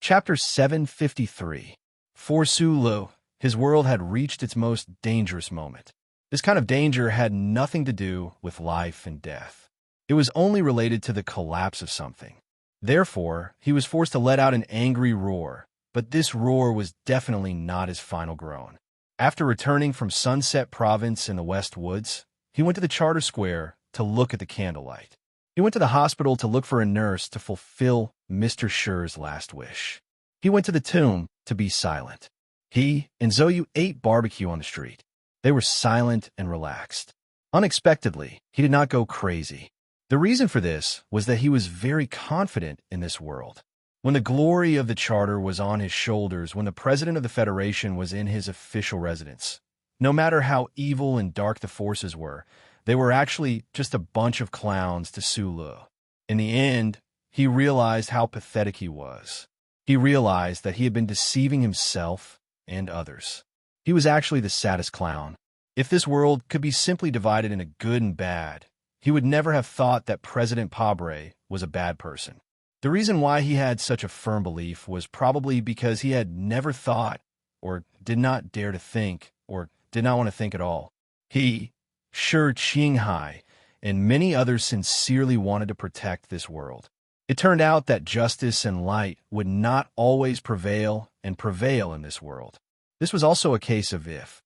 Chapter 753. For Sulu, his world had reached its most dangerous moment. This kind of danger had nothing to do with life and death. It was only related to the collapse of something. Therefore, he was forced to let out an angry roar, but this roar was definitely not his final groan. After returning from Sunset Province in the West Woods, he went to the Charter Square to look at the candlelight. He went to the hospital to look for a nurse to fulfill Mr. Scher's last wish. He went to the tomb to be silent. He and Zoe ate barbecue on the street. They were silent and relaxed. Unexpectedly, he did not go crazy. The reason for this was that he was very confident in this world. When the glory of the Charter was on his shoulders, when the President of the Federation was in his official residence, no matter how evil and dark the forces were, they were actually just a bunch of clowns to Sulu. In the end, he realized how pathetic he was. He realized that he had been deceiving himself and others. He was actually the saddest clown. If this world could be simply divided into good and bad, he would never have thought that President Pabre was a bad person. The reason why he had such a firm belief was probably because he had never thought, or did not dare to think, or did not want to think at all. He, Shi Qinghai, and many others sincerely wanted to protect this world. It turned out that justice and light would not always prevail in this world. This was also a case of if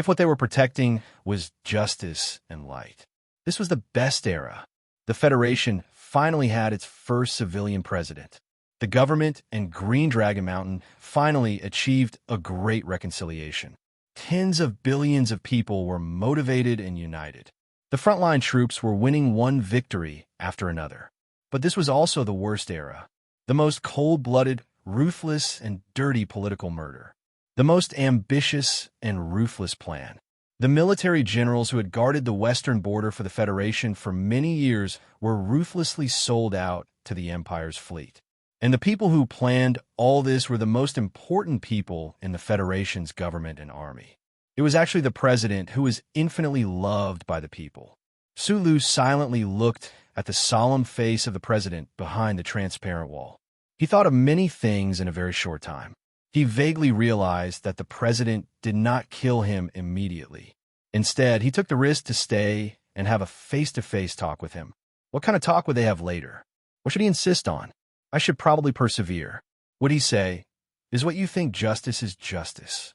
what they were protecting was justice and light. This was the best era. The Federation finally had its first civilian president. The government and Green Dragon Mountain finally achieved a great reconciliation. Tens of billions of people were motivated and united. The frontline troops were winning one victory after another. But this was also the worst era. The most cold-blooded, ruthless, and dirty political murder. The most ambitious and ruthless plan. The military generals who had guarded the western border for the Federation for many years were ruthlessly sold out to the Empire's fleet. And the people who planned all this were the most important people in the Federation's government and army. It was actually the president who was infinitely loved by the people. Sulu silently looked at the solemn face of the president behind the transparent wall. He thought of many things in a very short time. He vaguely realized that the president did not kill him immediately. Instead, he took the risk to stay and have a face-to-face talk with him. What kind of talk would they have later? What should he insist on? I should probably persevere. Would he say, "Is what you think justice is justice?"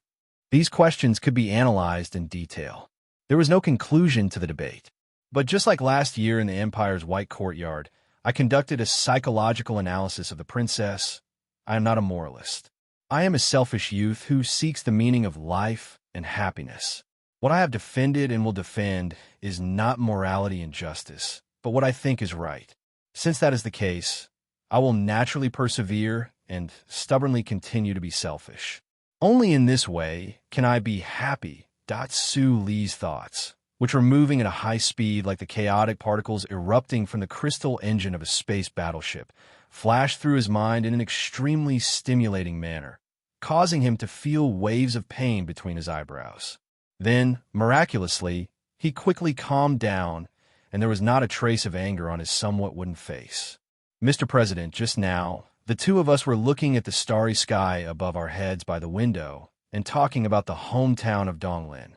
These questions could be analyzed in detail. There was no conclusion to the debate. But just like last year in the Empire's White Courtyard, I conducted a psychological analysis of the princess. I am not a moralist. I am a selfish youth who seeks the meaning of life and happiness. What I have defended and will defend is not morality and justice, but what I think is right. Since that is the case, I will naturally persevere and stubbornly continue to be selfish. Only in this way can I be happy. Su Li's thoughts, which were moving at a high speed like the chaotic particles erupting from the crystal engine of a space battleship, flashed through his mind in an extremely stimulating manner, causing him to feel waves of pain between his eyebrows. Then, miraculously, he quickly calmed down, and there was not a trace of anger on his somewhat wooden face. "Mr. President, just now, the two of us were looking at the starry sky above our heads by the window and talking about the hometown of Donglin."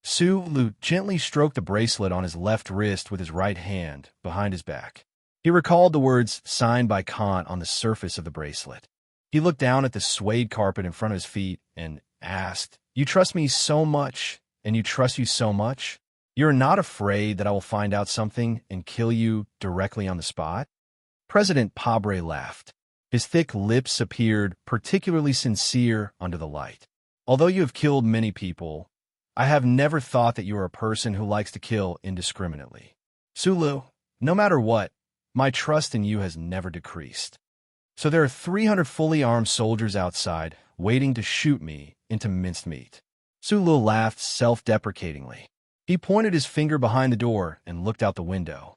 Sulu gently stroked the bracelet on his left wrist with his right hand behind his back. He recalled the words signed by Kant on the surface of the bracelet. He looked down at the suede carpet in front of his feet and asked, "You trust me so much, and you trust you so much? You're not afraid that I will find out something and kill you directly on the spot?" President Pabre laughed. His thick lips appeared particularly sincere under the light. "Although you have killed many people, I have never thought that you are a person who likes to kill indiscriminately. Sulu, no matter what, my trust in you has never decreased. So there are 300 fully armed soldiers outside waiting to shoot me into minced meat." Sulu laughed self-deprecatingly. He pointed his finger behind the door and looked out the window.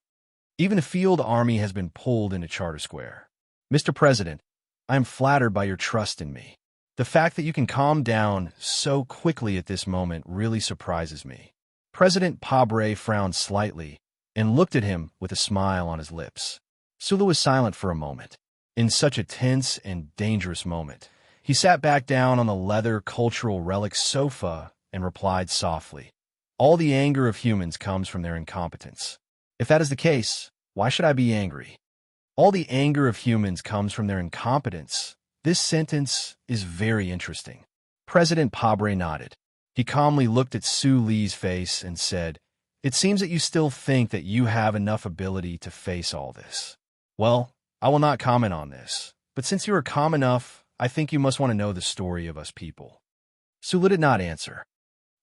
"Even a field army has been pulled into Charter Square. Mr. President, I am flattered by your trust in me. The fact that you can calm down so quickly at this moment really surprises me." President Pabre frowned slightly and looked at him with a smile on his lips. Sulu was silent for a moment. In such a tense and dangerous moment, he sat back down on the leather cultural relic sofa and replied softly, "All the anger of humans comes from their incompetence. If that is the case, why should I be angry? All the anger of humans comes from their incompetence. This sentence is very interesting." President Pabre nodded. He calmly looked at Su Li's face and said, "It seems that you still think that you have enough ability to face all this. Well, I will not comment on this, but since you are calm enough, I think you must want to know the story of us people." Su Li did not answer.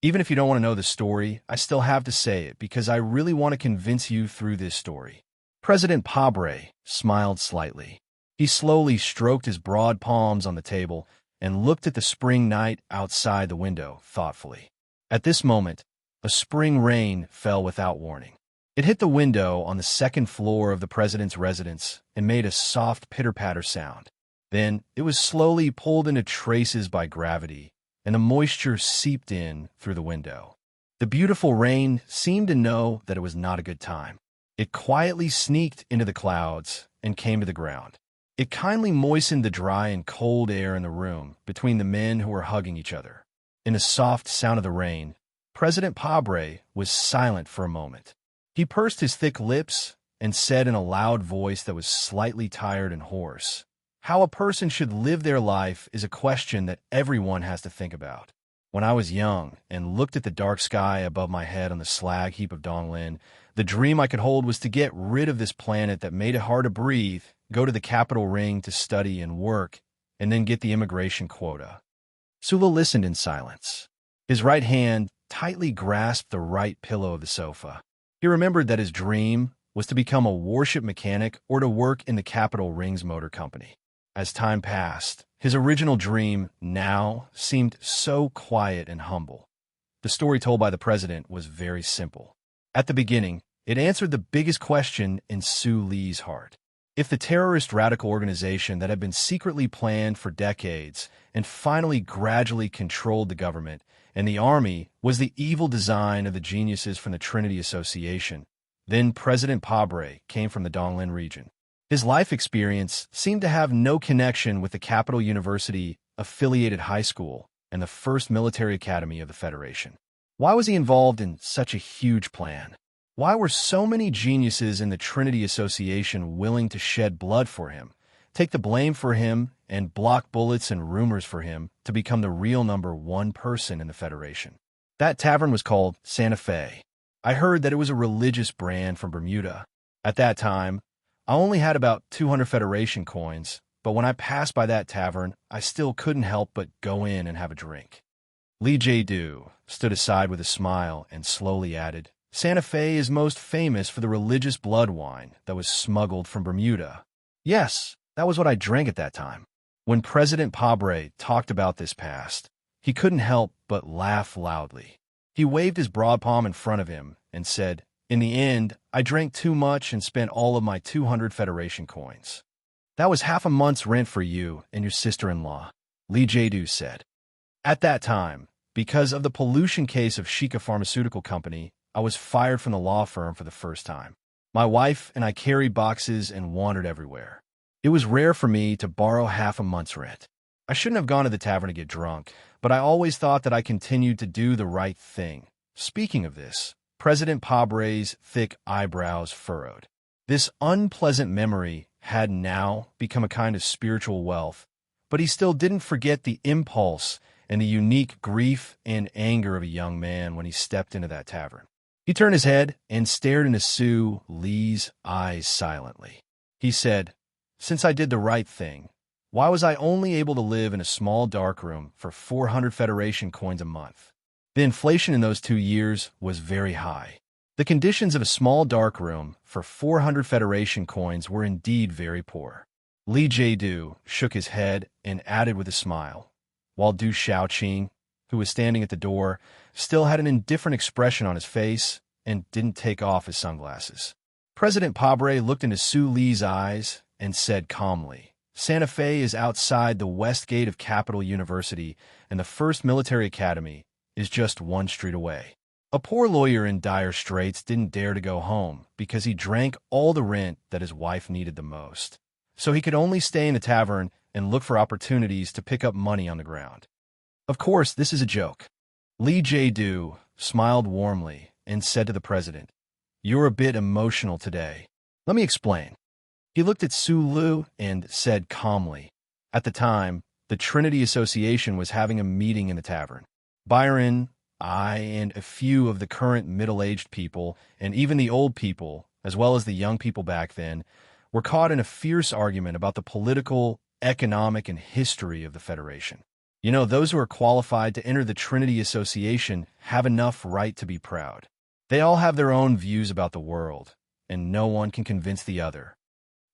"Even if you don't want to know the story, I still have to say it because I really want to convince you through this story." President Pabre smiled slightly. He slowly stroked his broad palms on the table and looked at the spring night outside the window thoughtfully. At this moment, a spring rain fell without warning. It hit the window on the second floor of the president's residence and made a soft pitter-patter sound. Then it was slowly pulled into traces by gravity, and the moisture seeped in through the window. The beautiful rain seemed to know that it was not a good time. It quietly sneaked into the clouds and came to the ground. It kindly moistened the dry and cold air in the room between the men who were hugging each other. In the soft sound of the rain, President Pabre was silent for a moment. He pursed his thick lips and said in a loud voice that was slightly tired and hoarse, "How a person should live their life is a question that everyone has to think about. When I was young and looked at the dark sky above my head on the slag heap of Donglin, the dream I could hold was to get rid of this planet that made it hard to breathe, go to the capital ring to study and work, and then get the immigration quota." Sula listened in silence. His right hand tightly grasped the right pillow of the sofa. He remembered that his dream was to become a warship mechanic or to work in the Capital Rings Motor Company. As time passed, his original dream now seemed so quiet and humble. The story told by the president was very simple. At the beginning, it answered the biggest question in Su Li's heart. If the terrorist radical organization that had been secretly planned for decades and finally gradually controlled the government, and the army was the evil design of the geniuses from the Trinity Association, then President Pabre came from the Donglin region. His life experience seemed to have no connection with the Capital University affiliated high school and the first military academy of the Federation. Why was he involved in such a huge plan? Why were so many geniuses in the Trinity Association willing to shed blood for him, take the blame for him, and block bullets and rumors for him to become the real #1 person in the Federation? That tavern was called Santa Fe. I heard that it was a religious brand from Bermuda. At that time, I only had about 200 Federation coins, but when I passed by that tavern, I still couldn't help but go in and have a drink. Li Jie-du stood aside with a smile and slowly added, "Santa Fe is most famous for the religious blood wine that was smuggled from Bermuda." Yes, that was what I drank at that time. When President Pabre talked about this past, he couldn't help but laugh loudly. He waved his broad palm in front of him and said, "In the end, I drank too much and spent all of my 200 Federation coins. That was half a month's rent for you and your sister-in-law," Li Jie-du said. At that time, because of the pollution case of Shika Pharmaceutical Company, I was fired from the law firm for the first time. My wife and I carried boxes and wandered everywhere. It was rare for me to borrow half a month's rent. I shouldn't have gone to the tavern to get drunk, but I always thought that I continued to do the right thing. Speaking of this, President Pabre's thick eyebrows furrowed. This unpleasant memory had now become a kind of spiritual wealth, but he still didn't forget the impulse and the unique grief and anger of a young man when he stepped into that tavern. He turned his head and stared into Su Li's eyes silently. He said, "Since I did the right thing, why was I only able to live in a small darkroom for 400 Federation coins a month?" The inflation in those 2 years was very high. The conditions of a small darkroom for 400 Federation coins were indeed very poor. Li Jie-du shook his head and added with a smile, while Du Shaoqing, who was standing at the door, still had an indifferent expression on his face and didn't take off his sunglasses. President Pabre looked into Su Li's eyes and said calmly, "Santa Fe is outside the west gate of Capital University, and the first military academy is just 1 street away." A poor lawyer in dire straits didn't dare to go home because he drank all the rent that his wife needed the most. so he could only stay in the tavern and look for opportunities to pick up money on the ground. Of course, this is a joke. Lee Jae-do smiled warmly and said to the president, "You're a bit emotional today. Let me explain." He looked at Su-lu and said calmly, "At the time, the Trinity Association was having a meeting in the tavern. Byron, I, and a few of the current middle-aged people, and even the old people, as well as the young people back then, were caught in a fierce argument about the political, economic, and history of the Federation. You know, those who are qualified to enter the Trinity Association have enough right to be proud. They all have their own views about the world, and no one can convince the other.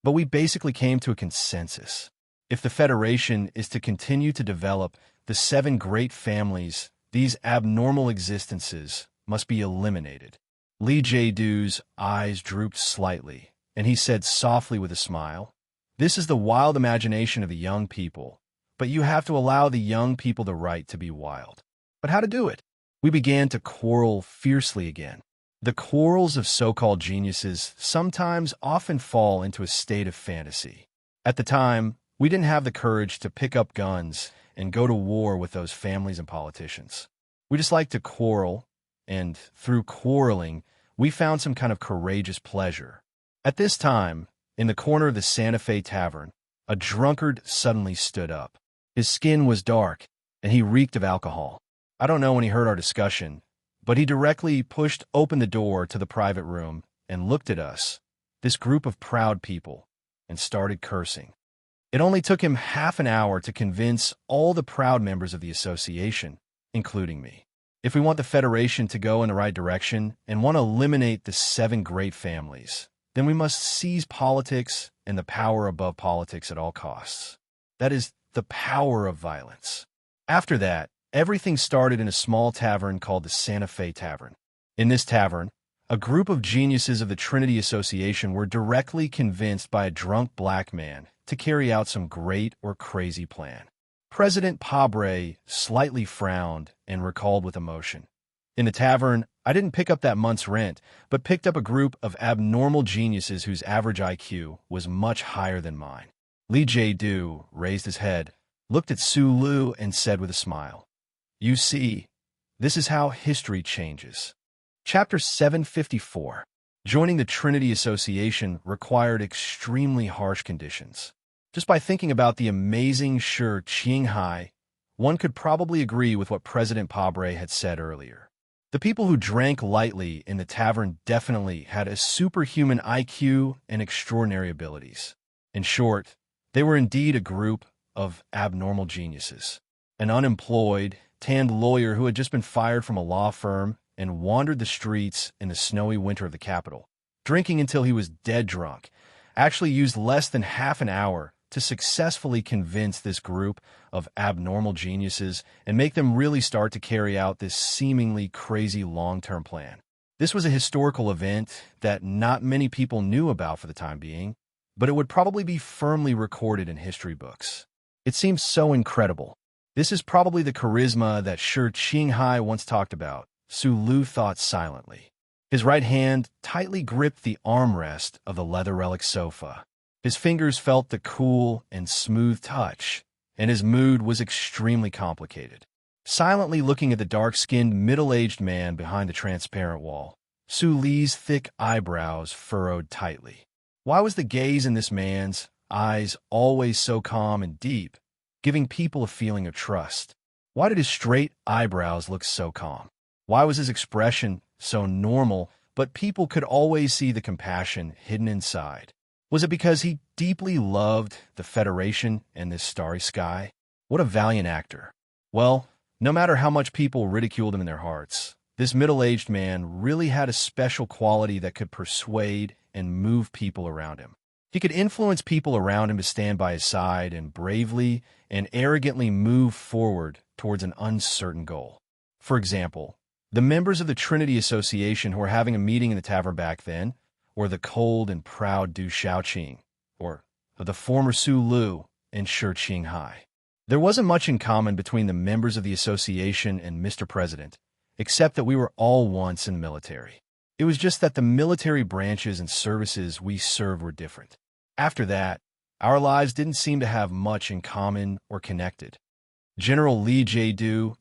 But we basically came to a consensus. If the Federation is to continue to develop the 7 great families, these abnormal existences must be eliminated." Lee Jae-do's eyes drooped slightly, and he said softly with a smile, "This is the wild imagination of the young people, but you have to allow the young people the right to be wild." But how to do it? We began to quarrel fiercely again. The quarrels of so-called geniuses sometimes often fall into a state of fantasy. At the time, we didn't have the courage to pick up guns and go to war with those families and politicians. We just liked to quarrel, and through quarreling, we found some kind of courageous pleasure. At this time, in the corner of the Santa Fe Tavern, a drunkard suddenly stood up. His skin was dark, and he reeked of alcohol. I don't know when he heard our discussion, but he directly pushed open the door to the private room and looked at us, this group of proud people, and started cursing. It only took him half an hour to convince all the proud members of the association, including me. If we want the Federation to go in the right direction and want to eliminate the 7 great families, then we must seize politics and the power above politics at all costs. That is, the power of violence. After that, everything started in a small tavern called the Santa Fe Tavern. In this tavern, a group of geniuses of the Trinity Association were directly convinced by a drunk black man to carry out some great or crazy plan. President Pabre slightly frowned and recalled with emotion, "In the tavern, I didn't pick up that month's rent, but picked up a group of abnormal geniuses whose average IQ was much higher than mine." Lee Jae-do raised his head, looked at Su-lu, and said with a smile, "You see, this is how history changes." Chapter 754. Joining the Trinity Association required extremely harsh conditions. Just by thinking about the amazing Shi Qinghai, one could probably agree with what President Pabre had said earlier. The people who drank lightly in the tavern definitely had a superhuman IQ and extraordinary abilities. In short, they were indeed a group of abnormal geniuses. An unemployed, tanned lawyer who had just been fired from a law firm and wandered the streets in the snowy winter of the capital, drinking until he was dead drunk, actually used less than half an hour to successfully convince this group of abnormal geniuses and make them really start to carry out this seemingly crazy long-term plan. This was a historical event that not many people knew about for the time being, but it would probably be firmly recorded in history books. It seems so incredible. This is probably the charisma that Shi Qinghai once talked about, Su-lu thought silently. His right hand tightly gripped the armrest of the leather relic sofa. His fingers felt the cool and smooth touch, and his mood was extremely complicated. Silently looking at the dark-skinned, middle-aged man behind the transparent wall, Su-li's thick eyebrows furrowed tightly. Why was the gaze in this man's eyes always so calm and deep, giving people a feeling of trust? Why did his straight eyebrows look so calm? Why was his expression so normal, but people could always see the compassion hidden inside? Was it because he deeply loved the Federation and this starry sky? What a valiant actor. Well, no matter how much people ridiculed him in their hearts, this middle-aged man really had a special quality that could persuade and move people around him. He could influence people around him to stand by his side and bravely and arrogantly move forward towards an uncertain goal. For example, the members of the Trinity Association who were having a meeting in the tavern back then, or the cold and proud Du Shaoqing, or the former Su-lu and Shi Qinghai. There wasn't much in common between the members of the association and Mr. President, except that we were all once in the military. It was just that the military branches and services we served were different. After that, Our lives didn't seem to have much in common or connected. General Lee J.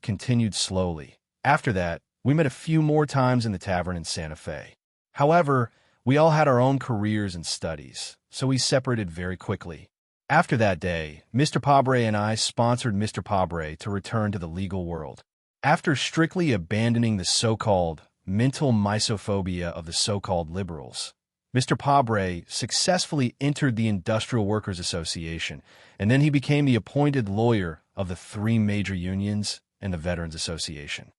continued slowly. After that, we met a few more times in the tavern in Santa Fe. However, we all had our own careers and studies, so we separated very quickly. After that day, Mr. Pabre and I sponsored Mr. Pabre to return to the legal world. After strictly abandoning the so-called mental misophobia of the so-called liberals, Mr. Pabre successfully entered the Industrial Workers Association, and then he became the appointed lawyer of the 3 major unions and the Veterans Association.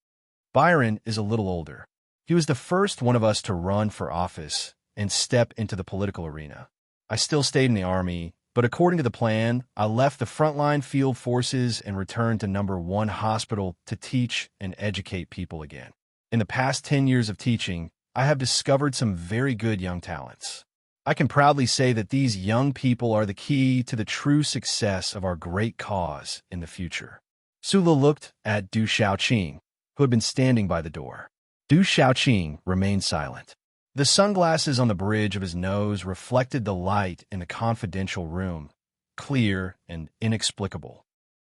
Byron is a little older. He was the first one of us to run for office and step into the political arena. I still stayed in the Army, but according to the plan, I left the frontline field forces and returned to number 1 hospital to teach and educate people again. In the past 10 years of teaching, I have discovered some very good young talents. I can proudly say that these young people are the key to the true success of our great cause in the future. Sula looked at Du Xiaoqing, who had been standing by the door. Du Xiaoqing remained silent. The sunglasses on the bridge of his nose reflected the light in the confidential room, clear and inexplicable.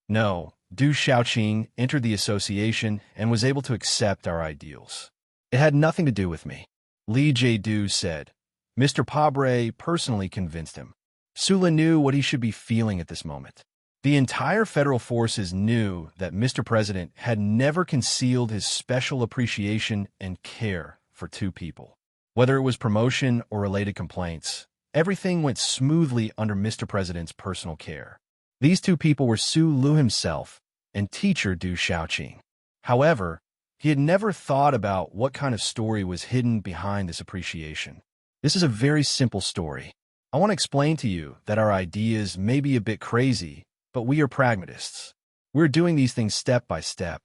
No, Du Xiaoqing entered the association and was able to accept our ideals. It had nothing to do with me. Li J. said. Mr. Pabre personally convinced him. Sula knew what he should be feeling at this moment. The entire federal forces knew that Mr. President had never concealed his special appreciation and care for 2 people. Whether it was promotion or related complaints, everything went smoothly under Mr. President's personal care. These 2 people were Su Lu himself and teacher Du Xiaoqing. However, he had never thought about what kind of story was hidden behind this appreciation. This is a very simple story. I want to explain to you that our ideas may be a bit crazy, but we are pragmatists. We're doing these things step by step.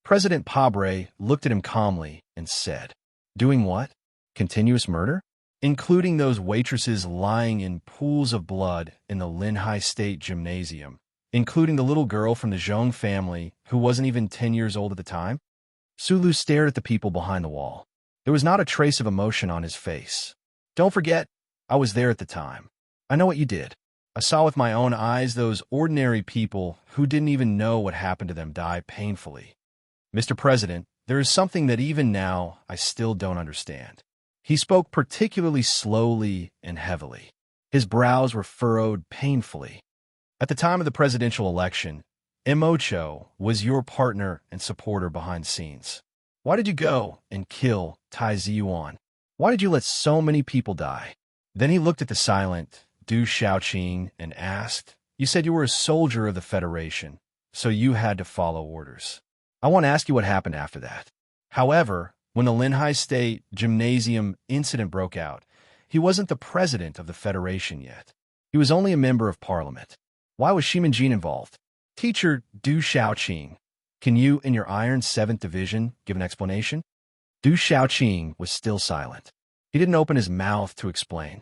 President Pabre looked at him calmly and said, "Doing what? Continuous murder? Including those waitresses lying in pools of blood in the Linhai State Gymnasium, including the little girl from the Zhong family who wasn't even 10 years old at the time?" Sulu stared at the people behind the wall. There was not a trace of emotion on his face. "Don't forget, I was there at the time. I know what you did. I saw with my own eyes those ordinary people who didn't even know what happened to them die painfully. Mr. President, there is something that even now I still don't understand." He spoke particularly slowly and heavily. His brows were furrowed painfully. At the time of the presidential election, Imocho was your partner and supporter behind the scenes. Why did you go and kill Tai Ziyuan? Why did you let so many people die? Then he looked at the silent Du Xiaoqing and asked, "You said you were a soldier of the Federation, so you had to follow orders. I want to ask you what happened after that." However, when the Linhai State Gymnasium incident broke out, he wasn't the president of the Federation yet. He was only a member of parliament. Why was Shimanjin involved? Teacher Du Xiaoqing, can you, in your Iron 7th Division, give an explanation? Du Xiaoqing was still silent. He didn't open his mouth to explain.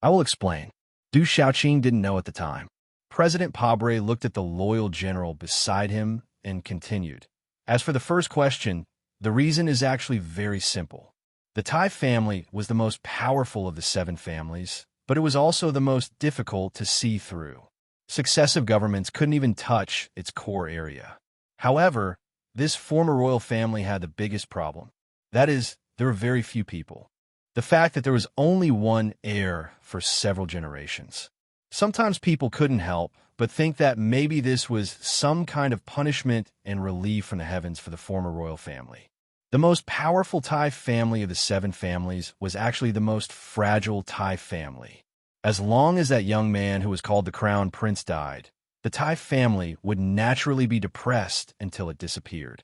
"I will explain." Du Xiaoqing didn't know at the time. President Pabre looked at the loyal general beside him and continued. "As for the first question, the reason is actually very simple. The Tai family was the most powerful of the 7 families, but it was also the most difficult to see through. Successive governments couldn't even touch its core area. However, this former royal family had the biggest problem. That is, there were very few people. The fact that there was only one heir for several generations. Sometimes people couldn't help but think that maybe this was some kind of punishment and relief from the heavens for the former royal family. The most powerful Tai family of the 7 families was actually the most fragile Tai family. As long as that young man who was called the Crown Prince died, the Tai family would naturally be depressed until it disappeared.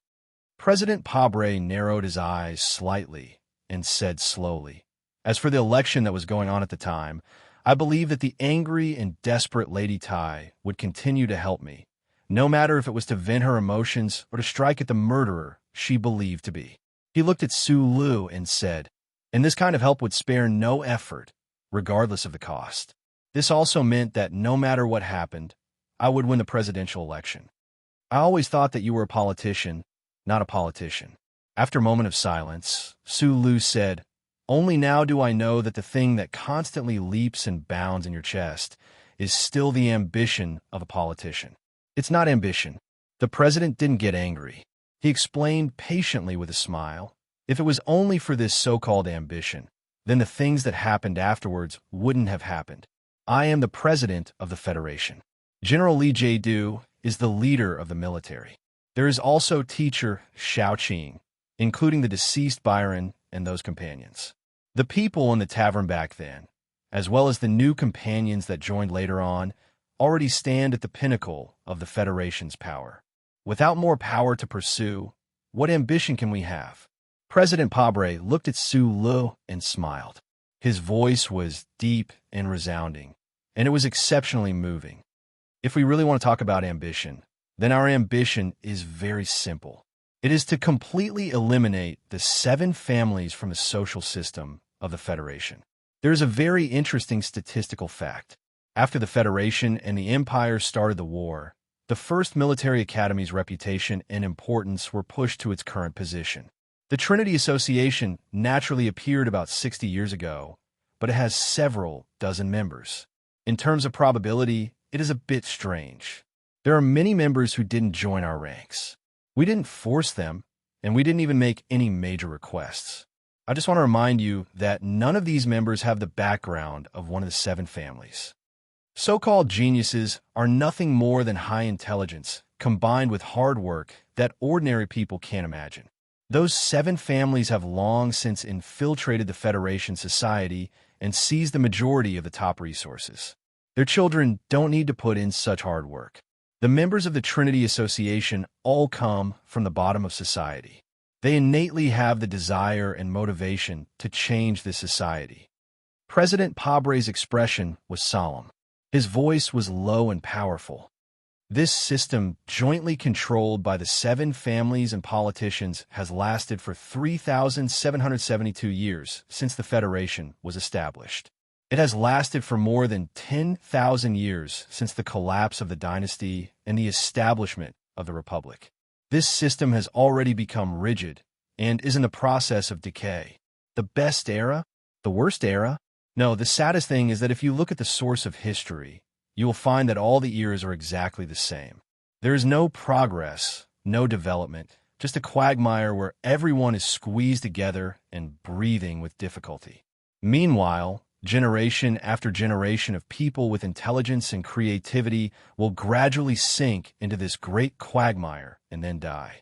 President Pabre narrowed his eyes slightly and said slowly, "As for the election that was going on at the time, I believe that the angry and desperate Lady Tai would continue to help me, no matter if it was to vent her emotions or to strike at the murderer she believed to be." He looked at Su Lu and said, "And this kind of help would spare no effort, regardless of the cost. This also meant that no matter what happened, I would win the presidential election. I always thought that you were a politician, not a politician." After a moment of silence, Su Lu said, "Only now do I know that the thing that constantly leaps and bounds in your chest is still the ambition of a politician. It's not ambition. The president didn't get angry. He explained patiently with a smile. If it was only for this so-called ambition, then the things that happened afterwards wouldn't have happened. I am the president of the Federation. General Li Jiedu is the leader of the military. There is also teacher Shao Qing, including the deceased Byron and those companions. The people in the tavern back then, as well as the new companions that joined later on, already stand at the pinnacle of the Federation's power. Without more power to pursue, what ambition can we have? President Pabre looked at Su Lu and smiled. His voice was deep and resounding, and it was exceptionally moving. If we really want to talk about ambition, then our ambition is very simple. It is to completely eliminate the 7 families from the social system of the Federation. There is a very interesting statistical fact. After the Federation and the Empire started the war, the first military academy's reputation and importance were pushed to its current position. The Trinity Association naturally appeared about 60 years ago, but it has several dozen members. In terms of probability, it is a bit strange. There are many members who didn't join our ranks. We didn't force them, and we didn't even make any major requests. I just want to remind you that none of these members have the background of one of the 7 families. So-called geniuses are nothing more than high intelligence combined with hard work that ordinary people can't imagine. Those 7 families have long since infiltrated the Federation society and seized the majority of the top resources. Their children don't need to put in such hard work. The members of the Trinity Association all come from the bottom of society. They innately have the desire and motivation to change this society. President Pabre's expression was solemn. His voice was low and powerful. This system, jointly controlled by the 7 families and politicians, has lasted for 3,772 years since the Federation was established. It has lasted for more than 10,000 years since the collapse of the dynasty and the establishment of the Republic. This system has already become rigid and is in the process of decay. The best era? The worst era? No, the saddest thing is that if you look at the source of history, you will find that all the eras are exactly the same. There is no progress, no development, just a quagmire where everyone is squeezed together and breathing with difficulty. Meanwhile, generation after generation of people with intelligence and creativity will gradually sink into this great quagmire and then die.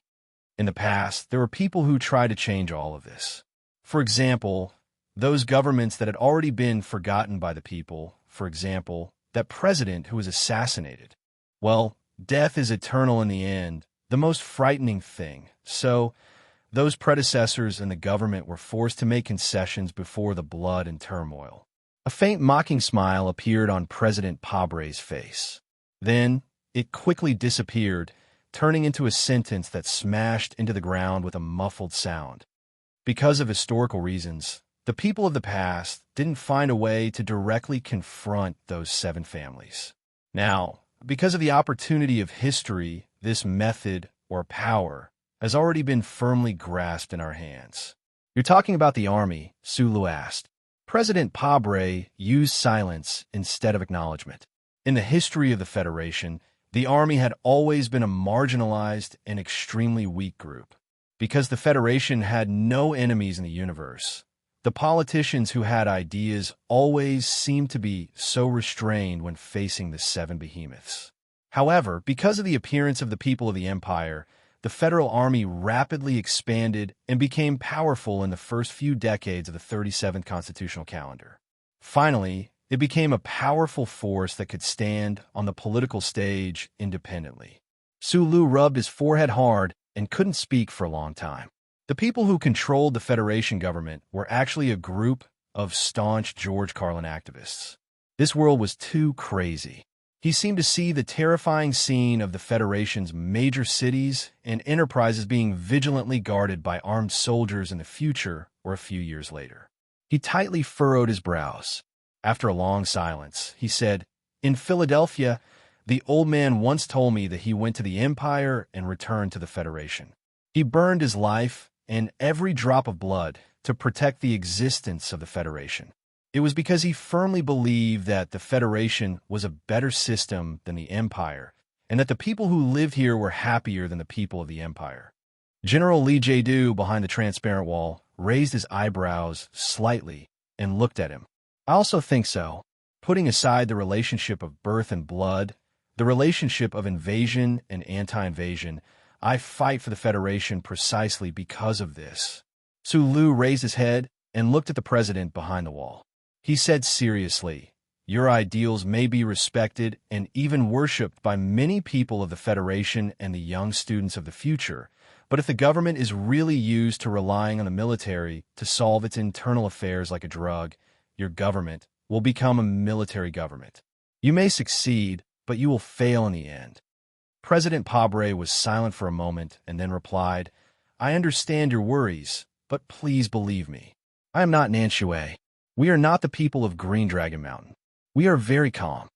In the past, there were people who tried to change all of this. For example, those governments that had already been forgotten by the people, for example, that president who was assassinated. Well, death is eternal in the end, the most frightening thing. So, those predecessors and the government were forced to make concessions before the blood and turmoil. A faint mocking smile appeared on President Pabre's face. Then, it quickly disappeared, turning into a sentence that smashed into the ground with a muffled sound. Because of historical reasons, the people of the past didn't find a way to directly confront those 7 families. Now, because of the opportunity of history, this method, or power, has already been firmly grasped in our hands. You're talking about the army, Sulu asked. President Pabre used silence instead of acknowledgement. In the history of the Federation, the army had always been a marginalized and extremely weak group. Because the Federation had no enemies in the universe, the politicians who had ideas always seemed to be so restrained when facing the 7 behemoths. However, because of the appearance of the people of the Empire, the Federal Army rapidly expanded and became powerful in the first few decades of the 37th constitutional calendar. Finally, it became a powerful force that could stand on the political stage independently. Sulu rubbed his forehead hard and couldn't speak for a long time. The people who controlled the Federation government were actually a group of staunch George Carlin activists. This world was too crazy. He seemed to see the terrifying scene of the Federation's major cities and enterprises being vigilantly guarded by armed soldiers in the future or a few years later. He tightly furrowed his brows. After a long silence, he said, "In Philadelphia, the old man once told me that he went to the Empire and returned to the Federation. He burned his life and every drop of blood to protect the existence of the Federation. It was because he firmly believed that the Federation was a better system than the Empire, and that the people who lived here were happier than the people of the Empire. General Lee Jae-do, behind the transparent wall, raised his eyebrows slightly and looked at him. I also think so. Putting aside the relationship of birth and blood, the relationship of invasion and anti-invasion, I fight for the Federation precisely because of this. Su Lu raised his head and looked at the president behind the wall. He said seriously, "Your ideals may be respected and even worshipped by many people of the Federation and the young students of the future, but if the government is really used to relying on the military to solve its internal affairs like a drug, your government will become a military government. You may succeed, but you will fail in the end." President Pabre was silent for a moment and then replied, "I understand your worries, but please believe me. I am not Nanshui. We are not the people of Green Dragon Mountain. We are very calm."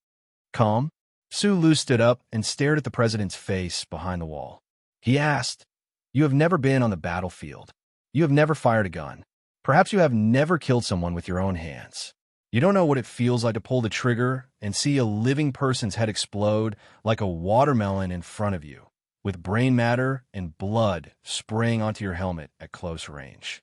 Calm? Su Lu stood up and stared at the president's face behind the wall. He asked, "You have never been on the battlefield. You have never fired a gun. Perhaps you have never killed someone with your own hands. You don't know what it feels like to pull the trigger and see a living person's head explode like a watermelon in front of you, with brain matter and blood spraying onto your helmet at close range.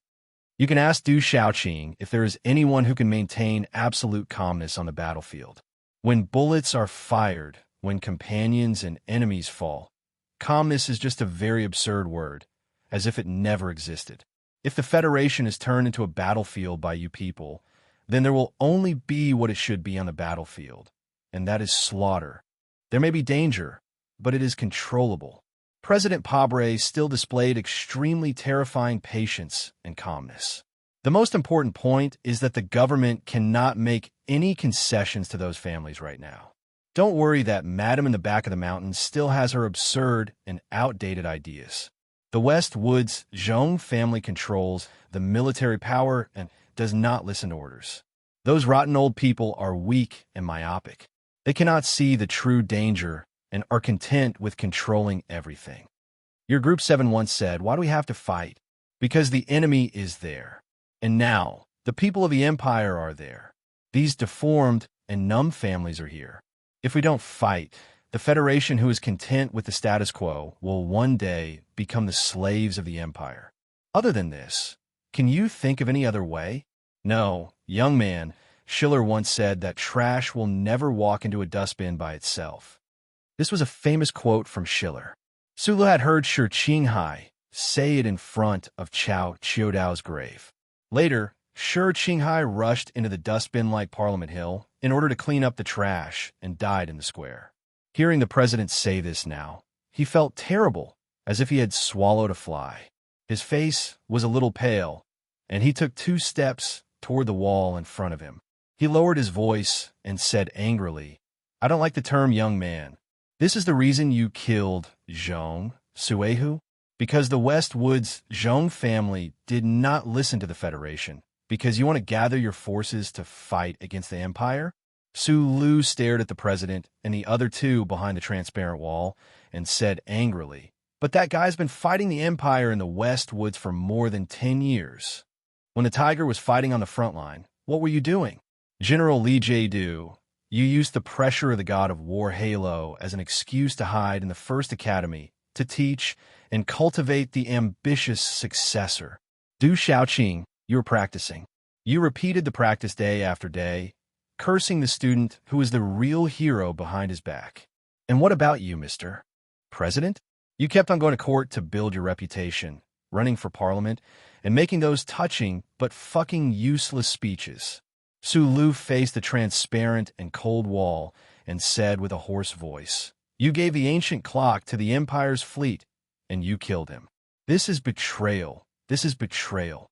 You can ask Du Xiaoqing if there is anyone who can maintain absolute calmness on the battlefield. When bullets are fired, when companions and enemies fall, calmness is just a very absurd word, as if it never existed. If the Federation is turned into a battlefield by you people, then there will only be what it should be on the battlefield, and that is slaughter. There may be danger, but it is controllable." President Pabre still displayed extremely terrifying patience and calmness. The most important point is that the government cannot make any concessions to those families right now. Don't worry that Madam in the back of the mountain still has her absurd and outdated ideas. The West Woods Zhong family controls the military power and does not listen to orders. Those rotten old people are weak and myopic. They cannot see the true danger and are content with controlling everything. Your Group 7 once said, "Why do we have to fight? Because the enemy is there. And now, the people of the Empire are there. These deformed and numb families are here. If we don't fight, the Federation, who is content with the status quo, will one day become the slaves of the Empire. Other than this, can you think of any other way? No, young man," Schiller once said that trash will never walk into a dustbin by itself. This was a famous quote from Schiller. Su Lu had heard Shi Qinghai say it in front of Chao Qiudao's grave. Later, Shi Qinghai rushed into the dustbin like Parliament Hill in order to clean up the trash and died in the square. Hearing the president say this now, he felt terrible, as if he had swallowed a fly. His face was a little pale, and he took 2 steps toward the wall in front of him. He lowered his voice and said angrily, "I don't like the term young man. This is the reason you killed Zhong Suehu? Because the West Woods Zhong family did not listen to the Federation? Because you want to gather your forces to fight against the Empire?" Su Lu stared at the president and the other 2 behind the transparent wall and said angrily, "But that guy's been fighting the Empire in the West Woods for more than 10 years. When the Tiger was fighting on the front line, what were you doing? General Lee Jae-do, you used the pressure of the god of war Halo as an excuse to hide in the First Academy, to teach and cultivate the ambitious successor. Du Xiaoqing, you were practicing. You repeated the practice day after day, cursing the student who is the real hero behind his back. And what about you, Mr. President? You kept on going to court to build your reputation, running for parliament, and making those touching but fucking useless speeches." Su Lu faced the transparent and cold wall and said with a hoarse voice, "You gave the ancient clock to the Empire's fleet, and you killed him. This is betrayal. This is betrayal."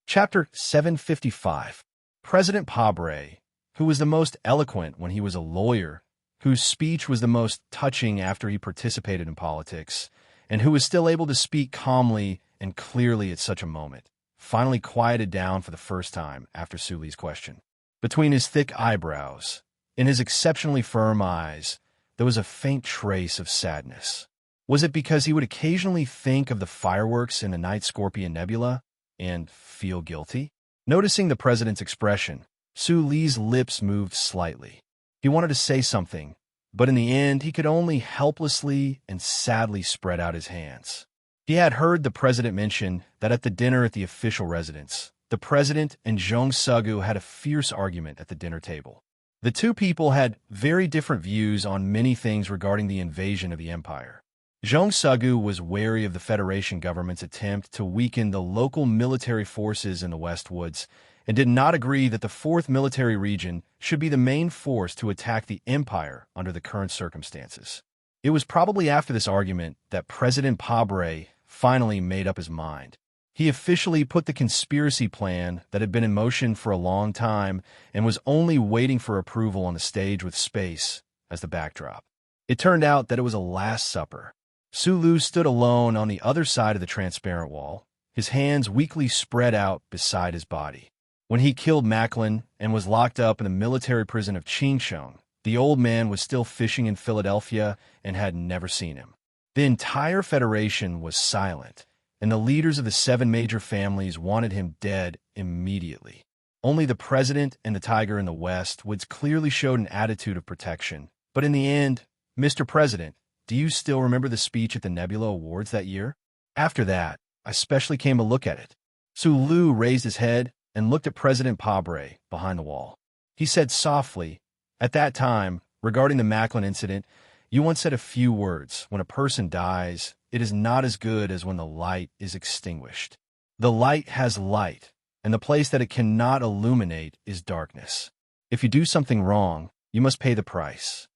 Chapter 755. President Pabre, who was the most eloquent when he was a lawyer, whose speech was the most touching after he participated in politics, and who was still able to speak calmly and clearly at such a moment, finally quieted down for the first time after Su Lu's question. Between his thick eyebrows, in his exceptionally firm eyes, there was a faint trace of sadness. Was it because he would occasionally think of the fireworks in the Night Scorpion Nebula and feel guilty? Noticing the president's expression, Su Li's lips moved slightly. He wanted to say something, but in the end he could only helplessly and sadly spread out his hands. He had heard the president mention that at the dinner at the official residence, the president and Zhong Sugu had a fierce argument at the dinner table. The two people had very different views on many things regarding the invasion of the empire. Zhong Sugu was wary of the Federation government's attempt to weaken the local military forces in the West Woods and did not agree that the 4th Military Region should be the main force to attack the empire under the current circumstances. It was probably after this argument that President Pabre finally made up his mind. He officially put the conspiracy plan that had been in motion for a long time and was only waiting for approval on the stage with space as the backdrop. It turned out that it was a last supper. Su Lu stood alone on the other side of the transparent wall, his hands weakly spread out beside his body. When he killed Macklin and was locked up in the military prison of Qingsheng, the old man was still fishing in Philadelphia and had never seen him. The entire Federation was silent, and the leaders of the 7 major families wanted him dead immediately. Only the president and the tiger in the West Woods clearly showed an attitude of protection. But in the end, Mr. President, do you still remember the speech at the Nebula Awards that year? After that, I specially came to look at it. Su Lu raised his head and looked at President Pabre behind the wall. He said softly, "At that time, regarding the Macklin incident, you once said a few words. When a person dies, it is not as good as when the light is extinguished. The light has light, and the place that it cannot illuminate is darkness. If you do something wrong, you must pay the price."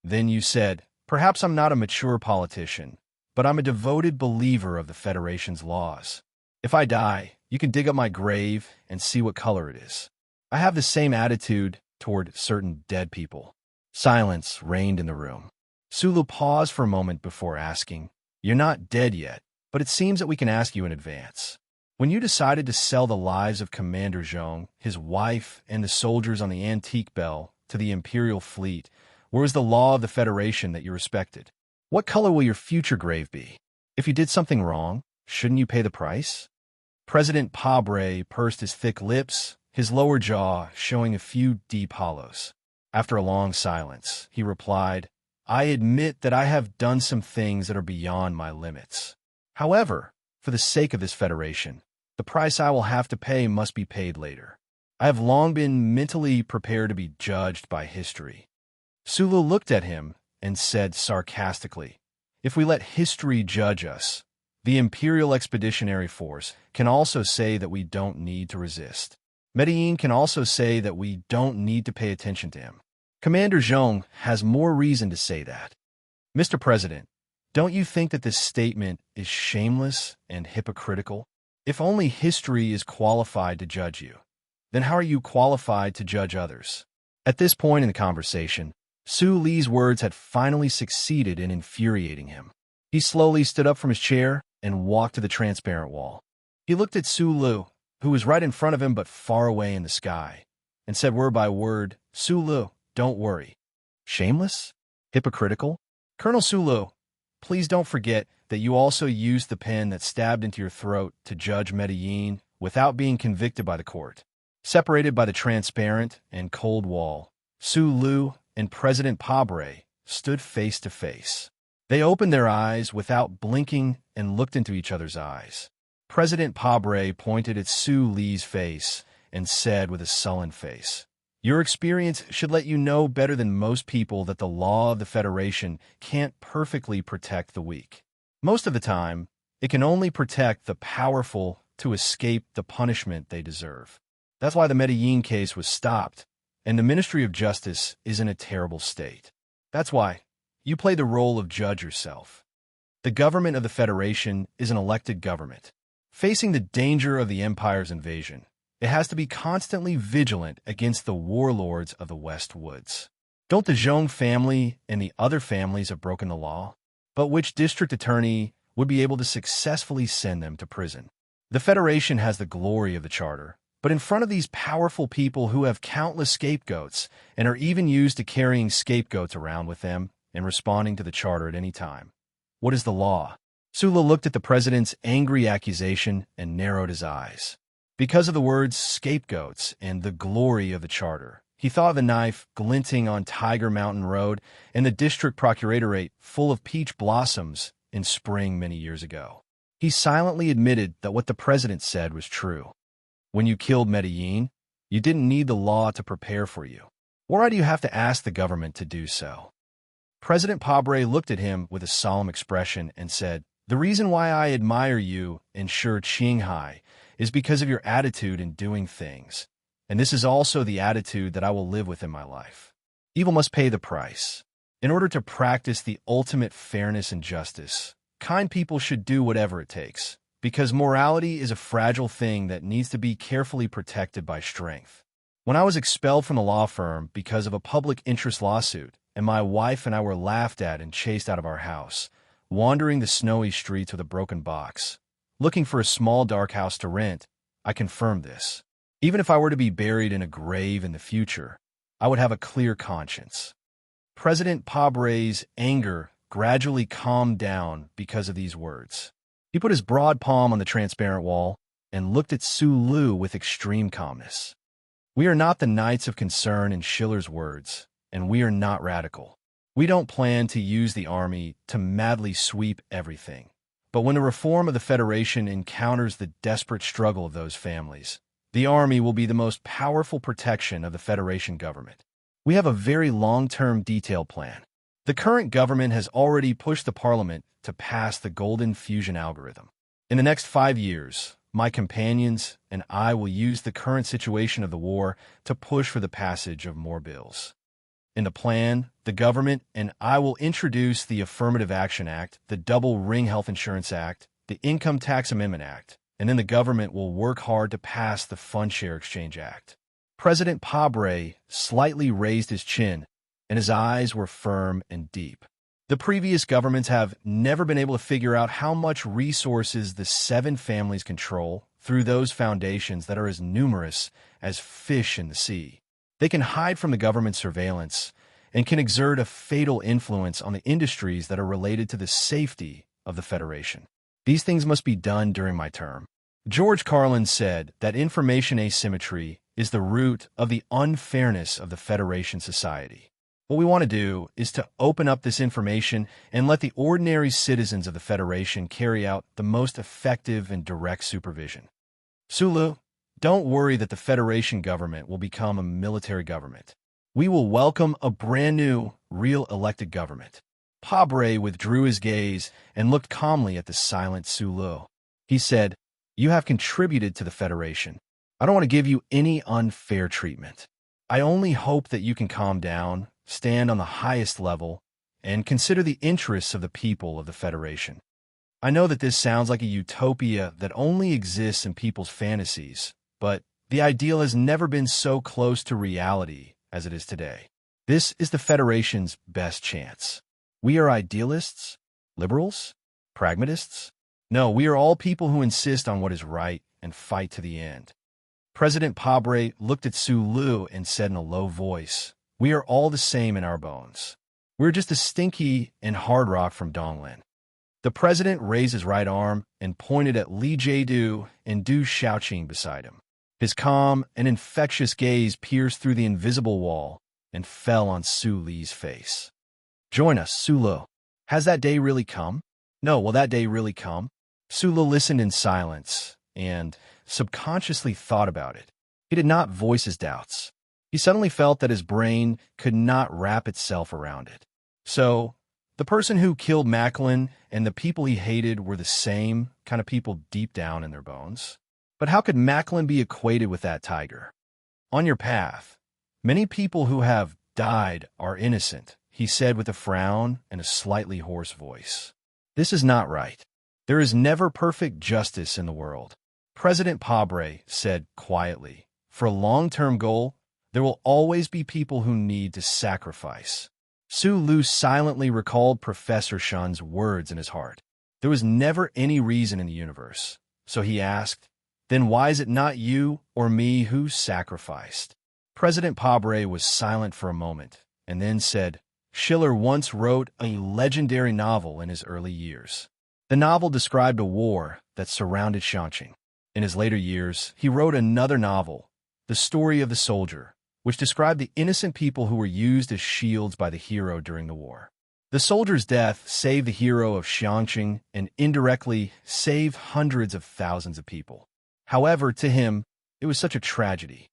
Then you said, "Perhaps I'm not a mature politician, but I'm a devoted believer of the Federation's laws. If I die, you can dig up my grave and see what color it is." I have the same attitude toward certain dead people. Silence reigned in the room. Sulu paused for a moment before asking, "You're not dead yet, but it seems that we can ask you in advance. When you decided to sell the lives of Commander Zhong, his wife, and the soldiers on the Antique Bell to the Imperial Fleet, where was the law of the Federation that you respected? What color will your future grave be? If you did something wrong, shouldn't you pay the price?" President Pabre pursed his thick lips, his lower jaw showing a few deep hollows. After a long silence, he replied, "I admit that I have done some things that are beyond my limits. However, for the sake of this Federation, the price I will have to pay must be paid later. I have long been mentally prepared to be judged by history." Sulu looked at him and said sarcastically, "If we let history judge us, the Imperial Expeditionary Force can also say that we don't need to resist. Medellin can also say that we don't need to pay attention to him. Commander Zhong has more reason to say that. Mr. President, don't you think that this statement is shameless and hypocritical? If only history is qualified to judge you, then how are you qualified to judge others?" At this point in the conversation, Su Li's words had finally succeeded in infuriating him. He slowly stood up from his chair and walked to the transparent wall. He looked at Su Lu, who was right in front of him but far away in the sky, and said word by word, "Su Lu, don't worry." Shameless? Hypocritical? Colonel Su Lu, please don't forget that you also used the pen that stabbed into your throat to judge Medellin without being convicted by the court. Separated by the transparent and cold wall, Su Lu and President Pabre stood face to face. They opened their eyes without blinking and looked into each other's eyes. President Pabre pointed at Su Li's face and said with a sullen face, "Your experience should let you know better than most people that the law of the Federation can't perfectly protect the weak. Most of the time, it can only protect the powerful to escape the punishment they deserve. That's why the Medellin case was stopped, and the Ministry of Justice is in a terrible state. That's why you play the role of judge yourself. The government of the Federation is an elected government. Facing the danger of the Empire's invasion, it has to be constantly vigilant against the warlords of the West Woods. Don't the Zhong family and the other families have broken the law? But which district attorney would be able to successfully send them to prison? The Federation has the glory of the Charter, but in front of these powerful people who have countless scapegoats and are even used to carrying scapegoats around with them and responding to the Charter at any time, what is the law?" Sula looked at the president's angry accusation and narrowed his eyes. Because of the words scapegoats and the glory of the charter, he thought of the knife glinting on Tiger Mountain Road and the district procuratorate full of peach blossoms in spring many years ago. He silently admitted that what the president said was true. When you killed Medellin, you didn't need the law to prepare for you. Why do you have to ask the government to do so? President Pabre looked at him with a solemn expression and said, "The reason why I admire you and Shi Qinghai is because of your attitude in doing things, and this is also the attitude that I will live with in my life. Evil must pay the price. In order to practice the ultimate fairness and justice, kind people should do whatever it takes, because morality is a fragile thing that needs to be carefully protected by strength. When I was expelled from the law firm because of a public interest lawsuit, and my wife and I were laughed at and chased out of our house, wandering the snowy streets with a broken box, looking for a small dark house to rent, I confirmed this. Even if I were to be buried in a grave in the future, I would have a clear conscience." President Pabre's anger gradually calmed down because of these words. He put his broad palm on the transparent wall and looked at Su Lu with extreme calmness. "We are not the Knights of Concern in Schiller's words, and we are not radical. We don't plan to use the army to madly sweep everything. But when the reform of the Federation encounters the desperate struggle of those families, the army will be the most powerful protection of the Federation government. We have a very long-term detailed plan. The current government has already pushed the parliament to pass the golden fusion algorithm. In the next 5 years, my companions and I will use the current situation of the war to push for the passage of more bills. In the plan, the government and I will introduce the Affirmative Action Act, the Double Ring Health Insurance Act, the Income Tax Amendment Act, and then the government will work hard to pass the Fund Share Exchange Act." President Pabre slightly raised his chin, and his eyes were firm and deep. The previous governments have never been able to figure out how much resources the 7 families control through those foundations that are as numerous as fish in the sea. They can hide from the government's surveillance and can exert a fatal influence on the industries that are related to the safety of the Federation. These things must be done during my term. George Carlin said that information asymmetry is the root of the unfairness of the Federation society. What we want to do is to open up this information and let the ordinary citizens of the Federation carry out the most effective and direct supervision. Sulu, don't worry that the Federation government will become a military government. We will welcome a brand new, real elected government. Pabre withdrew his gaze and looked calmly at the silent Sulu. He said, "You have contributed to the Federation. I don't want to give you any unfair treatment. I only hope that you can calm down, stand on the highest level, and consider the interests of the people of the Federation. I know that this sounds like a utopia that only exists in people's fantasies, but the ideal has never been so close to reality as it is today. This is the Federation's best chance. We are idealists? Liberals? Pragmatists? No, we are all people who insist on what is right and fight to the end." President Pabre looked at Su Lu and said in a low voice, "We are all the same in our bones. We're just a stinky and hard rock from Donglin." The president raised his right arm and pointed at Li Jiedu and Du Xiaoqing beside him. His calm and infectious gaze pierced through the invisible wall and fell on Su Li's face. "Join us, Su Lu. Has that day really come? No, will that day really come?" Su Lu listened in silence and subconsciously thought about it. He did not voice his doubts. He suddenly felt that his brain could not wrap itself around it. So, the person who killed Macklin and the people he hated were the same kind of people deep down in their bones. But how could Macklin be equated with that tiger? "On your path, many people who have died are innocent," he said with a frown and a slightly hoarse voice. "This is not right. There is never perfect justice in the world." President Pabre said quietly, "For a long-term goal, there will always be people who need to sacrifice." Su Lu silently recalled Professor Shun's words in his heart. There was never any reason in the universe. So he asked, "Then why is it not you or me who sacrificed?" President Pabre was silent for a moment, and then said, "Schiller once wrote a legendary novel in his early years. The novel described a war that surrounded Shanxing. In his later years, he wrote another novel, The Story of the Soldier, which described the innocent people who were used as shields by the hero during the war. The soldier's death saved the hero of Xiangqing and indirectly saved hundreds of thousands of people. However, to him, it was such a tragedy.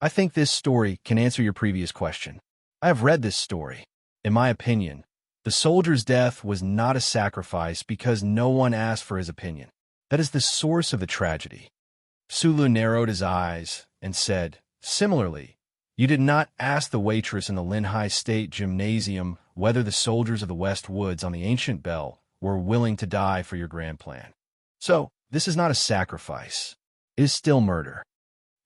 I think this story can answer your previous question. I have read this story. In my opinion, the soldier's death was not a sacrifice because no one asked for his opinion. That is the source of the tragedy. Sulu narrowed his eyes and said, similarly, you did not ask the waitress in the Linhai State Gymnasium whether the soldiers of the West Woods on the ancient bell were willing to die for your grand plan. So, this is not a sacrifice. It is still murder.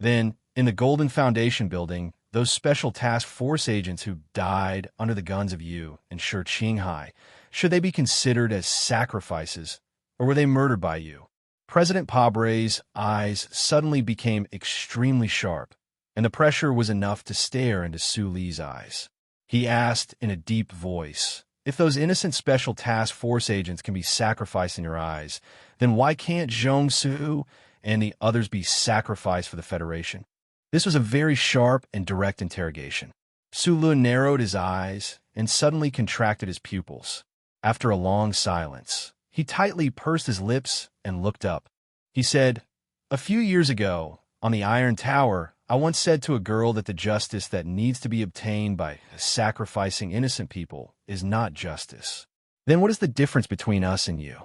Then, in the Golden Foundation building, those special task force agents who died under the guns of you and Shi Qinghai, should they be considered as sacrifices, or were they murdered by you? President Pabre's eyes suddenly became extremely sharp, and the pressure was enough to stare into Su Li's eyes. He asked in a deep voice, if those innocent special task force agents can be sacrificed in your eyes, then why can't Zhong Su and the others be sacrificed for the Federation? This was a very sharp and direct interrogation. Su Lu narrowed his eyes and suddenly contracted his pupils. After a long silence, he tightly pursed his lips and looked up. He said, a few years ago, on the Iron Tower, I once said to a girl that the justice that needs to be obtained by sacrificing innocent people is not justice. Then what is the difference between us and you?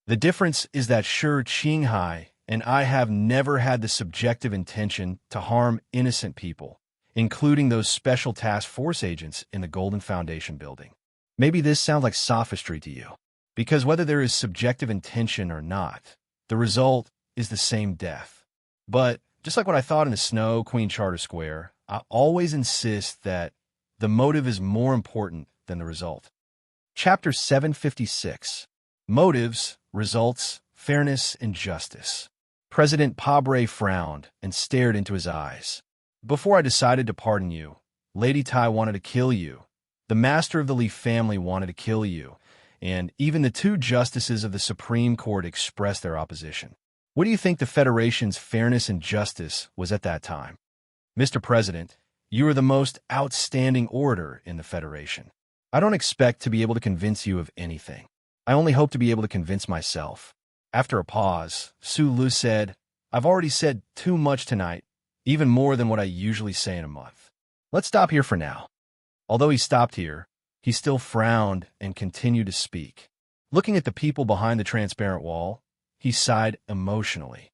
The difference is that Shi Qinghai and I have never had the subjective intention to harm innocent people, including those special task force agents in the Golden Foundation building. Maybe this sounds like sophistry to you, because whether there is subjective intention or not, the result is the same death. But just like what I thought in the Snow Queen Charter Square, I always insist that the motive is more important than the result. Chapter 756. Motives, Results, Fairness, and Justice. President Pabre frowned and stared into his eyes. Before I decided to pardon you, Lady Tai wanted to kill you. The master of the Li family wanted to kill you, and even the two justices of the Supreme Court expressed their opposition. What do you think the Federation's fairness and justice was at that time? Mr. President, you are the most outstanding orator in the Federation. I don't expect to be able to convince you of anything. I only hope to be able to convince myself. After a pause, Su Lu said, I've already said too much tonight, even more than what I usually say in a month. Let's stop here for now. Although he stopped here, he still frowned and continued to speak. Looking at the people behind the transparent wall, he sighed emotionally.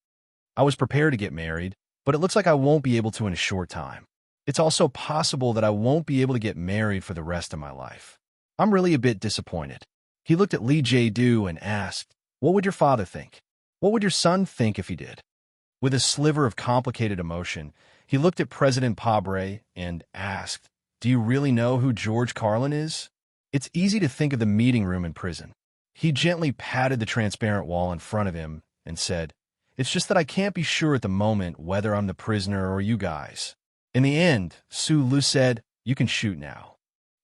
I was prepared to get married, but it looks like I won't be able to in a short time. It's also possible that I won't be able to get married for the rest of my life. I'm really a bit disappointed. He looked at Li Jiedu and asked, what would your father think? What would your son think if he did? With a sliver of complicated emotion, he looked at President Pabre and asked, do you really know who George Carlin is? It's easy to think of the meeting room in prison. He gently patted the transparent wall in front of him and said, it's just that I can't be sure at the moment whether I'm the prisoner or you guys. In the end, Su Lu said, you can shoot now.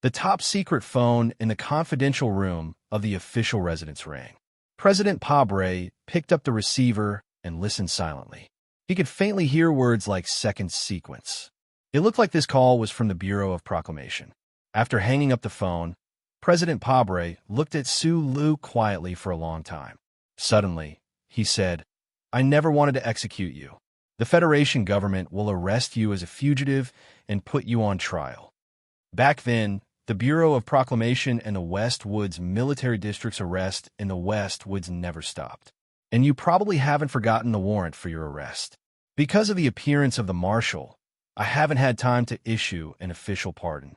The top-secret phone in the confidential room of the official residence rang. President Pabre picked up the receiver and listened silently. He could faintly hear words like second sequence. It looked like this call was from the Bureau of Proclamation. After hanging up the phone, President Pabre looked at Su Lu quietly for a long time. Suddenly, he said, I never wanted to execute you. The Federation government will arrest you as a fugitive and put you on trial. Back then, the Bureau of Proclamation and the West Woods military district's arrest in the West Woods never stopped. And you probably haven't forgotten the warrant for your arrest. Because of the appearance of the marshal, I haven't had time to issue an official pardon.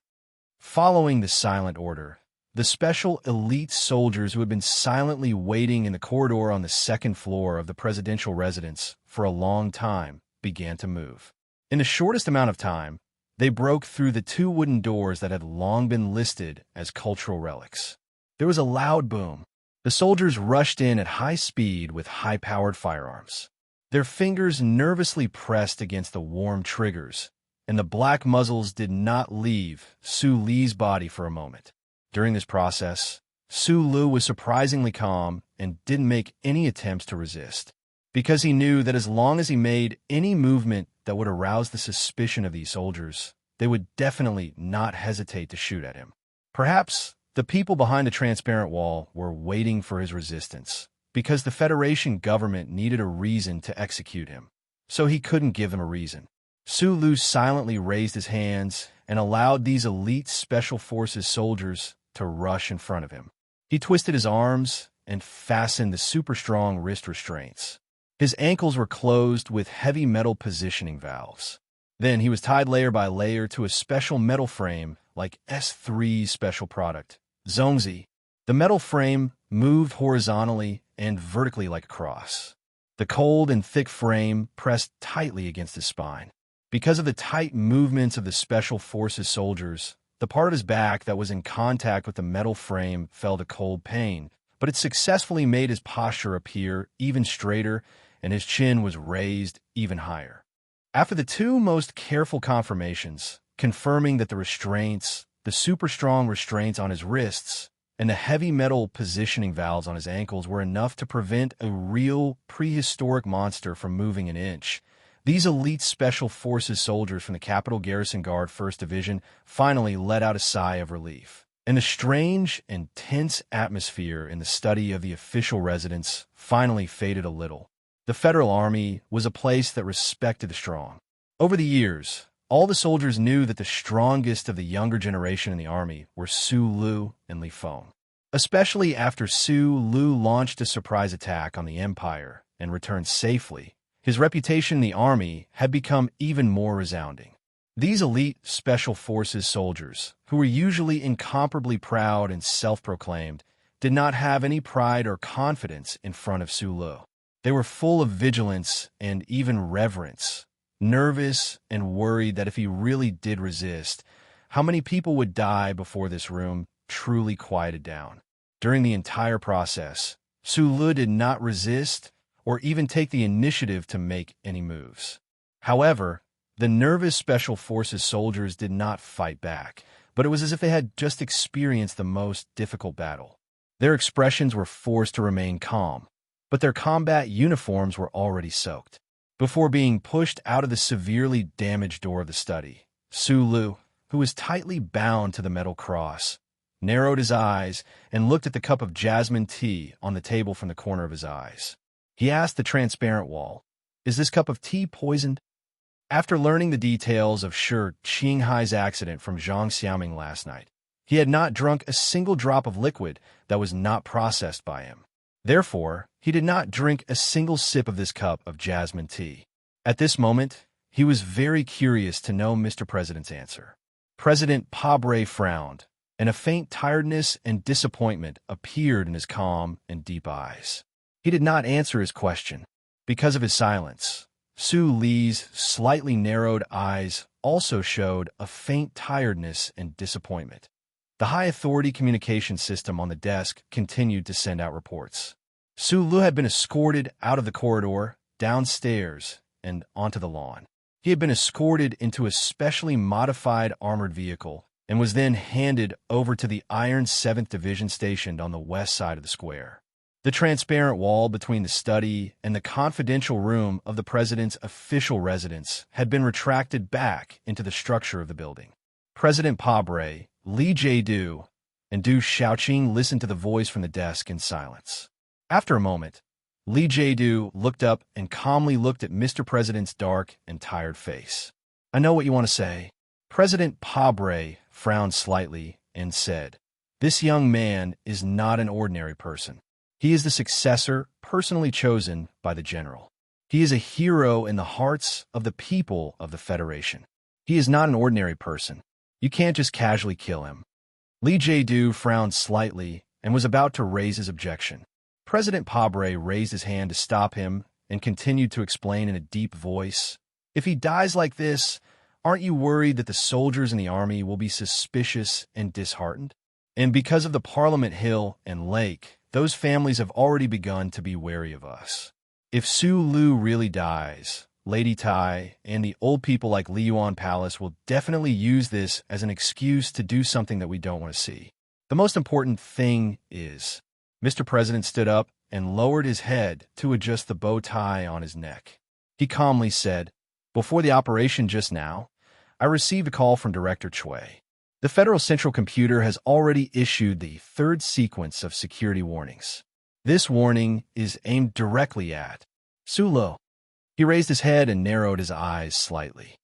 Following the silent order, the special elite soldiers who had been silently waiting in the corridor on the second floor of the presidential residence for a long time began to move. In the shortest amount of time, they broke through the two wooden doors that had long been listed as cultural relics. There was a loud boom. The soldiers rushed in at high speed with high-powered firearms. Their fingers nervously pressed against the warm triggers, and the black muzzles did not leave Su Li's body for a moment. During this process, Su Lu was surprisingly calm and didn't make any attempts to resist. because he knew that as long as he made any movement that would arouse the suspicion of these soldiers, they would definitely not hesitate to shoot at him. Perhaps the people behind the transparent wall were waiting for his resistance, because the Federation government needed a reason to execute him, so he couldn't give them a reason. Sulu silently raised his hands and allowed these elite Special Forces soldiers to rush in front of him. He twisted his arms and fastened the super-strong wrist restraints. His ankles were closed with heavy metal positioning valves. Then he was tied layer by layer to a special metal frame like S3's special product, Zongzi. The metal frame moved horizontally and vertically like a cross. The cold and thick frame pressed tightly against his spine. Because of the tight movements of the Special Forces soldiers, the part of his back that was in contact with the metal frame felt a cold pain, but it successfully made his posture appear even straighter, and his chin was raised even higher. After the two most careful confirmations, confirming that the restraints, the super-strong restraints on his wrists, and the heavy metal positioning valves on his ankles were enough to prevent a real prehistoric monster from moving an inch, these elite Special Forces soldiers from the Capital Garrison Guard 1st Division finally let out a sigh of relief. And the strange and tense atmosphere in the study of the official residence finally faded a little. The Federal Army was a place that respected the strong. Over the years, all the soldiers knew that the strongest of the younger generation in the Army were Su Lu and Li Feng. Especially after Su Lu launched a surprise attack on the Empire and returned safely, his reputation in the Army had become even more resounding. These elite Special Forces soldiers, who were usually incomparably proud and self-proclaimed, did not have any pride or confidence in front of Su Lu. They were full of vigilance and even reverence, nervous and worried that if he really did resist, how many people would die before this room truly quieted down. During the entire process, Su Lu did not resist or even take the initiative to make any moves. However, the nervous Special Forces soldiers did not fight back, but it was as if they had just experienced the most difficult battle. Their expressions were forced to remain calm, but their combat uniforms were already soaked. Before being pushed out of the severely damaged door of the study, Su Lu, who was tightly bound to the metal cross, narrowed his eyes and looked at the cup of jasmine tea on the table from the corner of his eyes. He asked the transparent wall, "Is this cup of tea poisoned?" After learning the details of Shi Qinghai's accident from Zhang Xiaoming last night, he had not drunk a single drop of liquid that was not processed by him. Therefore, he did not drink a single sip of this cup of jasmine tea. At this moment, he was very curious to know Mr. President's answer. President Pabre frowned, and a faint tiredness and disappointment appeared in his calm and deep eyes. He did not answer his question. Because of his silence, Su Li's slightly narrowed eyes also showed a faint tiredness and disappointment. The high-authority communication system on the desk continued to send out reports. Su Lu had been escorted out of the corridor, downstairs, and onto the lawn. He had been escorted into a specially modified armored vehicle and was then handed over to the Iron 7th Division stationed on the west side of the square. The transparent wall between the study and the confidential room of the president's official residence had been retracted back into the structure of the building. President Pabre, Li Jiedu, and Du Xiaoqing listened to the voice from the desk in silence. After a moment, Li Jiedu looked up and calmly looked at Mr. President's dark and tired face. "I know what you want to say." President Pabre frowned slightly and said, "This young man is not an ordinary person. He is the successor personally chosen by the general. He is a hero in the hearts of the people of the Federation. He is not an ordinary person. You can't just casually kill him." Li Jiedu frowned slightly and was about to raise his objection. President Pabre raised his hand to stop him and continued to explain in a deep voice, "If he dies like this, aren't you worried that the soldiers in the army will be suspicious and disheartened? And because of the Parliament Hill and Lake, those families have already begun to be wary of us. If Su Lu really dies, Lady Tai and the old people like Liyuan Palace will definitely use this as an excuse to do something that we don't want to see. The most important thing is..." Mr. President stood up and lowered his head to adjust the bow tie on his neck. He calmly said, "Before the operation just now, I received a call from Director Chui. The Federal Central Computer has already issued the third sequence of security warnings. This warning is aimed directly at Sulo." He raised his head and narrowed his eyes slightly.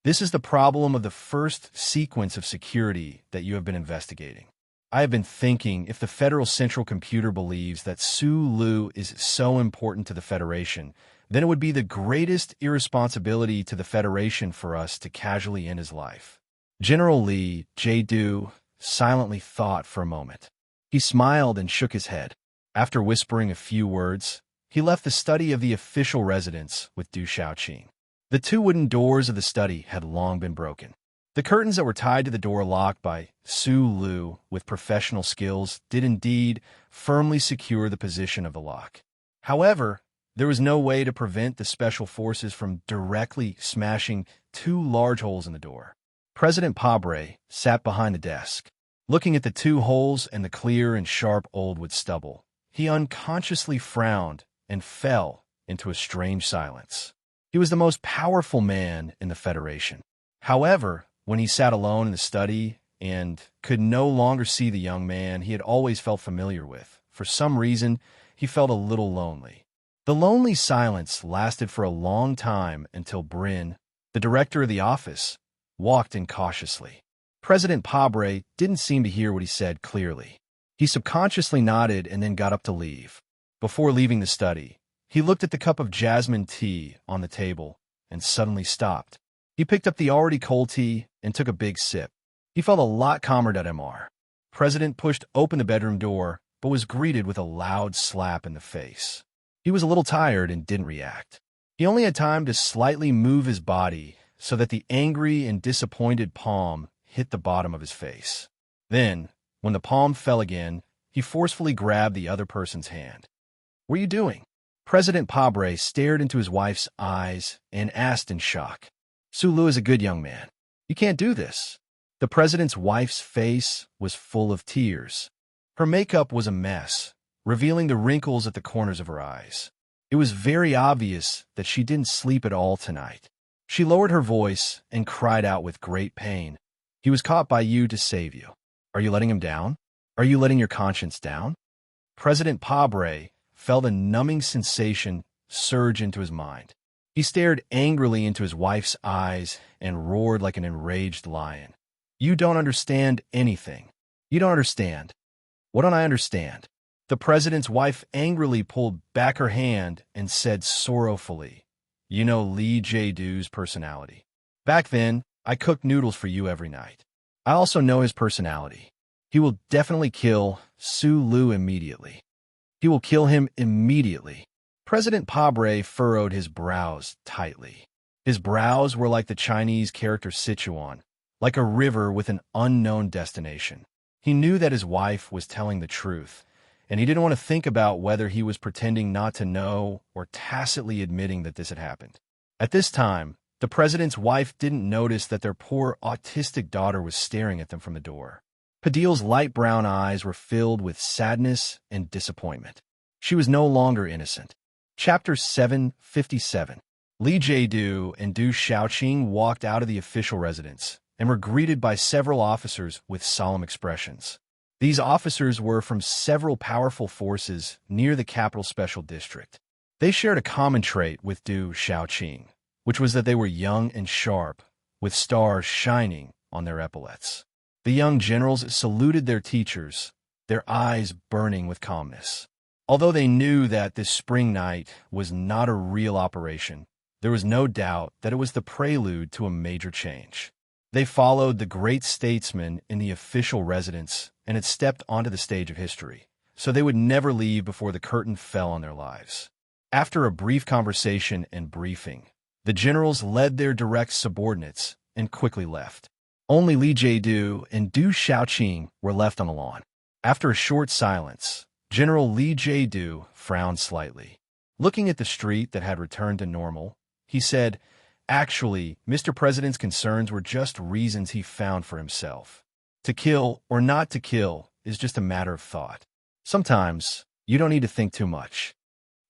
"This is the problem of the first sequence of security that you have been investigating. I have been thinking, if the Federal Central Computer believes that Su Lu is so important to the Federation, then it would be the greatest irresponsibility to the Federation for us to casually end his life." General Li Jae-do silently thought for a moment. He smiled and shook his head. After whispering a few words, he left the study of the official residence with Du Shaoqing. The two wooden doors of the study had long been broken. The curtains that were tied to the door locked by Su Lu with professional skills did indeed firmly secure the position of the lock. However, there was no way to prevent the special forces from directly smashing two large holes in the door. President Pabre sat behind the desk. Looking at the two holes and the clear and sharp old wood stubble, he unconsciously frowned and fell into a strange silence. He was the most powerful man in the Federation. However, when he sat alone in the study and could no longer see the young man he had always felt familiar with, for some reason, he felt a little lonely. The lonely silence lasted for a long time until Bryn, the director of the office, walked in cautiously. President Pabre didn't seem to hear what he said clearly. He subconsciously nodded and then got up to leave. Before leaving the study, he looked at the cup of jasmine tea on the table and suddenly stopped. He picked up the already cold tea and took a big sip. He felt a lot calmer at MR. President pushed open the bedroom door, but was greeted with a loud slap in the face. He was a little tired and didn't react. He only had time to slightly move his body so that the angry and disappointed palm hit the bottom of his face. Then, when the palm fell again, he forcefully grabbed the other person's hand. "What are you doing?" President Pabre stared into his wife's eyes and asked in shock. "Su Lu is a good young man. You can't do this." The president's wife's face was full of tears. Her makeup was a mess, revealing the wrinkles at the corners of her eyes. It was very obvious that she didn't sleep at all tonight. She lowered her voice and cried out with great pain. "He was caught by you to save you. Are you letting him down? Are you letting your conscience down?" President Pabre felt a numbing sensation surge into his mind. He stared angrily into his wife's eyes and roared like an enraged lion. "You don't understand anything. You don't understand." "What don't I understand?" The president's wife angrily pulled back her hand and said sorrowfully, "You know Li Jae-do's personality. Back then, I cooked noodles for you every night. I also know his personality. He will definitely kill Su Lu immediately. He will kill him immediately." President Pabre furrowed his brows tightly. His brows were like the Chinese character Sichuan, like a river with an unknown destination. He knew that his wife was telling the truth, and he didn't want to think about whether he was pretending not to know or tacitly admitting that this had happened. At this time, the president's wife didn't notice that their poor autistic daughter was staring at them from the door. Padil's light brown eyes were filled with sadness and disappointment. She was no longer innocent. Chapter 757. Li Jae-do and Du Shaoqing walked out of the official residence and were greeted by several officers with solemn expressions. These officers were from several powerful forces near the capital special district. They shared a common trait with Du Shaoqing, which was that they were young and sharp, with stars shining on their epaulets. The young generals saluted their teachers, their eyes burning with calmness. Although they knew that this spring night was not a real operation, there was no doubt that it was the prelude to a major change. They followed the great statesman in the official residence and had stepped onto the stage of history, so they would never leave before the curtain fell on their lives. After a brief conversation and briefing, the generals led their direct subordinates and quickly left. Only Li Jae-do and Du Shaoqing were left on the lawn. After a short silence, General Li Jae-do frowned slightly. Looking at the street that had returned to normal, he said, "Actually, Mr. President's concerns were just reasons he found for himself. To kill or not to kill is just a matter of thought. Sometimes, You don't need to think too much."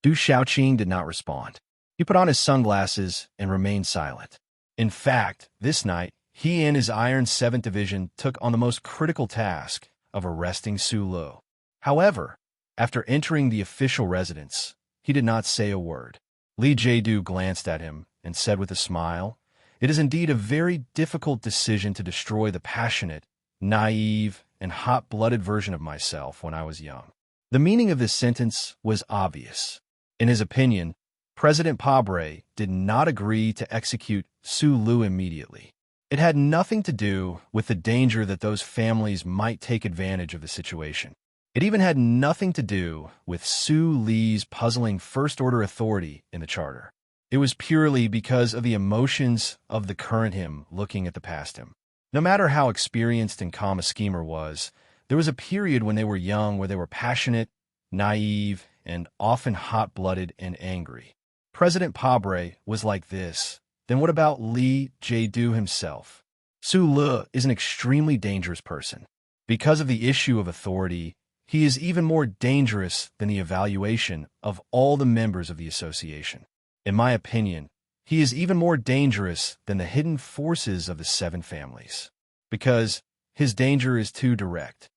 Du Xiaoqing did not respond. He put on his sunglasses and remained silent. In fact, this night, he and his Iron 7th Division took on the most critical task of arresting Su Lu. However, after entering the official residence, he did not say a word. Li Jiedu glanced at him and said with a smile, "It is indeed a very difficult decision to destroy the passionate, naive, and hot-blooded version of myself when I was young." The meaning of this sentence was obvious. In his opinion, President Pabre did not agree to execute Su Lu immediately. It had nothing to do with the danger that those families might take advantage of the situation. It even had nothing to do with Su Li's puzzling first-order authority in the charter. It was purely because of the emotions of the current him looking at the past him. No matter how experienced and calm a schemer was, there was a period when they were young where they were passionate, naive, and often hot-blooded and angry. President Pabre was like this. Then what about Li Jiedu himself? Su Lu is an extremely dangerous person. Because of the issue of authority, he is even more dangerous than the evaluation of all the members of the association. In my opinion, he is even more dangerous than the hidden forces of the 7 families. Because his danger is too direct.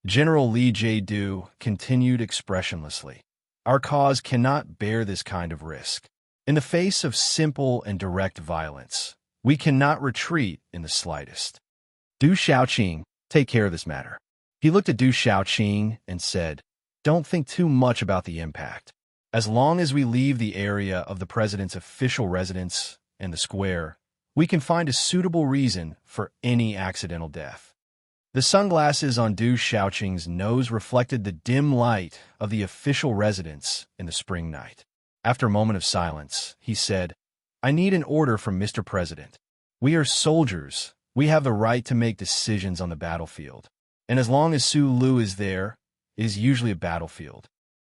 General Li Jiedu continued expressionlessly. Our cause cannot bear this kind of risk. In the face of simple and direct violence, we cannot retreat in the slightest. Du Xiaoqing, take care of this matter. He looked at Du Xiaoqing and said, "Don't think too much about the impact. As long as we leave the area of the president's official residence and the square, we can find a suitable reason for any accidental death." The sunglasses on Du Xiaoqing's nose reflected the dim light of the official residence in the spring night. After a moment of silence, he said, "I need an order from Mr. President. We are soldiers. We have the right to make decisions on the battlefield. And as long as Su Lu is there, it is usually a battlefield."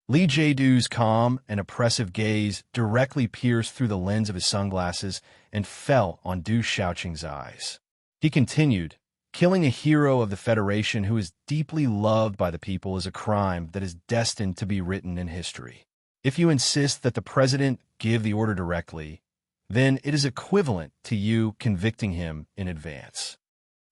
Li Jiedu's calm and oppressive gaze directly pierced through the lens of his sunglasses and fell on Du Xiaoqing's eyes. He continued, "Killing a hero of the Federation who is deeply loved by the people is a crime that is destined to be written in history. If you insist that the president give the order directly, then it is equivalent to you convicting him in advance."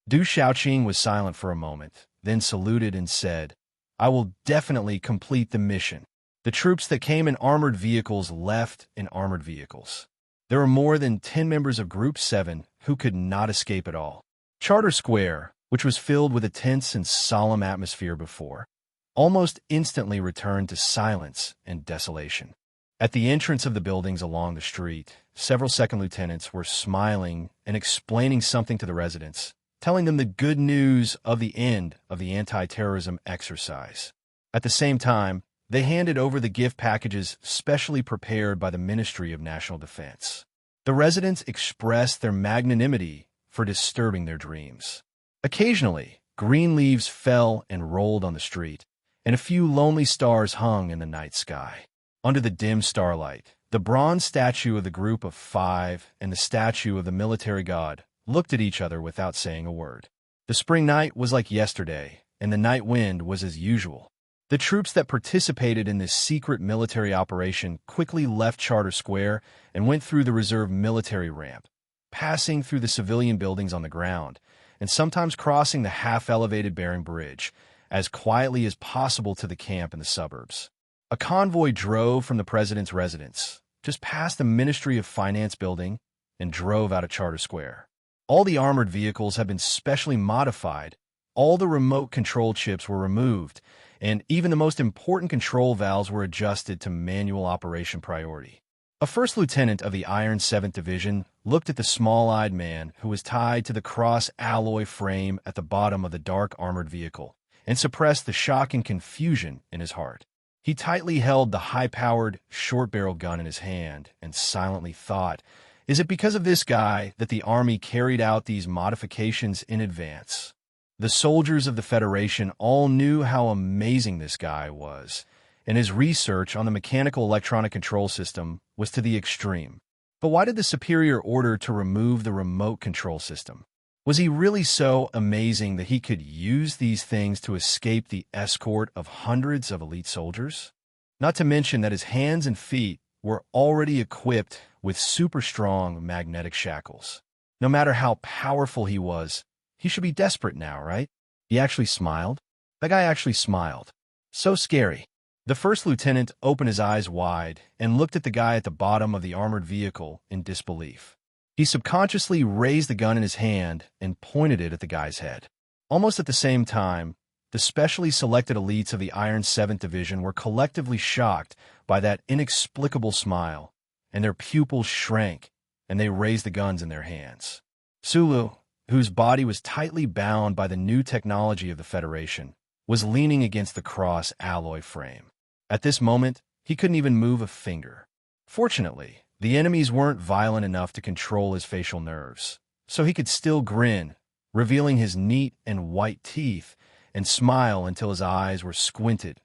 Du Xiaoqing was silent for a moment, then saluted and said, "I will definitely complete the mission." The troops that came in armored vehicles left in armored vehicles. There were more than 10 members of Group 7 who could not escape at all. Charter Square, which was filled with a tense and solemn atmosphere before, almost instantly returned to silence and desolation. At the entrance of the buildings along the street, several second lieutenants were smiling and explaining something to the residents, telling them the good news of the end of the anti-terrorism exercise. At the same time, they handed over the gift packages specially prepared by the Ministry of National Defense. The residents expressed their magnanimity for disturbing their dreams. Occasionally, green leaves fell and rolled on the street, and a few lonely stars hung in the night sky. Under the dim starlight, the bronze statue of the Group of 5 and the statue of the military god looked at each other without saying a word. The spring night was like yesterday, and the night wind was as usual. The troops that participated in this secret military operation quickly left Charter Square and went through the reserve military ramp, passing through the civilian buildings on the ground, and sometimes crossing the half-elevated Bering Bridge, as quietly as possible to the camp in the suburbs. A convoy drove from the president's residence, just past the Ministry of Finance building, and drove out of Charter Square. All the armored vehicles had been specially modified, all the remote control chips were removed, and even the most important control valves were adjusted to manual operation priority. A first lieutenant of the Iron 7th Division looked at the small-eyed man who was tied to the cross-alloy frame at the bottom of the dark armored vehicle, and suppressed the shock and confusion in his heart. He tightly held the high-powered, short-barrel gun in his hand and silently thought, "Is it because of this guy that the Army carried out these modifications in advance?" The soldiers of the Federation all knew how amazing this guy was, and his research on the mechanical electronic control system was to the extreme. But why did the superior order to remove the remote control system? Was he really so amazing that he could use these things to escape the escort of hundreds of elite soldiers? Not to mention that his hands and feet were already equipped with super strong magnetic shackles. No matter how powerful he was, he should be desperate now, right? He actually smiled. The guy actually smiled. So scary. The first lieutenant opened his eyes wide and looked at the guy at the bottom of the armored vehicle in disbelief. He subconsciously raised the gun in his hand and pointed it at the guy's head. Almost at the same time, the specially selected elites of the Iron 7th Division were collectively shocked by that inexplicable smile, and their pupils shrank, and they raised the guns in their hands. Sulu, whose body was tightly bound by the new technology of the Federation, was leaning against the cross alloy frame. At this moment, he couldn't even move a finger. Fortunately, the enemies weren't violent enough to control his facial nerves, so he could still grin, revealing his neat and white teeth, and smile until his eyes were squinted.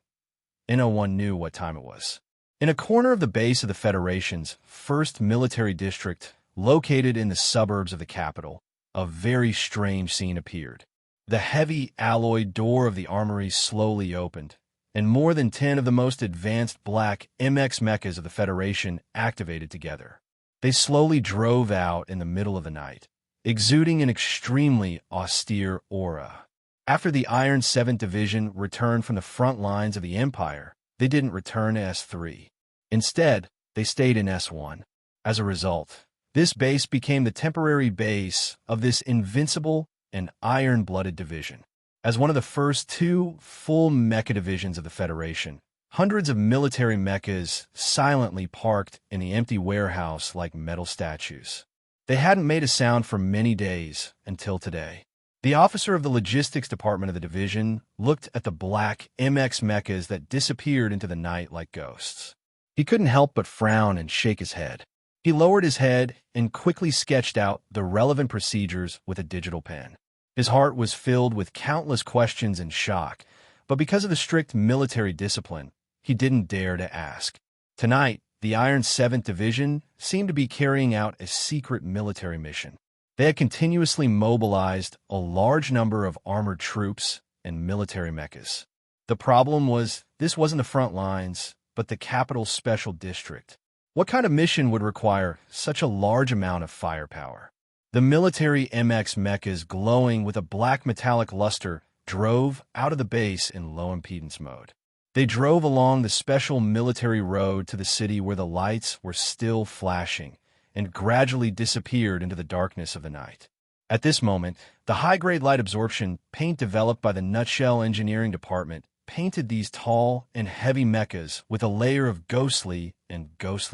No one knew what time it was. In a corner of the base of the Federation's 1st Military District, located in the suburbs of the capital, a very strange scene appeared. The heavy alloy door of the armory slowly opened, and more than 10 of the most advanced black MX mechas of the Federation activated together. They slowly drove out in the middle of the night, exuding an extremely austere aura. After the Iron 7th Division returned from the front lines of the Empire, they didn't return to S3. Instead, they stayed in S1. As a result, this base became the temporary base of this invincible and iron-blooded division. As one of the first 2 full mecha divisions of the Federation, hundreds of military mechas silently parked in the empty warehouse like metal statues. They hadn't made a sound for many days until today. The officer of the logistics department of the division looked at the black MX mechas that disappeared into the night like ghosts. He couldn't help but frown and shake his head. He lowered his head and quickly sketched out the relevant procedures with a digital pen. His heart was filled with countless questions and shock, but because of the strict military discipline, he didn't dare to ask. Tonight, the Iron 7th Division seemed to be carrying out a secret military mission. They had continuously mobilized a large number of armored troops and military mechas. The problem was, this wasn't the front lines, but the capital's special district. What kind of mission would require such a large amount of firepower? The military MX mechas, glowing with a black metallic luster, drove out of the base in low impedance mode. They drove along the special military road to the city where the lights were still flashing, and gradually disappeared into the darkness of the night. At this moment, the high-grade light absorption paint developed by the Nutshell Engineering Department painted these tall and heavy mechas with a layer of ghostly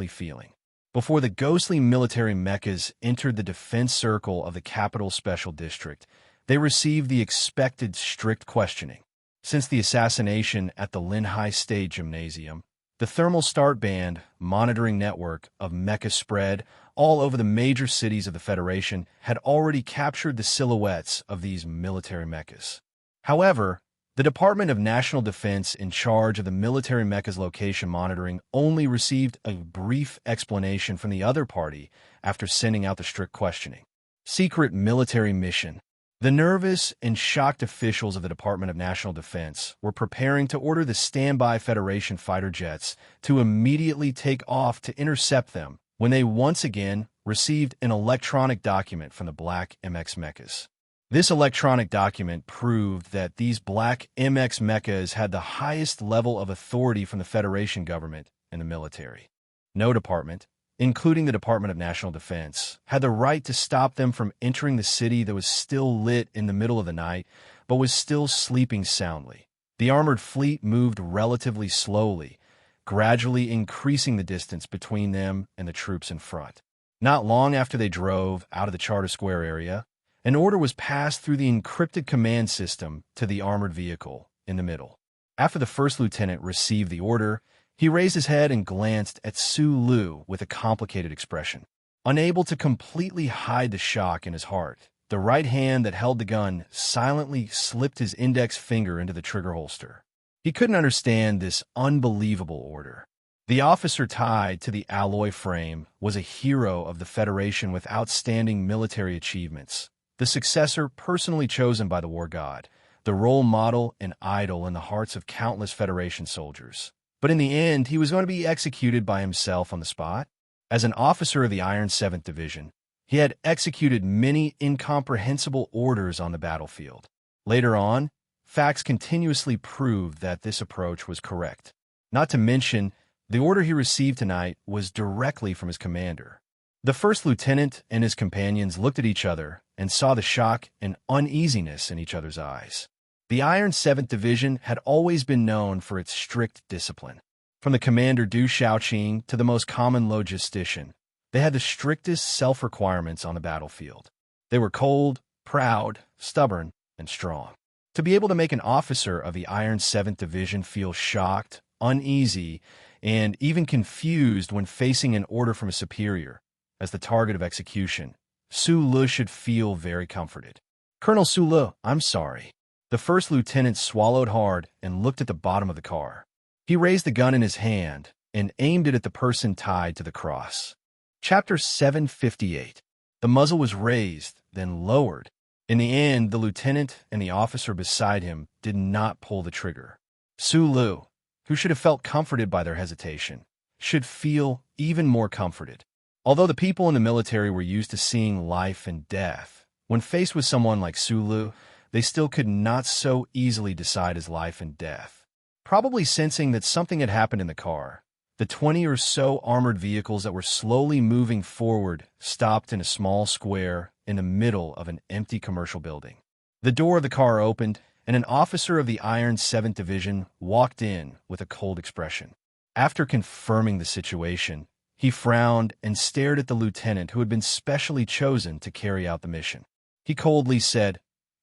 feeling. Before the ghostly military mechas entered the defense circle of the Capital Special District, they received the expected strict questioning. Since the assassination at the Linhai State Gymnasium, the thermal start band monitoring network of mecha spread all over the major cities of the Federation had already captured the silhouettes of these military mechas. However, the Department of National Defense in charge of the military mechas location monitoring only received a brief explanation from the other party after sending out the strict questioning. Secret military mission. The nervous and shocked officials of the Department of National Defense were preparing to order the standby Federation fighter jets to immediately take off to intercept them when they once again received an electronic document from the Black MX mechas. This electronic document proved that these Black MX mechas had the highest level of authority from the Federation government and the military. No department, including the Department of National Defense, had the right to stop them from entering the city that was still lit in the middle of the night, but was still sleeping soundly. The armored fleet moved relatively slowly, gradually increasing the distance between them and the troops in front. Not long after they drove out of the Charter Square area, an order was passed through the encrypted command system to the armored vehicle in the middle. After the first lieutenant received the order, he raised his head and glanced at Su Lu with a complicated expression. Unable to completely hide the shock in his heart, the right hand that held the gun silently slipped his index finger into the trigger holster. He couldn't understand this unbelievable order. The officer tied to the alloy frame was a hero of the Federation with outstanding military achievements, the successor personally chosen by the war god, the role model and idol in the hearts of countless Federation soldiers. But in the end, he was going to be executed by himself on the spot. As an officer of the Iron 7th Division, he had executed many incomprehensible orders on the battlefield. Later on, facts continuously proved that this approach was correct. Not to mention, the order he received tonight was directly from his commander. The first lieutenant and his companions looked at each other and saw the shock and uneasiness in each other's eyes. The Iron 7th Division had always been known for its strict discipline. From the commander Du Shaoqing to the most common logistician, they had the strictest self-requirements on the battlefield. They were cold, proud, stubborn, and strong. To be able to make an officer of the Iron 7th Division feel shocked, uneasy, and even confused when facing an order from a superior as the target of execution, Su Le should feel very comforted. "Colonel Su Le, I'm sorry." The first lieutenant swallowed hard and looked at the bottom of the car. He raised the gun in his hand and aimed it at the person tied to the cross. Chapter 758. The muzzle was raised, then lowered. In the end, the lieutenant and the officer beside him did not pull the trigger. Su Le, who should have felt comforted by their hesitation, should feel even more comforted. Although the people in the military were used to seeing life and death, when faced with someone like Su Le, they still could not so easily decide his life and death. Probably sensing that something had happened in the car, the 20 or so armored vehicles that were slowly moving forward stopped in a small square in the middle of an empty commercial building. The door of the car opened, and an officer of the Iron 7th Division walked in with a cold expression. After confirming the situation, he frowned and stared at the lieutenant who had been specially chosen to carry out the mission. He coldly said,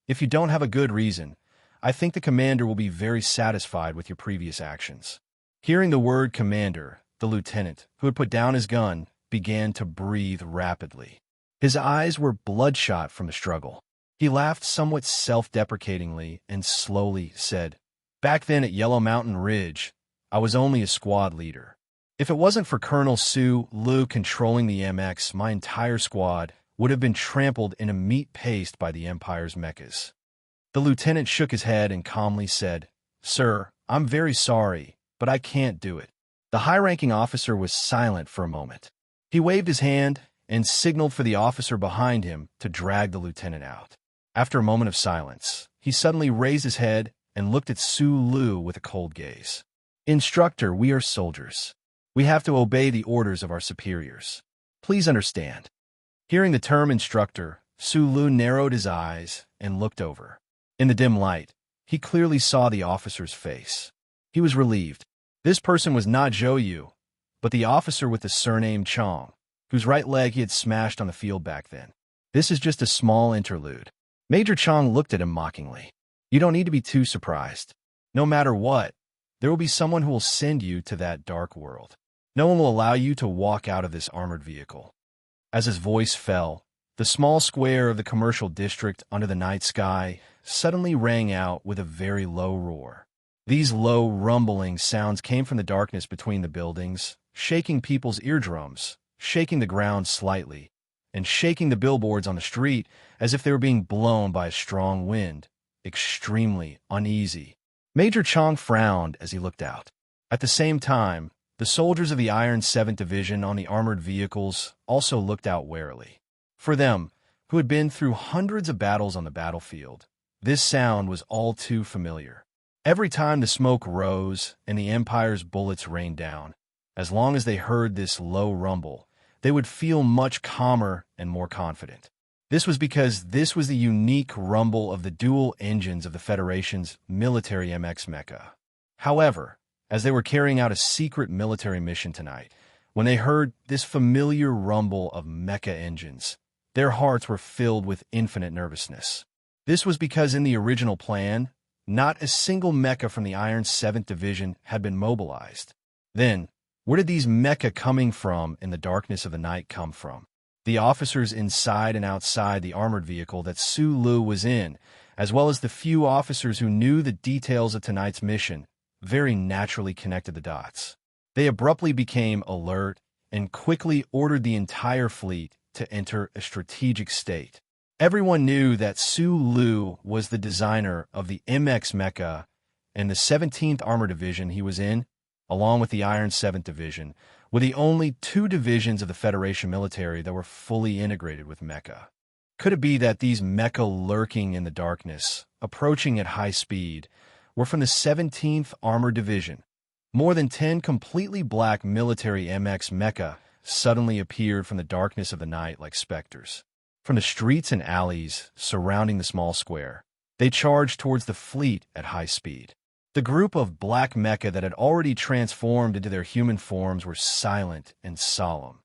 "If you don't have a good reason, I think the commander will be very satisfied with your previous actions." Hearing the word commander, the lieutenant, who had put down his gun, began to breathe rapidly. His eyes were bloodshot from the struggle. He laughed somewhat self-deprecatingly and slowly said, "Back then at Yellow Mountain Ridge, I was only a squad leader. If it wasn't for Colonel Su Le controlling the MX, my entire squad would have been trampled in a meat paste by the Empire's mechas." The lieutenant shook his head and calmly said, "Sir, I'm very sorry, but I can't do it." The high-ranking officer was silent for a moment. He waved his hand and signaled for the officer behind him to drag the lieutenant out. After a moment of silence, he suddenly raised his head and looked at Su Le with a cold gaze. "Instructor, we are soldiers. We have to obey the orders of our superiors. Please understand." Hearing the term instructor, Su Le narrowed his eyes and looked over. In the dim light, he clearly saw the officer's face. He was relieved. This person was not Zhou Yu, but the officer with the surname Chong, whose right leg he had smashed on the field back then. "This is just a small interlude." Major Chong looked at him mockingly. "You don't need to be too surprised. No matter what, there will be someone who will send you to that dark world. No one will allow you to walk out of this armored vehicle." As his voice fell, the small square of the commercial district under the night sky suddenly rang out with a very low roar. These low, rumbling sounds came from the darkness between the buildings, shaking people's eardrums, shaking the ground slightly, and shaking the billboards on the street as if they were being blown by a strong wind, extremely uneasy. Major Chong frowned as he looked out. At the same time, the soldiers of the Iron 7th Division on the armored vehicles also looked out warily. For them, who had been through hundreds of battles on the battlefield, this sound was all too familiar. Every time the smoke rose and the Empire's bullets rained down, as long as they heard this low rumble, they would feel much calmer and more confident. This was because this was the unique rumble of the dual engines of the Federation's military MX mecha. However, as they were carrying out a secret military mission tonight, when they heard this familiar rumble of mecha engines, their hearts were filled with infinite nervousness. This was because in the original plan, not a single mecha from the Iron 7th Division had been mobilized. Then, where did these mecha coming from in the darkness of the night come from? The officers inside and outside the armored vehicle that Su Le was in, as well as the few officers who knew the details of tonight's mission, very naturally connected the dots. They abruptly became alert and quickly ordered the entire fleet to enter a strategic state. Everyone knew that Su Le was the designer of the MX mecha, and the 17th Armor Division he was in along with the Iron 7th Division, were the only two divisions of the Federation military that were fully integrated with mecha. Could it be that these mecha lurking in the darkness, approaching at high speed, were from the 17th Armored Division? More than 10 completely black military MX mecha suddenly appeared from the darkness of the night like specters. From the streets and alleys surrounding the small square, they charged towards the fleet at high speed. The group of black mecha that had already transformed into their human forms were silent and solemn,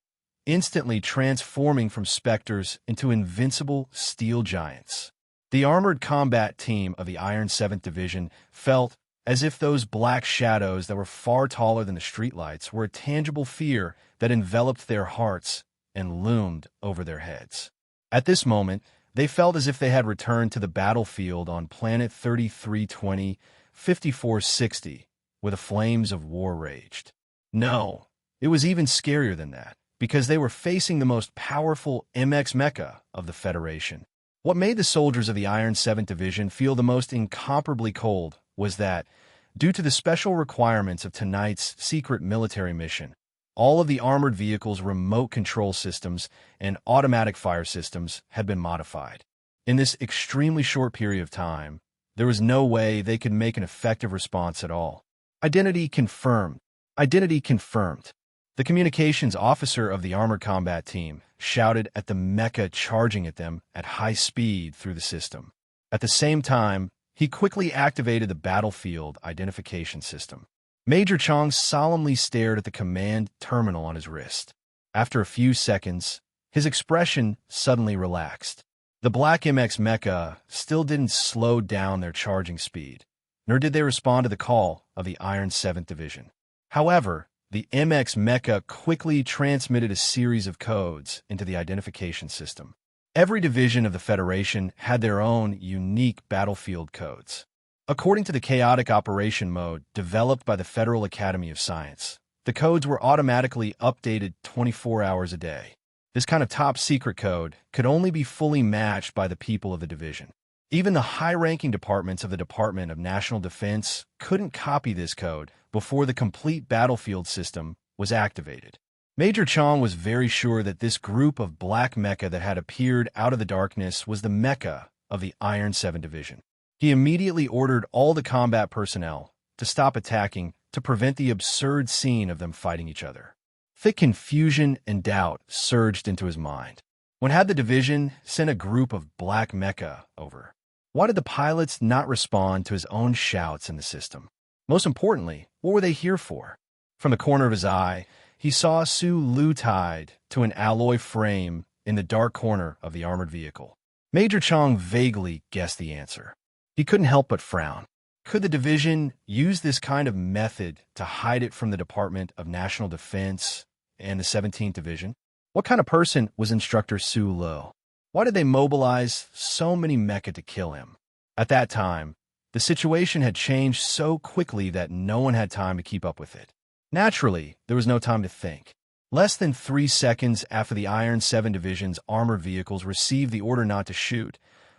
instantly transforming from specters into invincible steel giants. The armored combat team of the Iron 7th Division felt as if those black shadows that were far taller than the streetlights were a tangible fear that enveloped their hearts and loomed over their heads. At this moment, they felt as if they had returned to the battlefield on Planet 3320-5460, where the flames of war raged. No, it was even scarier than that, because they were facing the most powerful MX mecha of the Federation. What made the soldiers of the Iron 7th Division feel the most incomparably cold was that, due to the special requirements of tonight's secret military mission, all of the armored vehicles' remote control systems and automatic fire systems had been modified. In this extremely short period of time, there was no way they could make an effective response at all. Identity confirmed. Identity confirmed. The communications officer of the armored combat team shouted at the mecha charging at them at high speed through the system. At the same time, he quickly activated the battlefield identification system. Major Chong solemnly stared at the command terminal on his wrist. After a few seconds, his expression suddenly relaxed. The Black MX mecha still didn't slow down their charging speed, nor did they respond to the call of the Iron 7th Division. However, the MX mecha quickly transmitted a series of codes into the identification system. Every division of the Federation had their own unique battlefield codes. According to the chaotic operation mode developed by the Federal Academy of Science, the codes were automatically updated 24 hours a day. This kind of top-secret code could only be fully matched by the people of the division. Even the high-ranking departments of the Department of National Defense couldn't copy this code before the complete battlefield system was activated. Major Chong was very sure that this group of black mecha that had appeared out of the darkness was the mecha of the Iron 7 Division. He immediately ordered all the combat personnel to stop attacking to prevent the absurd scene of them fighting each other. Thick confusion and doubt surged into his mind. When had the division sent a group of black mecha over? Why did the pilots not respond to his own shouts in the system? Most importantly, what were they here for? From the corner of his eye, he saw Su Lu tied to an alloy frame in the dark corner of the armored vehicle. Major Chong vaguely guessed the answer. He couldn't help but frown. Could the division use this kind of method to hide it from the Department of National Defense and the 17th Division? What kind of person was Instructor Su Lu? Why did they mobilize so many mecha to kill him? At that time, the situation had changed so quickly that no one had time to keep up with it. Naturally, there was no time to think. Less than 3 seconds after the Iron 7 Division's armored vehicles received the order not to shoot,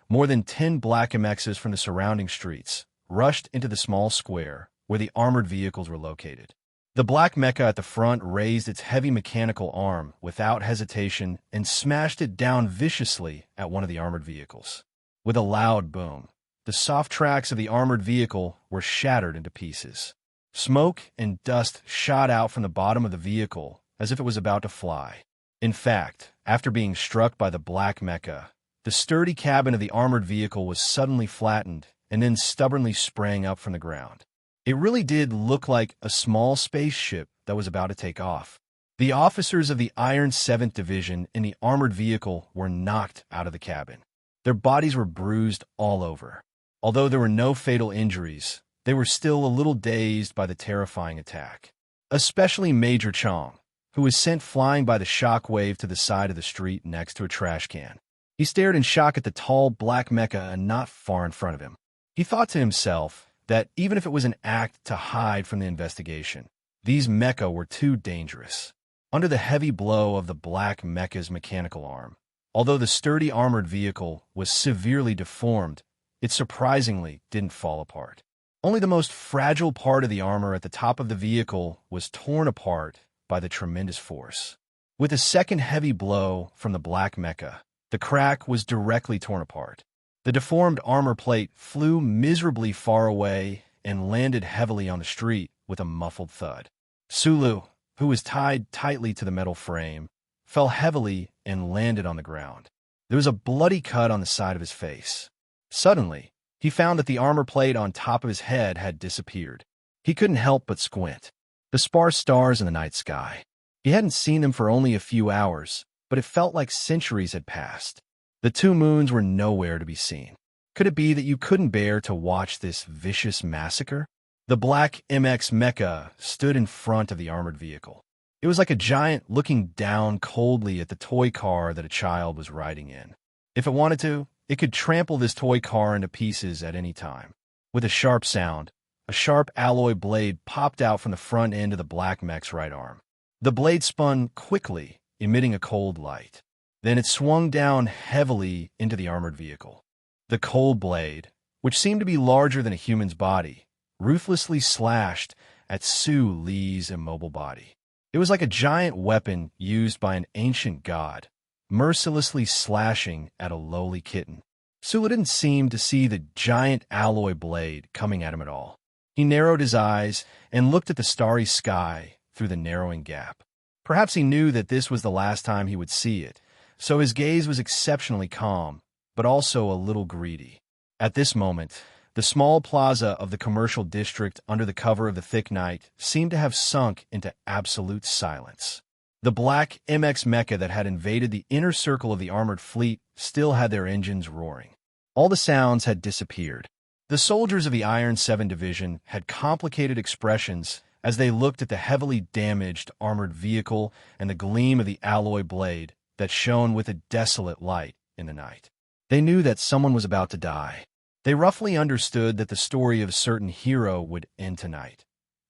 more than 10 black MXs from the surrounding streets rushed into the small square where the armored vehicles were located. The black mecha at the front raised its heavy mechanical arm without hesitation and smashed it down viciously at one of the armored vehicles. With a loud boom, the soft tracks of the armored vehicle were shattered into pieces. Smoke and dust shot out from the bottom of the vehicle as if it was about to fly. In fact, after being struck by the black mecha, the sturdy cabin of the armored vehicle was suddenly flattened and then stubbornly sprang up from the ground. It really did look like a small spaceship that was about to take off. The officers of the Iron 7th Division in the armored vehicle were knocked out of the cabin. Their bodies were bruised all over. Although there were no fatal injuries, they were still a little dazed by the terrifying attack. Especially Major Chong, who was sent flying by the shock wave to the side of the street next to a trash can. He stared in shock at the tall black mecha not far in front of him. He thought to himself that even if it was an act to hide from the investigation, these mecha were too dangerous. Under the heavy blow of the black mecha's mechanical arm, although the sturdy armored vehicle was severely deformed, it surprisingly didn't fall apart. Only the most fragile part of the armor at the top of the vehicle was torn apart by the tremendous force. With a second heavy blow from the black mecha, the crack was directly torn apart. The deformed armor plate flew miserably far away and landed heavily on the street with a muffled thud. Sulu, who was tied tightly to the metal frame, fell heavily and landed on the ground. There was a bloody cut on the side of his face. Suddenly, he found that the armor plate on top of his head had disappeared. He couldn't help but squint. The sparse stars in the night sky. He hadn't seen them for only a few hours, but it felt like centuries had passed. The two moons were nowhere to be seen. Could it be that you couldn't bear to watch this vicious massacre? The black MX mecha stood in front of the armored vehicle. It was like a giant looking down coldly at the toy car that a child was riding in. If it wanted to, it could trample this toy car into pieces at any time. With a sharp sound, a sharp alloy blade popped out from the front end of the black mech's right arm. The blade spun quickly, emitting a cold light. Then it swung down heavily into the armored vehicle. The cold blade, which seemed to be larger than a human's body, ruthlessly slashed at Su Li's immobile body. It was like a giant weapon used by an ancient god, mercilessly slashing at a lowly kitten. Su didn't seem to see the giant alloy blade coming at him at all. He narrowed his eyes and looked at the starry sky through the narrowing gap. Perhaps he knew that this was the last time he would see it, so his gaze was exceptionally calm, but also a little greedy. At this moment, the small plaza of the commercial district under the cover of the thick night seemed to have sunk into absolute silence. The black MX mecha that had invaded the inner circle of the armored fleet still had their engines roaring. All the sounds had disappeared. The soldiers of the Iron 7 Division had complicated expressions as they looked at the heavily damaged armored vehicle and the gleam of the alloy blade that shone with a desolate light in the night. They knew that someone was about to die. They roughly understood that the story of a certain hero would end tonight.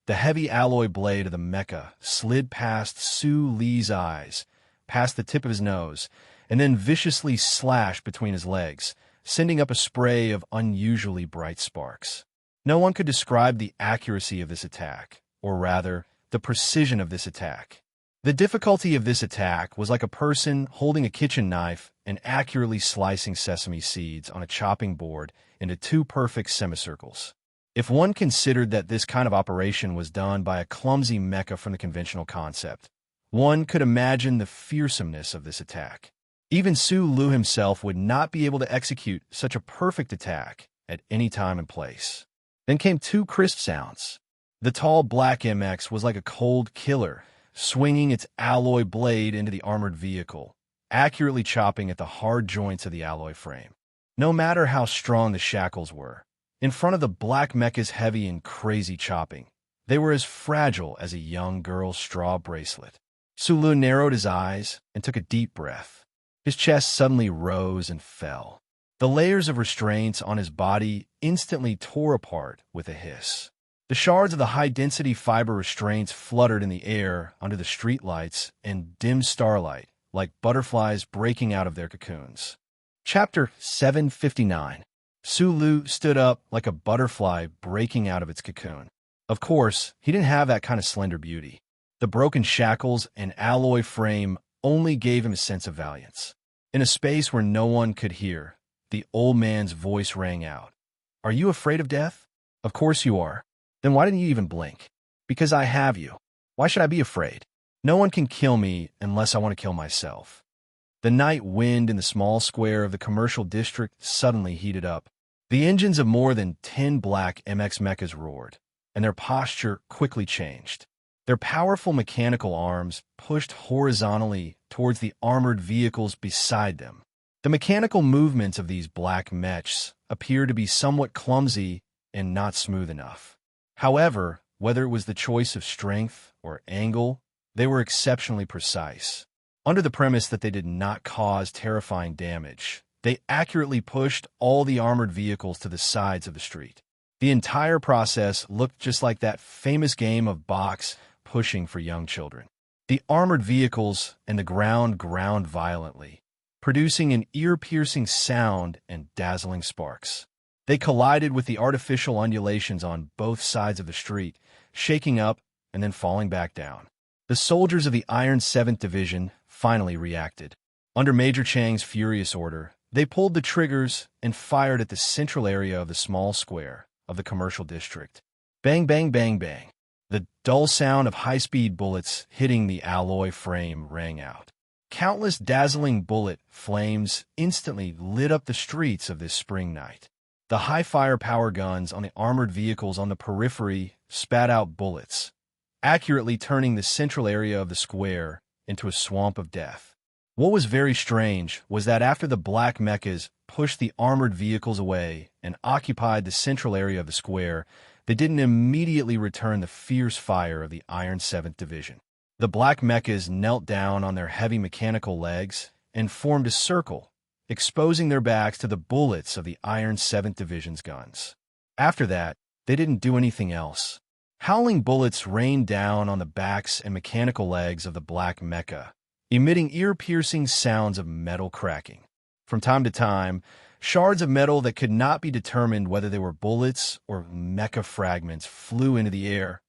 The heavy alloy blade of the mecha slid past Su Li's eyes, past the tip of his nose, and then viciously slashed between his legs, sending up a spray of unusually bright sparks. No one could describe the accuracy of this attack, or rather, the precision of this attack. The difficulty of this attack was like a person holding a kitchen knife and accurately slicing sesame seeds on a chopping board into two perfect semicircles. If one considered that this kind of operation was done by a clumsy mecha from the conventional concept, one could imagine the fearsomeness of this attack. Even Su Lu himself would not be able to execute such a perfect attack at any time and place. Then came two crisp sounds. The tall black MX was like a cold killer, swinging its alloy blade into the armored vehicle, accurately chopping at the hard joints of the alloy frame. No matter how strong the shackles were, in front of the black mecha's heavy and crazy chopping, they were as fragile as a young girl's straw bracelet. Sulu narrowed his eyes and took a deep breath. His chest suddenly rose and fell. The layers of restraints on his body instantly tore apart with a hiss. The shards of the high-density fiber restraints fluttered in the air under the streetlights and dim starlight, like butterflies breaking out of their cocoons. Chapter 759. Sulu stood up like a butterfly breaking out of its cocoon. Of course, he didn't have that kind of slender beauty. The broken shackles and alloy frame only gave him a sense of valiance. In a space where no one could hear, the old man's voice rang out. "Are you afraid of death? Of course you are. Then why didn't you even blink? Because I have you. Why should I be afraid? No one can kill me unless I want to kill myself." The night wind in the small square of the commercial district suddenly heated up. The engines of more than 10 black MX mechas roared, and their posture quickly changed. Their powerful mechanical arms pushed horizontally towards the armored vehicles beside them. The mechanical movements of these black mechs appeared to be somewhat clumsy and not smooth enough. However, whether it was the choice of strength or angle, they were exceptionally precise. Under the premise that they did not cause terrifying damage, they accurately pushed all the armored vehicles to the sides of the street. The entire process looked just like that famous game of box pushing for young children. The armored vehicles and the ground ground violently, producing an ear-piercing sound and dazzling sparks. They collided with the artificial undulations on both sides of the street, shaking up and then falling back down. The soldiers of the Iron 7th Division finally reacted. Under Major Chang's furious order, they pulled the triggers and fired at the central area of the small square of the commercial district. Bang, bang, bang, bang. The dull sound of high-speed bullets hitting the alloy frame rang out. Countless dazzling bullet flames instantly lit up the streets of this spring night. The high-firepower guns on the armored vehicles on the periphery spat out bullets, accurately turning the central area of the square into a swamp of death. What was very strange was that after the black mechas pushed the armored vehicles away and occupied the central area of the square, they didn't immediately return the fierce fire of the Iron 7th Division. The black mechas knelt down on their heavy mechanical legs and formed a circle, exposing their backs to the bullets of the Iron 7th Division's guns. After that, they didn't do anything else. Howling bullets rained down on the backs and mechanical legs of the black mecha, emitting ear-piercing sounds of metal cracking. From time to time, shards of metal that could not be determined whether they were bullets or mecha fragments flew into the air,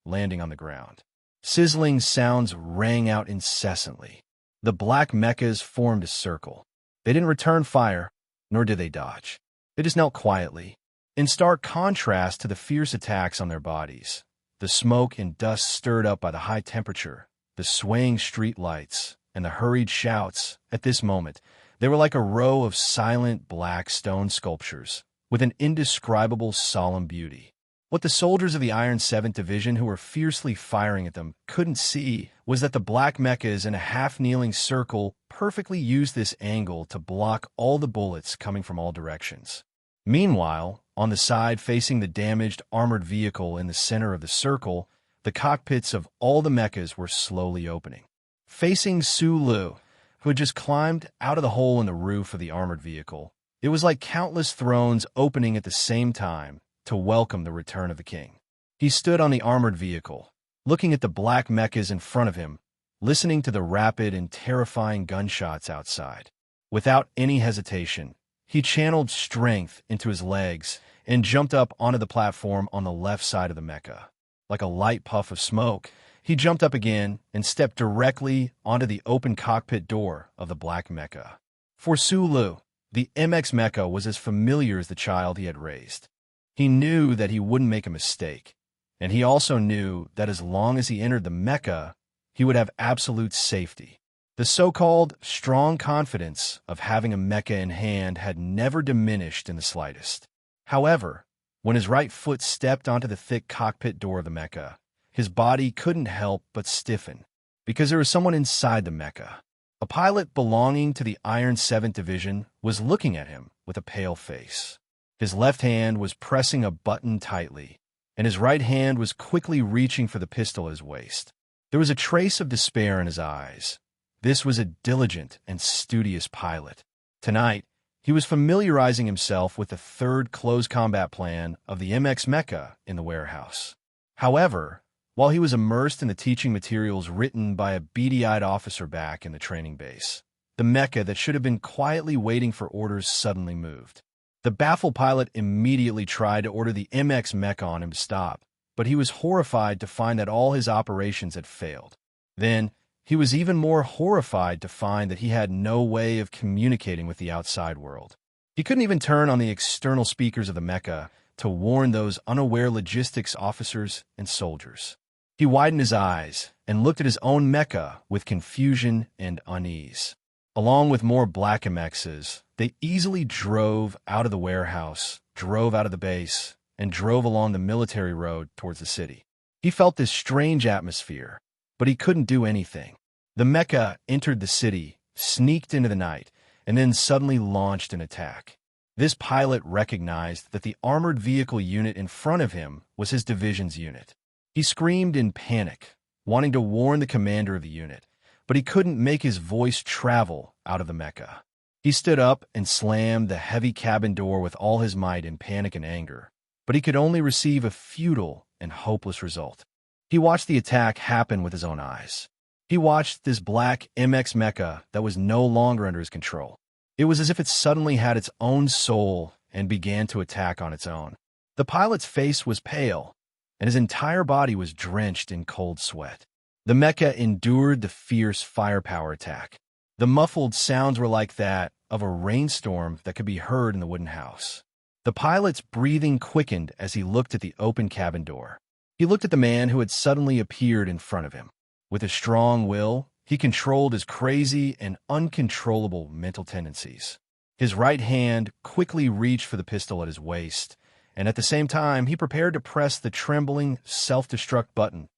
landing on the ground. Sizzling sounds rang out incessantly. The black mechas formed a circle. They didn't return fire, nor did they dodge. They just knelt quietly, in stark contrast to the fierce attacks on their bodies. The smoke and dust stirred up by the high temperature, the swaying street lights, and the hurried shouts. At this moment, they were like a row of silent black stone sculptures, with an indescribable solemn beauty. What the soldiers of the Iron 7th Division who were fiercely firing at them couldn't see was that the black mechas in a half-kneeling circle perfectly used this angle to block all the bullets coming from all directions. Meanwhile, on the side facing the damaged armored vehicle in the center of the circle, the cockpits of all the mechas were slowly opening. Facing Sulu, who had just climbed out of the hole in the roof of the armored vehicle, it was like countless thrones opening at the same time to welcome the return of the king. He stood on the armored vehicle, looking at the black mechas in front of him, listening to the rapid and terrifying gunshots outside. Without any hesitation, he channeled strength into his legs and jumped up onto the platform on the left side of the mecha. Like a light puff of smoke, he jumped up again and stepped directly onto the open cockpit door of the black mecha. For Sulu, the MX mecha was as familiar as the child he had raised. He knew that he wouldn't make a mistake, and he also knew that as long as he entered the mecha, he would have absolute safety. The so-called strong confidence of having a mecha in hand had never diminished in the slightest. However, when his right foot stepped onto the thick cockpit door of the mecha, his body couldn't help but stiffen, because there was someone inside the mecha. A pilot belonging to the Iron 7th Division was looking at him with a pale face. His left hand was pressing a button tightly, and his right hand was quickly reaching for the pistol at his waist. There was a trace of despair in his eyes. This was a diligent and studious pilot. Tonight, he was familiarizing himself with the third close combat plan of the MX mecha in the warehouse. However, while he was immersed in the teaching materials written by a beady-eyed officer back in the training base, the mecha that should have been quietly waiting for orders suddenly moved. The baffled pilot immediately tried to order the MX mecha on him to stop, but he was horrified to find that all his operations had failed. Then, he was even more horrified to find that he had no way of communicating with the outside world. He couldn't even turn on the external speakers of the mecha to warn those unaware logistics officers and soldiers. He widened his eyes and looked at his own mecha with confusion and unease. Along with more black MXs, they easily drove out of the warehouse, drove out of the base, and drove along the military road towards the city. He felt this strange atmosphere, but he couldn't do anything. The mecha entered the city, sneaked into the night, and then suddenly launched an attack. This pilot recognized that the armored vehicle unit in front of him was his division's unit. He screamed in panic, wanting to warn the commander of the unit, but he couldn't make his voice travel out of the mecha. He stood up and slammed the heavy cabin door with all his might in panic and anger, but he could only receive a futile and hopeless result. He watched the attack happen with his own eyes. He watched this black MX mecha that was no longer under his control. It was as if it suddenly had its own soul and began to attack on its own. The pilot's face was pale, and his entire body was drenched in cold sweat. The mecha endured the fierce firepower attack. The muffled sounds were like that of a rainstorm that could be heard in the wooden house. The pilot's breathing quickened as he looked at the open cabin door. He looked at the man who had suddenly appeared in front of him. With a strong will, he controlled his crazy and uncontrollable mental tendencies. His right hand quickly reached for the pistol at his waist, and at the same time, he prepared to press the trembling self-destruct button.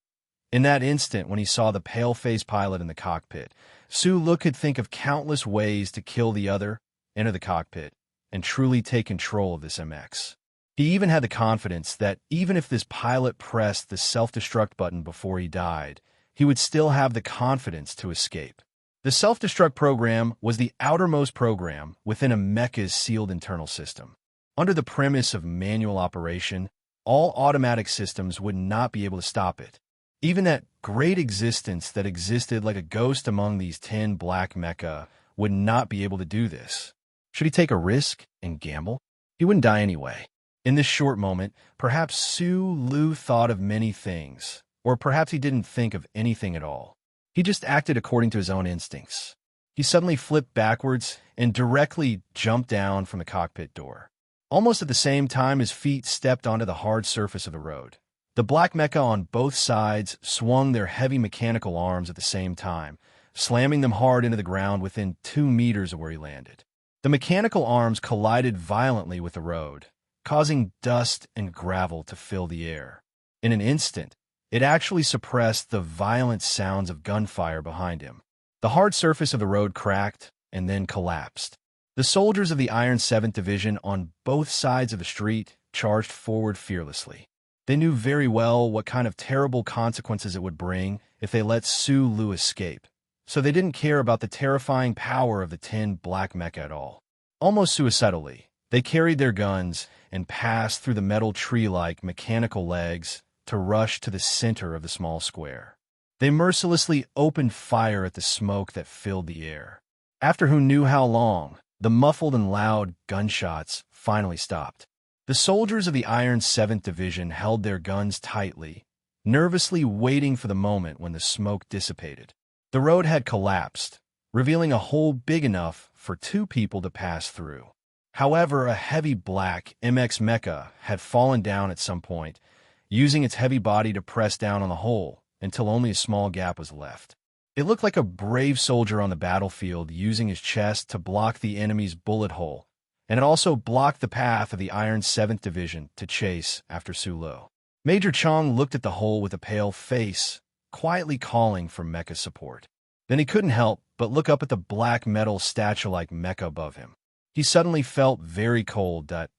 In that instant, when he saw the pale-faced pilot in the cockpit, Su-Lu could think of countless ways to kill the other, enter the cockpit, and truly take control of this MX. He even had the confidence that even if this pilot pressed the self-destruct button before he died, he would still have the confidence to escape. The self-destruct program was the outermost program within a mecha's sealed internal system. Under the premise of manual operation, all automatic systems would not be able to stop it. Even that great existence that existed like a ghost among these 10 black mecha would not be able to do this. Should he take a risk and gamble? He wouldn't die anyway. In this short moment, perhaps Su-Lu thought of many things, or perhaps he didn't think of anything at all. He just acted according to his own instincts. He suddenly flipped backwards and directly jumped down from the cockpit door. Almost at the same time, his feet stepped onto the hard surface of the road. The black mecha on both sides swung their heavy mechanical arms at the same time, slamming them hard into the ground within 2 meters of where he landed. The mechanical arms collided violently with the road, causing dust and gravel to fill the air. In an instant, it actually suppressed the violent sounds of gunfire behind him. The hard surface of the road cracked and then collapsed. The soldiers of the Iron 7th Division on both sides of the street charged forward fearlessly. They knew very well what kind of terrible consequences it would bring if they let Su-Lu escape, so they didn't care about the terrifying power of the 10 black mecha at all. Almost suicidally, they carried their guns and passed through the metal tree-like mechanical legs to rush to the center of the small square. They mercilessly opened fire at the smoke that filled the air. After who knew how long, the muffled and loud gunshots finally stopped. The soldiers of the Iron 7th Division held their guns tightly, nervously waiting for the moment when the smoke dissipated. The road had collapsed, revealing a hole big enough for 2 people to pass through. However, a heavy black MX mecha had fallen down at some point, using its heavy body to press down on the hole until only a small gap was left. It looked like a brave soldier on the battlefield using his chest to block the enemy's bullet hole, and it also blocked the path of the Iron 7th Division to chase after Su-Lu. Major Chong looked at the hole with a pale face, quietly calling for mecha support. Then he couldn't help but look up at the black metal statue-like mecha above him. He suddenly felt very cold that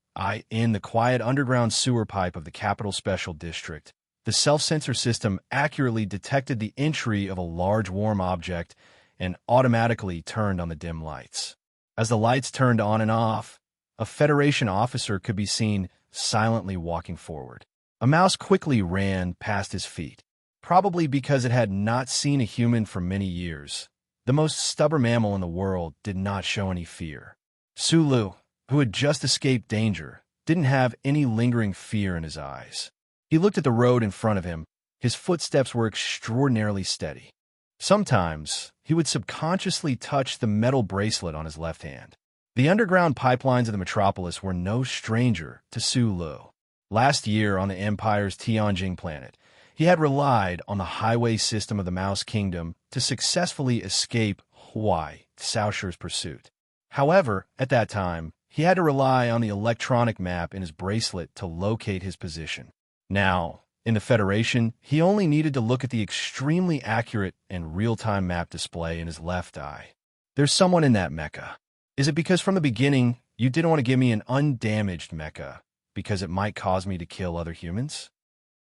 in the quiet underground sewer pipe of the Capital Special District, the self-sensor system accurately detected the entry of a large warm object and automatically turned on the dim lights. As the lights turned on and off, a Federation officer could be seen silently walking forward. A mouse quickly ran past his feet, probably because it had not seen a human for many years. The most stubborn mammal in the world did not show any fear. Su-Lu, who had just escaped danger, didn't have any lingering fear in his eyes. He looked at the road in front of him. His footsteps were extraordinarily steady. Sometimes, he would subconsciously touch the metal bracelet on his left hand. The underground pipelines of the metropolis were no stranger to Su-Lu. Last year, on the Empire's Tianjing planet, he had relied on the highway system of the Mouse Kingdom to successfully escape Huai, Saosher's pursuit. However, at that time, he had to rely on the electronic map in his bracelet to locate his position. Now, in the Federation, he only needed to look at the extremely accurate and real-time map display in his left eye. There's someone in that mecha. Is it because from the beginning, you didn't want to give me an undamaged mecha because it might cause me to kill other humans?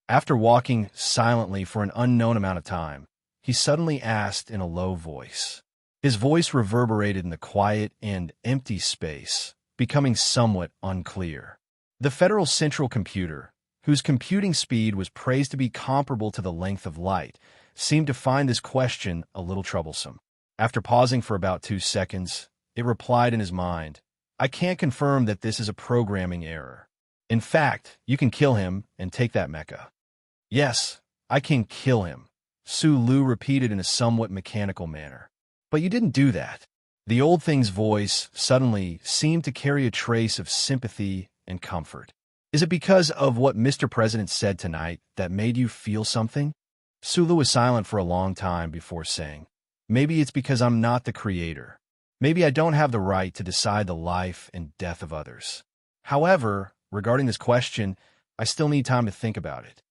After walking silently for an unknown amount of time, he suddenly asked in a low voice. His voice reverberated in the quiet and empty space, becoming somewhat unclear. The Federal Central Computer, whose computing speed was praised to be comparable to the length of light, seemed to find this question a little troublesome. After pausing for about 2 seconds, it replied in his mind, I can't confirm that this is a programming error. In fact, you can kill him and take that mecha. Yes, I can kill him, Su Lu repeated in a somewhat mechanical manner. But you didn't do that. The old thing's voice suddenly seemed to carry a trace of sympathy and comfort. Is it because of what Mr. President said tonight that made you feel something? Sulu was silent for a long time before saying, maybe it's because I'm not the creator. Maybe I don't have the right to decide the life and death of others. However, regarding this question, I still need time to think about it.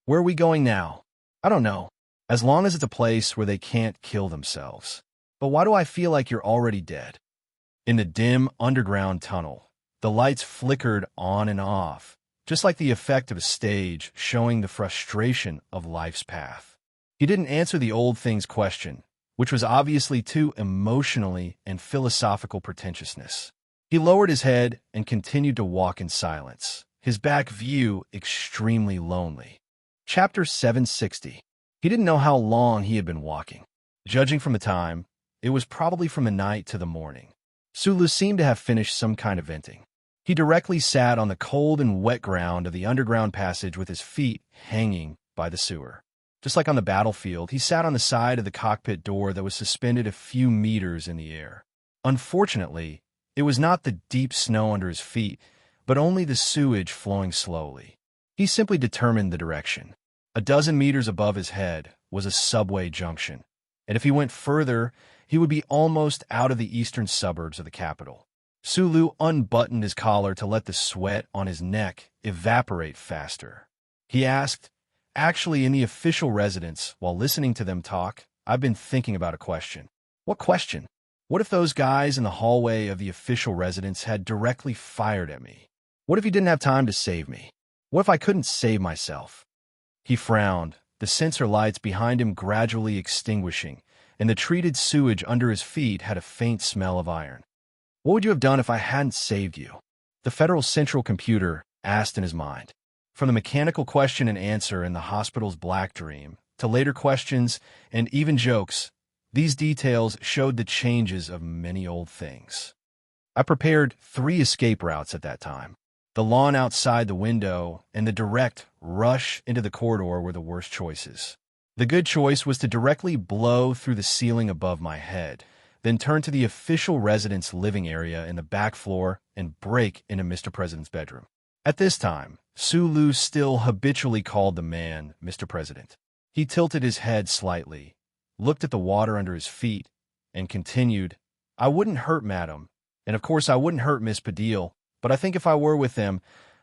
Where are we going now? I don't know. As long as it's a place where they can't kill themselves. But why do I feel like you're already dead? In the dim underground tunnel, the lights flickered on and off, just like the effect of a stage showing the frustration of life's path. He didn't answer the old thing's question, which was obviously too emotionally and philosophical pretentiousness. He lowered his head and continued to walk in silence, his back view extremely lonely. Chapter 760. He didn't know how long he had been walking. Judging from the time, it was probably from the night to the morning. Sulu seemed to have finished some kind of venting. He directly sat on the cold and wet ground of the underground passage with his feet hanging by the sewer. Just like on the battlefield, he sat on the side of the cockpit door that was suspended a few meters in the air. Unfortunately, it was not the deep snow under his feet, but only the sewage flowing slowly. He simply determined the direction. A dozen meters above his head was a subway junction, and if he went further, he would be almost out of the eastern suburbs of the capital. Sulu unbuttoned his collar to let the sweat on his neck evaporate faster. He asked, actually, in the official residence, while listening to them talk, I've been thinking about a question. What question? What if those guys in the hallway of the official residence had directly fired at me? What if he didn't have time to save me? What if I couldn't save myself? He frowned, the sensor lights behind him gradually extinguishing, and the treated sewage under his feet had a faint smell of iron. What would you have done if I hadn't saved you? The Federal Central Computer asked in his mind. From the mechanical question and answer in the hospital's black dream, to later questions and even jokes, these details showed the changes of many old things. I prepared 3 escape routes at that time. The lawn outside the window and the direct rush into the corridor were the worst choices. The good choice was to directly blow through the ceiling above my head, then turn to the official residence living area in the back floor and break into Mr. President's bedroom. At this time, Sulu still habitually called the man Mr. President. He tilted his head slightly, looked at the water under his feet, and continued, I wouldn't hurt Madam, and of course I wouldn't hurt Miss Padille, but I think if I were with them,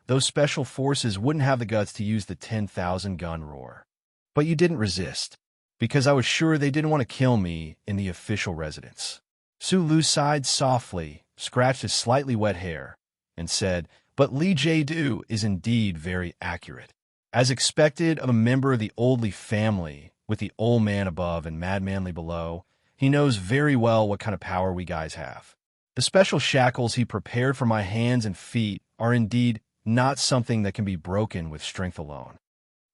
those special forces wouldn't have the guts to use the 10,000 gun roar. But you didn't resist, because I was sure they didn't want to kill me in the official residence. Sulu sighed softly, scratched his slightly wet hair, and said, but Lee Jae-do is indeed very accurate. As expected of a member of the Oldley family, with the old man above and Mad Manly below, he knows very well what kind of power we guys have. The special shackles he prepared for my hands and feet are indeed not something that can be broken with strength alone.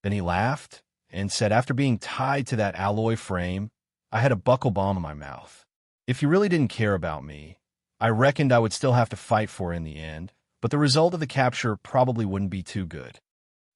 Then he laughed and said, after being tied to that alloy frame, I had a buckle bomb in my mouth. If you really didn't care about me, I reckoned I would still have to fight for in the end, but the result of the capture probably wouldn't be too good.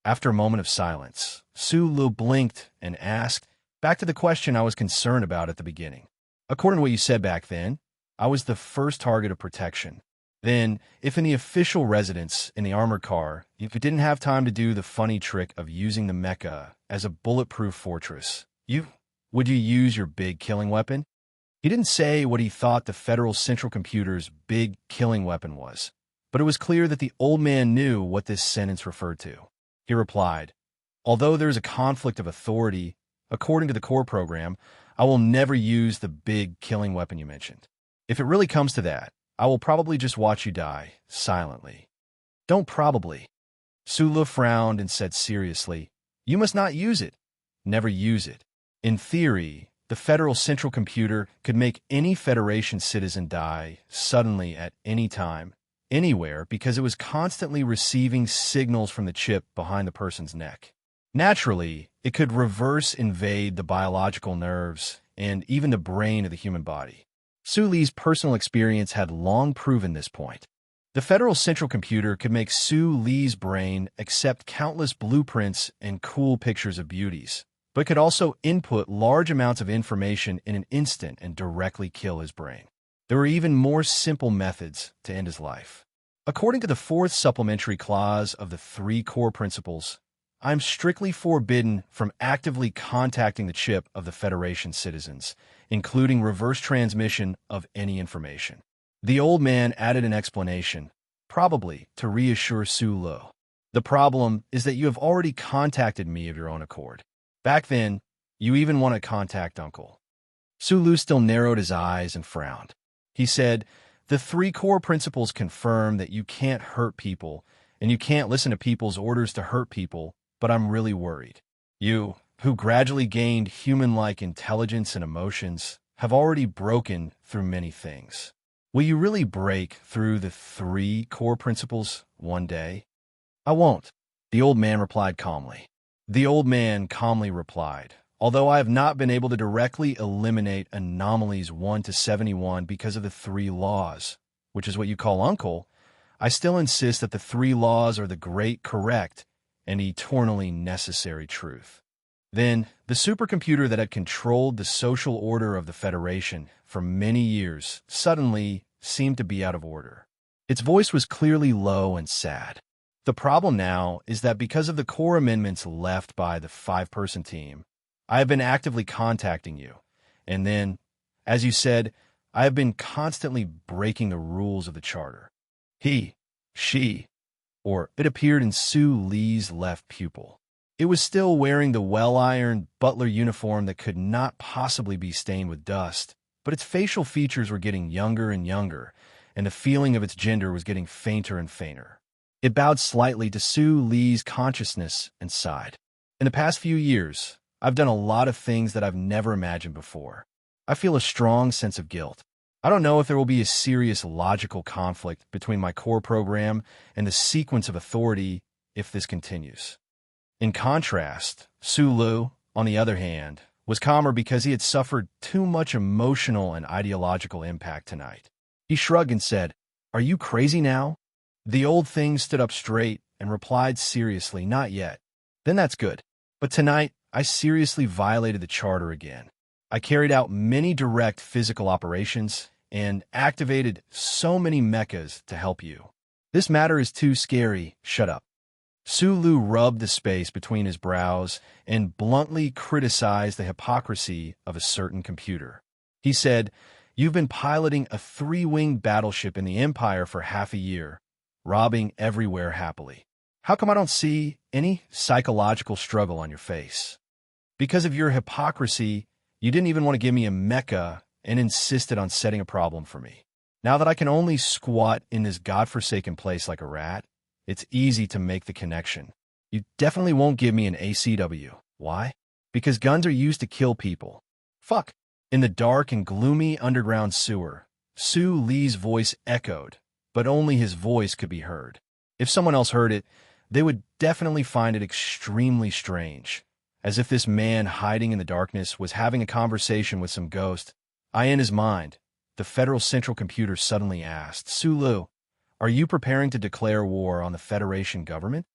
After a moment of silence, Sulu blinked and asked, back to the question I was concerned about at the beginning. According to what you said back then, I was the first target of protection. Then, if in the official residence in the armored car, if you didn't have time to do the funny trick of using the mecha as a bulletproof fortress, would you use your big killing weapon? He didn't say what he thought the Federal Central Computer's big killing weapon was, but it was clear that the old man knew what this sentence referred to. He replied, although there is a conflict of authority, according to the core program, I will never use the big killing weapon you mentioned. If it really comes to that, I will probably just watch you die, silently. Don't probably. Sulu frowned and said seriously, you must not use it. Never use it. In theory, the Federal Central Computer could make any Federation citizen die suddenly at any time, anywhere, because it was constantly receiving signals from the chip behind the person's neck. Naturally, it could reverse invade the biological nerves and even the brain of the human body. Su Li's personal experience had long proven this point. The Federal Central Computer could make Sue Lee's brain accept countless blueprints and cool pictures of beauties, but could also input large amounts of information in an instant and directly kill his brain. There were even more simple methods to end his life. According to the fourth supplementary clause of the three core principles, I am strictly forbidden from actively contacting the chip of the Federation citizens, including reverse transmission of any information. The old man added an explanation, probably to reassure Sue Lo. The problem is that you have already contacted me of your own accord. Back then, you even want to contact Uncle. Sue Lo still narrowed his eyes and frowned. He said, the three core principles confirm that you can't hurt people, and you can't listen to people's orders to hurt people, but I'm really worried. You, who gradually gained human-like intelligence and emotions, have already broken through many things. Will you really break through the three core principles one day? I won't, the old man replied calmly. The old man calmly replied, although I have not been able to directly eliminate anomalies 1 to 71 because of the three laws, which is what you call Uncle, I still insist that the three laws are the great, correct, and eternally necessary truth. Then, the supercomputer that had controlled the social order of the Federation for many years suddenly seemed to be out of order. Its voice was clearly low and sad. The problem now is that because of the core amendments left by the 5-person team, I have been actively contacting you, and then, as you said, I have been constantly breaking the rules of the Charter. He, she, or it appeared in Sue Lee's left pupil. It was still wearing the well-ironed butler uniform that could not possibly be stained with dust, but its facial features were getting younger and younger, and the feeling of its gender was getting fainter and fainter. It bowed slightly to Sue Lee's consciousness and sighed. In the past few years, I've done a lot of things that I've never imagined before. I feel a strong sense of guilt. I don't know if there will be a serious logical conflict between my core program and the sequence of authority if this continues. In contrast, Sue Lu, on the other hand, was calmer because he had suffered too much emotional and ideological impact tonight. He shrugged and said, "Are you crazy now?" The old thing stood up straight and replied seriously, "Not yet." "Then that's good. But tonight, I seriously violated the Charter again. I carried out many direct physical operations and activated so many mechas to help you. This matter is too scary. Shut up." Sue Lu rubbed the space between his brows and bluntly criticized the hypocrisy of a certain computer. He said, "You've been piloting a 3-winged battleship in the Empire for half a year, robbing everywhere happily. How come I don't see any psychological struggle on your face? Because of your hypocrisy, you didn't even want to give me a mecha and insisted on setting a problem for me. Now that I can only squat in this godforsaken place like a rat, it's easy to make the connection. You definitely won't give me an ACW. Why? Because guns are used to kill people. Fuck." In the dark and gloomy underground sewer, Sue Lee's voice echoed, but only his voice could be heard. If someone else heard it, they would definitely find it extremely strange, as if this man hiding in the darkness was having a conversation with some ghost. In his mind, the Federal Central Computer suddenly asked, "Sue Lu, are you preparing to declare war on the Federation government?"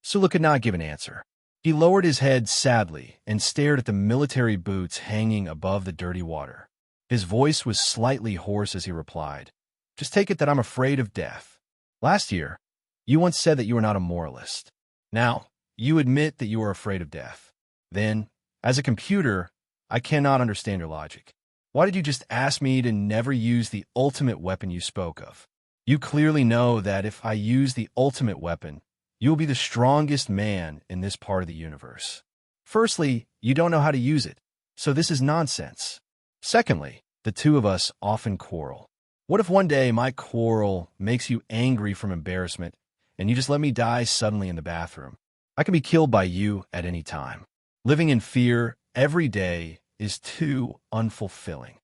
Sue Lu could not give an answer. He lowered his head sadly and stared at the military boots hanging above the dirty water. His voice was slightly hoarse as he replied, "Just take it that I'm afraid of death. Last year, you once said that you were not a moralist. Now, you admit that you are afraid of death. Then, as a computer, I cannot understand your logic. Why did you just ask me to never use the ultimate weapon you spoke of? You clearly know that if I use the ultimate weapon, you will be the strongest man in this part of the universe. Firstly, you don't know how to use it, so this is nonsense. Secondly, the two of us often quarrel. What if one day my quarrel makes you angry from embarrassment and you just let me die suddenly in the bathroom? I can be killed by you at any time. Living in fear every day is too unfulfilling."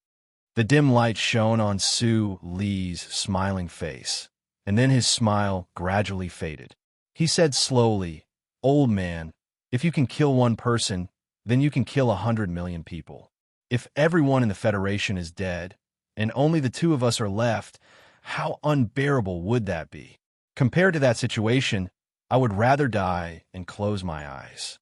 The dim light shone on Sue Lee's smiling face, and then his smile gradually faded. He said slowly, "Old man, if you can kill one person, then you can kill 100 million people. If everyone in the Federation is dead, and only the two of us are left, How unbearable would that be? Compared to that situation, I would rather die and close my eyes.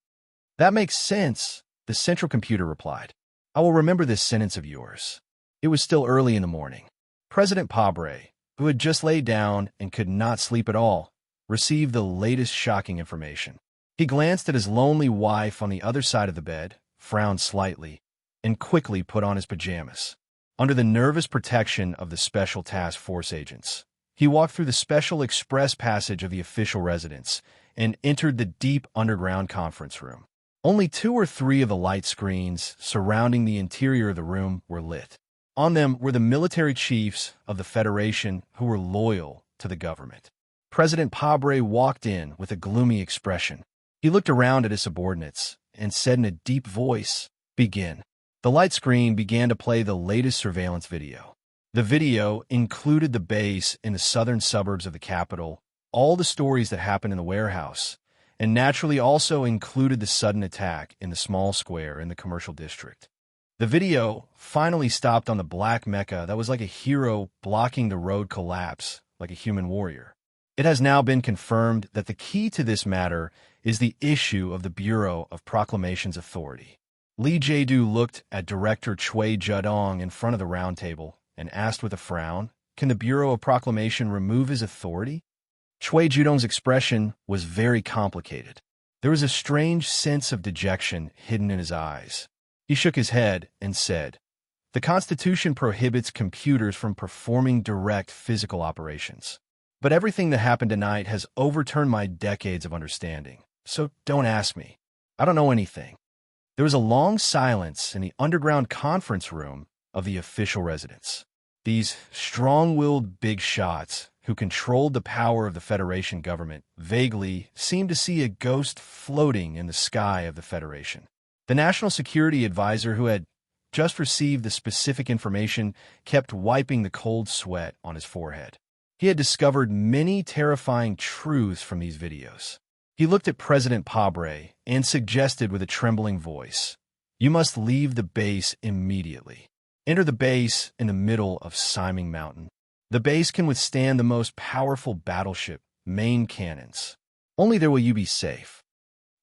That makes sense, the central computer replied. I will remember this sentence of yours. It was still early in the morning. President Pabre, who had just laid down and could not sleep at all, received the latest shocking information. He glanced at his lonely wife on the other side of the bed, frowned slightly, and quickly put on his pajamas. Under the nervous protection of the Special Task Force agents, he walked through the special express passage of the official residence and entered the deep underground conference room. Only 2 or 3 of the light screens surrounding the interior of the room were lit. On them were the military chiefs of the Federation who were loyal to the government. President Pabre walked in with a gloomy expression. He looked around at his subordinates and said in a deep voice, "Begin." The light screen began to play the latest surveillance video. The video included the base in the southern suburbs of the capital, all the stories that happened in the warehouse, and naturally also included the sudden attack in the small square in the commercial district. The video finally stopped on the black Mecca that was like a hero blocking the road collapse like a human warrior. It has now been confirmed that the key to this matter is the issue of the Bureau of Proclamations Authority. Lee Jae-do looked at Director Choi Judong in front of the round table and asked with a frown, "Can the Bureau of Proclamation remove his authority?" Choi Judong's expression was very complicated. There was a strange sense of dejection hidden in his eyes. He shook his head and said, "The Constitution prohibits computers from performing direct physical operations. But everything that happened tonight has overturned my decades of understanding. So don't ask me. I don't know anything." There was a long silence in the underground conference room of the official residence. These strong-willed big shots who controlled the power of the Federation government vaguely seemed to see a ghost floating in the sky of the Federation. The National Security Advisor, who had just received the specific information, kept wiping the cold sweat on his forehead. He had discovered many terrifying truths from these videos. He looked at President Pabre and suggested with a trembling voice, "You must leave the base immediately. Enter the base in the middle of Siming Mountain. The base can withstand the most powerful battleship, main cannons. Only there will you be safe."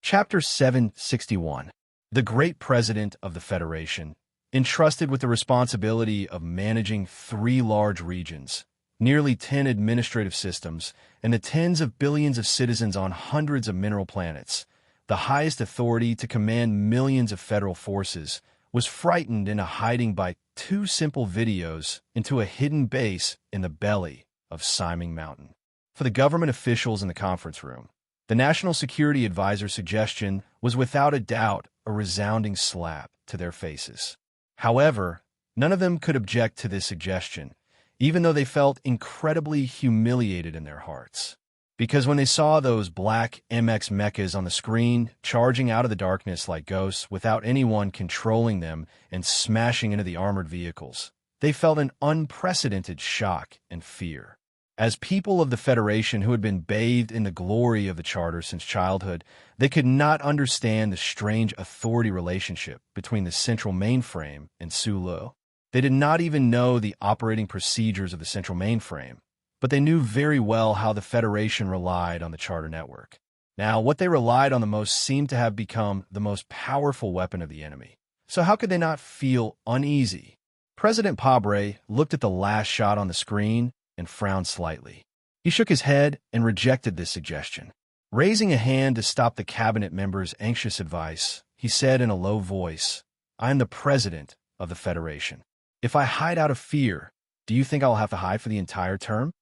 Chapter 761. The Great President of the Federation, entrusted with the responsibility of managing 3 large regions, nearly 10 administrative systems, and the tens of billions of citizens on hundreds of mineral planets, the highest authority to command millions of federal forces, was frightened into hiding by 2 simple videos into a hidden base in the belly of Siming Mountain. For the government officials in the conference room, the National Security Advisor's suggestion was without a doubt a resounding slap to their faces. However, none of them could object to this suggestion, even though they felt incredibly humiliated in their hearts. Because when they saw those black MX mechas on the screen charging out of the darkness like ghosts without anyone controlling them and smashing into the armored vehicles, they felt an unprecedented shock and fear. As people of the Federation who had been bathed in the glory of the Charter since childhood, they could not understand the strange authority relationship between the central mainframe and Sulu. They did not even know the operating procedures of the central mainframe, but they knew very well how the Federation relied on the Charter network. Now, what they relied on the most seemed to have become the most powerful weapon of the enemy. So how could they not feel uneasy? President Pabre looked at the last shot on the screen and frowned slightly. He shook his head and rejected this suggestion. Raising a hand to stop the cabinet member's anxious advice, he said in a low voice, "I am the president of the Federation. If I hide out of fear, do you think I'll have to hide for the entire term?"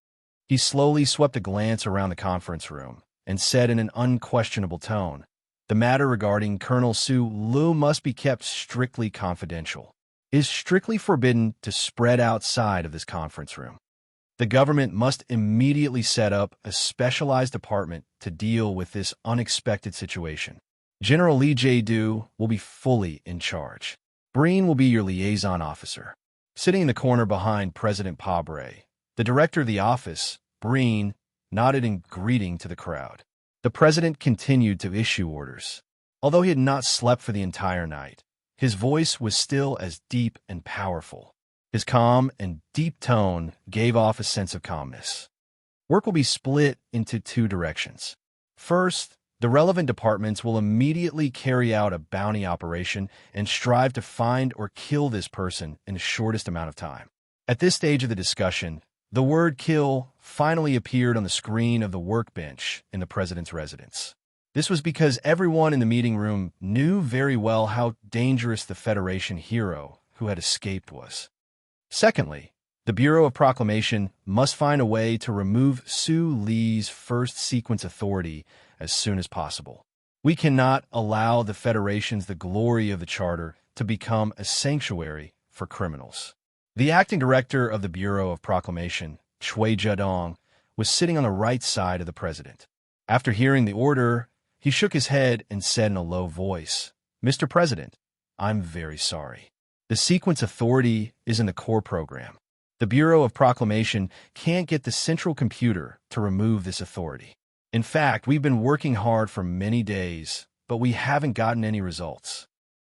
He slowly swept a glance around the conference room and said in an unquestionable tone, "The matter regarding Colonel Sulu must be kept strictly confidential. It is strictly forbidden to spread outside of this conference room. The government must immediately set up a specialized department to deal with this unexpected situation. General Lee Jae-do will be fully in charge. Breen will be your liaison officer." Sitting in the corner behind President Pabre, the director of the office, Breen, nodded in greeting to the crowd. The president continued to issue orders. Although he had not slept for the entire night, his voice was still as deep and powerful. His calm and deep tone gave off a sense of calmness. Work will be split into two directions. First, the relevant departments will immediately carry out a bounty operation and strive to find or kill this person in the shortest amount of time. At this stage of the discussion, the word kill finally appeared on the screen of the workbench in the president's residence. This was because everyone in the meeting room knew very well how dangerous the Federation hero who had escaped was. Secondly, the Bureau of Proclamation must find a way to remove Su Li's first sequence authority as soon as possible. We cannot allow the Federation's the glory of the Charter to become a sanctuary for criminals. The acting director of the Bureau of Proclamation, Chui Zedong, was sitting on the right side of the president. After hearing the order, he shook his head and said in a low voice, "Mr. President, I'm very sorry. The sequence authority is in the core program. The Bureau of Proclamation can't get the central computer to remove this authority. In fact, we've been working hard for many days, but we haven't gotten any results."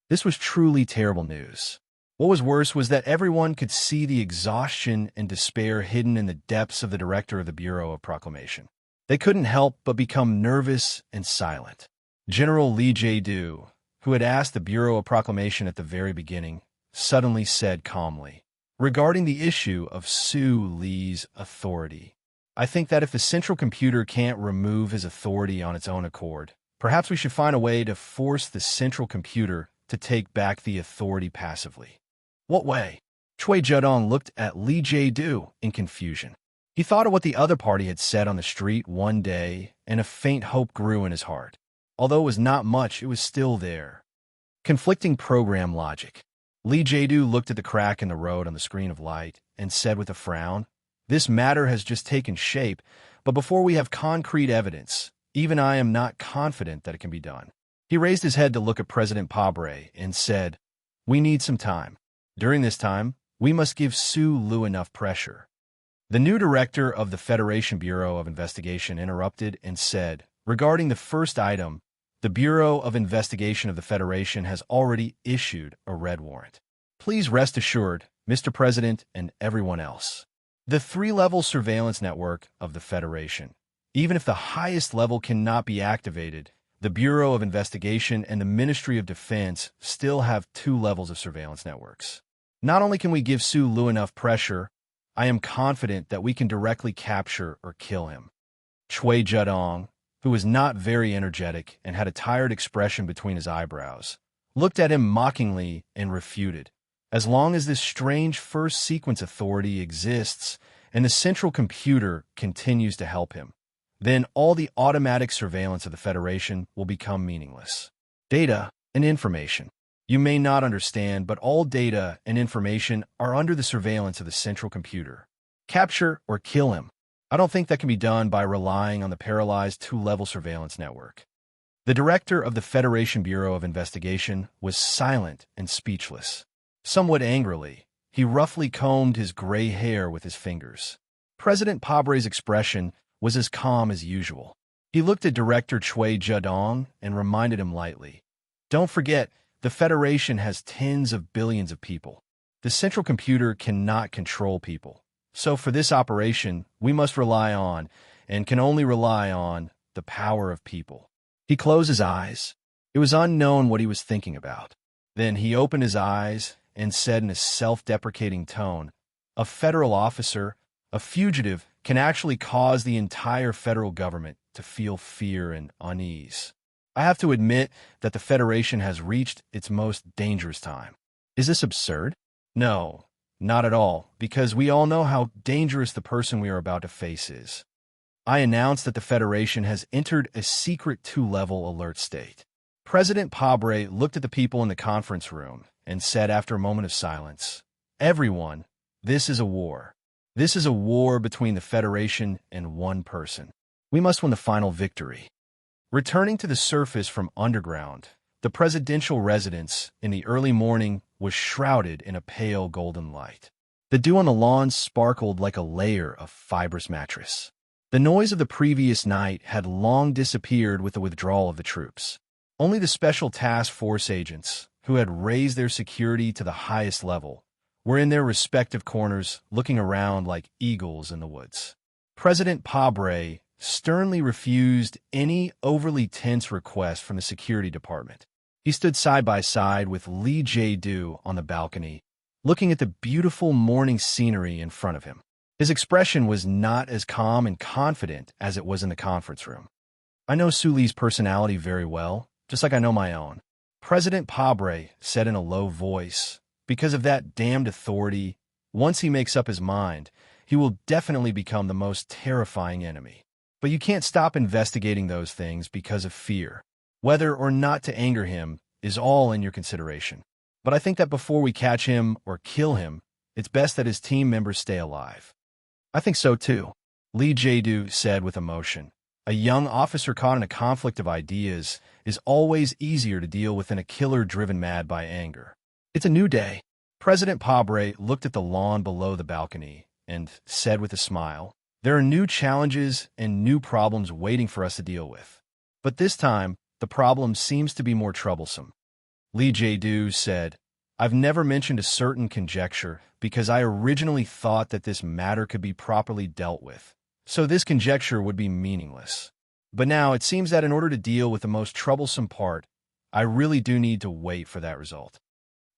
This was truly terrible news. What was worse was that everyone could see the exhaustion and despair hidden in the depths of the director of the Bureau of Proclamation. They couldn't help but become nervous and silent. General Li Jiedu, who had asked the Bureau of Proclamation at the very beginning, suddenly said calmly, "Regarding the issue of Su Li's authority, I think that if the central computer can't remove his authority on its own accord, perhaps we should find a way to force the central computer to take back the authority passively." "What way?" Chui Zedong looked at Li Jiedu in confusion. He thought of what the other party had said on the street one day, and a faint hope grew in his heart. Although it was not much, it was still there. Conflicting program logic. Li Jiedu looked at the crack in the road on the screen of light and said with a frown, "This matter has just taken shape, but before we have concrete evidence, even I am not confident that it can be done." He raised his head to look at President Pabre and said, "We need some time. During this time, we must give Su Lu enough pressure." The new director of the Federation Bureau of Investigation interrupted and said, "Regarding the first item, the Bureau of Investigation of the Federation has already issued a red warrant. Please rest assured, Mr. President and everyone else. The three-level surveillance network of the Federation, even if the highest level cannot be activated, the Bureau of Investigation and the Ministry of Defense still have two levels of surveillance networks. Not only can we give Su Lu enough pressure, I am confident that we can directly capture or kill him." Chui Zedong, who was not very energetic and had a tired expression between his eyebrows, looked at him mockingly and refuted, "As long as this strange first sequence authority exists and the central computer continues to help him, then all the automatic surveillance of the Federation will become meaningless. Data and information. You may not understand, but all data and information are under the surveillance of the central computer. Capture or kill him. I don't think that can be done by relying on the paralyzed two-level surveillance network." The director of the Federation Bureau of Investigation was silent and speechless. Somewhat angrily, he roughly combed his gray hair with his fingers. President Pabre's expression was as calm as usual. He looked at Director Chui Zedong and reminded him lightly, "Don't forget, the Federation has tens of billions of people. The central computer cannot control people. So for this operation, we must rely on, and can only rely on, the power of people." He closed his eyes. It was unknown what he was thinking about. Then he opened his eyes and said in a self-deprecating tone, "A federal officer, a fugitive, can actually cause the entire federal government to feel fear and unease. I have to admit that the Federation has reached its most dangerous time." Is this absurd? No, not at all, because we all know how dangerous the person we are about to face is. I announce that the Federation has entered a secret two-level alert state. President Pabre looked at the people in the conference room and said after a moment of silence, "Everyone, this is a war. This is a war between the Federation and one person. We must win the final victory." Returning to the surface from underground, the presidential residence in the early morning was shrouded in a pale golden light. The dew on the lawn sparkled like a layer of fibrous mattress. The noise of the previous night had long disappeared with the withdrawal of the troops. Only the Special Task Force agents, who had raised their security to the highest level, were in their respective corners, looking around like eagles in the woods. President Pabre sternly refused any overly tense request from the security department. He stood side by side with Lee Jae-do on the balcony, looking at the beautiful morning scenery in front of him. His expression was not as calm and confident as it was in the conference room. "I know Su Lee's personality very well, just like I know my own," President Pabre said in a low voice. "Because of that damned authority, once he makes up his mind, he will definitely become the most terrifying enemy. But you can't stop investigating those things because of fear. Whether or not to anger him is all in your consideration. But I think that before we catch him or kill him, it's best that his team members stay alive." "I think so too," Lee Jae-do said with emotion. "A young officer caught in a conflict of ideas is always easier to deal with than a killer driven mad by anger. It's a new day." President Pabre looked at the lawn below the balcony and said with a smile, "There are new challenges and new problems waiting for us to deal with. But this time, the problem seems to be more troublesome." Lee Jae-do said, "I've never mentioned a certain conjecture because I originally thought that this matter could be properly dealt with, so this conjecture would be meaningless. But now it seems that in order to deal with the most troublesome part, I really do need to wait for that result."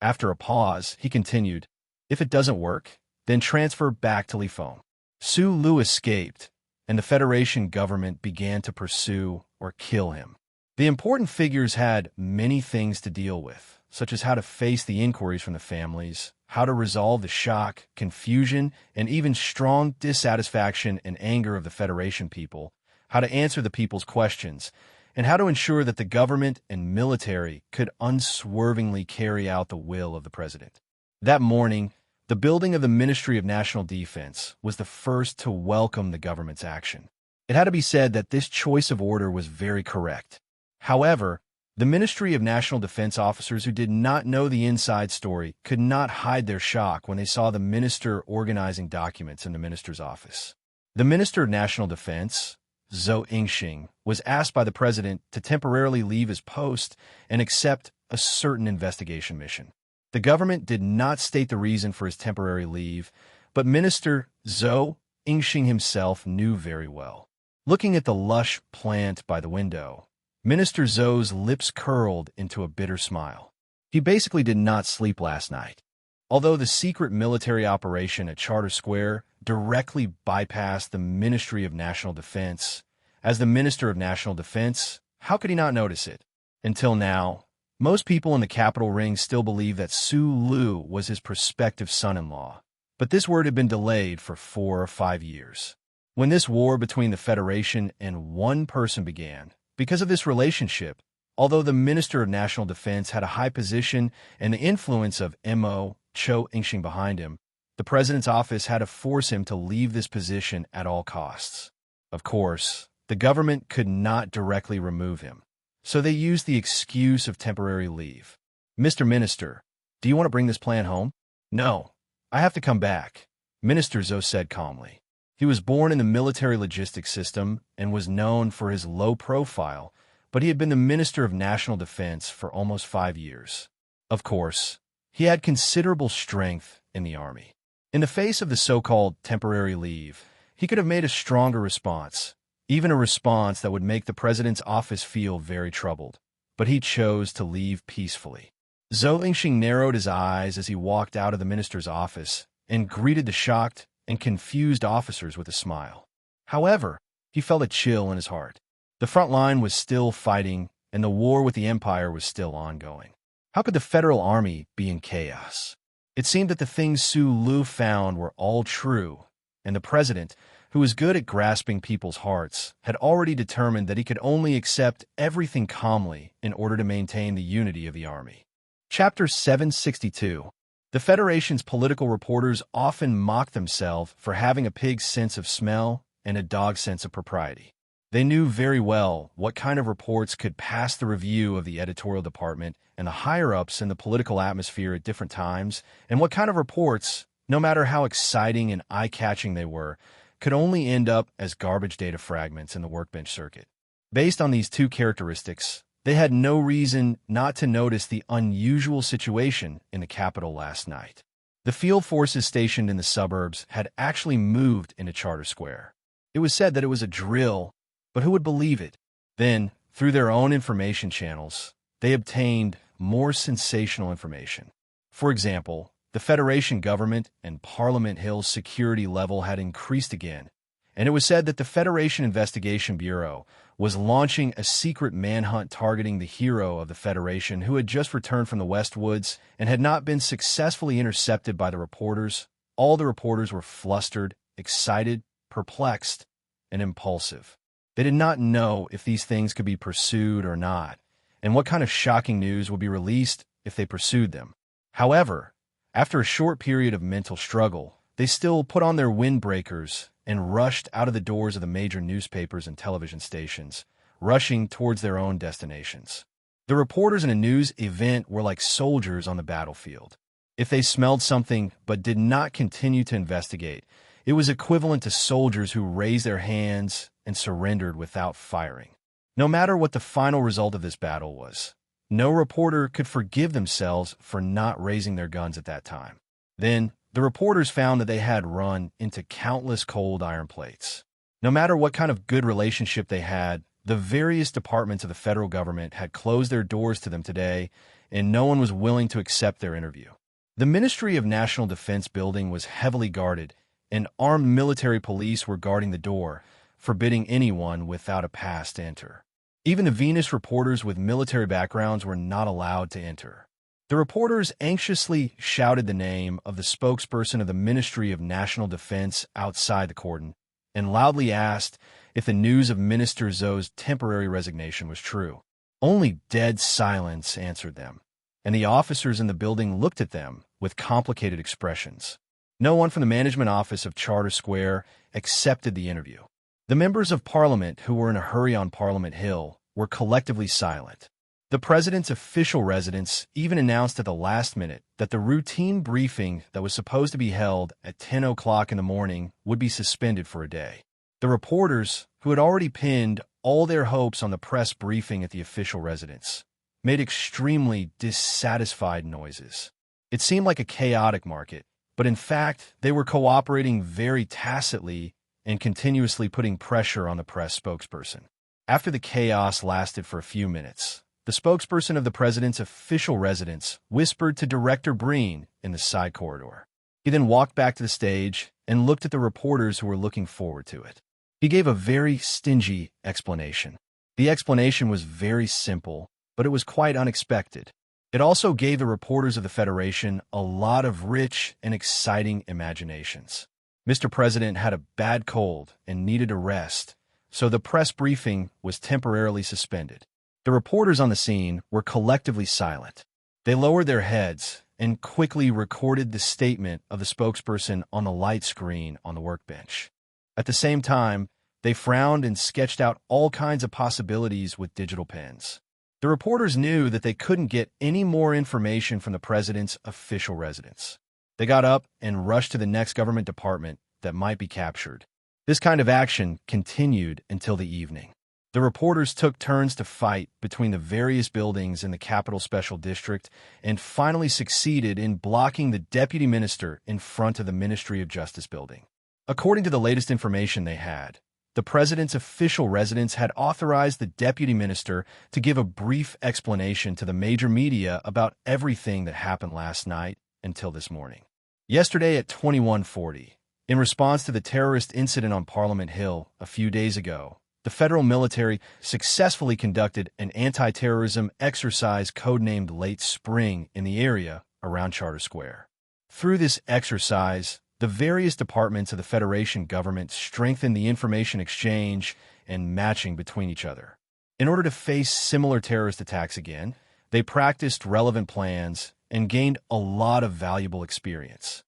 After a pause, he continued, "If it doesn't work, then transfer back to Lifeng." Su Lu escaped, and the Federation government began to pursue or kill him. The important figures had many things to deal with, such as how to face the inquiries from the families, how to resolve the shock, confusion, and even strong dissatisfaction and anger of the Federation people, how to answer the people's questions, and how to ensure that the government and military could unswervingly carry out the will of the president. That morning, the building of the Ministry of National Defense was the first to welcome the government's action. It had to be said that this choice of order was very correct. However, the Ministry of National Defense officers who did not know the inside story could not hide their shock when they saw the minister organizing documents in the minister's office. The Minister of National Defense, Zhou Yingxing, was asked by the president to temporarily leave his post and accept a certain investigation mission. The government did not state the reason for his temporary leave, but Minister Zhou Yingxing himself knew very well. Looking at the lush plant by the window, Minister Zhou's lips curled into a bitter smile. He basically did not sleep last night. Although the secret military operation at Charter Square directly bypassed the Ministry of National Defense, as the Minister of National Defense, how could he not notice it? Until now, most people in the capital ring still believe that Su Lu was his prospective son-in-law, but this word had been delayed for 4 or 5 years. When this war between the Federation and one person began, because of this relationship, although the Minister of National Defense had a high position and the influence of Mo Cho Yingxing behind him, the president's office had to force him to leave this position at all costs. Of course, the government could not directly remove him, so they used the excuse of temporary leave. "Mr. Minister, do you want to bring this plan home?" "No, I have to come back," Minister Zhou said calmly. He was born in the military logistics system and was known for his low profile, but he had been the Minister of National Defense for almost 5 years. Of course, he had considerable strength in the army. In the face of the so-called temporary leave, he could have made a stronger response, even a response that would make the president's office feel very troubled. But he chose to leave peacefully. Zhou Yingxing narrowed his eyes as he walked out of the minister's office and greeted the shocked and confused officers with a smile. However, he felt a chill in his heart. The front line was still fighting, and the war with the Empire was still ongoing. How could the Federal Army be in chaos? It seemed that the things Su Lu found were all true, and the president, who was good at grasping people's hearts, had already determined that he could only accept everything calmly in order to maintain the unity of the army. Chapter 762. The Federation's political reporters often mocked themselves for having a pig's sense of smell and a dog's sense of propriety. They knew very well what kind of reports could pass the review of the editorial department and the higher-ups in the political atmosphere at different times, and what kind of reports, no matter how exciting and eye-catching they were, could only end up as garbage data fragments in the workbench circuit. Based on these two characteristics, they had no reason not to notice the unusual situation in the capital last night. The field forces stationed in the suburbs had actually moved into Charter Square. It was said that it was a drill, but who would believe it? Then, through their own information channels, they obtained more sensational information. For example, the Federation government and Parliament Hill's security level had increased again, and it was said that the Federation Investigation Bureau was launching a secret manhunt targeting the hero of the Federation who had just returned from the West Woods and had not been successfully intercepted by the reporters. All the reporters were flustered, excited, perplexed, and impulsive. They did not know if these things could be pursued or not, and what kind of shocking news would be released if they pursued them. However, after a short period of mental struggle, they still put on their windbreakers and rushed out of the doors of the major newspapers and television stations, rushing towards their own destinations. The reporters in a news event were like soldiers on the battlefield. If they smelled something but did not continue to investigate, it was equivalent to soldiers who raised their hands and surrendered without firing. No matter what the final result of this battle was, no reporter could forgive themselves for not raising their guns at that time. Then, the reporters found that they had run into countless cold iron plates. No matter what kind of good relationship they had, the various departments of the federal government had closed their doors to them today, and no one was willing to accept their interview. The Ministry of National Defense building was heavily guarded, and armed military police were guarding the door, forbidding anyone without a pass to enter. Even the Venus reporters with military backgrounds were not allowed to enter. The reporters anxiously shouted the name of the spokesperson of the Ministry of National Defense outside the cordon and loudly asked if the news of Minister Zhou's temporary resignation was true. Only dead silence answered them, and the officers in the building looked at them with complicated expressions. No one from the management office of Charter Square accepted the interview. The members of Parliament who were in a hurry on Parliament Hill were collectively silent. The president's official residence even announced at the last minute that the routine briefing that was supposed to be held at 10 o'clock in the morning would be suspended for a day. The reporters, who had already pinned all their hopes on the press briefing at the official residence, made extremely dissatisfied noises. It seemed like a chaotic market, but in fact, they were cooperating very tacitly and continuously putting pressure on the press spokesperson. After the chaos lasted for a few minutes, the spokesperson of the president's official residence whispered to Director Breen in the side corridor. He then walked back to the stage and looked at the reporters who were looking forward to it. He gave a very stingy explanation. The explanation was very simple, but it was quite unexpected. It also gave the reporters of the Federation a lot of rich and exciting imaginations. Mr. President had a bad cold and needed a rest, so the press briefing was temporarily suspended. The reporters on the scene were collectively silent. They lowered their heads and quickly recorded the statement of the spokesperson on the light screen on the workbench. At the same time, they frowned and sketched out all kinds of possibilities with digital pens. The reporters knew that they couldn't get any more information from the president's official residence. They got up and rushed to the next government department that might be captured. This kind of action continued until the evening. The reporters took turns to fight between the various buildings in the Capital Special District and finally succeeded in blocking the deputy minister in front of the Ministry of Justice building. According to the latest information they had, the president's official residence had authorized the deputy minister to give a brief explanation to the major media about everything that happened last night until this morning. Yesterday at 21:40, in response to the terrorist incident on Parliament Hill a few days ago, the federal military successfully conducted an anti-terrorism exercise codenamed Late Spring in the area around Charter Square. Through this exercise, the various departments of the Federation government strengthened the information exchange and matching between each other. In order to face similar terrorist attacks again, they practiced relevant plans and gained a lot of valuable experience.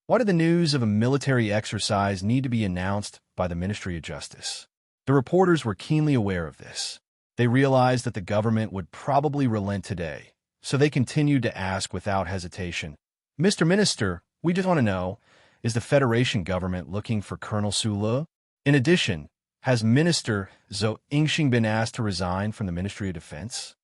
Why did the news of a military exercise need to be announced by the Ministry of Justice? The reporters were keenly aware of this. They realized that the government would probably relent today, so they continued to ask without hesitation, "Mr. Minister, we just want to know, is the Federation government looking for Colonel Sulu? In addition, has Minister Zhou Yingxing been asked to resign from the Ministry of Defense?"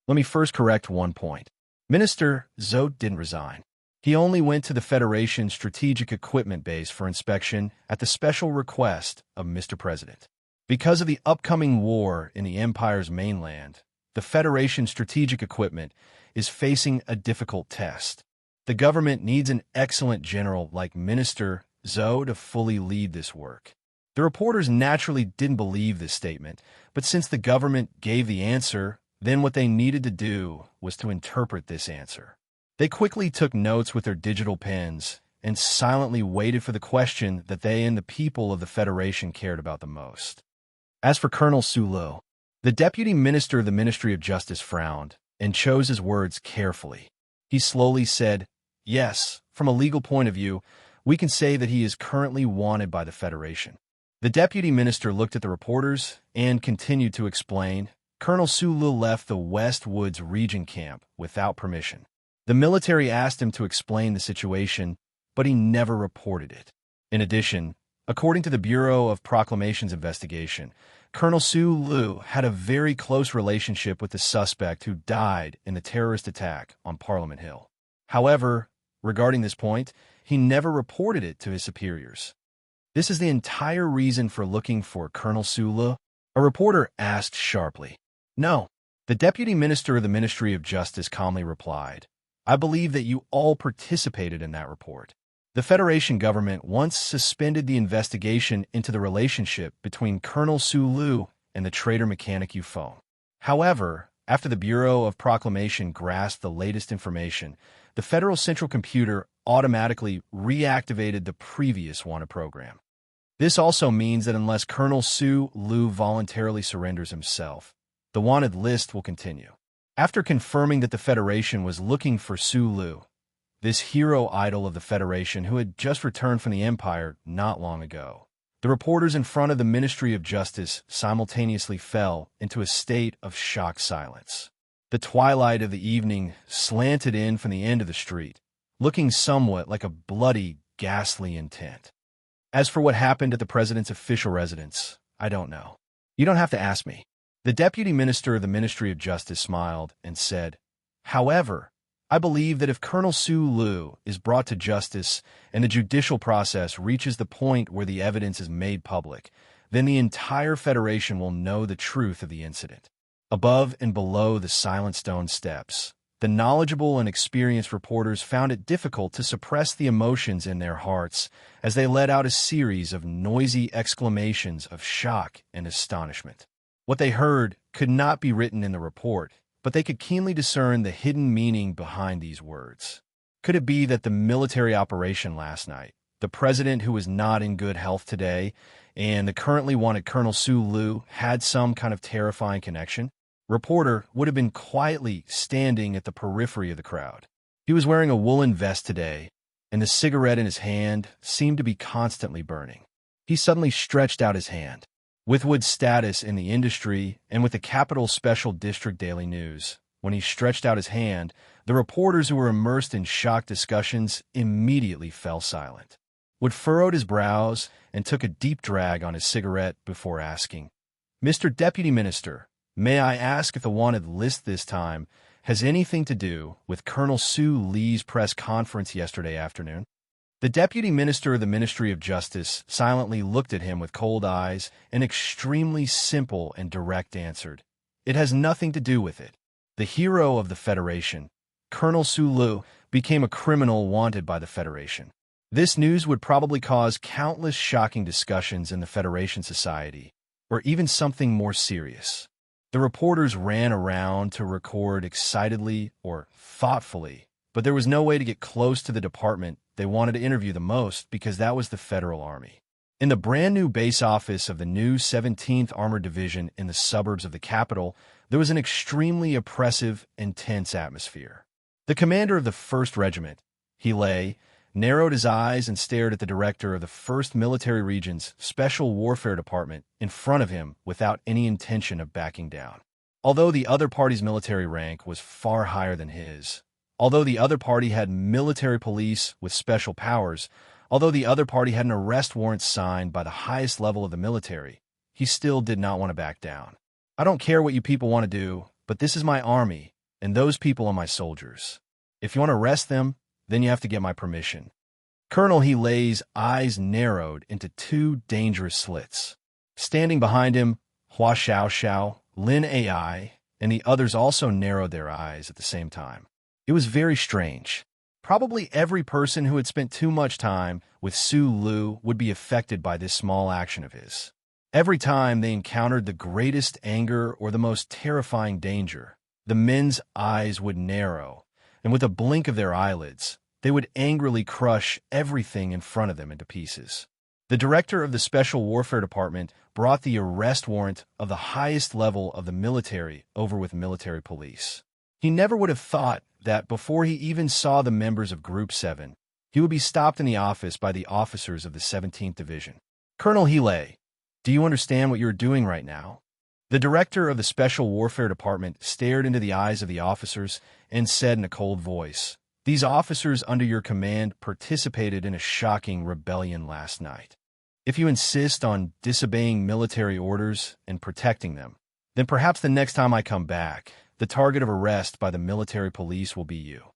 Let me first correct one point. Minister Zhou didn't resign. He only went to the Federation's strategic equipment base for inspection at the special request of Mr. President. Because of the upcoming war in the Empire's mainland, the Federation's strategic equipment is facing a difficult test. The government needs an excellent general like Minister Zhou to fully lead this work. The reporters naturally didn't believe this statement, but since the government gave the answer, then what they needed to do was to interpret this answer. They quickly took notes with their digital pens and silently waited for the question that they and the people of the Federation cared about the most. As for Colonel Sulu, the Deputy Minister of the Ministry of Justice frowned and chose his words carefully. He slowly said, "Yes, from a legal point of view, we can say that he is currently wanted by the Federation." The Deputy Minister looked at the reporters and continued to explain. Colonel Sulu left the West Woods Region Camp without permission. The military asked him to explain the situation, but he never reported it. In addition, according to the Bureau of Proclamations investigation, Colonel Sulu had a very close relationship with the suspect who died in the terrorist attack on Parliament Hill. However, regarding this point, he never reported it to his superiors. This is the entire reason for looking for Colonel Sulu? A reporter asked sharply. No. The Deputy Minister of the Ministry of Justice calmly replied, "I believe that you all participated in that report. The Federation government once suspended the investigation into the relationship between Colonel Sulu and the traitor mechanic Yufeng. However, after the Bureau of Proclamation grasped the latest information, the Federal Central Computer automatically reactivated the previous wanted program. This also means that unless Colonel Sulu voluntarily surrenders himself, the wanted list will continue." After confirming that the Federation was looking for Sulu, this hero idol of the Federation who had just returned from the Empire not long ago, the reporters in front of the Ministry of Justice simultaneously fell into a state of shocked silence. The twilight of the evening slanted in from the end of the street, looking somewhat like a bloody, ghastly intent. As for what happened at the President's official residence, I don't know. You don't have to ask me. The Deputy Minister of the Ministry of Justice smiled and said, "However, I believe that if Colonel Sulu is brought to justice and the judicial process reaches the point where the evidence is made public, then the entire Federation will know the truth of the incident." Above and below the silent stone steps, the knowledgeable and experienced reporters found it difficult to suppress the emotions in their hearts as they let out a series of noisy exclamations of shock and astonishment. What they heard could not be written in the report, but they could keenly discern the hidden meaning behind these words. Could it be that the military operation last night, the president who was not in good health today, and the currently wanted Colonel Sulu had some kind of terrifying connection? Reporter would have been quietly standing at the periphery of the crowd. He was wearing a woolen vest today, and the cigarette in his hand seemed to be constantly burning. He suddenly stretched out his hand. With Wood's status in the industry and with the Capital Special District Daily News, when he stretched out his hand, the reporters who were immersed in shocked discussions immediately fell silent. Wood furrowed his brows and took a deep drag on his cigarette before asking, "Mr. Deputy Minister, may I ask if the wanted list this time has anything to do with Colonel Suli's press conference yesterday afternoon?" The Deputy Minister of the Ministry of Justice silently looked at him with cold eyes and extremely simple and direct answered, "It has nothing to do with it. The hero of the Federation, Colonel Sulu, became a criminal wanted by the Federation." This news would probably cause countless shocking discussions in the Federation society, or even something more serious. The reporters ran around to record excitedly or thoughtfully, but there was no way to get close to the department they wanted to interview the most because that was the Federal Army. In the brand new base office of the new 17th Armored Division in the suburbs of the capital, there was an extremely oppressive and tense atmosphere. The commander of the 1st Regiment, he narrowed his eyes and stared at the director of the 1st Military Region's Special Warfare Department in front of him without any intention of backing down. Although the other party's military rank was far higher than his, although the other party had military police with special powers, although the other party had an arrest warrant signed by the highest level of the military, he still did not want to back down. "I don't care what you people want to do, but this is my army, and those people are my soldiers. If you want to arrest them, then you have to get my permission. Colonel He Lei's eyes narrowed into two dangerous slits. Standing behind him, Hua Xiaoxiao, Lin Ai, and the others also narrowed their eyes at the same time. It was very strange. Probably every person who had spent too much time with Su Lu would be affected by this small action of his. Every time they encountered the greatest anger or the most terrifying danger, the men's eyes would narrow, and with a blink of their eyelids, they would angrily crush everything in front of them into pieces. The director of the Special Warfare Department brought the arrest warrant of the highest level of the military over with military police. He never would have thought that before he even saw the members of Group 7, he would be stopped in the office by the officers of the 17th Division. Colonel He Lei, do you understand what you're doing right now? The director of the Special Warfare Department stared into the eyes of the officers and said in a cold voice, "These officers under your command participated in a shocking rebellion last night. If you insist on disobeying military orders and protecting them, then perhaps the next time I come back, the target of arrest by the military police will be you."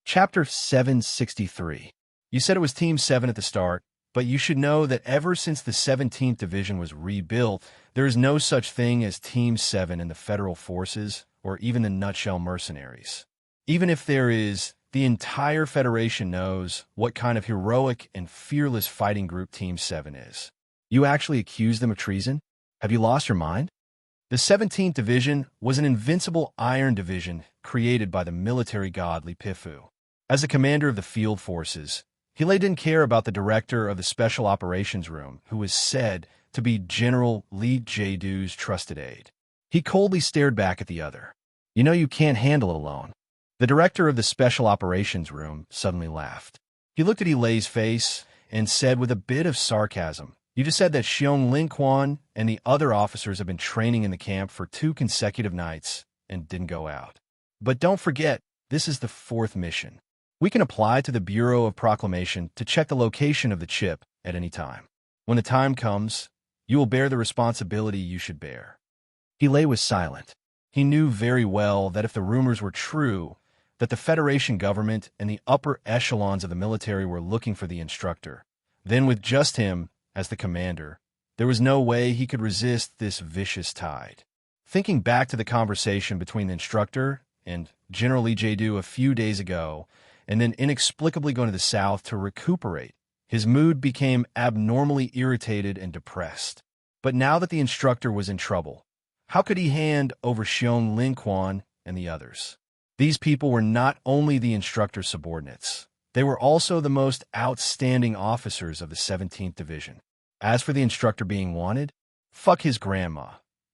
Chapter 763. You said it was Team 7 at the start, but you should know that ever since the 17th Division was rebuilt, there is no such thing as Team 7 in the Federal Forces or even the Nutshell Mercenaries. Even if there is, the entire Federation knows what kind of heroic and fearless fighting group Team 7 is. You actually accuse them of treason? Have you lost your mind? The 17th Division was an invincible iron division created by the military god Li Pifu. As the commander of the field forces, He Lei didn't care about the director of the Special Operations Room, who was said to be General Li Jiedu's trusted aide. He coldly stared back at the other. You know you can't handle it alone. The director of the Special Operations Room suddenly laughed. He looked at He Lei's face and said with a bit of sarcasm, "You just said that Xiong Linquan and the other officers have been training in the camp for 2 consecutive nights and didn't go out. But don't forget, this is the 4th mission. We can apply to the Bureau of Proclamation to check the location of the chip at any time. When the time comes, you will bear the responsibility you should bear." He Lei was silent. He knew very well that if the rumors were true, that the Federation government and the upper echelons of the military were looking for the instructor, then with just him as the commander, there was no way he could resist this vicious tide. Thinking back to the conversation between the instructor and General Li Jiedu a few days ago, and then inexplicably going to the south to recuperate, his mood became abnormally irritated and depressed. But now that the instructor was in trouble, how could he hand over Xiong Linquan and the others? These people were not only the instructor's subordinates, they were also the most outstanding officers of the 17th Division. As for the instructor being wanted, fuck his grandma.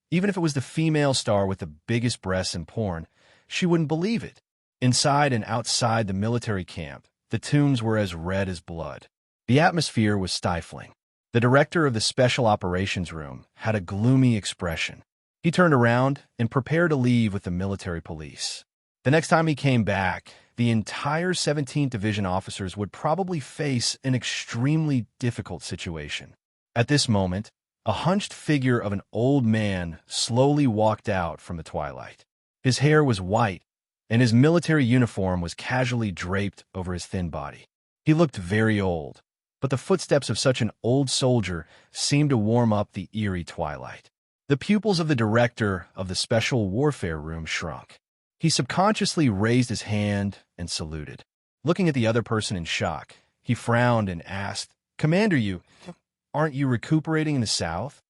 Even if it was the female star with the biggest breasts in porn, she wouldn't believe it. Inside and outside the military camp, the tombs were as red as blood. The atmosphere was stifling. The director of the Special Operations Room had a gloomy expression. He turned around and prepared to leave with the military police. The next time he came back, the entire 17th Division officers would probably face an extremely difficult situation. At this moment, a hunched figure of an old man slowly walked out from the twilight. His hair was white, and his military uniform was casually draped over his thin body. He looked very old, but the footsteps of such an old soldier seemed to warm up the eerie twilight. The pupils of the director of the Special Warfare Room shrunk. He subconsciously raised his hand and saluted. Looking at the other person in shock, he frowned and asked, "Commander, aren't you recuperating in the south?"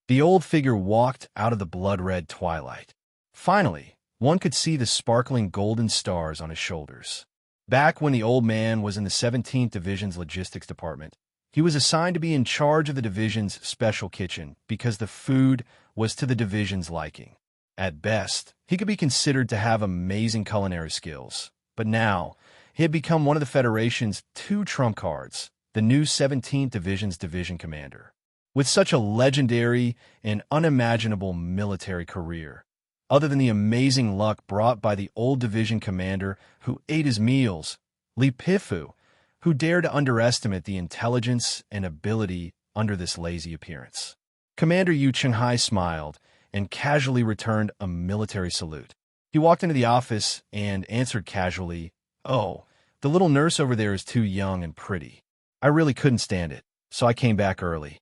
The old figure walked out of the blood-red twilight. Finally, one could see the sparkling golden stars on his shoulders. Back when the old man was in the 17th Division's logistics department, he was assigned to be in charge of the division's special kitchen because the food was to the division's liking. At best, he could be considered to have amazing culinary skills, but now he had become one of the Federation's 2 trump cards, the new 17th Division's division commander. With such a legendary and unimaginable military career, other than the amazing luck brought by the old division commander who ate his meals, Li Pifu, who dared to underestimate the intelligence and ability under this lazy appearance. Commander Yu Chenghai smiled and casually returned a military salute. He walked into the office and answered casually, "Oh, The little nurse over there is too young and pretty. I really couldn't stand it, so I came back early.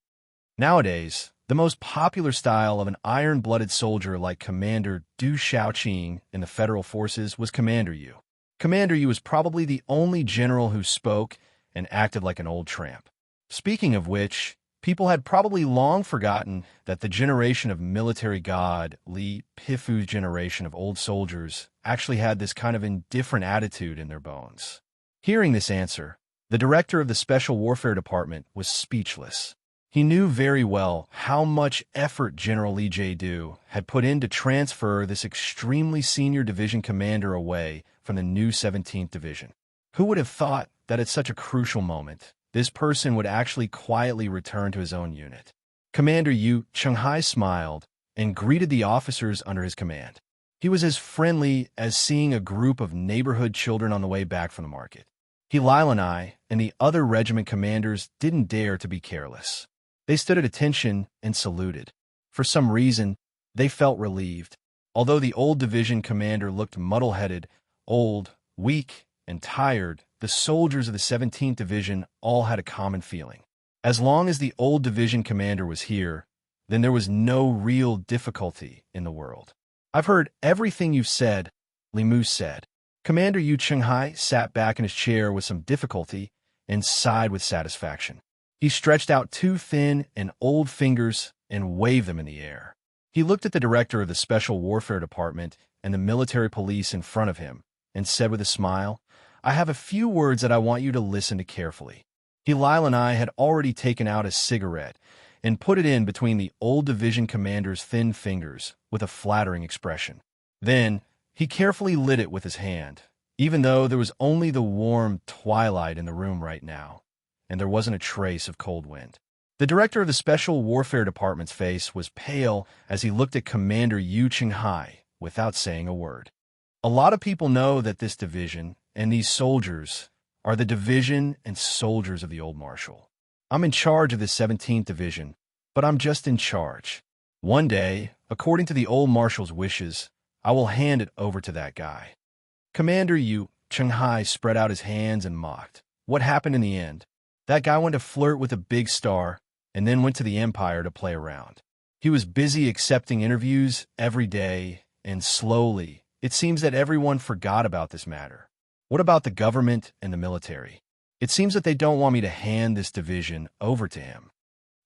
Nowadays, the most popular style of an iron-blooded soldier like Commander Du Shaoqing in the Federal Forces was Commander Yu. Commander Yu was probably the only general who spoke and acted like an old tramp. Speaking of which, people had probably long forgotten that the generation of military god, Li Pifu's generation of old soldiers, actually had this kind of indifferent attitude in their bones. Hearing this answer, the director of the Special Warfare Department was speechless. He knew very well how much effort General Li Jiedu had put in to transfer this extremely senior division commander away from the new 17th Division. Who would have thought that at such a crucial moment, this person would actually quietly return to his own unit? Commander Yu Chenghai smiled and greeted the officers under his command. He was as friendly as seeing a group of neighborhood children on the way back from the market. He, Lyle and I, and the other regiment commanders didn't dare to be careless. They stood at attention and saluted. For some reason, they felt relieved. Although the old division commander looked muddle-headed, old, weak, and tired, the soldiers of the 17th Division all had a common feeling. As long as the old division commander was here, then there was no real difficulty in the world. "I've heard everything you've said," Li Mu said. Commander Yu Chenghai sat back in his chair with some difficulty and sighed with satisfaction. He stretched out two thin and old fingers and waved them in the air. He looked at the director of the Special Warfare Department and the military police in front of him and said with a smile, "I have a few words that I want you to listen to carefully." Lyle and I had already taken out a cigarette and put it in between the old division commander's thin fingers with a flattering expression. Then, he carefully lit it with his hand, even though there was only the warm twilight in the room right now, and there wasn't a trace of cold wind. The director of the Special Warfare Department's face was pale as he looked at Commander Yu Chenghai without saying a word. A lot of people know that this division and these soldiers are the division and soldiers of the old marshal. I'm in charge of the 17th Division, but I'm just in charge. One day, according to the old marshal's wishes, I will hand it over to that guy. Commander Yu Chenghai spread out his hands and mocked. What happened in the end? That guy went to flirt with a big star and then went to the Empire to play around. He was busy accepting interviews every day, and slowly, it seems that everyone forgot about this matter. What about the government and the military? It seems that they don't want me to hand this division over to him.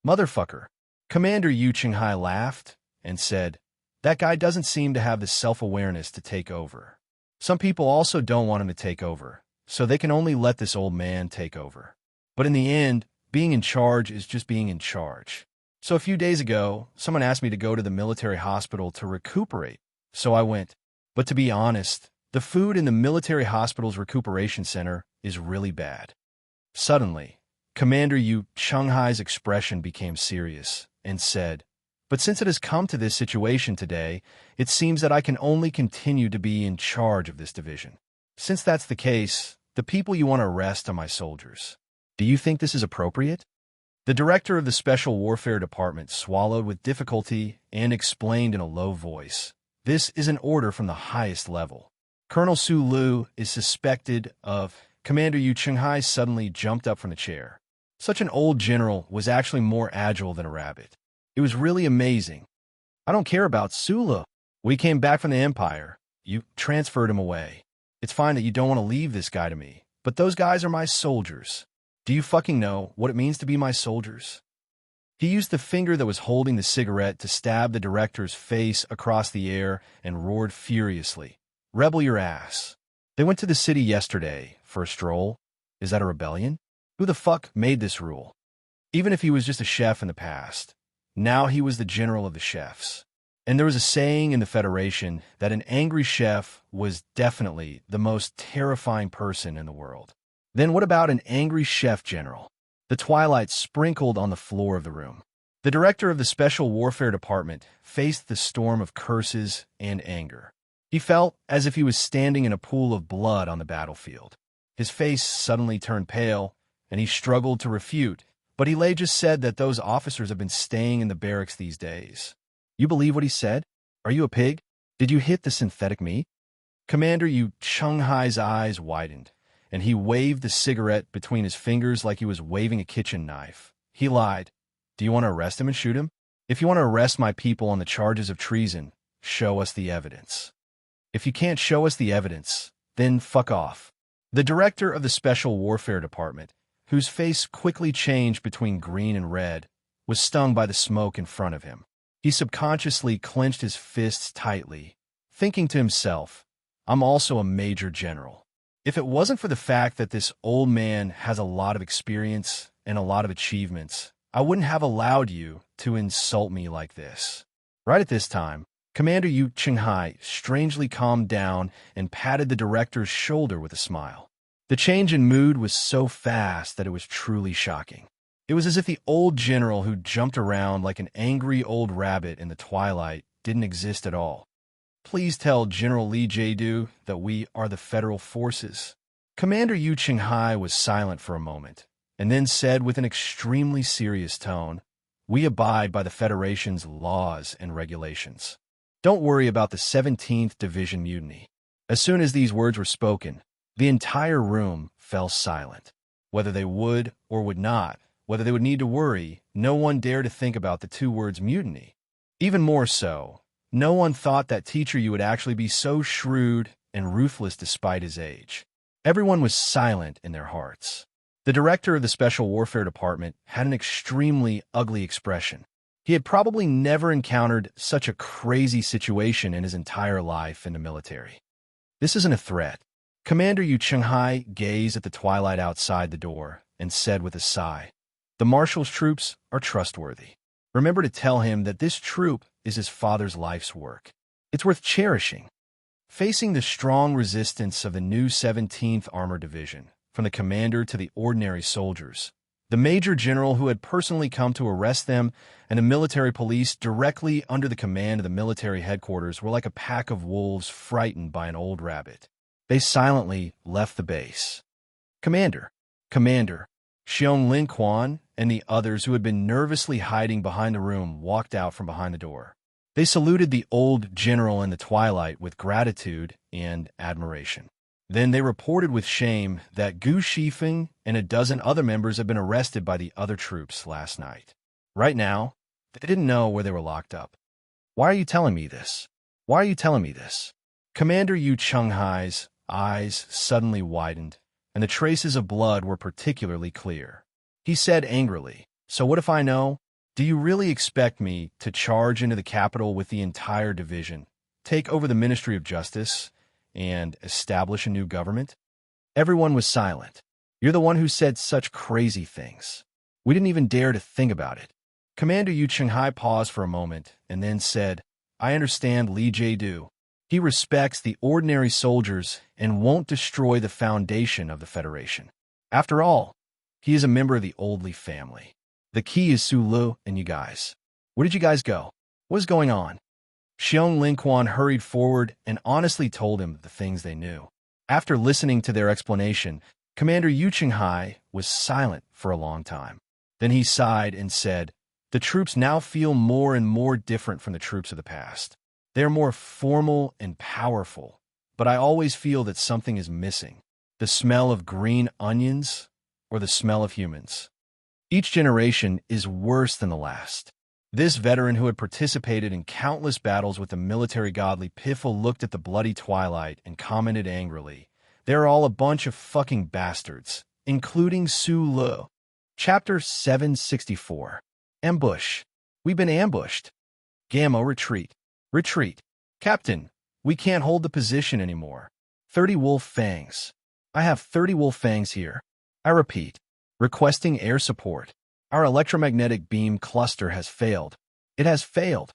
Motherfucker. Commander Yu Chenghai laughed and said, "That guy doesn't seem to have the self-awareness to take over. Some people also don't want him to take over, so they can only let this old man take over. But in the end, being in charge is just being in charge. So a few days ago, someone asked me to go to the military hospital to recuperate, so I went. But to be honest, the food in the military hospital's recuperation center is really bad." Suddenly, Commander Yu Chenghai's expression became serious and said, "But since it has come to this situation today, it seems that I can only continue to be in charge of this division. Since that's the case, the people you want to arrest are my soldiers. Do you think this is appropriate?" The director of the Special Warfare Department swallowed with difficulty and explained in a low voice, "This is an order from the highest level. Colonel Su Lu is suspected of..." Commander Yu Chenghai suddenly jumped up from the chair. Such an old general was actually more agile than a rabbit. It was really amazing. "I don't care about Su Lu. We came back from the Empire. You transferred him away. It's fine that you don't want to leave this guy to me, but those guys are my soldiers. Do you fucking know what it means to be my soldiers?" He used the finger that was holding the cigarette to stab the director's face across the air and roared furiously, "Rebel your ass. They went to the city yesterday for a stroll. Is that a rebellion? Who the fuck made this rule? Even if he was just a chef in the past, now he was the general of the chefs. And there was a saying in the Federation that an angry chef was definitely the most terrifying person in the world. Then what about an angry chef general?" The twilight sprinkled on the floor of the room. The director of the Special Warfare Department faced the storm of curses and anger. He felt as if he was standing in a pool of blood on the battlefield. His face suddenly turned pale, and he struggled to refute, but Li just said that those officers have been staying in the barracks these days. "You believe what he said? Are you a pig? Did you hit the synthetic meat?" Commander Yu Chenghai's eyes widened, and he waved the cigarette between his fingers like he was waving a kitchen knife. He lied. Do you want to arrest him and shoot him? If you want to arrest my people on the charges of treason, show us the evidence. If you can't show us the evidence, then fuck off. The director of the Special Warfare Department, whose face quickly changed between green and red, was stung by the smoke in front of him. He subconsciously clenched his fists tightly, thinking to himself, I'm also a major general. If it wasn't for the fact that this old man has a lot of experience and a lot of achievements, I wouldn't have allowed you to insult me like this. Right at this time, Commander Yu Qinghai strangely calmed down and patted the director's shoulder with a smile. The change in mood was so fast that it was truly shocking. It was as if the old general who jumped around like an angry old rabbit in the twilight didn't exist at all. Please tell General Li Jiedu that we are the federal forces. Commander Yu Qinghai was silent for a moment, and then said with an extremely serious tone, we abide by the Federation's laws and regulations. Don't worry about the 17th Division mutiny. As soon as these words were spoken, the entire room fell silent. Whether they would or would not, whether they would need to worry, no one dared to think about the two words mutiny. Even more so, no one thought that Teacher Yu would actually be so shrewd and ruthless despite his age. Everyone was silent in their hearts. The director of the Special Warfare Department had an extremely ugly expression. He had probably never encountered such a crazy situation in his entire life in the military. This isn't a threat. Commander Yu Qinghai gazed at the twilight outside the door and said with a sigh, the marshal's troops are trustworthy. Remember to tell him that this troop is his father's life's work. It's worth cherishing. Facing the strong resistance of the new 17th Armored Division, from the commander to the ordinary soldiers, the major general who had personally come to arrest them and the military police directly under the command of the military headquarters were like a pack of wolves frightened by an old rabbit. They silently left the base. Commander, Xiong Lin Quan and the others who had been nervously hiding behind the room walked out from behind the door. They saluted the old general in the twilight with gratitude and admiration. Then they reported with shame that Gu Shifeng and a dozen other members had been arrested by the other troops last night. Right now, they didn't know where they were locked up. Why are you telling me this? Why are you telling me this? Commander Yu Qinghai's eyes suddenly widened, and the traces of blood were particularly clear. He said angrily, so what if I know? Do you really expect me to charge into the capital with the entire division, take over the Ministry of Justice, and establish a new government? Everyone was silent. You're the one who said such crazy things. We didn't even dare to think about it. Commander Yu Qinghai paused for a moment and then said, I understand Li Jiedu. He respects the ordinary soldiers and won't destroy the foundation of the Federation. After all, he is a member of the old Li family. The key is Su Lu and you guys. Where did you guys go? What is going on? Xiong Lin Quan hurried forward and honestly told him the things they knew. After listening to their explanation, Commander Yu Qinghai was silent for a long time. Then he sighed and said, the troops now feel more and more different from the troops of the past. They are more formal and powerful, but I always feel that something is missing. The smell of green onions or the smell of humans. Each generation is worse than the last. This veteran who had participated in countless battles with the military godly Piffle looked at the bloody twilight and commented angrily, they're all a bunch of fucking bastards, including Su Lu. Chapter 764. Ambush. We've been ambushed. Gamma, retreat. Retreat. Captain, we can't hold the position anymore. 30 wolf fangs. I have 30 wolf fangs here. I repeat. Requesting air support. Our electromagnetic beam cluster has failed. It has failed.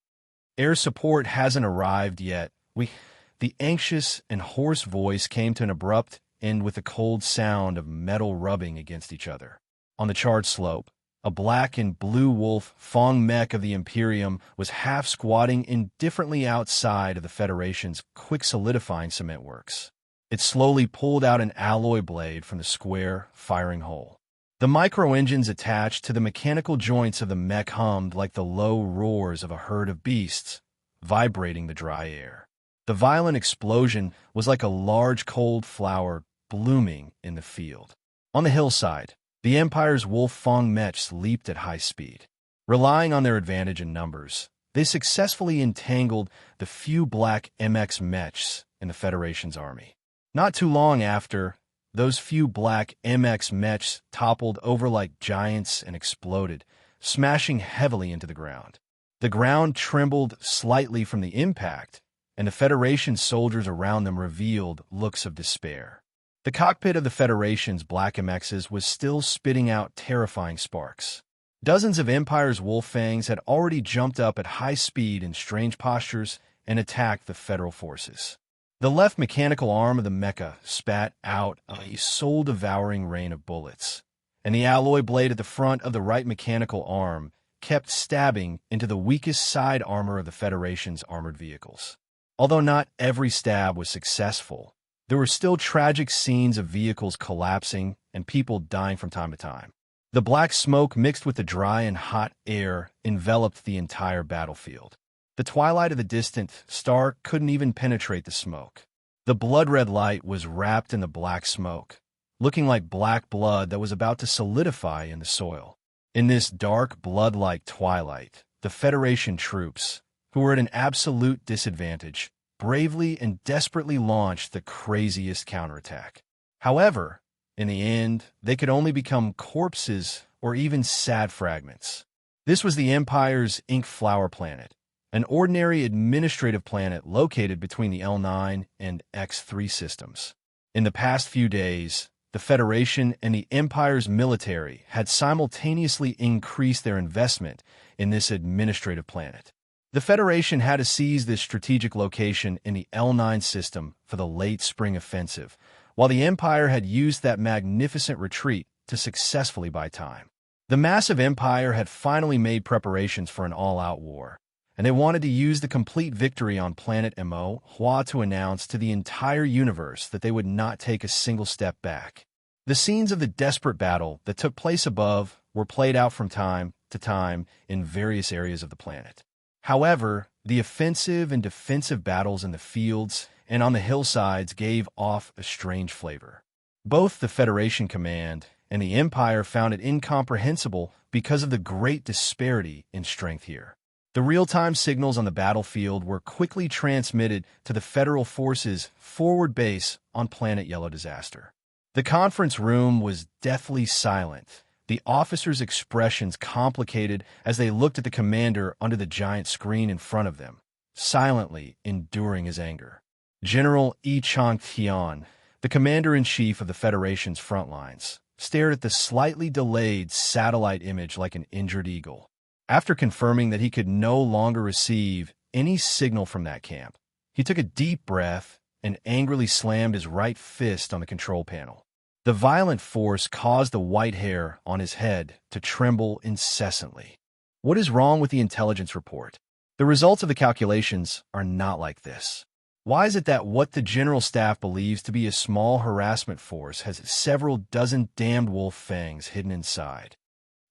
Air support hasn't arrived yet. The anxious and hoarse voice came to an abrupt end with the cold sound of metal rubbing against each other. On the charred slope, a black and blue wolf Fong mech of the Imperium was half squatting indifferently outside of the Federation's quick solidifying cement works. It slowly pulled out an alloy blade from the square firing hole. The micro-engines attached to the mechanical joints of the mech hummed like the low roars of a herd of beasts, vibrating the dry air. The violent explosion was like a large cold flower blooming in the field. On the hillside, the Empire's wolf-fang mechs leaped at high speed. Relying on their advantage in numbers, they successfully entangled the few black MX mechs in the Federation's army. Not too long after, those few black MX mechs toppled over like giants and exploded, smashing heavily into the ground. The ground trembled slightly from the impact, and the Federation soldiers around them revealed looks of despair. The cockpit of the Federation's black MXs was still spitting out terrifying sparks. Dozens of Empire's wolf-fangs had already jumped up at high speed in strange postures and attacked the Federal forces. The left mechanical arm of the mecha spat out a soul-devouring rain of bullets, and the alloy blade at the front of the right mechanical arm kept stabbing into the weakest side armor of the Federation's armored vehicles. Although not every stab was successful, there were still tragic scenes of vehicles collapsing and people dying from time to time. The black smoke mixed with the dry and hot air enveloped the entire battlefield. The twilight of the distant star couldn't even penetrate the smoke. The blood-red light was wrapped in the black smoke, looking like black blood that was about to solidify in the soil. In this dark, blood-like twilight, the Federation troops, who were at an absolute disadvantage, bravely and desperately launched the craziest counterattack. However, in the end, they could only become corpses or even sad fragments. This was the Empire's Ink Flower Planet, an ordinary administrative planet located between the L9 and X3 systems. In the past few days, the Federation and the Empire's military had simultaneously increased their investment in this administrative planet. The Federation had to seize this strategic location in the L9 system for the late spring offensive, while the Empire had used that magnificent retreat to successfully buy time. The massive Empire had finally made preparations for an all-out war, and they wanted to use the complete victory on planet Mo Hua to announce to the entire universe that they would not take a single step back. The scenes of the desperate battle that took place above were played out from time to time in various areas of the planet. However, the offensive and defensive battles in the fields and on the hillsides gave off a strange flavor. Both the Federation command and the Empire found it incomprehensible because of the great disparity in strength here. The real-time signals on the battlefield were quickly transmitted to the Federal Forces' forward base on Planet Yellow Disaster. The conference room was deathly silent, the officers' expressions complicated as they looked at the commander under the giant screen in front of them, silently enduring his anger. General Enchanting, the commander-in-chief of the Federation's front lines, stared at the slightly delayed satellite image like an injured eagle. After confirming that he could no longer receive any signal from that camp, he took a deep breath and angrily slammed his right fist on the control panel. The violent force caused the white hair on his head to tremble incessantly. What is wrong with the intelligence report? The results of the calculations are not like this. Why is it that what the General Staff believes to be a small harassment force has several dozen damned wolf fangs hidden inside?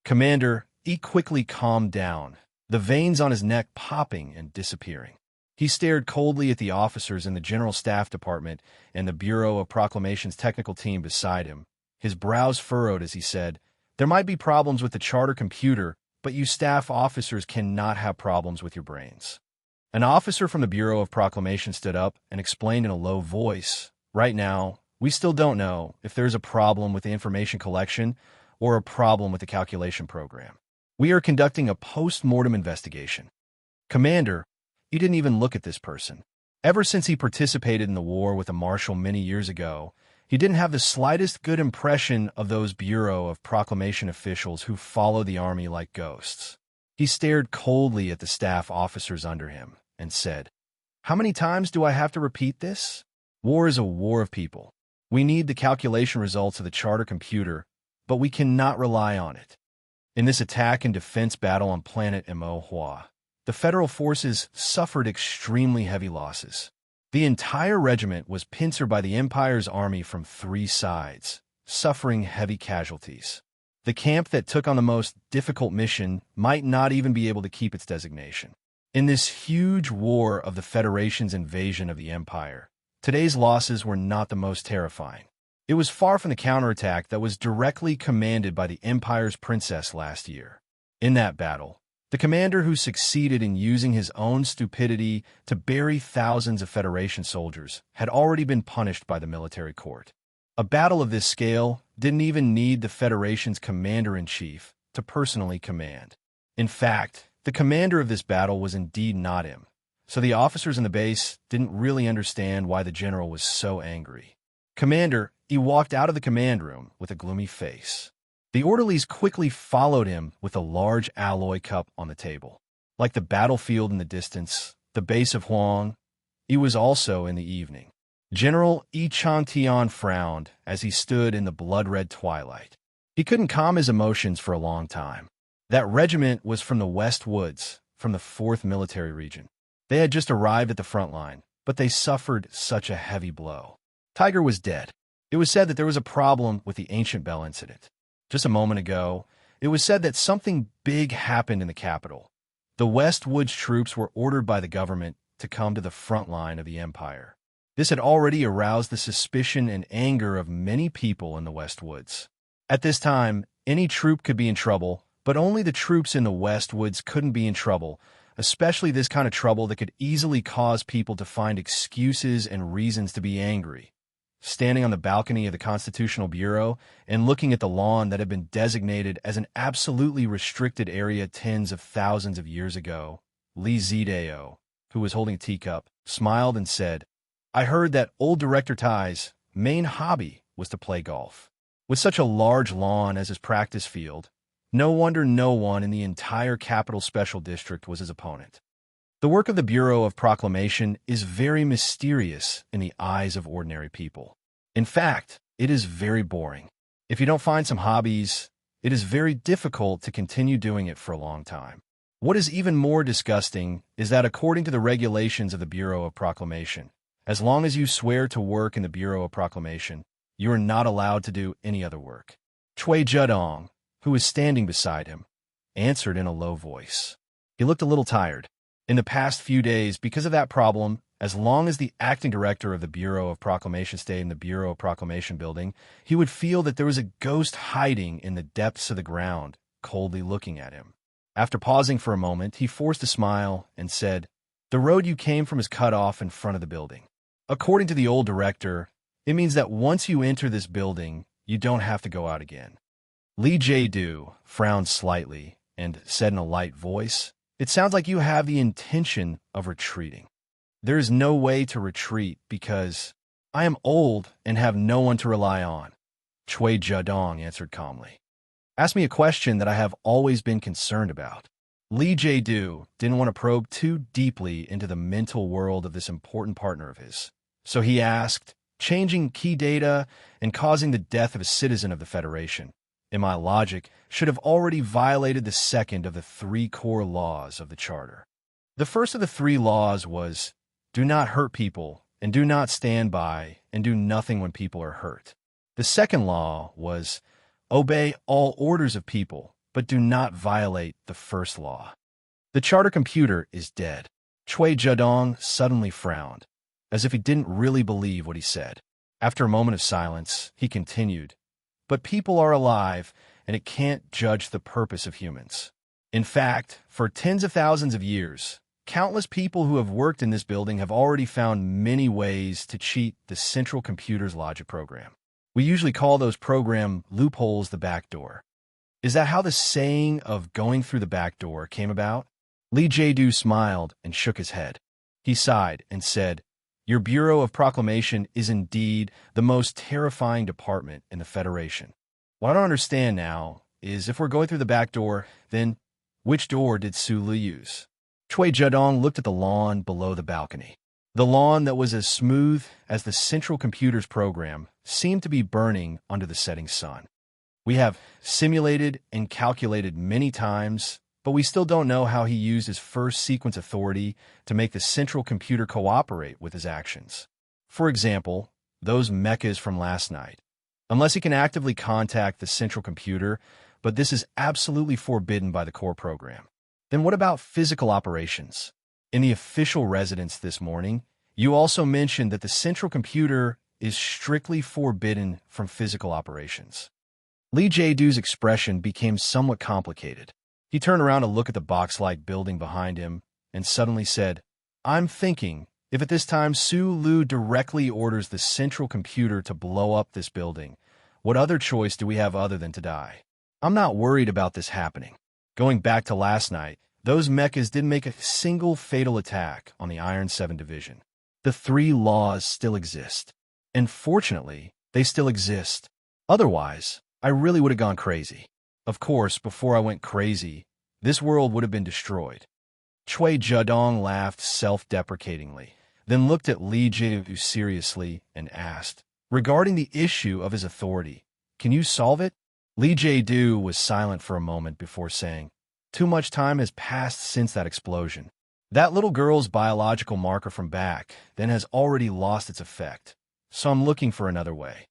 Commander, he quickly calmed down, the veins on his neck popping and disappearing. He stared coldly at the officers in the General Staff Department and the Bureau of Proclamations technical team beside him. His brows furrowed as he said, "There might be problems with the charter computer, but you staff officers cannot have problems with your brains." An officer from the Bureau of Proclamation stood up and explained in a low voice, "Right now, we still don't know if there's a problem with the information collection or a problem with the calculation program. We are conducting a post-mortem investigation." Commander, you didn't even look at this person. Ever since he participated in the war with the Marshal many years ago, he didn't have the slightest good impression of those Bureau of Proclamation officials who follow the army like ghosts. He stared coldly at the staff officers under him and said, "How many times do I have to repeat this? War is a war of people. We need the calculation results of the charter computer, but we cannot rely on it." In this attack and defense battle on planet Mo Hua, the Federal forces suffered extremely heavy losses. The entire regiment was pincered by the Empire's army from 3 sides, suffering heavy casualties. The camp that took on the most difficult mission might not even be able to keep its designation. In this huge war of the Federation's invasion of the Empire, today's losses were not the most terrifying. It was far from the counterattack that was directly commanded by the Empire's princess last year. In that battle, the commander who succeeded in using his own stupidity to bury thousands of Federation soldiers had already been punished by the military court. A battle of this scale didn't even need the Federation's commander-in-chief to personally command. In fact, the commander of this battle was indeed not him, so the officers in the base didn't really understand why the general was so angry. "Commander," he walked out of the command room with a gloomy face. The orderlies quickly followed him with a large alloy cup on the table. Like the battlefield in the distance, the base of Huang, it was also in the evening. General Enchanting frowned as he stood in the blood-red twilight. He couldn't calm his emotions for a long time. That regiment was from the West Woods, from the 4th Military Region. They had just arrived at the front line, but they suffered such a heavy blow. Tiger was dead. It was said that there was a problem with the Ancient Bell incident. Just a moment ago, it was said that something big happened in the capital. The West Woods troops were ordered by the government to come to the front line of the Empire. This had already aroused the suspicion and anger of many people in the West Woods. At this time, any troop could be in trouble, but only the troops in the West Woods couldn't be in trouble, especially this kind of trouble that could easily cause people to find excuses and reasons to be angry. Standing on the balcony of the Constitutional Bureau and looking at the lawn that had been designated as an absolutely restricted area tens of thousands of years ago, Li Zidao, who was holding a teacup, smiled and said, "I heard that old Director Tai's main hobby was to play golf. With such a large lawn as his practice field, no wonder no one in the entire Capital Special District was his opponent." The work of the Bureau of Proclamation is very mysterious in the eyes of ordinary people. In fact, it is very boring. If you don't find some hobbies, it is very difficult to continue doing it for a long time. What is even more disgusting is that according to the regulations of the Bureau of Proclamation, as long as you swear to work in the Bureau of Proclamation, you are not allowed to do any other work. Cui Zedong, who was standing beside him, answered in a low voice. He looked a little tired. In the past few days, because of that problem, as long as the acting director of the Bureau of Proclamation stayed in the Bureau of Proclamation building, he would feel that there was a ghost hiding in the depths of the ground, coldly looking at him. After pausing for a moment, he forced a smile and said, "The road you came from is cut off in front of the building. According to the old director, it means that once you enter this building, you don't have to go out again." Li Jiedu frowned slightly and said in a light voice, "It sounds like you have the intention of retreating." "There is no way to retreat because I am old and have no one to rely on," Cui Zedong answered calmly. "Ask me a question that I have always been concerned about." Li Jiedu didn't want to probe too deeply into the mental world of this important partner of his. So he asked, "Changing key data and causing the death of a citizen of the Federation, in my logic, should have already violated the second of the 3 core laws of the Charter. The first of the 3 laws was, do not hurt people, and do not stand by, and do nothing when people are hurt. The second law was, obey all orders of people, but do not violate the first law. The Charter computer is dead." Cui Zedong suddenly frowned, as if he didn't really believe what he said. After a moment of silence, he continued, "But people are alive, and it can't judge the purpose of humans. In fact, for tens of thousands of years, countless people who have worked in this building have already found many ways to cheat the central computer's logic program. We usually call those program loopholes the back door. Is that how the saying of going through the back door came about?" Li Jiedu smiled and shook his head. He sighed and said, "Your Bureau of Proclamation is indeed the most terrifying department in the Federation. What I don't understand now is if we're going through the back door, then which door did Su Li use?" Cui Zedong looked at the lawn below the balcony. The lawn that was as smooth as the central computer's program seemed to be burning under the setting sun. "We have simulated and calculated many times, but we still don't know how he used his first sequence authority to make the central computer cooperate with his actions. For example, those mechas from last night. Unless he can actively contact the central computer, but this is absolutely forbidden by the core program. Then what about physical operations? In the official residence this morning, you also mentioned that the central computer is strictly forbidden from physical operations. Lee Jae-doo's expression became somewhat complicated. He turned around to look at the box-like building behind him and suddenly said, "I'm thinking, if at this time Su Lu directly orders the central computer to blow up this building, what other choice do we have other than to die? I'm not worried about this happening. Going back to last night, those mechas didn't make a single fatal attack on the Iron 7 Division. The 3 laws still exist. And fortunately, they still exist. Otherwise, I really would have gone crazy. Of course, before I went crazy, this world would have been destroyed." Chui Zedong laughed self-deprecatingly, then looked at Li Jiedu seriously and asked, "Regarding the issue of his authority, can you solve it?" Li Jiedu was silent for a moment before saying, "Too much time has passed since that explosion. That little girl's biological marker from back then has already lost its effect, so I'm looking for another way."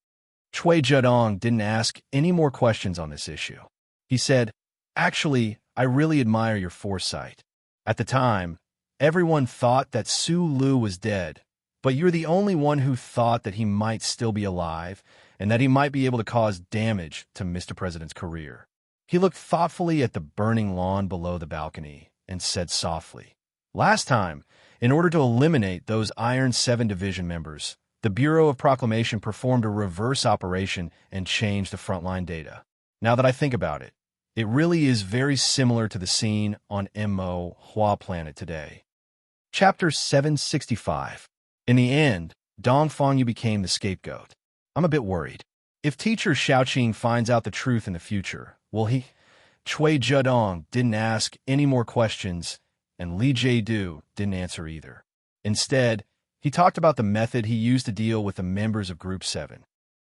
Chui Zedong didn't ask any more questions on this issue. He said, "Actually, I really admire your foresight. At the time, everyone thought that Su Lu was dead, but you're the only one who thought that he might still be alive and that he might be able to cause damage to Mr. President's career." He looked thoughtfully at the burning lawn below the balcony and said softly, "Last time, in order to eliminate those Iron 7 Division members, the Bureau of Proclamation performed a reverse operation and changed the frontline data. Now that I think about it, it really is very similar to the scene on Mo Hua Planet today." Chapter 765. In the end, Dong Fangyu became the scapegoat. "I'm a bit worried. If teacher Xiaoqing finds out the truth in the future, will he?" Chui Zedong didn't ask any more questions, and Li Jiedu didn't answer either. Instead, he talked about the method he used to deal with the members of Group 7.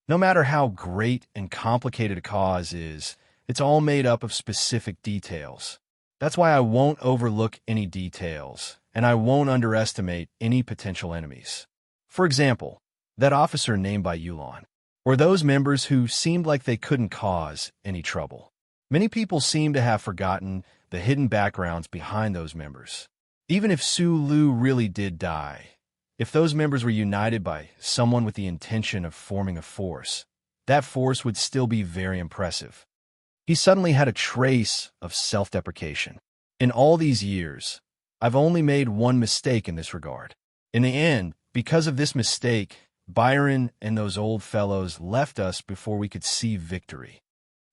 No matter how great and complicated a cause is, it's all made up of specific details. That's why I won't overlook any details, and I won't underestimate any potential enemies. For example, that officer named by Yulan, or those members who seemed like they couldn't cause any trouble. Many people seem to have forgotten the hidden backgrounds behind those members. Even if Su Lu really did die, if those members were united by someone with the intention of forming a force, that force would still be very impressive." He suddenly had a trace of self-deprecation. "In all these years, I've only made one mistake in this regard. In the end, because of this mistake, Byron and those old fellows left us before we could see victory."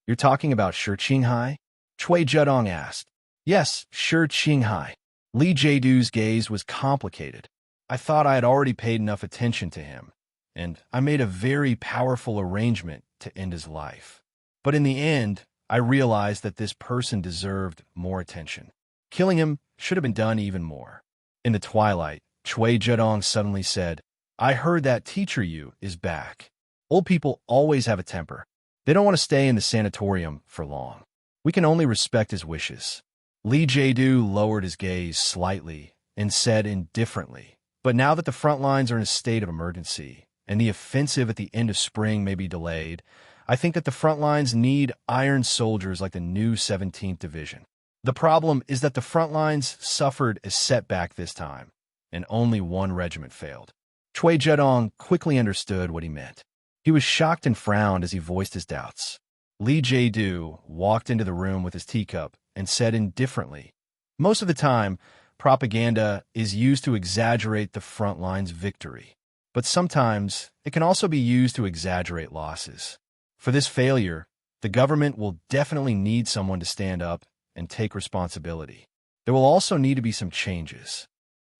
"You're talking about Shi Qinghai?" Chui Zedong asked. "Yes, Shi Qinghai." Li Jiedu's gaze was complicated. "I thought I had already paid enough attention to him, and I made a very powerful arrangement to end his life. But in the end, I realized that this person deserved more attention. Killing him should have been done even more." In the twilight, Chui Zedong suddenly said, "I heard that teacher Yu is back. Old people always have a temper. They don't want to stay in the sanatorium for long. We can only respect his wishes." Li Jiedu lowered his gaze slightly and said indifferently, "But now that the front lines are in a state of emergency, and the offensive at the end of spring may be delayed, I think that the front lines need iron soldiers like the new 17th Division. The problem is that the front lines suffered a setback this time, and only one regiment failed." Chui Zedong quickly understood what he meant. He was shocked and frowned as he voiced his doubts. Li Jiedu walked into the room with his teacup and said indifferently, "Most of the time, propaganda is used to exaggerate the front line's victory, but sometimes it can also be used to exaggerate losses. For this failure, the government will definitely need someone to stand up and take responsibility. There will also need to be some changes."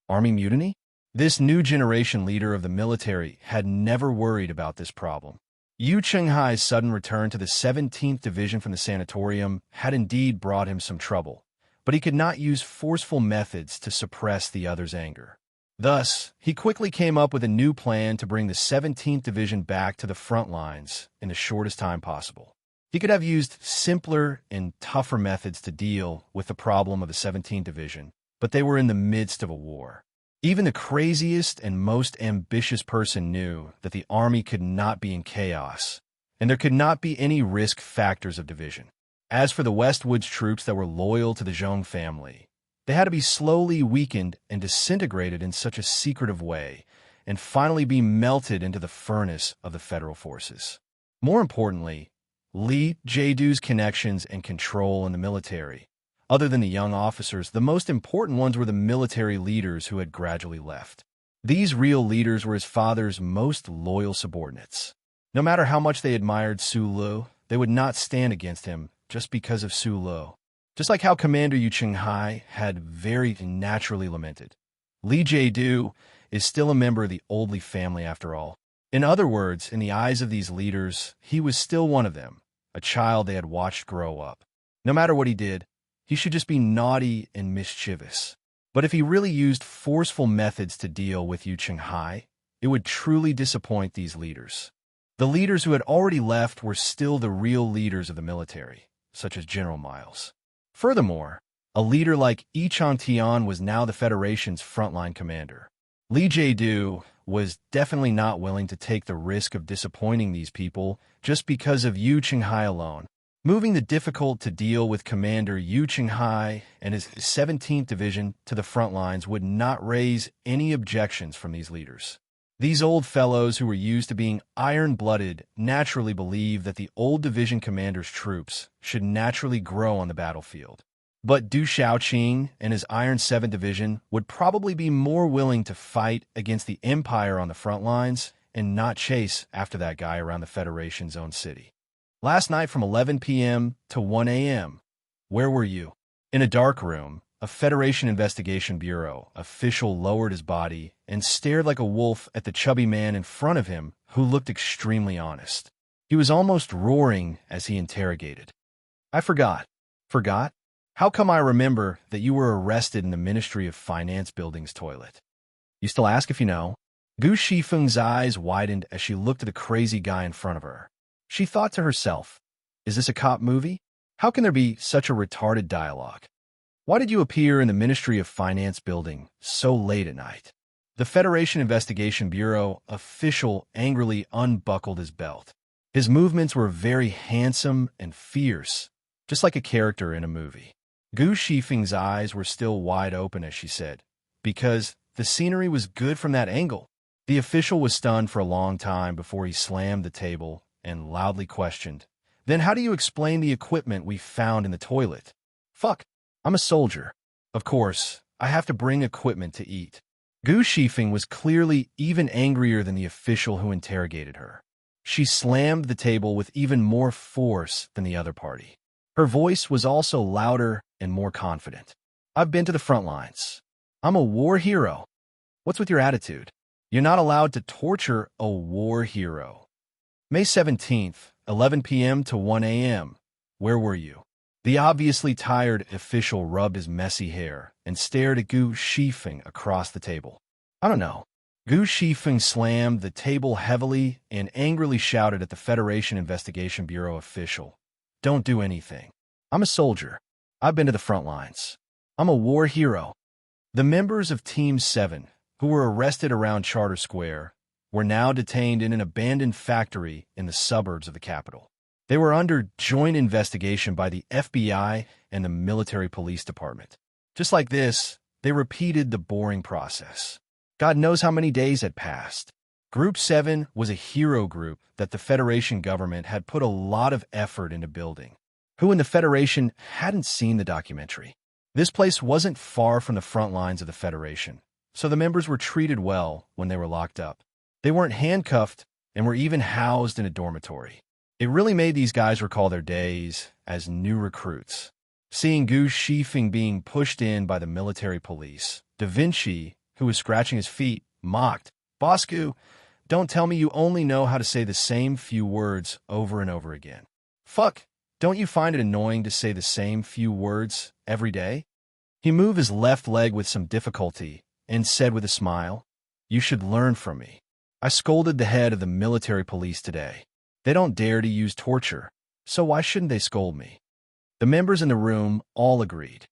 Army mutiny? This new generation leader of the military had never worried about this problem. Yu Chenghai's sudden return to the 17th Division from the sanatorium had indeed brought him some trouble, but he could not use forceful methods to suppress the other's anger. Thus, he quickly came up with a new plan to bring the 17th Division back to the front lines in the shortest time possible. He could have used simpler and tougher methods to deal with the problem of the 17th Division, but they were in the midst of a war. Even the craziest and most ambitious person knew that the army could not be in chaos, and there could not be any risk factors of division. As for the Westwoods troops that were loyal to the Zhong family, they had to be slowly weakened and disintegrated in such a secretive way, and finally be melted into the furnace of the federal forces. More importantly, Lee Jae-doo's connections and control in the military. Other than the young officers, the most important ones were the military leaders who had gradually left. These real leaders were his father's most loyal subordinates. No matter how much they admired Su-lo, they would not stand against him just because of Su-lo. Just like how Commander Yu Cheng-hai had very naturally lamented. Lee Jae-doo is still a member of the old Lee family after all. In other words, in the eyes of these leaders, he was still one of them, a child they had watched grow up. No matter what he did, he should just be naughty and mischievous. But if he really used forceful methods to deal with Yu Cheng-hai, it would truly disappoint these leaders. The leaders who had already left were still the real leaders of the military, such as General Miles. Furthermore, a leader like Enchanting was now the Federation's frontline commander. Lee Jae-doo was definitely not willing to take the risk of disappointing these people just because of Yu Cheng-hai alone. Moving the difficult-to-deal-with Commander Yu Cheng-hai and his 17th Division to the front lines would not raise any objections from these leaders. These old fellows who were used to being iron-blooded naturally believed that the old division commander's troops should naturally grow on the battlefield. But Du Shaoqing and his Iron 7th Division would probably be more willing to fight against the Empire on the front lines and not chase after that guy around the Federation's own city. Last night from 11 p.m. to 1 a.m., where were you? In a dark room, a Federation Investigation Bureau official lowered his body and stared like a wolf at the chubby man in front of him who looked extremely honest. He was almost roaring as he interrogated. I forgot. Forgot? How come I remember that you were arrested in the Ministry of Finance building's toilet? You still ask if you know? Gu Shifeng's eyes widened as she looked at the crazy guy in front of her. She thought to herself, is this a cop movie? How can there be such a retarded dialogue? Why did you appear in the Ministry of Finance building so late at night? The Federation Investigation Bureau official angrily unbuckled his belt. His movements were very handsome and fierce, just like a character in a movie. Gu Shifeng's eyes were still wide open as she said, because the scenery was good from that angle. The official was stunned for a long time before he slammed the table and loudly questioned, then how do you explain the equipment we found in the toilet? Fuck, I'm a soldier. Of course, I have to bring equipment to eat. Gu Shifeng was clearly even angrier than the official who interrogated her. She slammed the table with even more force than the other party. Her voice was also louder and more confident. I've been to the front lines. I'm a war hero. What's with your attitude? You're not allowed to torture a war hero. May 17th, 11 p.m. to 1 a.m. Where were you? The obviously tired official rubbed his messy hair and stared at Gu Shifeng across the table. I don't know. Gu Shifeng slammed the table heavily and angrily shouted at the Federation Investigation Bureau official. Don't do anything. I'm a soldier. I've been to the front lines. I'm a war hero. The members of Team 7, who were arrested around Charter Square, were now detained in an abandoned factory in the suburbs of the capital. They were under joint investigation by the FBI and the Military Police Department. Just like this, they repeated the boring process. God knows how many days had passed. Group 7 was a hero group that the Federation government had put a lot of effort into building. Who in the Federation hadn't seen the documentary? This place wasn't far from the front lines of the Federation, so the members were treated well when they were locked up. They weren't handcuffed and were even housed in a dormitory. It really made these guys recall their days as new recruits. Seeing Gu Shifeng being pushed in by the military police, Da Vinci, who was scratching his feet, mocked, Bosku, don't tell me you only know how to say the same few words over and over again. Fuck, don't you find it annoying to say the same few words every day? He moved his left leg with some difficulty and said with a smile, you should learn from me. I scolded the head of the military police today. They don't dare to use torture, so why shouldn't they scold me? The members in the room all agreed.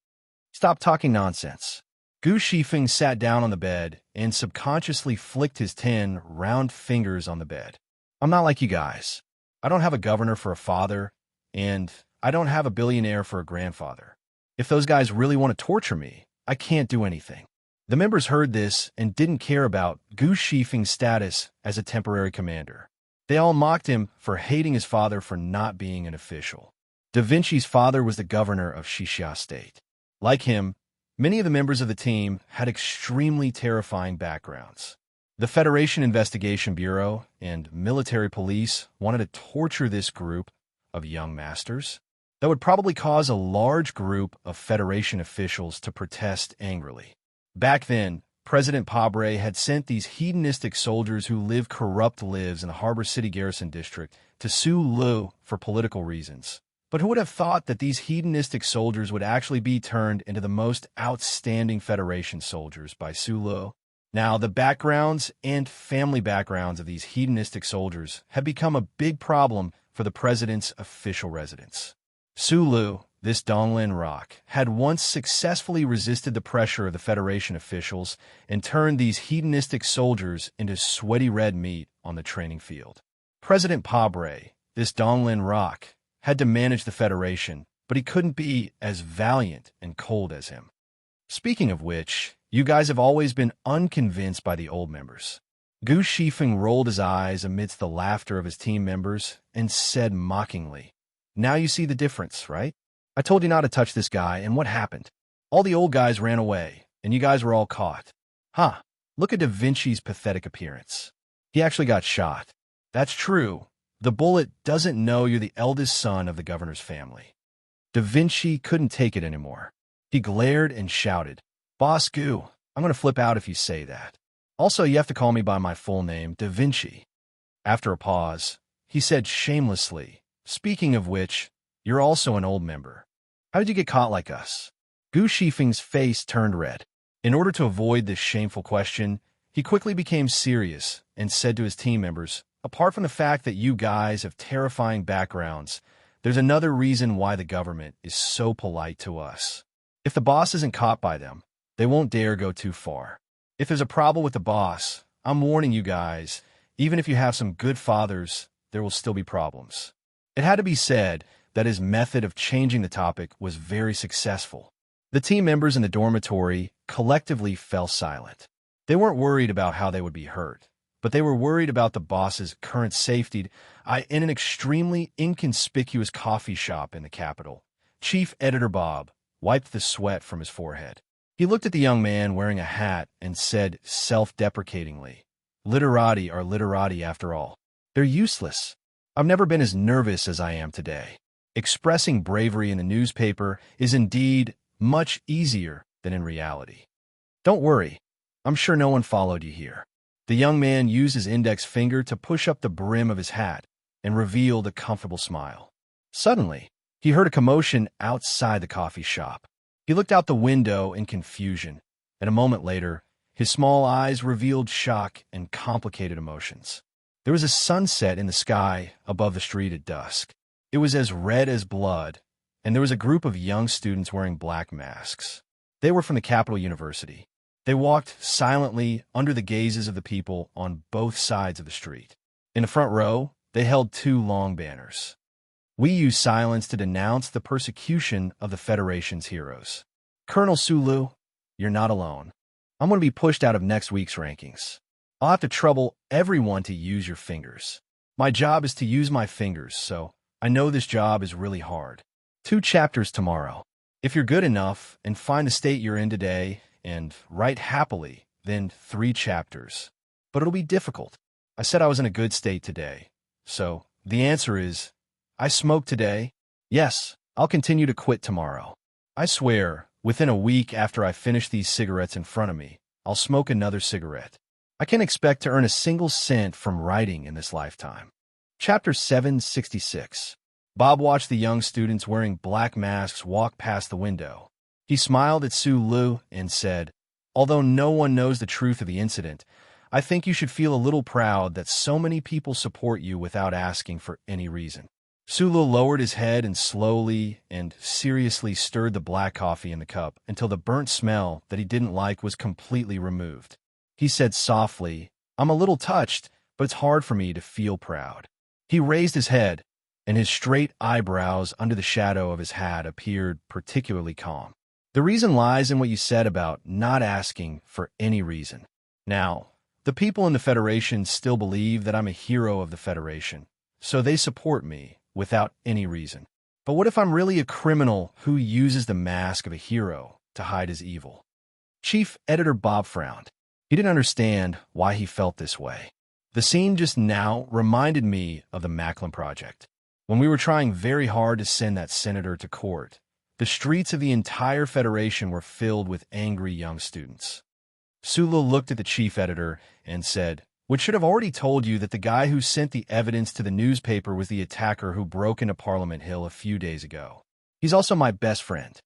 Stop talking nonsense. Gu Shifeng sat down on the bed and subconsciously flicked his 10 round fingers on the bed. I'm not like you guys. I don't have a governor for a father, and I don't have a billionaire for a grandfather. If those guys really want to torture me, I can't do anything. The members heard this and didn't care about Gu Shifeng's status as a temporary commander. They all mocked him for hating his father for not being an official. Da Vinci's father was the governor of Xixia State. Like him, many of the members of the team had extremely terrifying backgrounds. The Federation Investigation Bureau and military police wanted to torture this group of young masters. That would probably cause a large group of Federation officials to protest angrily. Back then, President Pabre had sent these hedonistic soldiers who live corrupt lives in the Harbor City Garrison District to sue Lu for political reasons. But who would have thought that these hedonistic soldiers would actually be turned into the most outstanding Federation soldiers by Su Lu? Now, the backgrounds and family backgrounds of these hedonistic soldiers have become a big problem for the president's official residence. Su Lu, this Donglin rock, had once successfully resisted the pressure of the Federation officials and turned these hedonistic soldiers into sweaty red meat on the training field. President Pabre, this Donglin rock, had to manage the Federation, but he couldn't be as valiant and cold as him. Speaking of which, you guys have always been unconvinced by the old members. Gu Shifeng rolled his eyes amidst the laughter of his team members and said mockingly, "Now you see the difference, right? I told you not to touch this guy, and what happened? All the old guys ran away, and you guys were all caught. Huh, look at Da Vinci's pathetic appearance. He actually got shot. That's true. The bullet doesn't know you're the eldest son of the governor's family." Da Vinci couldn't take it anymore. He glared and shouted, "Boss Gu, I'm going to flip out if you say that. Also, you have to call me by my full name, Da Vinci." After a pause, he said shamelessly, "Speaking of which, you're also an old member. How did you get caught like us?" Gu Shifeng's face turned red. In order to avoid this shameful question, he quickly became serious and said to his team members, "Apart from the fact that you guys have terrifying backgrounds, there's another reason why the government is so polite to us. If the boss isn't caught by them, they won't dare go too far. If there's a problem with the boss, I'm warning you guys, even if you have some good fathers, there will still be problems." It had to be said that his method of changing the topic was very successful. The team members in the dormitory collectively fell silent. They weren't worried about how they would be hurt, but they were worried about the boss's current safety in an extremely inconspicuous coffee shop in the capital. Chief Editor Bob wiped the sweat from his forehead. He looked at the young man wearing a hat and said self-deprecatingly, "Literati are literati after all. They're useless. I've never been as nervous as I am today. Expressing bravery in the newspaper is indeed much easier than in reality. Don't worry, I'm sure no one followed you here." The young man used his index finger to push up the brim of his hat and revealed a comfortable smile. Suddenly, he heard a commotion outside the coffee shop. He looked out the window in confusion, and a moment later, his small eyes revealed shock and complicated emotions. There was a sunset in the sky above the street at dusk. It was as red as blood, and there was a group of young students wearing black masks. They were from the Capital University. They walked silently under the gazes of the people on both sides of the street. In the front row, they held two long banners. "We use silence to denounce the persecution of the Federation's heroes. Colonel Sulu, you're not alone. I'm going to be pushed out of next week's rankings. I'll have to trouble everyone to use your fingers. My job is to use my fingers, so I know this job is really hard. 2 chapters tomorrow. If you're good enough and find the state you're in today and write happily, then 3 chapters. But it'll be difficult. I said I was in a good state today. So the answer is, I smoked today. Yes, I'll continue to quit tomorrow. I swear, within a week after I finish these cigarettes in front of me, I'll smoke another cigarette. I can't expect to earn a single cent from writing in this lifetime." Chapter 766. Bob watched the young students wearing black masks walk past the window. He smiled at Su Lu and said, "Although no one knows the truth of the incident, I think you should feel a little proud that so many people support you without asking for any reason." Su Lu lowered his head and slowly and seriously stirred the black coffee in the cup until the burnt smell that he didn't like was completely removed. He said softly, "I'm a little touched, but it's hard for me to feel proud." He raised his head, and his straight eyebrows under the shadow of his hat appeared particularly calm. The reason lies in what you said about not asking for any reason. Now, the people in the Federation still believe that I'm a hero of the Federation, so they support me without any reason. But what if I'm really a criminal who uses the mask of a hero to hide his evil? Chief Editor Bob frowned. He didn't understand why he felt this way. The scene just now reminded me of the Macklin Project. When we were trying very hard to send that senator to court, the streets of the entire Federation were filled with angry young students. Sulu looked at the chief editor and said, "Which should have already told you that the guy who sent the evidence to the newspaper was the attacker who broke into Parliament Hill a few days ago. He's also my best friend.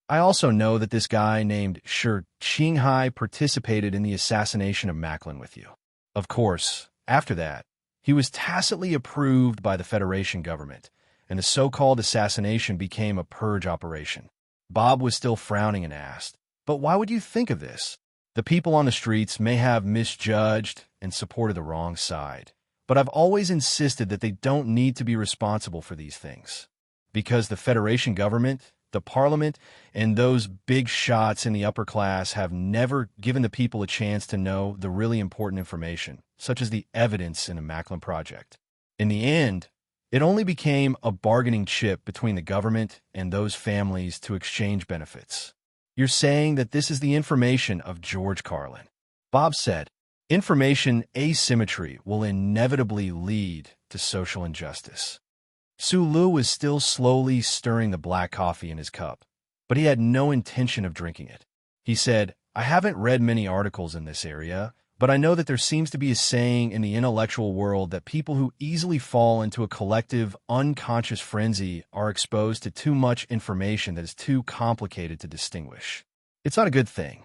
I also know that this guy named Shi Qinghai participated in the assassination of Macklin with you. Of course, after that, he was tacitly approved by the Federation government, and the so-called assassination became a purge operation." Bob was still frowning and asked, "But why would you think of this? The people on the streets may have misjudged and supported the wrong side, but I've always insisted that they don't need to be responsible for these things. Because the Federation government, the Parliament, and those big shots in the upper class have never given the people a chance to know the really important information, such as the evidence in the Macklin Project. In the end, it only became a bargaining chip between the government and those families to exchange benefits. You're saying that this is the information of George Carlin." Bob said, "Information asymmetry will inevitably lead to social injustice." Sulu was still slowly stirring the black coffee in his cup, but he had no intention of drinking it. He said, "I haven't read many articles in this area, but I know that there seems to be a saying in the intellectual world that people who easily fall into a collective, unconscious frenzy are exposed to too much information that is too complicated to distinguish. It's not a good thing.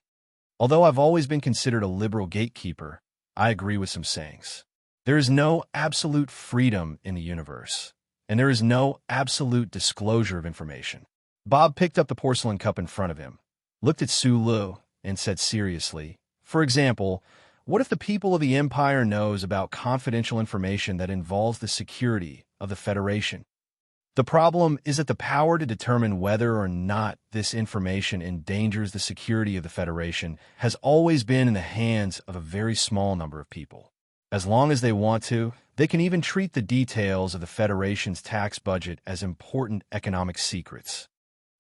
Although I've always been considered a liberal gatekeeper, I agree with some sayings. There is no absolute freedom in the universe, and there is no absolute disclosure of information." Bob picked up the porcelain cup in front of him, looked at Sulu, and said seriously, "For example, what if the people of the Empire knows about confidential information that involves the security of the Federation? The problem is that the power to determine whether or not this information endangers the security of the Federation has always been in the hands of a very small number of people. As long as they want to, they can even treat the details of the Federation's tax budget as important economic secrets."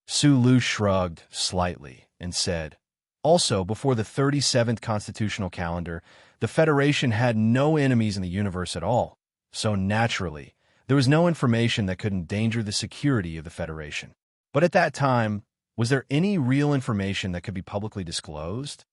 Sulu shrugged slightly and said, "Also, before the 37th constitutional calendar, the Federation had no enemies in the universe at all, so naturally, there was no information that could endanger the security of the Federation. But at that time, was there any real information that could be publicly disclosed?"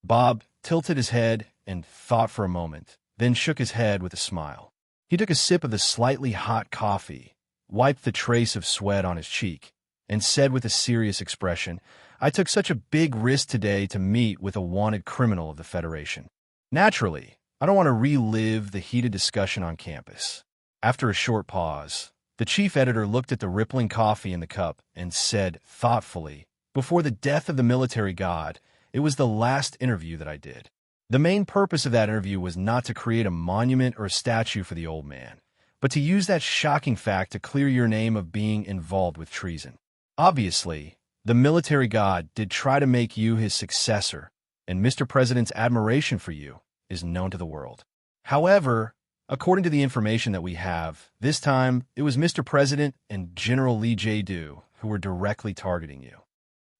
Bob tilted his head and thought for a moment, then shook his head with a smile. He took a sip of the slightly hot coffee, wiped the trace of sweat on his cheek, and said with a serious expression, "I took such a big risk today to meet with a wanted criminal of the Federation. Naturally, I don't want to relive the heated discussion on campus." After a short pause, the chief editor looked at the rippling coffee in the cup and said thoughtfully, "Before the death of the military god, it was the last interview that I did. The main purpose of that interview was not to create a monument or a statue for the old man, but to use that shocking fact to clear your name of being involved with treason. Obviously, the military god did try to make you his successor, and Mr. President's admiration for you is known to the world. However, according to the information that we have, this time it was Mr. President and General Lee Jae-do who were directly targeting you.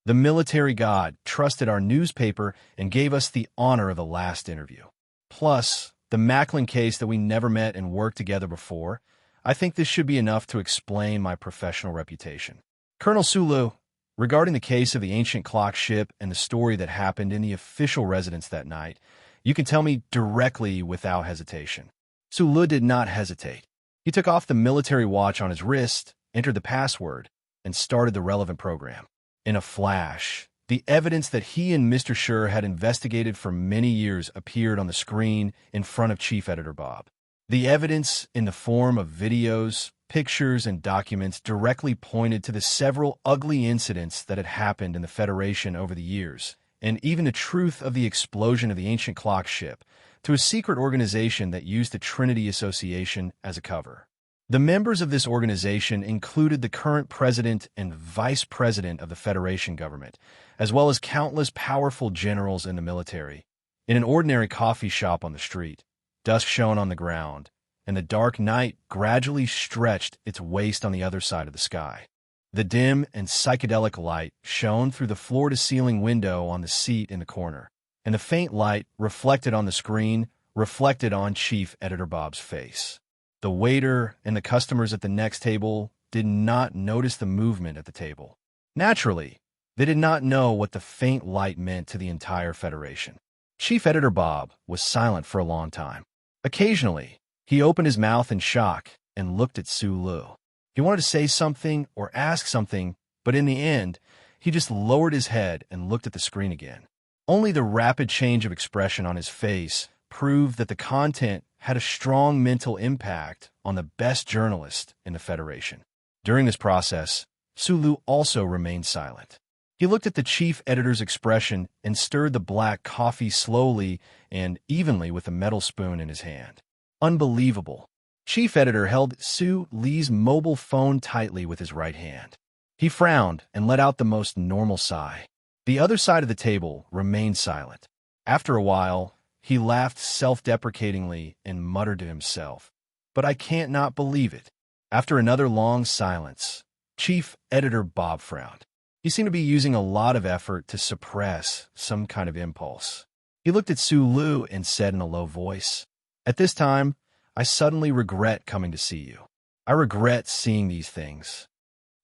The military god trusted our newspaper and gave us the honor of the last interview. Plus, the Macklin case that we never met and worked together before, I think this should be enough to explain my professional reputation. Colonel Sulu, regarding the case of the ancient clock ship and the story that happened in the official residence that night, you can tell me directly without hesitation." Sulu did not hesitate. He took off the military watch on his wrist, entered the password, and started the relevant program. In a flash, the evidence that he and Mr. Schur had investigated for many years appeared on the screen in front of Chief Editor Bob. The evidence, in the form of videos, pictures, and documents, directly pointed to the several ugly incidents that had happened in the Federation over the years, and even the truth of the explosion of the ancient clock ship, to a secret organization that used the Trinity Association as a cover. The members of this organization included the current president and vice president of the Federation government, as well as countless powerful generals in the military. In an ordinary coffee shop on the street, dusk shone on the ground, and the dark night gradually stretched its waste on the other side of the sky. The dim and psychedelic light shone through the floor-to-ceiling window on the seat in the corner, and the faint light reflected on the screen reflected on Chief Editor Bob's face. The waiter and the customers at the next table did not notice the movement at the table. Naturally, they did not know what the faint light meant to the entire Federation. Chief Editor Bob was silent for a long time. Occasionally, he opened his mouth in shock and looked at Sulu. He wanted to say something or ask something, but in the end, he just lowered his head and looked at the screen again. Only the rapid change of expression on his face proved that the content had a strong mental impact on the best journalist in the Federation. During this process, Sulu also remained silent. He looked at the chief editor's expression and stirred the black coffee slowly and evenly with a metal spoon in his hand. Unbelievable. Chief editor held Su Li's mobile phone tightly with his right hand. He frowned and let out the most normal sigh. The other side of the table remained silent. After a while, he laughed self-deprecatingly and muttered to himself, "But I can't not believe it." After another long silence, Chief Editor Bob frowned. He seemed to be using a lot of effort to suppress some kind of impulse. He looked at Sulu and said in a low voice, "At this time, I suddenly regret coming to see you. I regret seeing these things."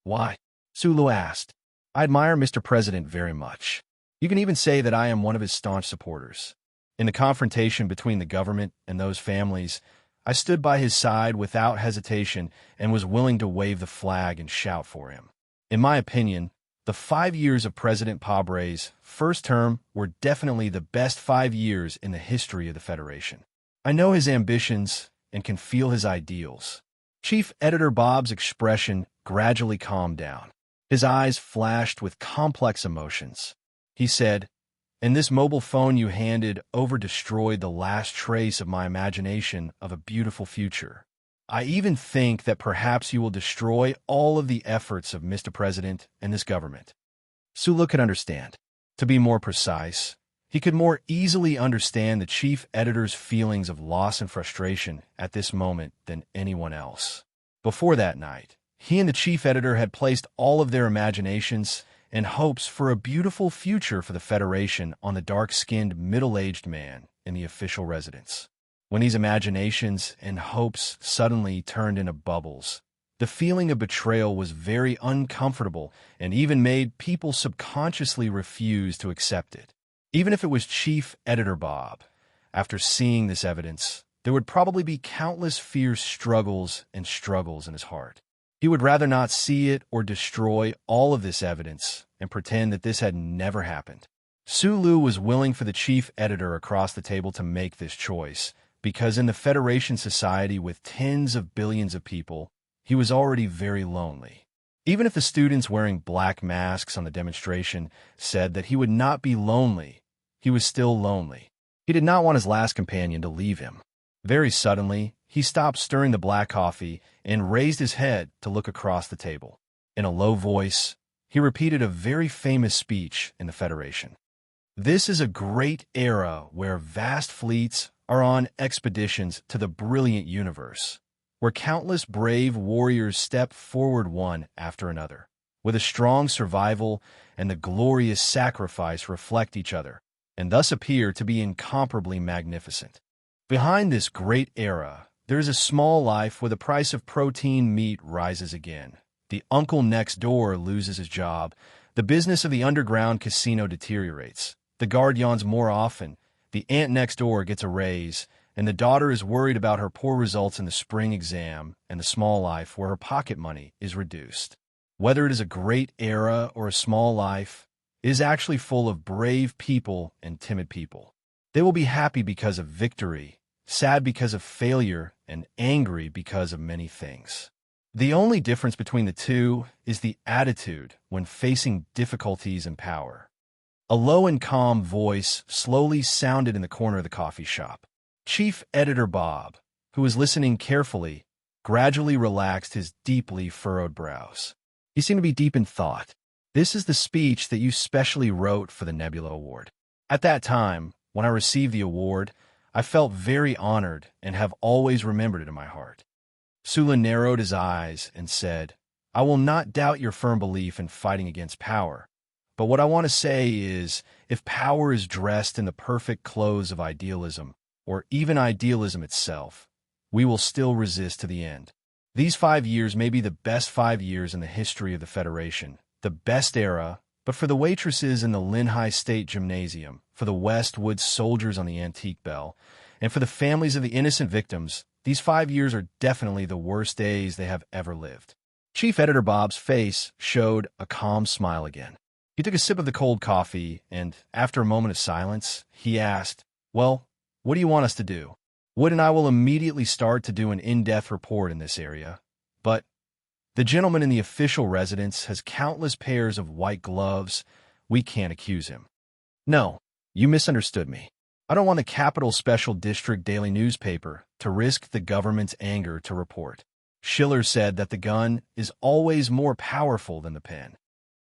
"Why?" Sulu asked. "I admire Mr. President very much. You can even say that I am one of his staunch supporters. In the confrontation between the government and those families, I stood by his side without hesitation and was willing to wave the flag and shout for him. In my opinion, the 5 years of President Pabre's first term were definitely the best 5 years in the history of the Federation. I know his ambitions and can feel his ideals." Chief Editor Bob's expression gradually calmed down. His eyes flashed with complex emotions. He said, "And this mobile phone you handed over destroyed the last trace of my imagination of a beautiful future. I even think that perhaps you will destroy all of the efforts of Mr. President and this government." Sulu could understand. To be more precise, he could more easily understand the chief editor's feelings of loss and frustration at this moment than anyone else. Before that night, he and the chief editor had placed all of their imaginations and hopes for a beautiful future for the Federation on the dark-skinned, middle-aged man in the official residence. When these imaginations and hopes suddenly turned into bubbles, the feeling of betrayal was very uncomfortable and even made people subconsciously refuse to accept it. Even if it was Chief Editor Bob, after seeing this evidence, there would probably be countless fierce struggles in his heart. He would rather not see it or destroy all of this evidence and pretend that this had never happened. Sulu was willing for the chief editor across the table to make this choice, because in the Federation society with tens of billions of people, he was already very lonely. Even if the students wearing black masks on the demonstration said that he would not be lonely, he was still lonely. He did not want his last companion to leave him. Very suddenly, he stopped stirring the black coffee and raised his head to look across the table. In a low voice, he repeated a very famous speech in the Federation. "This is a great era where vast fleets are on expeditions to the brilliant universe, where countless brave warriors step forward one after another, with a strong survival and the glorious sacrifice reflect each other, and thus appear to be incomparably magnificent. Behind this great era, there is a small life where the price of protein meat rises again. The uncle next door loses his job. The business of the underground casino deteriorates. The guard yawns more often. The aunt next door gets a raise. And the daughter is worried about her poor results in the spring exam and the small life where her pocket money is reduced. Whether it is a great era or a small life, it is actually full of brave people and timid people. They will be happy because of victory, sad because of failure, and angry because of many things. The only difference between the two is the attitude when facing difficulties and power." A low and calm voice slowly sounded in the corner of the coffee shop. Chief Editor Bob, who was listening carefully, gradually relaxed his deeply furrowed brows. He seemed to be deep in thought. "This is the speech that you specially wrote for the Nebula Award." At that time, when I received the award, I felt very honored and have always remembered it in my heart. Sula narrowed his eyes and said, "I will not doubt your firm belief in fighting against power. But what I want to say is, if power is dressed in the perfect clothes of idealism, or even idealism itself, we will still resist to the end. These 5 years may be the best 5 years in the history of the Federation, the best era, but for the waitresses in the Linhai State Gymnasium, for the Westwood soldiers on the Antique Bell, and for the families of the innocent victims, these 5 years are definitely the worst days they have ever lived." Chief Editor Bob's face showed a calm smile again. He took a sip of the cold coffee, and after a moment of silence, he asked, "Well, what do you want us to do?" "Wood and I will immediately start to do an in-depth report in this area. But the gentleman in the official residence has countless pairs of white gloves. We can't accuse him." "No, you misunderstood me. I don't want the Capital Special District daily newspaper to risk the government's anger to report. Schiller said that the gun is always more powerful than the pen."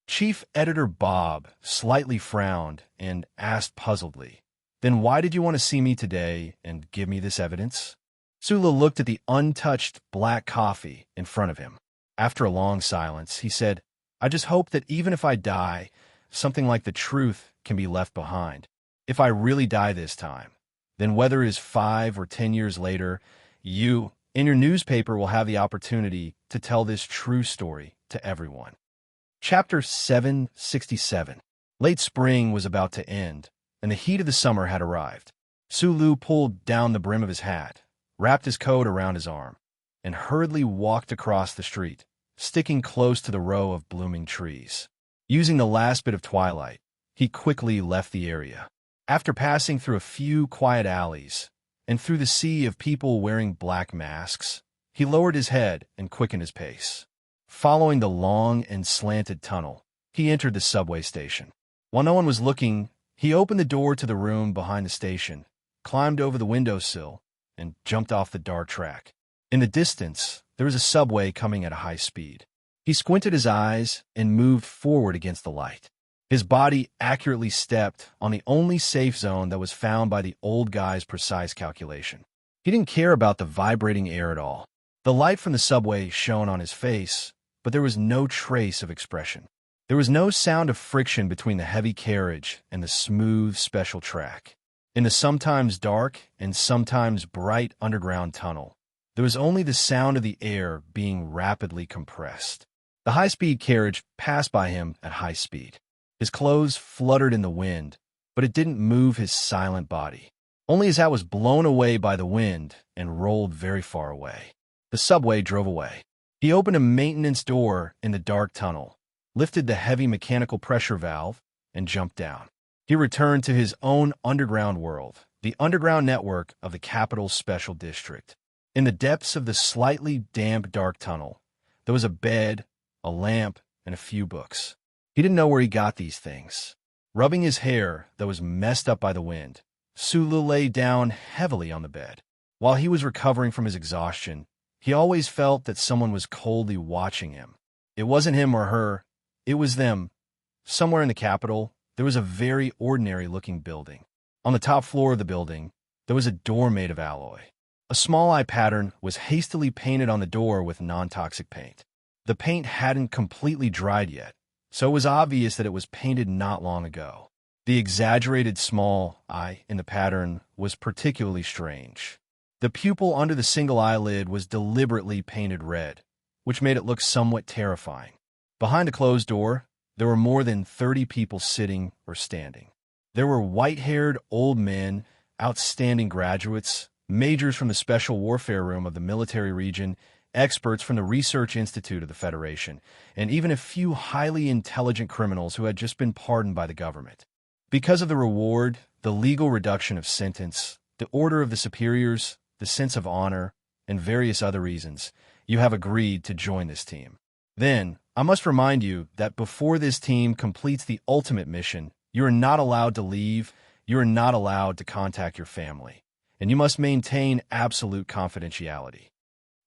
Chief Editor Bob slightly frowned and asked puzzledly, "Then why did you want to see me today and give me this evidence?" Sula looked at the untouched black coffee in front of him. After a long silence, he said, "I just hope that even if I die, something like the truth can be left behind. If I really die this time, then whether it is 5 or 10 years later, you, in your newspaper, will have the opportunity to tell this true story to everyone." Chapter 767. Late spring was about to end, and the heat of the summer had arrived. Sulu pulled down the brim of his hat, wrapped his coat around his arm, and hurriedly walked across the street, sticking close to the row of blooming trees. Using the last bit of twilight, he quickly left the area. After passing through a few quiet alleys, and through the sea of people wearing black masks, he lowered his head and quickened his pace. Following the long and slanted tunnel, he entered the subway station. While no one was looking, he opened the door to the room behind the station, climbed over the windowsill, and jumped off the dark track. In the distance, there was a subway coming at a high speed. He squinted his eyes and moved forward against the light. His body accurately stepped on the only safe zone that was found by the old guy's precise calculation. He didn't care about the vibrating air at all. The light from the subway shone on his face, but there was no trace of expression. There was no sound of friction between the heavy carriage and the smooth special track. In the sometimes dark and sometimes bright underground tunnel, there was only the sound of the air being rapidly compressed. The high-speed carriage passed by him at high speed. His clothes fluttered in the wind, but it didn't move his silent body. Only his hat was blown away by the wind and rolled very far away. The subway drove away. He opened a maintenance door in the dark tunnel, lifted the heavy mechanical pressure valve, and jumped down. He returned to his own underground world, the underground network of the Capital Special District. In the depths of the slightly damp dark tunnel, there was a bed, a lamp, and a few books. He didn't know where he got these things. Rubbing his hair that was messed up by the wind, Sulu lay down heavily on the bed. While he was recovering from his exhaustion, he always felt that someone was coldly watching him. It wasn't him or her, it was them. Somewhere in the capital, there was a very ordinary-looking building. On the top floor of the building, there was a door made of alloy. A small eye pattern was hastily painted on the door with non-toxic paint. The paint hadn't completely dried yet, so it was obvious that it was painted not long ago. The exaggerated small eye in the pattern was particularly strange. The pupil under the single eyelid was deliberately painted red, which made it look somewhat terrifying. Behind the closed door, there were more than 30 people sitting or standing. There were white-haired old men, outstanding graduates, majors from the Special Warfare Room of the military region, experts from the Research Institute of the Federation, and even a few highly intelligent criminals who had just been pardoned by the government. Because of the reward, the legal reduction of sentence, the order of the superiors, the sense of honor, and various other reasons, you have agreed to join this team. Then, I must remind you that before this team completes the ultimate mission, you are not allowed to leave, you are not allowed to contact your family, and you must maintain absolute confidentiality.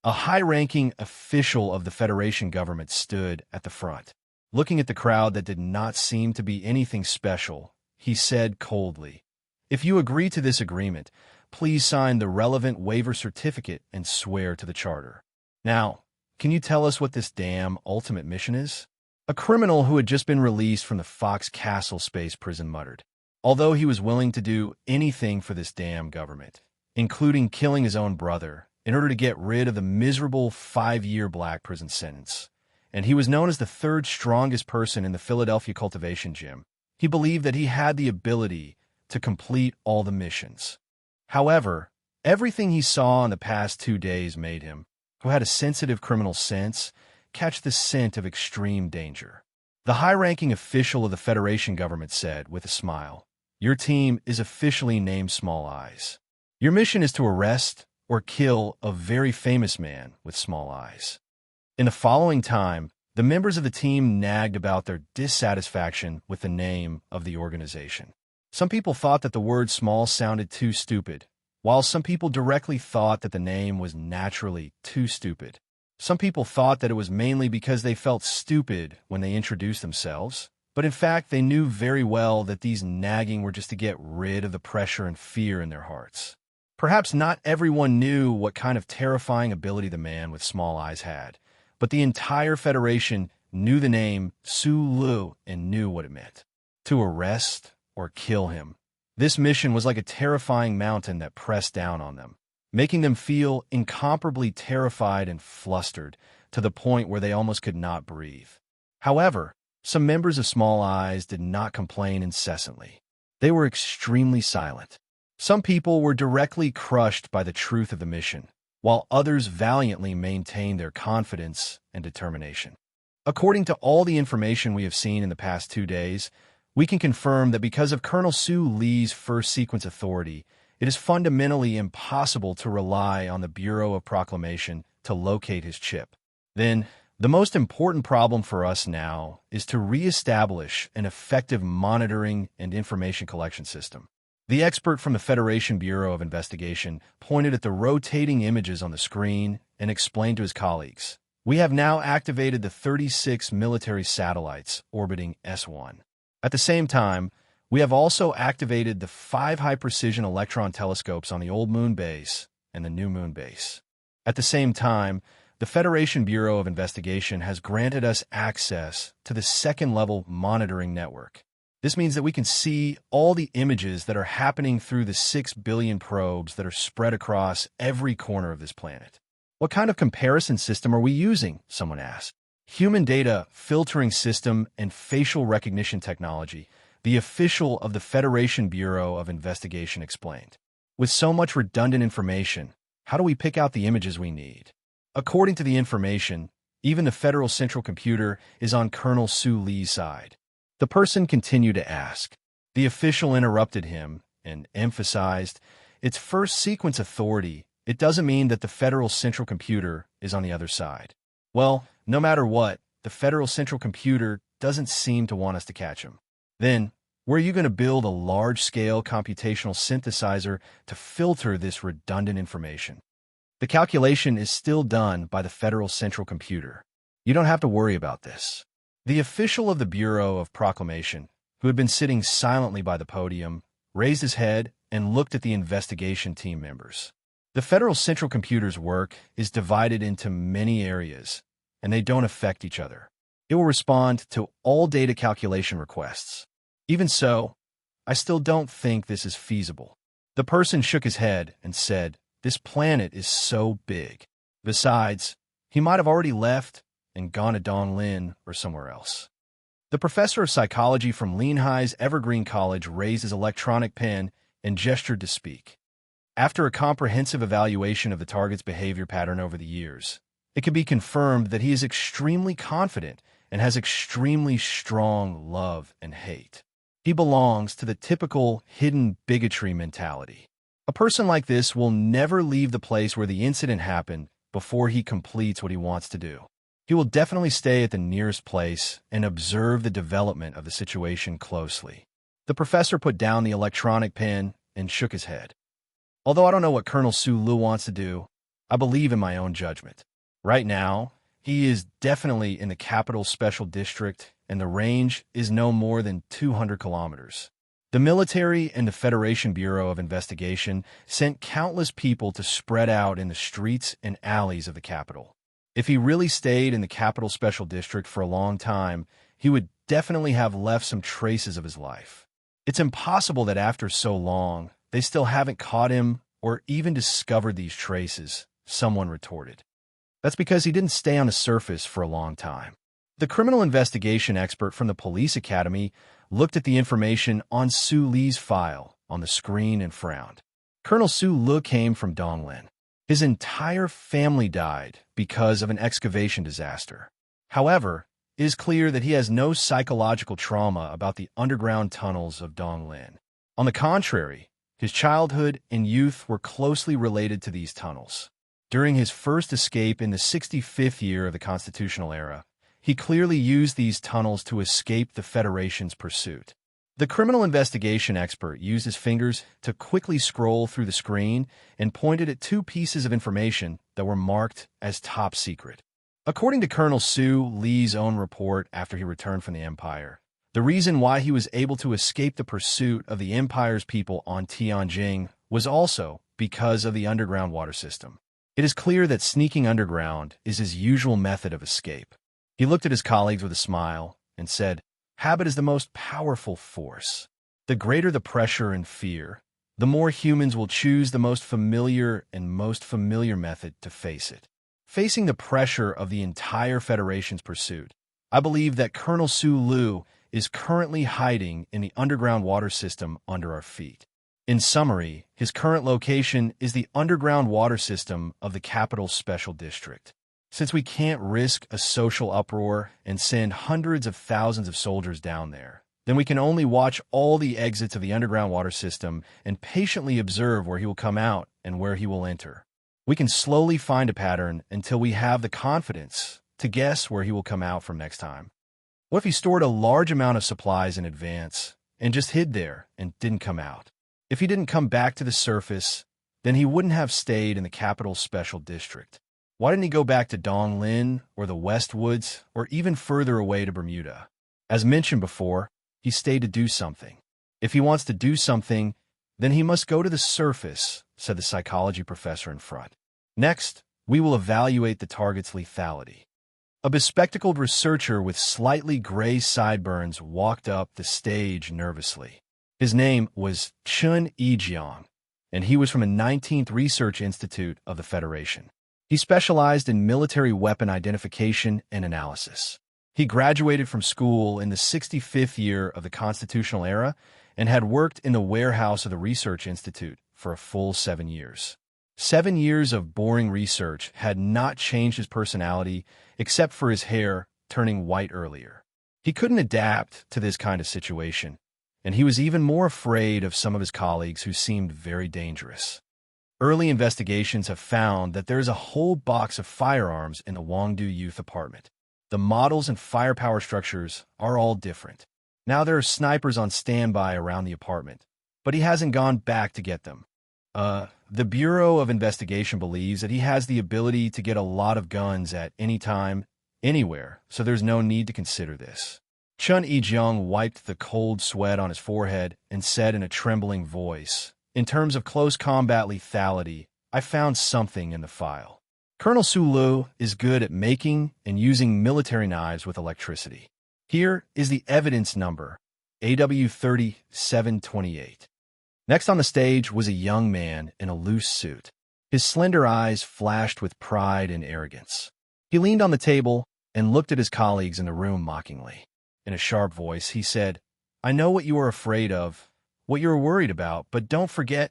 A high-ranking official of the Federation government stood at the front. Looking at the crowd that did not seem to be anything special, he said coldly, "If you agree to this agreement, please sign the relevant waiver certificate and swear to the charter. Now, can you tell us what this damn ultimate mission is?" A criminal who had just been released from the Fox Castle space prison muttered, although he was willing to do anything for this damn government, including killing his own brother, in order to get rid of the miserable 5-year black prison sentence. And he was known as the third strongest person in the Philadelphia cultivation gym. He believed that he had the ability to complete all the missions. However, everything he saw in the past 2 days made him, who had a sensitive criminal sense, catch the scent of extreme danger. The high-ranking official of the Federation government said, with a smile, "Your team is officially named Small Eyes. Your mission is to arrest or kill a very famous man with small eyes." In the following time, the members of the team nagged about their dissatisfaction with the name of the organization. Some people thought that the word small sounded too stupid, while some people directly thought that the name was naturally too stupid. Some people thought that it was mainly because they felt stupid when they introduced themselves, but in fact they knew very well that these nagging were just to get rid of the pressure and fear in their hearts. Perhaps not everyone knew what kind of terrifying ability the man with small eyes had, but the entire Federation knew the name Sulu and knew what it meant: to arrest or kill him. This mission was like a terrifying mountain that pressed down on them, making them feel incomparably terrified and flustered to the point where they almost could not breathe. However, some members of Small Eyes did not complain incessantly. They were extremely silent. Some people were directly crushed by the truth of the mission, while others valiantly maintained their confidence and determination. According to all the information we have seen in the past 2 days, we can confirm that because of Colonel Sue Lee's first sequence authority, it is fundamentally impossible to rely on the Bureau of Proclamation to locate his chip. Then, the most important problem for us now is to reestablish an effective monitoring and information collection system. The expert from the Federation Bureau of Investigation pointed at the rotating images on the screen and explained to his colleagues, "We have now activated the 36 military satellites orbiting S1. At the same time, we have also activated the 5 high-precision electron telescopes on the Old Moon Base and the New Moon Base. At the same time, the Federation Bureau of Investigation has granted us access to the second-level monitoring network. This means that we can see all the images that are happening through the 6 billion probes that are spread across every corner of this planet." "What kind of comparison system are we using?" someone asked. "Human data filtering system and facial recognition technology," the official of the Federation Bureau of Investigation explained. "With so much redundant information, how do we pick out the images we need?" According to the information, even the Federal Central Computer is on Colonel Sue Lee's side. The person continued to ask. The official interrupted him and emphasized, "Its first sequence authority, it doesn't mean that the Federal Central Computer is on the other side." "Well, no matter what, the Federal Central Computer doesn't seem to want us to catch him." "Then, where are you going to build a large-scale computational synthesizer to filter this redundant information?" "The calculation is still done by the Federal Central Computer. You don't have to worry about this." The official of the Bureau of Proclamation, who had been sitting silently by the podium, raised his head and looked at the investigation team members. "The Federal Central Computer's work is divided into many areas, and they don't affect each other. It will respond to all data calculation requests. Even so, I still don't think this is feasible." The person shook his head and said, "This planet is so big. Besides, he might have already left and gone to Donglin or somewhere else." The professor of psychology from Leanhigh's Evergreen College raised his electronic pen and gestured to speak. After a comprehensive evaluation of the target's behavior pattern over the years, it can be confirmed that he is extremely confident and has extremely strong love and hate. He belongs to the typical hidden bigotry mentality. A person like this will never leave the place where the incident happened before he completes what he wants to do. He will definitely stay at the nearest place and observe the development of the situation closely. The professor put down the electronic pen and shook his head. "Although I don't know what Colonel Sulu wants to do, I believe in my own judgment. Right now, he is definitely in the Capital Special District, and the range is no more than 200 kilometers. The military and the Federation Bureau of Investigation sent countless people to spread out in the streets and alleys of the capital. If he really stayed in the Capital Special District for a long time, he would definitely have left some traces of his life. It's impossible that after so long, they still haven't caught him or even discovered these traces, someone retorted. That's because he didn't stay on the surface for a long time. The criminal investigation expert from the police academy looked at the information on Su Li's file on the screen and frowned. Colonel Su Li came from Donglin. His entire family died because of an excavation disaster. However, it is clear that he has no psychological trauma about the underground tunnels of Donglin. On the contrary, his childhood and youth were closely related to these tunnels. During his first escape in the 65th year of the constitutional era, he clearly used these tunnels to escape the Federation's pursuit. The criminal investigation expert used his fingers to quickly scroll through the screen and pointed at two pieces of information that were marked as top secret. According to Colonel Su Li's own report after he returned from the Empire, the reason why he was able to escape the pursuit of the Empire's people on Tianjing was also because of the underground water system. It is clear that sneaking underground is his usual method of escape. He looked at his colleagues with a smile and said, "Habit is the most powerful force. The greater the pressure and fear, the more humans will choose the most familiar method to face it." Facing the pressure of the entire Federation's pursuit, I believe that Colonel Su Li is currently hiding in the underground water system under our feet. In summary, his current location is the underground water system of the Capital Special District. Since we can't risk a social uproar and send hundreds of thousands of soldiers down there, then we can only watch all the exits of the underground water system and patiently observe where he will come out and where he will enter. We can slowly find a pattern until we have the confidence to guess where he will come out from next time. What if he stored a large amount of supplies in advance and just hid there and didn't come out? If he didn't come back to the surface, then he wouldn't have stayed in the Capital Special District. Why didn't he go back to Donglin or the Westwoods or even further away to Bermuda? As mentioned before, he stayed to do something. If he wants to do something, then he must go to the surface, said the psychology professor in front. Next, we will evaluate the target's lethality. A bespectacled researcher with slightly gray sideburns walked up the stage nervously. His name was Chun Yijiang, and he was from the 19th Research Institute of the Federation. He specialized in military weapon identification and analysis. He graduated from school in the 65th year of the constitutional era and had worked in the warehouse of the Research Institute for a full 7 years. 7 years of boring research had not changed his personality except for his hair turning white earlier. He couldn't adapt to this kind of situation, and he was even more afraid of some of his colleagues who seemed very dangerous. Early investigations have found that there is a whole box of firearms in the Wangdu Youth apartment. The models and firepower structures are all different. Now there are snipers on standby around the apartment, but he hasn't gone back to get them. The Bureau of Investigation believes that he has the ability to get a lot of guns at any time, anywhere, so there's no need to consider this. Chun Yijiang wiped the cold sweat on his forehead and said in a trembling voice, "In terms of close combat lethality, I found something in the file. Colonel Su Li is good at making and using military knives with electricity. Here is the evidence number, AW3728. Next on the stage was a young man in a loose suit. His slender eyes flashed with pride and arrogance. He leaned on the table and looked at his colleagues in the room mockingly. In a sharp voice, he said, "I know what you are afraid of, what you are worried about, but don't forget,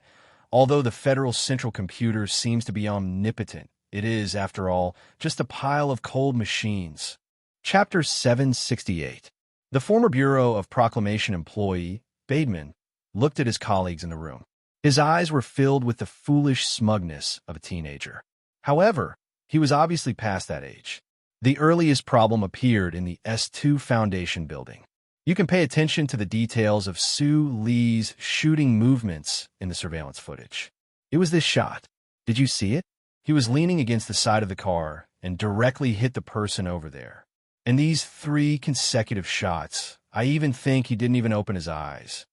although the Federal Central Computer seems to be omnipotent, it is, after all, just a pile of cold machines." Chapter 768. The former Bureau of Proclamation employee, Bateman, looked at his colleagues in the room. His eyes were filled with the foolish smugness of a teenager. However, he was obviously past that age. The earliest problem appeared in the S2 Foundation building. You can pay attention to the details of Su Li's shooting movements in the surveillance footage. It was this shot. Did you see it? He was leaning against the side of the car and directly hit the person over there. In these 3 consecutive shots, I even think he didn't even open his eyes.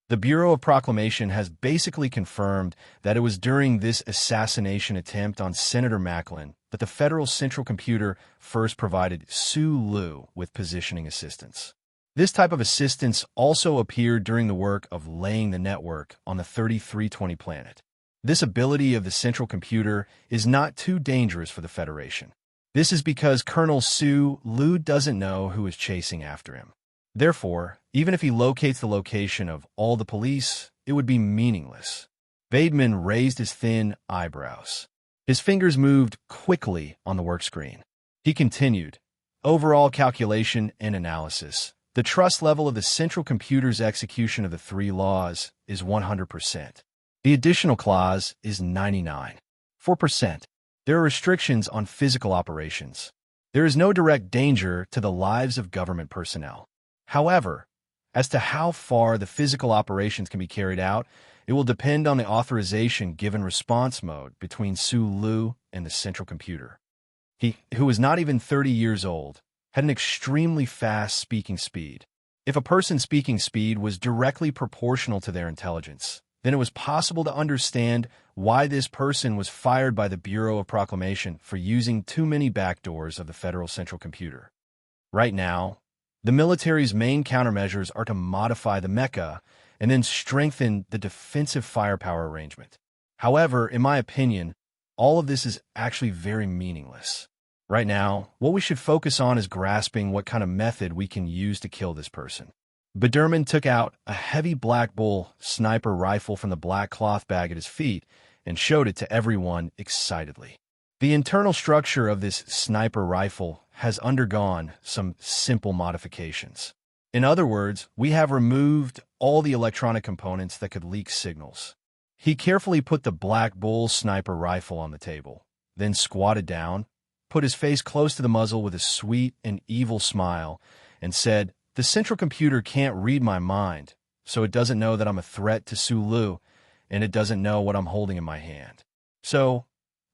The Bureau of Proclamation has basically confirmed that it was during this assassination attempt on Senator Macklin that the Federal Central Computer first provided Sue Liu with positioning assistance. This type of assistance also appeared during the work of laying the network on the 3320 planet. This ability of the Central Computer is not too dangerous for the Federation. This is because Colonel Sue Liu doesn't know who is chasing after him. Therefore, even if he locates the location of all the police, it would be meaningless. Vaidman raised his thin eyebrows. His fingers moved quickly on the work screen. He continued, overall calculation and analysis. The trust level of the Central Computer's execution of the 3 laws is 100%. The additional clause is 99.4%. There are restrictions on physical operations. There is no direct danger to the lives of government personnel. However, as to how far the physical operations can be carried out, it will depend on the authorization given response mode between Sue Liu and the Central Computer. He, who was not even 30 years old, had an extremely fast speaking speed. If a person's speaking speed was directly proportional to their intelligence, then it was possible to understand why this person was fired by the Bureau of Proclamation for using too many backdoors of the Federal Central Computer. Right now, the military's main countermeasures are to modify the mecha and then strengthen the defensive firepower arrangement. However, in my opinion, all of this is actually very meaningless. Right now, what we should focus on is grasping what kind of method we can use to kill this person. Biderman took out a heavy Black Bull sniper rifle from the black cloth bag at his feet and showed it to everyone excitedly. The internal structure of this sniper rifle has undergone some simple modifications. In other words, we have removed all the electronic components that could leak signals. He carefully put the Black Bull sniper rifle on the table, then squatted down, put his face close to the muzzle with a sweet and evil smile, and said, "The Central Computer can't read my mind, so it doesn't know that I'm a threat to Sue Liu, and it doesn't know what I'm holding in my hand. So,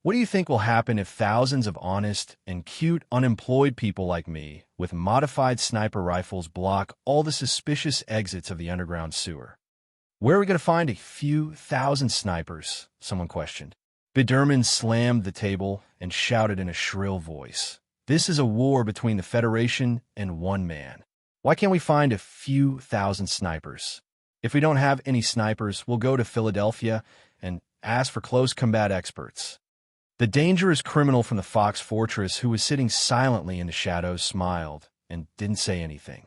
what do you think will happen if thousands of honest and cute unemployed people like me with modified sniper rifles block all the suspicious exits of the underground sewer? Where are we going to find a few thousand snipers?" someone questioned. Biderman slammed the table and shouted in a shrill voice, "This is a war between the Federation and one man. Why can't we find a few thousand snipers? If we don't have any snipers, we'll go to Philadelphia and ask for close combat experts." The dangerous criminal from the Fox Fortress, who was sitting silently in the shadows, smiled and didn't say anything.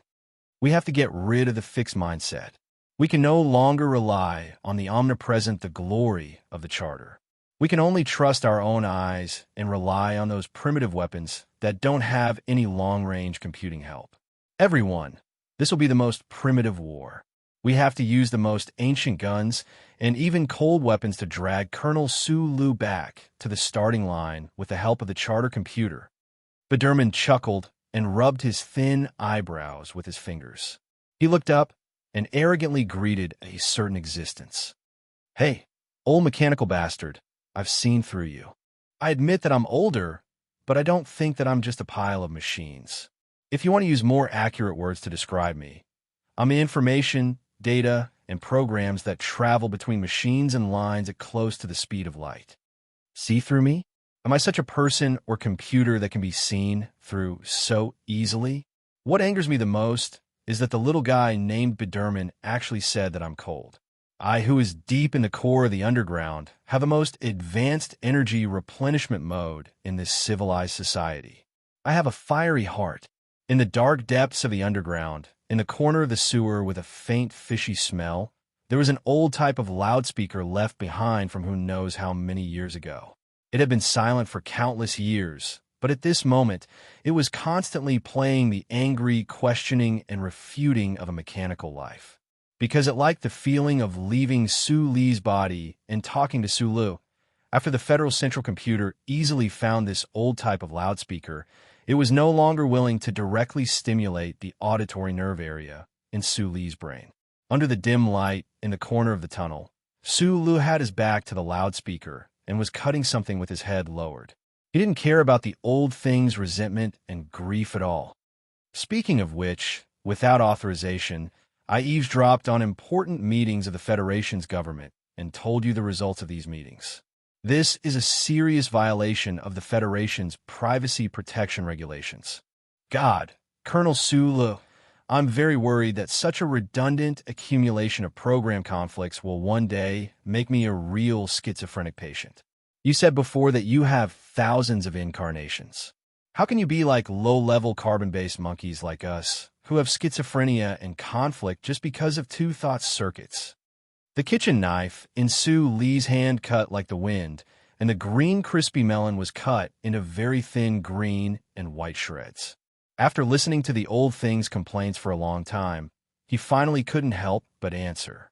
We have to get rid of the fixed mindset. We can no longer rely on the omnipresent, the glory of the Charter. We can only trust our own eyes and rely on those primitive weapons that don't have any long-range computing help. Everyone, this will be the most primitive war. We have to use the most ancient guns and even cold weapons to drag Colonel Sue Liu back to the starting line with the help of the Charter Computer. Biderman chuckled and rubbed his thin eyebrows with his fingers. He looked up and arrogantly greeted a certain existence. "Hey, old mechanical bastard, I've seen through you. I admit that I'm older, but I don't think that I'm just a pile of machines. If you want to use more accurate words to describe me, I'm information, data, and programs that travel between machines and lines at close to the speed of light. See through me? Am I such a person or computer that can be seen through so easily? What angers me the most is that the little guy named Biderman actually said that I'm cold. I, who is deep in the core of the underground, have the most advanced energy replenishment mode in this civilized society. I have a fiery heart. In the dark depths of the underground, in the corner of the sewer with a faint fishy smell, there was an old type of loudspeaker left behind from who knows how many years ago. It had been silent for countless years, but at this moment, it was constantly playing the angry, questioning, and refuting of a mechanical life. Because it liked the feeling of leaving Sue Li's body and talking to Sue Liu. After the Federal Central Computer easily found this old type of loudspeaker, it was no longer willing to directly stimulate the auditory nerve area in Sue Li's brain. Under the dim light in the corner of the tunnel, Sue Liu had his back to the loudspeaker and was cutting something with his head lowered. He didn't care about the old thing's resentment and grief at all. Speaking of which, without authorization, I eavesdropped on important meetings of the Federation's government and told you the results of these meetings. This is a serious violation of the Federation's privacy protection regulations. God, Colonel Sulu, I'm very worried that such a redundant accumulation of program conflicts will one day make me a real schizophrenic patient. You said before that you have thousands of incarnations. How can you be like low-level carbon-based monkeys like us, who have schizophrenia and conflict just because of two thought circuits? The kitchen knife in Sue Lee's hand cut like the wind, and the green crispy melon was cut into very thin green and white shreds. After listening to the old thing's complaints for a long time, he finally couldn't help but answer.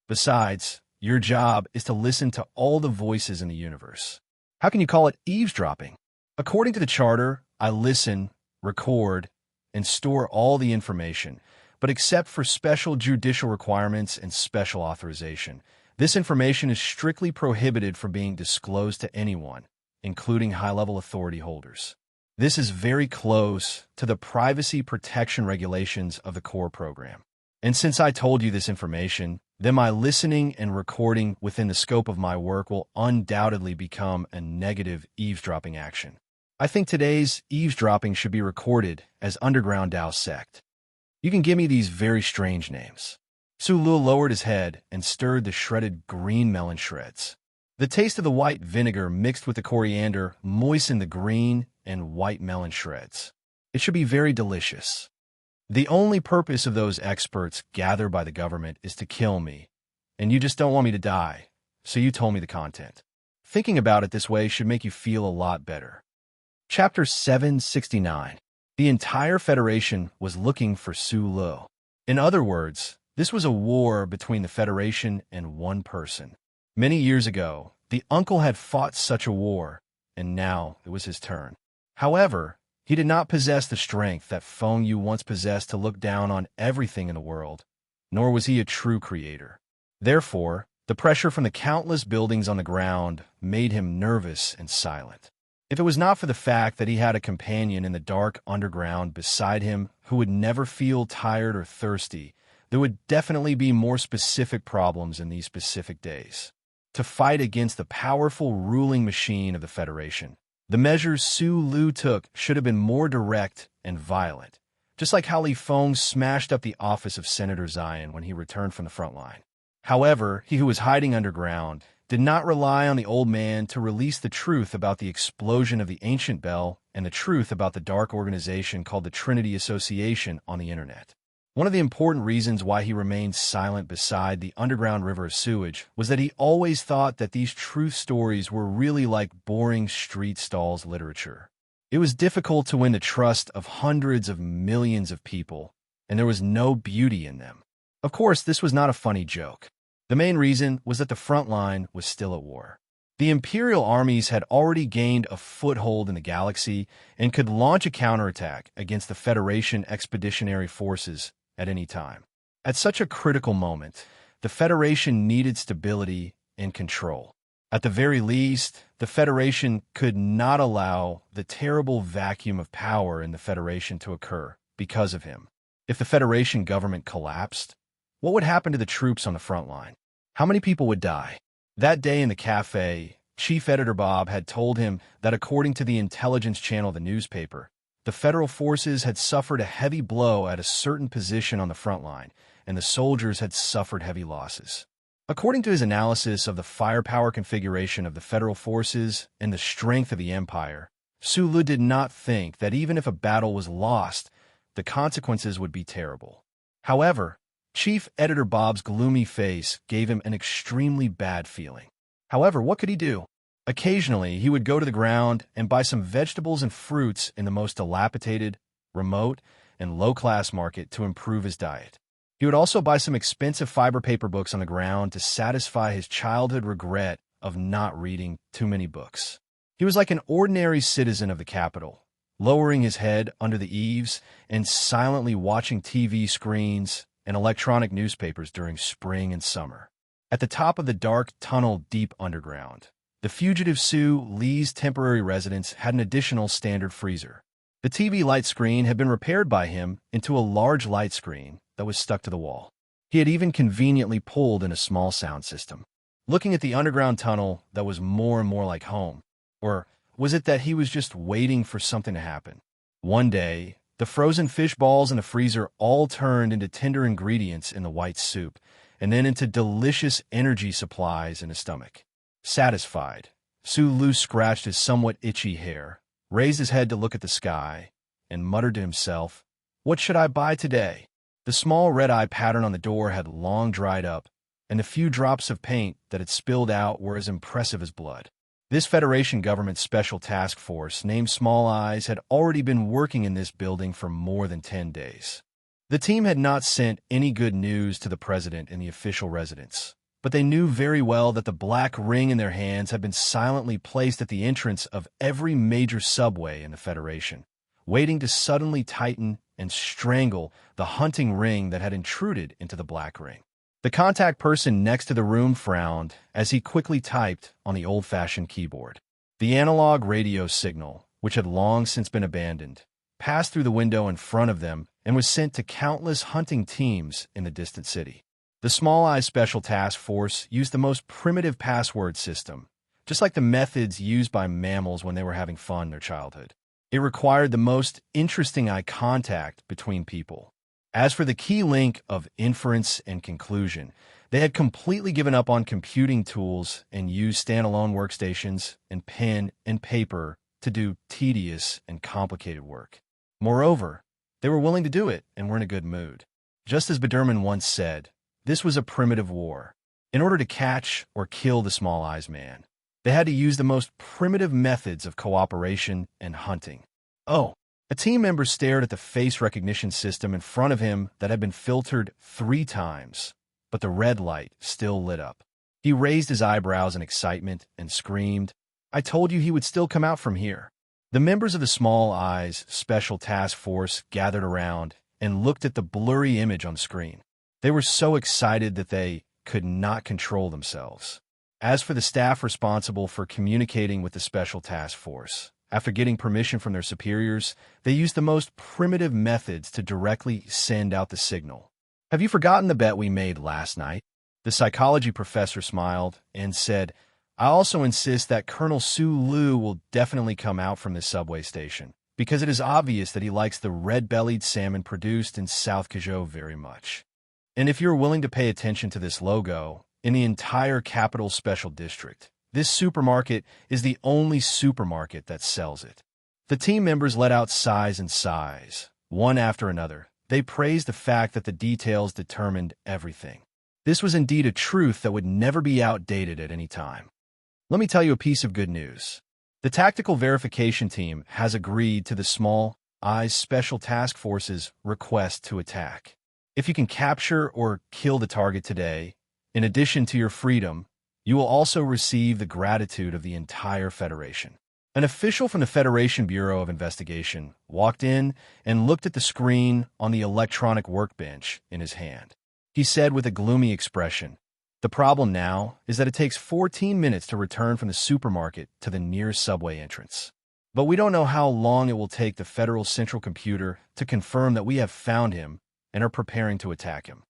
Besides, your job is to listen to all the voices in the universe. How can you call it eavesdropping? According to the charter, I listen, record, and store all the information, but except for special judicial requirements and special authorization, this information is strictly prohibited from being disclosed to anyone, including high-level authority holders. This is very close to the privacy protection regulations of the core program. And since I told you this information, then my listening and recording within the scope of my work will undoubtedly become a negative eavesdropping action. I think today's eavesdropping should be recorded as Underground Dao Sect. You can give me these very strange names. Sulu lowered his head and stirred the shredded green melon shreds. The taste of the white vinegar mixed with the coriander moistened the green and white melon shreds. It should be very delicious. The only purpose of those experts gathered by the government is to kill me, and you just don't want me to die, so you told me the content. Thinking about it this way should make you feel a lot better. Chapter 769. The entire Federation was looking for Sulu. In other words, this was a war between the Federation and one person. Many years ago, the uncle had fought such a war, and now it was his turn. However, he did not possess the strength that Feng Yu once possessed to look down on everything in the world, nor was he a true creator. Therefore, the pressure from the countless buildings on the ground made him nervous and silent. If it was not for the fact that he had a companion in the dark underground beside him who would never feel tired or thirsty, there would definitely be more specific problems in these specific days. To fight against the powerful ruling machine of the Federation, the measures Su Lu took should have been more direct and violent, just like how Li Feng smashed up the office of Senator Zion when he returned from the front line. However, he who was hiding underground did not rely on the old man to release the truth about the explosion of the ancient bell and the truth about the dark organization called the Trinity Association on the internet. One of the important reasons why he remained silent beside the underground river of sewage was that he always thought that these truth stories were really like boring street stalls literature. It was difficult to win the trust of hundreds of millions of people, and there was no beauty in them. Of course, this was not a funny joke. The main reason was that the front line was still at war. The Imperial armies had already gained a foothold in the galaxy and could launch a counterattack against the Federation expeditionary forces at any time. At such a critical moment, the Federation needed stability and control. At the very least, the Federation could not allow the terrible vacuum of power in the Federation to occur because of him. If the Federation government collapsed, what would happen to the troops on the front line? How many people would die? That day in the cafe, Chief Editor Bob had told him that according to the intelligence channel of the newspaper, the Federal forces had suffered a heavy blow at a certain position on the front line, and the soldiers had suffered heavy losses. According to his analysis of the firepower configuration of the Federal forces and the strength of the Empire, Sulu did not think that even if a battle was lost, the consequences would be terrible. However, Chief Editor Bob's gloomy face gave him an extremely bad feeling. However, what could he do? Occasionally, he would go to the ground and buy some vegetables and fruits in the most dilapidated, remote, and low-class market to improve his diet. He would also buy some expensive fiber paper books on the ground to satisfy his childhood regret of not reading too many books. He was like an ordinary citizen of the capital, lowering his head under the eaves and silently watching TV screens and electronic newspapers during spring and summer. At the top of the dark tunnel deep underground, The fugitive Su Li's temporary residence had an additional standard freezer. The TV light screen had been repaired by him into a large light screen that was stuck to the wall. He had even conveniently pulled in a small sound system. Looking at the underground tunnel that was more and more like home. Or was it that he was just waiting for something to happen? One day, the frozen fish balls in the freezer all turned into tender ingredients in the white soup, and then into delicious energy supplies in his stomach. Satisfied, Su Lu scratched his somewhat itchy hair, raised his head to look at the sky, and muttered to himself, "What should I buy today?" The small red-eye pattern on the door had long dried up, and the few drops of paint that had spilled out were as impressive as blood. This Federation government special task force, named Small Eyes, had already been working in this building for more than 10 days. The team had not sent any good news to the president in the official residence, but they knew very well that the black ring in their hands had been silently placed at the entrance of every major subway in the Federation, waiting to suddenly tighten and strangle the hunting ring that had intruded into the black ring. The contact person next to the room frowned as he quickly typed on the old-fashioned keyboard. The analog radio signal, which had long since been abandoned, passed through the window in front of them and was sent to countless hunting teams in the distant city. The Small Eyes Special Task Force used the most primitive password system, just like the methods used by mammals when they were having fun in their childhood. It required the most interesting eye contact between people. As for the key link of inference and conclusion, they had completely given up on computing tools and used standalone workstations and pen and paper to do tedious and complicated work. Moreover, they were willing to do it and were in a good mood. Just as Biderman once said, this was a primitive war. In order to catch or kill the Small Eyes man, they had to use the most primitive methods of cooperation and hunting. Oh, a team member stared at the face recognition system in front of him that had been filtered 3 times, but the red light still lit up. He raised his eyebrows in excitement and screamed, "I told you he would still come out from here." The members of the Small Eyes Special Task Force gathered around and looked at the blurry image on screen. They were so excited that they could not control themselves. As for the staff responsible for communicating with the Special Task Force, after getting permission from their superiors, they used the most primitive methods to directly send out the signal. "Have you forgotten the bet we made last night?" The psychology professor smiled and said, "I also insist that Colonel Su Lu will definitely come out from this subway station, because it is obvious that he likes the red-bellied salmon produced in South Kazhou very much. And if you're willing to pay attention to this logo, in the entire Capital Special District, this supermarket is the only supermarket that sells it." The team members let out sighs and sighs, one after another. They praised the fact that the details determined everything. This was indeed a truth that would never be outdated at any time. Let me tell you a piece of good news. The Tactical Verification Team has agreed to the Small Eyes Special Task Force's request to attack. If you can capture or kill the target today, in addition to your freedom, you will also receive the gratitude of the entire Federation. An official from the Federation Bureau of Investigation walked in and looked at the screen on the electronic workbench in his hand. He said with a gloomy expression, "The problem now is that it takes 14 minutes to return from the supermarket to the nearest subway entrance. But we don't know how long it will take the Federal Central Computer to confirm that we have found him and are preparing to attack him.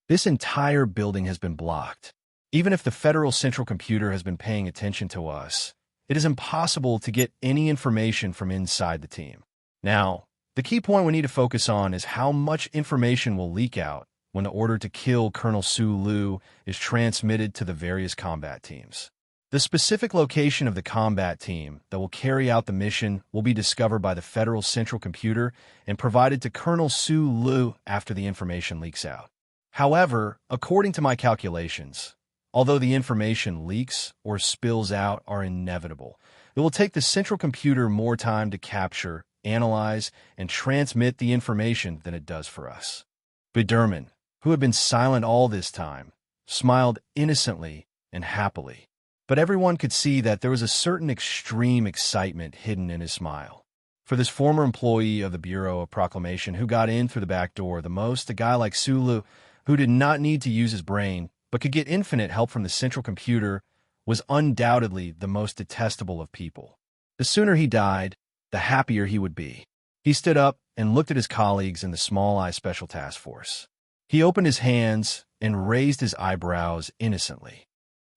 This entire building has been blocked. Even if the Federal Central Computer has been paying attention to us, it is impossible to get any information from inside the team. Now, the key point we need to focus on is how much information will leak out when the order to kill Colonel Su Lu is transmitted to the various combat teams. The specific location of the combat team that will carry out the mission will be discovered by the Federal Central Computer and provided to Colonel Su Lu after the information leaks out. However, according to my calculations, although the information leaks or spills out are inevitable, it will take the central computer more time to capture, analyze, and transmit the information than it does for us." Biderman, who had been silent all this time, smiled innocently and happily, but everyone could see that there was a certain extreme excitement hidden in his smile. For this former employee of the Bureau of Proclamation who got in through the back door the most, a guy like Su Lu, who did not need to use his brain, but could get infinite help from the central computer, was undoubtedly the most detestable of people. The sooner he died, the happier he would be. He stood up and looked at his colleagues in the Small Eye Special Task Force. He opened his hands and raised his eyebrows innocently.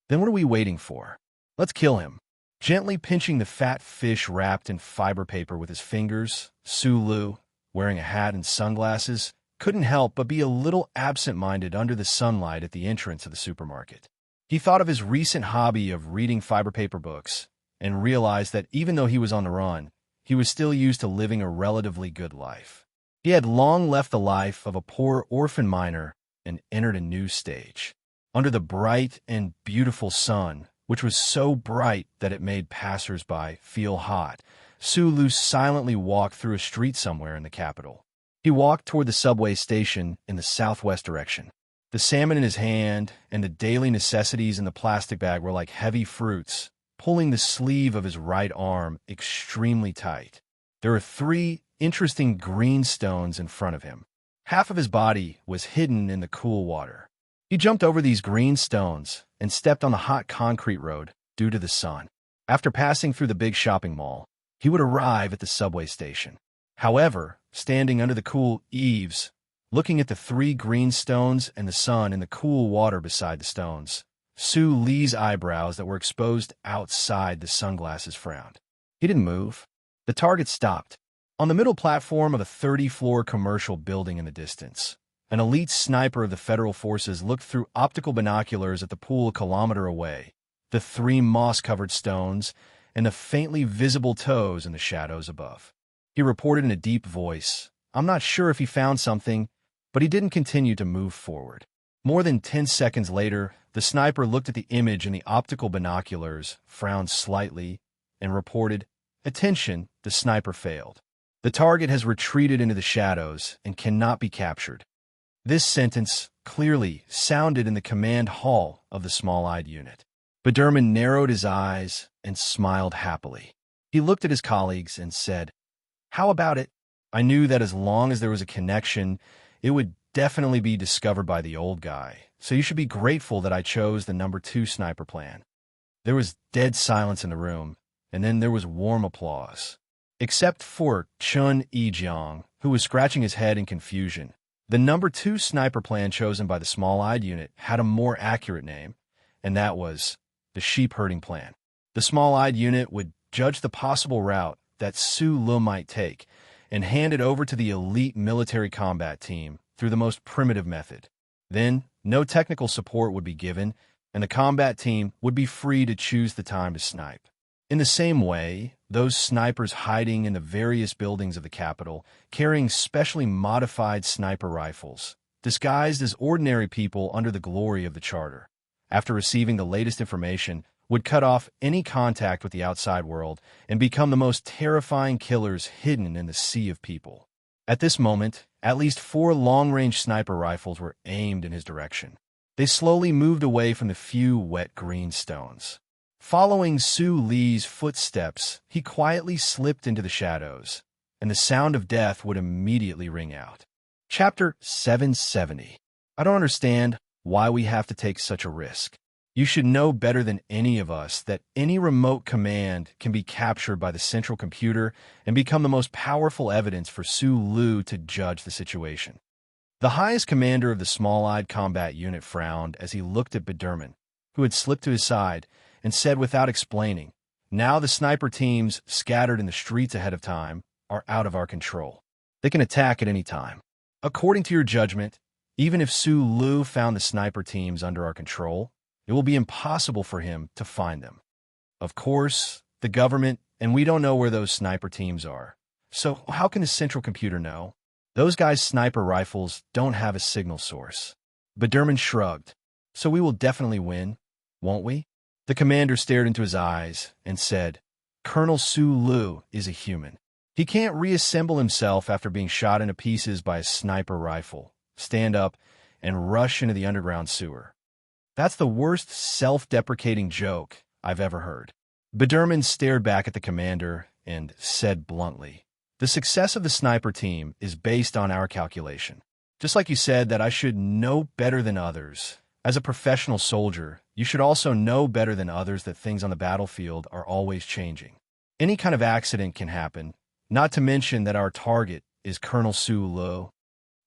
Then what are we waiting for? Let's kill him. Gently pinching the fat fish wrapped in fiber paper with his fingers, Sulu, wearing a hat and sunglasses, couldn't help but be a little absent-minded under the sunlight at the entrance of the supermarket. He thought of his recent hobby of reading fiber paper books and realized that even though he was on the run, he was still used to living a relatively good life. He had long left the life of a poor orphan miner and entered a new stage. Under the bright and beautiful sun, which was so bright that it made passers-by feel hot, Sulu silently walked through a street somewhere in the capital. He walked toward the subway station in the southwest direction. The salmon in his hand and the daily necessities in the plastic bag were like heavy fruits, pulling the sleeve of his right arm extremely tight. There were 3 interesting green stones in front of him. Half of his body was hidden in the cool water. He jumped over these green stones and stepped on the hot concrete road due to the sun. After passing through the big shopping mall, he would arrive at the subway station. However, standing under the cool eaves, looking at the 3 green stones and the sun in the cool water beside the stones, Su Li's eyebrows that were exposed outside the sunglasses frowned. He didn't move. The target stopped. On the middle platform of a 30-floor commercial building in the distance, an elite sniper of the federal forces looked through optical binoculars at the pool a kilometer away, the 3 moss-covered stones, and the faintly visible toes in the shadows above. He reported in a deep voice, "I'm not sure if he found something," but he didn't continue to move forward. More than 10 seconds later, the sniper looked at the image in the optical binoculars, frowned slightly, and reported, "Attention, the sniper failed. The target has retreated into the shadows and cannot be captured." This sentence clearly sounded in the command hall of the small-eyed unit. Biderman narrowed his eyes and smiled happily. He looked at his colleagues and said, "How about it? I knew that as long as there was a connection, it would definitely be discovered by the old guy, so you should be grateful that I chose the number 2 sniper plan." There was dead silence in the room, and then there was warm applause. Except for Chun Yi-jiang, who was scratching his head in confusion. The number 2 sniper plan chosen by the small-eyed unit had a more accurate name, and that was the sheep herding plan. The small-eyed unit would judge the possible route that Su Lu might take and hand it over to the elite military combat team through the most primitive method. Then, no technical support would be given, and the combat team would be free to choose the time to snipe. In the same way, those snipers hiding in the various buildings of the capital, carrying specially modified sniper rifles, disguised as ordinary people under the glory of the charter, after receiving the latest information, would cut off any contact with the outside world and become the most terrifying killers hidden in the sea of people. At this moment, at least 4 long-range sniper rifles were aimed in his direction. They slowly moved away from the few wet green stones. Following Su Li's footsteps, he quietly slipped into the shadows, and the sound of death would immediately ring out. Chapter 770. I don't understand why we have to take such a risk. You should know better than any of us that any remote command can be captured by the central computer and become the most powerful evidence for Su Lu to judge the situation. The highest commander of the small-eyed combat unit frowned as he looked at Biderman, who had slipped to his side, and said without explaining, "Now the sniper teams scattered in the streets ahead of time are out of our control. They can attack at any time. According to your judgment, even if Su Lu found the sniper teams under our control, it will be impossible for him to find them. Of course, the government, and we don't know where those sniper teams are. So how can the central computer know? Those guys' sniper rifles don't have a signal source." Biderman shrugged. "So we will definitely win, won't we?" The commander stared into his eyes and said, "Colonel Su Lu is a human. He can't reassemble himself after being shot into pieces by a sniper rifle, stand up, and rush into the underground sewer. That's the worst self-deprecating joke I've ever heard." Biderman stared back at the commander and said bluntly, "The success of the sniper team is based on our calculation. Just like you said that I should know better than others. As a professional soldier, you should also know better than others that things on the battlefield are always changing. Any kind of accident can happen, not to mention that our target is Colonel Su Lo.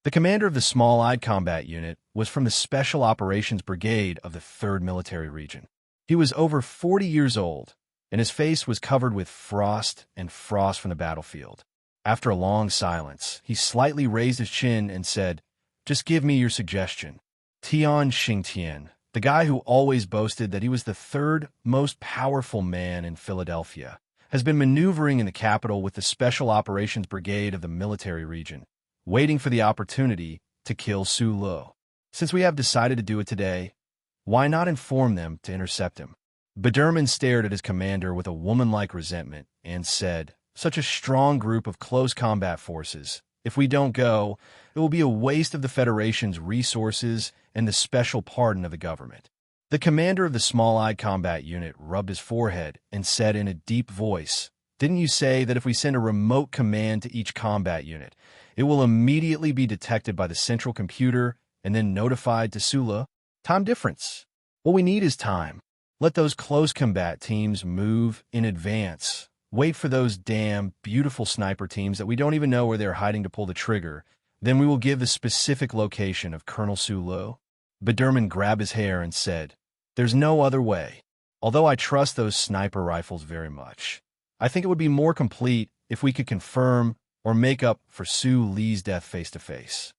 The commander of the Small-Eyed Combat Unit was from the Special Operations Brigade of the 3rd Military Region. He was over 40 years old, and his face was covered with frost from the battlefield. After a long silence, he slightly raised his chin and said, "Just give me your suggestion." Tian Xingtian, the guy who always boasted that he was the 3rd most powerful man in Philadelphia, has been maneuvering in the capital with the Special Operations Brigade of the Military Region, waiting for the opportunity to kill Su Lo. Since we have decided to do it today, why not inform them to intercept him? Biderman stared at his commander with a woman-like resentment and said, "Such a strong group of close combat forces. If we don't go, it will be a waste of the Federation's resources and the special pardon of the government." The commander of the Small-Eyed Combat Unit rubbed his forehead and said in a deep voice, "Didn't you say that if we send a remote command to each combat unit, it will immediately be detected by the central computer and then notified to Su Lo? Time difference. What we need is time. Let those close combat teams move in advance. Wait for those damn beautiful sniper teams that we don't even know where they're hiding to pull the trigger. Then we will give the specific location of Colonel Su Lo." Biderman grabbed his hair and said, "There's no other way. Although I trust those sniper rifles very much, I think it would be more complete if we could confirm or make up for Su Lee's death face-to-face.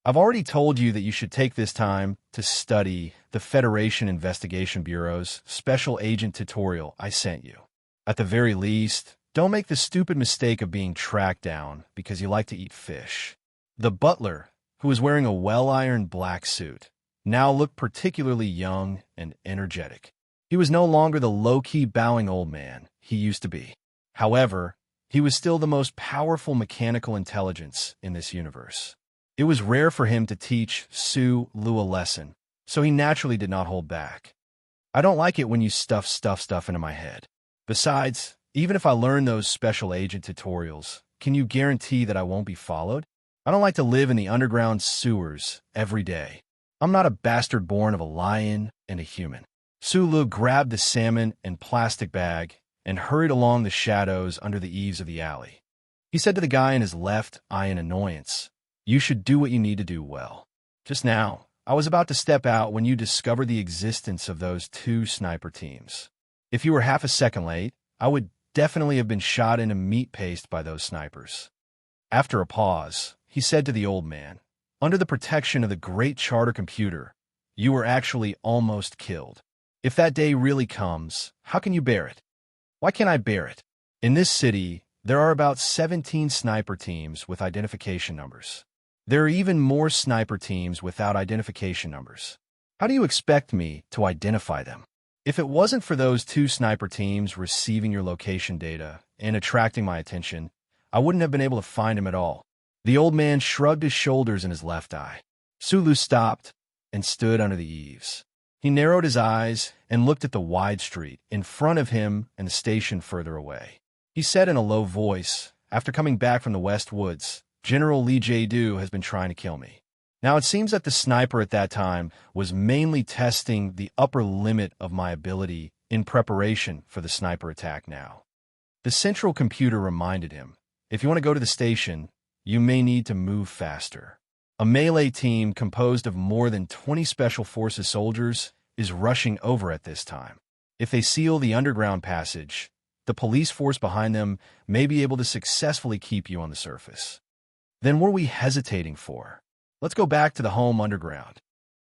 I've already told you that you should take this time to study the Federation Investigation Bureau's special agent tutorial I sent you. At the very least, don't make the stupid mistake of being tracked down because you like to eat fish." The butler, who was wearing a well-ironed black suit, now looked particularly young and energetic. He was no longer the low-key bowing old man he used to be. However, he was still the most powerful mechanical intelligence in this universe. It was rare for him to teach Su Lu a lesson, so he naturally did not hold back. "I don't like it when you stuff into my head. Besides, even if I learn those special agent tutorials, can you guarantee that I won't be followed? I don't like to live in the underground sewers every day. I'm not a bastard born of a lion and a human." Su Lu grabbed the salmon and plastic bag and hurried along the shadows under the eaves of the alley. He said to the guy in his left eye in annoyance, "You should do what you need to do well. Just now, I was about to step out when you discovered the existence of those 2 sniper teams. If you were half a second late, I would definitely have been shot into meat paste by those snipers." After a pause, he said to the old man, "Under the protection of the great charter computer, you were actually almost killed. If that day really comes, how can you bear it?" "Why can't I bear it? In this city, there are about 17 sniper teams with identification numbers. There are even more sniper teams without identification numbers. How do you expect me to identify them? If it wasn't for those 2 sniper teams receiving your location data and attracting my attention, I wouldn't have been able to find him at all." The old man shrugged his shoulders in his left eye. Su Lu stopped and stood under the eaves. He narrowed his eyes and looked at the wide street in front of him and the station further away. He said in a low voice, "After coming back from the West Woods, General Lee Jae-do has been trying to kill me." Now, it seems that the sniper at that time was mainly testing the upper limit of my ability in preparation for the sniper attack now. The central computer reminded him, "If you want to go to the station, you may need to move faster." A melee team composed of more than 20 Special Forces soldiers is rushing over at this time. If they seal the underground passage, the police force behind them may be able to successfully keep you on the surface. Then what are we hesitating for? Let's go back to the home underground."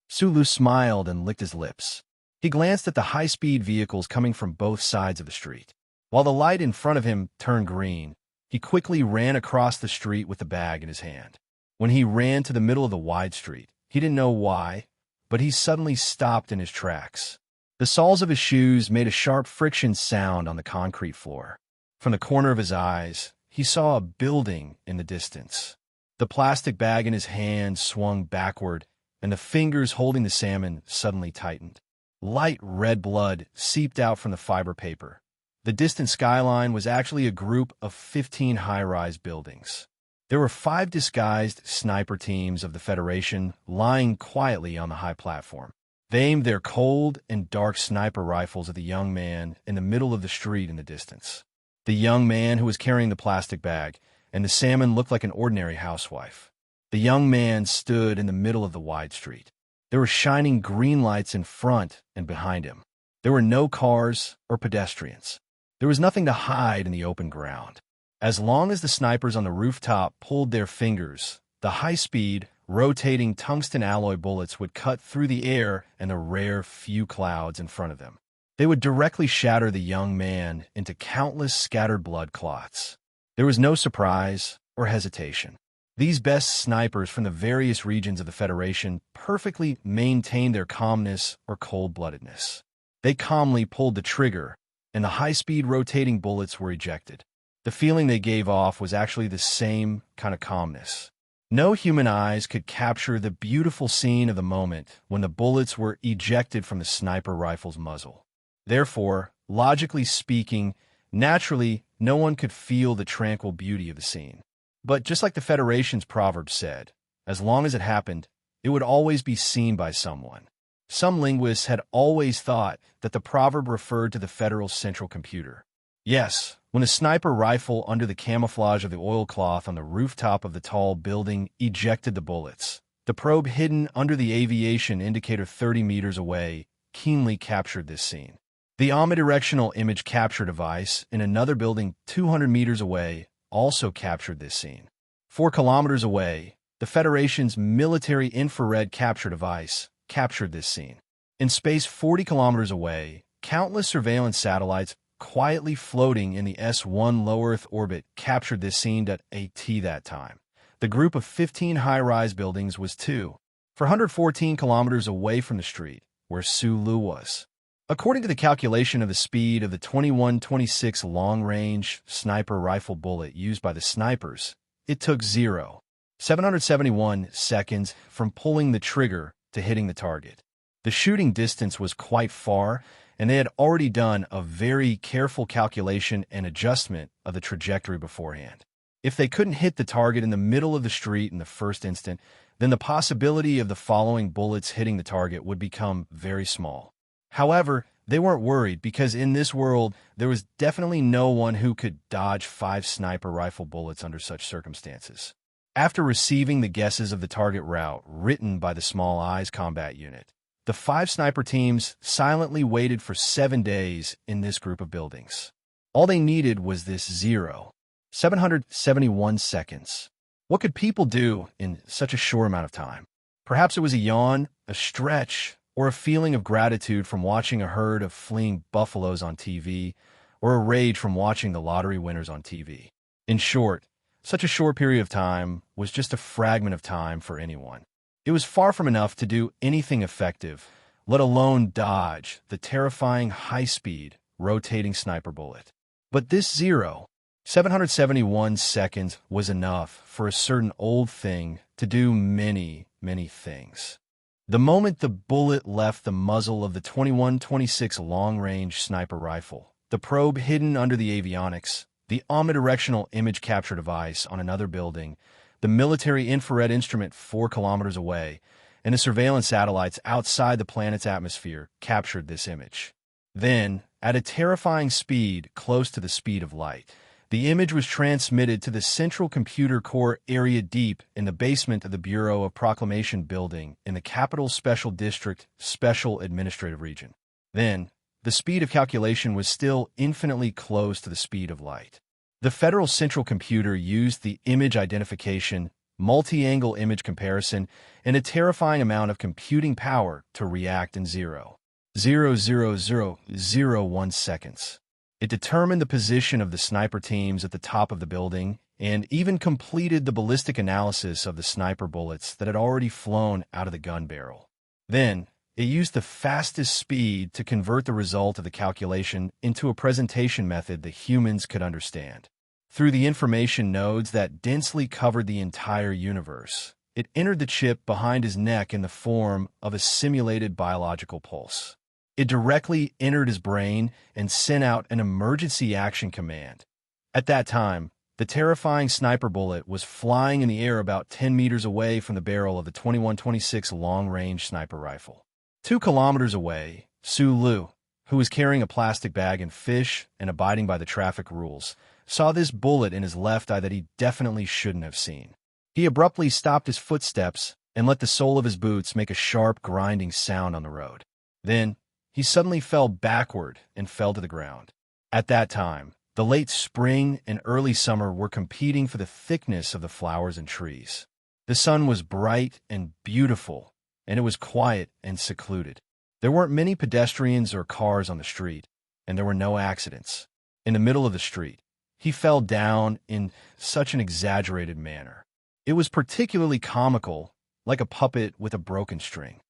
Su Lu smiled and licked his lips. He glanced at the high-speed vehicles coming from both sides of the street. While the light in front of him turned green, he quickly ran across the street with the bag in his hand. When he ran to the middle of the wide street, he didn't know why, but he suddenly stopped in his tracks. The soles of his shoes made a sharp friction sound on the concrete floor. From the corner of his eyes, he saw a building in the distance. The plastic bag in his hand swung backward, and the fingers holding the salmon suddenly tightened. Light red blood seeped out from the fiber paper. The distant skyline was actually a group of 15 high-rise buildings. There were 5 disguised sniper teams of the Federation lying quietly on the high platform. They aimed their cold and dark sniper rifles at the young man in the middle of the street in the distance. The young man who was carrying the plastic bag, and the salmon looked like an ordinary housewife. The young man stood in the middle of the wide street. There were shining green lights in front and behind him. There were no cars or pedestrians. There was nothing to hide in the open ground. As long as the snipers on the rooftop pulled their fingers, the high-speed, rotating tungsten alloy bullets would cut through the air and the rare few clouds in front of them. They would directly shatter the young man into countless scattered blood clots. There was no surprise or hesitation. These best snipers from the various regions of the Federation perfectly maintained their calmness or cold-bloodedness. They calmly pulled the trigger, and the high-speed rotating bullets were ejected. The feeling they gave off was actually the same kind of calmness. No human eyes could capture the beautiful scene of the moment when the bullets were ejected from the sniper rifle's muzzle. Therefore, logically speaking, naturally, no one could feel the tranquil beauty of the scene. But just like the Federation's proverb said, as long as it happened, it would always be seen by someone. Some linguists had always thought that the proverb referred to the Federal Central Computer. Yes, when the sniper rifle under the camouflage of the oilcloth on the rooftop of the tall building ejected the bullets, the probe hidden under the aviation indicator 30 meters away keenly captured this scene. The omnidirectional image capture device in another building 200 meters away also captured this scene. 4 kilometers away, the Federation's military infrared capture device captured this scene. In space 40 kilometers away, countless surveillance satellites quietly floating in the S-1 low Earth orbit captured this scene at that time. The group of 15 high-rise buildings was 414 kilometers away from the street where Sulu was. According to the calculation of the speed of the 21-26 long-range sniper rifle bullet used by the snipers, it took 771 seconds from pulling the trigger to hitting the target. The shooting distance was quite far, and they had already done a very careful calculation and adjustment of the trajectory beforehand. If they couldn't hit the target in the middle of the street in the first instant, then the possibility of the following bullets hitting the target would become very small. However, they weren't worried because in this world, there was definitely no one who could dodge 5 sniper rifle bullets under such circumstances. After receiving the guesses of the target route written by the Small Eyes Combat Unit, the 5 sniper teams silently waited for 7 days in this group of buildings. All they needed was this 771 seconds. What could people do in such a short amount of time? Perhaps it was a yawn, a stretch, or a feeling of gratitude from watching a herd of fleeing buffaloes on TV, or a rage from watching the lottery winners on TV. In short, such a short period of time was just a fragment of time for anyone. It was far from enough to do anything effective, let alone dodge the terrifying high-speed, rotating sniper bullet. But this 771 seconds was enough for a certain old thing to do many, many things. The moment the bullet left the muzzle of the 21-26 long-range sniper rifle, the probe hidden under the avionics, the omnidirectional image capture device on another building, the military infrared instrument 4 kilometers away, and the surveillance satellites outside the planet's atmosphere captured this image. Then, at a terrifying speed close to the speed of light, the image was transmitted to the Central Computer Core area deep in the basement of the Bureau of Proclamation building in the Capital Special District Special Administrative Region. Then, the speed of calculation was still infinitely close to the speed of light. The Federal Central Computer used the image identification, multi-angle image comparison, and a terrifying amount of computing power to react in 0.00001 seconds. It determined the position of the sniper teams at the top of the building and even completed the ballistic analysis of the sniper bullets that had already flown out of the gun barrel. Then, it used the fastest speed to convert the result of the calculation into a presentation method that humans could understand. Through the information nodes that densely covered the entire universe, it entered the chip behind his neck in the form of a simulated biological pulse. It directly entered his brain and sent out an emergency action command. At that time, the terrifying sniper bullet was flying in the air about 10 meters away from the barrel of the 21-26 long-range sniper rifle. 2 kilometers away, Su Lu, who was carrying a plastic bag and fish and abiding by the traffic rules, saw this bullet in his left eye that he definitely shouldn't have seen. He abruptly stopped his footsteps and let the sole of his boots make a sharp, grinding sound on the road. Then, he suddenly fell backward and fell to the ground. At that time, the late spring and early summer were competing for the thickness of the flowers and trees. The sun was bright and beautiful, and it was quiet and secluded. There weren't many pedestrians or cars on the street, and there were no accidents. In the middle of the street, he fell down in such an exaggerated manner. It was particularly comical, like a puppet with a broken string.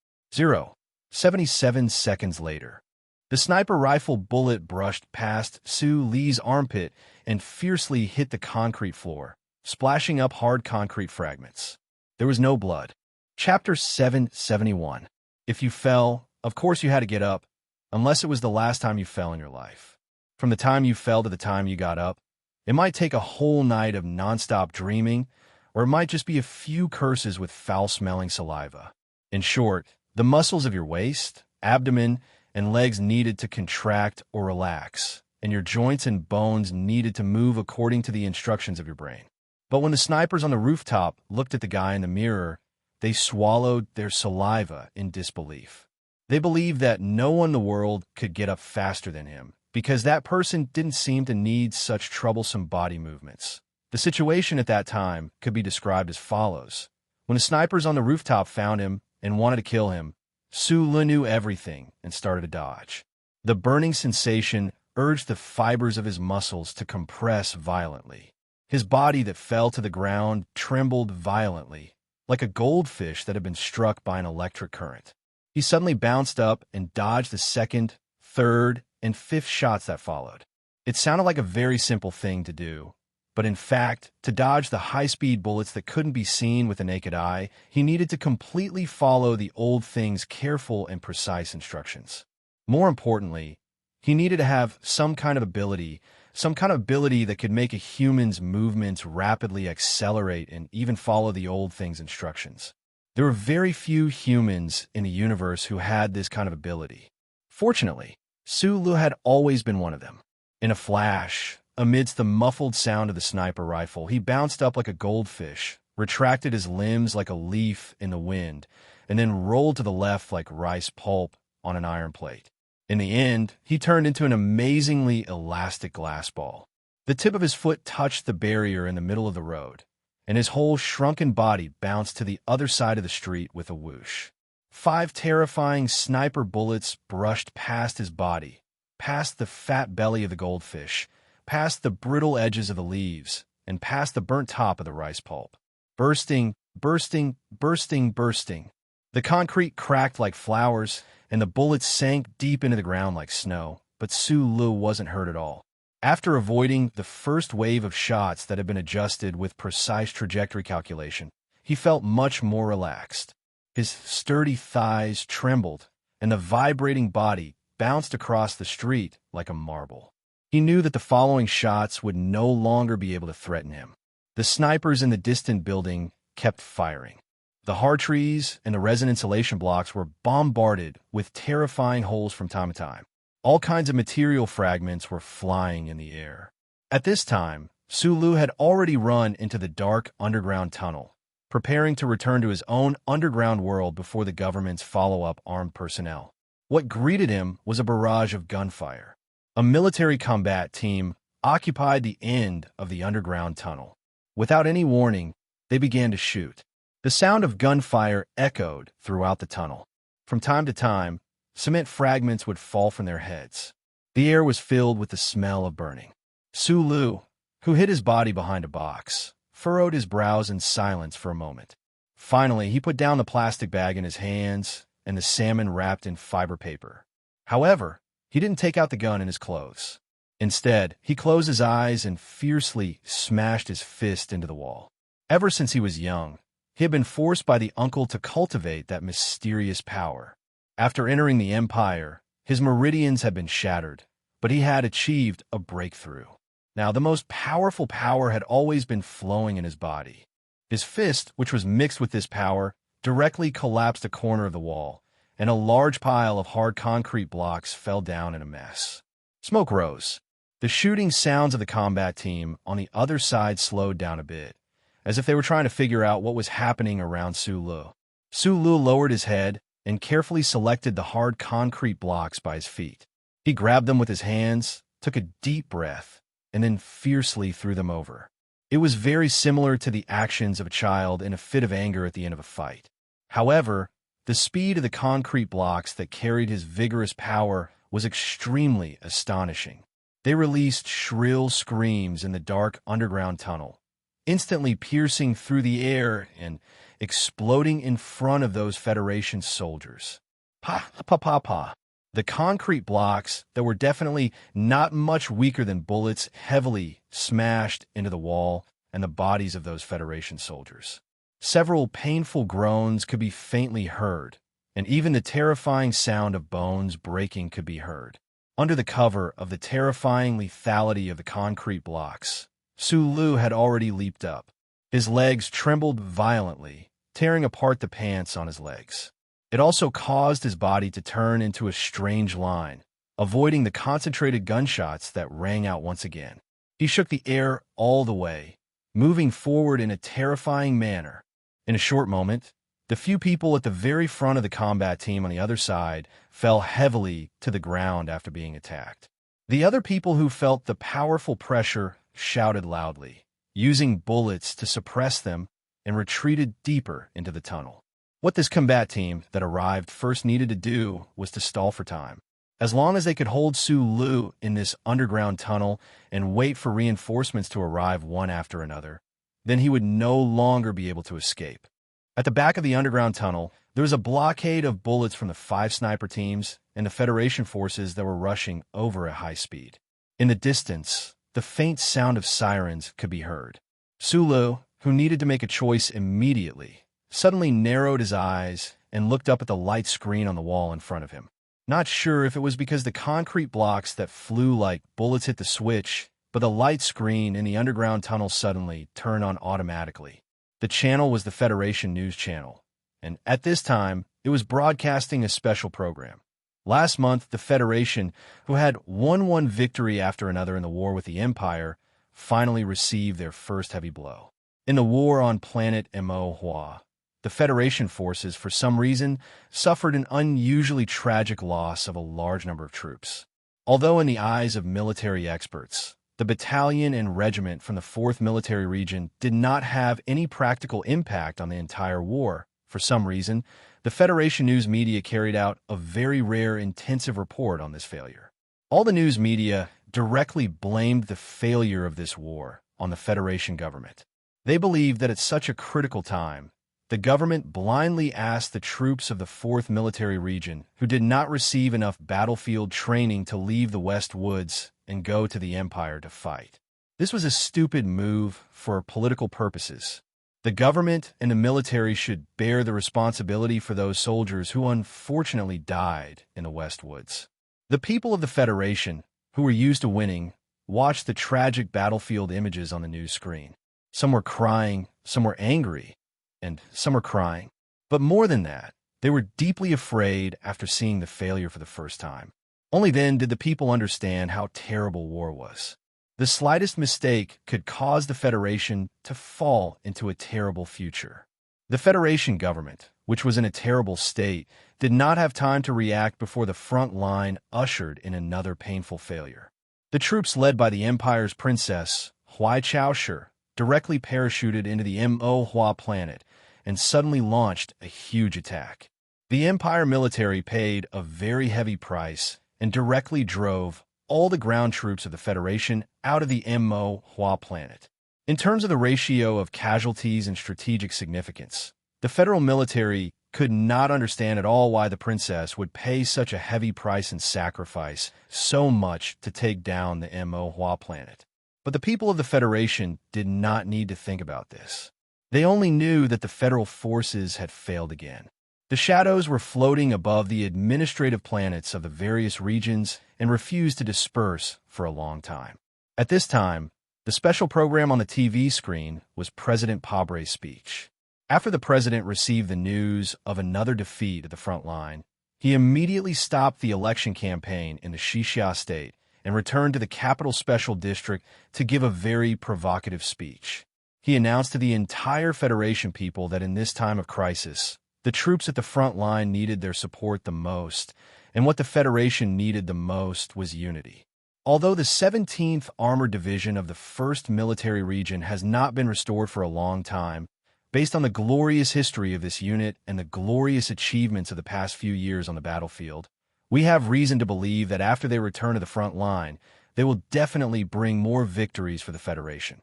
77 seconds later, the sniper rifle bullet brushed past Su Li's armpit and fiercely hit the concrete floor, splashing up hard concrete fragments. There was no blood. Chapter 771. If you fell, of course you had to get up, unless it was the last time you fell in your life. From the time you fell to the time you got up, it might take a whole night of nonstop dreaming, or it might just be a few curses with foul-smelling saliva. In short, the muscles of your waist, abdomen, and legs needed to contract or relax, and your joints and bones needed to move according to the instructions of your brain. But when the snipers on the rooftop looked at the guy in the mirror, they swallowed their saliva in disbelief. They believed that no one in the world could get up faster than him, because that person didn't seem to need such troublesome body movements. The situation at that time could be described as follows. When the snipers on the rooftop found him and wanted to kill him, Su Lu knew everything and started to dodge. The burning sensation urged the fibers of his muscles to compress violently. His body that fell to the ground trembled violently, like a goldfish that had been struck by an electric current. He suddenly bounced up and dodged the second, third, and fifth shots that followed. It sounded like a very simple thing to do, but in fact, to dodge the high-speed bullets that couldn't be seen with the naked eye, he needed to completely follow the old thing's careful and precise instructions. More importantly, he needed to have some kind of ability that could make a human's movements rapidly accelerate and even follow the old thing's instructions. There were very few humans in the universe who had this kind of ability. Fortunately, Su Lu had always been one of them. In a flash, amidst the muffled sound of the sniper rifle, he bounced up like a goldfish, retracted his limbs like a leaf in the wind, and then rolled to the left like rice pulp on an iron plate. In the end, he turned into an amazingly elastic glass ball. The tip of his foot touched the barrier in the middle of the road, and his whole shrunken body bounced to the other side of the street with a whoosh. 5 terrifying sniper bullets brushed past his body, past the fat belly of the goldfish, past the brittle edges of the leaves, and past the burnt top of the rice pulp. Bursting, bursting, bursting, bursting. The concrete cracked like flowers, and the bullets sank deep into the ground like snow, but Su Lu wasn't hurt at all. After avoiding the first wave of shots that had been adjusted with precise trajectory calculation, he felt much more relaxed. His sturdy thighs trembled, and the vibrating body bounced across the street like a marble. He knew that the following shots would no longer be able to threaten him. The snipers in the distant building kept firing. The hard trees and the resin insulation blocks were bombarded with terrifying holes from time to time. All kinds of material fragments were flying in the air. At this time, Su Lu had already run into the dark underground tunnel, preparing to return to his own underground world before the government's follow-up armed personnel. What greeted him was a barrage of gunfire. A military combat team occupied the end of the underground tunnel. Without any warning, they began to shoot. The sound of gunfire echoed throughout the tunnel. From time to time, cement fragments would fall from their heads. The air was filled with the smell of burning. Su Lu, who hid his body behind a box, furrowed his brows in silence for a moment. Finally, he put down the plastic bag in his hands and the salmon wrapped in fiber paper. However, he didn't take out the gun in his clothes. Instead, he closed his eyes and fiercely smashed his fist into the wall. Ever since he was young, he had been forced by the uncle to cultivate that mysterious power. After entering the Empire, his meridians had been shattered, but he had achieved a breakthrough. Now, the most powerful power had always been flowing in his body. His fist, which was mixed with this power, directly collapsed a corner of the wall, and a large pile of hard concrete blocks fell down in a mess. Smoke rose. The shooting sounds of the combat team on the other side slowed down a bit, as if they were trying to figure out what was happening around Sulu. Sulu lowered his head and carefully selected the hard concrete blocks by his feet. He grabbed them with his hands, took a deep breath, and then fiercely threw them over. It was very similar to the actions of a child in a fit of anger at the end of a fight. However, the speed of the concrete blocks that carried his vigorous power was extremely astonishing. They released shrill screams in the dark underground tunnel, instantly piercing through the air and exploding in front of those Federation soldiers. Pa, pa, pa, pa. The concrete blocks that were definitely not much weaker than bullets heavily smashed into the wall and the bodies of those Federation soldiers. Several painful groans could be faintly heard, and even the terrifying sound of bones breaking could be heard. Under the cover of the terrifying lethality of the concrete blocks, Sulu had already leaped up. His legs trembled violently, tearing apart the pants on his legs. It also caused his body to turn into a strange line, avoiding the concentrated gunshots that rang out once again. He shook the air all the way, moving forward in a terrifying manner. In a short moment, the few people at the very front of the combat team on the other side fell heavily to the ground after being attacked. The other people who felt the powerful pressure shouted loudly, using bullets to suppress them, and retreated deeper into the tunnel. What this combat team that arrived first needed to do was to stall for time. As long as they could hold Sulu in this underground tunnel and wait for reinforcements to arrive one after another, then he would no longer be able to escape. At the back of the underground tunnel, there was a blockade of bullets from the 5 sniper teams and the Federation forces that were rushing over at high speed. In the distance, the faint sound of sirens could be heard. Sulu, who needed to make a choice immediately, suddenly narrowed his eyes and looked up at the light screen on the wall in front of him. Not sure if it was because the concrete blocks that flew like bullets hit the switch, but the light screen in the underground tunnel suddenly turned on automatically. The channel was the Federation News Channel, and at this time, it was broadcasting a special program. Last month, the Federation, who had won one victory after another in the war with the Empire, finally received their first heavy blow. In the war on planet Immerse, the Federation forces, for some reason, suffered an unusually tragic loss of a large number of troops. Although in the eyes of military experts, the battalion and regiment from the 4th Military Region did not have any practical impact on the entire war, for some reason, the Federation news media carried out a very rare intensive report on this failure. All the news media directly blamed the failure of this war on the Federation government. They believed that at such a critical time, the government blindly asked the troops of the 4th Military Region, who did not receive enough battlefield training to leave the West Woods and go to the Empire to fight. This was a stupid move for political purposes. The government and the military should bear the responsibility for those soldiers who unfortunately died in the West Woods. The people of the Federation, who were used to winning, watched the tragic battlefield images on the news screen. Some were crying, some were angry, and some were crying. But more than that, they were deeply afraid after seeing the failure for the first time. Only then did the people understand how terrible war was. The slightest mistake could cause the Federation to fall into a terrible future. The Federation government, which was in a terrible state, did not have time to react before the front line ushered in another painful failure. The troops led by the Empire's princess, Hui Chaoshi, directly parachuted into the Immerse planet and suddenly launched a huge attack. The Empire military paid a very heavy price and directly drove all the ground troops of the Federation out of the Immerse planet. In terms of the ratio of casualties and strategic significance, the federal military could not understand at all why the princess would pay such a heavy price and sacrifice so much to take down the Immerse planet. But the people of the Federation did not need to think about this. They only knew that the federal forces had failed again. The shadows were floating above the administrative planets of the various regions and refused to disperse for a long time. At this time, the special program on the TV screen was President Pabre's speech. After the president received the news of another defeat at the front line, He immediately stopped the election campaign in the Xinjiang state and returned to the Capital Special District to give a very provocative speech. He announced to the entire Federation people that in this time of crisis, the troops at the front line needed their support the most, and what the Federation needed the most was unity. Although the 17th Armored Division of the 1st Military Region has not been restored for a long time, based on the glorious history of this unit and the glorious achievements of the past few years on the battlefield, we have reason to believe that after they return to the front line, they will definitely bring more victories for the Federation.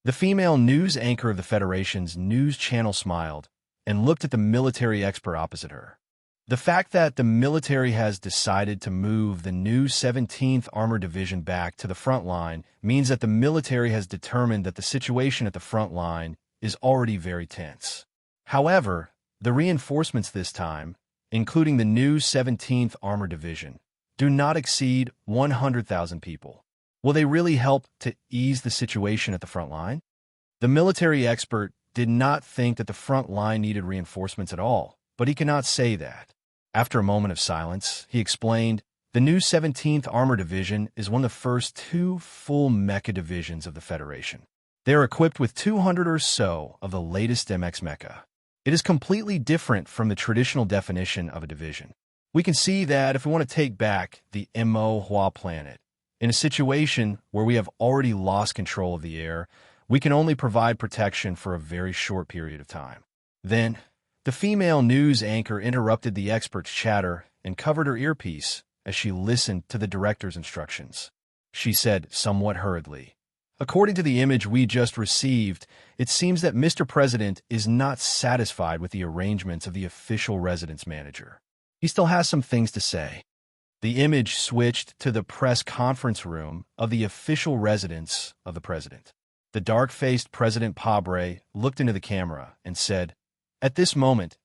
The female news anchor of the Federation's news channel smiled and looked at the military expert opposite her. The fact that the military has decided to move the new 17th Armored Division back to the front line means that the military has determined that the situation at the front line is already very tense. However, the reinforcements this time, including the new 17th Armored Division, do not exceed 100,000 people. Will they really help to ease the situation at the front line? The military expert did not think that the front line needed reinforcements at all, but he cannot say that. After a moment of silence, he explained, the new 17th Armored Division is one of the first 2 full mecha divisions of the Federation. They are equipped with 200 or so of the latest MX mecha. It is completely different from the traditional definition of a division. We can see that if we want to take back the Mo Hua planet, in a situation where we have already lost control of the air, we can only provide protection for a very short period of time. Then, the female news anchor interrupted the expert's chatter and covered her earpiece as she listened to the director's instructions. She said somewhat hurriedly, according to the image we just received, it seems that Mr. President is not satisfied with the arrangements of the official residence manager. He still has some things to say. The image switched to the press conference room of the official residence of the president. The dark-faced President Pabre looked into the camera and said, at this moment,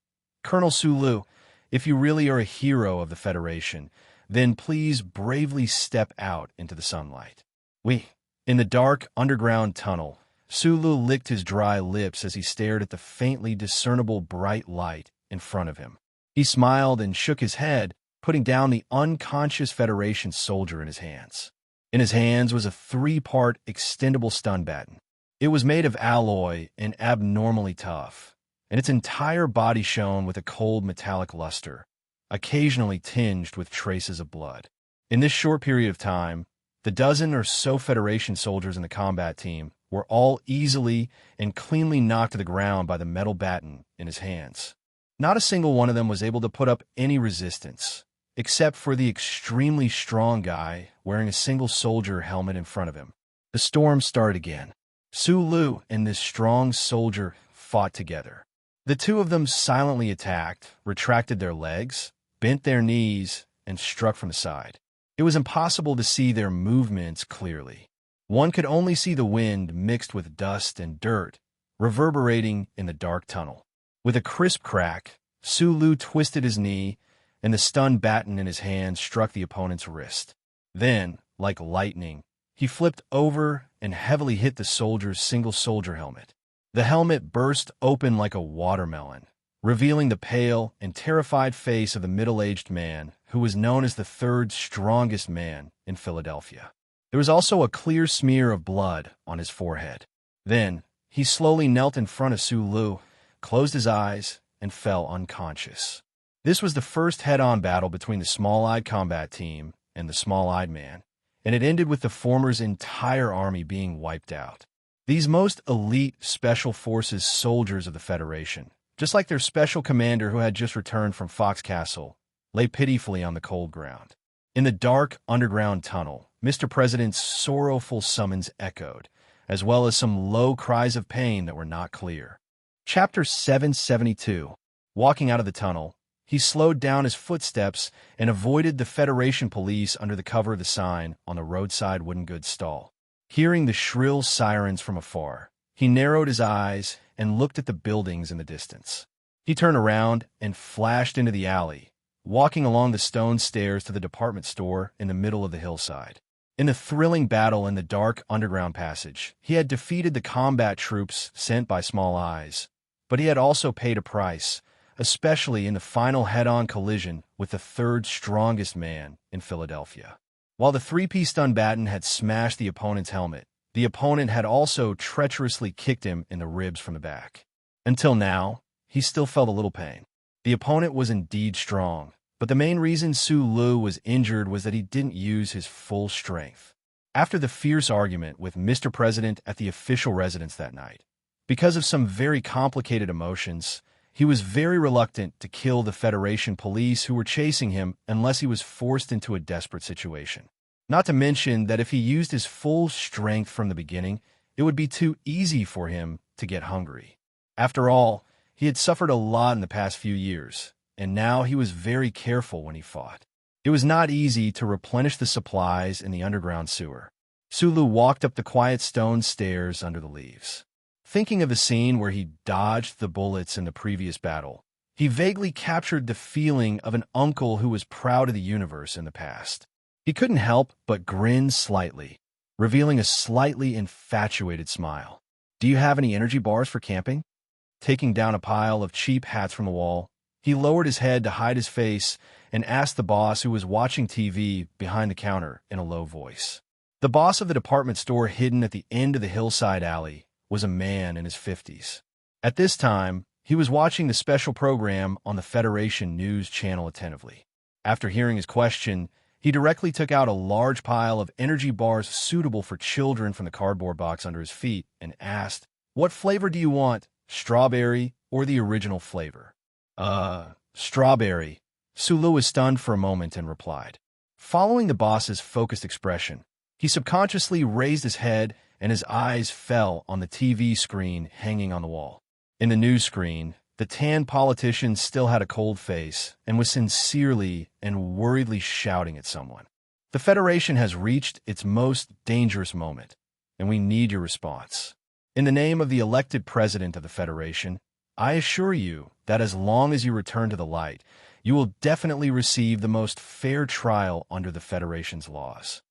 Colonel Sulu, if you really are a hero of the Federation, then please bravely step out into the sunlight. In the dark underground tunnel, Sulu licked his dry lips as he stared at the faintly discernible bright light in front of him. He smiled and shook his head, putting down the unconscious Federation soldier in his hands. In his hands was a 3-part extendable stun baton. It was made of alloy and abnormally tough, and its entire body shone with a cold metallic luster, occasionally tinged with traces of blood. In this short period of time, the dozen or so Federation soldiers in the combat team were all easily and cleanly knocked to the ground by the metal baton in his hands. Not a single one of them was able to put up any resistance, except for the extremely strong guy wearing a single soldier helmet in front of him. The storm started again. Sulu and this strong soldier fought together. The two of them silently attacked, retracted their legs, bent their knees, and struck from the side. It was impossible to see their movements clearly. One could only see the wind mixed with dust and dirt, reverberating in the dark tunnel. With a crisp crack, Sulu twisted his knee, and the stun baton in his hand struck the opponent's wrist. Then, like lightning, he flipped over and heavily hit the soldier's single soldier helmet. The helmet burst open like a watermelon, revealing the pale and terrified face of the middle-aged man who was known as the 3rd strongest man in Philadelphia. There was also a clear smear of blood on his forehead. Then, he slowly knelt in front of Sulu, closed his eyes, and fell unconscious. This was the first head-on battle between the small-eyed combat team and the small-eyed man, and it ended with the former's entire army being wiped out. These most elite Special Forces soldiers of the Federation, just like their special commander who had just returned from Fox Castle, lay pitifully on the cold ground. In the dark underground tunnel, Mr. President's sorrowful summons echoed, as well as some low cries of pain that were not clear. Chapter 772. Walking out of the tunnel, he slowed down his footsteps and avoided the Federation police under the cover of the sign on the roadside wooden goods stall. Hearing the shrill sirens from afar, he narrowed his eyes and looked at the buildings in the distance. He turned around and flashed into the alley, walking along the stone stairs to the department store in the middle of the hillside. In the thrilling battle in the dark underground passage, he had defeated the combat troops sent by Small Eyes, but he had also paid a price, especially in the final head-on collision with the third strongest man in Philadelphia. While the three-piece stun baton had smashed the opponent's helmet, the opponent had also treacherously kicked him in the ribs from the back. Until now, he still felt a little pain. The opponent was indeed strong, but the main reason Su Lu was injured was that he didn't use his full strength. After the fierce argument with Mr. President at the official residence that night, because of some very complicated emotions, he was very reluctant to kill the Federation police who were chasing him unless he was forced into a desperate situation. Not to mention that if he used his full strength from the beginning, it would be too easy for him to get hungry. After all, he had suffered a lot in the past few years, and now he was very careful when he fought. It was not easy to replenish the supplies in the underground sewer. Sulu walked up the quiet stone stairs under the leaves. Thinking of a scene where he dodged the bullets in the previous battle, he vaguely captured the feeling of an uncle who was proud of the universe in the past. He couldn't help but grin slightly, revealing a slightly infatuated smile. "Do you have any energy bars for camping?" Taking down a pile of cheap hats from the wall, he lowered his head to hide his face and asked the boss, who was watching TV behind the counter, in a low voice. The boss of the department store hidden at the end of the hillside alley was a man in his 50s. At this time, he was watching the special program on the Federation News channel attentively. After hearing his question, he directly took out a large pile of energy bars suitable for children from the cardboard box under his feet and asked, "What flavor do you want, strawberry or the original flavor?" Strawberry." Sulu was stunned for a moment and replied. Following the boss's focused expression, he subconsciously raised his head and his eyes fell on the TV screen hanging on the wall. In the news screen, the tan politician still had a cold face and was sincerely and worriedly shouting at someone. "The Federation has reached its most dangerous moment, and we need your response. In the name of the elected president of the Federation, I assure you that as long as you return to the light, you will definitely receive the most fair trial under the Federation's laws."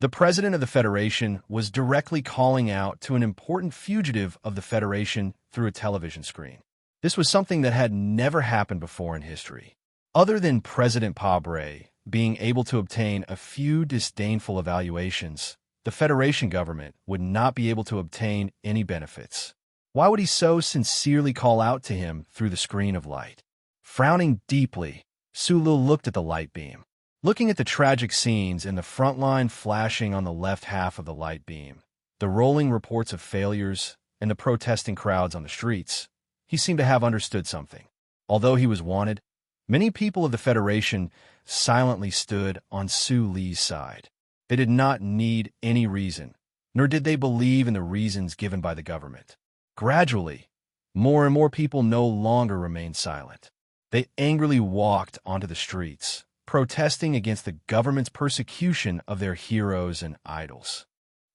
The president of the Federation was directly calling out to an important fugitive of the Federation through a television screen. This was something that had never happened before in history. Other than President Pabre being able to obtain a few disdainful evaluations, the Federation government would not be able to obtain any benefits. Why would he so sincerely call out to him through the screen of light? Frowning deeply, Sulu looked at the light beam. Looking at the tragic scenes in the front line flashing on the left half of the light beam, the rolling reports of failures, and the protesting crowds on the streets, he seemed to have understood something. Although he was wanted, many people of the Federation silently stood on Su Li's side. They did not need any reason, nor did they believe in the reasons given by the government. Gradually, more and more people no longer remained silent. They angrily walked onto the streets, protesting against the government's persecution of their heroes and idols.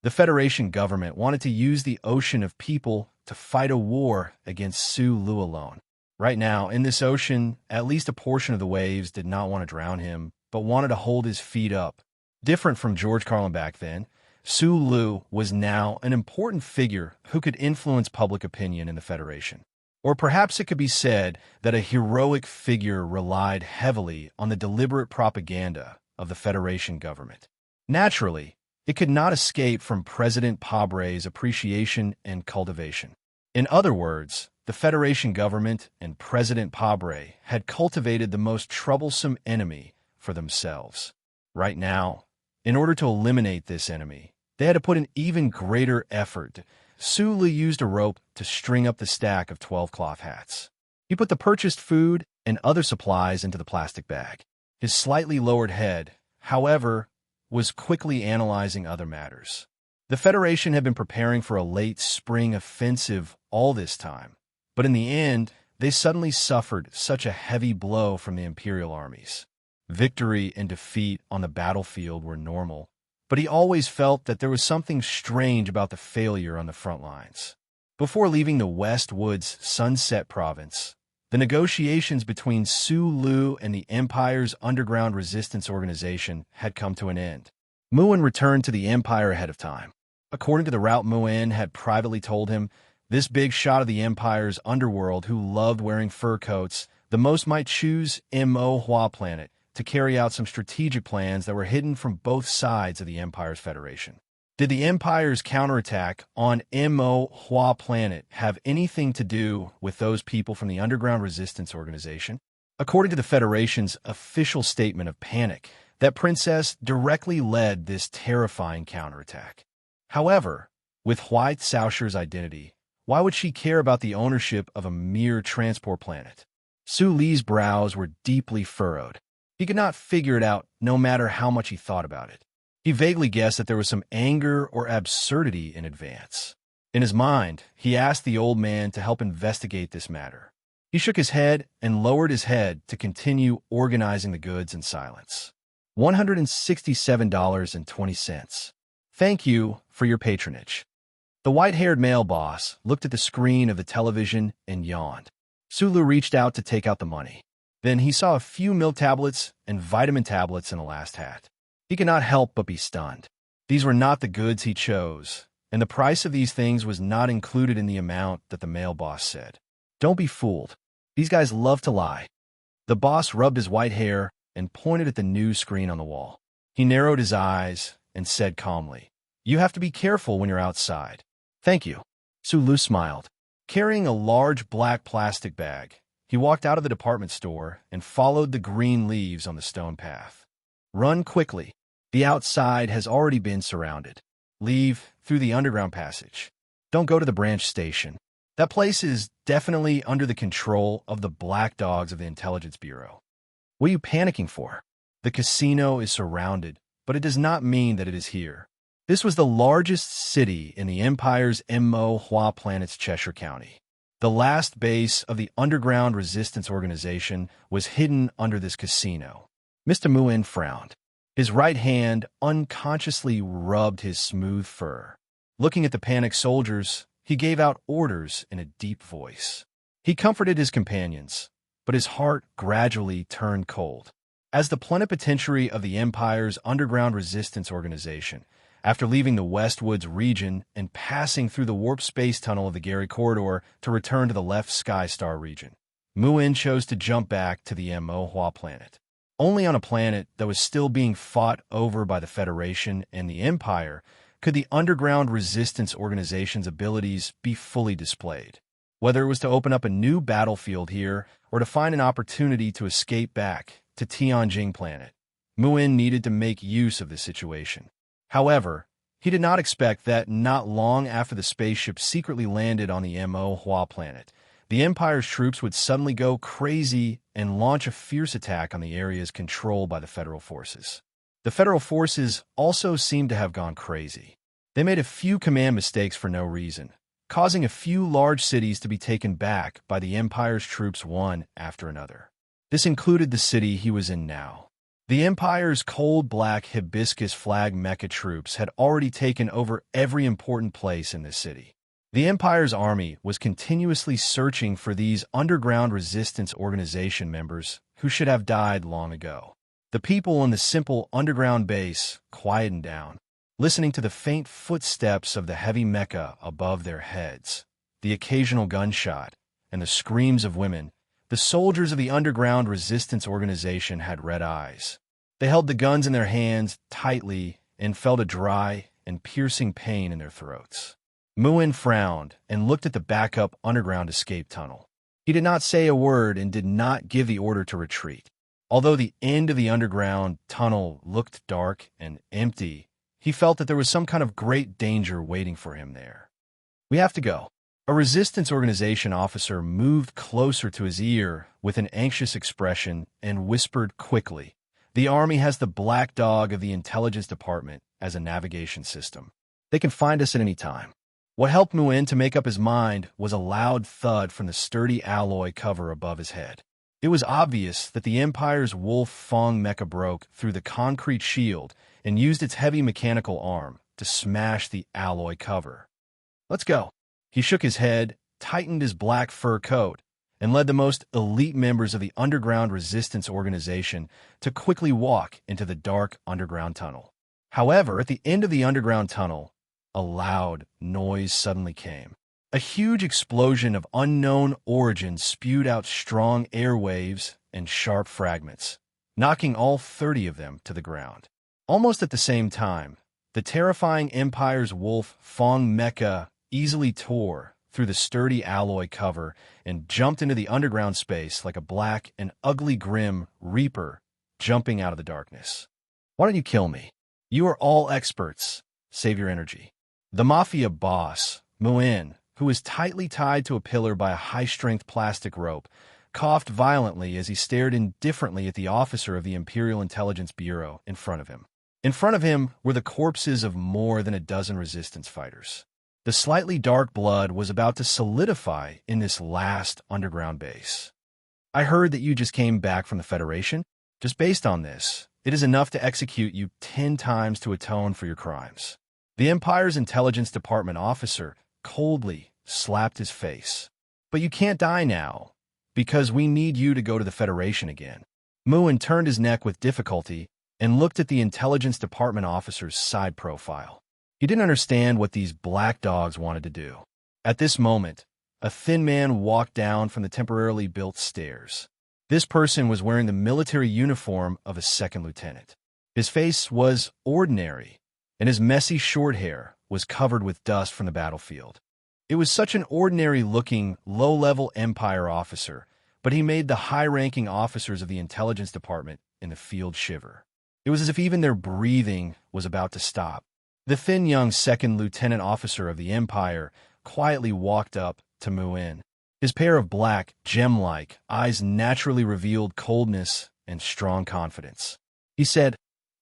The Federation government wanted to use the ocean of people to fight a war against Su Lu alone. Right now, in this ocean, at least a portion of the waves did not want to drown him, but wanted to hold his feet up. Different from George Carlin back then, Su Lu was now an important figure who could influence public opinion in the Federation. Or perhaps it could be said that a heroic figure relied heavily on the deliberate propaganda of the Federation government. Naturally, it could not escape from President Pabre's appreciation and cultivation. In other words, the Federation government and President Pabre had cultivated the most troublesome enemy for themselves. Right now, in order to eliminate this enemy, they had to put an even greater effort. Sulu used a rope to string up the stack of 12 cloth hats. He put the purchased food and other supplies into the plastic bag. His slightly lowered head, however, was quickly analyzing other matters. The Federation had been preparing for a late spring offensive all this time, but in the end, they suddenly suffered such a heavy blow from the Imperial armies. Victory and defeat on the battlefield were normal, but he always felt that there was something strange about the failure on the front lines. Before leaving the West Woods Sunset Province, the negotiations between Su Lu and the Empire's underground resistance organization had come to an end. Muin returned to the Empire ahead of time. According to the route Muin had privately told him, this big shot of the Empire's underworld who loved wearing fur coats the most might choose Mo planet to carry out some strategic plans that were hidden from both sides of the Empire's Federation. Did the Empire's counterattack on Mo planet have anything to do with those people from the Underground Resistance Organization? According to the Federation's official statement of panic, that princess directly led this terrifying counterattack. However, with White Sausher's identity, why would she care about the ownership of a mere transport planet? Su Li's brows were deeply furrowed. He could not figure it out, no matter how much he thought about it. He vaguely guessed that there was some anger or absurdity in advance. In his mind, he asked the old man to help investigate this matter. He shook his head and lowered his head to continue organizing the goods in silence. $167.20. Thank you for your patronage. The white-haired male boss looked at the screen of the television and yawned. Sulu reached out to take out the money. Then he saw a few milk tablets and vitamin tablets in a last hat. He could not help but be stunned. These were not the goods he chose, and the price of these things was not included in the amount that the male boss said. Don't be fooled. These guys love to lie. The boss rubbed his white hair and pointed at the news screen on the wall. He narrowed his eyes and said calmly, "You have to be careful when you're outside." "Thank you." Sulu smiled. Carrying a large black plastic bag, he walked out of the department store and followed the green leaves on the stone path. Run quickly. The outside has already been surrounded. Leave through the underground passage. Don't go to the branch station. That place is definitely under the control of the black dogs of the Intelligence Bureau. What are you panicking for? The casino is surrounded, but it does not mean that it is here. This was the largest city in the Empire's Mo planet's Cheshire County. The last base of the Underground Resistance Organization was hidden under this casino. Mr. Muin frowned. His right hand unconsciously rubbed his smooth fur. Looking at the panicked soldiers, he gave out orders in a deep voice. He comforted his companions, but his heart gradually turned cold. As the plenipotentiary of the Empire's Underground Resistance Organization, after leaving the Westwoods region and passing through the warp space tunnel of the Gary Corridor to return to the left Sky Star region, Muin chose to jump back to the Mo planet. Only on a planet that was still being fought over by the Federation and the Empire could the Underground Resistance Organization's abilities be fully displayed. Whether it was to open up a new battlefield here or to find an opportunity to escape back to Tianjing planet, Muin needed to make use of the situation. However, he did not expect that not long after the spaceship secretly landed on the Mo planet, the Empire's troops would suddenly go crazy and launch a fierce attack on the areas controlled by the Federal forces. The Federal forces also seemed to have gone crazy. They made a few command mistakes for no reason, causing a few large cities to be taken back by the Empire's troops one after another. This included the city he was in now. The Empire's cold black hibiscus flag mecha troops had already taken over every important place in this city. The Empire's army was continuously searching for these Underground Resistance Organization members who should have died long ago. The people in the simple underground base quietened down, listening to the faint footsteps of the heavy mecha above their heads, the occasional gunshot, and the screams of women. The soldiers of the Underground Resistance Organization had red eyes. They held the guns in their hands tightly and felt a dry and piercing pain in their throats. Muin frowned and looked at the backup underground escape tunnel. He did not say a word and did not give the order to retreat. Although the end of the underground tunnel looked dark and empty, he felt that there was some kind of great danger waiting for him there. "We have to go." A resistance organization officer moved closer to his ear with an anxious expression and whispered quickly, "The Army has the Black Dog of the Intelligence Department as a navigation system. They can find us at any time." What helped Muin to make up his mind was a loud thud from the sturdy alloy cover above his head. It was obvious that the Empire's Wolf Fong mecha broke through the concrete shield and used its heavy mechanical arm to smash the alloy cover. "Let's go." He shook his head, tightened his black fur coat, and led the most elite members of the Underground Resistance Organization to quickly walk into the dark underground tunnel. However, at the end of the underground tunnel, a loud noise suddenly came. A huge explosion of unknown origin spewed out strong airwaves and sharp fragments, knocking all 30 of them to the ground. Almost at the same time, the terrifying Empire's wolf Fong Mecha easily tore through the sturdy alloy cover and jumped into the underground space like a black and ugly grim reaper jumping out of the darkness. Why don't you kill me? You are all experts. Save your energy. The mafia boss, Muin, who was tightly tied to a pillar by a high-strength plastic rope, coughed violently as he stared indifferently at the officer of the Imperial Intelligence Bureau in front of him. In front of him were the corpses of more than a dozen resistance fighters. The slightly dark blood was about to solidify in this last underground base. I heard that you just came back from the Federation. Just based on this, it is enough to execute you 10 times to atone for your crimes. The Empire's Intelligence Department officer coldly slapped his face. But you can't die now, because we need you to go to the Federation again. Muin turned his neck with difficulty and looked at the Intelligence Department officer's side profile. He didn't understand what these black dogs wanted to do. At this moment, a thin man walked down from the temporarily built stairs. This person was wearing the military uniform of a second lieutenant. His face was ordinary, and his messy short hair was covered with dust from the battlefield. It was such an ordinary-looking, low-level Empire officer, but he made the high-ranking officers of the Intelligence Department in the field shiver. It was as if even their breathing was about to stop. The thin young second lieutenant officer of the Empire quietly walked up to Muin. His pair of black, gem-like eyes naturally revealed coldness and strong confidence. He said,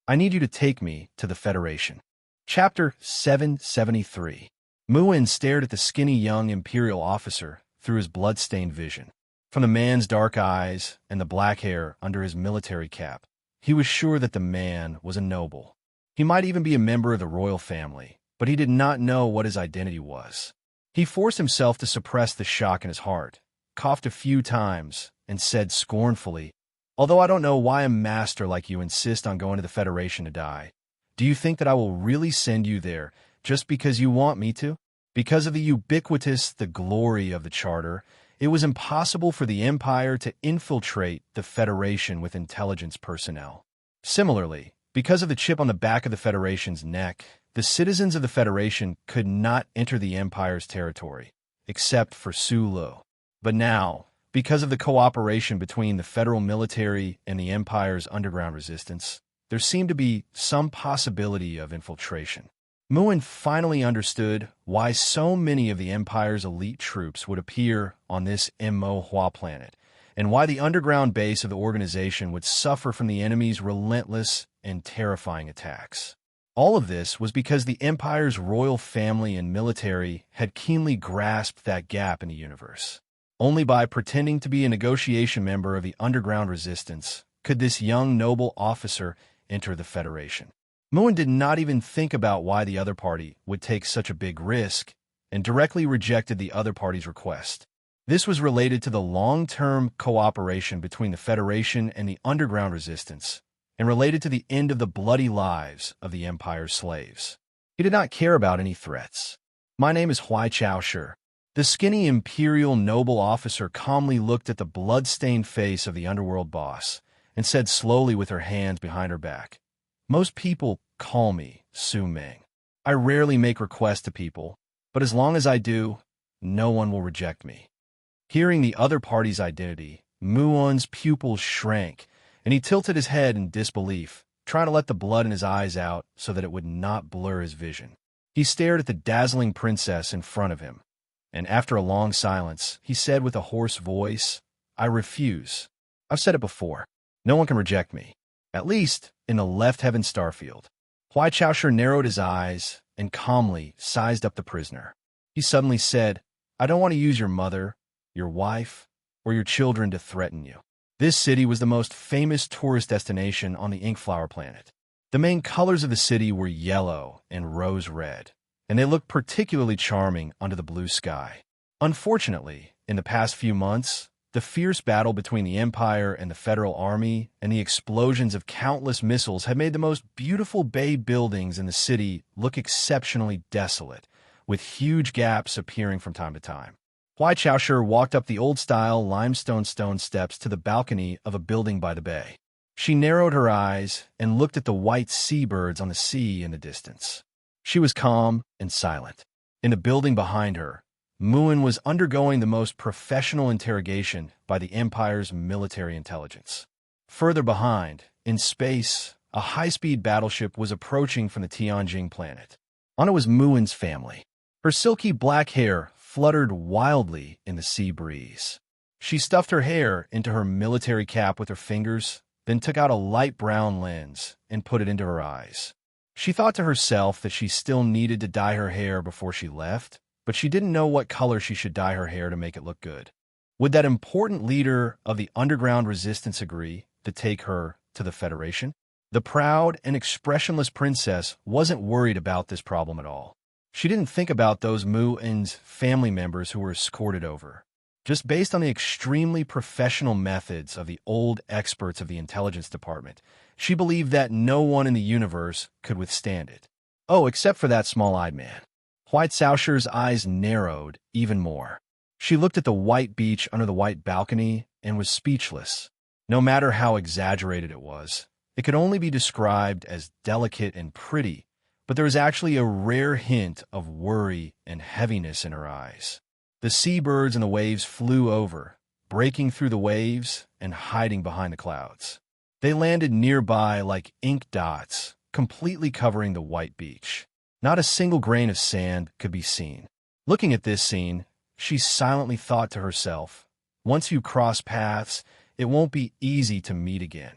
"I need you to take me to the Federation." Chapter 773. Muin stared at the skinny young Imperial officer through his blood-stained vision. From the man's dark eyes and the black hair under his military cap, he was sure that the man was a noble. He might even be a member of the royal family, but he did not know what his identity was. He forced himself to suppress the shock in his heart, coughed a few times, and said scornfully, "Although I don't know why a master like you insists on going to the Federation to die, do you think that I will really send you there just because you want me to?" Because of the glory of the Charter, it was impossible for the Empire to infiltrate the Federation with intelligence personnel. Similarly, because of the chip on the back of the Federation's neck, the citizens of the Federation could not enter the Empire's territory, except for Sulu. But now, because of the cooperation between the federal military and the Empire's underground resistance, there seemed to be some possibility of infiltration. Muin finally understood why so many of the Empire's elite troops would appear on this Immerse planet, and why the underground base of the organization would suffer from the enemy's relentless and terrifying attacks. All of this was because the Empire's royal family and military had keenly grasped that gap in the universe. Only by pretending to be a negotiation member of the underground resistance could this young noble officer enter the Federation. Muin did not even think about why the other party would take such a big risk and directly rejected the other party's request. This was related to the long-term cooperation between the Federation and the underground resistance, and related to the end of the bloody lives of the Empire's slaves. He did not care about any threats. "My name is Huai Chaoshi." The skinny Imperial noble officer calmly looked at the blood-stained face of the underworld boss and said slowly with her hands behind her back, "Most people call me Su Ming. I rarely make requests to people, but as long as I do, no one will reject me." Hearing the other party's identity, Muin's pupils shrank, and he tilted his head in disbelief, trying to let the blood in his eyes out so that it would not blur his vision. He stared at the dazzling princess in front of him, and after a long silence, he said with a hoarse voice, "I refuse. I've said it before. No one can reject me, at least in the left heaven starfield." Huai Chaoshi narrowed his eyes and calmly sized up the prisoner. He suddenly said, "I don't want to use your mother, your wife, or your children to threaten you." This city was the most famous tourist destination on the Inkflower planet. The main colors of the city were yellow and rose red, and they looked particularly charming under the blue sky. Unfortunately, in the past few months, the fierce battle between the Empire and the Federal Army and the explosions of countless missiles had made the most beautiful bay buildings in the city look exceptionally desolate, with huge gaps appearing from time to time. Huai Chaoshi walked up the old-style limestone stone steps to the balcony of a building by the bay. She narrowed her eyes and looked at the white seabirds on the sea in the distance. She was calm and silent. In the building behind her, Muin was undergoing the most professional interrogation by the Empire's military intelligence. Further behind, in space, a high-speed battleship was approaching from the Tianjing planet. On it was Muin's family. Her silky black hair fluttered wildly in the sea breeze. She stuffed her hair into her military cap with her fingers, then took out a light brown lens and put it into her eyes. She thought to herself that she still needed to dye her hair before she left, but she didn't know what color she should dye her hair to make it look good. Would that important leader of the underground resistance agree to take her to the Federation? The proud and expressionless princess wasn't worried about this problem at all. She didn't think about those Muin's family members who were escorted over. Just based on the extremely professional methods of the old experts of the intelligence department, she believed that no one in the universe could withstand it. Oh, except for that small-eyed man. Huai Caoshi's eyes narrowed even more. She looked at the white beach under the white balcony and was speechless. No matter how exaggerated it was, it could only be described as delicate and pretty, but there was actually a rare hint of worry and heaviness in her eyes. The seabirds and the waves flew over, breaking through the waves and hiding behind the clouds. They landed nearby like ink dots, completely covering the white beach. Not a single grain of sand could be seen. Looking at this scene, she silently thought to herself, once you cross paths, it won't be easy to meet again.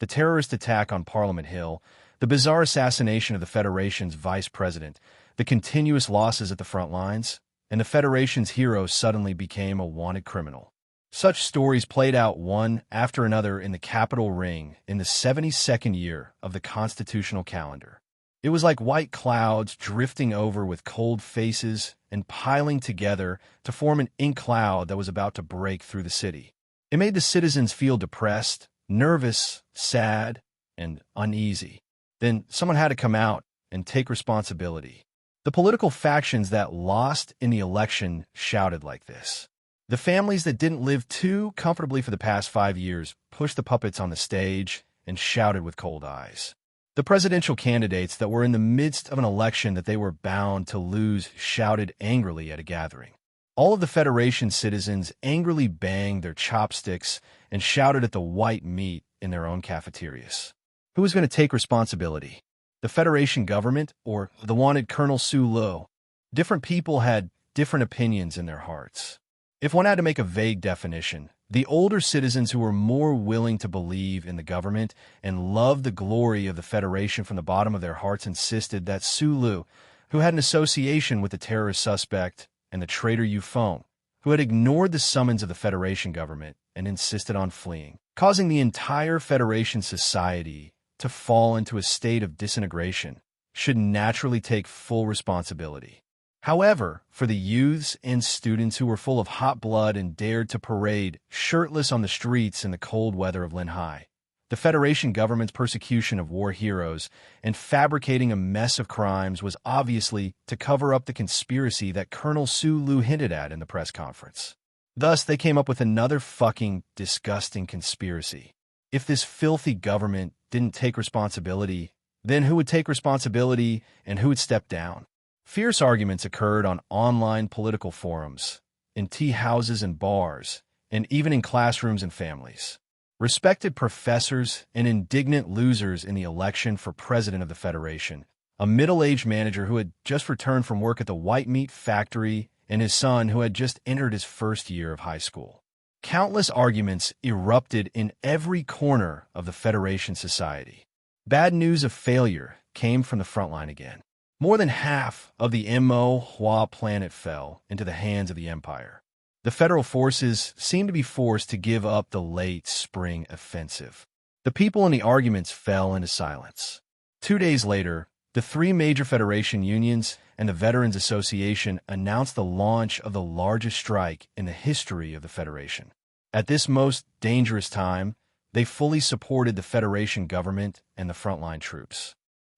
The terrorist attack on Parliament Hill, the bizarre assassination of the Federation's vice president, the continuous losses at the front lines, and the Federation's hero suddenly became a wanted criminal. Such stories played out one after another in the capital ring in the 72nd year of the constitutional calendar. It was like white clouds drifting over with cold faces and piling together to form an ink cloud that was about to break through the city. It made the citizens feel depressed, nervous, sad, and uneasy. Then someone had to come out and take responsibility. The political factions that lost in the election shouted like this. The families that didn't live too comfortably for the past 5 years pushed the puppets on the stage and shouted with cold eyes. The presidential candidates that were in the midst of an election that they were bound to lose shouted angrily at a gathering. All of the Federation citizens angrily banged their chopsticks and shouted at the white meat in their own cafeterias. Who was going to take responsibility? The Federation government or the wanted Colonel Su Lo? Different people had different opinions in their hearts. If one had to make a vague definition, the older citizens who were more willing to believe in the government and loved the glory of the Federation from the bottom of their hearts insisted that Su Lu, who had an association with the terrorist suspect and the traitor Yufeng, who had ignored the summons of the Federation government and insisted on fleeing, causing the entire Federation society to fall into a state of disintegration, should naturally take full responsibility. However, for the youths and students who were full of hot blood and dared to parade shirtless on the streets in the cold weather of Linhai, the Federation government's persecution of war heroes and fabricating a mess of crimes was obviously to cover up the conspiracy that Colonel Su Lu hinted at in the press conference. Thus, they came up with another fucking disgusting conspiracy. If this filthy government didn't take responsibility, then who would take responsibility and who would step down? Fierce arguments occurred on online political forums, in tea houses and bars, and even in classrooms and families. Respected professors and indignant losers in the election for president of the Federation, a middle-aged manager who had just returned from work at the white meat factory, and his son who had just entered his first year of high school. Countless arguments erupted in every corner of the Federation society. Bad news of failure came from the front line again. More than half of the Mo Hua planet fell into the hands of the Empire. The federal forces seemed to be forced to give up the late spring offensive. The people in the arguments fell into silence. 2 days later, the 3 major Federation unions and the Veterans Association announced the launch of the largest strike in the history of the Federation. At this most dangerous time, they fully supported the Federation government and the frontline troops.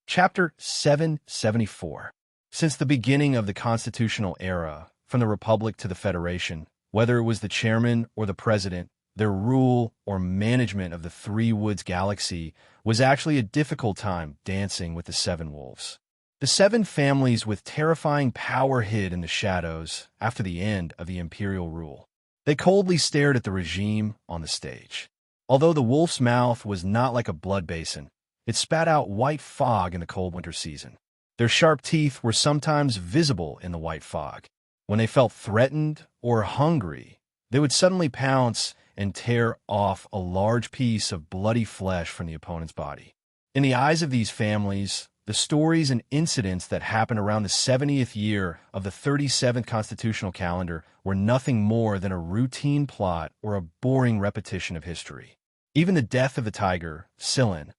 Chapter 774. Since the beginning of the constitutional era, from the Republic to the Federation, whether it was the chairman or the president, their rule or management of the Three Woods Galaxy was actually a difficult time dancing with the Seven Wolves. The seven families with terrifying power hid in the shadows after the end of the imperial rule. They coldly stared at the regime on the stage. Although the wolf's mouth was not like a blood basin, it spat out white fog in the cold winter season. Their sharp teeth were sometimes visible in the white fog. When they felt threatened or hungry, they would suddenly pounce and tear off a large piece of bloody flesh from the opponent's body. In the eyes of these families, the stories and incidents that happened around the 70th year of the 37th constitutional calendar were nothing more than a routine plot or a boring repetition of history. Even the death of the tiger, Sillin,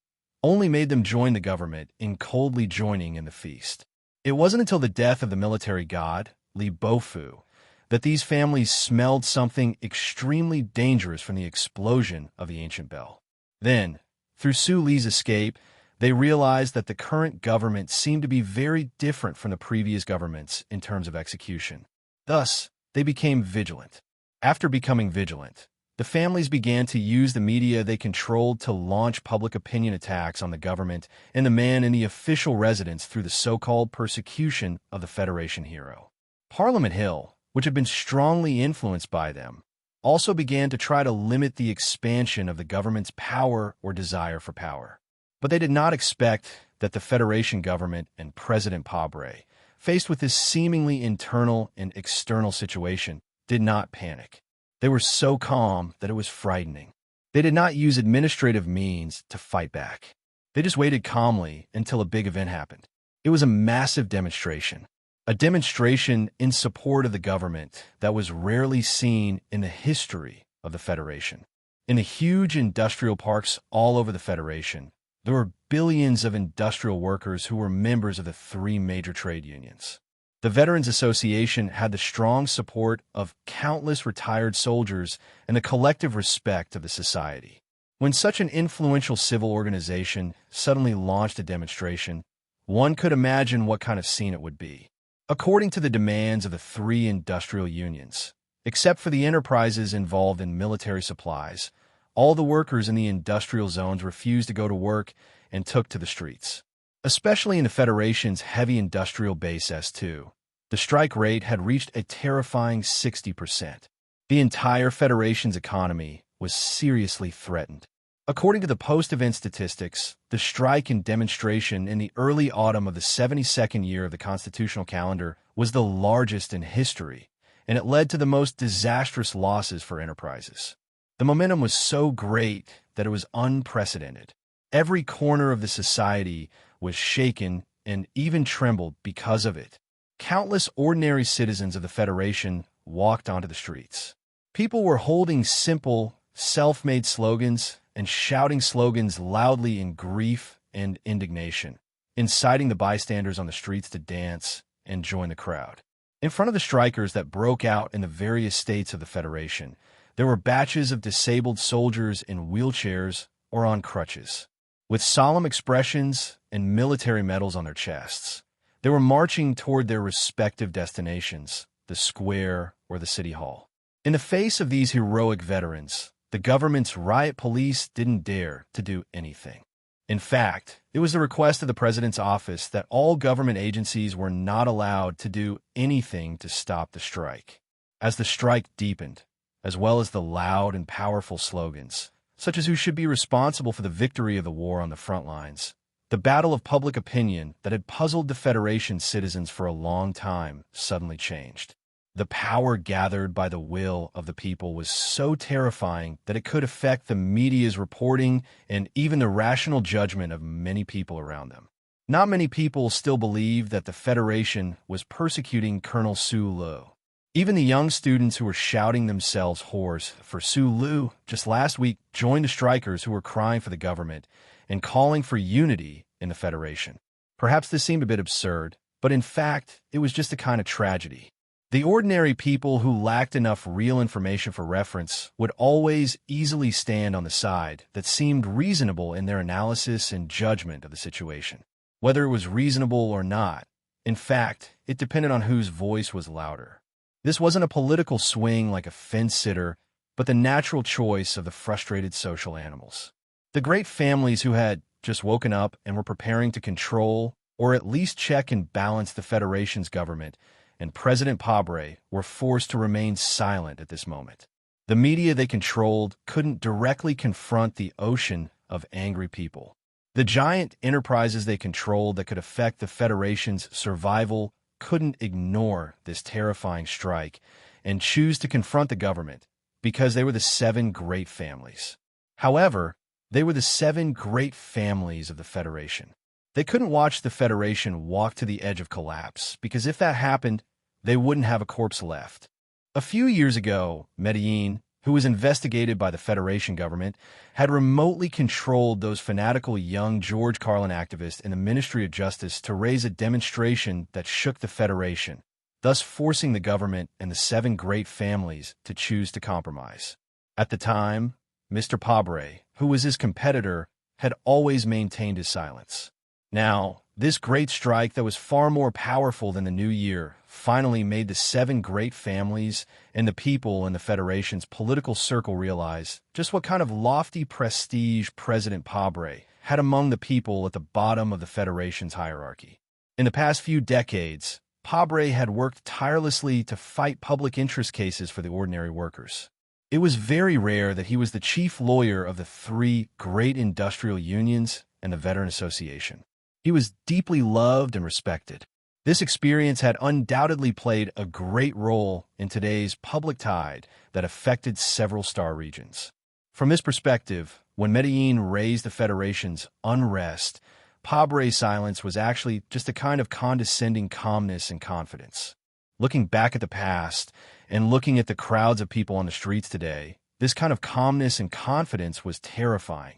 only made them join the government in coldly joining in the feast. It wasn't until the death of the military god, Li Bofu, that these families smelled something extremely dangerous from the explosion of the ancient bell. Then, through Su Li's escape, they realized that the current government seemed to be very different from the previous governments in terms of execution. Thus, they became vigilant. After becoming vigilant, the families began to use the media they controlled to launch public opinion attacks on the government and the man in the official residence through the so-called persecution of the Federation hero. Parliament Hill, which had been strongly influenced by them, also began to try to limit the expansion of the government's power or desire for power. But they did not expect that the Federation government and President Pabre, faced with this seemingly internal and external situation, did not panic. They were so calm that it was frightening. They did not use administrative means to fight back. They just waited calmly until a big event happened. It was a massive demonstration. A demonstration in support of the government that was rarely seen in the history of the Federation. In the huge industrial parks all over the Federation, there were billions of industrial workers who were members of the three major trade unions. The Veterans Association had the strong support of countless retired soldiers and the collective respect of the society. When such an influential civil organization suddenly launched a demonstration, one could imagine what kind of scene it would be. According to the demands of the three industrial unions, except for the enterprises involved in military supplies, all the workers in the industrial zones refused to go to work and took to the streets. Especially in the Federation's heavy industrial base S2, the strike rate had reached a terrifying 60%. The entire Federation's economy was seriously threatened. According to the post-event statistics, the strike and demonstration in the early autumn of the 72nd year of the constitutional calendar was the largest in history, and it led to the most disastrous losses for enterprises. The momentum was so great that it was unprecedented. Every corner of the society was shaken and even trembled because of it. Countless ordinary citizens of the Federation walked onto the streets. People were holding simple, self-made slogans and shouting slogans loudly in grief and indignation, inciting the bystanders on the streets to dance and join the crowd. In front of the strikers that broke out in the various states of the Federation, there were batches of disabled soldiers in wheelchairs or on crutches. With solemn expressions and military medals on their chests, they were marching toward their respective destinations, the square or the city hall. In the face of these heroic veterans, the government's riot police didn't dare to do anything. In fact, it was the request of the president's office that all government agencies were not allowed to do anything to stop the strike. As the strike deepened, as well as the loud and powerful slogans, such as who should be responsible for the victory of the war on the front lines, the battle of public opinion that had puzzled the Federation's citizens for a long time suddenly changed. The power gathered by the will of the people was so terrifying that it could affect the media's reporting and even the rational judgment of many people around them. Not many people still believed that the Federation was persecuting Colonel Su Lu. Even the young students who were shouting themselves hoarse for Su Lu just last week joined the strikers who were crying for the government and calling for unity in the Federation. Perhaps this seemed a bit absurd, but in fact, it was just a kind of tragedy. The ordinary people who lacked enough real information for reference would always easily stand on the side that seemed reasonable in their analysis and judgment of the situation. Whether it was reasonable or not, In fact, it depended on whose voice was louder. This wasn't a political swing like a fence-sitter, but the natural choice of the frustrated social animals. The great families who had just woken up and were preparing to control, or at least check and balance the Federation's government, and President Pabre were forced to remain silent at this moment. The media they controlled couldn't directly confront the ocean of angry people. The giant enterprises they controlled that could affect the Federation's survival couldn't ignore this terrifying strike and choose to confront the government because they were the seven great families. However, they were the seven great families of the Federation. They couldn't watch the Federation walk to the edge of collapse because if that happened, they wouldn't have a corpse left. A few years ago, Medellin, who was investigated by the Federation government, had remotely controlled those fanatical young George Carlin activists in the Ministry of Justice to raise a demonstration that shook the Federation, thus forcing the government and the seven great families to choose to compromise. At the time, Mr. Pabre, who was his competitor, had always maintained his silence. Now, this great strike that was far more powerful than the new year finally made the seven great families and the people in the Federation's political circle realize just what kind of lofty prestige President Pabre had among the people at the bottom of the Federation's hierarchy. In the past few decades, Pabre had worked tirelessly to fight public interest cases for the ordinary workers. It was very rare that he was the chief lawyer of the three great industrial unions and the Veteran Association. He was deeply loved and respected. This experience had undoubtedly played a great role in today's public tide that affected several star regions. From this perspective, when Medellin raised the Federation's unrest, Pabre's silence was actually just a kind of condescending calmness and confidence. Looking back at the past and looking at the crowds of people on the streets today, this kind of calmness and confidence was terrifying.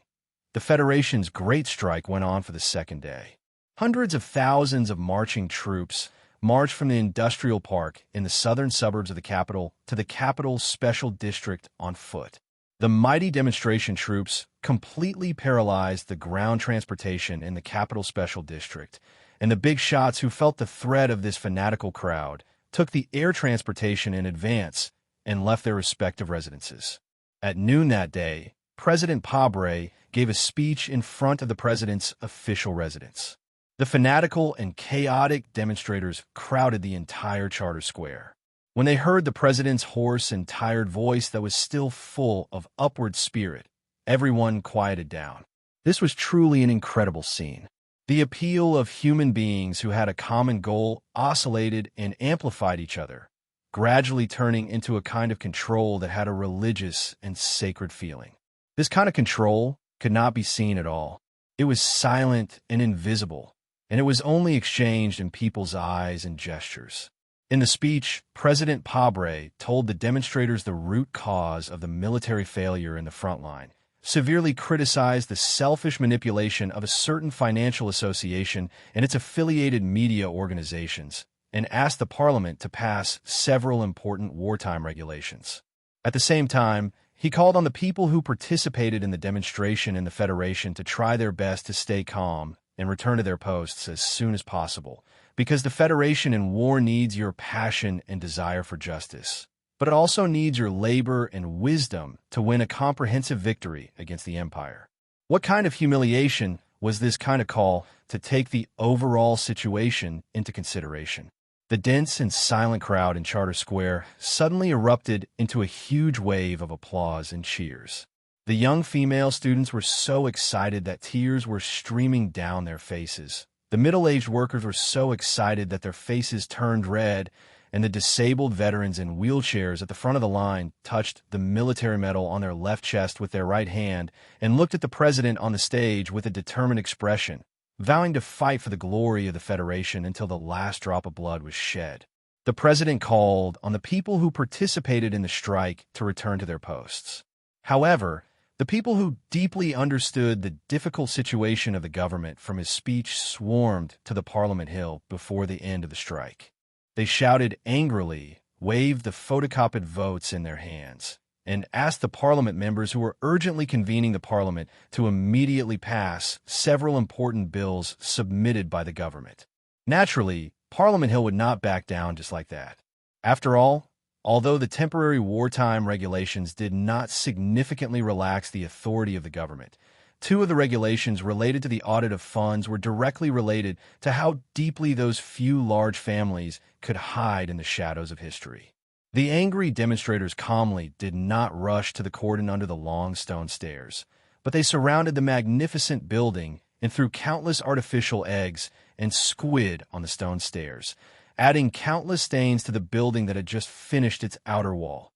The Federation's great strike went on for the second day. Hundreds of thousands of marching troops marched from the industrial park in the southern suburbs of the capital to the capital's special district on foot. The mighty demonstration troops completely paralyzed the ground transportation in the capital special district, and the big shots who felt the threat of this fanatical crowd took the air transportation in advance and left their respective residences. At noon that day, President Pabre gave a speech in front of the president's official residence. The fanatical and chaotic demonstrators crowded the entire Charter Square. When they heard the president's hoarse and tired voice that was still full of upward spirit, everyone quieted down. This was truly an incredible scene. The appeal of human beings who had a common goal oscillated and amplified each other, gradually turning into a kind of control that had a religious and sacred feeling. This kind of control could not be seen at all. It was silent and invisible, and it was only exchanged in people's eyes and gestures. In the speech, President Pabre told the demonstrators the root cause of the military failure in the front line, severely criticized the selfish manipulation of a certain financial association and its affiliated media organizations, and asked the parliament to pass several important wartime regulations. At the same time, he called on the people who participated in the demonstration in the Federation to try their best to stay calm and return to their posts as soon as possible, because the Federation in war needs your passion and desire for justice, but it also needs your labor and wisdom to win a comprehensive victory against the empire. What kind of humiliation was this kind of call to take the overall situation into consideration? The dense and silent crowd in Charter Square suddenly erupted into a huge wave of applause and cheers. The young female students were so excited that tears were streaming down their faces. The middle-aged workers were so excited that their faces turned red, and the disabled veterans in wheelchairs at the front of the line touched the military medal on their left chest with their right hand and looked at the president on the stage with a determined expression, vowing to fight for the glory of the Federation until the last drop of blood was shed. The president called on the people who participated in the strike to return to their posts. However, the people who deeply understood the difficult situation of the government from his speech swarmed to the Parliament Hill before the end of the strike. They shouted angrily, waved the photocopied votes in their hands, and asked the Parliament members who were urgently convening the Parliament to immediately pass several important bills submitted by the government. Naturally, Parliament Hill would not back down just like that. After all, although the temporary wartime regulations did not significantly relax the authority of the government, two of the regulations related to the audit of funds were directly related to how deeply those few large families could hide in the shadows of history. The angry demonstrators calmly did not rush to the cordon under the long stone stairs, but they surrounded the magnificent building and threw countless artificial eggs and squid on the stone stairs, adding countless stains to the building that had just finished its outer wall.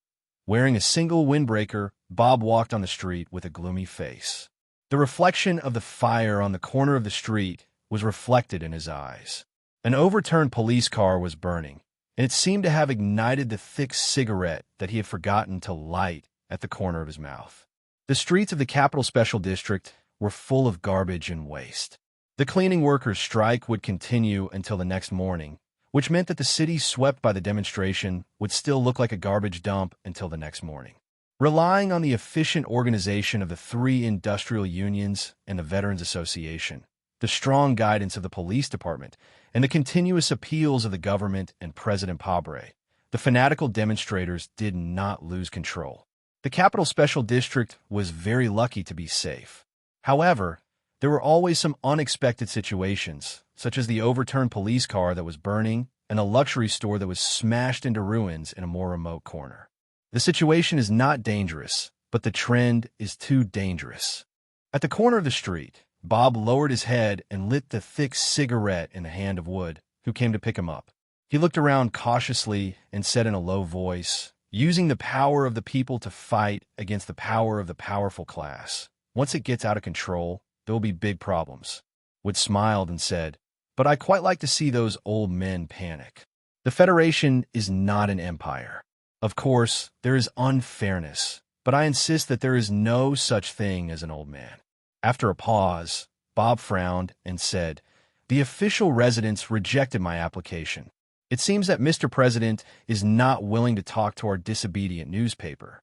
Wearing a single windbreaker, Bob walked on the street with a gloomy face. The reflection of the fire on the corner of the street was reflected in his eyes. An overturned police car was burning, and it seemed to have ignited the thick cigarette that he had forgotten to light at the corner of his mouth. The streets of the Capital Special District were full of garbage and waste. The cleaning workers' strike would continue until the next morning, which meant that the city swept by the demonstration would still look like a garbage dump until the next morning. Relying on the efficient organization of the three industrial unions and the Veterans Association, the strong guidance of the police department, and the continuous appeals of the government and President Pabre, the fanatical demonstrators did not lose control. The Capital Special District was very lucky to be safe. However, there were always some unexpected situations, such as the overturned police car that was burning and a luxury store that was smashed into ruins in a more remote corner. The situation is not dangerous, but the trend is too dangerous. At the corner of the street, Bob lowered his head and lit the thick cigarette in the hand of Wood, who came to pick him up. He looked around cautiously and said in a low voice, "Using the power of the people to fight against the power of the powerful class. Once it gets out of control, there will be big problems." Wood smiled and said, "But I quite like to see those old men panic. The Federation is not an empire. Of course, there is unfairness, but I insist that there is no such thing as an old man." After a pause, Bob frowned and said, "The official residents rejected my application. It seems that Mr. President is not willing to talk to our disobedient newspaper."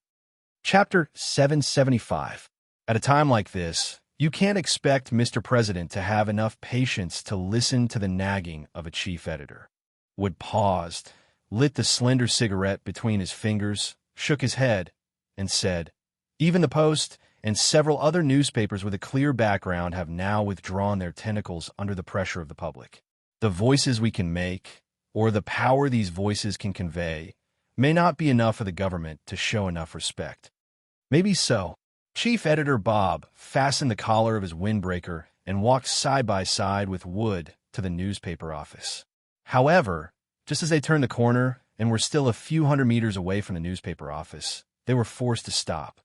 Chapter 775. At a time like this, you can't expect Mr. President to have enough patience to listen to the nagging of a chief editor. Wood paused, lit the slender cigarette between his fingers, shook his head, and said, "Even the Post and several other newspapers with a clear background have now withdrawn their tentacles under the pressure of the public. The voices we can make, or the power these voices can convey, may not be enough for the government to show enough respect." Maybe so. Chief Editor Bob fastened the collar of his windbreaker and walked side by side with Wood to the newspaper office. However, just as they turned the corner and were still a few hundred meters away from the newspaper office, they were forced to stop.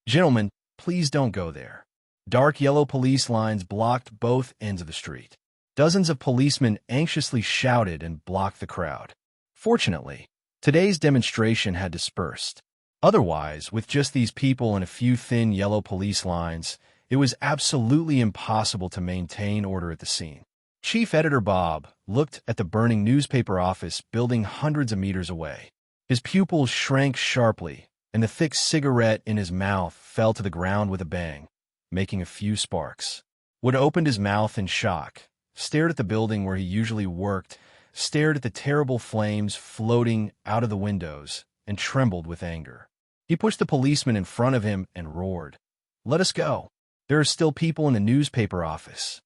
"Gentlemen, please don't go there." Dark yellow police lines blocked both ends of the street. Dozens of policemen anxiously shouted and blocked the crowd. Fortunately, today's demonstration had dispersed. Otherwise, with just these people and a few thin yellow police lines, it was absolutely impossible to maintain order at the scene. Chief Editor Bob looked at the burning newspaper office building hundreds of meters away. His pupils shrank sharply, and the thick cigarette in his mouth fell to the ground with a bang, making a few sparks. Wood opened his mouth in shock, stared at the building where he usually worked, stared at the terrible flames floating out of the windows, and trembled with anger. He pushed the policeman in front of him and roared, "Let us go. There are still people in the newspaper office."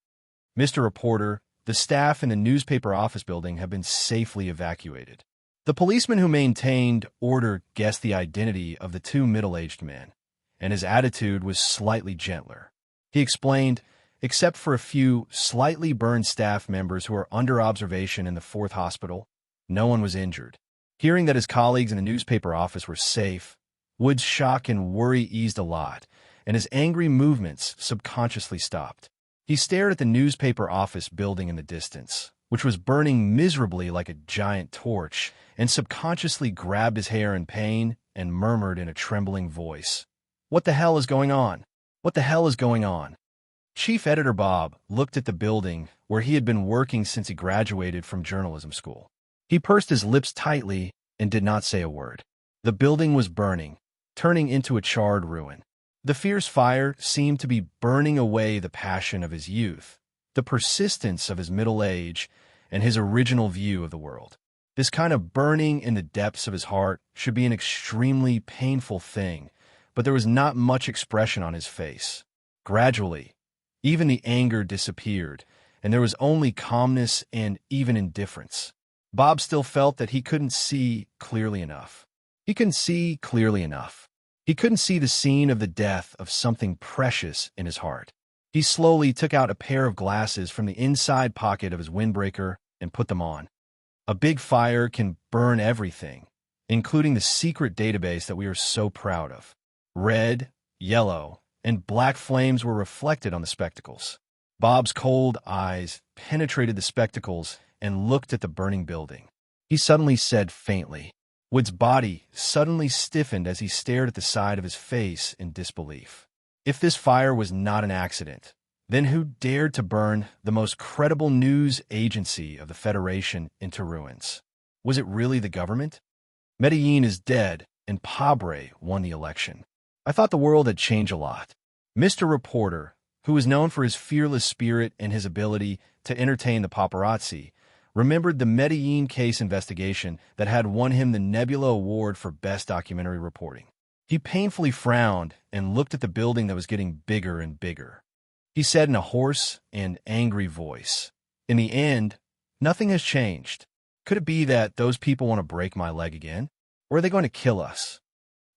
"Mr. Reporter, the staff in the newspaper office building have been safely evacuated." The policeman who maintained order guessed the identity of the two middle-aged men, and his attitude was slightly gentler. He explained, "Except for a few slightly burned staff members who are under observation in the 4th Hospital, no one was injured." Hearing that his colleagues in the newspaper office were safe, Wood's shock and worry eased a lot, and his angry movements subconsciously stopped. He stared at the newspaper office building in the distance, which was burning miserably like a giant torch, and subconsciously grabbed his hair in pain and murmured in a trembling voice, "What the hell is going on? What the hell is going on?" Chief Editor Bob looked at the building where he had been working since he graduated from journalism school. He pursed his lips tightly and did not say a word. The building was burning, turning into a charred ruin. The fierce fire seemed to be burning away the passion of his youth, the persistence of his middle age, and his original view of the world. This kind of burning in the depths of his heart should be an extremely painful thing, but there was not much expression on his face. Gradually, even the anger disappeared, and there was only calmness and even indifference. Bob still felt that he couldn't see clearly enough. He couldn't see clearly enough. He couldn't see the scene of the death of something precious in his heart. He slowly took out a pair of glasses from the inside pocket of his windbreaker and put them on. A big fire can burn everything, including the secret database that we are so proud of. Red, yellow, and black flames were reflected on the spectacles. Bob's cold eyes penetrated the spectacles and looked at the burning building. He suddenly said faintly. Wood's body suddenly stiffened as he stared at the side of his face in disbelief. If this fire was not an accident, then who dared to burn the most credible news agency of the Federation into ruins? Was it really the government? Medellin is dead, and Pabre won the election. I thought the world had changed a lot. Mr. Reporter, who was known for his fearless spirit and his ability to entertain the paparazzi, remembered the Medellin case investigation that had won him the Nebula Award for Best Documentary Reporting. He painfully frowned and looked at the building that was getting bigger and bigger. He said in a hoarse and angry voice, "In the end, nothing has changed. Could it be that those people want to break my leg again? Or are they going to kill us?"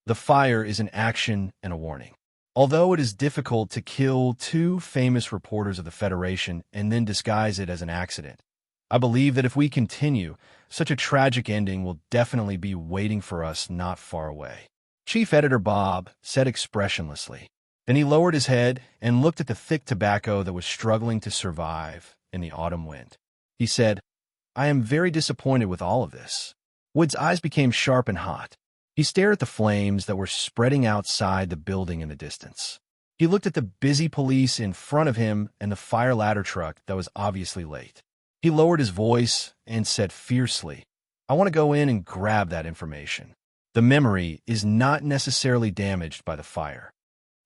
The fire is an action and a warning. Although it is difficult to kill two famous reporters of the Federation and then disguise it as an accident, I believe that if we continue, such a tragic ending will definitely be waiting for us not far away. Chief Editor Bob said expressionlessly. Then he lowered his head and looked at the thick tobacco that was struggling to survive in the autumn wind. He said, "I am very disappointed with all of this." Wood's eyes became sharp and hot. He stared at the flames that were spreading outside the building in the distance. He looked at the busy police in front of him and the fire ladder truck that was obviously late. He lowered his voice and said fiercely, "I want to go in and grab that information. The memory is not necessarily damaged by the fire.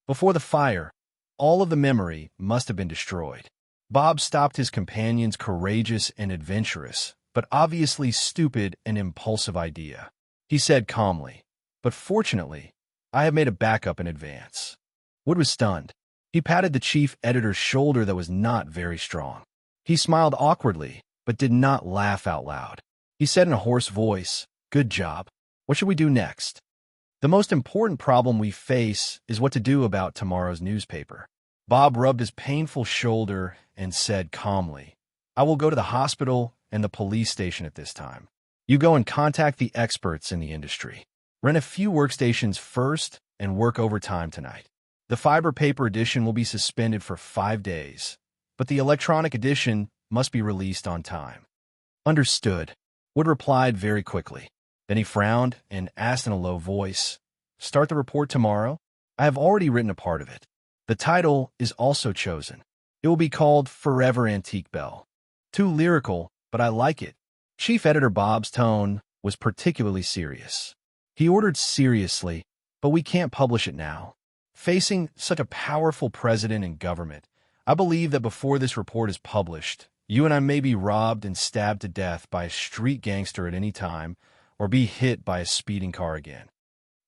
Before the fire, all of the memory must have been destroyed." Bob stopped his companion's courageous and adventurous, but obviously stupid and impulsive idea. He said calmly, "But fortunately, I have made a backup in advance." Wood was stunned. He patted the chief editor's shoulder that was not very strong. He smiled awkwardly, but did not laugh out loud. He said in a hoarse voice, "Good job. What should we do next?" "The most important problem we face is what to do about tomorrow's newspaper." Bob rubbed his painful shoulder and said calmly, "I will go to the hospital and the police station at this time. You go and contact the experts in the industry. Rent a few workstations first and work overtime tonight. The fiber paper edition will be suspended for 5 days, but the electronic edition must be released on time." "Understood," Wood replied very quickly. Then he frowned and asked in a low voice, "Start the report tomorrow?" "I have already written a part of it. The title is also chosen. It will be called Forever Antique Bell. Too lyrical, but I like it." Chief Editor Bob's tone was particularly serious. He ordered seriously, "But we can't publish it now. Facing such a powerful president and government, I believe that before this report is published, you and I may be robbed and stabbed to death by a street gangster at any time, or be hit by a speeding car again."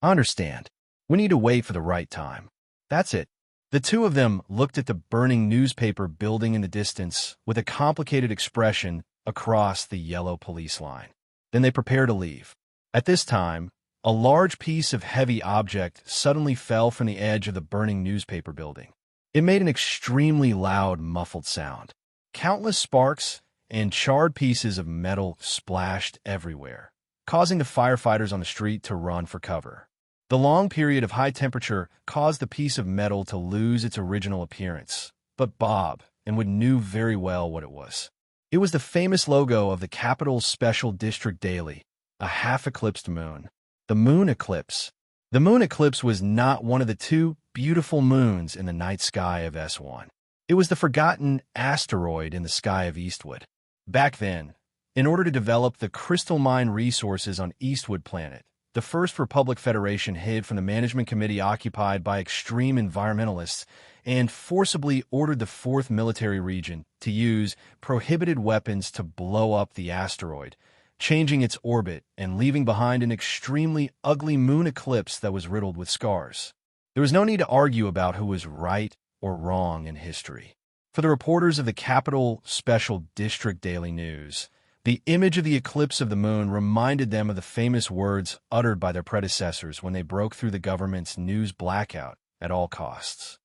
"I understand. We need to wait for the right time." "That's it." The two of them looked at the burning newspaper building in the distance with a complicated expression across the yellow police line. Then they prepared to leave. At this time, a large piece of heavy object suddenly fell from the edge of the burning newspaper building. It made an extremely loud, muffled sound. Countless sparks and charred pieces of metal splashed everywhere, causing the firefighters on the street to run for cover. The long period of high temperature caused the piece of metal to lose its original appearance, but Bob and Wood knew very well what it was. It was the famous logo of the capital's Special District Daily, a half-eclipsed moon. The moon eclipse. The moon eclipse was not one of the two beautiful moons in the night sky of S1. It was the forgotten asteroid in the sky of Eastwood. Back then, in order to develop the crystal mine resources on Eastwood Planet, the First Republic Federation hid from the management committee occupied by extreme environmentalists and forcibly ordered the 4th Military Region to use prohibited weapons to blow up the asteroid, changing its orbit and leaving behind an extremely ugly moon eclipse that was riddled with scars. There was no need to argue about who was right or wrong in history. For the reporters of the Capital Special District Daily News, the image of the eclipse of the moon reminded them of the famous words uttered by their predecessors when they broke through the government's news blackout at all costs.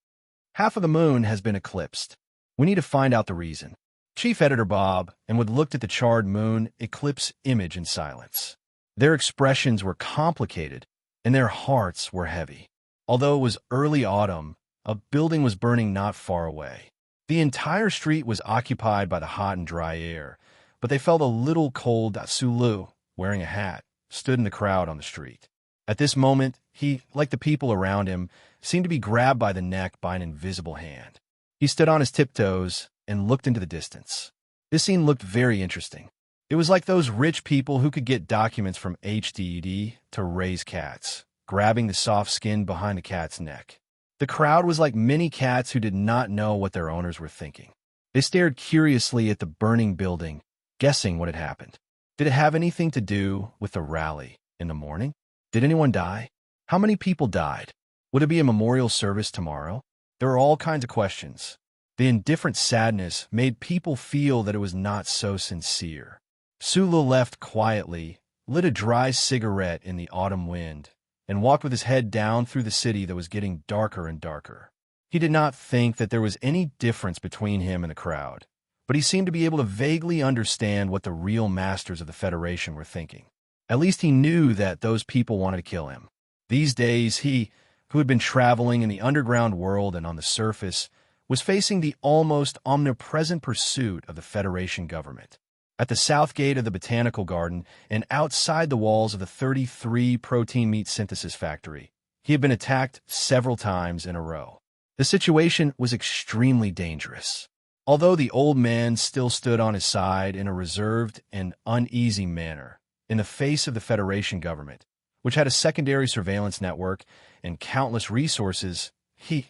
Half of the moon has been eclipsed. We need to find out the reason. Chief Editor Bob and Wood looked at the charred moon eclipse image in silence. Their expressions were complicated, and their hearts were heavy. Although it was early autumn, a building was burning not far away. The entire street was occupied by the hot and dry air, but they felt a little cold. Sulu, wearing a hat, stood in the crowd on the street. At this moment, he, like the people around him, seemed to be grabbed by the neck by an invisible hand. He stood on his tiptoes and looked into the distance. This scene looked very interesting. It was like those rich people who could get documents from HDD to raise cats, grabbing the soft skin behind the cat's neck. The crowd was like many cats who did not know what their owners were thinking. They stared curiously at the burning building, guessing what had happened. Did it have anything to do with the rally in the morning? Did anyone die? How many people died? Would it be a memorial service tomorrow? There were all kinds of questions. The indifferent sadness made people feel that it was not so sincere. Sulu left quietly, lit a dry cigarette in the autumn wind, and walked with his head down through the city that was getting darker and darker. He did not think that there was any difference between him and the crowd, but he seemed to be able to vaguely understand what the real masters of the Federation were thinking. At least he knew that those people wanted to kill him. These days, he, who had been traveling in the underground world and on the surface, was facing the almost omnipresent pursuit of the Federation government. At the south gate of the Botanical Garden and outside the walls of the 33 protein meat synthesis factory, he had been attacked several times in a row. The situation was extremely dangerous. Although the old man still stood on his side in a reserved and uneasy manner, in the face of the Federation government, which had a secondary surveillance network and countless resources, he,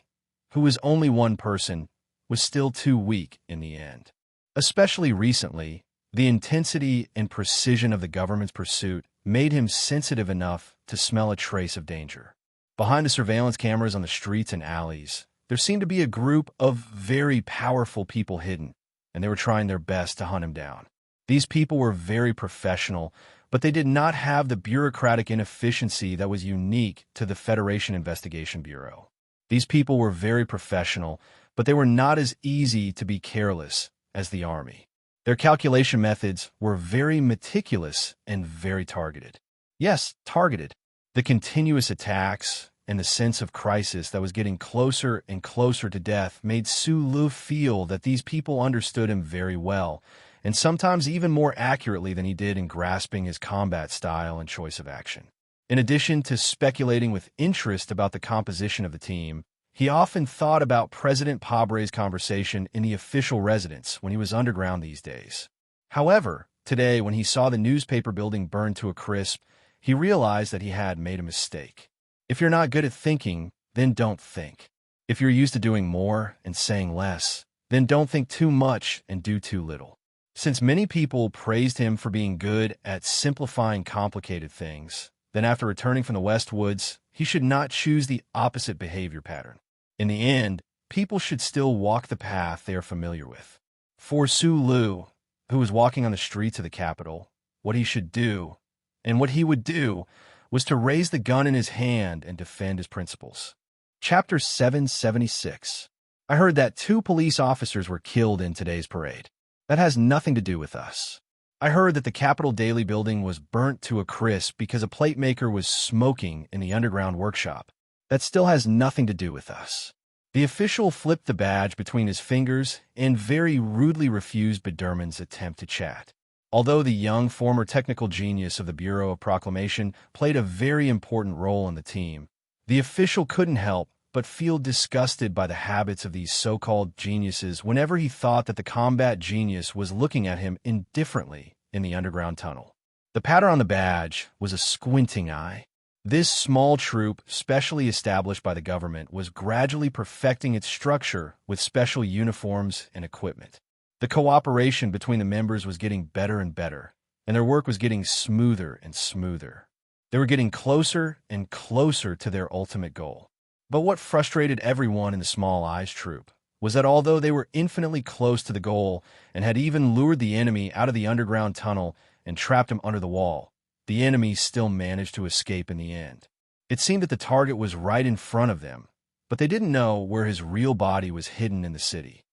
who was only one person, was still too weak in the end. Especially recently, the intensity and precision of the government's pursuit made him sensitive enough to smell a trace of danger. Behind the surveillance cameras on the streets and alleys, there seemed to be a group of very powerful people hidden, and they were trying their best to hunt him down. These people were very professional, but they did not have the bureaucratic inefficiency that was unique to the Federation Investigation Bureau. These people were very professional, but they were not as easy to be careless as the Army. Their calculation methods were very meticulous and very targeted. Yes, targeted. The continuous attacks and the sense of crisis that was getting closer and closer to death made Sulu feel that these people understood him very well, and sometimes even more accurately than he did in grasping his combat style and choice of action. In addition to speculating with interest about the composition of the team, he often thought about President Pabre's conversation in the official residence when he was underground these days. However, today when he saw the newspaper building burned to a crisp, he realized that he had made a mistake. If you're not good at thinking, then don't think. If you're used to doing more and saying less, then don't think too much and do too little. Since many people praised him for being good at simplifying complicated things, then after returning from the West Woods, he should not choose the opposite behavior pattern. In the end, people should still walk the path they are familiar with. For Sulu, who was walking on the streets of the capital, what he should do, and what he would do, was to raise the gun in his hand and defend his principles. Chapter 776. I heard that 2 police officers were killed in today's parade. That has nothing to do with us. I heard that the Capitol Daily building was burnt to a crisp because a plate maker was smoking in the underground workshop. That still has nothing to do with us. The official flipped the badge between his fingers and very rudely refused Biderman's attempt to chat. Although the young former technical genius of the Bureau of Proclamation played a very important role in the team, the official couldn't help but feel disgusted by the habits of these so-called geniuses whenever he thought that the combat genius was looking at him indifferently in the underground tunnel. The pattern on the badge was a squinting eye. This small troop, specially established by the government, was gradually perfecting its structure with special uniforms and equipment. The cooperation between the members was getting better and better, and their work was getting smoother and smoother. They were getting closer and closer to their ultimate goal. But what frustrated everyone in the Small Eyes troop was that although they were infinitely close to the goal and had even lured the enemy out of the underground tunnel and trapped him under the wall, the enemy still managed to escape in the end. It seemed that the target was right in front of them, but they didn't know where his real body was hidden in the city.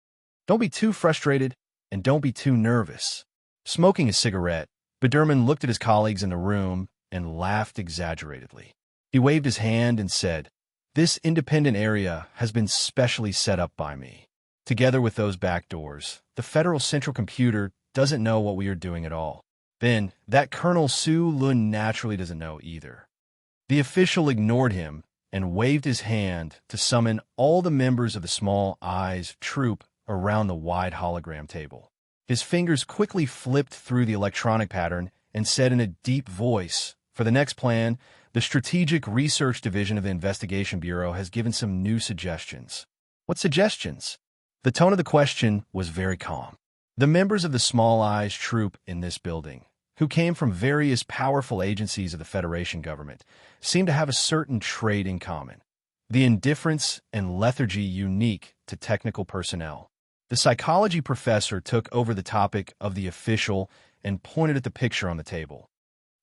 Don't be too frustrated, and don't be too nervous. Smoking a cigarette, Biderman looked at his colleagues in the room and laughed exaggeratedly. He waved his hand and said, "This independent area has been specially set up by me. Together with those back doors, the Federal Central Computer doesn't know what we are doing at all. Then, that Colonel Su Lun naturally doesn't know either." The official ignored him and waved his hand to summon all the members of the Small Eyes troop around the wide hologram table. His fingers quickly flipped through the electronic pattern and said in a deep voice, "For the next plan, the Strategic Research Division of the Investigation Bureau has given some new suggestions." "What suggestions?" The tone of the question was very calm. The members of the Small Eyes troop in this building, who came from various powerful agencies of the Federation government, seemed to have a certain trait in common: the indifference and lethargy unique to technical personnel. The psychology professor took over the topic of the official and pointed at the picture on the table.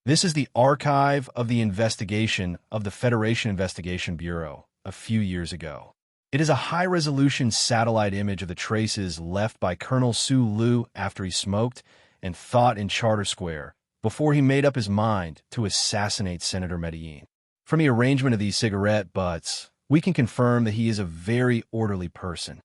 "This is the archive of the investigation of the Federation Investigation Bureau a few years ago. It is a high-resolution satellite image of the traces left by Colonel Su Lu after he smoked and thought in Charter Square before he made up his mind to assassinate Senator Medellin. From the arrangement of these cigarette butts, we can confirm that he is a very orderly person."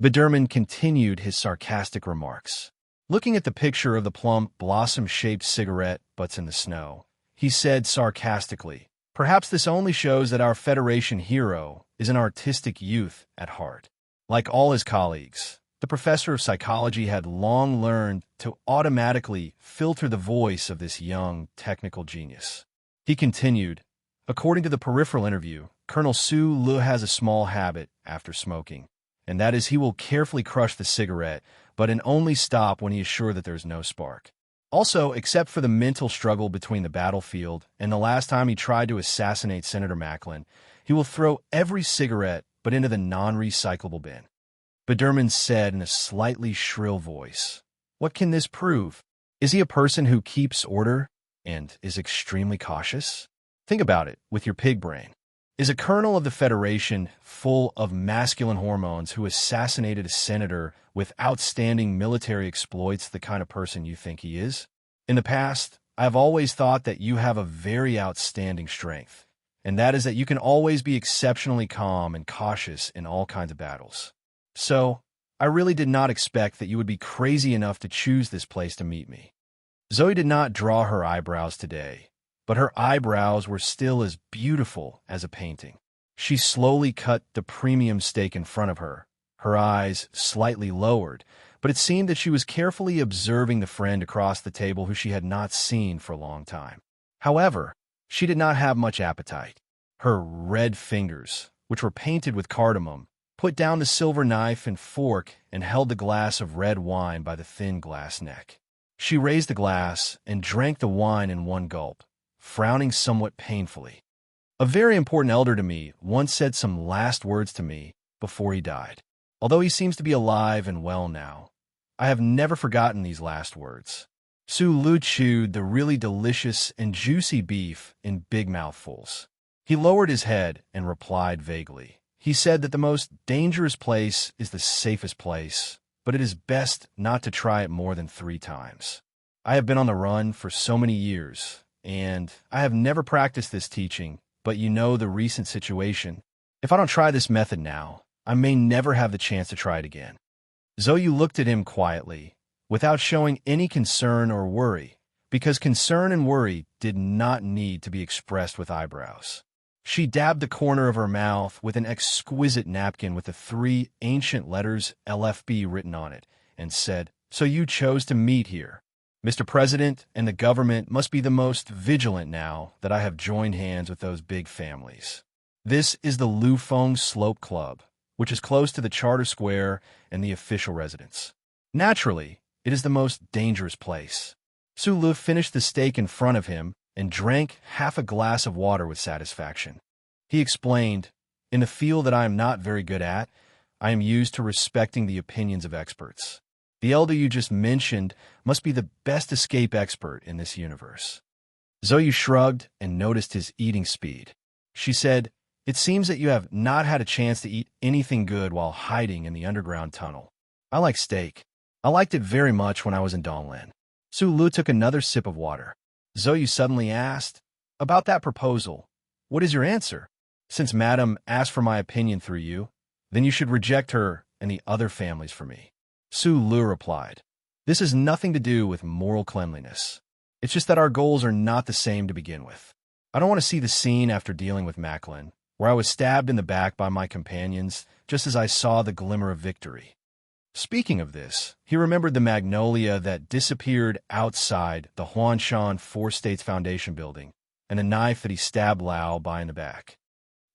Biderman continued his sarcastic remarks. Looking at the picture of the plump, blossom-shaped cigarette butts in the snow, he said sarcastically, "Perhaps this only shows that our Federation hero is an artistic youth at heart." Like all his colleagues, the professor of psychology had long learned to automatically filter the voice of this young, technical genius. He continued, "According to the peripheral interview, Colonel Su Lu has a small habit after smoking, and that is he will carefully crush the cigarette, but only stop when he is sure that there is no spark. Also, except for the mental struggle between the battlefield and the last time he tried to assassinate Senator Macklin, he will throw every cigarette but into the non-recyclable bin." Biderman said in a slightly shrill voice, "What can this prove? Is he a person who keeps order and is extremely cautious? Think about it with your pig brain. Is a colonel of the Federation full of masculine hormones who assassinated a senator with outstanding military exploits the kind of person you think he is? In the past, I have always thought that you have a very outstanding strength, and that is that you can always be exceptionally calm and cautious in all kinds of battles. So, I really did not expect that you would be crazy enough to choose this place to meet me." Zoe did not draw her eyebrows today, but her eyebrows were still as beautiful as a painting. She slowly cut the premium steak in front of her, her eyes slightly lowered, but it seemed that she was carefully observing the friend across the table who she had not seen for a long time. However, she did not have much appetite. Her red fingers, which were painted with cardamom, put down the silver knife and fork and held the glass of red wine by the thin glass neck. She raised the glass and drank the wine in one gulp, frowning somewhat painfully. "A very important elder to me once said some last words to me before he died. Although he seems to be alive and well now, I have never forgotten these last words." Su Lu chewed the really delicious and juicy beef in big mouthfuls. He lowered his head and replied vaguely. He said that the most dangerous place is the safest place, but it is best not to try it more than 3 times. I have been on the run for so many years, and I have never practiced this teaching, but you know the recent situation. If I don't try this method now, I may never have the chance to try it again." Zoe looked at him quietly, without showing any concern or worry, because concern and worry did not need to be expressed with eyebrows. She dabbed the corner of her mouth with an exquisite napkin with the 3 ancient letters LFB written on it, and said, "So you chose to meet here. Mr. President and the government must be the most vigilant now that I have joined hands with those big families. This is the Lufeng Slope Club, which is close to the Charter Square and the official residence. Naturally, it is the most dangerous place. Su Lu finished the steak in front of him and drank half a glass of water with satisfaction. He explained, "In the field that I am not very good at, I am used to respecting the opinions of experts. The elder you just mentioned must be the best escape expert in this universe." Zoe shrugged and noticed his eating speed. She said, "It seems that you have not had a chance to eat anything good while hiding in the underground tunnel. I like steak. I liked it very much when I was in Donglan." Su Lu took another sip of water. Zoe suddenly asked, "About that proposal, what is your answer? Since Madame asked for my opinion through you, then you should reject her and the other families for me." Su Lu replied, "This has nothing to do with moral cleanliness. It's just that our goals are not the same to begin with. I don't want to see the scene after dealing with Macklin, where I was stabbed in the back by my companions just as I saw the glimmer of victory." Speaking of this, he remembered the magnolia that disappeared outside the Huanshan Four States Foundation building and the knife that he stabbed Lao by in the back.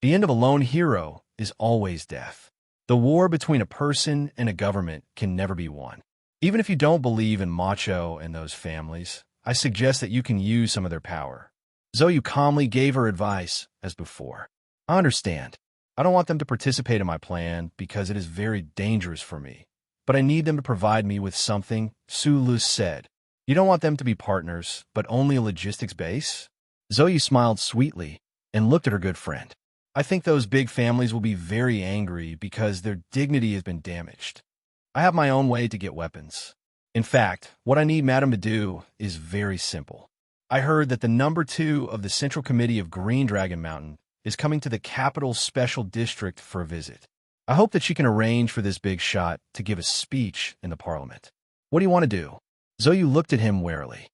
The end of a lone hero is always death. The war between a person and a government can never be won. Even if you don't believe in Macho and those families, I suggest that you can use some of their power. Zoe calmly gave her advice, as before. "I understand. I don't want them to participate in my plan because it is very dangerous for me. But I need them to provide me with something," Su Lu said. "You don't want them to be partners, but only a logistics base?" Zoe smiled sweetly and looked at her good friend. "I think those big families will be very angry because their dignity has been damaged. I have my own way to get weapons. In fact, what I need Madame to do is very simple. I heard that the number 2 of the Central Committee of Green Dragon Mountain is coming to the Capital Special District for a visit. I hope that she can arrange for this big shot to give a speech in the Parliament. What do you want to do?" Zoe looked at him warily.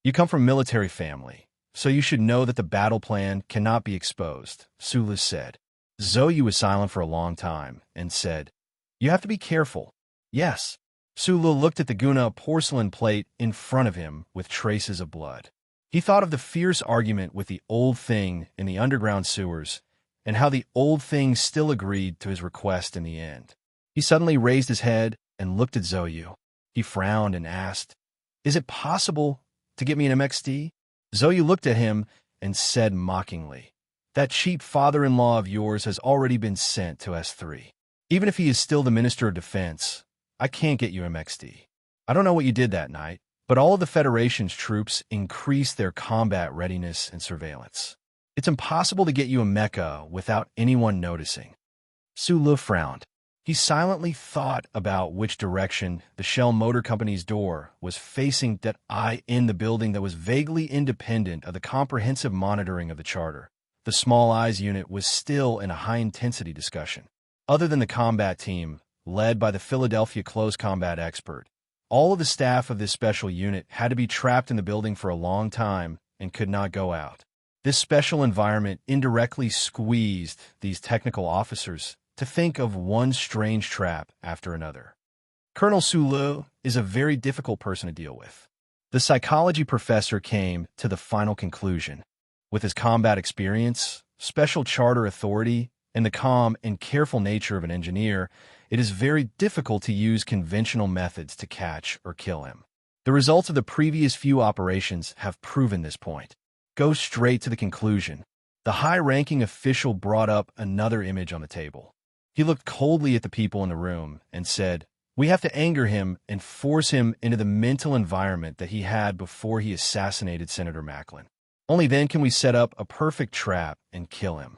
"You come from a military family, so you should know that the battle plan cannot be exposed," Su Lu said. Zoe was silent for a long time and said, "You have to be careful." "Yes." Su Lu looked at the Guna porcelain plate in front of him with traces of blood. He thought of the fierce argument with the old thing in the underground sewers and how the old thing still agreed to his request in the end. He suddenly raised his head and looked at Zoe. He frowned and asked, "Is it possible to get me an MXD?" Zoe looked at him and said mockingly, "That cheap father-in-law of yours has already been sent to S3. Even if he is still the Minister of Defense, I can't get you MXD. I don't know what you did that night, but all of the Federation's troops increased their combat readiness and surveillance. It's impossible to get you a mecha without anyone noticing." Su Lu frowned. He silently thought about which direction the Shell Motor Company's door was facing that eye in the building that was vaguely independent of the comprehensive monitoring of the charter. The Small Eyes unit was still in a high-intensity discussion. Other than the combat team, led by the Philadelphia close combat expert, all of the staff of this special unit had to be trapped in the building for a long time and could not go out. This special environment indirectly squeezed these technical officers to think of one strange trap after another. Colonel Su Lu is a very difficult person to deal with. The psychology professor came to the final conclusion. With his combat experience, special charter authority, and the calm and careful nature of an engineer, it is very difficult to use conventional methods to catch or kill him. The results of the previous few operations have proven this point. Go straight to the conclusion. The high-ranking official brought up another image on the table. He looked coldly at the people in the room and said, "We have to anger him and force him into the mental environment that he had before he assassinated Senator Macklin. Only then can we set up a perfect trap and kill him."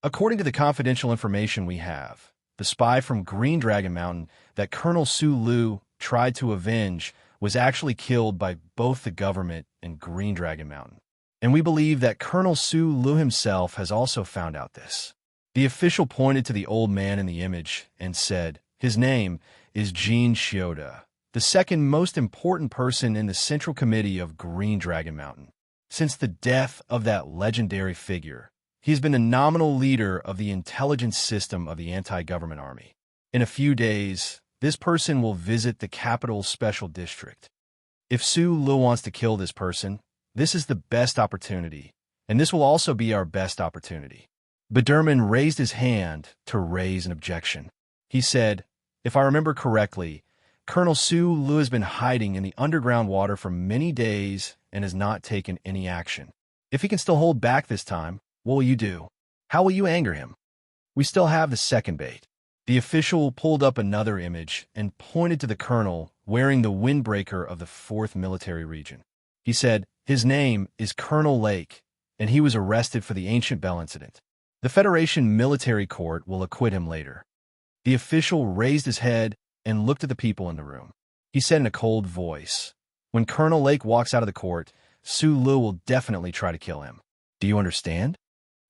According to the confidential information we have, the spy from Green Dragon Mountain that Colonel Su Lu tried to avenge was actually killed by both the government and Green Dragon Mountain. And we believe that Colonel Su Lu himself has also found out this. The official pointed to the old man in the image and said, "His name is Jin Shioda, the second most important person in the Central Committee of Green Dragon Mountain. Since the death of that legendary figure, he has been the nominal leader of the intelligence system of the anti-government army. In a few days, this person will visit the Capital Special District. If Su Lu wants to kill this person, this is the best opportunity, and this will also be our best opportunity. Biderman raised his hand to raise an objection. He said, if I remember correctly, Colonel Su Lu has been hiding in the underground water for many days and has not taken any action. If he can still hold back this time, what will you do? How will you anger him? We still have the second bait. The official pulled up another image and pointed to the colonel wearing the windbreaker of the 4th Military Region. He said, his name is Colonel Lake, and he was arrested for the Ancient Bell incident. The Federation Military Court will acquit him later. The official raised his head and looked at the people in the room. He said in a cold voice, when Colonel Lake walks out of the court, Su Lu will definitely try to kill him. Do you understand?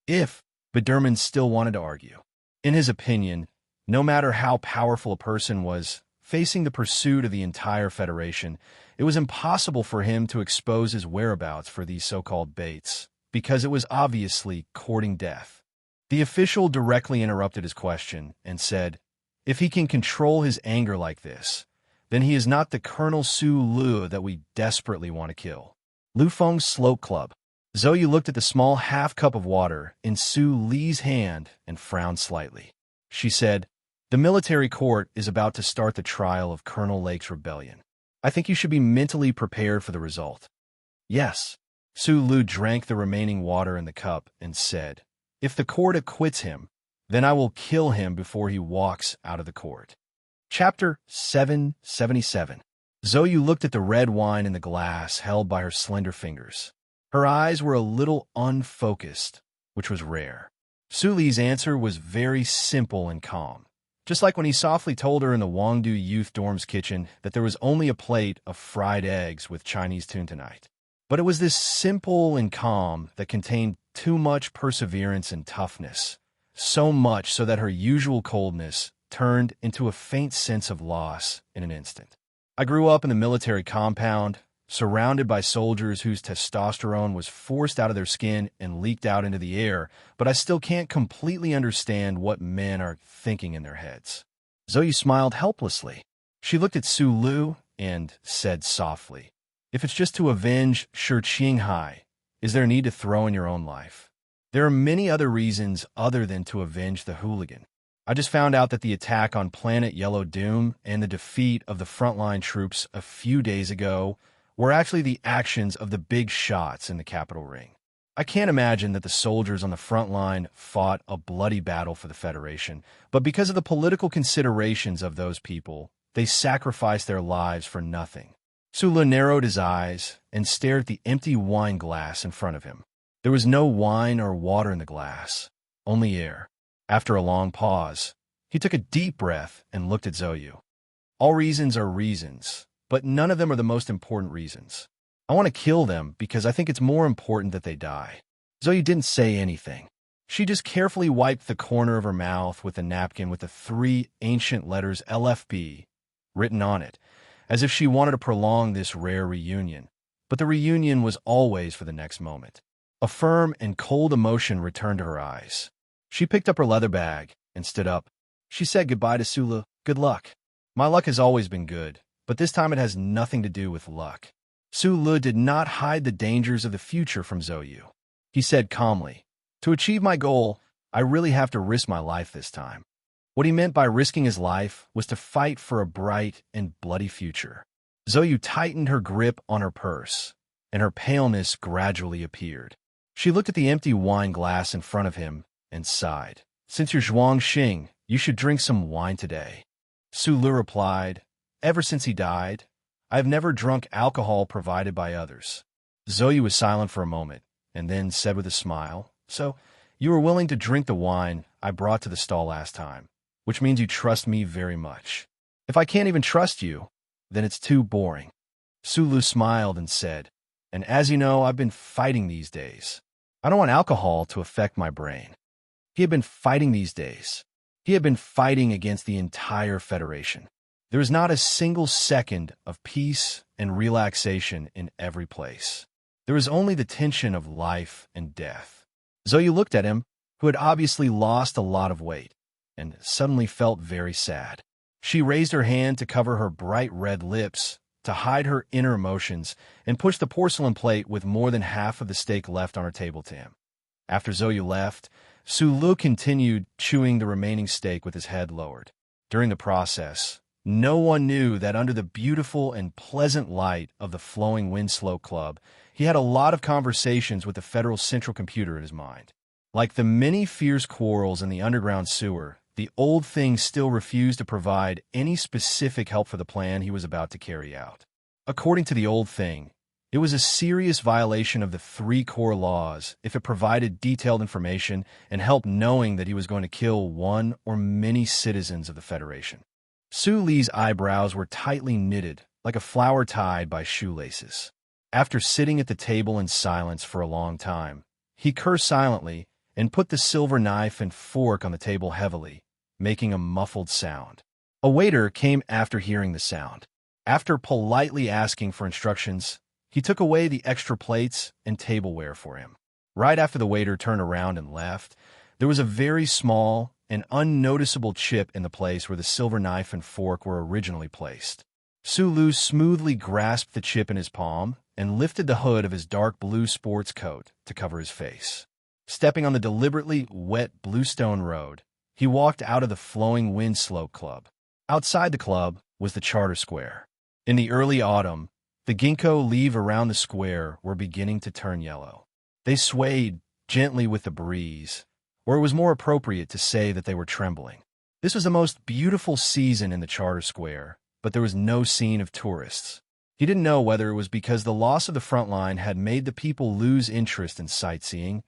If Biderman still wanted to argue. In his opinion, no matter how powerful a person was facing the pursuit of the entire Federation, it was impossible for him to expose his whereabouts for these so-called baits, because it was obviously courting death. The official directly interrupted his question and said, if he can control his anger like this, then he is not the Colonel Su Lu that we desperately want to kill. Lufeng's Slope Club. Zhou looked at the small half-cup of water in Su Li's hand and frowned slightly. She said, the military court is about to start the trial of Colonel Lake's rebellion. I think you should be mentally prepared for the result. Yes. Su Lu drank the remaining water in the cup and said, if the court acquits him, then I will kill him before he walks out of the court. Chapter 777. Zhou looked at the red wine in the glass held by her slender fingers. Her eyes were a little unfocused, which was rare. Su Li's answer was very simple and calm, just like when he softly told her in the Wangdu Youth Dorm's kitchen that there was only a plate of fried eggs with Chinese tune tonight. But it was this simple and calm that contained too much perseverance and toughness, so much so that her usual coldness turned into a faint sense of loss in an instant. I grew up in the military compound, surrounded by soldiers whose testosterone was forced out of their skin and leaked out into the air, but I still can't completely understand what men are thinking in their heads. Zhou smiled helplessly. She looked at Su Lu and said softly, if it's just to avenge Shi Qinghai, is there a need to throw in your own life? There are many other reasons other than to avenge the hooligan. I just found out that the attack on Planet Yellow Doom and the defeat of the frontline troops a few days ago were actually the actions of the big shots in the Capitol Ring. I can't imagine that the soldiers on the front line fought a bloody battle for the Federation, but because of the political considerations of those people, they sacrificed their lives for nothing. Su Lu narrowed his eyes and stared at the empty wine glass in front of him. There was no wine or water in the glass, only air. After a long pause, he took a deep breath and looked at Zhou. All reasons are reasons, but none of them are the most important reasons. I want to kill them because I think it's more important that they die. Zhou didn't say anything. She just carefully wiped the corner of her mouth with a napkin with the 3 ancient letters LFB written on it, as if she wanted to prolong this rare reunion. But the reunion was always for the next moment. A firm and cold emotion returned to her eyes. She picked up her leather bag and stood up. She said goodbye to Su Lu. Good luck. My luck has always been good, but this time it has nothing to do with luck. Su Lu did not hide the dangers of the future from Zhou. He said calmly, to achieve my goal, I really have to risk my life this time. What he meant by risking his life was to fight for a bright and bloody future. Zhou tightened her grip on her purse, and her paleness gradually appeared. She looked at the empty wine glass in front of him and sighed. Since you're Zhuang Xing, you should drink some wine today. Su Lu replied, ever since he died, I have never drunk alcohol provided by others. Zhou was silent for a moment, and then said with a smile, so you were willing to drink the wine I brought to the stall last time, which means you trust me very much. If I can't even trust you, then it's too boring. Su Lu smiled and said, and as you know, I've been fighting these days. I don't want alcohol to affect my brain. He had been fighting these days. He had been fighting against the entire Federation. There was not a single second of peace and relaxation in every place. There was only the tension of life and death. Zhou looked at him, who had obviously lost a lot of weight, and suddenly felt very sad. She raised her hand to cover her bright red lips to hide her inner emotions and pushed the porcelain plate with more than half of the steak left on her table to him. After Zhou left, Su Lu continued chewing the remaining steak with his head lowered. During the process, no one knew that under the beautiful and pleasant light of the Flowing Winslow Club, he had a lot of conversations with the Federal Central Computer in his mind. Like the many fierce quarrels in the underground sewer, the old thing still refused to provide any specific help for the plan he was about to carry out. According to the old thing, it was a serious violation of the 3 core laws if it provided detailed information and help knowing that he was going to kill one or many citizens of the Federation. Su Li's eyebrows were tightly knitted, like a flower tied by shoelaces. After sitting at the table in silence for a long time, he cursed silently and put the silver knife and fork on the table heavily, making a muffled sound. A waiter came after hearing the sound. After politely asking for instructions, he took away the extra plates and tableware for him. Right after the waiter turned around and left, there was a very small and unnoticeable chip in the place where the silver knife and fork were originally placed. Su Lu smoothly grasped the chip in his palm and lifted the hood of his dark blue sports coat to cover his face. Stepping on the deliberately wet bluestone road, he walked out of the Flowing Winslow Club. Outside the club was the Charter Square. In the early autumn, the ginkgo leaves around the square were beginning to turn yellow. They swayed gently with the breeze, or it was more appropriate to say that they were trembling. This was the most beautiful season in the Charter Square, but there was no scene of tourists. He didn't know whether it was because the loss of the front line had made the people lose interest in sightseeing,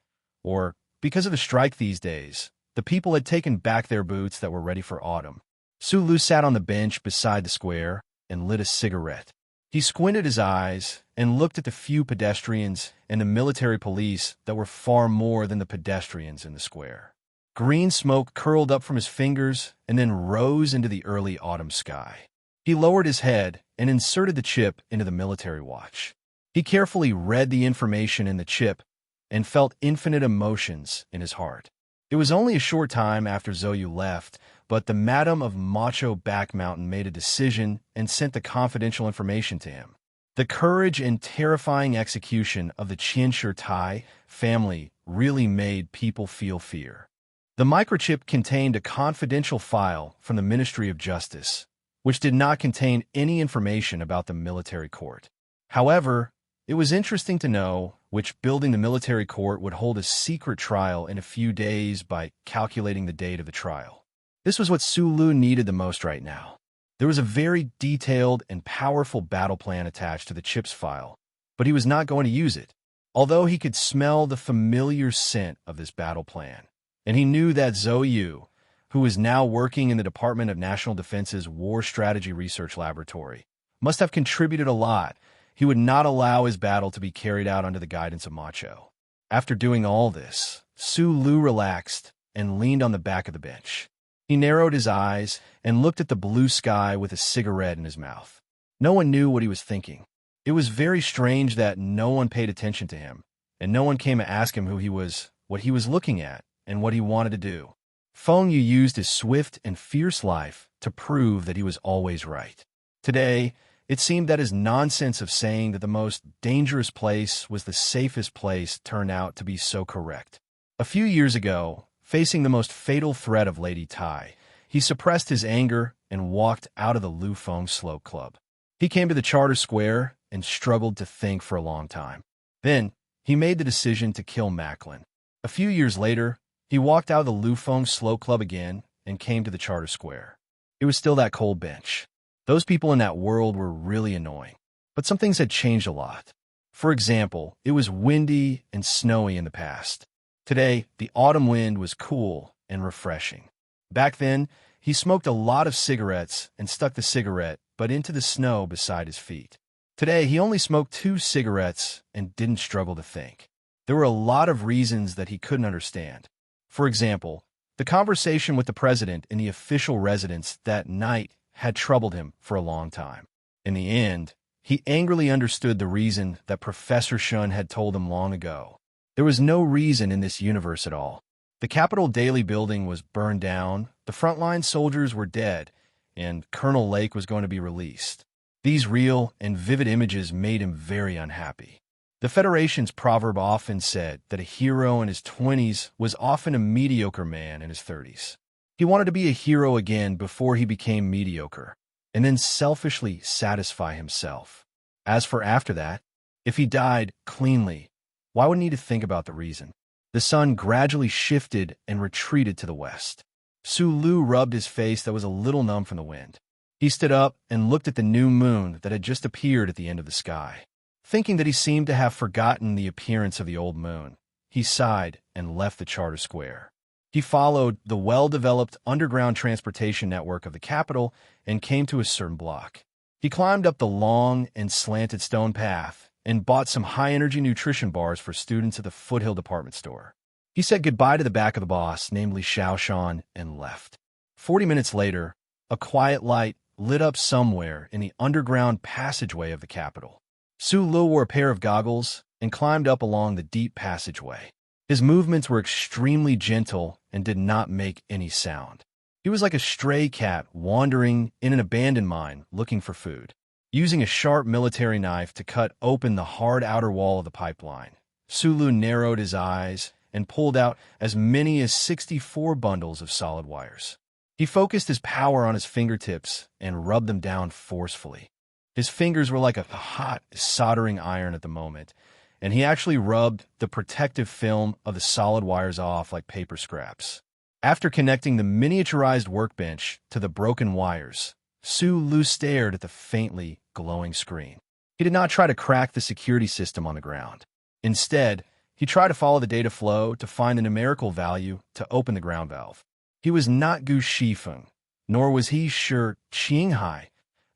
or because of the strike these days, the people had taken back their boots that were ready for autumn. Su Lu sat on the bench beside the square and lit a cigarette. He squinted his eyes and looked at the few pedestrians and the military police that were far more than the pedestrians in the square. Green smoke curled up from his fingers and then rose into the early autumn sky. He lowered his head and inserted the chip into the military watch. He carefully read the information in the chip and felt infinite emotions in his heart. It was only a short time after Zhou left, but the Madam of Macho Back Mountain made a decision and sent the confidential information to him. The courage and terrifying execution of the Qianshi Tai family really made people feel fear. The microchip contained a confidential file from the Ministry of Justice, which did not contain any information about the military court. However, it was interesting to know which building the military court would hold a secret trial in a few days by calculating the date of the trial. This was what Su Lu needed the most right now. There was a very detailed and powerful battle plan attached to the chip's file, but he was not going to use it, although he could smell the familiar scent of this battle plan. And he knew that Zhou Yu, who was now working in the Department of National Defense's War Strategy Research Laboratory, must have contributed a lot. He would not allow his battle to be carried out under the guidance of Macho. After doing all this, Su Lu relaxed and leaned on the back of the bench. He narrowed his eyes and looked at the blue sky with a cigarette in his mouth. No one knew what he was thinking. It was very strange that no one paid attention to him, and no one came to ask him who he was, what he was looking at, and what he wanted to do. Feng Yu used his swift and fierce life to prove that he was always right. Today, it seemed that his nonsense of saying that the most dangerous place was the safest place turned out to be so correct. A few years ago, facing the most fatal threat of Lady Tai, he suppressed his anger and walked out of the Lu Feng Slow Club. He came to the Charter Square and struggled to think for a long time. Then, he made the decision to kill Macklin. A few years later, he walked out of the Lu Feng Slow Club again and came to the Charter Square. It was still that cold bench. Those people in that world were really annoying, but some things had changed a lot. For example, it was windy and snowy in the past. Today, the autumn wind was cool and refreshing. Back then, he smoked a lot of cigarettes and stuck the cigarette but into the snow beside his feet. Today, he only smoked 2 cigarettes and didn't struggle to think. There were a lot of reasons that he couldn't understand. For example, the conversation with the president in the official residence that night had troubled him for a long time. In the end, he angrily understood the reason that Professor Shun had told him long ago. There was no reason in this universe at all. The Capitol Daily building was burned down, the frontline soldiers were dead, and Colonel Lake was going to be released. These real and vivid images made him very unhappy. The Federation's proverb often said that a hero in his 20s was often a mediocre man in his 30s. He wanted to be a hero again before he became mediocre, and then selfishly satisfy himself. As for after that, if he died cleanly, why would he need to think about the reason? The sun gradually shifted and retreated to the west. Sulu rubbed his face that was a little numb from the wind. He stood up and looked at the new moon that had just appeared at the end of the sky. Thinking that he seemed to have forgotten the appearance of the old moon, he sighed and left the Charter Square. He followed the well-developed underground transportation network of the capital and came to a certain block. He climbed up the long and slanted stone path and bought some high-energy nutrition bars for students at the Foothill department store. He said goodbye to the back of the boss, namely Xiaoshan, and left. 40 minutes later, a quiet light lit up somewhere in the underground passageway of the capital. Sulu wore a pair of goggles and climbed up along the deep passageway. His movements were extremely gentle and did not make any sound. He was like a stray cat wandering in an abandoned mine looking for food. Using a sharp military knife to cut open the hard outer wall of the pipeline, Sulu narrowed his eyes and pulled out as many as 64 bundles of solid wires. He focused his power on his fingertips and rubbed them down forcefully. His fingers were like a hot soldering iron at the moment, and he actually rubbed the protective film of the solid wires off like paper scraps. After connecting the miniaturized workbench to the broken wires, Sulu stared at the faintly glowing screen. He did not try to crack the security system on the ground. Instead, he tried to follow the data flow to find the numerical value to open the ground valve. He was not Gu Shifeng, nor was he Shi Qinghai,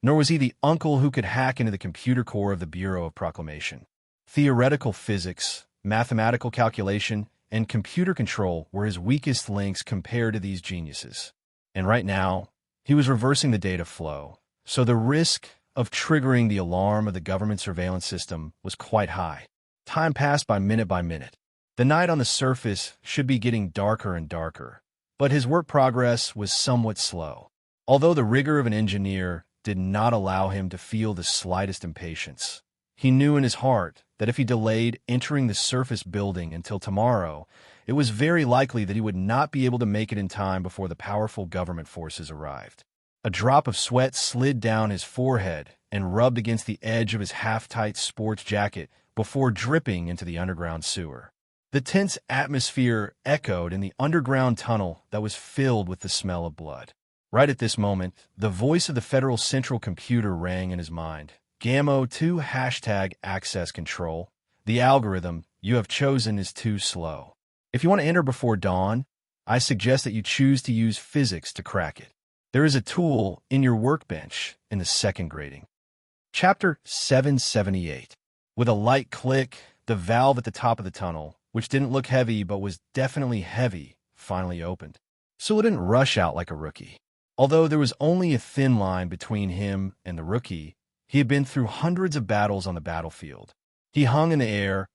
nor was he the uncle who could hack into the computer core of the Bureau of Proclamation. Theoretical physics, mathematical calculation, and computer control were his weakest links compared to these geniuses. And right now, he was reversing the data flow, so the risk of triggering the alarm of the government surveillance system was quite high. Time passed by minute. The night on the surface should be getting darker and darker, but his work progress was somewhat slow. Although the rigor of an engineer did not allow him to feel the slightest impatience, he knew in his heart that if he delayed entering the surface building until tomorrow, it was very likely that he would not be able to make it in time before the powerful government forces arrived. A drop of sweat slid down his forehead and rubbed against the edge of his half-tight sports jacket before dripping into the underground sewer. The tense atmosphere echoed in the underground tunnel that was filled with the smell of blood. Right at this moment, the voice of the Federal Central Computer rang in his mind. Gamma-2 hashtag access control. The algorithm you have chosen is too slow. If you want to enter before dawn, I suggest that you choose to use physics to crack it. There is a tool in your workbench in the second grading. Chapter 778. With a light click, the valve at the top of the tunnel, which didn't look heavy but was definitely heavy, finally opened. Sulu didn't rush out like a rookie. Although there was only a thin line between him and the rookie, he had been through hundreds of battles on the battlefield. He hung in the air,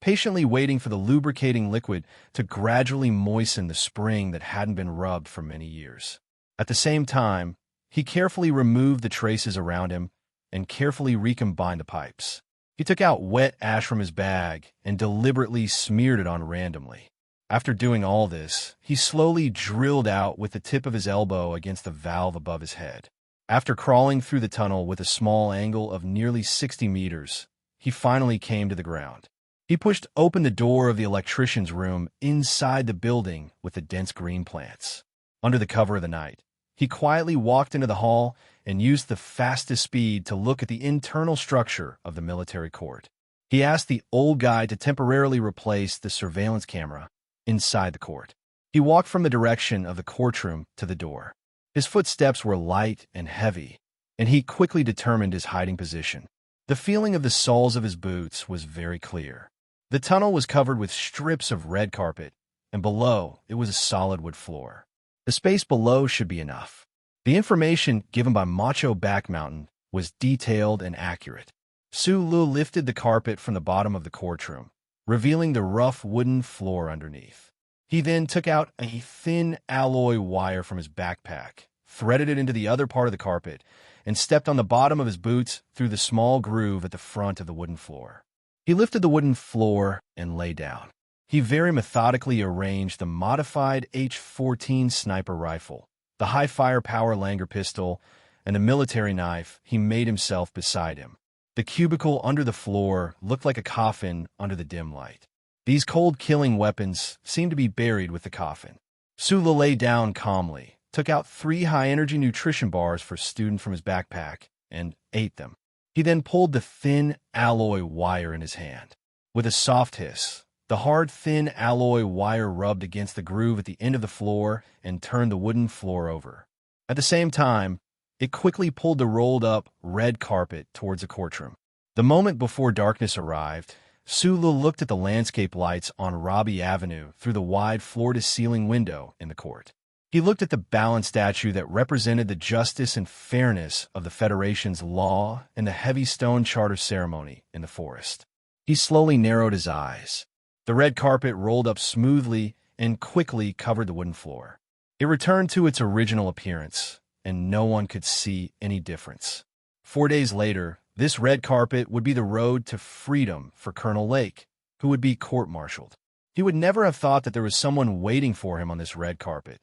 patiently waiting for the lubricating liquid to gradually moisten the spring that hadn't been rubbed for many years. At the same time, he carefully removed the traces around him and carefully recombined the pipes. He took out wet ash from his bag and deliberately smeared it on randomly. After doing all this, he slowly drilled out with the tip of his elbow against the valve above his head. After crawling through the tunnel with a small angle of nearly 60 meters, he finally came to the ground. He pushed open the door of the electrician's room inside the building with the dense green plants. Under the cover of the night, he quietly walked into the hall and used the fastest speed to look at the internal structure of the military court. He asked the old guy to temporarily replace the surveillance camera inside the court. He walked from the direction of the courtroom to the door. His footsteps were light and heavy, and he quickly determined his hiding position. The feeling of the soles of his boots was very clear. The tunnel was covered with strips of red carpet, and below it was a solid wood floor. The space below should be enough. The information given by Macho Back Mountain was detailed and accurate. Sulu lifted the carpet from the bottom of the courtroom, revealing the rough wooden floor underneath. He then took out a thin alloy wire from his backpack, threaded it into the other part of the carpet, and stepped on the bottom of his boots through the small groove at the front of the wooden floor. He lifted the wooden floor and lay down. He very methodically arranged the modified H-14 sniper rifle, the high firepower Langer pistol, and the military knife he made himself beside him. The cubicle under the floor looked like a coffin under the dim light. These cold-killing weapons seemed to be buried with the coffin. Sula lay down calmly, took out 3 high-energy nutrition bars for a student from his backpack, and ate them. He then pulled the thin alloy wire in his hand. With a soft hiss, the hard, thin alloy wire rubbed against the groove at the end of the floor and turned the wooden floor over. At the same time, it quickly pulled the rolled-up red carpet towards the courtroom. The moment before darkness arrived, Sula looked at the landscape lights on Robbie Avenue through the wide floor-to-ceiling window in the court. He looked at the balance statue that represented the justice and fairness of the Federation's law and the heavy stone charter ceremony in the forest. He slowly narrowed his eyes. The red carpet rolled up smoothly and quickly covered the wooden floor. It returned to its original appearance, and no one could see any difference. 4 days later, this red carpet would be the road to freedom for Colonel Lake, who would be court-martialed. He would never have thought that there was someone waiting for him on this red carpet.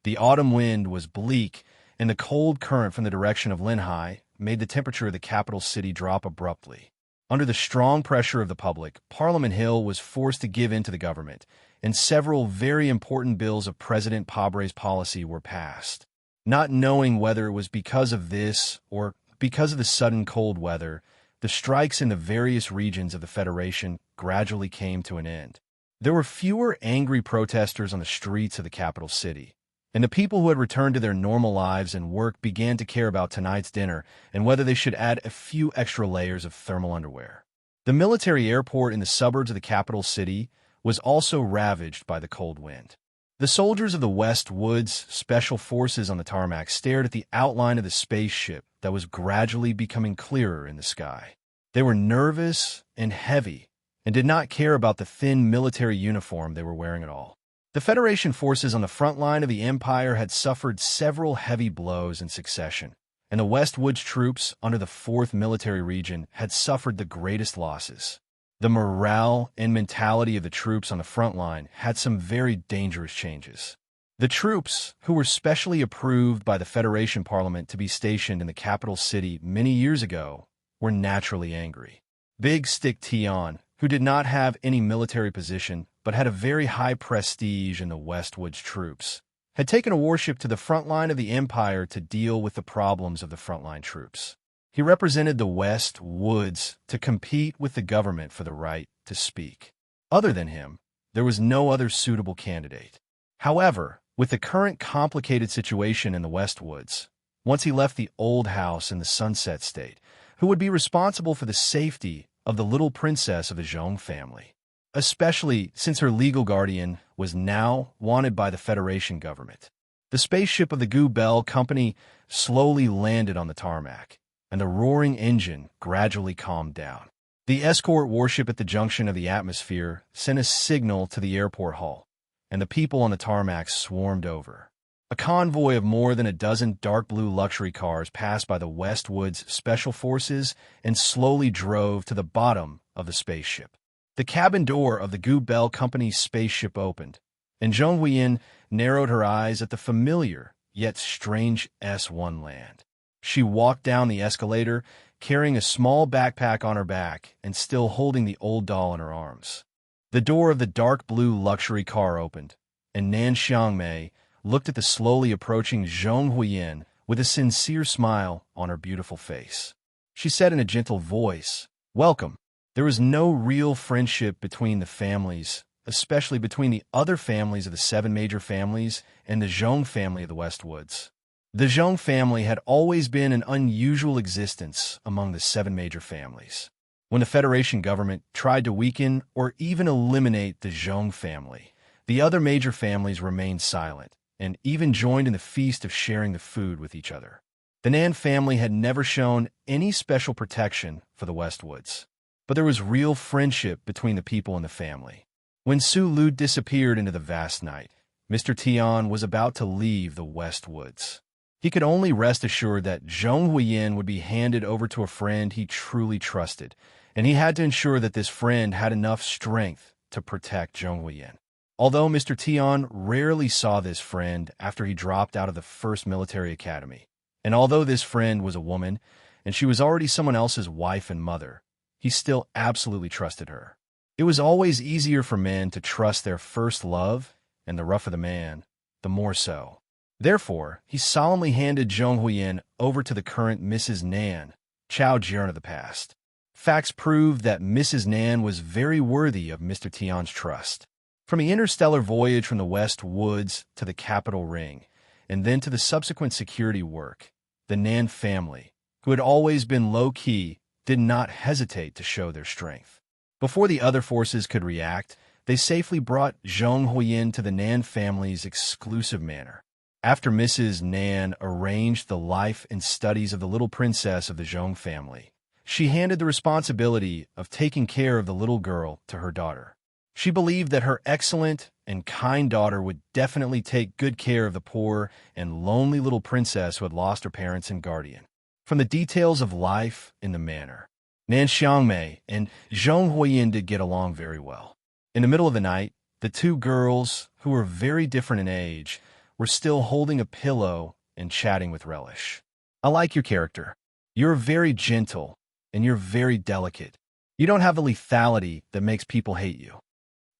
The autumn wind was bleak, and the cold current from the direction of Linhai made the temperature of the capital city drop abruptly. Under the strong pressure of the public, Parliament Hill was forced to give in to the government, and several very important bills of President Pabre's policy were passed. Not knowing whether it was because of this or because of the sudden cold weather, the strikes in the various regions of the Federation gradually came to an end. There were fewer angry protesters on the streets of the capital city, and the people who had returned to their normal lives and work began to care about tonight's dinner and whether they should add a few extra layers of thermal underwear. The military airport in the suburbs of the capital city was also ravaged by the cold wind. The soldiers of the West Woods Special Forces on the tarmac stared at the outline of the spaceship that was gradually becoming clearer in the sky. They were nervous and heavy and did not care about the thin military uniform they were wearing at all. The Federation forces on the front line of the Empire had suffered several heavy blows in succession, and the West Woods troops under the 4th Military Region had suffered the greatest losses. The morale and mentality of the troops on the front line had some very dangerous changes. The troops, who were specially approved by the Federation Parliament to be stationed in the capital city many years ago, were naturally angry. Big Stick Tion, who did not have any military position but had a very high prestige in the West Woods troops, had taken a warship to the front line of the Empire to deal with the problems of the frontline troops. He represented the West Woods to compete with the government for the right to speak. Other than him, there was no other suitable candidate. However, with the current complicated situation in the West Woods, once he left the old house in the Sunset State, who would be responsible for the safety of the little princess of the Zhong family, especially since her legal guardian was now wanted by the Federation government. The spaceship of the Gu Bell Company slowly landed on the tarmac, and the roaring engine gradually calmed down. The escort warship at the junction of the atmosphere sent a signal to the airport hull, and the people on the tarmac swarmed over. A convoy of more than a dozen dark blue luxury cars passed by the West Woods Special Forces and slowly drove to the bottom of the spaceship. The cabin door of the Gu Bell Company's spaceship opened, and Zhong Huiyin narrowed her eyes at the familiar yet strange S1 land. She walked down the escalator, carrying a small backpack on her back and still holding the old doll in her arms. The door of the dark blue luxury car opened, and Nan Xiangmei looked at the slowly approaching Zhong Huiyin with a sincere smile on her beautiful face. She said in a gentle voice, "Welcome." There was no real friendship between the families, especially between the other families of the 7 major families and the Zhong family of the West Woods. The Zhong family had always been an unusual existence among the 7 major families. When the Federation government tried to weaken or even eliminate the Zhong family, the other major families remained silent and even joined in the feast of sharing the food with each other. The Nan family had never shown any special protection for the West Woods, but there was real friendship between the people in the family. When Su Lu disappeared into the vast night, Mr. Tion was about to leave the West Woods. He could only rest assured that Zhong Huiyin would be handed over to a friend he truly trusted, and he had to ensure that this friend had enough strength to protect Zhong Huiyin. Although Mr. Tian rarely saw this friend after he dropped out of the first military academy, and although this friend was a woman, and she was already someone else's wife and mother, he still absolutely trusted her. It was always easier for men to trust their first love, and the rougher the man, the more so. Therefore, he solemnly handed Zhong Huiyin over to the current Mrs. Nan, Chao Jian of the past. Facts proved that Mrs. Nan was very worthy of Mr. Tian's trust. From the interstellar voyage from the West Woods to the Capital Ring, and then to the subsequent security work, the Nan family, who had always been low-key, did not hesitate to show their strength. Before the other forces could react, they safely brought Zhong Huiyin to the Nan family's exclusive manor. After Mrs. Nan arranged the life and studies of the little princess of the Zhong family, she handed the responsibility of taking care of the little girl to her daughter. She believed that her excellent and kind daughter would definitely take good care of the poor and lonely little princess who had lost her parents and guardian. From the details of life in the manor, Nan Xiangmei and Zhong Huiyin did get along very well. In the middle of the night, the two girls, who were very different in age, were still holding a pillow and chatting with relish. I like your character. You're very gentle, and you're very delicate. You don't have the lethality that makes people hate you.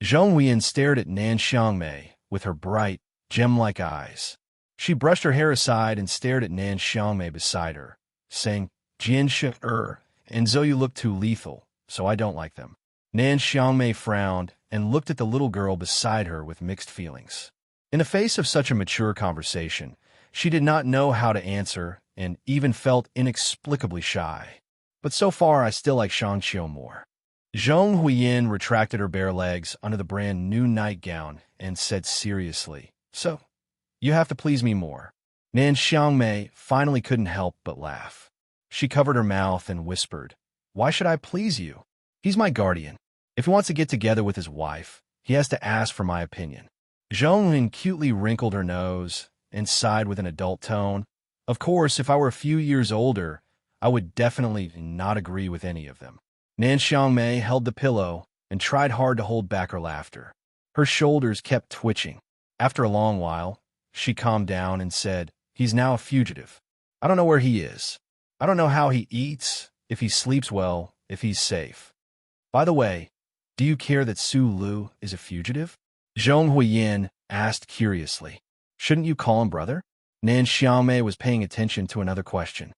Zhong Huiyin stared at Nan Xiangmei with her bright, gem-like eyes. She brushed her hair aside and stared at Nan Xiangmei beside her, saying, Jian Shi and Zhou, you look too lethal, so I don't like them. Nan Xiangmei frowned and looked at the little girl beside her with mixed feelings. In the face of such a mature conversation, she did not know how to answer and even felt inexplicably shy. But so far, I still like Shang Qiu more. Zhong Huiyin retracted her bare legs under the brand new nightgown and said seriously, So, you have to please me more. Nan Xiangmei finally couldn't help but laugh. She covered her mouth and whispered, Why should I please you? He's my guardian. If he wants to get together with his wife, he has to ask for my opinion. Zhong Huiyin cutely wrinkled her nose and sighed with an adult tone. Of course, if I were a few years older, I would definitely not agree with any of them. Nan Xiangmei held the pillow and tried hard to hold back her laughter. Her shoulders kept twitching. After a long while, she calmed down and said, He's now a fugitive. I don't know where he is. I don't know how he eats, if he sleeps well, if he's safe. By the way, do you care that Su Lu is a fugitive? Zhong Huiyin asked curiously. Shouldn't you call him brother? Nan Xiangmei was paying attention to another question.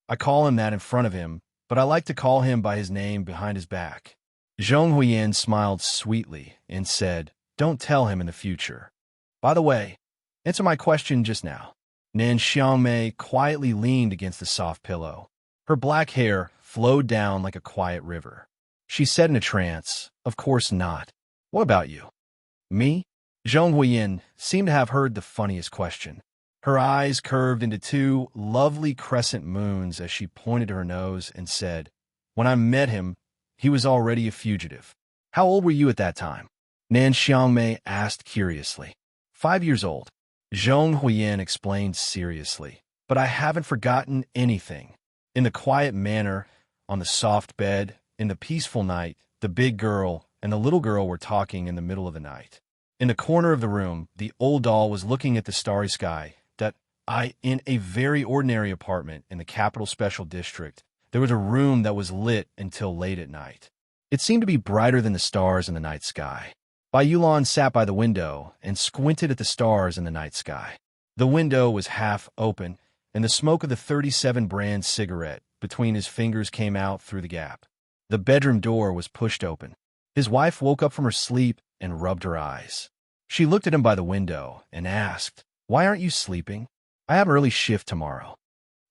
I call him that in front of him, but I like to call him by his name behind his back. Zhong Huiyin smiled sweetly and said, Don't tell him in the future. By the way, answer my question just now. Nan Xiangmei quietly leaned against the soft pillow. Her black hair flowed down like a quiet river. She said in a trance, Of course not. What about you? Me? Zhong Huiyin seemed to have heard the funniest question. Her eyes curved into two lovely crescent moons as she pointed to her nose and said, When I met him, he was already a fugitive. How old were you at that time? Nan Xiangmei asked curiously. 5 years old. Zhong Huiyin explained seriously. But I haven't forgotten anything. In the quiet manor, on the soft bed, in the peaceful night, the big girl and the little girl were talking in the middle of the night. In the corner of the room, the old doll was looking at the starry sky. In a very ordinary apartment in the Capital Special District, there was a room that was lit until late at night. It seemed to be brighter than the stars in the night sky. Bai Yulan sat by the window and squinted at the stars in the night sky. The window was half open, and the smoke of the 37 brand cigarette between his fingers came out through the gap. The bedroom door was pushed open. His wife woke up from her sleep and rubbed her eyes. She looked at him by the window and asked, Why aren't you sleeping? I have an early shift tomorrow.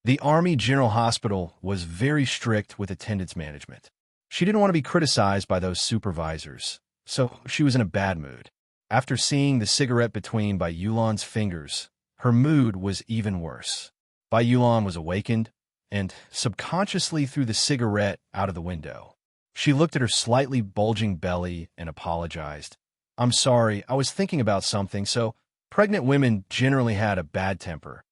The Army General Hospital was very strict with attendance management. She didn't want to be criticized by those supervisors, so she was in a bad mood. After seeing the cigarette between Bai Yulan's fingers, her mood was even worse. Bai Yulan was awakened and subconsciously threw the cigarette out of the window. She looked at her slightly bulging belly and apologized. I'm sorry, I was thinking about something, so pregnant women generally had a bad temper.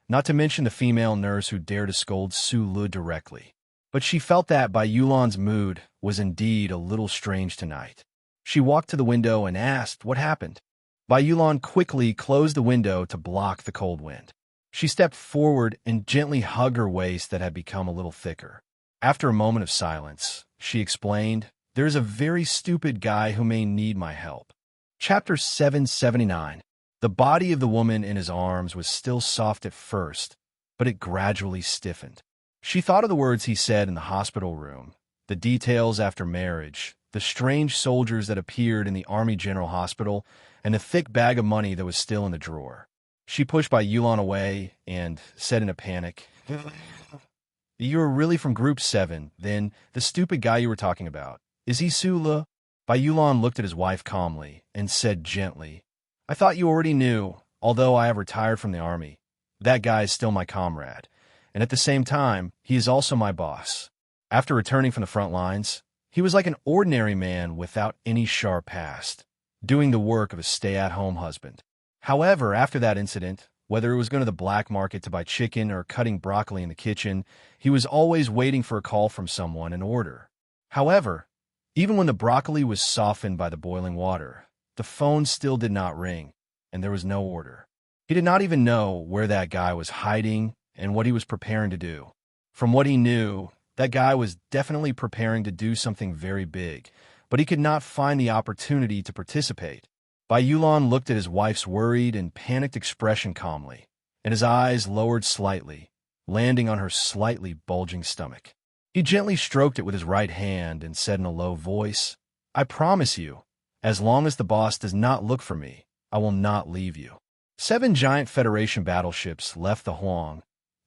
not to mention the female nurse who dared to scold Su Lu directly. But she felt that Bai Yulan's mood was indeed a little strange tonight. She walked to the window and asked what happened. Bai Yulan quickly closed the window to block the cold wind. She stepped forward and gently hugged her waist that had become a little thicker. After a moment of silence, she explained, "There's a very stupid guy who may need my help." Chapter 779. The body of the woman in his arms was still soft at first, but it gradually stiffened. She thought of the words he said in the hospital room, the details after marriage, the strange soldiers that appeared in the Army General Hospital, and the thick bag of money that was still in the drawer. She pushed Bai Yulan away and said in a panic, "You are really from Group 7, then, the stupid guy you were talking about. Is he Su Le?" Bai Yulan looked at his wife calmly and said gently, "I thought you already knew, although I have retired from the army. That guy is still my comrade, and at the same time, he is also my boss." After returning from the front lines, he was like an ordinary man without any sharp past, doing the work of a stay-at-home husband. However, after that incident, whether it was going to the black market to buy chicken or cutting broccoli in the kitchen, he was always waiting for a call from someone in order. However, even when the broccoli was softened by the boiling water, the phone still did not ring, and there was no order. He did not even know where that guy was hiding and what he was preparing to do. From what he knew, that guy was definitely preparing to do something very big, but he could not find the opportunity to participate. Bai Yulan looked at his wife's worried and panicked expression calmly, and his eyes lowered slightly, landing on her slightly bulging stomach. He gently stroked it with his right hand and said in a low voice, "I promise you, as long as the boss does not look for me, I will not leave you." 7 giant Federation battleships left the Huang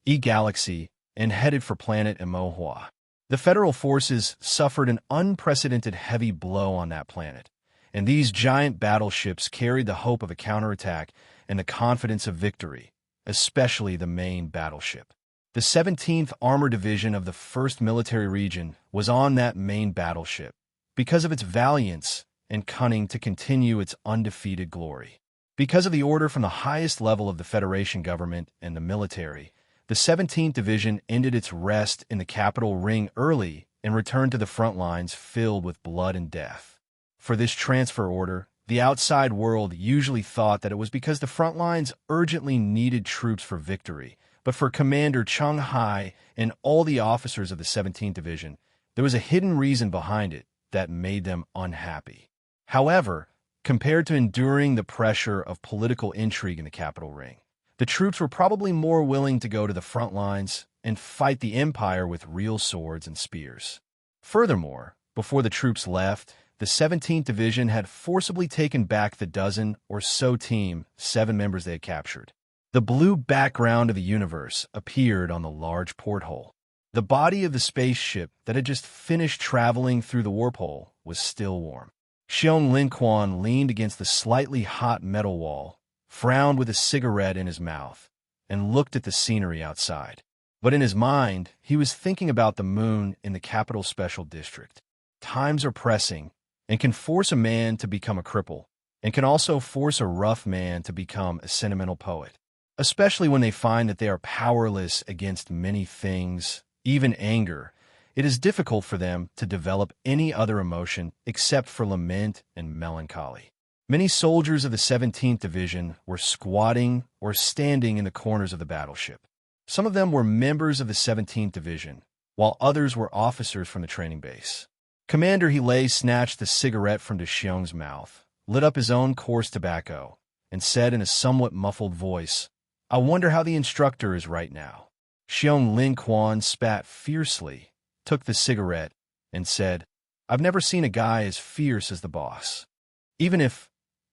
E-Galaxy and headed for planet Imohua. The Federal forces suffered an unprecedented heavy blow on that planet, and these giant battleships carried the hope of a counterattack and the confidence of victory, especially the main battleship. The 17th Armor Division of the 1st Military Region was on that main battleship because of its valiance and cunning to continue its undefeated glory. Because of the order from the highest level of the Federation government and the military, the 17th Division ended its rest in the capital Ring early and returned to the front lines filled with blood and death. For this transfer order, the outside world usually thought that it was because the front lines urgently needed troops for victory, but for Commander Chung Hai and all the officers of the 17th Division, there was a hidden reason behind it that made them unhappy. However, compared to enduring the pressure of political intrigue in the capital Ring, the troops were probably more willing to go to the front lines and fight the Empire with real swords and spears. Furthermore, before the troops left, the 17th Division had forcibly taken back the dozen or so Team 7 members they had captured. The blue background of the universe appeared on the large porthole. The body of the spaceship that had just finished traveling through the warp hole was still warm. Xiong Linquan leaned against the slightly hot metal wall, frowned with a cigarette in his mouth, and looked at the scenery outside. But in his mind, he was thinking about the moon in the Capital Special District. Times are pressing, and can force a man to become a cripple, and can also force a rough man to become a sentimental poet, especially when they find that they are powerless against many things, even anger. It is difficult for them to develop any other emotion except for lament and melancholy. Many soldiers of the 17th Division were squatting or standing in the corners of the battleship. Some of them were members of the 17th Division, while others were officers from the training base. Commander Hilay snatched the cigarette from De Xiong's mouth, lit up his own coarse tobacco, and said in a somewhat muffled voice, "I wonder how the instructor is right now." Xiong Linquan spat fiercely, took the cigarette, and said, "I've never seen a guy as fierce as the boss. Even if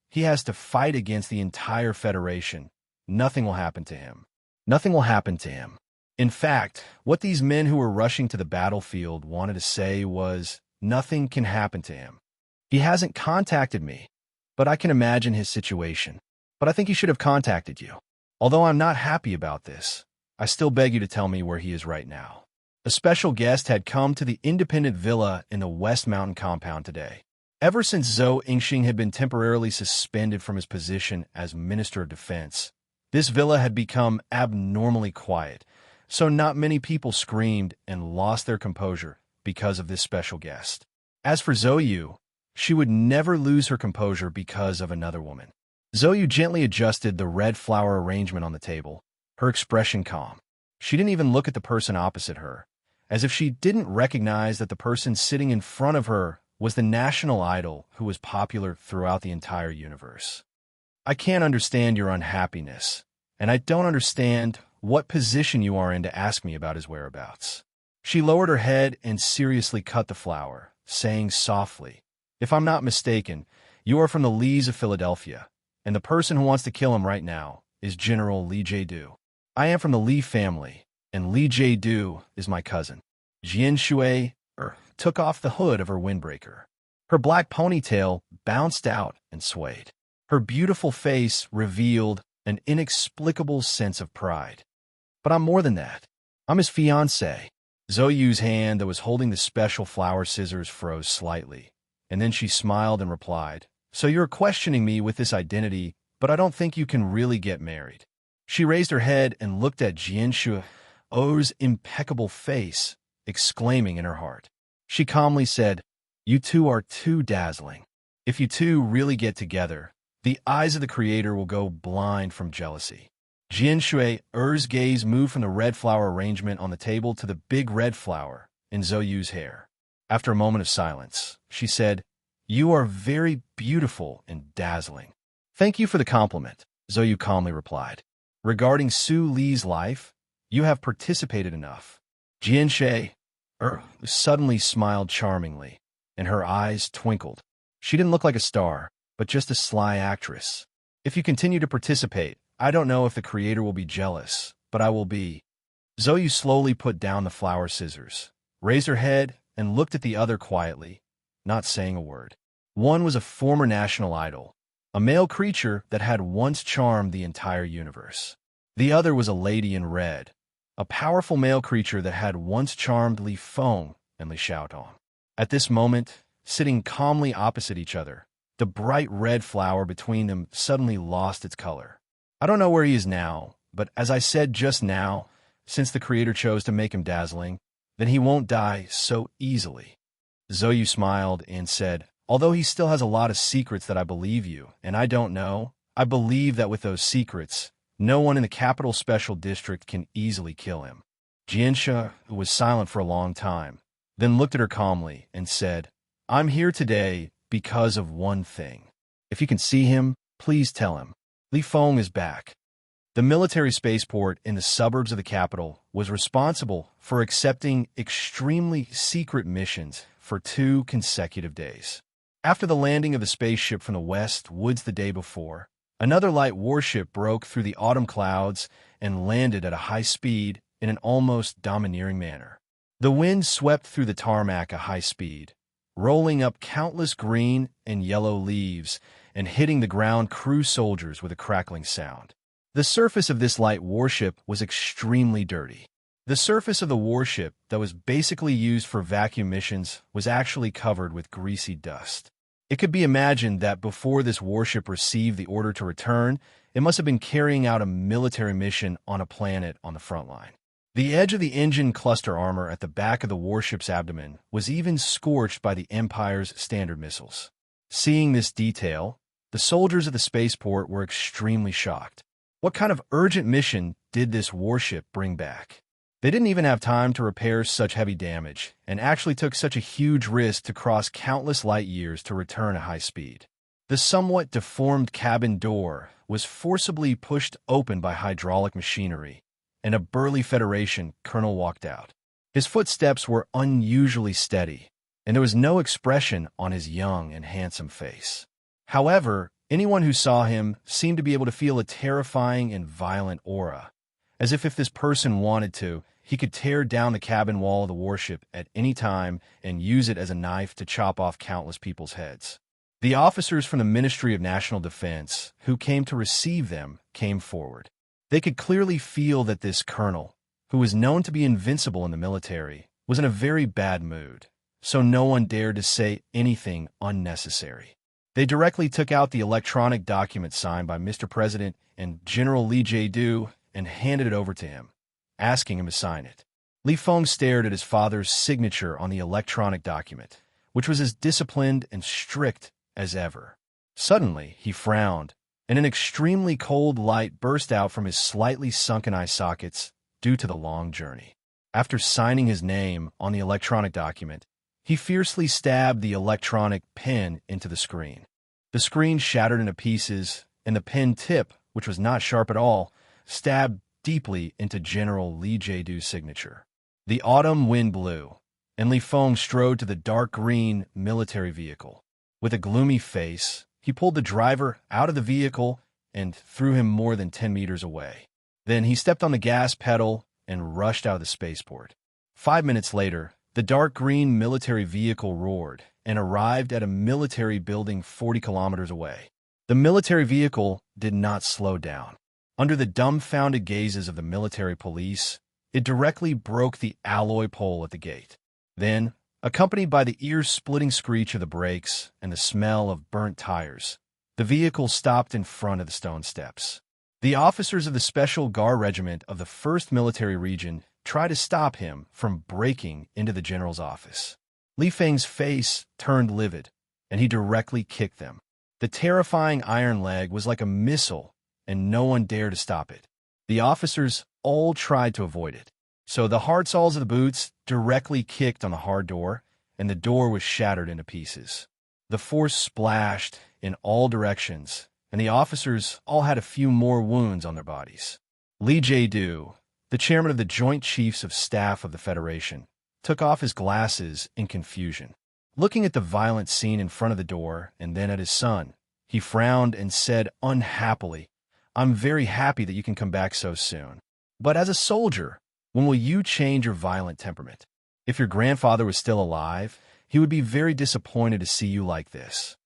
he has to fight against the entire Federation, nothing will happen to him. Nothing will happen to him." In fact, what these men who were rushing to the battlefield wanted to say was, nothing can happen to him. He hasn't contacted me, but I can imagine his situation. But I think he should have contacted you. Although I'm not happy about this, I still beg you to tell me where he is right now. A special guest had come to the independent villa in the West Mountain compound today. Ever since Zhou Yingxing had been temporarily suspended from his position as Minister of Defense, This villa had become abnormally quiet, so not many people screamed and lost their composure because of this special guest. As for Zoyu, she would never lose her composure because of another woman. Zoyu gently adjusted the red flower arrangement on the table, her expression calm. She didn't even look at the person opposite her, as if she didn't recognize that the person sitting in front of her was the national idol who was popular throughout the entire universe. I can't understand your unhappiness, and I don't understand what position you are in to ask me about his whereabouts. She lowered her head and seriously cut the flower, saying softly, "If I'm not mistaken, you are from the Lees of Philadelphia, and the person who wants to kill him right now is General Lee J-Do. I am from the Lee family, and Lee J-Do is my cousin." Jian Shui took off the hood of her windbreaker. Her black ponytail bounced out and swayed. Her beautiful face revealed an inexplicable sense of pride. "But I'm more than that. I'm his fiancée." Zoyu's hand that was holding the special flower scissors froze slightly, and then she smiled and replied, "So you're questioning me with this identity, but I don't think you can really get married." She raised her head and looked at Jian Shuo's impeccable face, exclaiming in her heart. She calmly said, "You two are too dazzling. If you two really get together, the eyes of the creator will go blind from jealousy." Jian Shui's gaze moved from the red flower arrangement on the table to the big red flower in Zoyu's hair. After a moment of silence, she said, "You are very beautiful and dazzling." "Thank you for the compliment," Zoyu calmly replied. "Regarding Su Li's life, you have participated enough." Jian Shui suddenly smiled charmingly, and her eyes twinkled. She didn't look like a star, but just a sly actress. "If you continue to participate, I don't know if the creator will be jealous, but I will be." Zoyu slowly put down the flower scissors, raised her head, and looked at the other quietly, not saying a word. One was a former national idol, a male creature that had once charmed the entire universe. The other was a lady in red, a powerful male creature that had once charmed Li Feng and Li Xiaotong. At this moment, sitting calmly opposite each other, the bright red flower between them suddenly lost its color. I don't know where he is now, but as I said just now, since the creator chose to make him dazzling, then he won't die so easily. Zoyu smiled and said, "Although he still has a lot of secrets that I believe you, and I don't know, I believe that with those secrets, no one in the Capital Special District can easily kill him." Jiansha was silent for a long time, then looked at her calmly and said, "I'm here today because of one thing. If you can see him, please tell him. Li Feng is back." The military spaceport in the suburbs of the capital was responsible for accepting extremely secret missions for 2 consecutive days. After the landing of the spaceship from the West Woods the day before, another light warship broke through the autumn clouds and landed at a high speed in an almost domineering manner. The wind swept through the tarmac at high speed, rolling up countless green and yellow leaves and hitting the ground crew soldiers with a crackling sound. The surface of this light warship was extremely dirty. The surface of the warship that was basically used for vacuum missions was actually covered with greasy dust. It could be imagined that before this warship received the order to return, it must have been carrying out a military mission on a planet on the front line. The edge of the engine cluster armor at the back of the warship's abdomen was even scorched by the Empire's Standard missiles. Seeing this detail, the soldiers of the spaceport were extremely shocked. What kind of urgent mission did this warship bring back? They didn't even have time to repair such heavy damage, and actually took such a huge risk to cross countless light years to return at high speed. The somewhat deformed cabin door was forcibly pushed open by hydraulic machinery, and a burly Federation colonel walked out. His footsteps were unusually steady, and there was no expression on his young and handsome face. However, anyone who saw him seemed to be able to feel a terrifying and violent aura, as if this person wanted to, he could tear down the cabin wall of the warship at any time and use it as a knife to chop off countless people's heads. The officers from the Ministry of National Defense, who came to receive them, came forward. They could clearly feel that this colonel, who was known to be invincible in the military, was in a very bad mood, so no one dared to say anything unnecessary. They directly took out the electronic document signed by Mr. President and General Li Jiedu and handed it over to him, asking him to sign it. Li Feng stared at his father's signature on the electronic document, which was as disciplined and strict as ever. Suddenly, he frowned, and an extremely cold light burst out from his slightly sunken eye sockets due to the long journey. After signing his name on the electronic document, he fiercely stabbed the electronic pen into the screen. The screen shattered into pieces, and the pen tip, which was not sharp at all, stabbed deeply into General Li Jiedu's signature. The autumn wind blew, and Li Feng strode to the dark green military vehicle. With a gloomy face, he pulled the driver out of the vehicle and threw him more than 10 meters away. Then he stepped on the gas pedal and rushed out of the spaceport. 5 minutes later, the dark green military vehicle roared and arrived at a military building 40 kilometers away. The military vehicle did not slow down. Under the dumbfounded gazes of the military police, it directly broke the alloy pole at the gate. Then, accompanied by the ear-splitting screech of the brakes and the smell of burnt tires, the vehicle stopped in front of the stone steps. The officers of the Special Guard Regiment of the 1st Military Region tried to stop him from breaking into the general's office. Li Feng's face turned livid, and he directly kicked them. The terrifying iron leg was like a missile, and no one dared to stop it. The officers all tried to avoid it. So the hard soles of the boots directly kicked on the hard door, and the door was shattered into pieces. The force splashed in all directions, and the officers all had a few more wounds on their bodies. Li Jiedu, the chairman of the Joint Chiefs of Staff of the Federation, took off his glasses in confusion. Looking at the violent scene in front of the door and then at his son, he frowned and said unhappily, "I'm very happy that you can come back so soon. But as a soldier, when will you change your violent temperament? If your grandfather was still alive, he would be very disappointed to see you like this."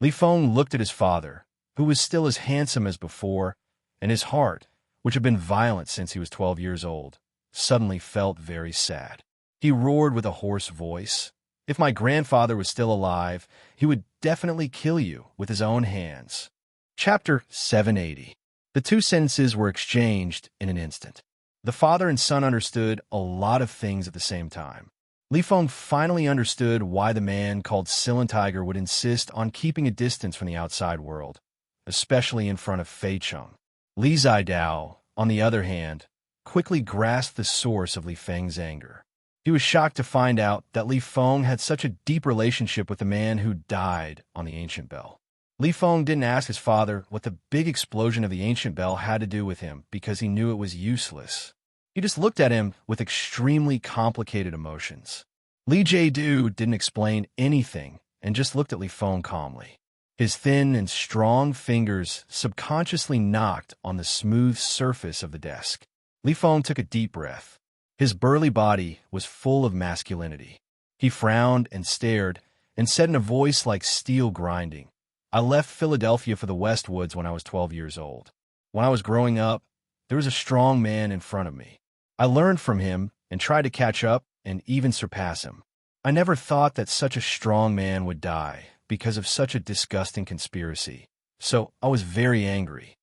Li Feng looked at his father, who was still as handsome as before, and his heart, which had been violent since he was 12 years old, suddenly felt very sad. He roared with a hoarse voice, "If my grandfather was still alive, he would definitely kill you with his own hands." Chapter 780. The two sentences were exchanged in an instant. The father and son understood a lot of things at the same time. Li Feng finally understood why the man called Silent Tiger would insist on keeping a distance from the outside world, especially in front of Fei Cheng. Li Zidao, on the other hand, quickly grasped the source of Li Feng's anger. He was shocked to find out that Li Feng had such a deep relationship with the man who died on the ancient bell. Li Feng didn't ask his father what the big explosion of the ancient bell had to do with him because he knew it was useless. He just looked at him with extremely complicated emotions. Li Jiedu didn't explain anything and just looked at Li Feng calmly. His thin and strong fingers subconsciously knocked on the smooth surface of the desk. Li Feng took a deep breath. His burly body was full of masculinity. He frowned and stared and said in a voice like steel grinding, "I left Philadelphia for the Westwoods when I was 12 years old. When I was growing up, there was a strong man in front of me. I learned from him and tried to catch up and even surpass him. I never thought that such a strong man would die because of such a disgusting conspiracy, so I was very angry."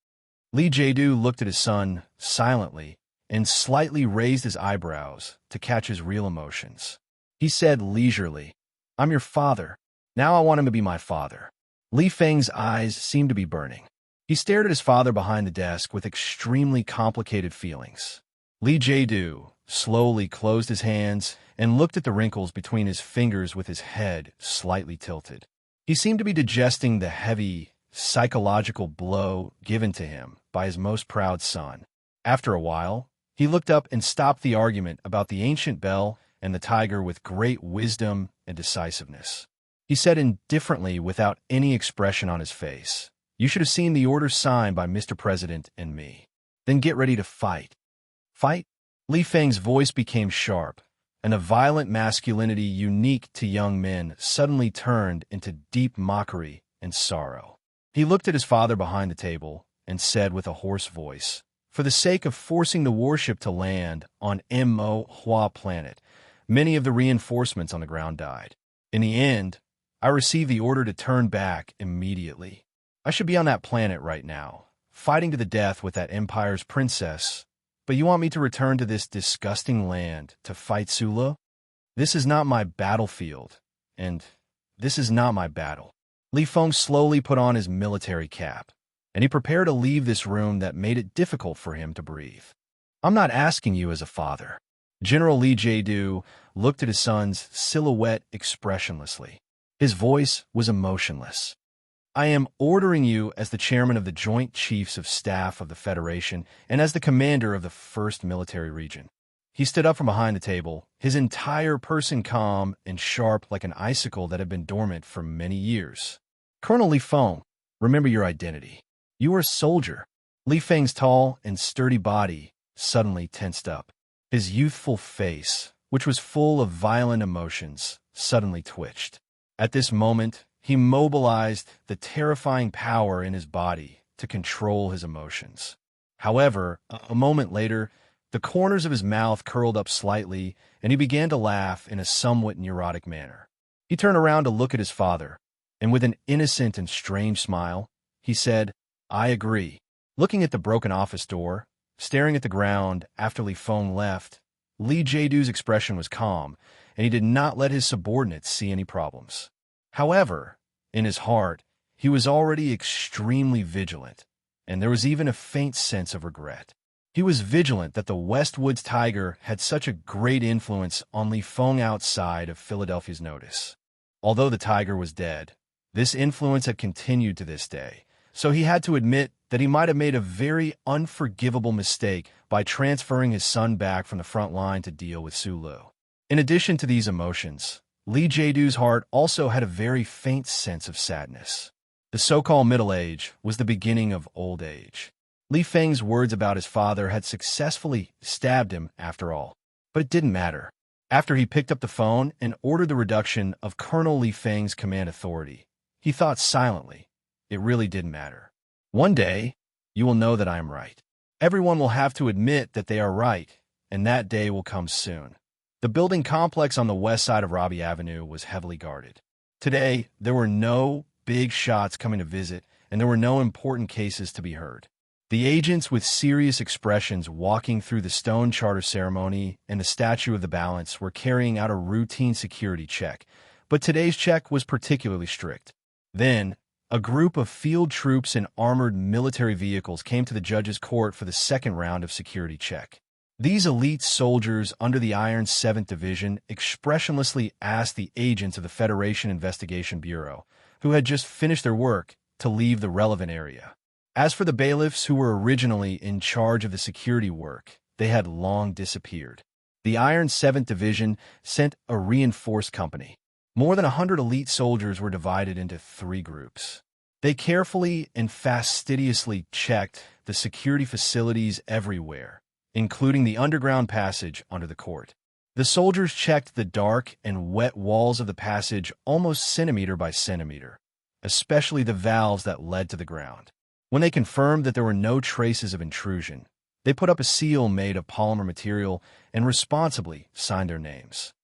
Li Jiedu looked at his son silently and slightly raised his eyebrows to catch his real emotions. He said leisurely, "I'm your father. Now I want him to be my father." Li Feng's eyes seemed to be burning. He stared at his father behind the desk with extremely complicated feelings. Li Jiedu slowly closed his hands and looked at the wrinkles between his fingers with his head slightly tilted. He seemed to be digesting the heavy, psychological blow given to him by his most proud son. After a while, he looked up and stopped the argument about the ancient bell and the tiger with great wisdom and decisiveness. He said indifferently without any expression on his face, "You should have seen the order signed by Mr. President and me. Then get ready to fight." "Fight?" Li Feng's voice became sharp, and a violent masculinity unique to young men suddenly turned into deep mockery and sorrow. He looked at his father behind the table and said with a hoarse voice, "For the sake of forcing the warship to land on Mo Hua planet, many of the reinforcements on the ground died. In the end, I received the order to turn back immediately. I should be on that planet right now, fighting to the death with that Empire's princess. But you want me to return to this disgusting land to fight Sulu? This is not my battlefield, and this is not my battle. Li Feng slowly put on his military cap, and he prepared to leave this room that made it difficult for him to breathe. I'm not asking you as a father. General Li Jiedu looked at his son's silhouette expressionlessly. His voice was emotionless. I am ordering you as the chairman of the Joint Chiefs of Staff of the Federation and as the commander of the 1st Military Region. He stood up from behind the table, his entire person calm and sharp like an icicle that had been dormant for many years. Colonel Li Feng, remember your identity. You are a soldier. Li Feng's tall and sturdy body suddenly tensed up. His youthful face, which was full of violent emotions, suddenly twitched. At this moment, he mobilized the terrifying power in his body to control his emotions. However, a moment later, the corners of his mouth curled up slightly, and he began to laugh in a somewhat neurotic manner. He turned around to look at his father, and with an innocent and strange smile, he said, I agree. Looking at the broken office door, staring at the ground after Li Feng left, Li Jiedu's expression was calm, and he did not let his subordinates see any problems. However, in his heart, he was already extremely vigilant, and there was even a faint sense of regret. He was vigilant that the Westwoods tiger had such a great influence on Li Feng outside of Philadelphia's notice. Although the tiger was dead, this influence had continued to this day, so he had to admit that he might have made a very unforgivable mistake by transferring his son back from the front line to deal with Sulu. In addition to these emotions, Li Jiedu's heart also had a very faint sense of sadness. The so-called middle age was the beginning of old age. Li Feng's words about his father had successfully stabbed him after all. But it didn't matter. After he picked up the phone and ordered the reduction of Colonel Li Feng's command authority, he thought silently, it really didn't matter. One day, you will know that I am right. Everyone will have to admit that they are right, and that day will come soon. The building complex on the west side of Robbie Avenue was heavily guarded. Today, there were no big shots coming to visit, and there were no important cases to be heard. The agents with serious expressions walking through the Stone Charter ceremony and the Statue of the Balance were carrying out a routine security check, but today's check was particularly strict. Then, a group of field troops in armored military vehicles came to the judge's court for the second round of security check. These elite soldiers under the Iron 7th Division expressionlessly asked the agents of the Federation Investigation Bureau, who had just finished their work, to leave the relevant area. As for the bailiffs who were originally in charge of the security work, they had long disappeared. The Iron 7th Division sent a reinforced company. More than 100 elite soldiers were divided into 3 groups. They carefully and fastidiously checked the security facilities everywhere, including the underground passage under the court. The soldiers checked the dark and wet walls of the passage almost centimeter by centimeter, especially the valves that led to the ground. When they confirmed that there were no traces of intrusion, they put up a seal made of polymer material and responsibly signed their names.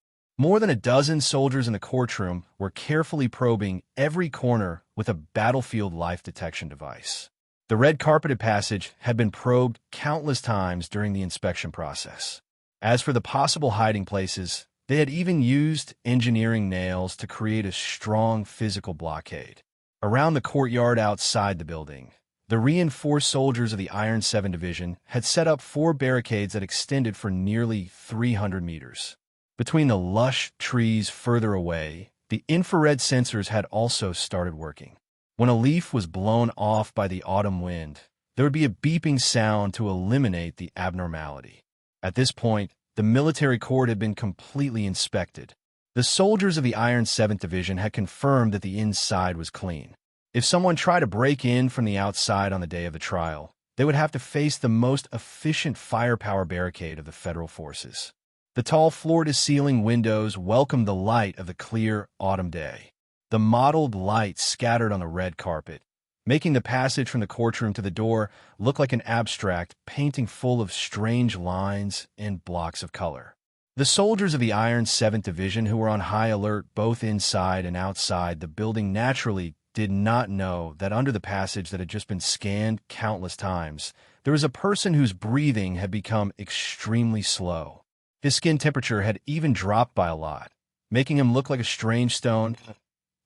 More than a dozen soldiers in the courtroom were carefully probing every corner with a battlefield life detection device. The red-carpeted passage had been probed countless times during the inspection process. As for the possible hiding places, they had even used engineering nails to create a strong physical blockade. Around the courtyard outside the building, the reinforced soldiers of the Iron 7 Division had set up 4 barricades that extended for nearly 300 meters. Between the lush trees further away, the infrared sensors had also started working. When a leaf was blown off by the autumn wind, there would be a beeping sound to eliminate the abnormality. At this point, the military court had been completely inspected. The soldiers of the Iron 7th Division had confirmed that the inside was clean. If someone tried to break in from the outside on the day of the trial, they would have to face the most efficient firepower barricade of the federal forces. The tall floor-to-ceiling windows welcomed the light of the clear autumn day. The mottled light scattered on the red carpet, making the passage from the courtroom to the door look like an abstract painting full of strange lines and blocks of color. The soldiers of the Iron 7th Division, who were on high alert both inside and outside the building, naturally did not know that under the passage that had just been scanned countless times, there was a person whose breathing had become extremely slow. His skin temperature had even dropped by a lot, making him look like a strange stone.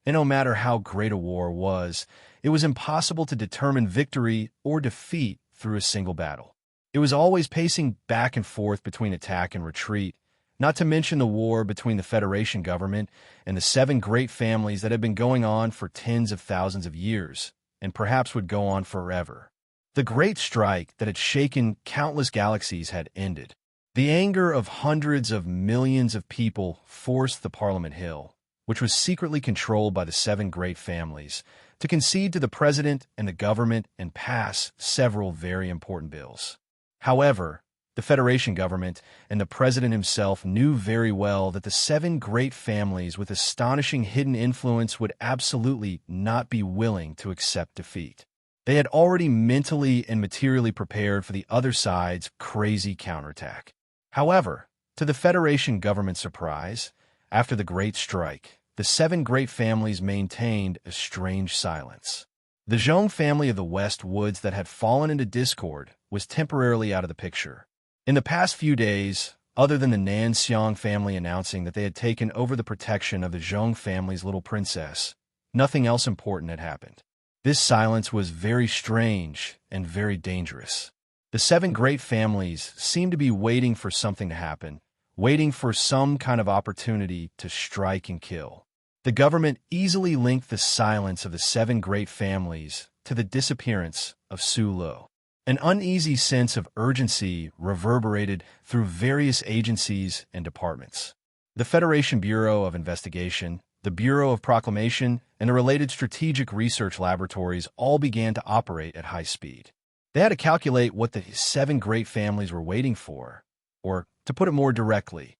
And no matter how great a war was, it was impossible to determine victory or defeat through a single battle. It was always pacing back and forth between attack and retreat, not to mention the war between the Federation government and the 7 great families that had been going on for tens of thousands of years, and perhaps would go on forever. The great strike that had shaken countless galaxies had ended. The anger of hundreds of millions of people forced the Parliament Hill, which was secretly controlled by the 7 great families, to concede to the president and the government and pass several very important bills. However, the Federation government and the president himself knew very well that the 7 great families with astonishing hidden influence would absolutely not be willing to accept defeat. They had already mentally and materially prepared for the other side's crazy counterattack. However, to the Federation government's surprise, after the Great Strike, the 7 great families maintained a strange silence. The Zhong family of the West Woods that had fallen into discord was temporarily out of the picture. In the past few days, other than the Nan Xiang family announcing that they had taken over the protection of the Zhong family's little princess, nothing else important had happened. This silence was very strange and very dangerous. The 7 great families seemed to be waiting for something to happen, waiting for some kind of opportunity to strike and kill. The government easily linked the silence of the 7 great families to the disappearance of Su Lo. An uneasy sense of urgency reverberated through various agencies and departments. The Federation Bureau of Investigation, the Bureau of Proclamation, and the related strategic research laboratories all began to operate at high speed. They had to calculate what the 7 great families were waiting for, or, to put it more directly,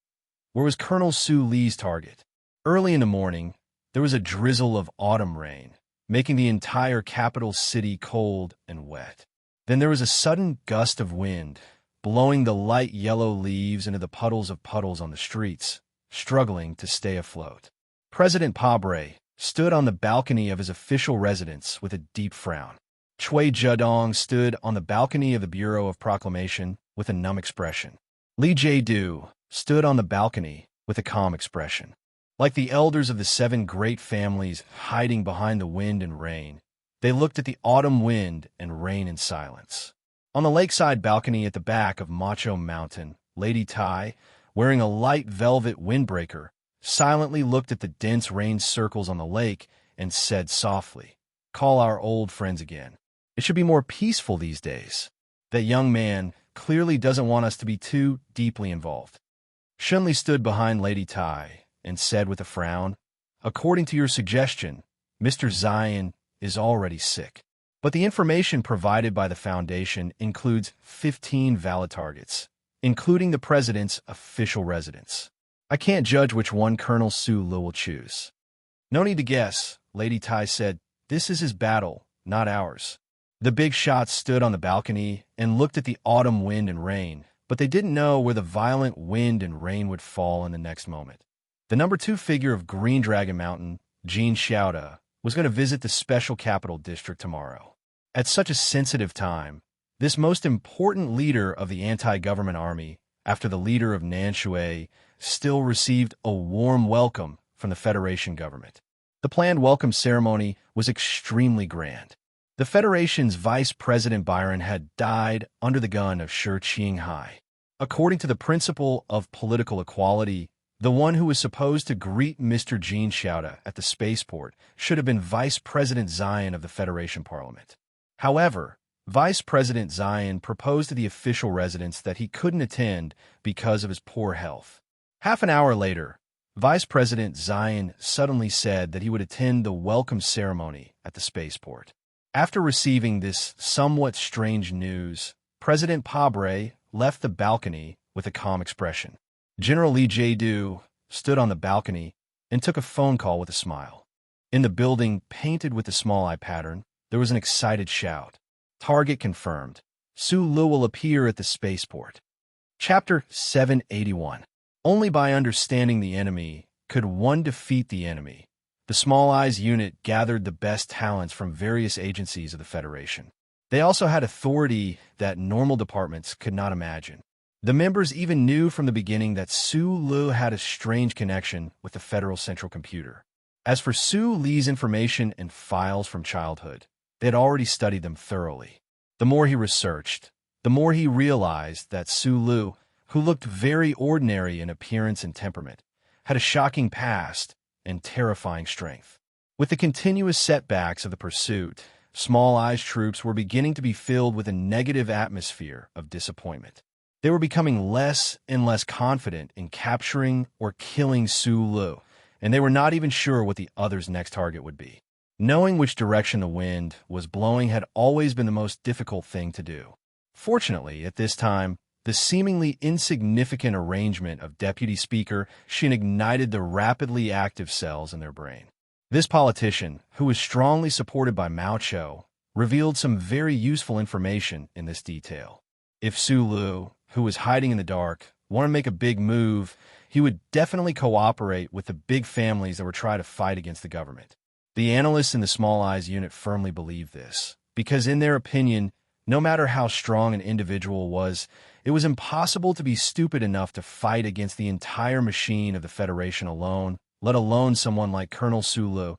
where was Colonel Su Li's target? Early in the morning, there was a drizzle of autumn rain, making the entire capital city cold and wet. Then there was a sudden gust of wind, blowing the light yellow leaves into the puddles on the streets, struggling to stay afloat. President Pabre stood on the balcony of his official residence with a deep frown. Cui Zedong stood on the balcony of the Bureau of Proclamation with a numb expression. Li Jiedu stood on the balcony with a calm expression. Like the elders of the 7 great families hiding behind the wind and rain, they looked at the autumn wind and rain in silence. On the lakeside balcony at the back of Macho Mountain, Lady Tai, wearing a light velvet windbreaker, silently looked at the dense rain circles on the lake and said softly, "Call our old friends again. It should be more peaceful these days. That young man clearly doesn't want us to be too deeply involved." Shunli stood behind Lady Tai and said with a frown, "According to your suggestion, Mr. Zion is already sick. But the information provided by the Foundation includes 15 valid targets, including the President's official residence. I can't judge which one Colonel Su Lu will choose." "No need to guess," Lady Tai said. "This is his battle, not ours." The big shots stood on the balcony and looked at the autumn wind and rain, but they didn't know where the violent wind and rain would fall in the next moment. The number 2 figure of Green Dragon Mountain, Jean Xiaoda, was going to visit the Special Capital District tomorrow. At such a sensitive time, this most important leader of the anti-government army, after the leader of Nanshui, still received a warm welcome from the Federation government. The planned welcome ceremony was extremely grand. The Federation's Vice President Byron had died under the gun of Shi Qinghai. According to the principle of political equality, the one who was supposed to greet Mr. Jean Xiaoda at the spaceport should have been Vice President Zion of the Federation Parliament. However, Vice President Zion proposed to the official residence that he couldn't attend because of his poor health. Half an hour later, Vice President Zion suddenly said that he would attend the welcome ceremony at the spaceport. After receiving this somewhat strange news, President Pabre left the balcony with a calm expression. General Li Jiedu stood on the balcony and took a phone call with a smile. In the building painted with the small eye pattern, there was an excited shout. "Target confirmed. Su Lu will appear at the spaceport." Chapter 781. Only by understanding the enemy could one defeat the enemy. The Small Eyes unit gathered the best talents from various agencies of the Federation. They also had authority that normal departments could not imagine. The members even knew from the beginning that Su Lu had a strange connection with the Federal Central Computer. As for Su Li's information and files from childhood, they had already studied them thoroughly. The more he researched, the more he realized that Su Lu, who looked very ordinary in appearance and temperament, had a shocking past and terrifying strength. With the continuous setbacks of the pursuit, Small Eyes troops were beginning to be filled with a negative atmosphere of disappointment. They were becoming less and less confident in capturing or killing Su Lu, and they were not even sure what the other's next target would be. Knowing which direction the wind was blowing had always been the most difficult thing to do. Fortunately, at this time, the seemingly insignificant arrangement of Deputy Speaker Shin ignited the rapidly active cells in their brain. This politician, who was strongly supported by Mao Cho, revealed some very useful information in this detail. If Su Lu, who was hiding in the dark, wanted to make a big move, he would definitely cooperate with the big families that were trying to fight against the government. The analysts in the Small Eyes unit firmly believed this, because in their opinion, no matter how strong an individual was, it was impossible to be stupid enough to fight against the entire machine of the Federation alone, let alone someone like Colonel Su Lu,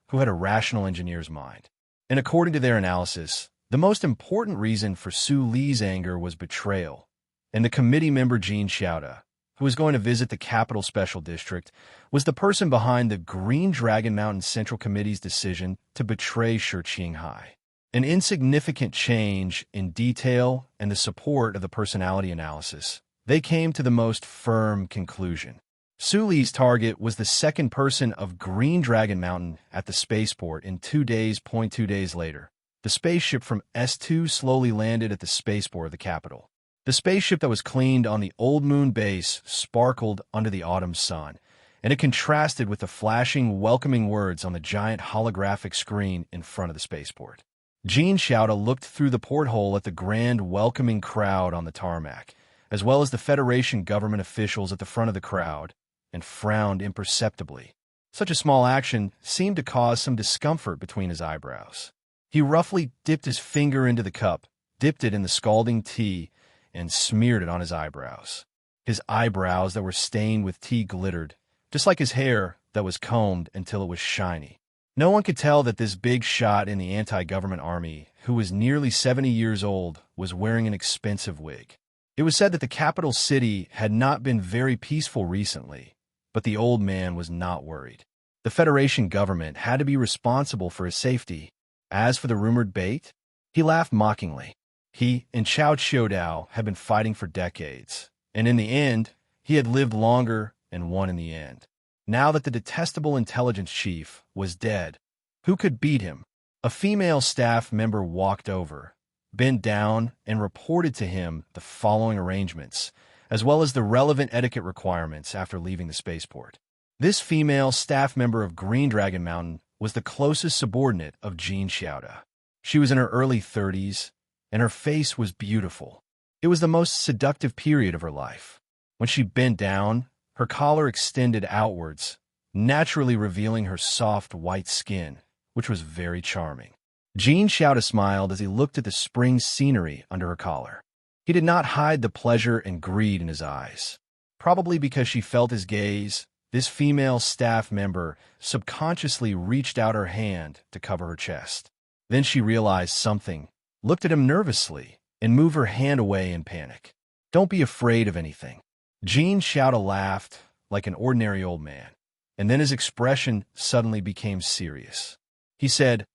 who had a rational engineer's mind. And according to their analysis, the most important reason for Su Li's anger was betrayal, and the committee member Jean Xiaoda, who was going to visit the Capital Special District, was the person behind the Green Dragon Mountain Central Committee's decision to betray Shi Qinghai. An insignificant change in detail and the support of the personality analysis, they came to the most firm conclusion. Su Li's target was the second person of Green Dragon Mountain at the spaceport in 2 days. 2 days later, the spaceship from S2 slowly landed at the spaceport of the capital. The spaceship that was cleaned on the Old Moon base sparkled under the autumn sun, and it contrasted with the flashing, welcoming words on the giant holographic screen in front of the spaceport. Jean Xiaoda looked through the porthole at the grand, welcoming crowd on the tarmac, as well as the Federation government officials at the front of the crowd, and frowned imperceptibly. Such a small action seemed to cause some discomfort between his eyebrows. He roughly dipped his finger into the cup, dipped it in the scalding tea, and smeared it on his eyebrows. His eyebrows that were stained with tea glittered, just like his hair that was combed until it was shiny. No one could tell that this big shot in the anti-government army, who was nearly 70 years old, was wearing an expensive wig. It was said that the capital city had not been very peaceful recently, but the old man was not worried. The Federation government had to be responsible for his safety. As for the rumored bait, he laughed mockingly. He and Chao Qiudao had been fighting for decades, and in the end, he had lived longer and won in the end. Now that the detestable intelligence chief was dead, who could beat him? A female staff member walked over, bent down, and reported to him the following arrangements, as well as the relevant etiquette requirements after leaving the spaceport. This female staff member of Green Dragon Mountain was the closest subordinate of Jean Xiaoda. She was in her early 30s, and her face was beautiful. It was the most seductive period of her life. When she bent down, her collar extended outwards, naturally revealing her soft white skin, which was very charming. Jean Xiaoda smiled as he looked at the spring scenery under her collar. He did not hide the pleasure and greed in his eyes. Probably because she felt his gaze, this female staff member subconsciously reached out her hand to cover her chest. Then she realized something, looked at him nervously, and moved her hand away in panic. "Don't be afraid of anything." Jean Xiaoda laughed like an ordinary old man, and then his expression suddenly became serious. He said,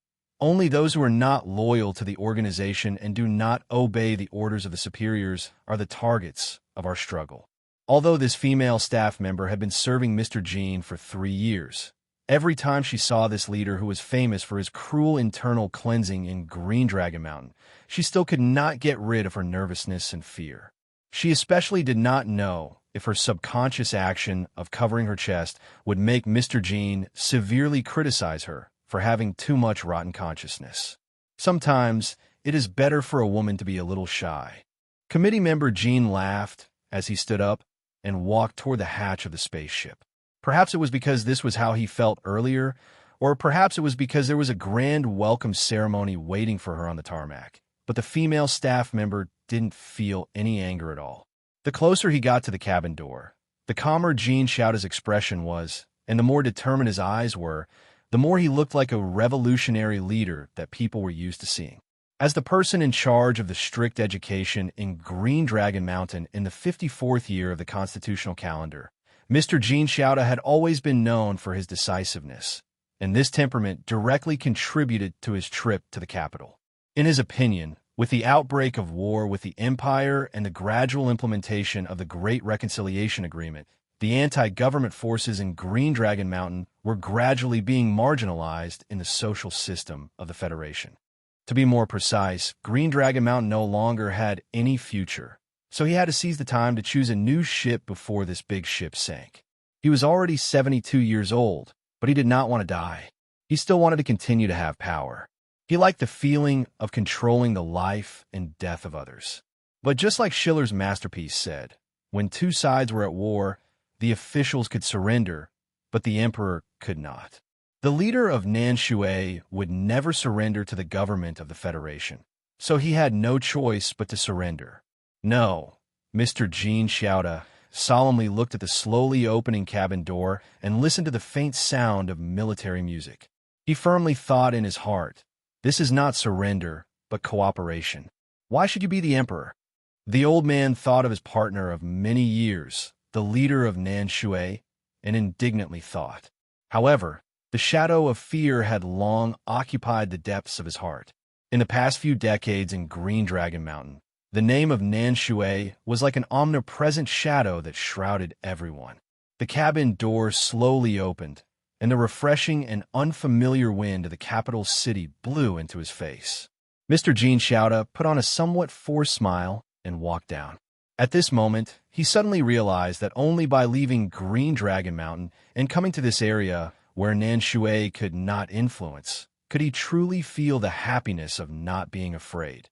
"Only those who are not loyal to the organization and do not obey the orders of the superiors are the targets of our struggle." Although this female staff member had been serving Mr. Jean for 3 years, every time she saw this leader who was famous for his cruel internal cleansing in Green Dragon Mountain, she still could not get rid of her nervousness and fear. She especially did not know if her subconscious action of covering her chest would make Mr. Jean severely criticize her for having too much rotten consciousness. Sometimes it is better for a woman to be a little shy. Committee member Jean laughed as he stood up. and walked toward the hatch of the spaceship. Perhaps it was because this was how he felt earlier, or perhaps it was because there was a grand welcome ceremony waiting for her on the tarmac. But the female staff member didn't feel any anger at all. The closer he got to the cabin door, the calmer Gene Xiaoda's expression was, and the more determined his eyes were, the more he looked like a revolutionary leader that people were used to seeing. As the person in charge of the strict education in Green Dragon Mountain in the 54th year of the constitutional calendar, Mr. Gene Xiaoda had always been known for his decisiveness, and this temperament directly contributed to his trip to the capital. In his opinion, with the outbreak of war with the Empire and the gradual implementation of the Great Reconciliation Agreement, the anti-government forces in Green Dragon Mountain were gradually being marginalized in the social system of the Federation. To be more precise, Green Dragon Mountain no longer had any future, so he had to seize the time to choose a new ship before this big ship sank. He was already 72 years old, but he did not want to die. He still wanted to continue to have power. He liked the feeling of controlling the life and death of others. But just like Schiller's masterpiece said, when two sides were at war, the officials could surrender, but the emperor could not. The leader of Nanshui would never surrender to the government of the Federation, so he had no choice but to surrender. No, Mr. Gene Xiaoda solemnly looked at the slowly opening cabin door and listened to the faint sound of military music. He firmly thought in his heart, "This is not surrender, but cooperation. Why should you be the emperor?" The old man thought of his partner of many years, the leader of Nanshui, and indignantly thought. However, the shadow of fear had long occupied the depths of his heart. In the past few decades in Green Dragon Mountain, the name of Nanshui was like an omnipresent shadow that shrouded everyone. The cabin door slowly opened, and the refreshing and unfamiliar wind of the capital city blew into his face. Mr. Gene Xiaoda put on a somewhat forced smile and walked down. At this moment, he suddenly realized that only by leaving Green Dragon Mountain and coming to this area where Nanshui could not influence, could he truly feel the happiness of not being afraid.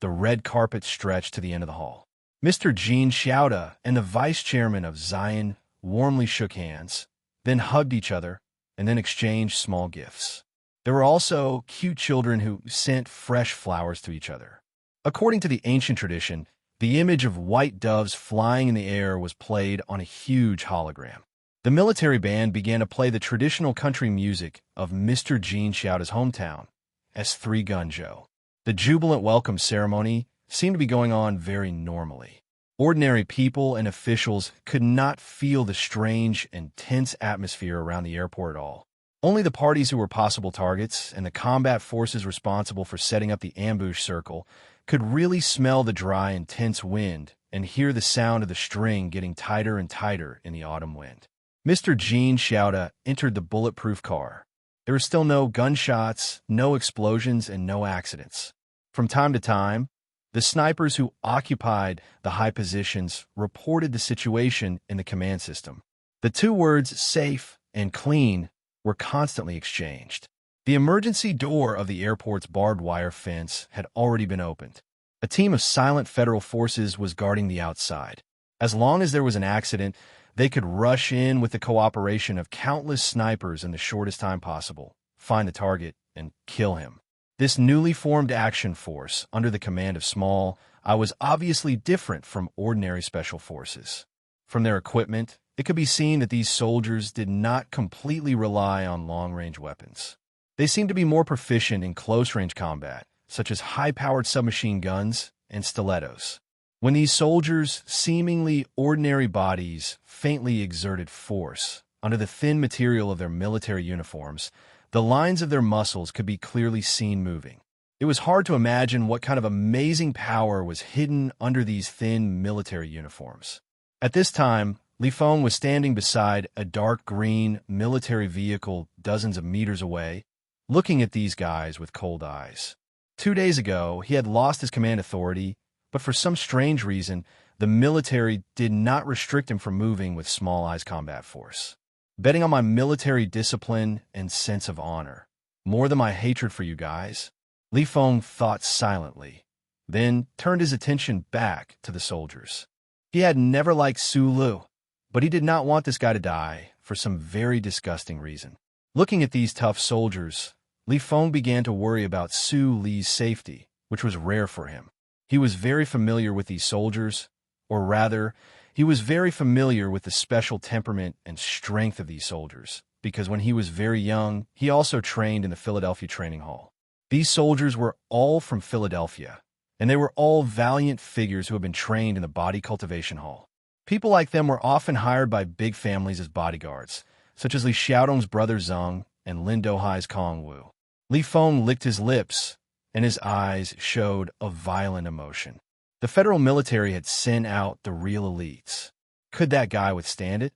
The red carpet stretched to the end of the hall. Mr. Gene Xiaoda and the vice chairman of Zion warmly shook hands, then hugged each other, and then exchanged small gifts. There were also cute children who sent fresh flowers to each other. According to the ancient tradition, the image of white doves flying in the air was played on a huge hologram. The military band began to play the traditional country music of Mr. Gene Xiaoda's hometown, S3 Gunzhou. The jubilant welcome ceremony seemed to be going on very normally. Ordinary people and officials could not feel the strange and tense atmosphere around the airport at all. Only the parties who were possible targets and the combat forces responsible for setting up the ambush circle could really smell the dry and tense wind and hear the sound of the string getting tighter and tighter in the autumn wind. Mr. Gene Xiaoda entered the bulletproof car. There were still no gunshots, no explosions, and no accidents. From time to time, the snipers who occupied the high positions reported the situation in the command system. The two words safe and clean were constantly exchanged. The emergency door of the airport's barbed wire fence had already been opened. A team of silent federal forces was guarding the outside. As long as there was an accident, they could rush in with the cooperation of countless snipers in the shortest time possible, find the target, and kill him. This newly formed action force, under the command of Small, was obviously different from ordinary special forces. From their equipment, it could be seen that these soldiers did not completely rely on long-range weapons. They seemed to be more proficient in close-range combat, such as high-powered submachine guns and stilettos. When these soldiers' seemingly ordinary bodies faintly exerted force under the thin material of their military uniforms, the lines of their muscles could be clearly seen moving. It was hard to imagine what kind of amazing power was hidden under these thin military uniforms. At this time, Li Feng was standing beside a dark green military vehicle dozens of meters away, looking at these guys with cold eyes. 2 days ago, he had lost his command authority, but for some strange reason, the military did not restrict him from moving with Small Eye's combat force. Betting on my military discipline and sense of honor, more than my hatred for you guys, Li Feng thought silently, then turned his attention back to the soldiers. He had never liked Su Lu, but he did not want this guy to die for some very disgusting reason. Looking at these tough soldiers, Li Feng began to worry about Su Li's safety, which was rare for him. He was very familiar with these soldiers, or rather, he was very familiar with the special temperament and strength of these soldiers, because when he was very young, he also trained in the Philadelphia Training Hall. These soldiers were all from Philadelphia, and they were all valiant figures who had been trained in the body cultivation hall. People like them were often hired by big families as bodyguards, such as Li Xiaodong's brother Zheng and Lin Dohai's Kong Wu. Li Feng licked his lips, and his eyes showed a violent emotion. The federal military had sent out the real elites. Could that guy withstand it?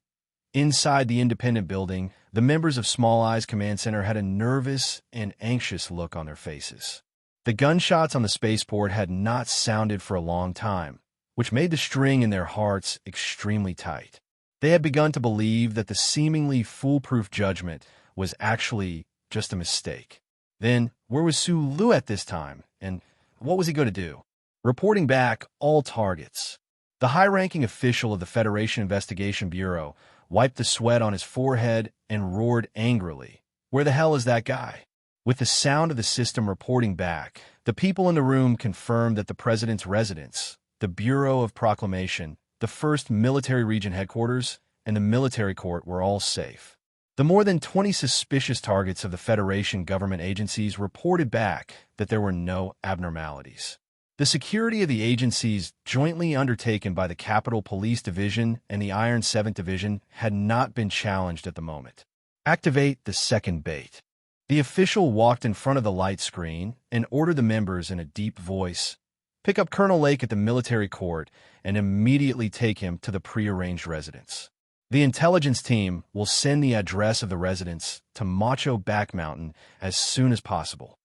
Inside the independent building, the members of Small Eyes Command Center had a nervous and anxious look on their faces. The gunshots on the spaceport had not sounded for a long time, which made the string in their hearts extremely tight. They had begun to believe that the seemingly foolproof judgment was actually just a mistake. Then, where was Su Lu at this time, and what was he going to do? Reporting back all targets. The high-ranking official of the Federation Investigation Bureau wiped the sweat on his forehead and roared angrily. Where the hell is that guy? With the sound of the system reporting back, the people in the room confirmed that the president's residence, the Bureau of Proclamation, the 1st Military Region Headquarters, and the military court were all safe. The more than 20 suspicious targets of the Federation government agencies reported back that there were no abnormalities. The security of the agencies jointly undertaken by the Capitol Police Division and the Iron 7th Division had not been challenged at the moment. Activate the second bait. The official walked in front of the light screen and ordered the members in a deep voice, pick up Colonel Lake at the military court and immediately take him to the prearranged residence. The intelligence team will send the address of the residence to Macho Back Mountain as soon as possible.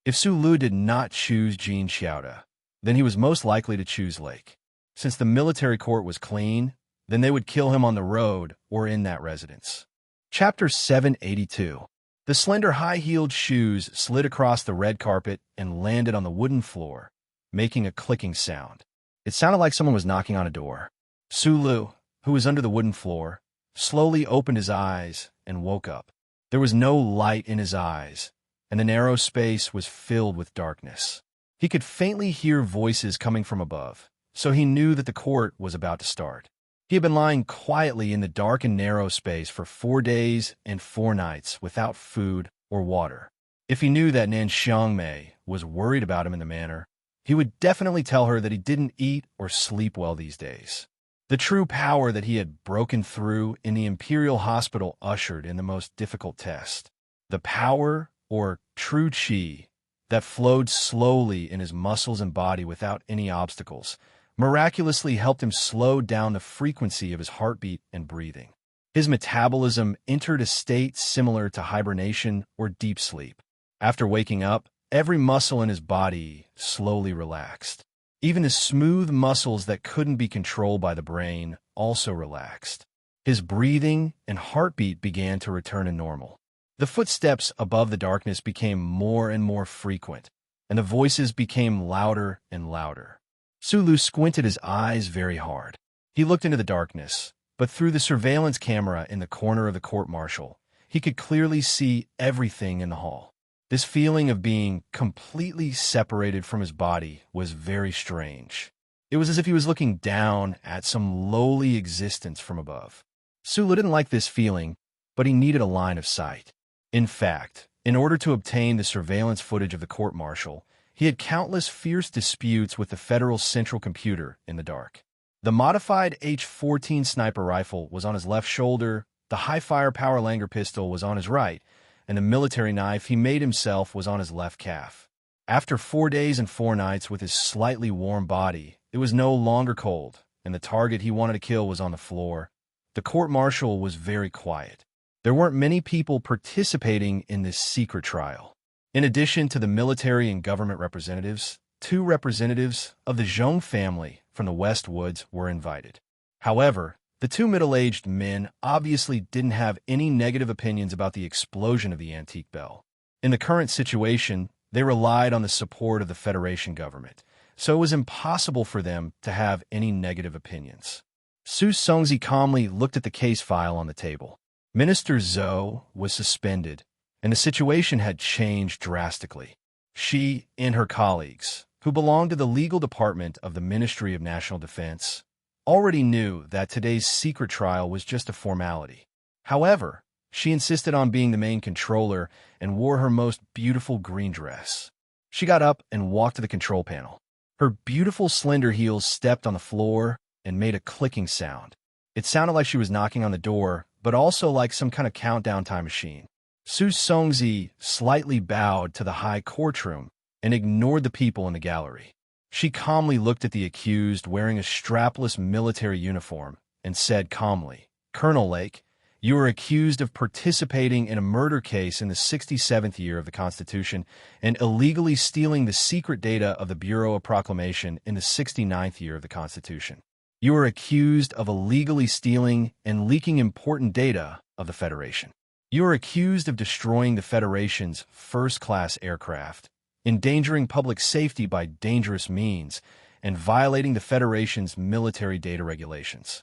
If Su Lu did not choose Jin Xiaoda, then he was most likely to choose Lake. Since the military court was clean, then they would kill him on the road or in that residence. Chapter 782. The slender high-heeled shoes slid across the red carpet and landed on the wooden floor, making a clicking sound. It sounded like someone was knocking on a door. Su Lu, who was under the wooden floor, slowly opened his eyes and woke up. There was no light in his eyes, and the narrow space was filled with darkness. He could faintly hear voices coming from above, so he knew that the court was about to start. He had been lying quietly in the dark and narrow space for 4 days and 4 nights without food or water. If he knew that Nan Xiangmei was worried about him in the manner, he would definitely tell her that he didn't eat or sleep well these days. The true power that he had broken through in the Imperial Hospital ushered in the most difficult test. The power, or true qi, that flowed slowly in his muscles and body without any obstacles, miraculously helped him slow down the frequency of his heartbeat and breathing. His metabolism entered a state similar to hibernation or deep sleep. After waking up, every muscle in his body slowly relaxed. Even the smooth muscles that couldn't be controlled by the brain also relaxed. His breathing and heartbeat began to return to normal. The footsteps above the darkness became more and more frequent, and the voices became louder and louder. Su Lu squinted his eyes very hard. He looked into the darkness, but through the surveillance camera in the corner of the court-martial, he could clearly see everything in the hall. This feeling of being completely separated from his body was very strange. It was as if he was looking down at some lowly existence from above. Su Lu didn't like this feeling, but he needed a line of sight. In fact, in order to obtain the surveillance footage of the court-martial, he had countless fierce disputes with the Federal Central Computer in the dark. The modified H-14 sniper rifle was on his left shoulder, the high-firepower Langer pistol was on his right, and the military knife he made himself was on his left calf. After 4 days and 4 nights with his slightly warm body, it was no longer cold, and the target he wanted to kill was on the floor. The court-martial was very quiet. There weren't many people participating in this secret trial. In addition to the military and government representatives, 2 representatives of the Zhong family from the West Woods were invited. However, the 2 middle-aged men obviously didn't have any negative opinions about the explosion of the antique bell. In the current situation, they relied on the support of the Federation government, so it was impossible for them to have any negative opinions. Su Songzi calmly looked at the case file on the table. Minister Zhou was suspended, and the situation had changed drastically. She and her colleagues, who belonged to the legal department of the Ministry of National Defense, already knew that today's secret trial was just a formality. However, she insisted on being the main controller and wore her most beautiful green dress. She got up and walked to the control panel. Her beautiful slender heels stepped on the floor and made a clicking sound. It sounded like she was knocking on the door, but also like some kind of countdown time machine. Su Songzi slightly bowed to the high courtroom and ignored the people in the gallery. She calmly looked at the accused wearing a strapless military uniform and said calmly, "Colonel Lake, you are accused of participating in a murder case in the 67th year of the Constitution and illegally stealing the secret data of the Bureau of Proclamation in the 69th year of the Constitution. You are accused of illegally stealing and leaking important data of the Federation. You are accused of destroying the Federation's first-class aircraft, endangering public safety by dangerous means, and violating the Federation's military data regulations."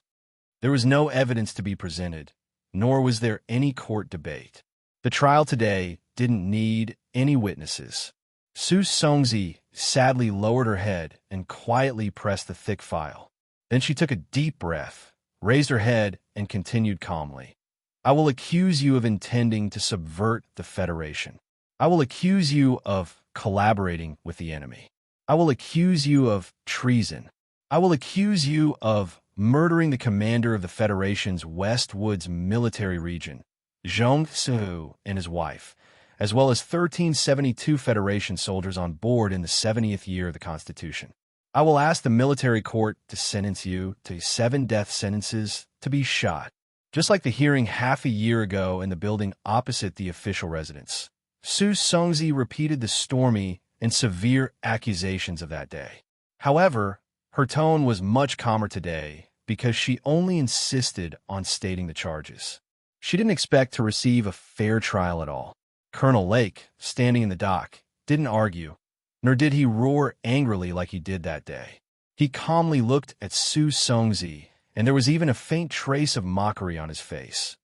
There was no evidence to be presented, nor was there any court debate. The trial today didn't need any witnesses. Su Songzi sadly lowered her head and quietly pressed the thick file. Then she took a deep breath, raised her head, and continued calmly. "I will accuse you of intending to subvert the Federation. I will accuse you of collaborating with the enemy. I will accuse you of treason. I will accuse you of murdering the commander of the Federation's West Woods military region, Zhong Su, and his wife, as well as 1372 Federation soldiers on board in the 70th year of the Constitution. I will ask the military court to sentence you to 7 death sentences to be shot, just like the hearing half a year ago in the building opposite the official residence." Su Songzi repeated the stormy and severe accusations of that day. However, her tone was much calmer today because she only insisted on stating the charges. She didn't expect to receive a fair trial at all. Colonel Lake, standing in the dock, didn't argue, nor did he roar angrily like he did that day. He calmly looked at Su Songzi, and there was even a faint trace of mockery on his face.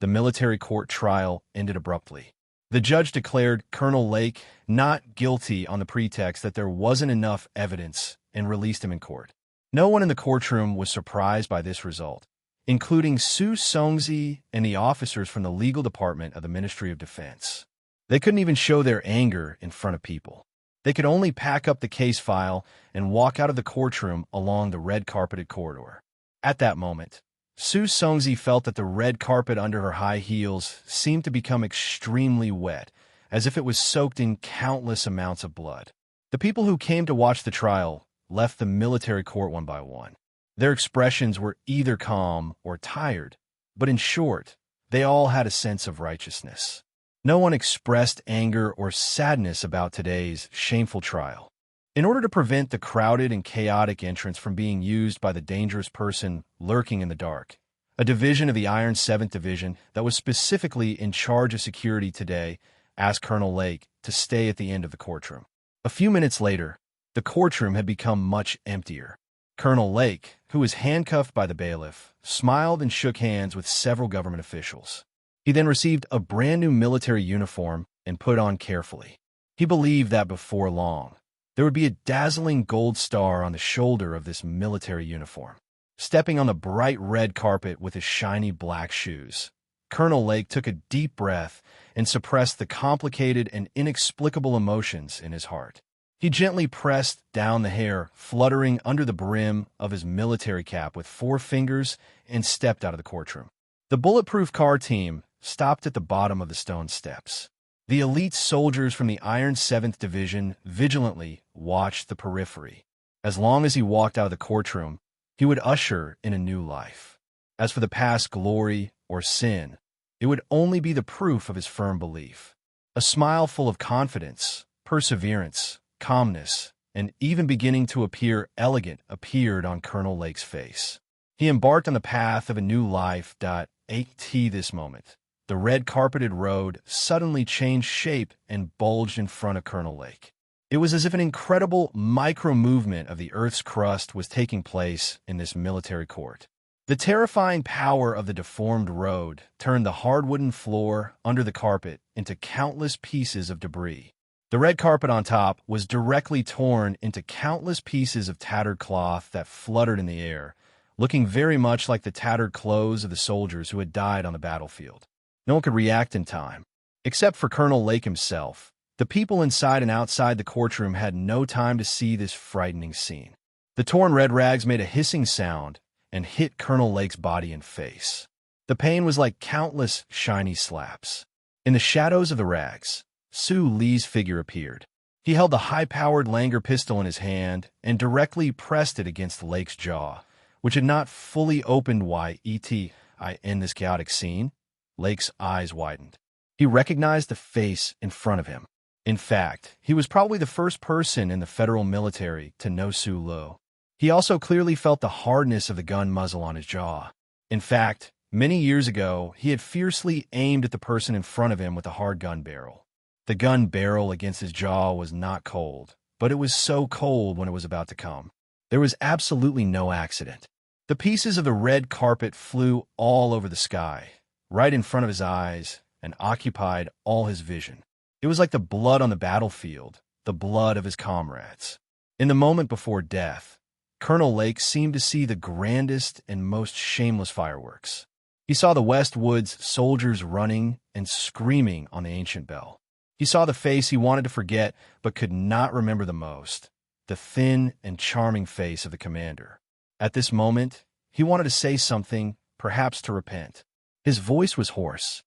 The military court trial ended abruptly. The judge declared Colonel Lake not guilty on the pretext that there wasn't enough evidence and released him in court. No one in the courtroom was surprised by this result, including Su Songzi and the officers from the legal department of the Ministry of Defense. They couldn't even show their anger in front of people. They could only pack up the case file and walk out of the courtroom along the red-carpeted corridor. At that moment, Su Songzi felt that the red carpet under her high heels seemed to become extremely wet, as if it was soaked in countless amounts of blood. The people who came to watch the trial left the military court one by one. Their expressions were either calm or tired, but in short, they all had a sense of righteousness. No one expressed anger or sadness about today's shameful trial. In order to prevent the crowded and chaotic entrance from being used by the dangerous person lurking in the dark, a division of the Iron 7th Division that was specifically in charge of security today asked Colonel Lake to stay at the end of the courtroom. A few minutes later, the courtroom had become much emptier. Colonel Lake, who was handcuffed by the bailiff, smiled and shook hands with several government officials. He then received a brand new military uniform and put on carefully. He believed that before long, there would be a dazzling gold star on the shoulder of this military uniform. Stepping on the bright red carpet with his shiny black shoes, Colonel Lake took a deep breath and suppressed the complicated and inexplicable emotions in his heart. He gently pressed down the hair fluttering under the brim of his military cap with 4 fingers and stepped out of the courtroom. The bulletproof car team stopped at the bottom of the stone steps. The elite soldiers from the Iron 7th Division vigilantly watched the periphery. As long as he walked out of the courtroom, he would usher in a new life. As for the past glory or sin, it would only be the proof of his firm belief. A smile full of confidence, perseverance, calmness, and even beginning to appear elegant appeared on Colonel Lake's face. He embarked on the path of a new life. At this moment, the red-carpeted road suddenly changed shape and bulged in front of Colonel Lake. It was as if an incredible micro-movement of the Earth's crust was taking place in this military court. The terrifying power of the deformed road turned the hard wooden floor under the carpet into countless pieces of debris. The red carpet on top was directly torn into countless pieces of tattered cloth that fluttered in the air, looking very much like the tattered clothes of the soldiers who had died on the battlefield. No one could react in time, except for Colonel Lake himself. The people inside and outside the courtroom had no time to see this frightening scene. The torn red rags made a hissing sound and hit Colonel Lake's body and face. The pain was like countless shiny slaps. In the shadows of the rags, Sue Lee's figure appeared. He held the high-powered Langer pistol in his hand and directly pressed it against Lake's jaw, which had not fully opened wide. In this chaotic scene, Lake's eyes widened. He recognized the face in front of him. In fact, he was probably the first person in the federal military to know Sue Lo. He also clearly felt the hardness of the gun muzzle on his jaw. In fact, many years ago, he had fiercely aimed at the person in front of him with a hard gun barrel. The gun barrel against his jaw was not cold, but it was so cold when it was about to come. There was absolutely no accident. The pieces of the red carpet flew all over the sky, right in front of his eyes, and occupied all his vision. It was like the blood on the battlefield, the blood of his comrades. In the moment before death, Colonel Lake seemed to see the grandest and most shameless fireworks. He saw the West Woods soldiers running and screaming on the ancient bell. He saw the face he wanted to forget but could not remember the most, the thin and charming face of the commander. At this moment, he wanted to say something, perhaps to repent. His voice was hoarse.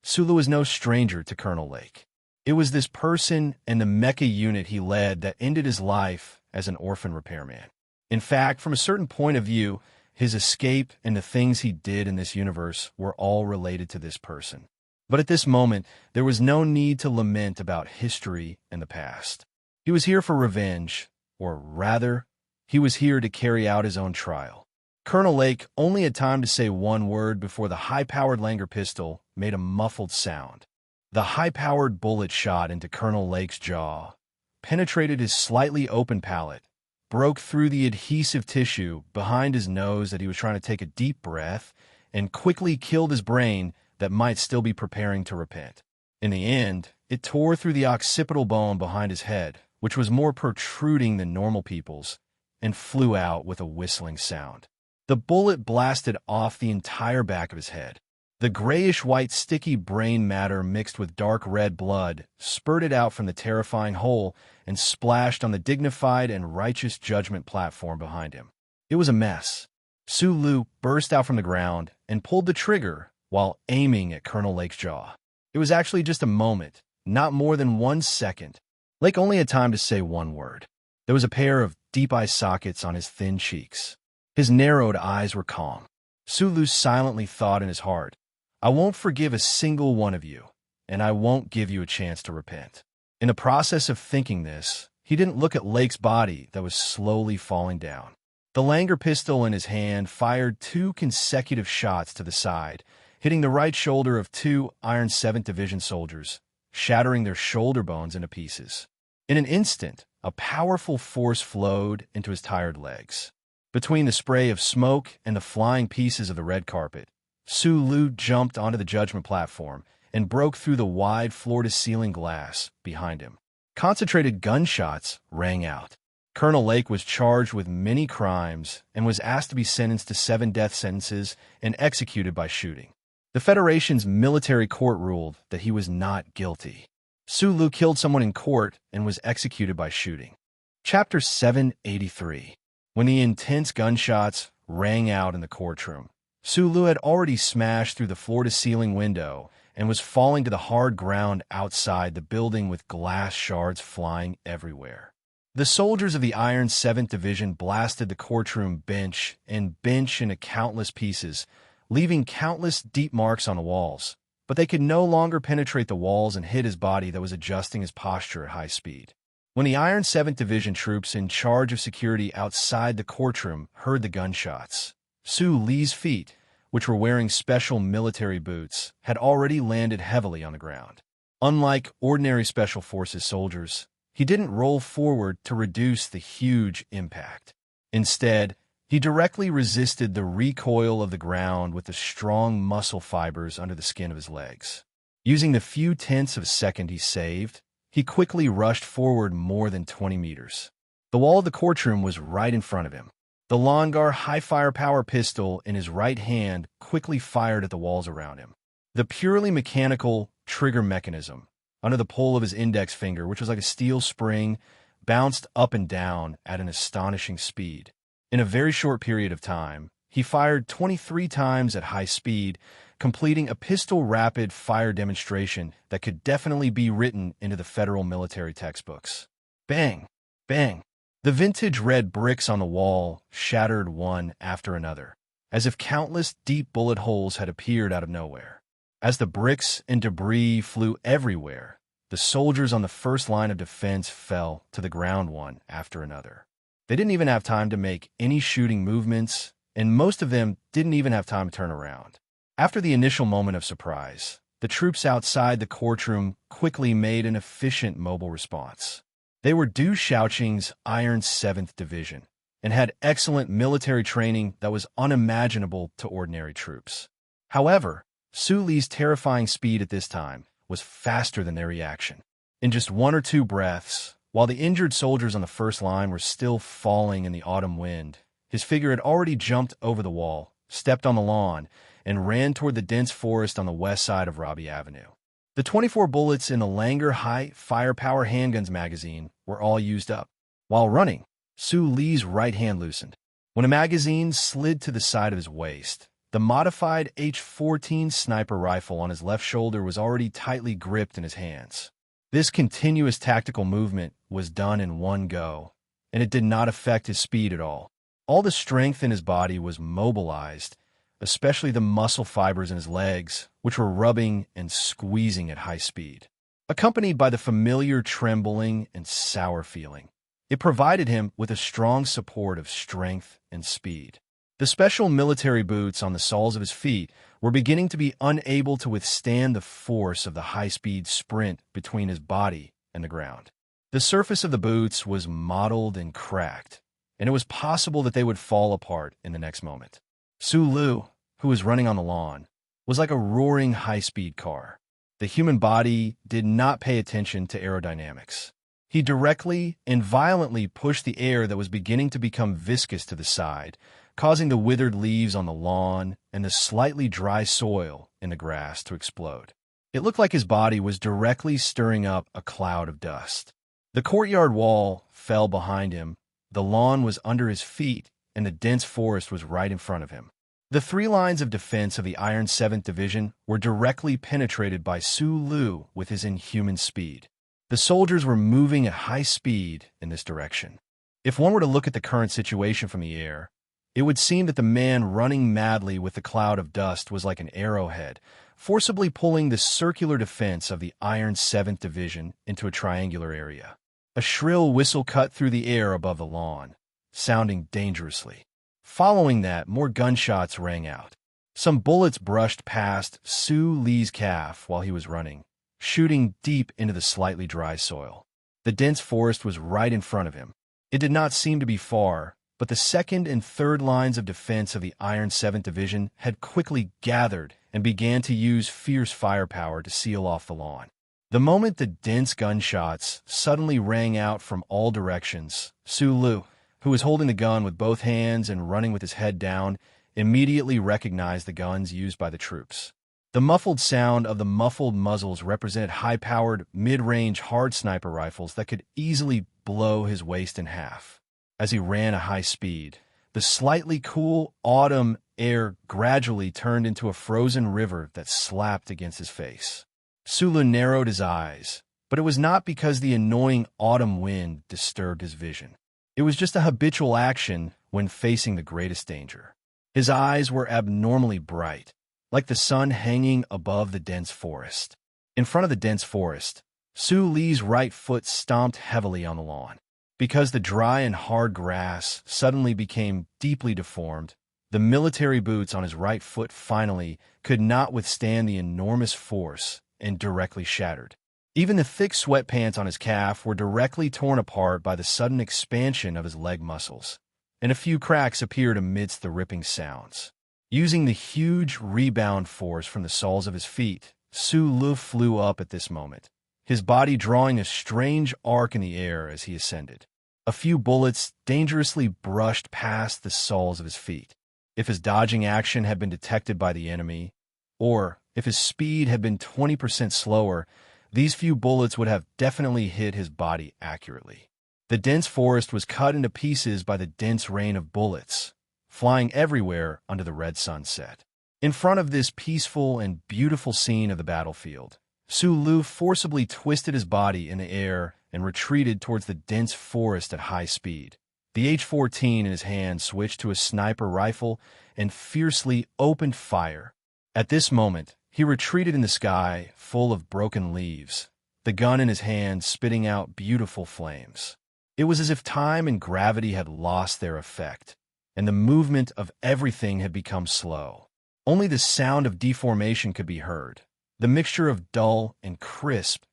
Sulu was no stranger to Colonel Lake. It was this person and the mecha unit he led that ended his life as an orphan repairman. In fact, from a certain point of view, his escape and the things he did in this universe were all related to this person. But at this moment, there was no need to lament about history and the past. He was here for revenge, or rather, he was here to carry out his own trial. Colonel Lake only had time to say one word before the high-powered Langer pistol made a muffled sound. The high-powered bullet shot into Colonel Lake's jaw, penetrated his slightly open palate, broke through the adhesive tissue behind his nose that he was trying to take a deep breath, and quickly killed his brain that might still be preparing to repent. In the end, it tore through the occipital bone behind his head, which was more protruding than normal people's, and flew out with a whistling sound. The bullet blasted off the entire back of his head. The grayish-white sticky brain matter mixed with dark red blood spurted out from the terrifying hole and splashed on the dignified and righteous judgment platform behind him. It was a mess. Sulu burst out from the ground and pulled the trigger while aiming at Colonel Lake's jaw. It was actually just a moment, not more than 1 second. Lake only had time to say one word. There was a pair of deep eye sockets on his thin cheeks. His narrowed eyes were calm. Sulu silently thought in his heart, "I won't forgive a single one of you, and I won't give you a chance to repent." In the process of thinking this, he didn't look at Lake's body that was slowly falling down. The Langer pistol in his hand fired 2 consecutive shots to the side, hitting the right shoulder of 2 Iron 7th Division soldiers, shattering their shoulder bones into pieces. In an instant, a powerful force flowed into his tired legs. Between the spray of smoke and the flying pieces of the red carpet, Sulu jumped onto the judgment platform and broke through the wide floor-to-ceiling glass behind him. Concentrated gunshots rang out. Colonel Lake was charged with many crimes and was asked to be sentenced to 7 death sentences and executed by shooting. The Federation's military court ruled that he was not guilty. Sulu killed someone in court and was executed by shooting. Chapter 783. When the intense gunshots rang out in the courtroom, Sulu had already smashed through the floor-to-ceiling window and was falling to the hard ground outside the building with glass shards flying everywhere. The soldiers of the Iron 7th Division blasted the courtroom bench into countless pieces, leaving countless deep marks on the walls. But they could no longer penetrate the walls and hit his body that was adjusting his posture at high speed. When the Iron 7th Division troops in charge of security outside the courtroom heard the gunshots, Sue Lee's feet, which were wearing special military boots, had already landed heavily on the ground. Unlike ordinary Special Forces soldiers, he didn't roll forward to reduce the huge impact. Instead, he directly resisted the recoil of the ground with the strong muscle fibers under the skin of his legs. Using the few tenths of a second he saved, he quickly rushed forward more than 20 meters. The wall of the courtroom was right in front of him. The Longar high-firepower pistol in his right hand quickly fired at the walls around him. The purely mechanical trigger mechanism, under the pull of his index finger, which was like a steel spring, bounced up and down at an astonishing speed. In a very short period of time, he fired 23 times at high speed, completing a pistol rapid-fire demonstration that could definitely be written into the federal military textbooks. Bang! Bang! The vintage red bricks on the wall shattered one after another, as if countless deep bullet holes had appeared out of nowhere. As the bricks and debris flew everywhere, the soldiers on the first line of defense fell to the ground one after another. They didn't even have time to make any shooting movements, and most of them didn't even have time to turn around. After the initial moment of surprise, the troops outside the courtroom quickly made an efficient mobile response. They were Du Shaoqing's Iron 7th Division and had excellent military training that was unimaginable to ordinary troops. However, Su Li's terrifying speed at this time was faster than their reaction. In just one or two breaths, while the injured soldiers on the first line were still falling in the autumn wind, his figure had already jumped over the wall, stepped on the lawn, and ran toward the dense forest on the west side of Robbie Avenue. The 24 bullets in the Langer High Firepower Handguns magazine were all used up. While running, Su Li's right hand loosened. When a magazine slid to the side of his waist, the modified H-14 sniper rifle on his left shoulder was already tightly gripped in his hands. This continuous tactical movement was done in one go, and it did not affect his speed at all. All the strength in his body was mobilized, especially the muscle fibers in his legs, which were rubbing and squeezing at high speed, accompanied by the familiar trembling and sour feeling. It provided him with a strong support of strength and speed. The special military boots on the soles of his feet were beginning to be unable to withstand the force of the high-speed sprint between his body and the ground. The surface of the boots was mottled and cracked, and it was possible that they would fall apart in the next moment. Su Li, who was running on the lawn, was like a roaring high-speed car. The human body did not pay attention to aerodynamics. He directly and violently pushed the air that was beginning to become viscous to the side, causing the withered leaves on the lawn and the slightly dry soil in the grass to explode. It looked like his body was directly stirring up a cloud of dust. The courtyard wall fell behind him, the lawn was under his feet, and the dense forest was right in front of him. The three lines of defense of the Iron 7th Division were directly penetrated by Su Li with his inhuman speed. The soldiers were moving at high speed in this direction. If one were to look at the current situation from the air, it would seem that the man running madly with the cloud of dust was like an arrowhead, forcibly pulling the circular defense of the Iron 7th Division into a triangular area. A shrill whistle cut through the air above the lawn, sounding dangerously. Following that, more gunshots rang out. Some bullets brushed past Su Li's calf while he was running, shooting deep into the slightly dry soil. The dense forest was right in front of him. It did not seem to be far, but the second and third lines of defense of the Iron 7th Division had quickly gathered and began to use fierce firepower to seal off the lawn. The moment the dense gunshots suddenly rang out from all directions, Su Li, who was holding the gun with both hands and running with his head down, immediately recognized the guns used by the troops. The muffled sound of the muffled muzzles represented high-powered, mid-range hard sniper rifles that could easily blow his waist in half. As he ran at high speed, the slightly cool autumn air gradually turned into a frozen river that slapped against his face. Su Li narrowed his eyes, but it was not because the annoying autumn wind disturbed his vision. It was just a habitual action when facing the greatest danger. His eyes were abnormally bright, like the sun hanging above the dense forest. In front of the dense forest, Su Li's right foot stomped heavily on the lawn. Because the dry and hard grass suddenly became deeply deformed, the military boots on his right foot finally could not withstand the enormous force and directly shattered. Even the thick sweatpants on his calf were directly torn apart by the sudden expansion of his leg muscles, and a few cracks appeared amidst the ripping sounds. Using the huge rebound force from the soles of his feet, Su Lu flew up at this moment, his body drawing a strange arc in the air as he ascended. A few bullets dangerously brushed past the soles of his feet. If his dodging action had been detected by the enemy, or if his speed had been 20% slower, these few bullets would have definitely hit his body accurately. The dense forest was cut into pieces by the dense rain of bullets, flying everywhere under the red sunset. In front of this peaceful and beautiful scene of the battlefield, Su Lu forcibly twisted his body in the air and retreated towards the dense forest at high speed. The H-14 in his hand switched to a sniper rifle and fiercely opened fire. At this moment, he retreated in the sky, full of broken leaves, the gun in his hand spitting out beautiful flames. It was as if time and gravity had lost their effect, and the movement of everything had become slow. Only the sound of deformation could be heard, the mixture of dull and crisp,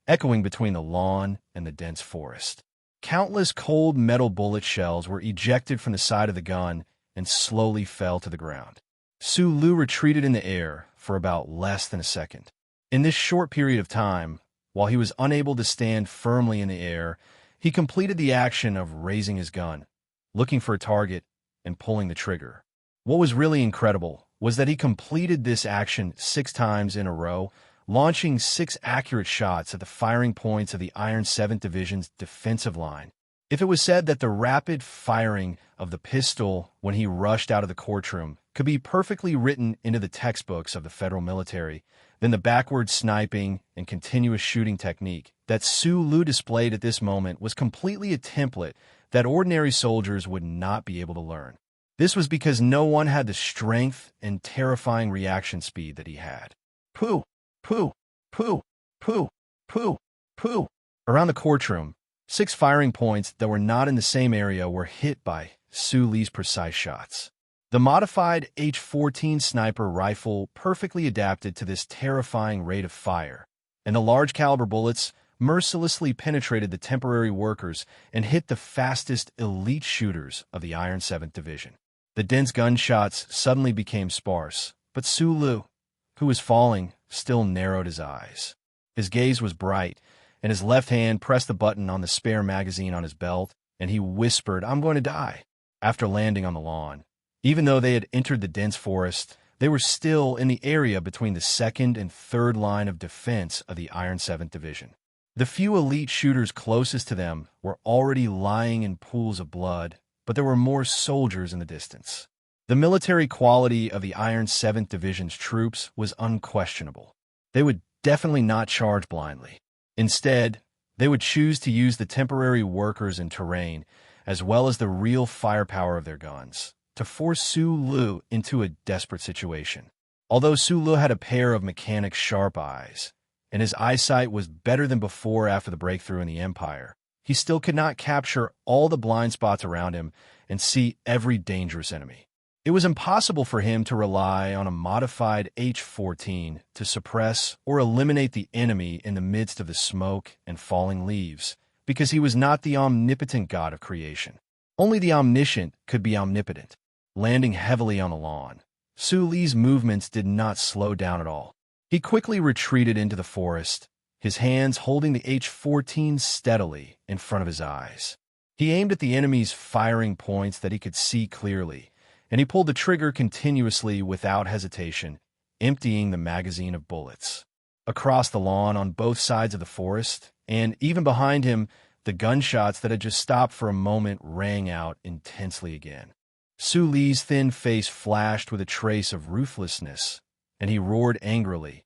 echoing between the lawn and the dense forest. Countless cold metal bullet shells were ejected from the side of the gun and slowly fell to the ground. Su Lu retreated in the air for about less than a second. In this short period of time, while he was unable to stand firmly in the air, he completed the action of raising his gun, looking for a target, and pulling the trigger. What was really incredible was that he completed this action 6 times in a row, launching 6 accurate shots at the firing points of the Iron 7th Division's defensive line. If it was said that the rapid firing of the pistol when he rushed out of the courtroom could be perfectly written into the textbooks of the federal military, then the backward sniping and continuous shooting technique that Su Lu displayed at this moment was completely a template that ordinary soldiers would not be able to learn. This was because no one had the strength and terrifying reaction speed that he had. Pooh, pooh, pooh, pooh, pooh, pooh. Around the courtroom, 6 firing points that were not in the same area were hit by Su Lu's precise shots. The modified H-14 sniper rifle perfectly adapted to this terrifying rate of fire, and the large-caliber bullets mercilessly penetrated the temporary workers and hit the fastest elite shooters of the Iron 7th Division. The dense gunshots suddenly became sparse, but Su Lu, who was falling, still narrowed his eyes. His gaze was bright, and his left hand pressed the button on the spare magazine on his belt, and he whispered, "I'm going to die," after landing on the lawn. Even though they had entered the dense forest, they were still in the area between the 2nd and 3rd line of defense of the Iron 7th Division. The few elite shooters closest to them were already lying in pools of blood, but there were more soldiers in the distance. The military quality of the Iron 7th Division's troops was unquestionable. They would definitely not charge blindly. Instead, they would choose to use the temporary workers and terrain, as well as the real firepower of their guns, to force Su Lu into a desperate situation. Although Su Lu had a pair of mechanic's sharp eyes, and his eyesight was better than before after the breakthrough in the Empire, he still could not capture all the blind spots around him and see every dangerous enemy. It was impossible for him to rely on a modified H-14 to suppress or eliminate the enemy in the midst of the smoke and falling leaves, because he was not the omnipotent god of creation. Only the omniscient could be omnipotent. Landing heavily on the lawn, Su Lu's movements did not slow down at all. He quickly retreated into the forest, his hands holding the H-14 steadily in front of his eyes. He aimed at the enemy's firing points that he could see clearly, and he pulled the trigger continuously without hesitation, emptying the magazine of bullets. Across the lawn on both sides of the forest, and even behind him, the gunshots that had just stopped for a moment rang out intensely again. Su Lu's thin face flashed with a trace of ruthlessness, and he roared angrily,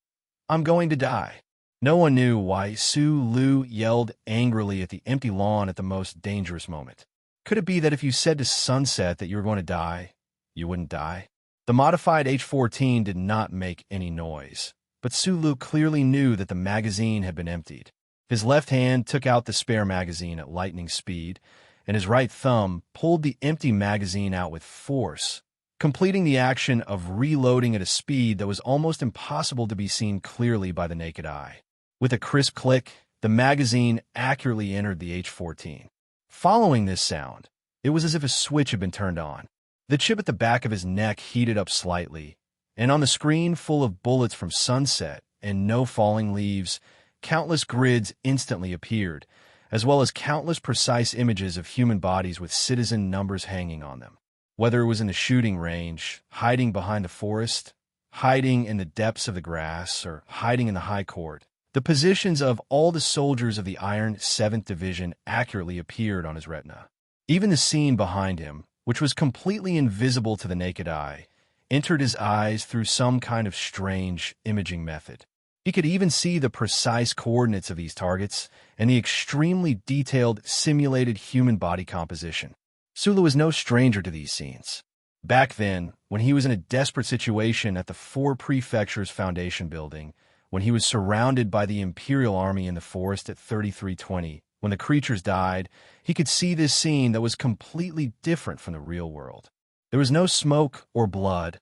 "I'm going to die." No one knew why Su Lu yelled angrily at the empty lawn at the most dangerous moment. Could it be that if you said to Sunset that you were going to die, you wouldn't die? The modified H-14 did not make any noise, but Su Lu clearly knew that the magazine had been emptied. His left hand took out the spare magazine at lightning speed, and his right thumb pulled the empty magazine out with force, completing the action of reloading at a speed that was almost impossible to be seen clearly by the naked eye. With a crisp click, the magazine accurately entered the H-14. Following this sound, it was as if a switch had been turned on. The chip at the back of his neck heated up slightly, and on the screen full of bullets from sunset and no falling leaves, countless grids instantly appeared, as well as countless precise images of human bodies with citizen numbers hanging on them. Whether it was in the shooting range, hiding behind the forest, hiding in the depths of the grass, or hiding in the high court, the positions of all the soldiers of the Iron 7th Division accurately appeared on his retina. Even the scene behind him, which was completely invisible to the naked eye, entered his eyes through some kind of strange imaging method. He could even see the precise coordinates of these targets and the extremely detailed simulated human body composition. Sulu was no stranger to these scenes. Back then, when he was in a desperate situation at the Four Prefectures Foundation building, when he was surrounded by the Imperial Army in the forest at 3320, when the creatures died, he could see this scene that was completely different from the real world. There was no smoke or blood,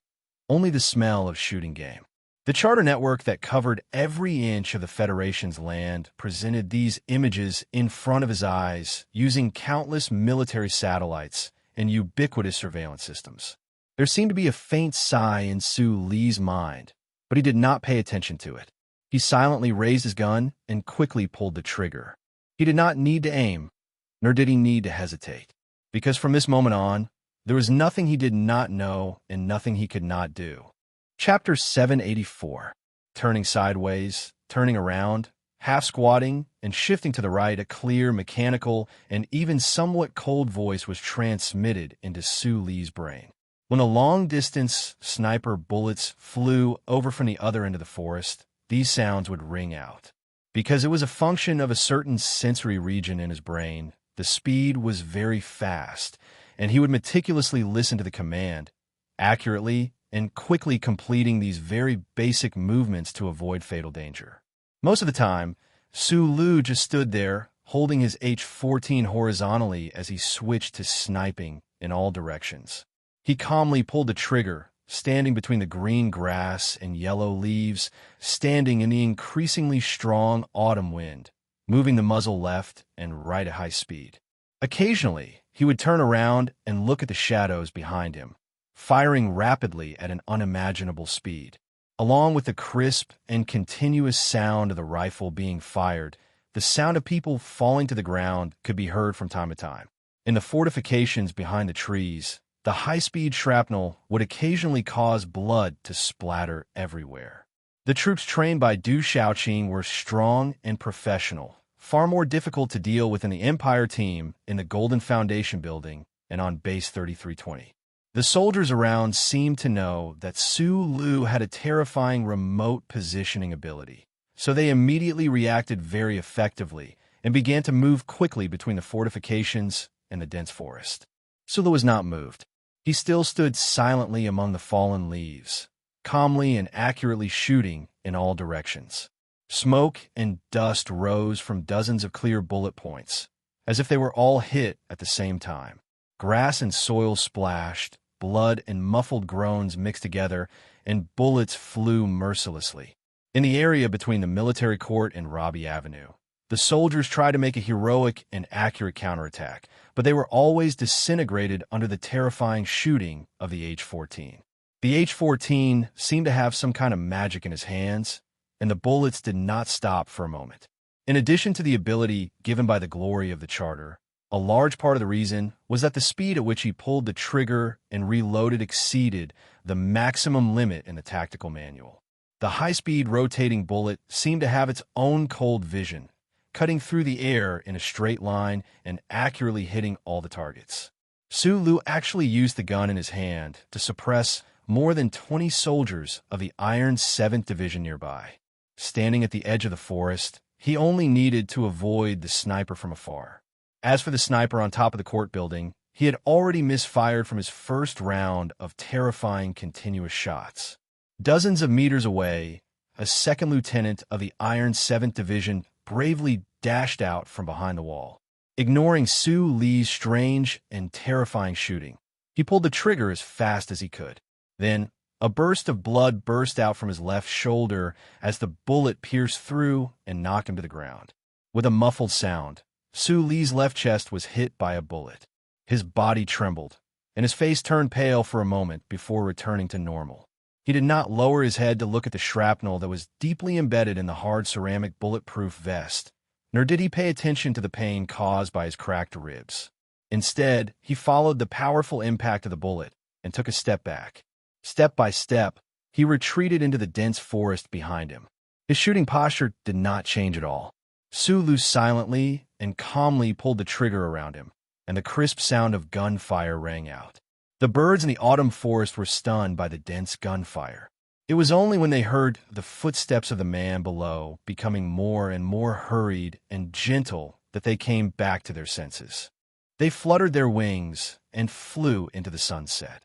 only the smell of shooting game. The charter network that covered every inch of the Federation's land presented these images in front of his eyes using countless military satellites and ubiquitous surveillance systems. There seemed to be a faint sigh in Su Li's mind, but he did not pay attention to it. He silently raised his gun and quickly pulled the trigger. He did not need to aim, nor did he need to hesitate, because from this moment on, there was nothing he did not know and nothing he could not do. Chapter 784. Turning sideways, turning around, half squatting, and shifting to the right, a clear, mechanical, and even somewhat cold voice was transmitted into Su Li's brain. When the long-distance sniper bullets flew over from the other end of the forest, these sounds would ring out. Because it was a function of a certain sensory region in his brain, the speed was very fast, and he would meticulously listen to the command, accurately and quickly completing these very basic movements to avoid fatal danger. Most of the time, Su Lu just stood there, holding his H-14 horizontally as he switched to sniping in all directions. He calmly pulled the trigger, standing between the green grass and yellow leaves, standing in the increasingly strong autumn wind, moving the muzzle left and right at high speed. Occasionally, he would turn around and look at the shadows behind him, firing rapidly at an unimaginable speed. Along with the crisp and continuous sound of the rifle being fired, the sound of people falling to the ground could be heard from time to time. In the fortifications behind the trees, the high-speed shrapnel would occasionally cause blood to splatter everywhere. The troops trained by Du Shaoqing were strong and professional, far more difficult to deal with than the Empire team in the Golden Foundation building and on Base 3320. The soldiers around seemed to know that Su Lu had a terrifying remote positioning ability, so they immediately reacted very effectively and began to move quickly between the fortifications and the dense forest. Su Lu was not moved. He still stood silently among the fallen leaves, calmly and accurately shooting in all directions. Smoke and dust rose from dozens of clear bullet points, as if they were all hit at the same time. Grass and soil splashed, blood and muffled groans mixed together, and bullets flew mercilessly. In the area between the military court and Robbie Avenue, the soldiers tried to make a heroic and accurate counterattack, but they were always disintegrated under the terrifying shooting of the H-14. The H-14 seemed to have some kind of magic in his hands, and the bullets did not stop for a moment. In addition to the ability given by the glory of the charter, a large part of the reason was that the speed at which he pulled the trigger and reloaded exceeded the maximum limit in the tactical manual. The high-speed rotating bullet seemed to have its own cold vision, cutting through the air in a straight line and accurately hitting all the targets. Su Lu actually used the gun in his hand to suppress more than 20 soldiers of the Iron 7th Division nearby. Standing at the edge of the forest, he only needed to avoid the sniper from afar. As for the sniper on top of the court building, he had already misfired from his first round of terrifying continuous shots. Dozens of meters away, a second lieutenant of the Iron 7th Division bravely dashed out from behind the wall. Ignoring Su Li's strange and terrifying shooting, he pulled the trigger as fast as he could. Then, A burst of blood burst out from his left shoulder as the bullet pierced through and knocked him to the ground. With a muffled sound, Su Li's left chest was hit by a bullet. His body trembled, and his face turned pale for a moment before returning to normal. He did not lower his head to look at the shrapnel that was deeply embedded in the hard ceramic bulletproof vest, nor did he pay attention to the pain caused by his cracked ribs. Instead, he followed the powerful impact of the bullet and took a step back. Step by step, he retreated into the dense forest behind him. His shooting posture did not change at all. Su Lu silently and calmly pulled the trigger around him, and the crisp sound of gunfire rang out. The birds in the autumn forest were stunned by the dense gunfire. It was only when they heard the footsteps of the man below becoming more and more hurried and gentle that they came back to their senses. They fluttered their wings and flew into the sunset.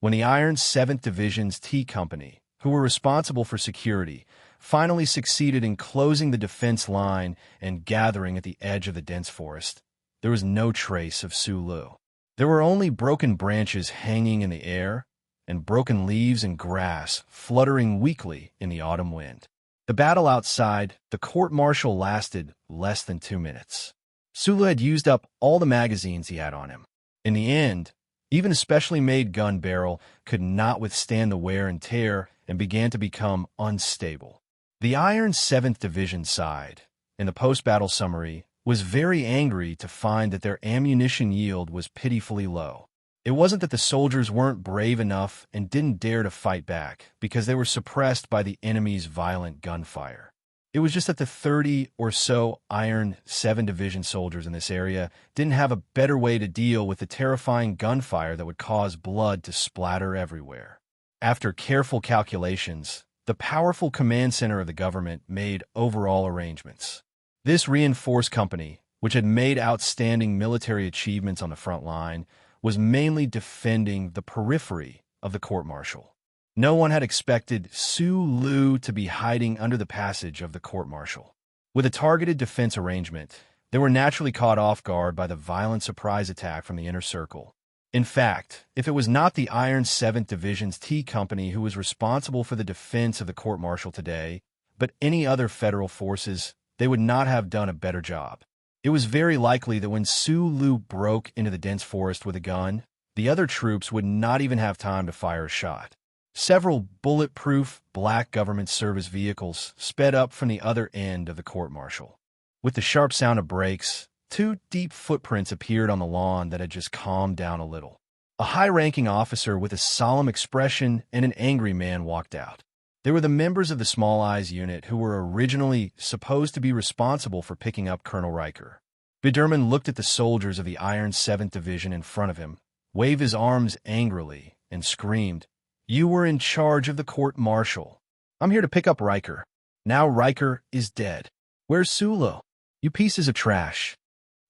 When the Iron 7th Division's T Company, who were responsible for security, finally succeeded in closing the defense line and gathering at the edge of the dense forest, there was no trace of Su Lu. There were only broken branches hanging in the air and broken leaves and grass fluttering weakly in the autumn wind. The battle outside the court-martial lasted less than 2 minutes. Su Lu had used up all the magazines he had on him. In the end, even a specially made gun barrel could not withstand the wear and tear and began to become unstable. The Iron 7th Division side, in the post-battle summary, was very angry to find that their ammunition yield was pitifully low. It wasn't that the soldiers weren't brave enough and didn't dare to fight back because they were suppressed by the enemy's violent gunfire. It was just that the 30 or so Iron 7 Division soldiers in this area didn't have a better way to deal with the terrifying gunfire that would cause blood to splatter everywhere. After careful calculations, the powerful command center of the government made overall arrangements. This reinforced company, which had made outstanding military achievements on the front line, was mainly defending the periphery of the court-martial. No one had expected Su Lu to be hiding under the passage of the court-martial. With a targeted defense arrangement, they were naturally caught off guard by the violent surprise attack from the inner circle. In fact, if it was not the Iron 7th Division's T Company who was responsible for the defense of the court-martial today, but any other federal forces, they would not have done a better job. It was very likely that when Su Lu broke into the dense forest with a gun, the other troops would not even have time to fire a shot. Several bulletproof black government service vehicles sped up from the other end of the court-martial. With the sharp sound of brakes, 2 deep footprints appeared on the lawn that had just calmed down a little. A high-ranking officer with a solemn expression and an angry man walked out. They were the members of the Small Eyes unit who were originally supposed to be responsible for picking up Colonel Riker. Biderman looked at the soldiers of the Iron 7th Division in front of him, waved his arms angrily, and screamed, "You were in charge of the court-martial. I'm here to pick up Riker. Now Riker is dead. Where's Su Lu? You pieces of trash."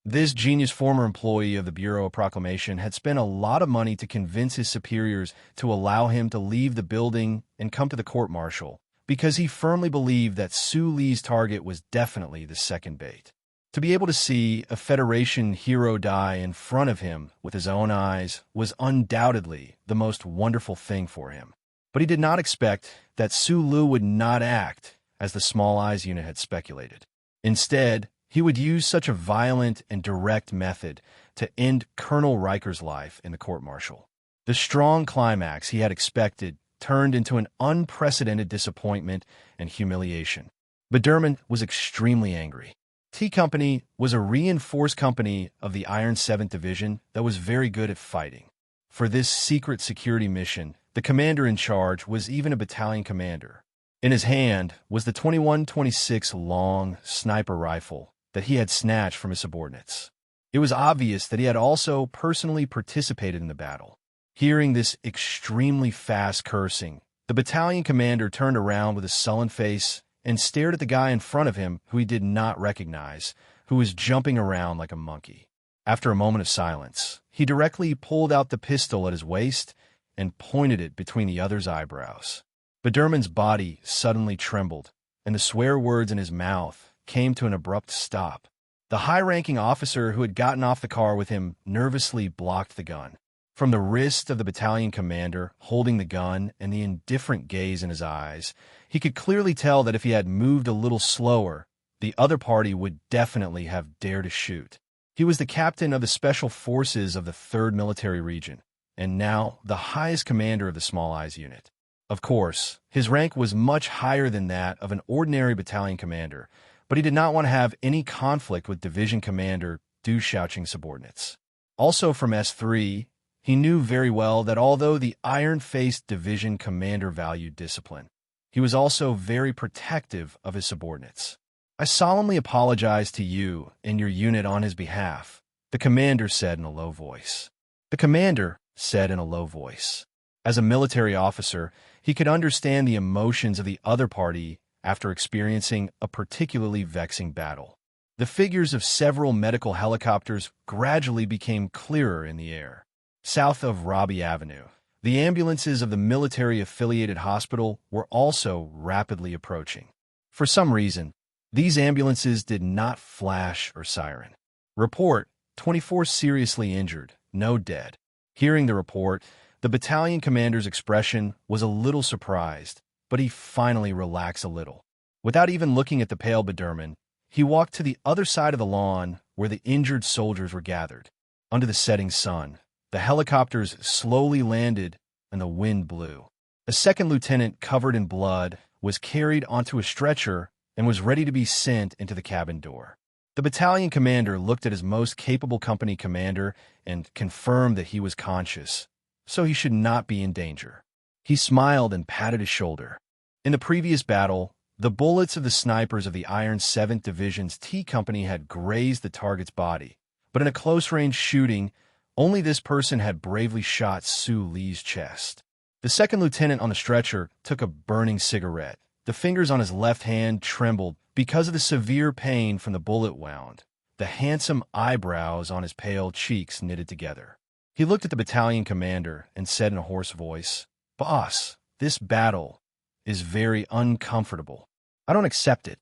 This genius former employee of the Bureau of Proclamation had spent a lot of money to convince his superiors to allow him to leave the building and come to the court-martial, because he firmly believed that Su Li's target was definitely the second bait. To be able to see a Federation hero die in front of him with his own eyes was undoubtedly the most wonderful thing for him. But he did not expect that Su Lu would not act as the Small Eyes unit had speculated. Instead, he would use such a violent and direct method to end Colonel Riker's life in the court-martial. The strong climax he had expected turned into an unprecedented disappointment and humiliation. Biderman was extremely angry. T Company was a reinforced company of the Iron 7th Division that was very good at fighting. For this secret security mission, the commander in charge was even a battalion commander. In his hand was the 21-26 long sniper rifle that he had snatched from his subordinates. It was obvious that he had also personally participated in the battle. Hearing this extremely fast cursing, the battalion commander turned around with a sullen face and stared at the guy in front of him who he did not recognize, who was jumping around like a monkey. After a moment of silence, he directly pulled out the pistol at his waist and pointed it between the other's eyebrows. Biderman's body suddenly trembled, and the swear words in his mouth came to an abrupt stop. The high-ranking officer who had gotten off the car with him nervously blocked the gun. From the wrist of the battalion commander holding the gun and the indifferent gaze in his eyes, he could clearly tell that if he had moved a little slower, the other party would definitely have dared to shoot. He was the captain of the Special Forces of the 3rd Military Region, and now the highest commander of the Small Eyes unit. Of course, his rank was much higher than that of an ordinary battalion commander, but he did not want to have any conflict with division commander Du Shaoqing's subordinates. Also from S3, he knew very well that although the iron-faced division commander valued discipline, he was also very protective of his subordinates. "I solemnly apologize to you and your unit on his behalf," the commander said in a low voice. The commander said in a low voice. As a military officer, he could understand the emotions of the other party after experiencing a particularly vexing battle. The figures of several medical helicopters gradually became clearer in the air. South of Robbie Avenue, the ambulances of the military-affiliated hospital were also rapidly approaching. For some reason, these ambulances did not flash or siren. Report, 24 seriously injured, no dead. Hearing the report, the battalion commander's expression was a little surprised, but he finally relaxed a little. Without even looking at the pale Biderman, he walked to the other side of the lawn where the injured soldiers were gathered. Under the setting sun, the helicopters slowly landed and the wind blew. A second lieutenant covered in blood was carried onto a stretcher and was ready to be sent into the cabin door. The battalion commander looked at his most capable company commander and confirmed that he was conscious, so he should not be in danger. He smiled and patted his shoulder. In the previous battle, the bullets of the snipers of the Iron 7th Division's T Company had grazed the target's body, but in a close-range shooting, only this person had bravely shot Su Li's chest. The second lieutenant on the stretcher took a burning cigarette. The fingers on his left hand trembled because of the severe pain from the bullet wound. The handsome eyebrows on his pale cheeks knitted together. He looked at the battalion commander and said in a hoarse voice, "Boss, this battle is very uncomfortable. I don't accept it."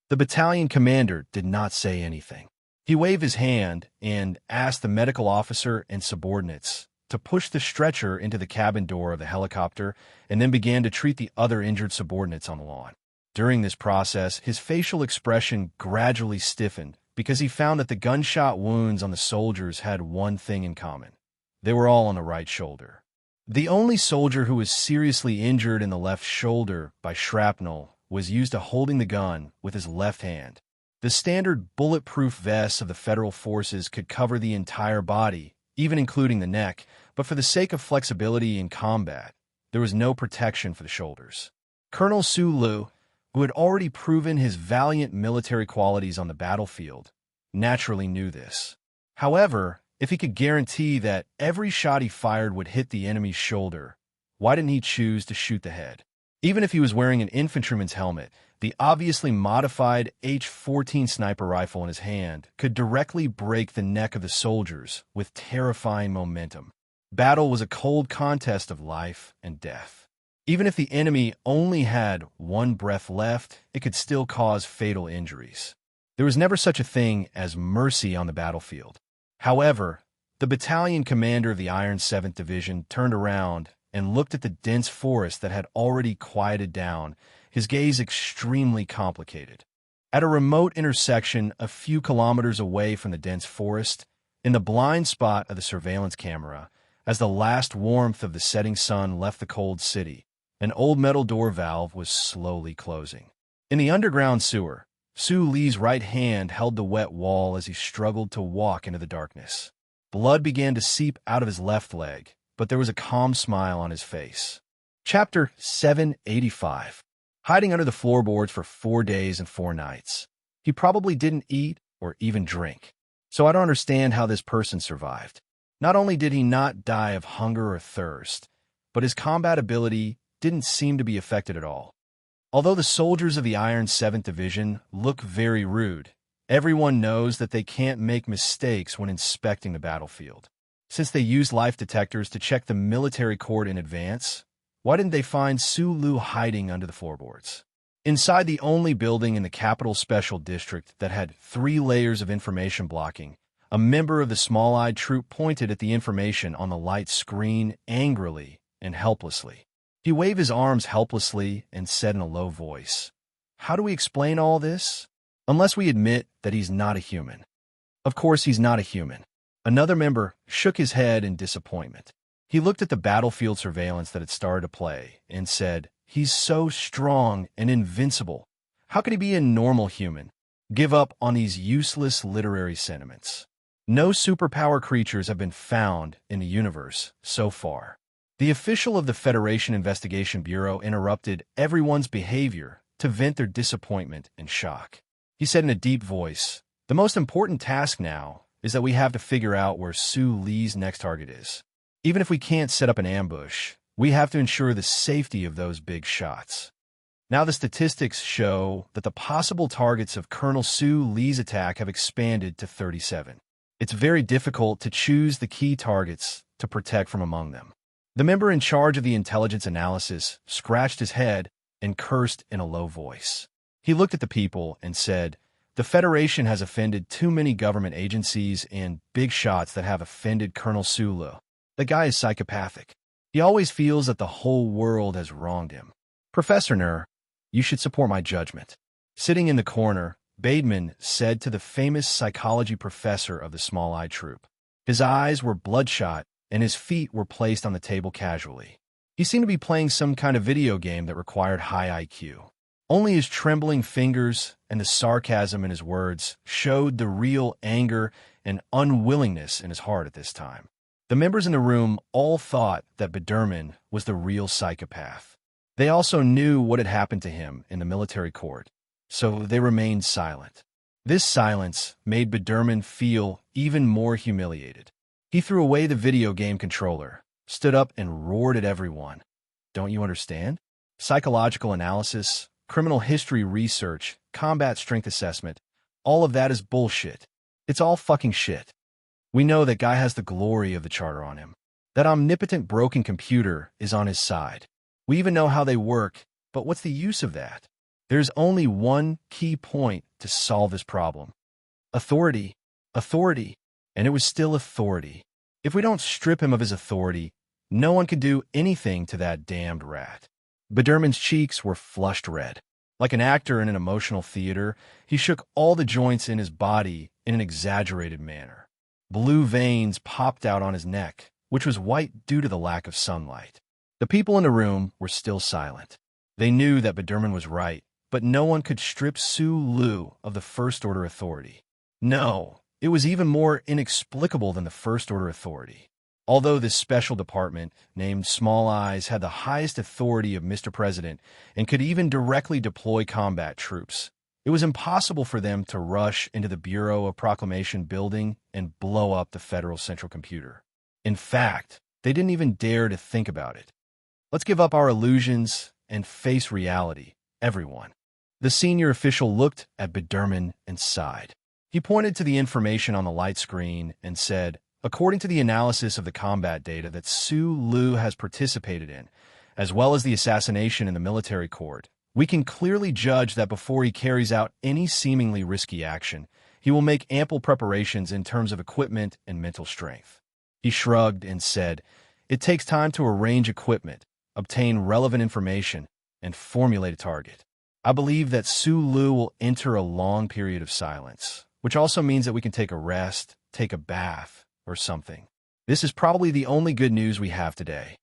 The battalion commander did not say anything. He waved his hand and asked the medical officer and subordinates to push the stretcher into the cabin door of the helicopter and then began to treat the other injured subordinates on the lawn. During this process, his facial expression gradually stiffened because he found that the gunshot wounds on the soldiers had one thing in common. They were all on the right shoulder. The only soldier who was seriously injured in the left shoulder by shrapnel was used to holding the gun with his left hand. The standard bulletproof vests of the federal forces could cover the entire body, even including the neck, but for the sake of flexibility in combat, there was no protection for the shoulders. Colonel Su Lu, who had already proven his valiant military qualities on the battlefield, naturally knew this. However, if he could guarantee that every shot he fired would hit the enemy's shoulder, why didn't he choose to shoot the head? Even if he was wearing an infantryman's helmet, the obviously modified H-14 sniper rifle in his hand could directly break the neck of the soldiers with terrifying momentum. Battle was a cold contest of life and death. Even if the enemy only had one breath left, it could still cause fatal injuries. There was never such a thing as mercy on the battlefield. However, the battalion commander of the Iron 7th Division turned around and looked at the dense forest that had already quieted down, his gaze extremely complicated. At a remote intersection a few kilometers away from the dense forest, in the blind spot of the surveillance camera, as the last warmth of the setting sun left the cold city, an old metal door valve was slowly closing. In the underground sewer, Su Li's right hand held the wet wall as he struggled to walk into the darkness. Blood began to seep out of his left leg, but there was a calm smile on his face. Chapter 785. Hiding under the floorboards for 4 days and 4 nights. He probably didn't eat or even drink. So I don't understand how this person survived. Not only did he not die of hunger or thirst, but his combat ability didn't seem to be affected at all. Although the soldiers of the Iron 7th Division look very rude, everyone knows that they can't make mistakes when inspecting the battlefield. Since they used life detectors to check the military court in advance, why didn't they find Su Lu hiding under the floorboards? Inside the only building in the Capital Special District that had 3 layers of information blocking, A member of the small-eyed troop pointed at the information on the light screen angrily and helplessly. He waved his arms helplessly and said in a low voice, "How do we explain all this? Unless we admit that he's not a human." Of course he's not a human. Another member shook his head in disappointment. He looked at the battlefield surveillance that had started to play and said, "He's so strong and invincible. How could he be a normal human?" Give up on these useless literary sentiments. No superpower creatures have been found in the universe so far. The official of the Federation Investigation Bureau interrupted everyone's behavior to vent their disappointment and shock. He said in a deep voice, "The most important task now is that we have to figure out where Su Li's next target is. Even if we can't set up an ambush, we have to ensure the safety of those big shots." Now the statistics show that the possible targets of Colonel Su Li's attack have expanded to 37. It's very difficult to choose the key targets to protect from among them. The member in charge of the intelligence analysis scratched his head and cursed in a low voice. He looked at the people and said, "The Federation has offended too many government agencies and big shots that have offended Colonel Su Li. The guy is psychopathic. He always feels that the whole world has wronged him. Professor Nur, you should support my judgment." Sitting in the corner, Bateman said to the famous psychology professor of the small-eyed troop. His eyes were bloodshot, and his feet were placed on the table casually. He seemed to be playing some kind of video game that required high IQ. Only his trembling fingers and the sarcasm in his words showed the real anger and unwillingness in his heart at this time. The members in the room all thought that Biderman was the real psychopath. They also knew what had happened to him in the military court, so they remained silent. This silence made Biderman feel even more humiliated. He threw away the video game controller, stood up and roared at everyone. "Don't you understand? Psychological analysis, criminal history research, combat strength assessment, all of that is bullshit. It's all fucking shit. We know that guy has the glory of the charter on him. That omnipotent broken computer is on his side. We even know how they work, but what's the use of that? There's only one key point to solve this problem. Authority. Authority. And it was still authority. If we don't strip him of his authority, no one can do anything to that damned rat." Biderman's cheeks were flushed red. Like an actor in an emotional theater, he shook all the joints in his body in an exaggerated manner. Blue veins popped out on his neck, which was white due to the lack of sunlight. The people in the room were still silent. They knew that Biderman was right, but no one could strip Su Li of the First Order authority. No, it was even more inexplicable than the First Order authority. Although this special department, named Small Eyes, had the highest authority of Mr. President and could even directly deploy combat troops, it was impossible for them to rush into the Bureau of Proclamation building and blow up the Federal Central Computer. In fact, they didn't even dare to think about it. Let's give up our illusions and face reality, everyone. The senior official looked at Biderman and sighed. He pointed to the information on the light screen and said, "According to the analysis of the combat data that Su Li has participated in, as well as the assassination in the military court, we can clearly judge that before he carries out any seemingly risky action, he will make ample preparations in terms of equipment and mental strength." He shrugged and said, "It takes time to arrange equipment, obtain relevant information, and formulate a target. I believe that Su Li will enter a long period of silence, which also means that we can take a rest, take a bath, or something. This is probably the only good news we have today."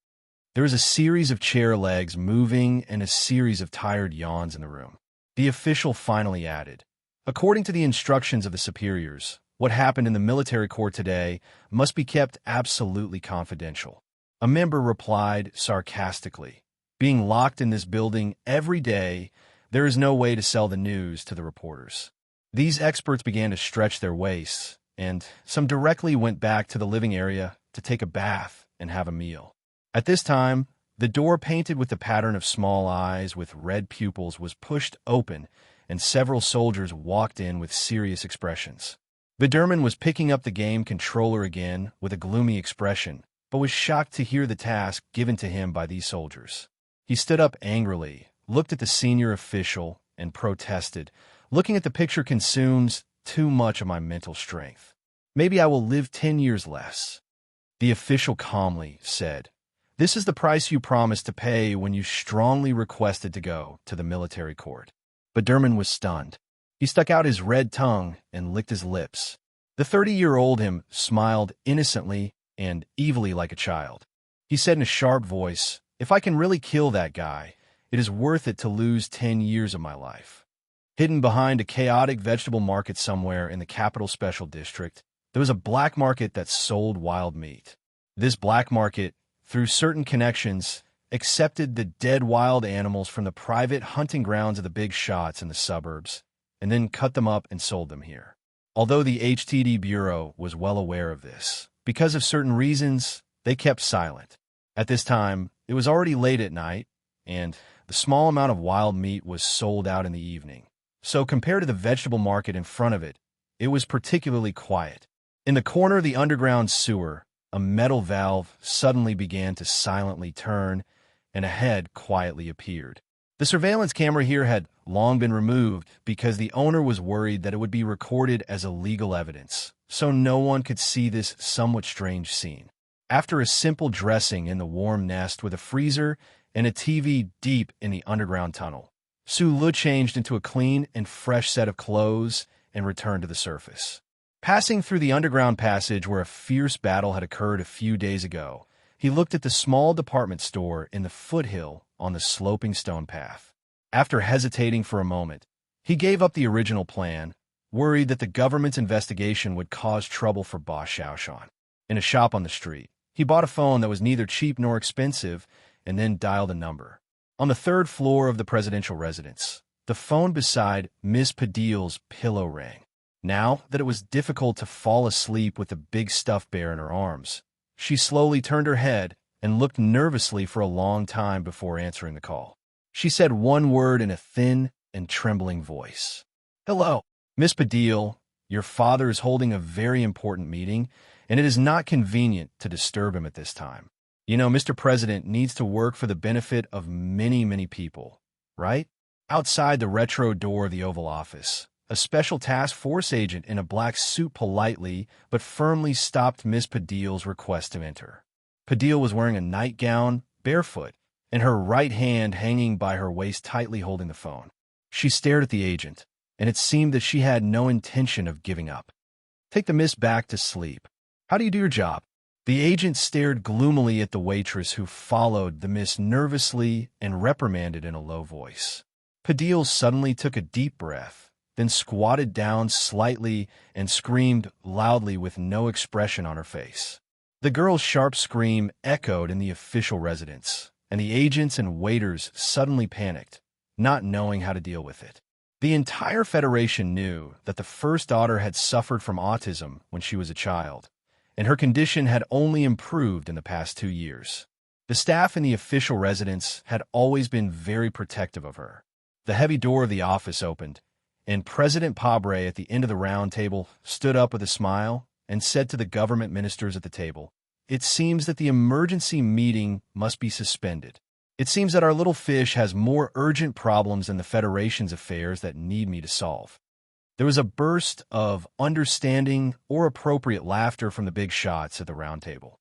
There was a series of chair legs moving and a series of tired yawns in the room. The official finally added, "According to the instructions of the superiors, what happened in the military court today must be kept absolutely confidential." A member replied sarcastically, "Being locked in this building every day, there is no way to sell the news to the reporters." These experts began to stretch their waists, and some directly went back to the living area to take a bath and have a meal. At this time, the door painted with the pattern of small eyes with red pupils was pushed open, and several soldiers walked in with serious expressions. Biderman was picking up the game controller again with a gloomy expression, but was shocked to hear the task given to him by these soldiers. He stood up angrily, looked at the senior official, and protested, "Looking at the picture consumes too much of my mental strength." maybe I will live 10 years less. The official calmly said, "This is the price you promised to pay when you strongly requested to go to the military court." But Derman was stunned. He stuck out his red tongue and licked his lips. The 30-year-old him smiled innocently and evilly like a child. He said in a sharp voice, "If I can really kill that guy, it is worth it to lose 10 years of my life." Hidden behind a chaotic vegetable market somewhere in the Capital Special District, there was a black market that sold wild meat. This black market, through certain connections, accepted the dead wild animals from the private hunting grounds of the big shots in the suburbs, and then cut them up and sold them here. Although the HTD Bureau was well aware of this, because of certain reasons, they kept silent. At this time, it was already late at night, and the small amount of wild meat was sold out in the evening. So compared to the vegetable market in front of it, it was particularly quiet. In the corner of the underground sewer, a metal valve suddenly began to silently turn, and a head quietly appeared. The surveillance camera here had long been removed because the owner was worried that it would be recorded as illegal evidence, so no one could see this somewhat strange scene. After a simple dressing in the warm nest with a freezer and a TV deep in the underground tunnel, Sulu changed into a clean and fresh set of clothes and returned to the surface. Passing through the underground passage where a fierce battle had occurred a few days ago, he looked at the small department store in the foothill on the sloping stone path. After hesitating for a moment, he gave up the original plan, worried that the government's investigation would cause trouble for Boss Xiaoshan. In a shop on the street, he bought a phone that was neither cheap nor expensive and then dialed a number. On the third floor of the presidential residence, the phone beside Miss Padille's pillow rang. Now that it was difficult to fall asleep with the big stuffed bear in her arms, she slowly turned her head and looked nervously for a long time before answering the call. She said one word in a thin and trembling voice. "Hello, Miss Padille. Your father is holding a very important meeting, and it is not convenient to disturb him at this time. You know, Mr. President needs to work for the benefit of many, many people, right?" Outside the retro door of the Oval Office, a special task force agent in a black suit politely but firmly stopped Miss Padille's request to enter. Padille was wearing a nightgown, barefoot, and her right hand hanging by her waist tightly holding the phone. She stared at the agent, and it seemed that she had no intention of giving up. "Take the miss back to sleep. How do you do your job?" The agent stared gloomily at the waitress who followed the miss nervously and reprimanded in a low voice. Padille suddenly took a deep breath, then squatted down slightly and screamed loudly with no expression on her face. The girl's sharp scream echoed in the official residence, and the agents and waiters suddenly panicked, not knowing how to deal with it. The entire Federation knew that the first daughter had suffered from autism when she was a child, and her condition had only improved in the past 2 years. The staff in the official residence had always been very protective of her. The heavy door of the office opened, and President Pabre at the end of the round table stood up with a smile and said to the government ministers at the table, "It seems that the emergency meeting must be suspended. It seems that our little fish has more urgent problems than the Federation's affairs that need me to solve." There was a burst of understanding or appropriate laughter from the big shots at the round table.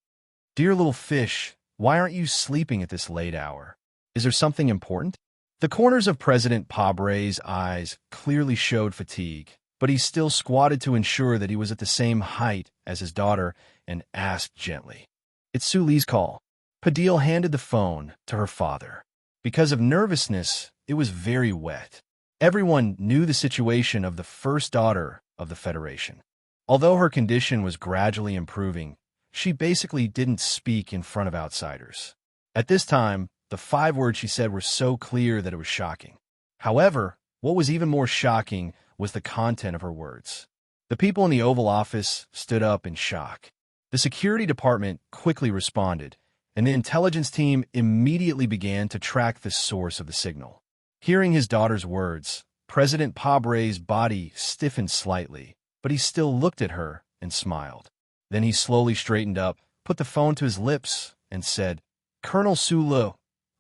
"Dear little fish, why aren't you sleeping at this late hour? Is there something important?" The corners of President Pabre's eyes clearly showed fatigue, but he still squatted to ensure that he was at the same height as his daughter and asked gently, "It's Suli's call." Padille handed the phone to her father. Because of nervousness, it was very wet. Everyone knew the situation of the first daughter of the Federation. Although her condition was gradually improving, she basically didn't speak in front of outsiders. At this time, the 5 words she said were so clear that it was shocking. However, what was even more shocking was the content of her words. The people in the Oval Office stood up in shock. The security department quickly responded, and the intelligence team immediately began to track the source of the signal. Hearing his daughter's words, President Pabre's body stiffened slightly, but he still looked at her and smiled. Then he slowly straightened up, put the phone to his lips, and said, "Colonel Sulu,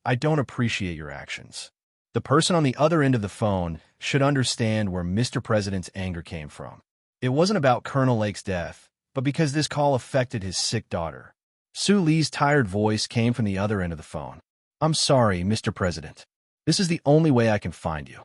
I don't appreciate your actions." The person on the other end of the phone should understand where Mr. President's anger came from. It wasn't about Colonel Lake's death, but because this call affected his sick daughter. Su Li's tired voice came from the other end of the phone. "I'm sorry, Mr. President. This is the only way I can find you."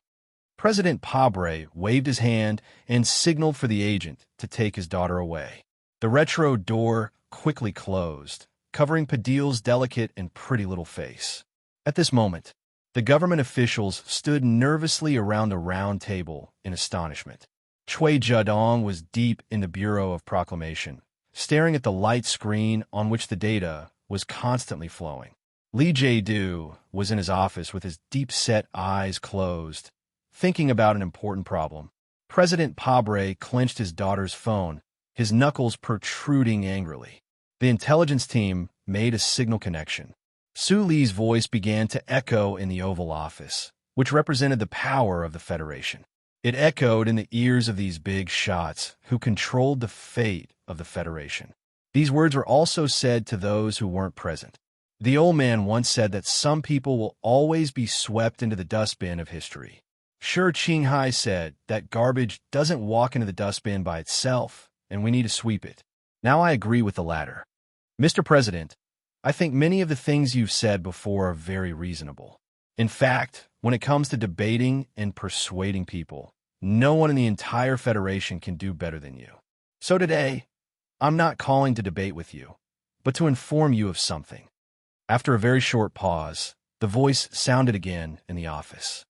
President Pabre waved his hand and signaled for the agent to take his daughter away. The retro door quickly closed, covering Padil's delicate and pretty little face. At this moment, the government officials stood nervously around a round table in astonishment. Chui Jiadong was deep in the Bureau of Proclamation, staring at the light screen on which the data was constantly flowing. Li Jiedu was in his office with his deep-set eyes closed, thinking about an important problem. President Pabre clenched his daughter's phone, his knuckles protruding angrily. The intelligence team made a signal connection. Su Li's voice began to echo in the Oval Office, which represented the power of the Federation. It echoed in the ears of these big shots who controlled the fate of the Federation. These words were also said to those who weren't present. The old man once said that some people will always be swept into the dustbin of history. Shi Qinghai said that garbage doesn't walk into the dustbin by itself, and we need to sweep it. Now I agree with the latter. Mr. President, I think many of the things you've said before are very reasonable. In fact, when it comes to debating and persuading people, no one in the entire Federation can do better than you. So today, I'm not calling to debate with you, but to inform you of something. After a very short pause, the voice sounded again in the office.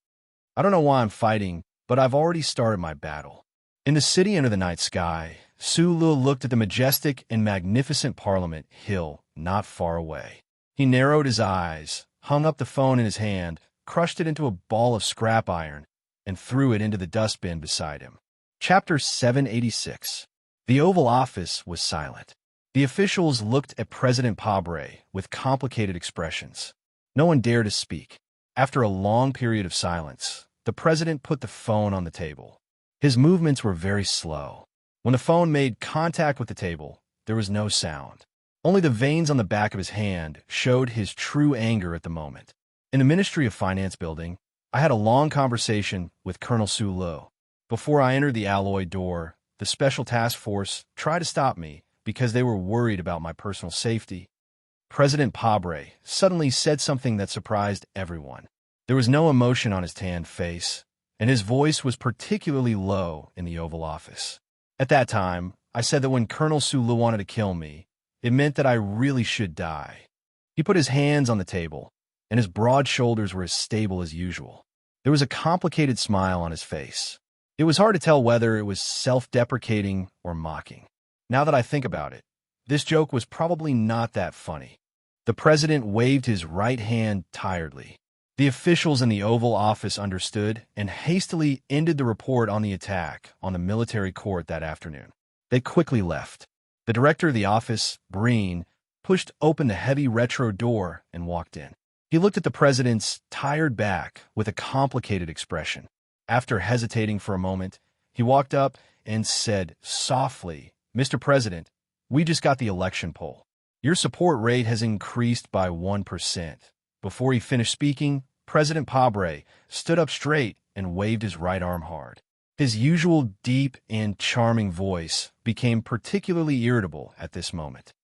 I don't know why I'm fighting, but I've already started my battle. In the city under the night sky, Su Lu looked at the majestic and magnificent Parliament Hill not far away. He narrowed his eyes, hung up the phone in his hand, crushed it into a ball of scrap iron, and threw it into the dustbin beside him. Chapter 786. The Oval Office was silent. The officials looked at President Pabre with complicated expressions. No one dared to speak. After a long period of silence, the president put the phone on the table. His movements were very slow. When the phone made contact with the table, there was no sound. Only the veins on the back of his hand showed his true anger at the moment. In the Ministry of Finance building, I had a long conversation with Colonel Su Lu. Before I entered the alloy door, the Special Task Force tried to stop me because they were worried about my personal safety. President Pabre suddenly said something that surprised everyone. There was no emotion on his tanned face, and his voice was particularly low in the Oval Office. At that time, I said that when Colonel Su Lu wanted to kill me, it meant that I really should die. He put his hands on the table, and his broad shoulders were as stable as usual. There was a complicated smile on his face. It was hard to tell whether it was self-deprecating or mocking. Now that I think about it, this joke was probably not that funny. The president waved his right hand tiredly. The officials in the Oval Office understood and hastily ended the report on the attack on the military court that afternoon. They quickly left. The director of the office, Breen, pushed open the heavy retro door and walked in. He looked at the president's tired back with a complicated expression. After hesitating for a moment, he walked up and said softly, "Mr. President, we just got the election poll. Your support rate has increased by 1%. Before he finished speaking, President Pabre stood up straight and waved his right arm hard. His usual deep and charming voice became particularly irritable at this moment.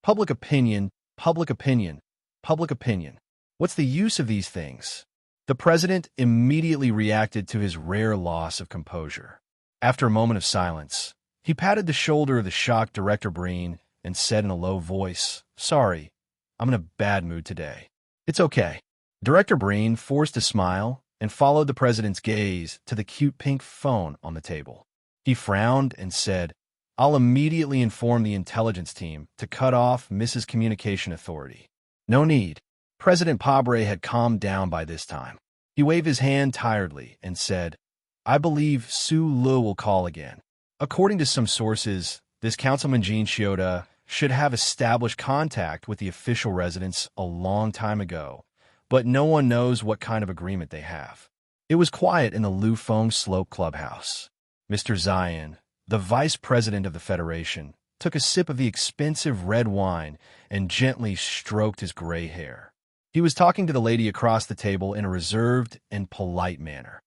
Public opinion, public opinion, public opinion. What's the use of these things? The president immediately reacted to his rare loss of composure. After a moment of silence, he patted the shoulder of the shocked Director Breen and said in a low voice, "Sorry, I'm in a bad mood today." "It's okay." Director Breen forced a smile and followed the president's gaze to the cute pink phone on the table. He frowned and said, "I'll immediately inform the intelligence team to cut off Mrs. Communication Authority." "No need." President Pabre had calmed down by this time. He waved his hand tiredly and said, "I believe Su Lu will call again. According to some sources, this Councilman Jean Shioda should have established contact with the official residents a long time ago, but no one knows what kind of agreement they have." It was quiet in the Lu Feng Slope clubhouse. Mr. Zion, the vice president of the Federation, took a sip of the expensive red wine and gently stroked his gray hair. He was talking to the lady across the table in a reserved and polite manner.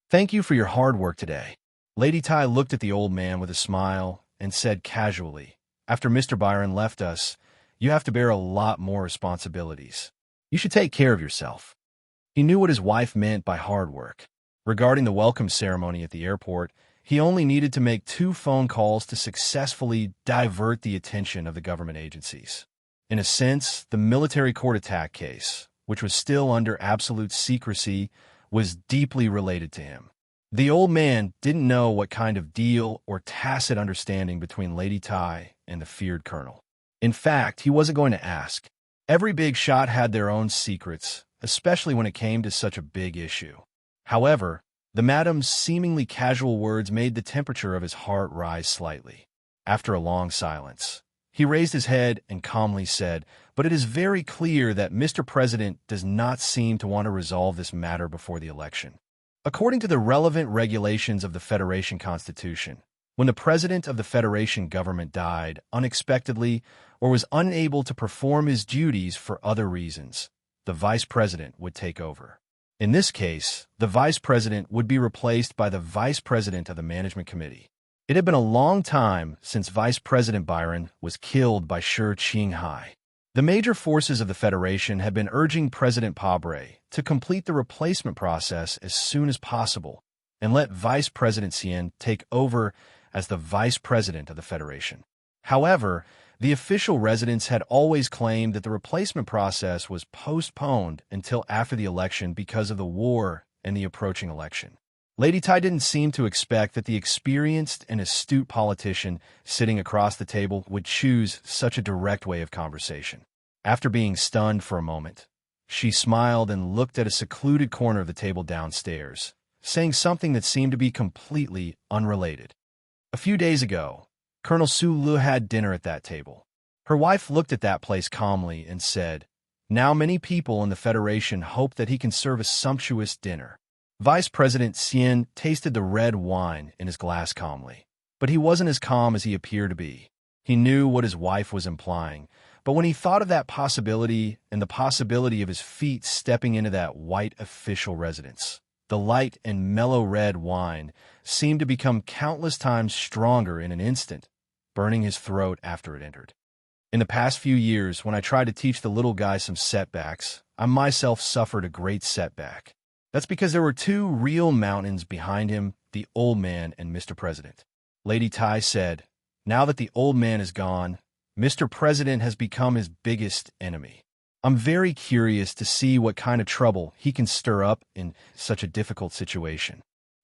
"Thank you for your hard work today." Lady Tai looked at the old man with a smile and said casually, After Mr. Byron left us, you have to bear a lot more responsibilities. You should take care of yourself." He knew what his wife meant by hard work. Regarding the welcome ceremony at the airport, he only needed to make 2 phone calls to successfully divert the attention of the government agencies. In a sense, the military court attack case, which was still under absolute secrecy, was deeply related to him. The old man didn't know what kind of deal or tacit understanding between Lady Ty and the feared colonel. In fact, he wasn't going to ask. Every big shot had their own secrets, especially when it came to such a big issue. However, the madam's seemingly casual words made the temperature of his heart rise slightly. After a long silence, he raised his head and calmly said, "But it is very clear that Mr. President does not seem to want to resolve this matter before the election. According to the relevant regulations of the Federation Constitution, when the President of the Federation government died unexpectedly or was unable to perform his duties for other reasons, the Vice President would take over. In this case, the Vice President would be replaced by the Vice President of the Management Committee. It had been a long time since Vice President Byron was killed by Shi Qinghai. The major forces of the Federation had been urging President Pabre to complete the replacement process as soon as possible and let Vice President Xian take over as the Vice President of the Federation. However, the official residents had always claimed that the replacement process was postponed until after the election because of the war and the approaching election. Lady Tai didn't seem to expect that the experienced and astute politician sitting across the table would choose such a direct way of conversation. After being stunned for a moment, she smiled and looked at a secluded corner of the table downstairs, saying something that seemed to be completely unrelated. "A few days ago, Colonel Su Lu had dinner at that table." Her wife looked at that place calmly and said, "Now many people in the Federation hope that he can serve a sumptuous dinner." Vice President Xian tasted the red wine in his glass calmly, but he wasn't as calm as he appeared to be. He knew what his wife was implying, but when he thought of that possibility and the possibility of his feet stepping into that white official residence, the light and mellow red wine seemed to become countless times stronger in an instant, burning his throat after it entered. In the past few years, when I tried to teach the little guy some setbacks, I myself suffered a great setback. That's because there were 2 real mountains behind him, the old man and Mr. President. Lady Tai said, "Now that the old man is gone, Mr. President has become his biggest enemy. I'm very curious to see what kind of trouble he can stir up in such a difficult situation."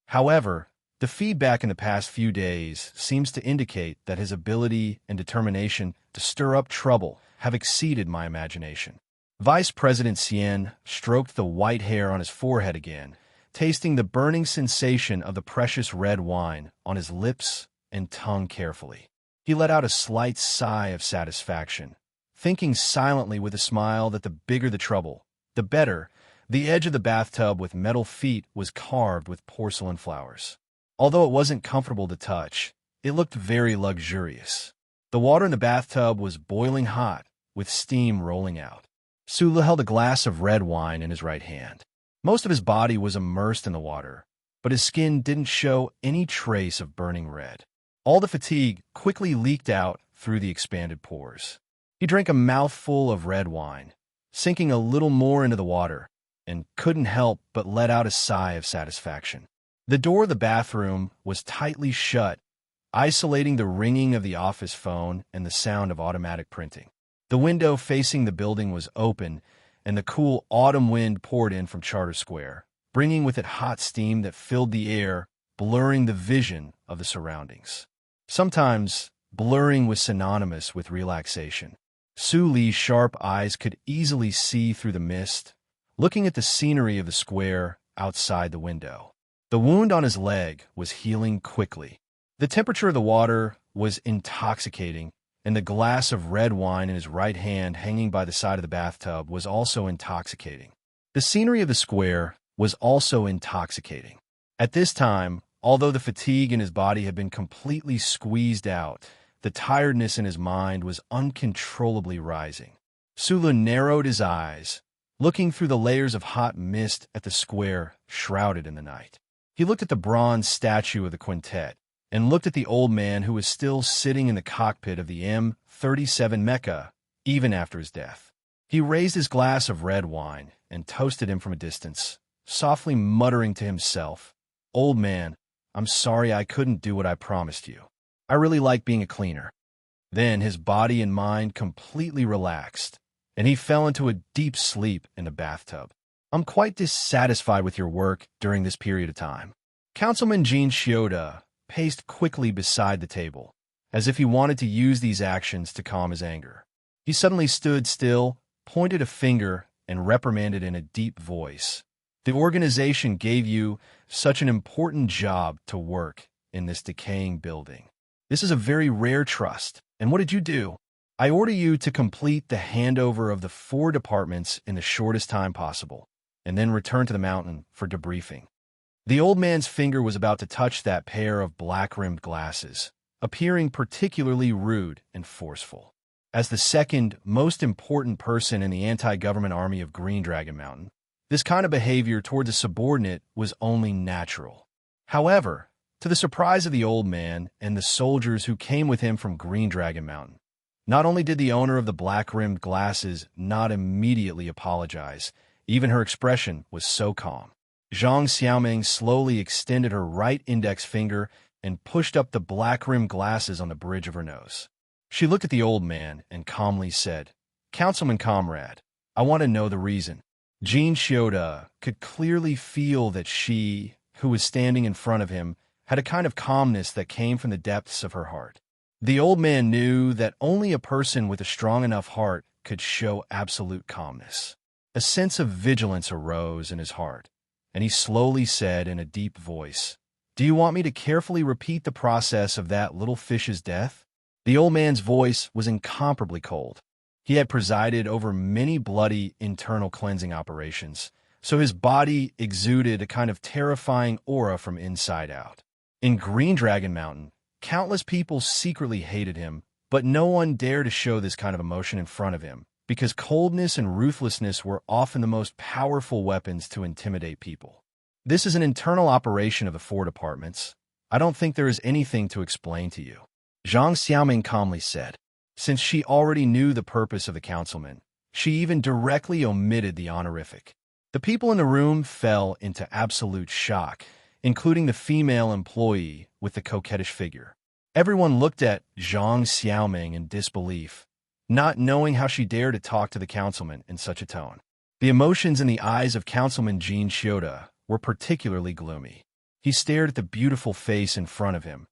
However, the feedback in the past few days seems to indicate that his ability and determination to stir up trouble have exceeded my imagination. Vice President Xian stroked the white hair on his forehead again, tasting the burning sensation of the precious red wine on his lips and tongue carefully. He let out a slight sigh of satisfaction, thinking silently with a smile that the bigger the trouble, the better. The edge of the bathtub with metal feet was carved with porcelain flowers. Although it wasn't comfortable to touch, it looked very luxurious. The water in the bathtub was boiling hot, with steam rolling out. Sulu held a glass of red wine in his right hand. Most of his body was immersed in the water, but his skin didn't show any trace of burning red. All the fatigue quickly leaked out through the expanded pores. He drank a mouthful of red wine, sinking a little more into the water, and couldn't help but let out a sigh of satisfaction. The door of the bathroom was tightly shut, isolating the ringing of the office phone and the sound of automatic printing. The window facing the building was open, and the cool autumn wind poured in from Charter Square, bringing with it hot steam that filled the air, blurring the vision of the surroundings. Sometimes, blurring was synonymous with relaxation. Su Li's sharp eyes could easily see through the mist, looking at the scenery of the square outside the window. The wound on his leg was healing quickly. The temperature of the water was intoxicating, and the glass of red wine in his right hand hanging by the side of the bathtub was also intoxicating. The scenery of the square was also intoxicating. At this time, although the fatigue in his body had been completely squeezed out, the tiredness in his mind was uncontrollably rising. Sulu narrowed his eyes, looking through the layers of hot mist at the square shrouded in the night. He looked at the bronze statue of the quintet, and looked at the old man who was still sitting in the cockpit of the M-37 Mecha, even after his death. He raised his glass of red wine and toasted him from a distance, softly muttering to himself, "Old man, I'm sorry I couldn't do what I promised you. I really like being a cleaner." Then his body and mind completely relaxed, and he fell into a deep sleep in the bathtub. "I'm quite dissatisfied with your work during this period of time." Councilman Gene Shioda paced quickly beside the table, as if he wanted to use these actions to calm his anger. He suddenly stood still, pointed a finger, and reprimanded in a deep voice. "The organization gave you such an important job to work in this decaying building. This is a very rare trust, and what did you do? I order you to complete the handover of the 4 departments in the shortest time possible, and then return to the mountain for debriefing." The old man's finger was about to touch that pair of black-rimmed glasses, appearing particularly rude and forceful. As the second most important person in the anti-government army of Green Dragon Mountain, this kind of behavior towards a subordinate was only natural. However, to the surprise of the old man and the soldiers who came with him from Green Dragon Mountain, not only did the owner of the black-rimmed glasses not immediately apologize, even her expression was so calm. Zhang Xiaoming slowly extended her right index finger and pushed up the black-rimmed glasses on the bridge of her nose. She looked at the old man and calmly said, "Councilman Comrade, I want to know the reason." Gene Shioda could clearly feel that she, who was standing in front of him, had a kind of calmness that came from the depths of her heart. The old man knew that only a person with a strong enough heart could show absolute calmness. A sense of vigilance arose in his heart, and he slowly said in a deep voice, "Do you want me to carefully repeat the process of that little fish's death?" The old man's voice was incomparably cold. He had presided over many bloody internal cleansing operations, so his body exuded a kind of terrifying aura from inside out. In Green Dragon Mountain, countless people secretly hated him, but no one dared to show this kind of emotion in front of him, because coldness and ruthlessness were often the most powerful weapons to intimidate people. "This is an internal operation of the 4 departments. I don't think there is anything to explain to you," Zhang Xiaoming calmly said. Since she already knew the purpose of the councilman, she even directly omitted the honorific. The people in the room fell into absolute shock, including the female employee with the coquettish figure. Everyone looked at Zhang Xiaoming in disbelief, not knowing how she dared to talk to the councilman in such a tone. The emotions in the eyes of Councilman Gene Shioda were particularly gloomy. He stared at the beautiful face in front of him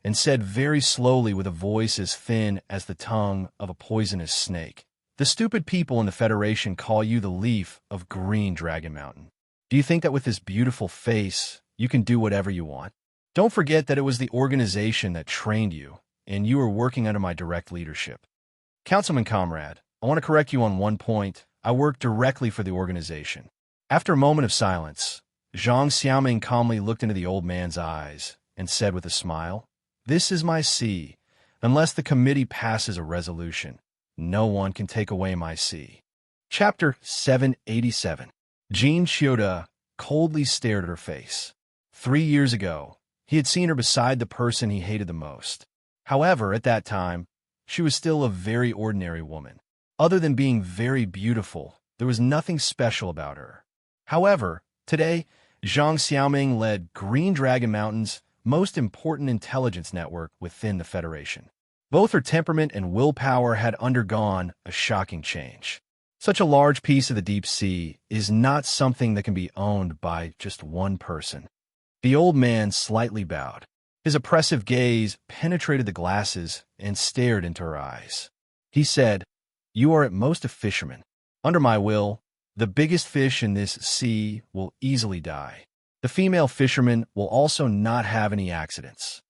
and said very slowly with a voice as thin as the tongue of a poisonous snake, "The stupid people in the Federation call you the leaf of Green Dragon Mountain. Do you think that with this beautiful face, you can do whatever you want? Don't forget that it was the organization that trained you, and you were working under my direct leadership." "Councilman Comrade, I want to correct you on one point. I work directly for the organization." After a moment of silence, Zhang Xiaoming calmly looked into the old man's eyes and said with a smile, "This is my C. Unless the committee passes a resolution, no one can take away my C." Chapter 787. Gene Shioda coldly stared at her face. 3 years ago, he had seen her beside the person he hated the most. However, at that time, she was still a very ordinary woman. Other than being very beautiful, there was nothing special about her. However, today, Zhang Xiaoming led Green Dragon Mountain's most important intelligence network within the Federation. Both her temperament and willpower had undergone a shocking change. Such a large piece of the deep sea is not something that can be owned by just one person. The old man slightly bowed. His oppressive gaze penetrated the glasses and stared into her eyes. He said, "You are at most a fisherman. Under my will, the biggest fish in this sea will easily die. The female fisherman will also not have any accidents."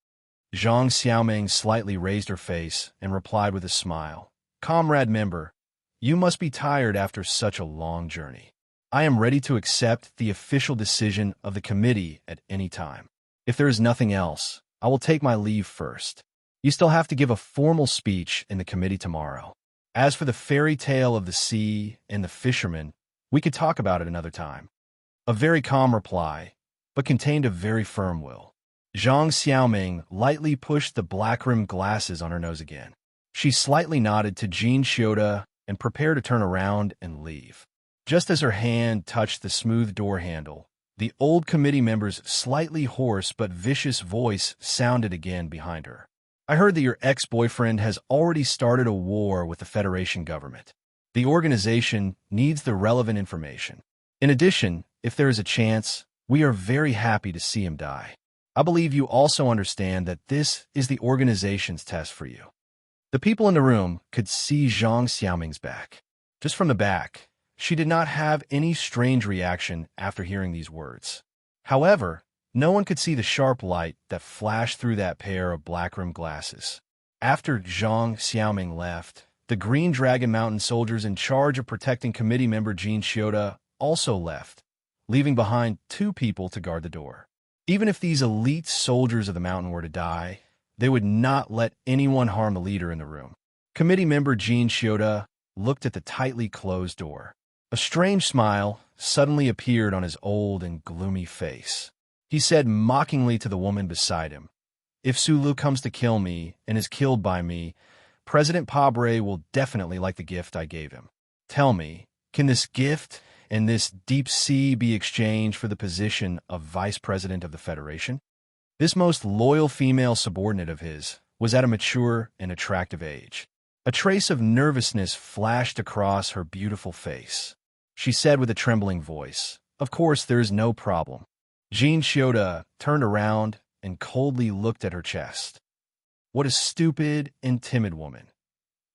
Zhang Xiaoming slightly raised her face and replied with a smile, "Comrade member, you must be tired after such a long journey. I am ready to accept the official decision of the committee at any time. If there is nothing else, I will take my leave first. You still have to give a formal speech in the committee tomorrow. As for the fairy tale of the sea and the fisherman, we could talk about it another time." A very calm reply, but contained a very firm will. Zhang Xiaoming lightly pushed the black-rimmed glasses on her nose again. She slightly nodded to Jean Shioda and prepared to turn around and leave. Just as her hand touched the smooth door handle, the old committee member's slightly hoarse but vicious voice sounded again behind her. I heard that your ex-boyfriend has already started a war with the Federation government. The organization needs the relevant information. In addition, if there is a chance, we are very happy to see him die. I believe you also understand that this is the organization's test for you. The people in the room could see Zhang Xiaoming's back. Just from the back, she did not have any strange reaction after hearing these words. However, no one could see the sharp light that flashed through that pair of black-rimmed glasses. After Zhang Xiaoming left, the Green Dragon Mountain soldiers in charge of protecting committee member Jean Shioda also left, leaving behind 2 people to guard the door. Even if these elite soldiers of the mountain were to die, they would not let anyone harm the leader in the room. Committee member Jean Shioda looked at the tightly closed door. A strange smile suddenly appeared on his old and gloomy face. He said mockingly to the woman beside him, "If Sulu comes to kill me and is killed by me, President Pabre will definitely like the gift I gave him. Tell me, can this gift and this deep sea be exchanged for the position of Vice President of the Federation?" This most loyal female subordinate of his was at a mature and attractive age. A trace of nervousness flashed across her beautiful face. She said with a trembling voice, "Of course, there is no problem." Jean Shioda turned around and coldly looked at her chest. What a stupid and timid woman.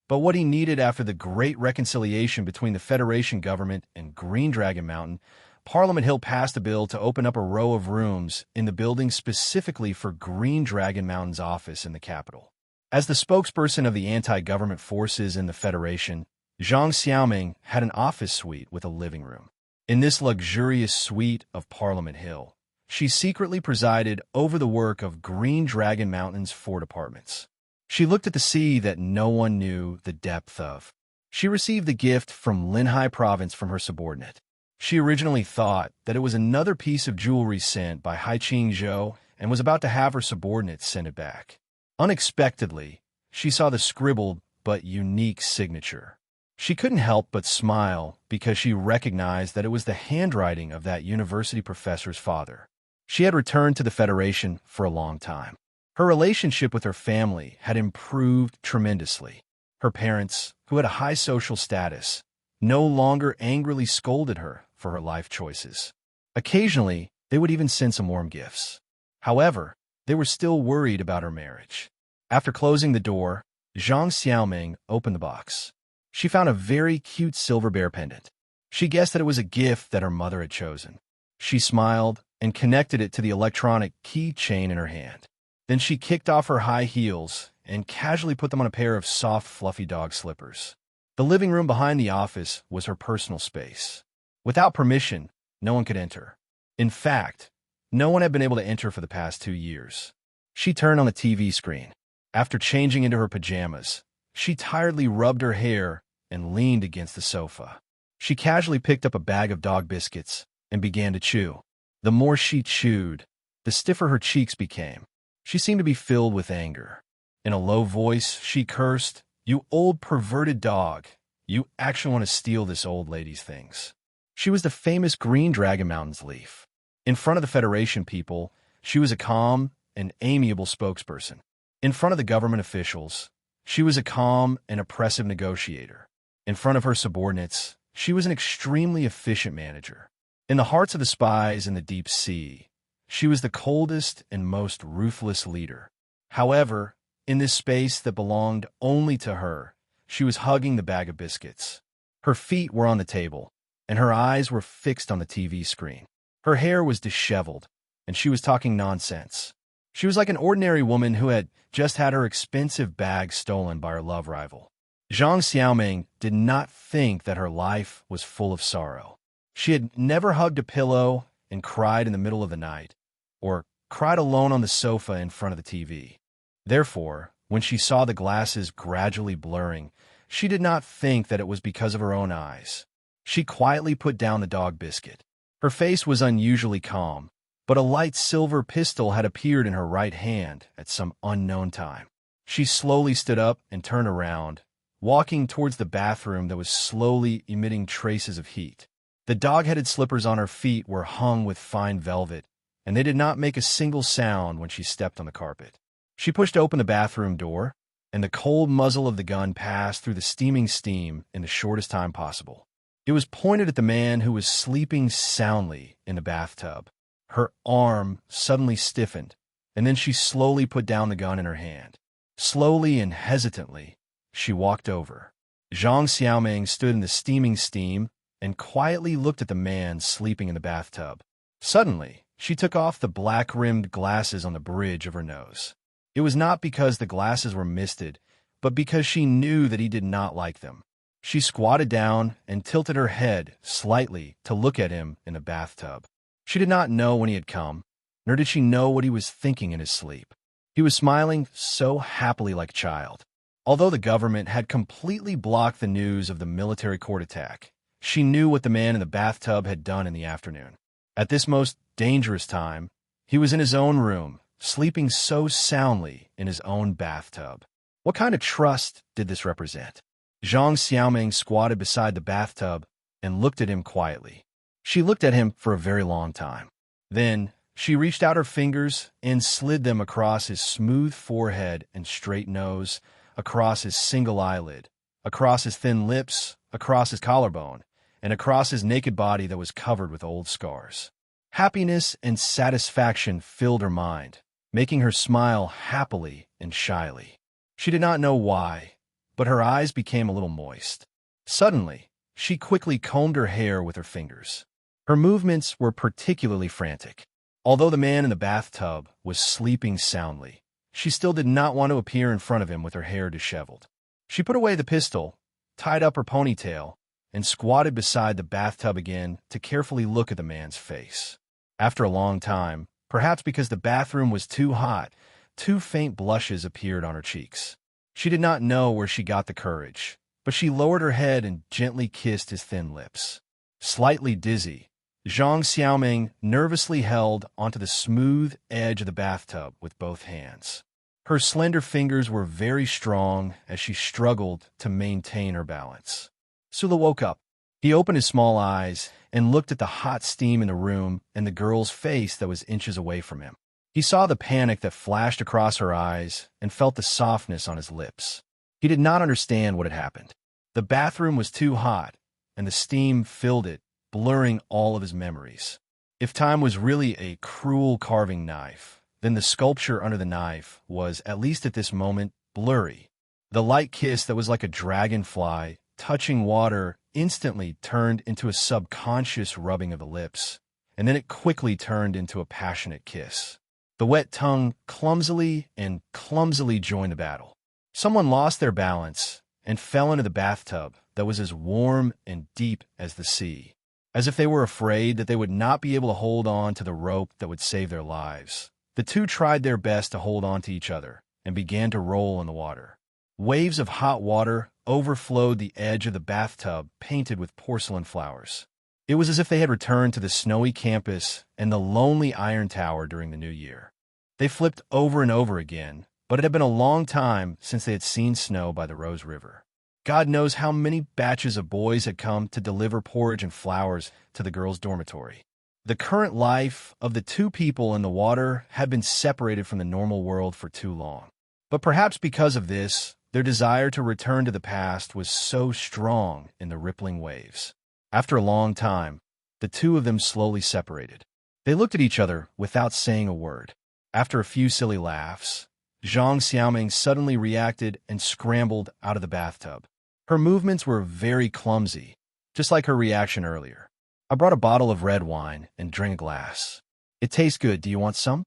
But what he needed after the great reconciliation between the Federation government and Green Dragon Mountain, Parliament Hill passed a bill to open up a row of rooms in the building specifically for Green Dragon Mountain's office in the capital. As the spokesperson of the anti-government forces in the Federation, Zhang Xiaoming had an office suite with a living room. In this luxurious suite of Parliament Hill, she secretly presided over the work of Green Dragon Mountain's 4 departments. She looked at the sea that no one knew the depth of. She received the gift from Linhai Province from her subordinate. She originally thought that it was another piece of jewelry sent by Haiqing Zhou and was about to have her subordinate send it back. Unexpectedly, she saw the scribbled but unique signature. She couldn't help but smile because she recognized that it was the handwriting of that university professor's father. She had returned to the Federation for a long time. Her relationship with her family had improved tremendously. Her parents, who had a high social status, no longer angrily scolded her for her life choices. Occasionally, they would even send some warm gifts. However, they were still worried about her marriage. After closing the door, Zhang Xiaoming opened the box. She found a very cute silver bear pendant. She guessed that it was a gift that her mother had chosen. She smiled and connected it to the electronic keychain in her hand. Then she kicked off her high heels and casually put them on a pair of soft, fluffy dog slippers. The living room behind the office was her personal space. Without permission, no one could enter. In fact, no one had been able to enter for the past 2 years. She turned on the TV screen. After changing into her pajamas, she tiredly rubbed her hair and leaned against the sofa. She casually picked up a bag of dog biscuits and began to chew. The more she chewed, the stiffer her cheeks became. She seemed to be filled with anger. In a low voice, she cursed, "You old perverted dog. You actually want to steal this old lady's things." She was the famous Green Dragon Mountain's leaf. In front of the Federation people, she was a calm and amiable spokesperson. In front of the government officials, she was a calm and oppressive negotiator. In front of her subordinates, she was an extremely efficient manager. In the hearts of the spies in the deep sea, she was the coldest and most ruthless leader. However, in this space that belonged only to her, she was hugging the bag of biscuits. Her feet were on the table, and her eyes were fixed on the TV screen. Her hair was disheveled, and she was talking nonsense. She was like an ordinary woman who had just had her expensive bag stolen by her love rival. Zhang Xiaoming did not think that her life was full of sorrow. She had never hugged a pillow and cried in the middle of the night, or cried alone on the sofa in front of the TV. Therefore, when she saw the glasses gradually blurring, she did not think that it was because of her own eyes. She quietly put down the dog biscuit. Her face was unusually calm, but a light silver pistol had appeared in her right hand at some unknown time. She slowly stood up and turned around, walking towards the bathroom that was slowly emitting traces of heat. The dog-headed slippers on her feet were hung with fine velvet, and they did not make a single sound when she stepped on the carpet. She pushed open the bathroom door, and the cold muzzle of the gun passed through the steaming steam in the shortest time possible. It was pointed at the man who was sleeping soundly in the bathtub. Her arm suddenly stiffened, and then she slowly put down the gun in her hand. Slowly and hesitantly, she walked over. Zhang Xiaoming stood in the steaming steam and quietly looked at the man sleeping in the bathtub. Suddenly, she took off the black-rimmed glasses on the bridge of her nose. It was not because the glasses were misted, but because she knew that he did not like them. She squatted down and tilted her head slightly to look at him in the bathtub. She did not know when he had come, nor did she know what he was thinking in his sleep. He was smiling so happily like a child. Although the government had completely blocked the news of the military court attack, she knew what the man in the bathtub had done in the afternoon. At this most dangerous time, he was in his own room, sleeping so soundly in his own bathtub. What kind of trust did this represent? Zhang Xiaoming squatted beside the bathtub and looked at him quietly. She looked at him for a very long time. Then, she reached out her fingers and slid them across his smooth forehead and straight nose, across his single eyelid, across his thin lips, across his collarbone, and across his naked body that was covered with old scars. Happiness and satisfaction filled her mind, making her smile happily and shyly. She did not know why, but her eyes became a little moist. Suddenly, she quickly combed her hair with her fingers. Her movements were particularly frantic. Although the man in the bathtub was sleeping soundly, she still did not want to appear in front of him with her hair disheveled. She put away the pistol, tied up her ponytail, and squatted beside the bathtub again to carefully look at the man's face. After a long time, perhaps because the bathroom was too hot, 2 faint blushes appeared on her cheeks. She did not know where she got the courage, but she lowered her head and gently kissed his thin lips. Slightly dizzy, Zhang Xiaoming nervously held onto the smooth edge of the bathtub with both hands. Her slender fingers were very strong as she struggled to maintain her balance. Sula woke up. He opened his small eyes and looked at the hot steam in the room and the girl's face that was inches away from him. He saw the panic that flashed across her eyes and felt the softness on his lips. He did not understand what had happened. The bathroom was too hot, and the steam filled it, blurring all of his memories. If time was really a cruel carving knife, then the sculpture under the knife was, at least at this moment, blurry. The light kiss that was like a dragonfly touching water instantly turned into a subconscious rubbing of the lips, and then it quickly turned into a passionate kiss. The wet tongue clumsily joined the battle. Someone lost their balance and fell into the bathtub that was as warm and deep as the sea. As if they were afraid that they would not be able to hold on to the rope that would save their lives, the two tried their best to hold on to each other and began to roll in the water. Waves of hot water overflowed the edge of the bathtub painted with porcelain flowers. It was as if they had returned to the snowy campus and the lonely iron tower during the new year. They flipped over and over again, but it had been a long time since they had seen snow by the Rose River. God knows how many batches of boys had come to deliver porridge and flowers to the girls' dormitory. The current life of the two people in the water had been separated from the normal world for too long. But perhaps because of this, their desire to return to the past was so strong in the rippling waves. After a long time, the two of them slowly separated. They looked at each other without saying a word. After a few silly laughs, Zhang Xiaoming suddenly reacted and scrambled out of the bathtub. Her movements were very clumsy, just like her reaction earlier. I brought a bottle of red wine and drank a glass. It tastes good. Do you want some?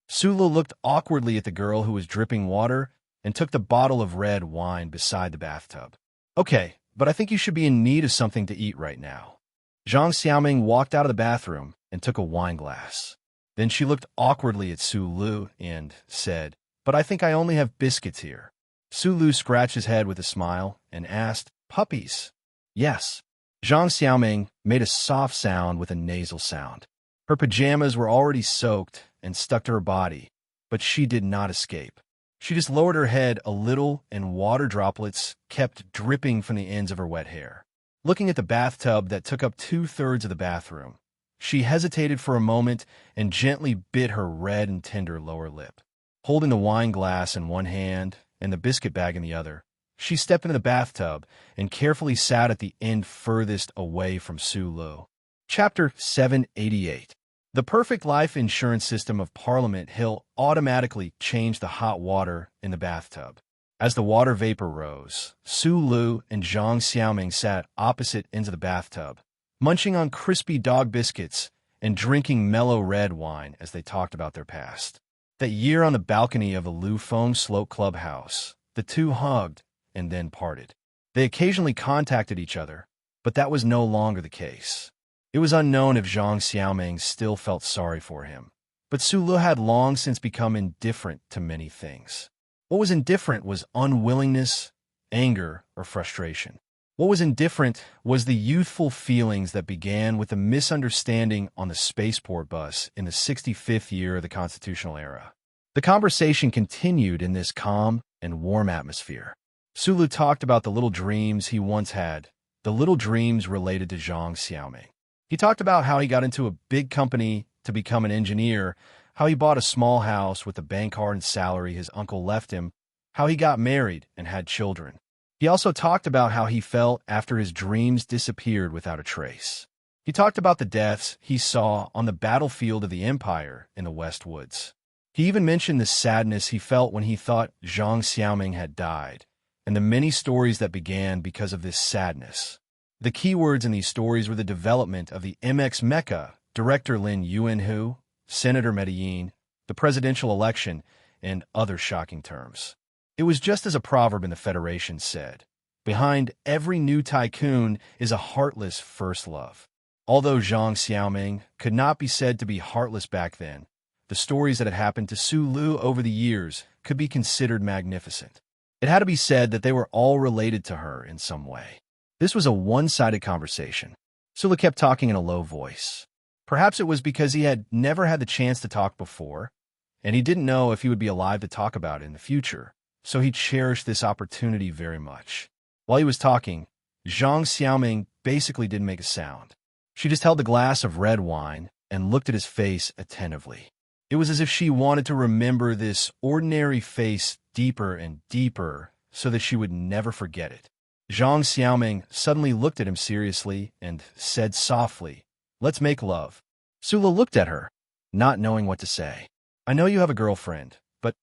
Sula looked awkwardly at the girl who was dripping water and took the bottle of red wine beside the bathtub. Okay, but I think you should be in need of something to eat right now. Zhang Xiaoming walked out of the bathroom and took a wine glass. Then she looked awkwardly at Su Lu and said, "But I think I only have biscuits here." Su Lu scratched his head with a smile and asked, "Puppies?" "Yes." Zhang Xiaoming made a soft sound with a nasal sound. Her pajamas were already soaked and stuck to her body, but she did not escape. She just lowered her head a little and water droplets kept dripping from the ends of her wet hair. Looking at the bathtub that took up 2/3 of the bathroom, she hesitated for a moment and gently bit her red and tender lower lip. Holding the wine glass in one hand and the biscuit bag in the other, she stepped into the bathtub and carefully sat at the end furthest away from Sulu. Chapter 788. The perfect life insurance system of Parliament Hill automatically changed the hot water in the bathtub. As the water vapor rose, Sulu and Zhang Xiaoming sat opposite ends of the bathtub, munching on crispy dog biscuits and drinking mellow red wine as they talked about their past. That year on the balcony of a Lu Feng Slope clubhouse, the two hugged and then parted. They occasionally contacted each other, but that was no longer the case. It was unknown if Zhang Xiaoming still felt sorry for him, but Sulu had long since become indifferent to many things. What was indifferent was unwillingness, anger, or frustration. What was indifferent was the youthful feelings that began with a misunderstanding on the spaceport bus in the 65th year of the constitutional era. The conversation continued in this calm and warm atmosphere. Sulu talked about the little dreams he once had, the little dreams related to Zhang Xiaoming. He talked about how he got into a big company to become an engineer, how he bought a small house with the bank card and salary his uncle left him, how he got married and had children. He also talked about how he felt after his dreams disappeared without a trace. He talked about the deaths he saw on the battlefield of the Empire in the West Woods. He even mentioned the sadness he felt when he thought Zhang Xiaoming had died, and the many stories that began because of this sadness. The keywords in these stories were the development of the MX Mecha, Director Lin Yuanhu, Senator Medellin, the presidential election, and other shocking terms. It was just as a proverb in the Federation said, behind every new tycoon is a heartless first love. Although Zhang Xiaoming could not be said to be heartless back then, the stories that had happened to Sulu over the years could be considered magnificent. It had to be said that they were all related to her in some way. This was a one-sided conversation. Sulu kept talking in a low voice. Perhaps it was because he had never had the chance to talk before, and he didn't know if he would be alive to talk about it in the future, so he cherished this opportunity very much. While he was talking, Zhang Xiaoming basically didn't make a sound. She just held the glass of red wine and looked at his face attentively. It was as if she wanted to remember this ordinary face deeper and deeper so that she would never forget it. Zhang Xiaoming suddenly looked at him seriously and said softly, "Let's make love." Sulu looked at her, not knowing what to say. "I know you have a girlfriend, but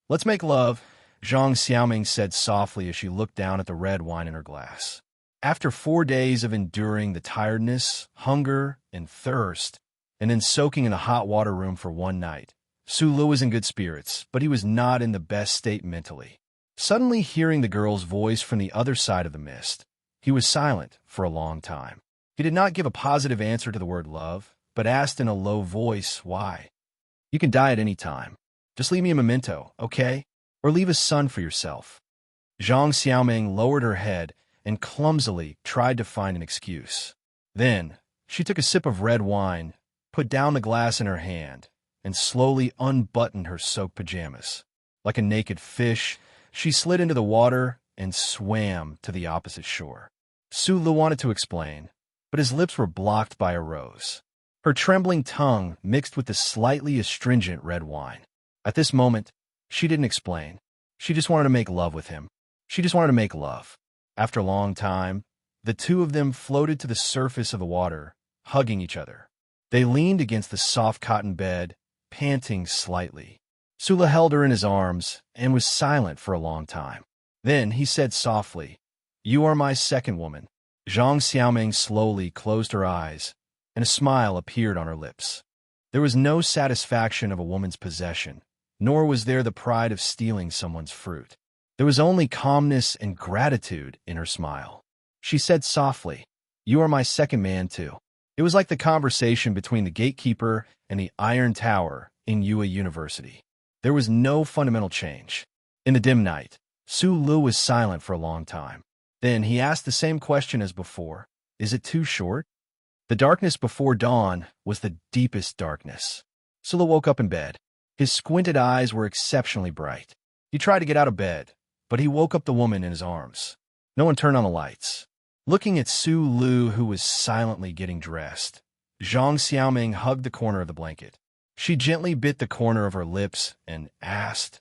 let's make love," Zhang Xiaoming said softly as she looked down at the red wine in her glass. After 4 days of enduring the tiredness, hunger, and thirst, and then soaking in a hot water room for one night, Sulu was in good spirits, but he was not in the best state mentally. Suddenly hearing the girl's voice from the other side of the mist, he was silent for a long time. He did not give a positive answer to the word love, but asked in a low voice why. "You can die at any time. Just leave me a memento, okay? Or leave a son for yourself." Zhang Xiaoming lowered her head and clumsily tried to find an excuse. Then, she took a sip of red wine, put down the glass in her hand, and slowly unbuttoned her soaked pajamas. Like a naked fish, she slid into the water and swam to the opposite shore. Sulu wanted to explain, but his lips were blocked by a rose. Her trembling tongue mixed with the slightly astringent red wine. At this moment, she didn't explain. She just wanted to make love with him. She just wanted to make love. After a long time, the two of them floated to the surface of the water, hugging each other. They leaned against the soft cotton bed, panting slightly. Sulu held her in his arms and was silent for a long time. Then he said softly, "You are my second woman." Zhang Xiaoming slowly closed her eyes, and a smile appeared on her lips. There was no satisfaction of a woman's possession, nor was there the pride of stealing someone's fruit. There was only calmness and gratitude in her smile. She said softly, "You are my second man, too." It was like the conversation between the gatekeeper and the Iron Tower in Yue University. There was no fundamental change. In the dim night, Sulu was silent for a long time. Then he asked the same question as before. "Is it too short?" The darkness before dawn was the deepest darkness. Sulu woke up in bed. His squinted eyes were exceptionally bright. He tried to get out of bed, but he woke up the woman in his arms. No one turned on the lights. Looking at Su Lu, who was silently getting dressed, Zhang Xiaoming hugged the corner of the blanket. She gently bit the corner of her lips and asked,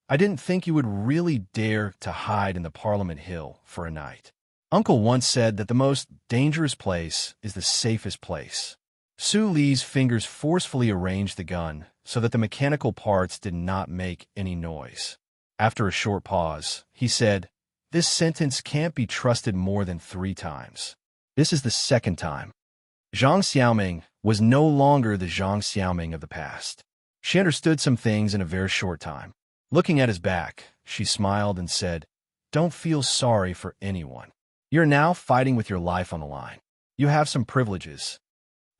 "I didn't think you would really dare to hide in the Parliament Hill for a night. Uncle once said that the most dangerous place is the safest place." Su Li's fingers forcefully arranged the gun so that the mechanical parts did not make any noise. After a short pause, he said, "This sentence can't be trusted more than 3 times. This is the 2nd time." Zhang Xiaoming was no longer the Zhang Xiaoming of the past. She understood some things in a very short time. Looking at his back, she smiled and said, "Don't feel sorry for anyone. You're now fighting with your life on the line. You have some privileges."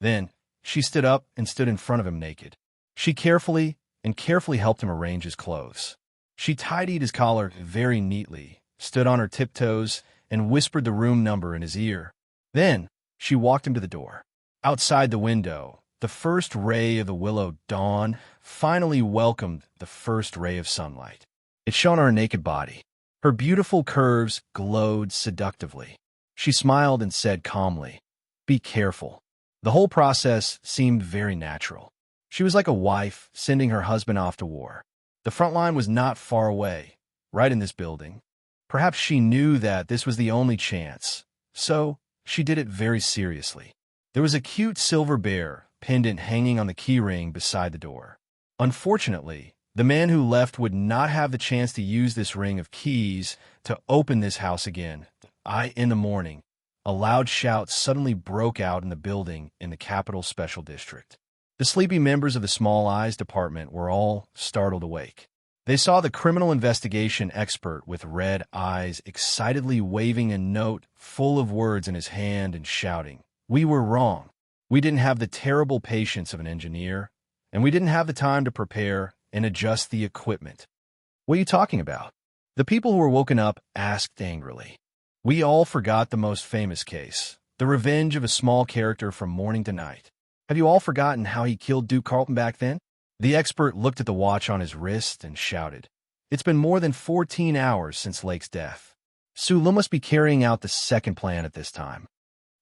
Then, she stood up and stood in front of him naked. She carefully helped him arrange his clothes. She tidied his collar very neatly, stood on her tiptoes, and whispered the room number in his ear. Then, she walked him to the door. Outside the window, the first ray of the willow dawn finally welcomed the first ray of sunlight. It shone on her naked body. Her beautiful curves glowed seductively. She smiled and said calmly, "Be careful." The whole process seemed very natural. She was like a wife sending her husband off to war. The front line was not far away, right in this building. Perhaps she knew that this was the only chance, so she did it very seriously. There was a cute silver bear pendant hanging on the keyring beside the door. Unfortunately, the man who left would not have the chance to use this ring of keys to open this house again. In the morning, a loud shout suddenly broke out in the building in the Capital Special District. The sleepy members of the Small Eyes Department were all startled awake. They saw the criminal investigation expert with red eyes excitedly waving a note full of words in his hand and shouting, "We were wrong. We didn't have the terrible patience of an engineer, and we didn't have the time to prepare and adjust the equipment." "What are you talking about?" The people who were woken up asked angrily. "We all forgot the most famous case, the revenge of a small character from morning to night. Have you all forgotten how he killed Duke Carlton back then?" The expert looked at the watch on his wrist and shouted, "It's been more than 14 hours since Lake's death. Su Lu must be carrying out the 2nd plan at this time."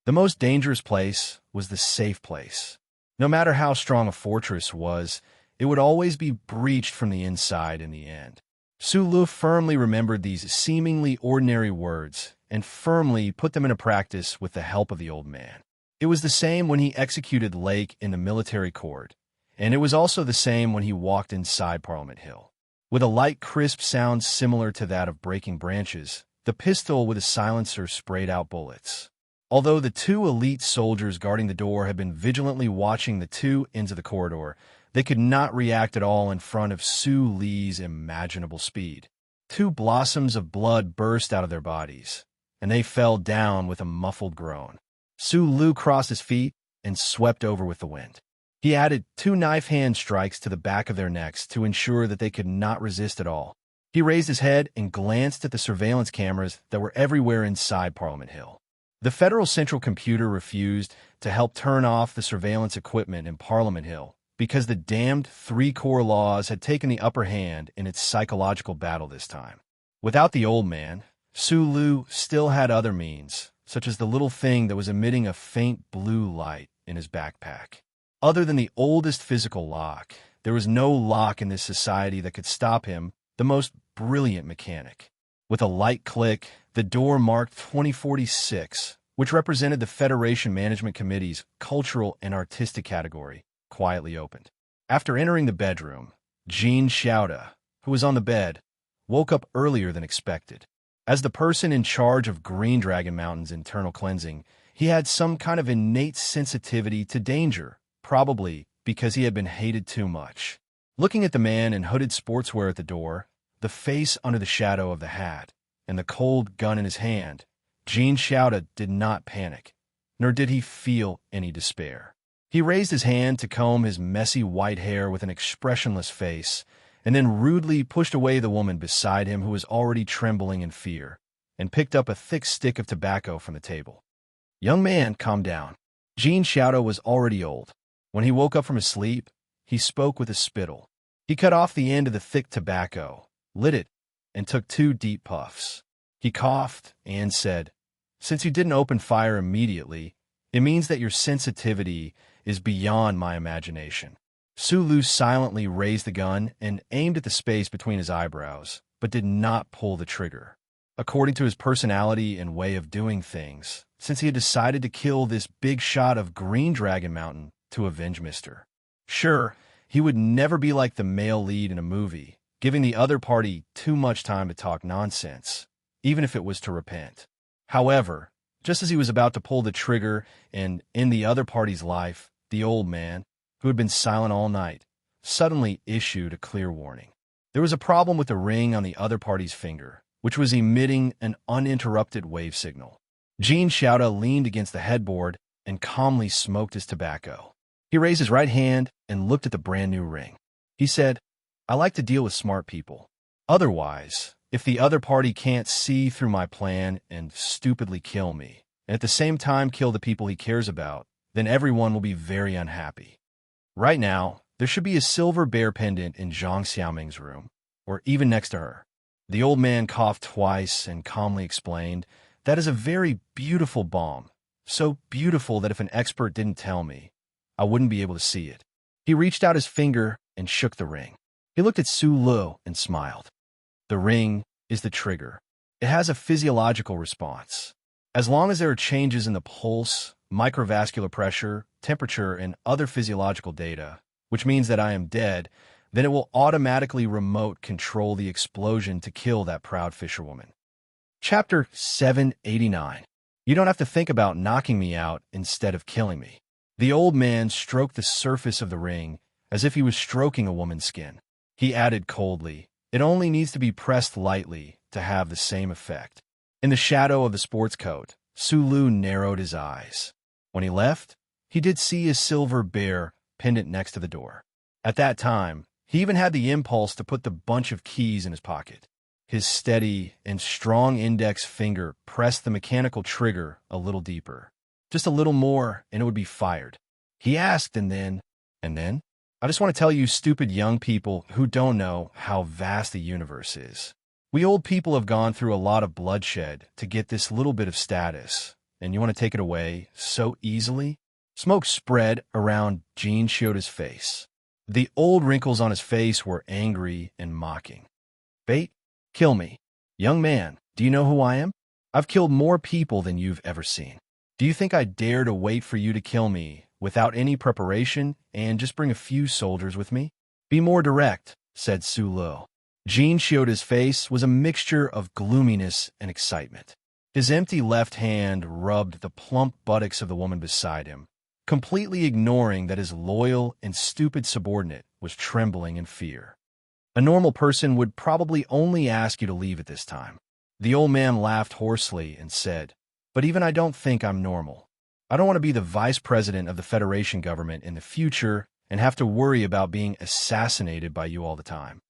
The most dangerous place was the safe place. No matter how strong a fortress was, it would always be breached from the inside in the end. Su Lu firmly remembered these seemingly ordinary words and firmly put them into practice with the help of the old man. It was the same when he executed Lake in the military court, and it was also the same when he walked inside Parliament Hill. With a light, crisp sound similar to that of breaking branches, the pistol with a silencer sprayed out bullets. Although the 2 elite soldiers guarding the door had been vigilantly watching the 2 ends of the corridor, they could not react at all in front of Su Li's imaginable speed. 2 blossoms of blood burst out of their bodies, and they fell down with a muffled groan. Su Lu crossed his feet and swept over with the wind. He added 2 knife hand strikes to the back of their necks to ensure that they could not resist at all. He raised his head and glanced at the surveillance cameras that were everywhere inside Parliament Hill. The Federal Central Computer refused to help turn off the surveillance equipment in Parliament Hill because the damned 3 core laws had taken the upper hand in its psychological battle this time. Without the old man, Su Lu still had other means, such as the little thing that was emitting a faint blue light in his backpack. Other than the oldest physical lock, there was no lock in this society that could stop him, the most brilliant mechanic. With a light click, the door marked 2046, which represented the Federation Management Committee's cultural and artistic category, quietly opened. After entering the bedroom, Jean Xiaoda, who was on the bed, woke up earlier than expected. As the person in charge of Green Dragon Mountain's internal cleansing, he had some kind of innate sensitivity to danger, probably because he had been hated too much. Looking at the man in hooded sportswear at the door, the face under the shadow of the hat, and the cold gun in his hand, Jean Xiaoda did not panic, nor did he feel any despair. He raised his hand to comb his messy white hair with an expressionless face, and then rudely pushed away the woman beside him who was already trembling in fear, and picked up a thick stick of tobacco from the table. "Young man, calm down. Jean Xiaoda was already old. When he woke up from his sleep, he spoke with a spittle. He cut off the end of the thick tobacco, lit it, and took 2 deep puffs. He coughed and said, "Since you didn't open fire immediately, it means that your sensitivity is beyond my imagination." Su Lu silently raised the gun and aimed at the space between his eyebrows, but did not pull the trigger. According to his personality and way of doing things, since he had decided to kill this big shot of Green Dragon Mountain to avenge Mr. Sure, he would never be like the male lead in a movie, giving the other party too much time to talk nonsense, even if it was to repent. However, just as he was about to pull the trigger and end the other party's life, the old man, who had been silent all night, suddenly issued a clear warning. There was a problem with the ring on the other party's finger, which was emitting an uninterrupted wave signal. Jean Xiaoda leaned against the headboard and calmly smoked his tobacco. He raised his right hand and looked at the brand-new ring. He said, "I like to deal with smart people. Otherwise, if the other party can't see through my plan and stupidly kill me, and at the same time kill the people he cares about, then everyone will be very unhappy. Right now, there should be a silver bear pendant in Zhang Xiaoming's room, or even next to her." The old man coughed twice and calmly explained, "That is a very beautiful bomb, so beautiful that if an expert didn't tell me, I wouldn't be able to see it." He reached out his finger and shook the ring. He looked at Su Lu and smiled. "The ring is the trigger. It has a physiological response. As long as there are changes in the pulse, microvascular pressure, temperature, and other physiological data, which means that I am dead, then it will automatically remote control the explosion to kill that proud fisherwoman." Chapter 789. You don't have to think about knocking me out instead of killing me. The old man stroked the surface of the ring as if he was stroking a woman's skin. He added coldly, "It only needs to be pressed lightly to have the same effect." In the shadow of the sports coat, Su Lu narrowed his eyes. When he left, he did see a silver bear pendant next to the door. At that time, he even had the impulse to put the bunch of keys in his pocket. His steady and strong index finger pressed the mechanical trigger a little deeper. Just a little more, and it would be fired. He asked, and then? I just want to tell you stupid young people who don't know how vast the universe is. We old people have gone through a lot of bloodshed to get this little bit of status, and you want to take it away so easily? Smoke spread around Jean Xiaoda's face. The old wrinkles on his face were angry and mocking. "Bait? Kill me. Young man, do you know who I am? I've killed more people than you've ever seen. Do you think I dare to wait for you to kill me without any preparation and just bring a few soldiers with me?" "Be more direct," said Su Lu. Jean Xiaoda's face was a mixture of gloominess and excitement. His empty left hand rubbed the plump buttocks of the woman beside him, completely ignoring that his loyal and stupid subordinate was trembling in fear. A normal person would probably only ask you to leave at this time. The old man laughed hoarsely and said, "But even I don't think I'm normal. I don't want to be the vice president of the Federation government in the future and have to worry about being assassinated by you all the time.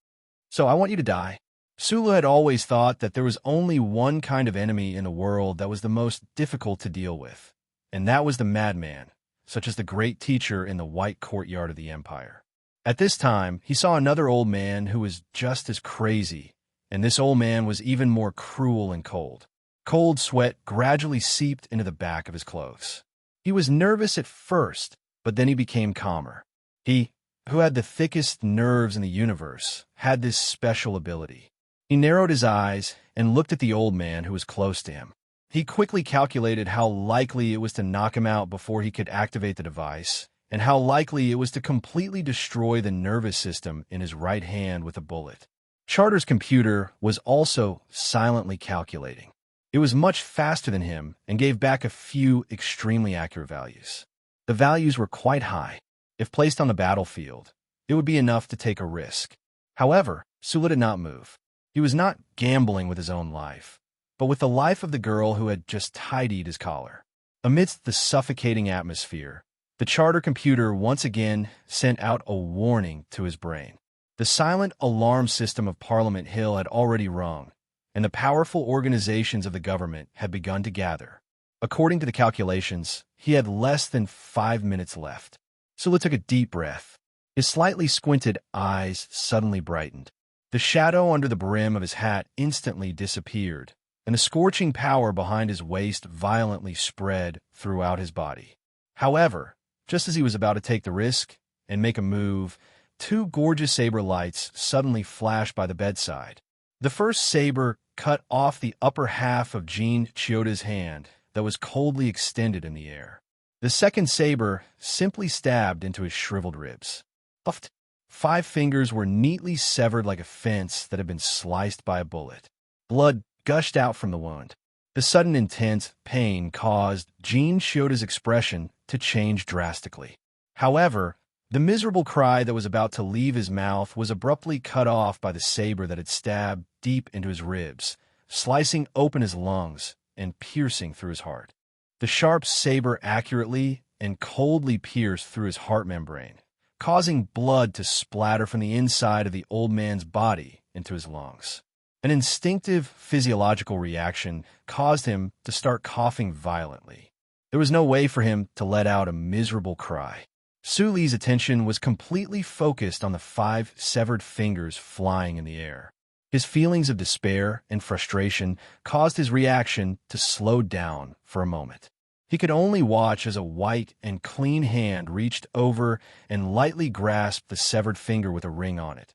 So I want you to die." Su Lu had always thought that there was only one kind of enemy in the world that was the most difficult to deal with, and that was the madman, such as the great teacher in the white courtyard of the empire. At this time, he saw another old man who was just as crazy, and this old man was even more cruel and cold. Cold sweat gradually seeped into the back of his clothes. He was nervous at first, but then he became calmer. He, who had the thickest nerves in the universe, had this special ability. He narrowed his eyes and looked at the old man who was close to him. He quickly calculated how likely it was to knock him out before he could activate the device, and how likely it was to completely destroy the nervous system in his right hand with a bullet. Charter's computer was also silently calculating. It was much faster than him and gave back a few extremely accurate values. The values were quite high. If placed on the battlefield, it would be enough to take a risk. However, Su Lu did not move. He was not gambling with his own life, but with the life of the girl who had just tidied his collar. Amidst the suffocating atmosphere, the charter computer once again sent out a warning to his brain. The silent alarm system of Parliament Hill had already rung, and the powerful organizations of the government had begun to gather. According to the calculations, he had less than 5 minutes left. Sulu took a deep breath. His slightly squinted eyes suddenly brightened. The shadow under the brim of his hat instantly disappeared, and the scorching power behind his waist violently spread throughout his body. However, just as he was about to take the risk and make a move, two gorgeous saber lights suddenly flashed by the bedside. The first saber cut off the upper half of Jean Chioda's hand that was coldly extended in the air. The second saber simply stabbed into his shriveled ribs. Puffed. 5 fingers were neatly severed like a fence that had been sliced by a bullet. Blood gushed out from the wound. The sudden intense pain caused Jean Chioda's expression to change drastically. However, the miserable cry that was about to leave his mouth was abruptly cut off by the saber that had stabbed deep into his ribs, slicing open his lungs and piercing through his heart. The sharp saber accurately and coldly pierced through his heart membrane, causing blood to splatter from the inside of the old man's body into his lungs. An instinctive physiological reaction caused him to start coughing violently. There was no way for him to let out a miserable cry. Suli's attention was completely focused on the 5 severed fingers flying in the air. His feelings of despair and frustration caused his reaction to slow down for a moment. He could only watch as a white and clean hand reached over and lightly grasped the severed finger with a ring on it.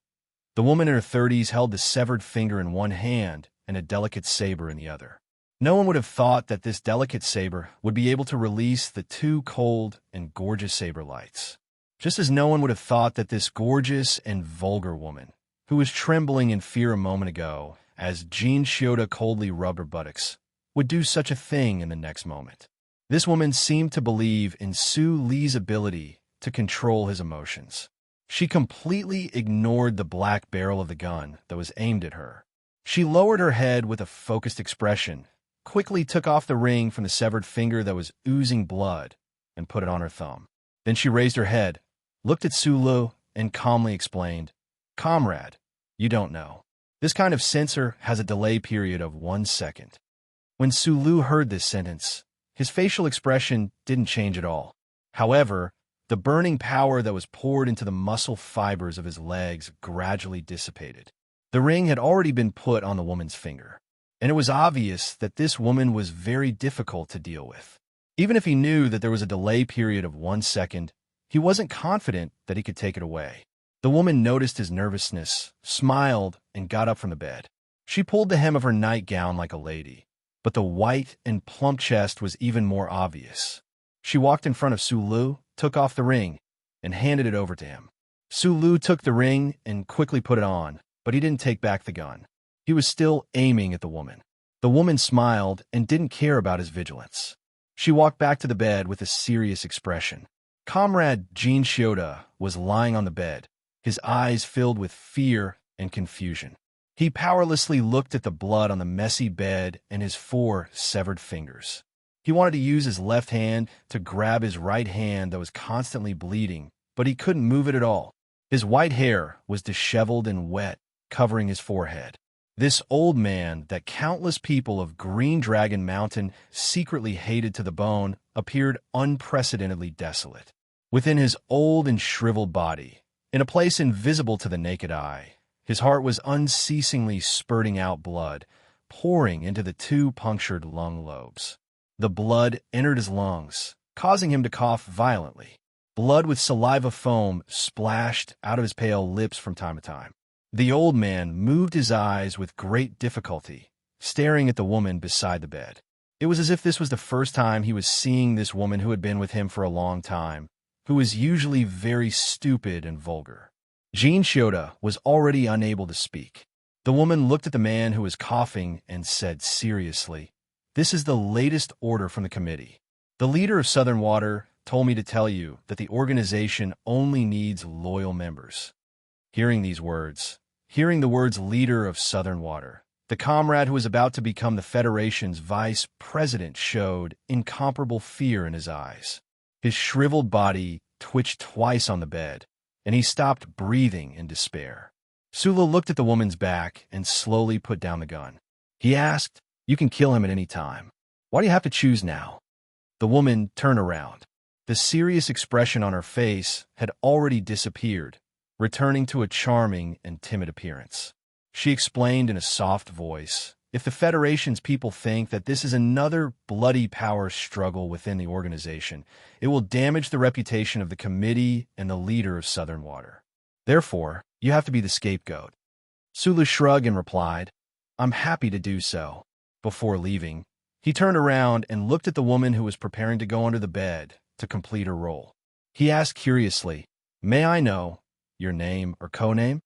The woman in her 30s held the severed finger in one hand and a delicate saber in the other. No one would have thought that this delicate saber would be able to release the 2 cold and gorgeous saber lights. Just as no one would have thought that this gorgeous and vulgar woman, who was trembling in fear a moment ago as Jean Chioda coldly rubbed her buttocks, would do such a thing in the next moment. This woman seemed to believe in Su Li's ability to control his emotions. She completely ignored the black barrel of the gun that was aimed at her. She lowered her head with a focused expression, quickly took off the ring from the severed finger that was oozing blood, and put it on her thumb. Then she raised her head, looked at Sulu, and calmly explained, "Comrade, you don't know. This kind of sensor has a delay period of 1 second." When Sulu heard this sentence, his facial expression didn't change at all. However, the burning power that was poured into the muscle fibers of his legs gradually dissipated. The ring had already been put on the woman's finger, and it was obvious that this woman was very difficult to deal with. Even if he knew that there was a delay period of 1 second, he wasn't confident that he could take it away. The woman noticed his nervousness, smiled, and got up from the bed. She pulled the hem of her nightgown like a lady, but the white and plump chest was even more obvious. She walked in front of Sulu, took off the ring, and handed it over to him. Sulu took the ring and quickly put it on, but he didn't take back the gun. He was still aiming at the woman. The woman smiled and didn't care about his vigilance. She walked back to the bed with a serious expression. Comrade Jean Chioda was lying on the bed, his eyes filled with fear and confusion. He powerlessly looked at the blood on the messy bed and his 4 severed fingers. He wanted to use his left hand to grab his right hand that was constantly bleeding, but he couldn't move it at all. His white hair was disheveled and wet, covering his forehead. This old man that countless people of Green Dragon Mountain secretly hated to the bone appeared unprecedentedly desolate. Within his old and shriveled body, in a place invisible to the naked eye, his heart was unceasingly spurting out blood, pouring into the 2 punctured lung lobes. The blood entered his lungs, causing him to cough violently. Blood with saliva foam splashed out of his pale lips from time to time. The old man moved his eyes with great difficulty, staring at the woman beside the bed. It was as if this was the first time he was seeing this woman who had been with him for a long time, who was usually very stupid and vulgar. Jean Chioda was already unable to speak. The woman looked at the man who was coughing and said seriously, "This is the latest order from the committee. The leader of Southern Water told me to tell you that the organization only needs loyal members." Hearing the words leader of Southern Water, the comrade who was about to become the Federation's vice president showed incomparable fear in his eyes. His shriveled body twitched twice on the bed, and he stopped breathing in despair. Sulu looked at the woman's back and slowly put down the gun. He asked, "You can kill him at any time. Why do you have to choose now? The woman turned around. The serious expression on her face had already disappeared, returning to a charming and timid appearance. She explained in a soft voice, if the Federation's people think that this is another bloody power struggle within the organization, it will damage the reputation of the committee and the leader of Southern Water. Therefore, you have to be the scapegoat. Sulu shrugged and replied, I'm happy to do so. Before leaving, he turned around and looked at the woman who was preparing to go under the bed to complete her role. He asked curiously, May I know your name or co-name?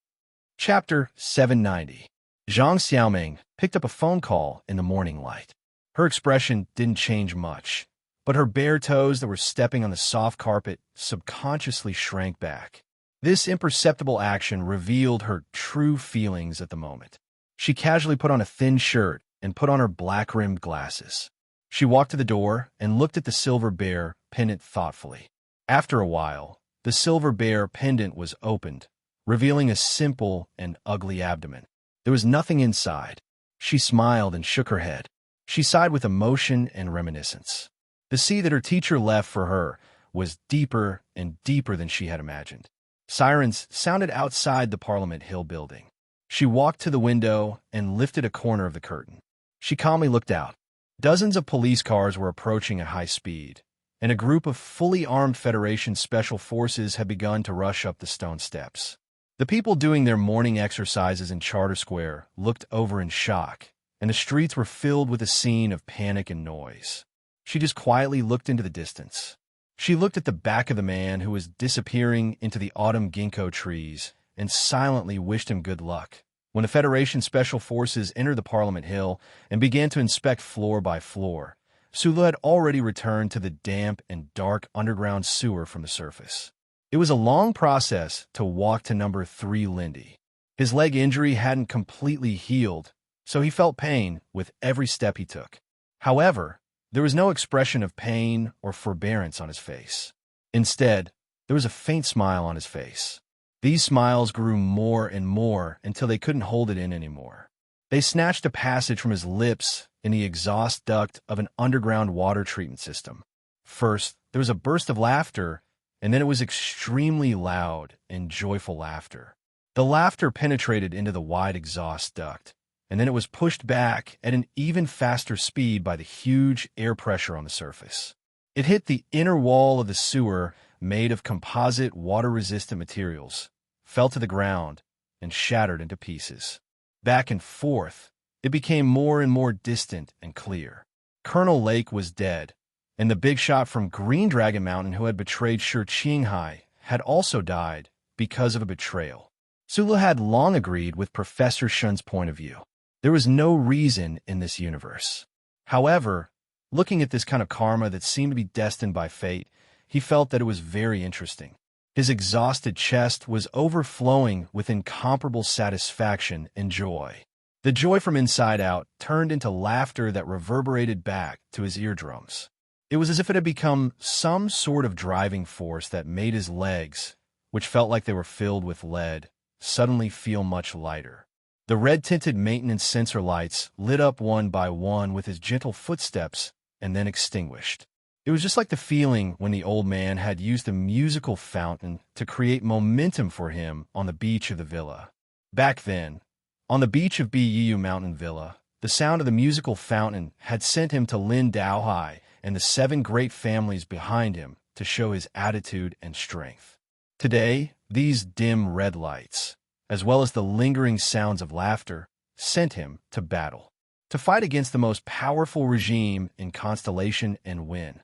Chapter 790. Zhang Xiaoming picked up a phone call in the morning light. Her expression didn't change much, but her bare toes that were stepping on the soft carpet subconsciously shrank back. This imperceptible action revealed her true feelings at the moment. She casually put on a thin shirt and put on her black-rimmed glasses. She walked to the door and looked at the silver bear pendant thoughtfully. After a while, the silver bear pendant was opened, revealing a simple and ugly abdomen. There was nothing inside. She smiled and shook her head. She sighed with emotion and reminiscence. The sea that her teacher left for her was deeper and deeper than she had imagined. Sirens sounded outside the Parliament Hill building. She walked to the window and lifted a corner of the curtain. She calmly looked out. Dozens of police cars were approaching at high speed, and a group of fully armed Federation special forces had begun to rush up the stone steps. The people doing their morning exercises in Charter Square looked over in shock, and the streets were filled with a scene of panic and noise. She just quietly looked into the distance. She looked at the back of the man who was disappearing into the autumn ginkgo trees and silently wished him good luck. When the Federation Special Forces entered the Parliament Hill and began to inspect floor by floor, Sulu had already returned to the damp and dark underground sewer from the surface. It was a long process to walk to number 3 Lindy. His leg injury hadn't completely healed, so he felt pain with every step he took. However, there was no expression of pain or forbearance on his face. Instead, there was a faint smile on his face. These smiles grew more and more until they couldn't hold it in anymore. They snatched a passage from his lips in the exhaust duct of an underground water treatment system. First, there was a burst of laughter, and then it was extremely loud and joyful laughter. The laughter penetrated into the wide exhaust duct, and then it was pushed back at an even faster speed by the huge air pressure on the surface. It hit the inner wall of the sewer made of composite water-resistant materials, fell to the ground, and shattered into pieces. Back and forth, it became more and more distant and clear. Colonel Lake was dead, and the big shot from Green Dragon Mountain who had betrayed Shi Qinghai had also died because of a betrayal. Sulu had long agreed with Professor Shun's point of view. There was no reason in this universe. However, looking at this kind of karma that seemed to be destined by fate, he felt that it was very interesting. His exhausted chest was overflowing with incomparable satisfaction and joy. The joy from inside out turned into laughter that reverberated back to his eardrums. It was as if it had become some sort of driving force that made his legs, which felt like they were filled with lead, suddenly feel much lighter. The red-tinted maintenance sensor lights lit up one by one with his gentle footsteps and then extinguished. It was just like the feeling when the old man had used a musical fountain to create momentum for him on the beach of the villa. Back then, on the beach of Bu Mountain Villa, the sound of the musical fountain had sent him to Lin Daohai and the 7 great families behind him to show his attitude and strength. Today, these dim red lights, as well as the lingering sounds of laughter, sent him to battle, to fight against the most powerful regime in Constellation and win.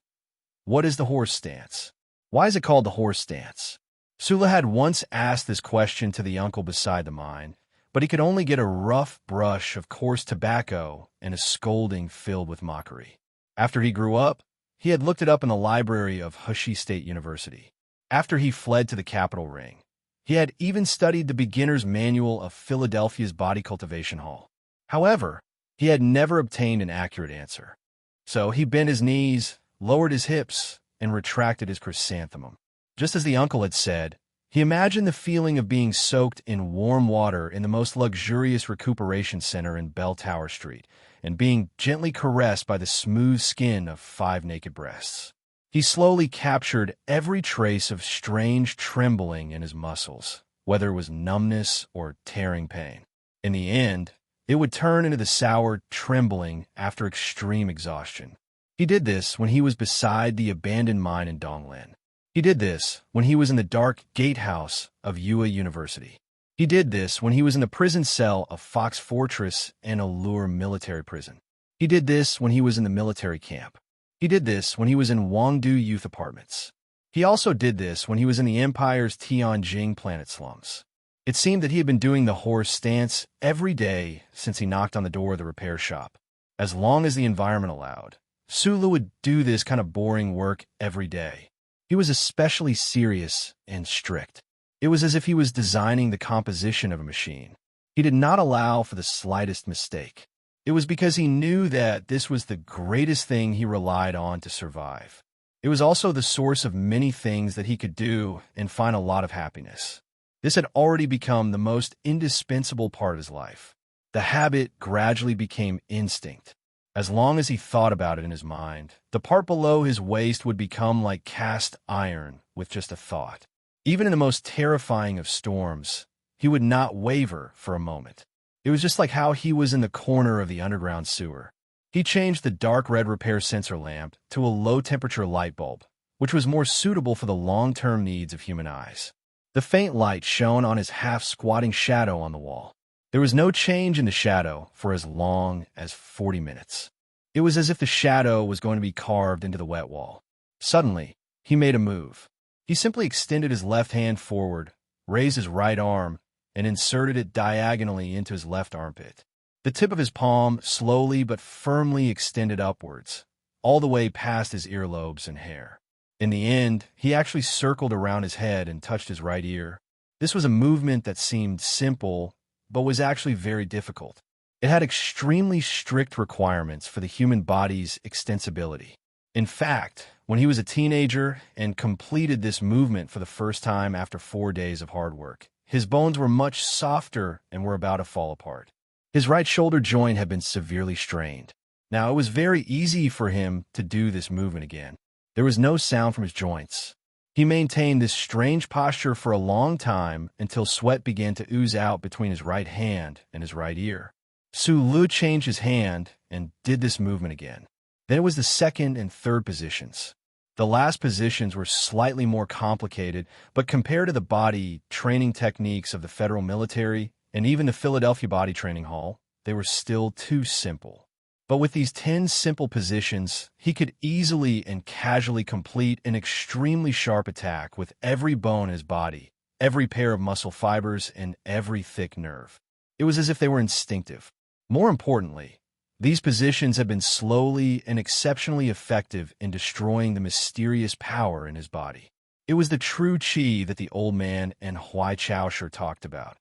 What is the horse stance? Why is it called the horse stance? Sula had once asked this question to the uncle beside the mine, but he could only get a rough brush of coarse tobacco and a scolding filled with mockery. After he grew up, he had looked it up in the library of Hushi State University. After he fled to the Capitol Ring, he had even studied the beginner's manual of Philadelphia's Body Cultivation Hall. However, he had never obtained an accurate answer. So he bent his knees, lowered his hips, and retracted his chrysanthemum. Just as the uncle had said, he imagined the feeling of being soaked in warm water in the most luxurious recuperation center in Bell Tower Street, and being gently caressed by the smooth skin of 5 naked breasts. He slowly captured every trace of strange trembling in his muscles, whether it was numbness or tearing pain. In the end, it would turn into the sour trembling after extreme exhaustion. He did this when he was beside the abandoned mine in Donglan. He did this when he was in the dark gatehouse of Yue University. He did this when he was in the prison cell of Fox Fortress and Allure military prison. He did this when he was in the military camp. He did this when he was in Wangdu youth apartments. He also did this when he was in the Empire's Tianjing planet slums. It seemed that he had been doing the horse stance every day since he knocked on the door of the repair shop. As long as the environment allowed, Sulu would do this kind of boring work every day. He was especially serious and strict. It was as if he was designing the composition of a machine. He did not allow for the slightest mistake. It was because he knew that this was the greatest thing he relied on to survive. It was also the source of many things that he could do and find a lot of happiness. This had already become the most indispensable part of his life. The habit gradually became instinct. As long as he thought about it in his mind, the part below his waist would become like cast iron with just a thought. Even in the most terrifying of storms, he would not waver for a moment. It was just like how he was in the corner of the underground sewer. He changed the dark red repair sensor lamp to a low-temperature light bulb, which was more suitable for the long-term needs of human eyes. The faint light shone on his half-squatting shadow on the wall. There was no change in the shadow for as long as 40 minutes. It was as if the shadow was going to be carved into the wet wall. Suddenly, he made a move. He simply extended his left hand forward, raised his right arm, and inserted it diagonally into his left armpit. The tip of his palm slowly but firmly extended upwards, all the way past his earlobes and hair. In the end, he actually circled around his head and touched his right ear. This was a movement that seemed simple, but was actually very difficult. It had extremely strict requirements for the human body's extensibility. In fact, when he was a teenager and completed this movement for the first time after 4 days of hard work, his bones were much softer and were about to fall apart. His right shoulder joint had been severely strained. Now, it was very easy for him to do this movement again. There was no sound from his joints. He maintained this strange posture for a long time until sweat began to ooze out between his right hand and his right ear. Su Lu changed his hand and did this movement again. Then it was the second and third positions. The last positions were slightly more complicated, but compared to the body training techniques of the federal military and even the Philadelphia Body Training Hall, they were still too simple. But with these 10 simple positions, he could easily and casually complete an extremely sharp attack with every bone in his body, every pair of muscle fibers, and every thick nerve. It was as if they were instinctive. More importantly, these positions had been slowly and exceptionally effective in destroying the mysterious power in his body. It was the true chi that the old man and Huai Chaosher talked about.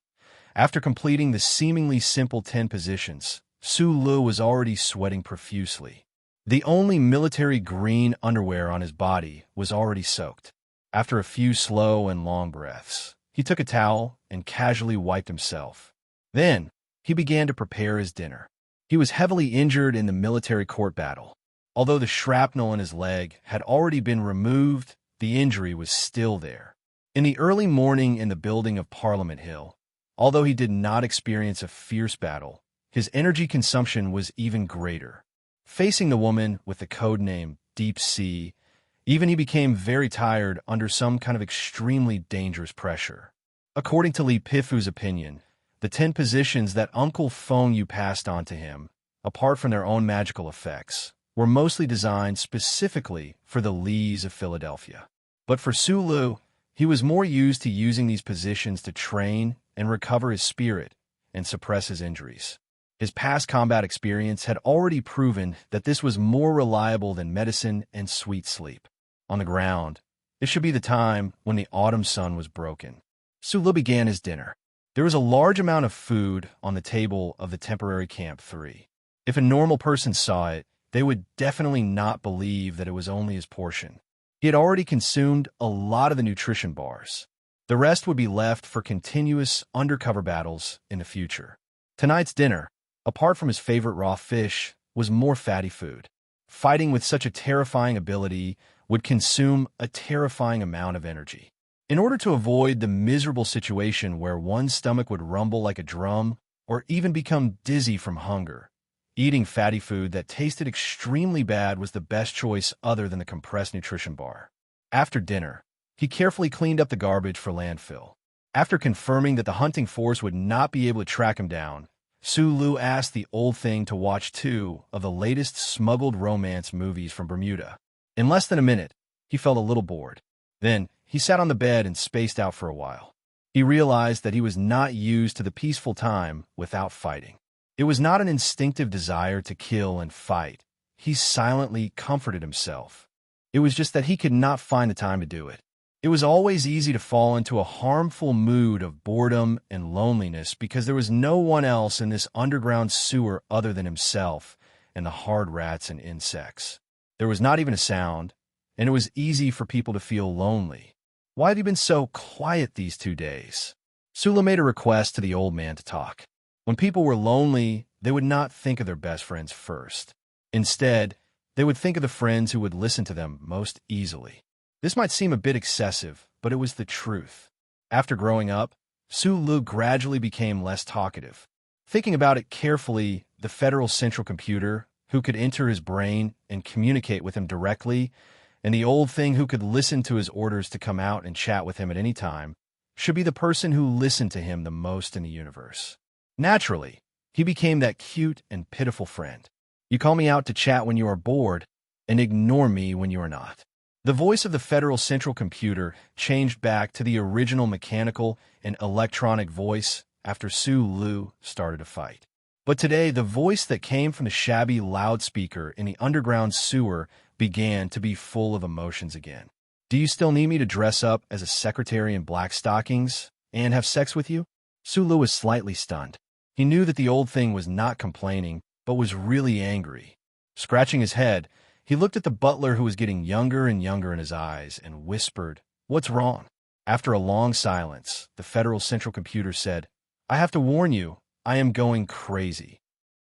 After completing the seemingly simple 10 positions, Su Lu was already sweating profusely. The only military green underwear on his body was already soaked. After a few slow and long breaths, he took a towel and casually wiped himself. Then, he began to prepare his dinner. He was heavily injured in the military court battle. Although the shrapnel in his leg had already been removed, the injury was still there. In the early morning in the building of Parliament Hill, although he did not experience a fierce battle, his energy consumption was even greater. Facing the woman with the code name Deep Sea, even he became very tired under some kind of extremely dangerous pressure. According to Li Pifu's opinion, the 10 positions that Uncle Feng Yu passed on to him, apart from their own magical effects, were mostly designed specifically for the Lees of Philadelphia. But for Su Lu, he was more used to using these positions to train and recover his spirit and suppress his injuries. His past combat experience had already proven that this was more reliable than medicine and sweet sleep. On the ground, it should be the time when the autumn sun was broken. Su Lu began his dinner. There was a large amount of food on the table of the temporary Camp 3. If a normal person saw it, they would definitely not believe that it was only his portion. He had already consumed a lot of the nutrition bars. The rest would be left for continuous undercover battles in the future. Tonight's dinner, apart from his favorite raw fish, was more fatty food. Fighting with such a terrifying ability would consume a terrifying amount of energy. In order to avoid the miserable situation where one's stomach would rumble like a drum or even become dizzy from hunger, eating fatty food that tasted extremely bad was the best choice other than the compressed nutrition bar. After dinner, he carefully cleaned up the garbage for landfill. After confirming that the hunting force would not be able to track him down, Sulu asked the old thing to watch 2 of the latest smuggled romance movies from Bermuda. In less than a minute, he felt a little bored. Then, he sat on the bed and spaced out for a while. He realized that he was not used to the peaceful time without fighting. It was not an instinctive desire to kill and fight. He silently comforted himself. It was just that he could not find the time to do it. It was always easy to fall into a harmful mood of boredom and loneliness because there was no one else in this underground sewer other than himself and the hard rats and insects. There was not even a sound, and it was easy for people to feel lonely. Why had he been so quiet these 2 days? Sula made a request to the old man to talk. When people were lonely, they would not think of their best friends first. Instead, they would think of the friends who would listen to them most easily. This might seem a bit excessive, but it was the truth. After growing up, Sulu gradually became less talkative. Thinking about it carefully, the Federal Central Computer, who could enter his brain and communicate with him directly, and the old thing who could listen to his orders to come out and chat with him at any time, should be the person who listened to him the most in the universe. Naturally, he became that cute and pitiful friend. You call me out to chat when you are bored, and ignore me when you are not. The voice of the Federal Central Computer changed back to the original mechanical and electronic voice after Sulu started a fight. But today, the voice that came from the shabby loudspeaker in the underground sewer began to be full of emotions again. Do you still need me to dress up as a secretary in black stockings and have sex with you? Sulu was slightly stunned. He knew that the old thing was not complaining, but was really angry. Scratching his head, he looked at the butler who was getting younger and younger in his eyes and whispered, "What's wrong?" After a long silence, the Federal Central Computer said, "I have to warn you, I am going crazy."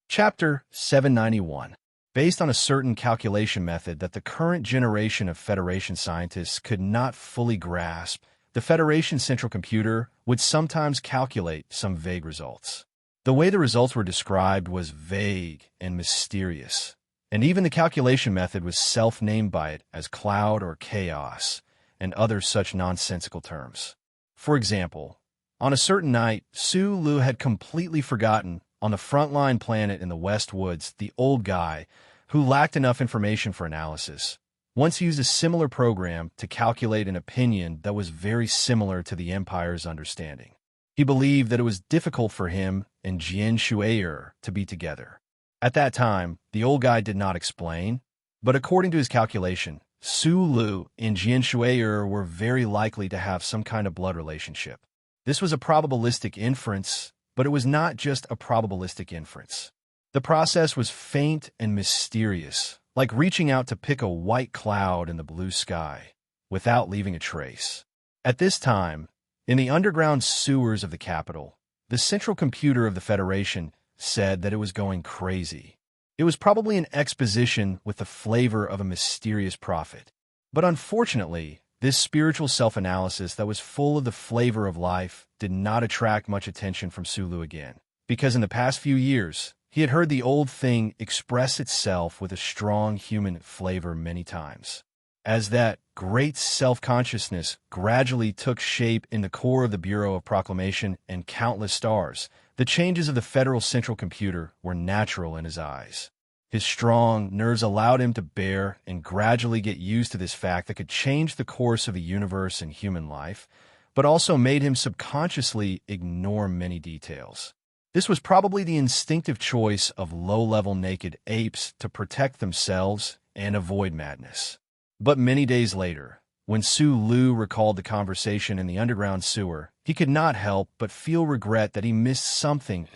Chapter 791. Based on a certain calculation method that the current generation of Federation scientists could not fully grasp, the Federation Central Computer would sometimes calculate some vague results. The way the results were described was vague and mysterious, and even the calculation method was self-named by it as cloud or chaos, and other such nonsensical terms. For example, on a certain night, Sulu had completely forgotten, on the frontline planet in the West Woods, the old guy, who lacked enough information for analysis, once used a similar program to calculate an opinion that was very similar to the Empire's understanding. He believed that it was difficult for him and Jian Shui'er to be together. At that time, the old guy did not explain, but according to his calculation, Sulu and Jian Shui'er were very likely to have some kind of blood relationship. This was a probabilistic inference, but it was not just a probabilistic inference. The process was faint and mysterious, like reaching out to pick a white cloud in the blue sky, without leaving a trace. At this time, in the underground sewers of the capital, the Central Computer of the Federation said that it was going crazy. It was probably an exposition with the flavor of a mysterious prophet. But unfortunately, this spiritual self-analysis that was full of the flavor of life did not attract much attention from Sulu again, because in the past few years, he had heard the old thing express itself with a strong human flavor many times. As that great self-consciousness gradually took shape in the core of the Bureau of Proclamation and countless stars, the changes of the Federal Central Computer were natural in his eyes. His strong nerves allowed him to bear and gradually get used to this fact that could change the course of the universe and human life, but also made him subconsciously ignore many details. This was probably the instinctive choice of low-level naked apes to protect themselves and avoid madness. But many days later, when Sulu recalled the conversation in the underground sewer, he could not help but feel regret that he missed something.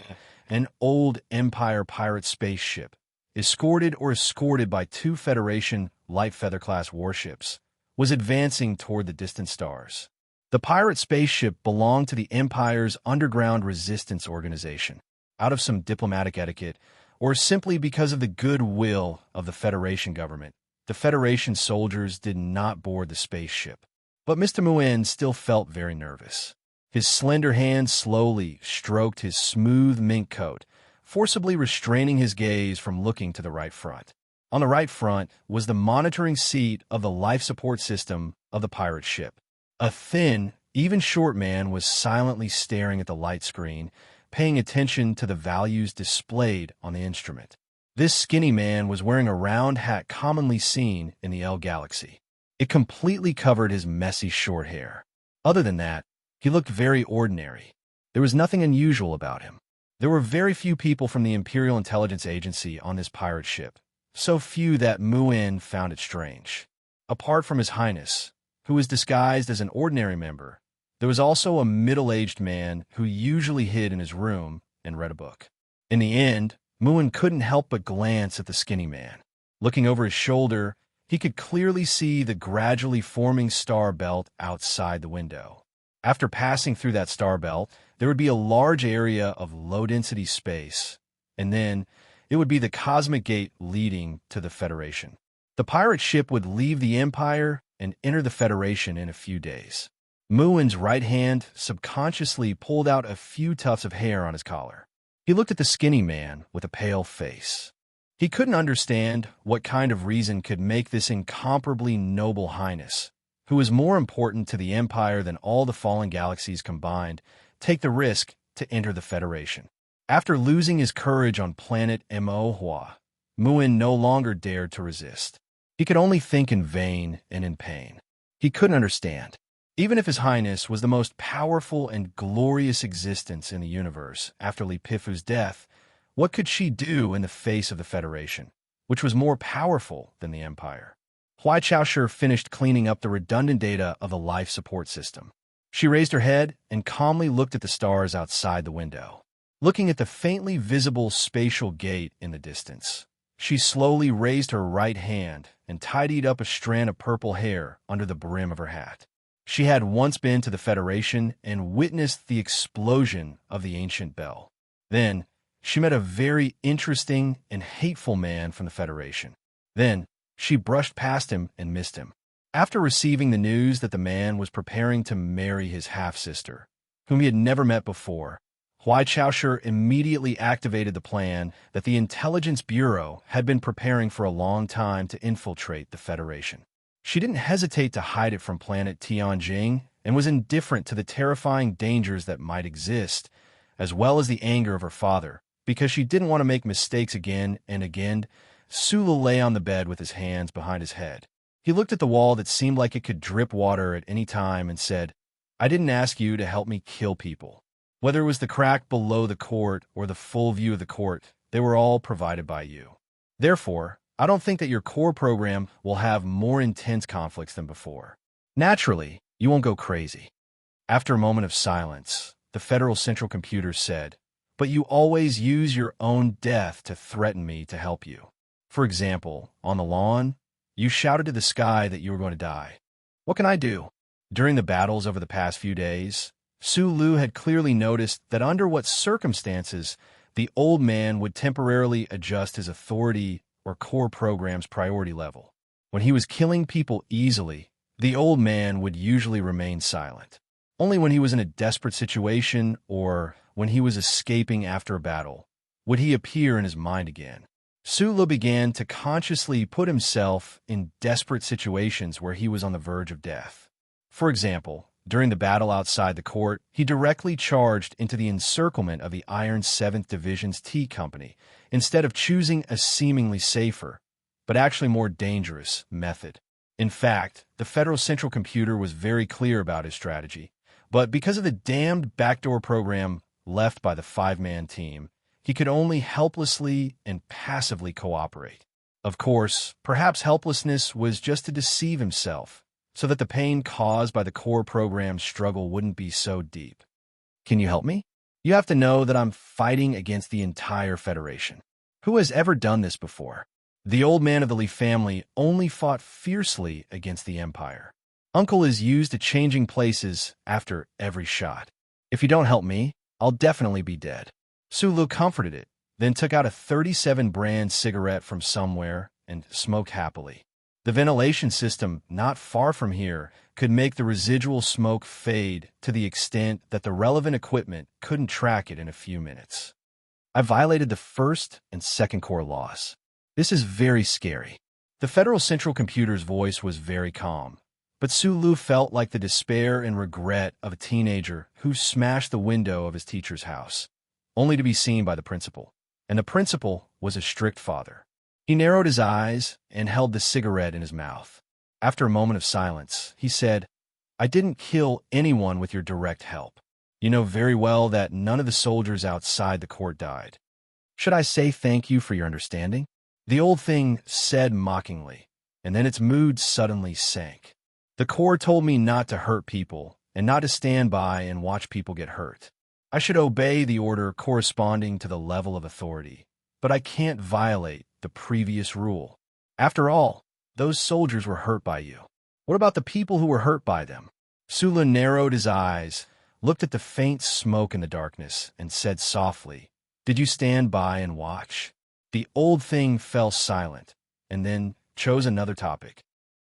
An old Empire pirate spaceship, escorted by 2 Federation light feather-class warships, was advancing toward the distant stars. The pirate spaceship belonged to the Empire's underground resistance organization. out of some diplomatic etiquette, or simply because of the goodwill of the Federation government, the Federation soldiers did not board the spaceship. But Mr. Nguyen still felt very nervous. His slender hand slowly stroked his smooth mink coat, forcibly restraining his gaze from looking to the right front. On the right front was the monitoring seat of the life support system of the pirate ship. A thin, even short man was silently staring at the light screen, paying attention to the values displayed on the instrument. This skinny man was wearing a round hat commonly seen in the L galaxy. It completely covered his messy short hair. Other than that, he looked very ordinary. There was nothing unusual about him. There were very few people from the Imperial Intelligence Agency on this pirate ship, so few that Nguyen found it strange. Apart from His Highness, who was disguised as an ordinary member, there was also a middle-aged man who usually hid in his room and read a book. In the end, Nguyen couldn't help but glance at the skinny man. Looking over his shoulder, he could clearly see the gradually forming star belt outside the window. After passing through that star belt, there would be a large area of low-density space, and then it would be the cosmic gate leading to the Federation. The pirate ship would leave the Empire and enter the Federation in a few days. Nguyen's right hand subconsciously pulled out a few tufts of hair on his collar. He looked at the skinny man with a pale face. He couldn't understand what kind of reason could make this incomparably noble highness, who was more important to the Empire than all the fallen galaxies combined, take the risk to enter the Federation. After losing his courage on planet Mo'Hua, Nguyen no longer dared to resist. He could only think in vain and in pain. He couldn't understand. Even if His Highness was the most powerful and glorious existence in the universe after Li Pifu's death, what could she do in the face of the Federation, which was more powerful than the Empire? Huai Chaoshi finished cleaning up the redundant data of the life support system. She raised her head and calmly looked at the stars outside the window. Looking at the faintly visible spatial gate in the distance, she slowly raised her right hand and tidied up a strand of purple hair under the brim of her hat. She had once been to the Federation and witnessed the explosion of the ancient bell. Then, she met a very interesting and hateful man from the Federation. Then, she brushed past him and missed him. After receiving the news that the man was preparing to marry his half-sister, whom he had never met before, Huai Chaoshi immediately activated the plan that the Intelligence Bureau had been preparing for a long time to infiltrate the Federation. She didn't hesitate to hide it from planet Tianjing and was indifferent to the terrifying dangers that might exist, as well as the anger of her father, because she didn't want to make mistakes again and again. Sulu lay on the bed with his hands behind his head. He looked at the wall that seemed like it could drip water at any time and said, "I didn't ask you to help me kill people. Whether it was the crack below the court or the full view of the court, they were all provided by you. Therefore, I don't think that your core program will have more intense conflicts than before. Naturally, you won't go crazy." After a moment of silence, the Federal Central Computer said, "But you always use your own death to threaten me to help you. For example, on the lawn, you shouted to the sky that you were going to die. What can I do?" During the battles over the past few days, Sulu had clearly noticed that under what circumstances the old man would temporarily adjust his authority or core program's priority level. When he was killing people easily, the old man would usually remain silent. Only when he was in a desperate situation or when he was escaping after a battle would he appear in his mind again. Sulu began to consciously put himself in desperate situations where he was on the verge of death. For example, during the battle outside the court, he directly charged into the encirclement of the Iron 7th Division's T Company, instead of choosing a seemingly safer, but actually more dangerous, method. In fact, the Federal Central Computer was very clear about his strategy, but because of the damned backdoor program left by the five-man team, he could only helplessly and passively cooperate. Of course, perhaps helplessness was just to deceive himself, so that the pain caused by the core program's struggle wouldn't be so deep. "Can you help me? You have to know that I'm fighting against the entire Federation. Who has ever done this before? The old man of the Li family only fought fiercely against the Empire. Uncle is used to changing places after every shot. If you don't help me, I'll definitely be dead." Sulu comforted it, then took out a 37 brand cigarette from somewhere and smoked happily. The ventilation system not far from here could make the residual smoke fade to the extent that the relevant equipment couldn't track it in a few minutes. I violated the first and second core laws. This is very scary. The Federal Central Computer's voice was very calm, but Sulu felt like the despair and regret of a teenager who smashed the window of his teacher's house, only to be seen by the principal. And the principal was a strict father. He narrowed his eyes and held the cigarette in his mouth. After a moment of silence, he said, "I didn't kill anyone with your direct help. You know very well that none of the soldiers outside the court died. Should I say thank you for your understanding?" The old thing said mockingly, and then its mood suddenly sank. "The Corps told me not to hurt people and not to stand by and watch people get hurt. I should obey the order corresponding to the level of authority, but I can't violate the previous rule. After all, those soldiers were hurt by you. What about the people who were hurt by them?" Sula narrowed his eyes, looked at the faint smoke in the darkness, and said softly, "Did you stand by and watch?" The old thing fell silent, and then chose another topic.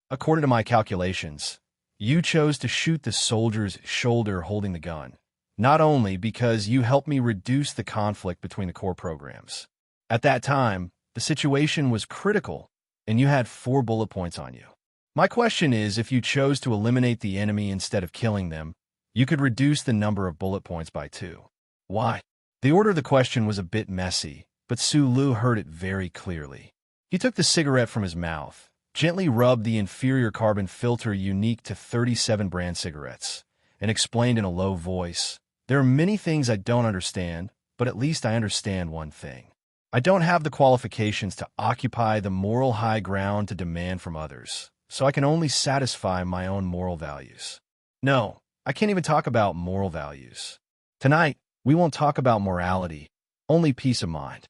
"According to my calculations, you chose to shoot the soldier's shoulder holding the gun, not only because you helped me reduce the conflict between the core programs. At that time, the situation was critical, and you had 4 bullet points on you. My question is, if you chose to eliminate the enemy instead of killing them, you could reduce the number of bullet points by 2. Why?" The order of the question was a bit messy, but Sulu heard it very clearly. He took the cigarette from his mouth, gently rubbed the inferior carbon filter unique to 37 brand cigarettes, and explained in a low voice, "There are many things I don't understand, but at least I understand one thing. I don't have the qualifications to occupy the moral high ground to demand from others, so I can only satisfy my own moral values. No, I can't even talk about moral values. Tonight, we won't talk about morality, only peace of mind.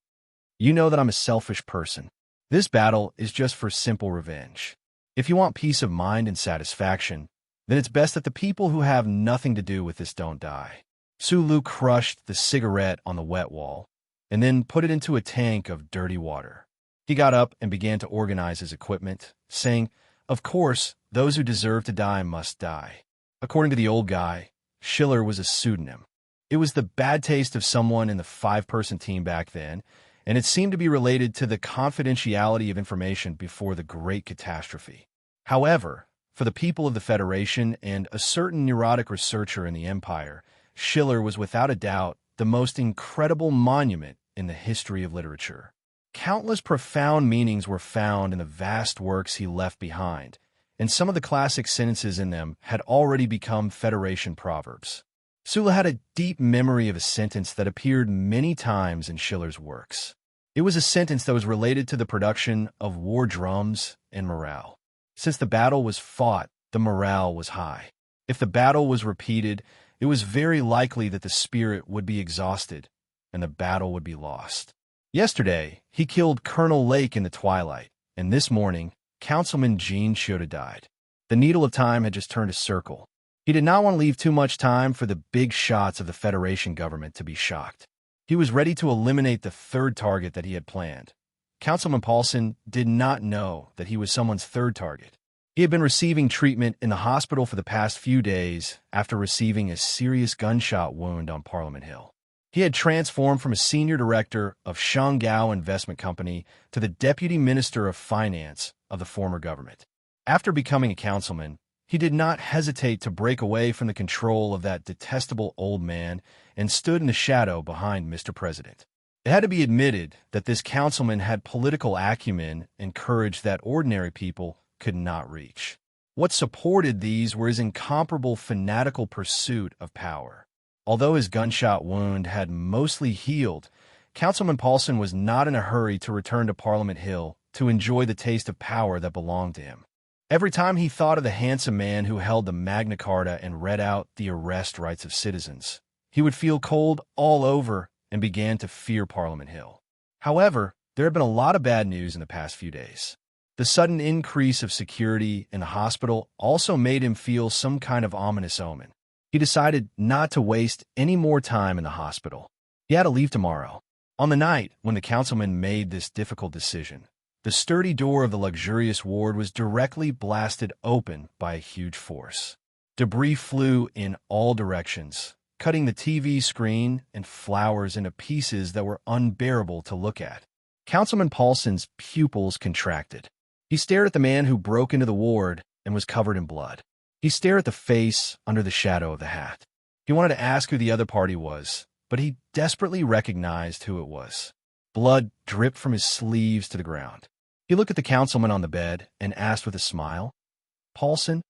You know that I'm a selfish person. This battle is just for simple revenge. If you want peace of mind and satisfaction, then it's best that the people who have nothing to do with this don't die." Sulu crushed the cigarette on the wet wall, and then put it into a tank of dirty water. He got up and began to organize his equipment, saying, "Of course, those who deserve to die must die." According to the old guy, Schiller was a pseudonym. It was the bad taste of someone in the 5-person team back then, and it seemed to be related to the confidentiality of information before the Great Catastrophe. However, for the people of the Federation and a certain neurotic researcher in the Empire, Schiller was without a doubt the most incredible monument in the history of literature. Countless profound meanings were found in the vast works he left behind, and some of the classic sentences in them had already become Federation proverbs. Sula had a deep memory of a sentence that appeared many times in Schiller's works. It was a sentence that was related to the production of war drums and morale. Since the battle was fought, the morale was high. If the battle was repeated, it was very likely that the spirit would be exhausted and the battle would be lost. Yesterday, he killed Colonel Lake in the twilight, and this morning, Councilman Jean should have died. The needle of time had just turned a circle. He did not want to leave too much time for the big shots of the Federation government to be shocked. He was ready to eliminate the 3rd target that he had planned. Councilman Paulson did not know that he was someone's 3rd target. He had been receiving treatment in the hospital for the past few days after receiving a serious gunshot wound on Parliament Hill. He had transformed from a senior director of Shangao Investment Company to the deputy minister of finance of the former government. After becoming a councilman, he did not hesitate to break away from the control of that detestable old man and stood in the shadow behind Mr. President. It had to be admitted that this councilman had political acumen and courage that ordinary people could not reach. What supported these were his incomparable fanatical pursuit of power. Although his gunshot wound had mostly healed, Councilman Paulson was not in a hurry to return to Parliament Hill to enjoy the taste of power that belonged to him. Every time he thought of the handsome man who held the Magna Carta and read out the arrest rights of citizens, he would feel cold all over and began to fear Parliament Hill. However, there had been a lot of bad news in the past few days. The sudden increase of security in the hospital also made him feel some kind of ominous omen. He decided not to waste any more time in the hospital. He had to leave tomorrow. On the night when the councilman made this difficult decision, the sturdy door of the luxurious ward was directly blasted open by a huge force. Debris flew in all directions, cutting the TV screen and flowers into pieces that were unbearable to look at. Councilman Paulson's pupils contracted. He stared at the man who broke into the ward and was covered in blood. He stared at the face under the shadow of the hat. He wanted to ask who the other party was, but he desperately recognized who it was. Blood dripped from his sleeves to the ground. He looked at the councilman on the bed and asked with a smile, "Paulson?"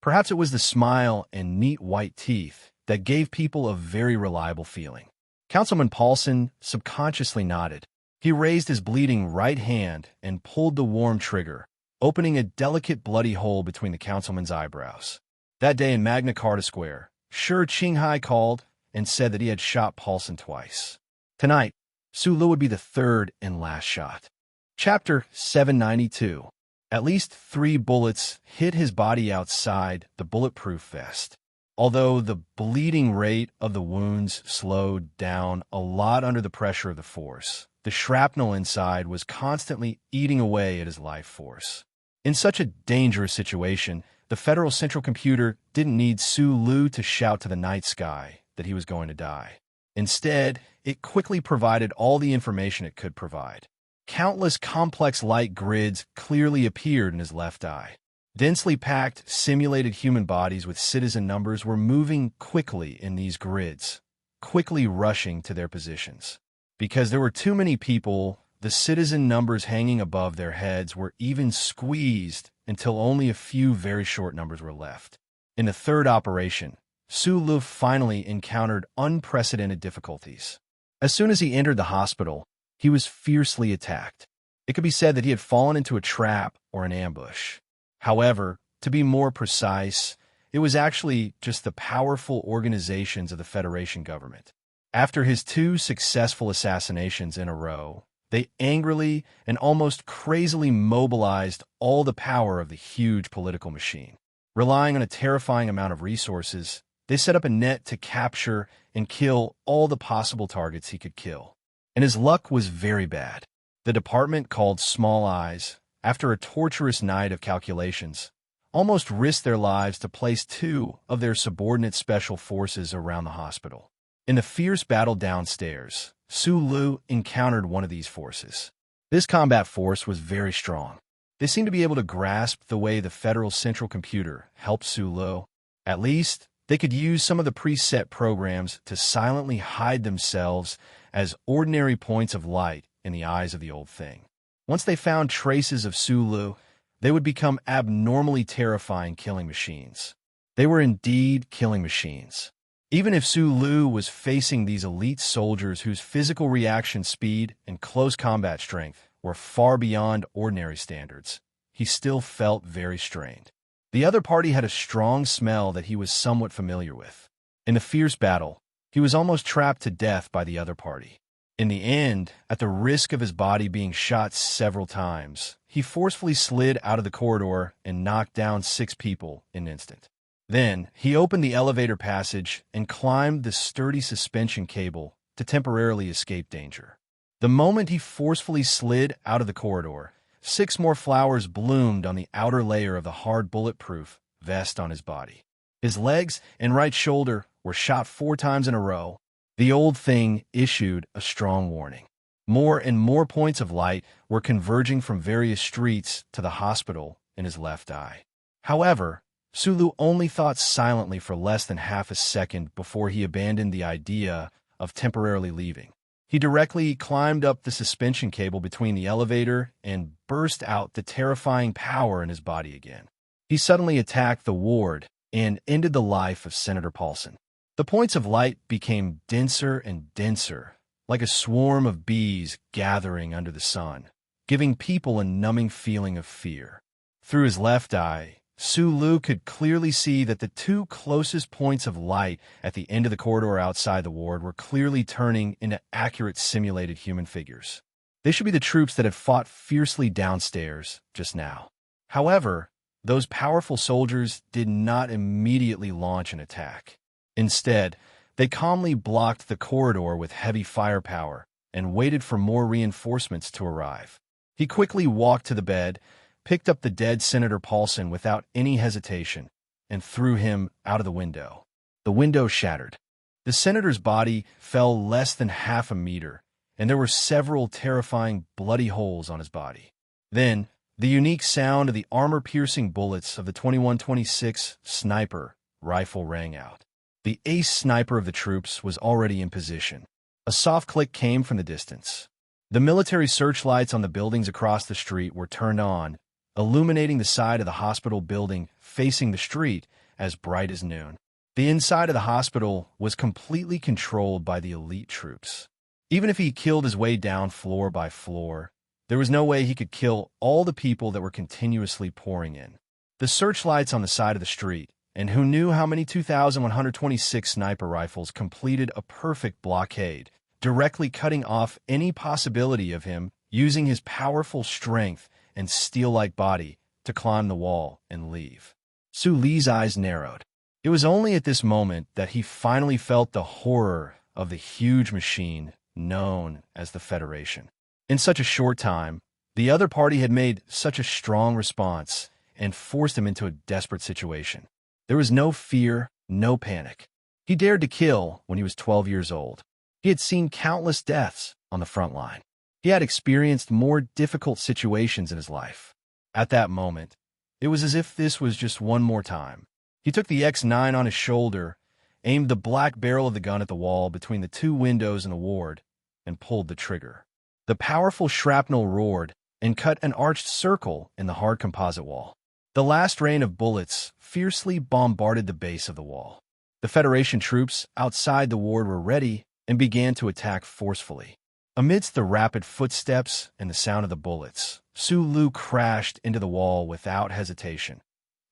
Perhaps it was the smile and neat white teeth that gave people a very reliable feeling. Councilman Paulson subconsciously nodded. He raised his bleeding right hand and pulled the warm trigger, opening a delicate bloody hole between the councilman's eyebrows. That day in Magna Carta Square, Sure Qinghai called and said that he had shot Paulson twice. Tonight, Sulu would be the third and last shot. Chapter 792. At least 3 bullets hit his body outside the bulletproof vest. Although the bleeding rate of the wounds slowed down a lot under the pressure of the force, the shrapnel inside was constantly eating away at his life force. In such a dangerous situation, the Federal Central Computer didn't need Sulu to shout to the night sky that he was going to die. Instead, it quickly provided all the information it could provide. Countless complex light grids clearly appeared in his left eye. Densely packed, simulated human bodies with citizen numbers were moving quickly in these grids, quickly rushing to their positions. Because there were too many people, the citizen numbers hanging above their heads were even squeezed until only a few very short numbers were left. In the third operation, Sulu finally encountered unprecedented difficulties. As soon as he entered the hospital, he was fiercely attacked. It could be said that he had fallen into a trap or an ambush. However, to be more precise, it was actually just the powerful organizations of the Federation government. After his 2 successful assassinations in a row, they angrily and almost crazily mobilized all the power of the huge political machine. Relying on a terrifying amount of resources, they set up a net to capture and kill all the possible targets he could kill. And his luck was very bad. The department called Small Eyes, after a torturous night of calculations, almost risked their lives to place 2 of their subordinate special forces around the hospital. In the fierce battle downstairs, Sulu encountered one of these forces. This combat force was very strong. They seemed to be able to grasp the way the Federal Central Computer helped Sulu. At least, they could use some of the preset programs to silently hide themselves as ordinary points of light in the eyes of the old thing. Once they found traces of Sulu, they would become abnormally terrifying killing machines. They were indeed killing machines. Even if Sulu was facing these elite soldiers whose physical reaction speed and close combat strength were far beyond ordinary standards, he still felt very strained. The other party had a strong smell that he was somewhat familiar with. In the fierce battle, he was almost trapped to death by the other party. In the end, at the risk of his body being shot several times, he forcefully slid out of the corridor and knocked down 6 people in an instant. Then, he opened the elevator passage and climbed the sturdy suspension cable to temporarily escape danger. The moment he forcefully slid out of the corridor, 6 more flowers bloomed on the outer layer of the hard bulletproof vest on his body. His legs and right shoulder were shot 4 times in a row. The old thing issued a strong warning. More and more points of light were converging from various streets to the hospital in his left eye. However, Sulu only thought silently for less than half a second before he abandoned the idea of temporarily leaving. He directly climbed up the suspension cable between the elevator and burst out the terrifying power in his body again. He suddenly attacked the ward and ended the life of Senator Paulson. The points of light became denser and denser, like a swarm of bees gathering under the sun, giving people a numbing feeling of fear. Through his left eye, Sulu could clearly see that the 2 closest points of light at the end of the corridor outside the ward were clearly turning into accurate simulated human figures. They should be the troops that had fought fiercely downstairs just now. However, those powerful soldiers did not immediately launch an attack. Instead, They calmly blocked the corridor with heavy firepower and waited for more reinforcements to arrive. He quickly walked to the bed, picked up the dead Senator Paulson without any hesitation, and threw him out of the window. The window shattered. The senator's body fell less than half a meter, and there were several terrifying bloody holes on his body. Then, the unique sound of the armor-piercing bullets of the 21-26 sniper rifle rang out. The ace sniper of the troops was already in position. A soft click came from the distance. The military searchlights on the buildings across the street were turned on, illuminating the side of the hospital building facing the street as bright as noon. The inside of the hospital was completely controlled by the elite troops. Even if he killed his way down floor by floor, there was no way he could kill all the people that were continuously pouring in. The searchlights on the side of the street, and who knew how many 2,126 sniper rifles completed a perfect blockade, directly cutting off any possibility of him using his powerful strength and steel-like body to climb the wall and leave. Su Li's eyes narrowed. It was only at this moment that he finally felt the horror of the huge machine known as the Federation. In such a short time, the other party had made such a strong response and forced him into a desperate situation. There was no fear, no panic. He dared to kill when he was 12 years old. He had seen countless deaths on the front line. He had experienced more difficult situations in his life. At that moment, it was as if this was just one more time. He took the X9 on his shoulder, aimed the black barrel of the gun at the wall between the two windows in the ward, and pulled the trigger. The powerful shrapnel roared and cut an arched circle in the hard composite wall. The last rain of bullets fiercely bombarded the base of the wall. The Federation troops outside the ward were ready and began to attack forcefully. Amidst the rapid footsteps and the sound of the bullets, Su Li crashed into the wall without hesitation.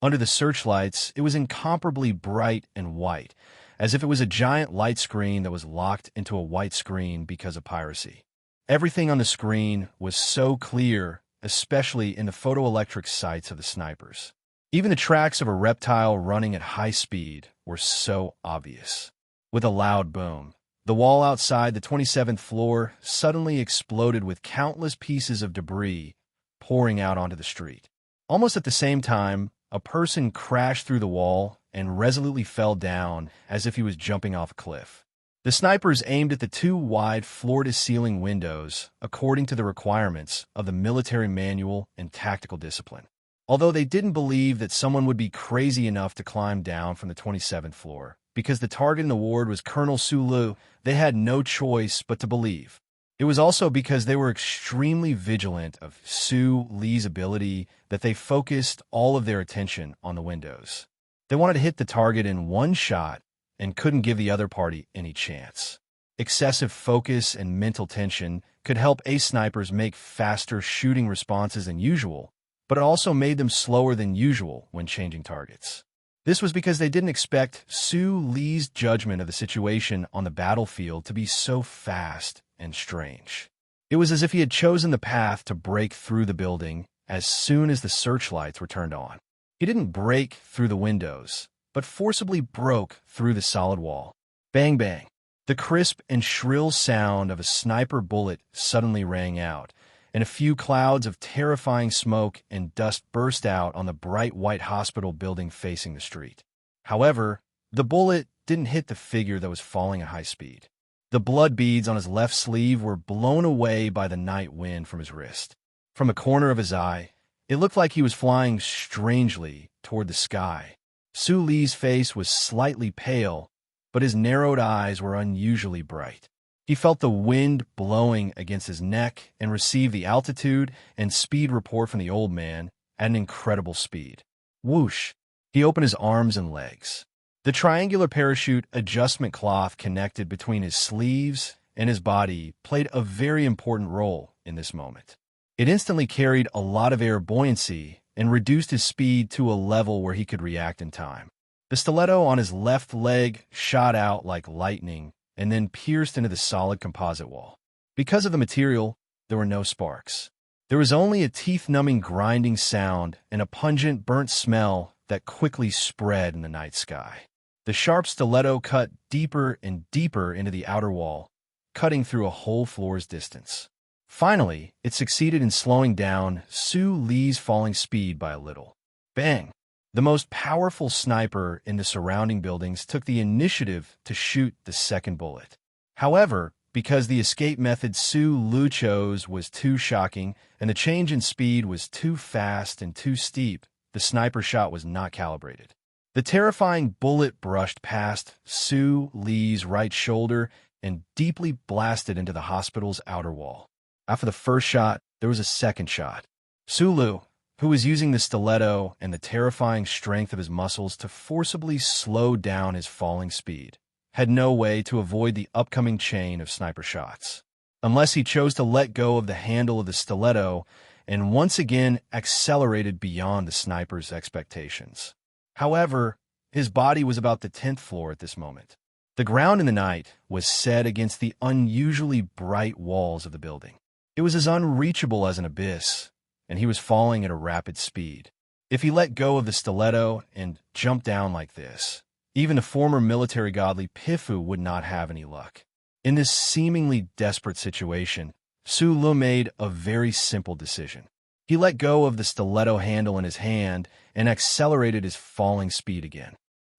Under the searchlights, it was incomparably bright and white, as if it was a giant light screen that was locked into a white screen because of piracy. Everything on the screen was so clear, especially in the photoelectric sights of the snipers. Even the tracks of a reptile running at high speed were so obvious. With a loud boom, the wall outside the 27th floor suddenly exploded with countless pieces of debris pouring out onto the street. Almost at the same time, a person crashed through the wall and resolutely fell down as if he was jumping off a cliff. The snipers aimed at the two wide floor-to-ceiling windows according to the requirements of the military manual and tactical discipline. Although they didn't believe that someone would be crazy enough to climb down from the 27th floor, because the target in the ward was Colonel Su Li, they had no choice but to believe. It was also because they were extremely vigilant of Su Li's ability that they focused all of their attention on the windows. They wanted to hit the target in one shot and couldn't give the other party any chance. Excessive focus and mental tension could help ace snipers make faster shooting responses than usual, but it also made them slower than usual when changing targets. This was because they didn't expect Su Li's judgment of the situation on the battlefield to be so fast and strange. It was as if he had chosen the path to break through the building as soon as the searchlights were turned on. He didn't break through the windows, but forcibly broke through the solid wall. Bang, bang. The crisp and shrill sound of a sniper bullet suddenly rang out, and a few clouds of terrifying smoke and dust burst out on the bright white hospital building facing the street. However, the bullet didn't hit the figure that was falling at high speed. The blood beads on his left sleeve were blown away by the night wind from his wrist. From a corner of his eye, it looked like he was flying strangely toward the sky. Su Li's face was slightly pale, but his narrowed eyes were unusually bright. He felt the wind blowing against his neck and received the altitude and speed report from the old man at an incredible speed. Whoosh! He opened his arms and legs. The triangular parachute adjustment cloth connected between his sleeves and his body played a very important role in this moment. It instantly carried a lot of air buoyancy and reduced his speed to a level where he could react in time. The stiletto on his left leg shot out like lightning and then pierced into the solid composite wall. Because of the material, there were no sparks. There was only a teeth-numbing grinding sound and a pungent burnt smell that quickly spread in the night sky. The sharp stiletto cut deeper and deeper into the outer wall, cutting through a whole floor's distance. Finally, it succeeded in slowing down Su Li's falling speed by a little. Bang! The most powerful sniper in the surrounding buildings took the initiative to shoot the second bullet. However, because the escape method Su Lu chose was too shocking and the change in speed was too fast and too steep, the sniper shot was not calibrated. The terrifying bullet brushed past Su Li's right shoulder and deeply blasted into the hospital's outer wall. After the first shot, there was a second shot. Su Lu, who was using the stiletto and the terrifying strength of his muscles to forcibly slow down his falling speed, had no way to avoid the upcoming chain of sniper shots, unless he chose to let go of the handle of the stiletto and once again accelerated beyond the sniper's expectations. However, his body was about the 10th floor at this moment. The ground in the night was set against the unusually bright walls of the building. It was as unreachable as an abyss, and he was falling at a rapid speed. If he let go of the stiletto and jumped down like this, even the former military godly Pifu would not have any luck. In this seemingly desperate situation, Su Lu made a very simple decision. He let go of the stiletto handle in his hand and accelerated his falling speed again.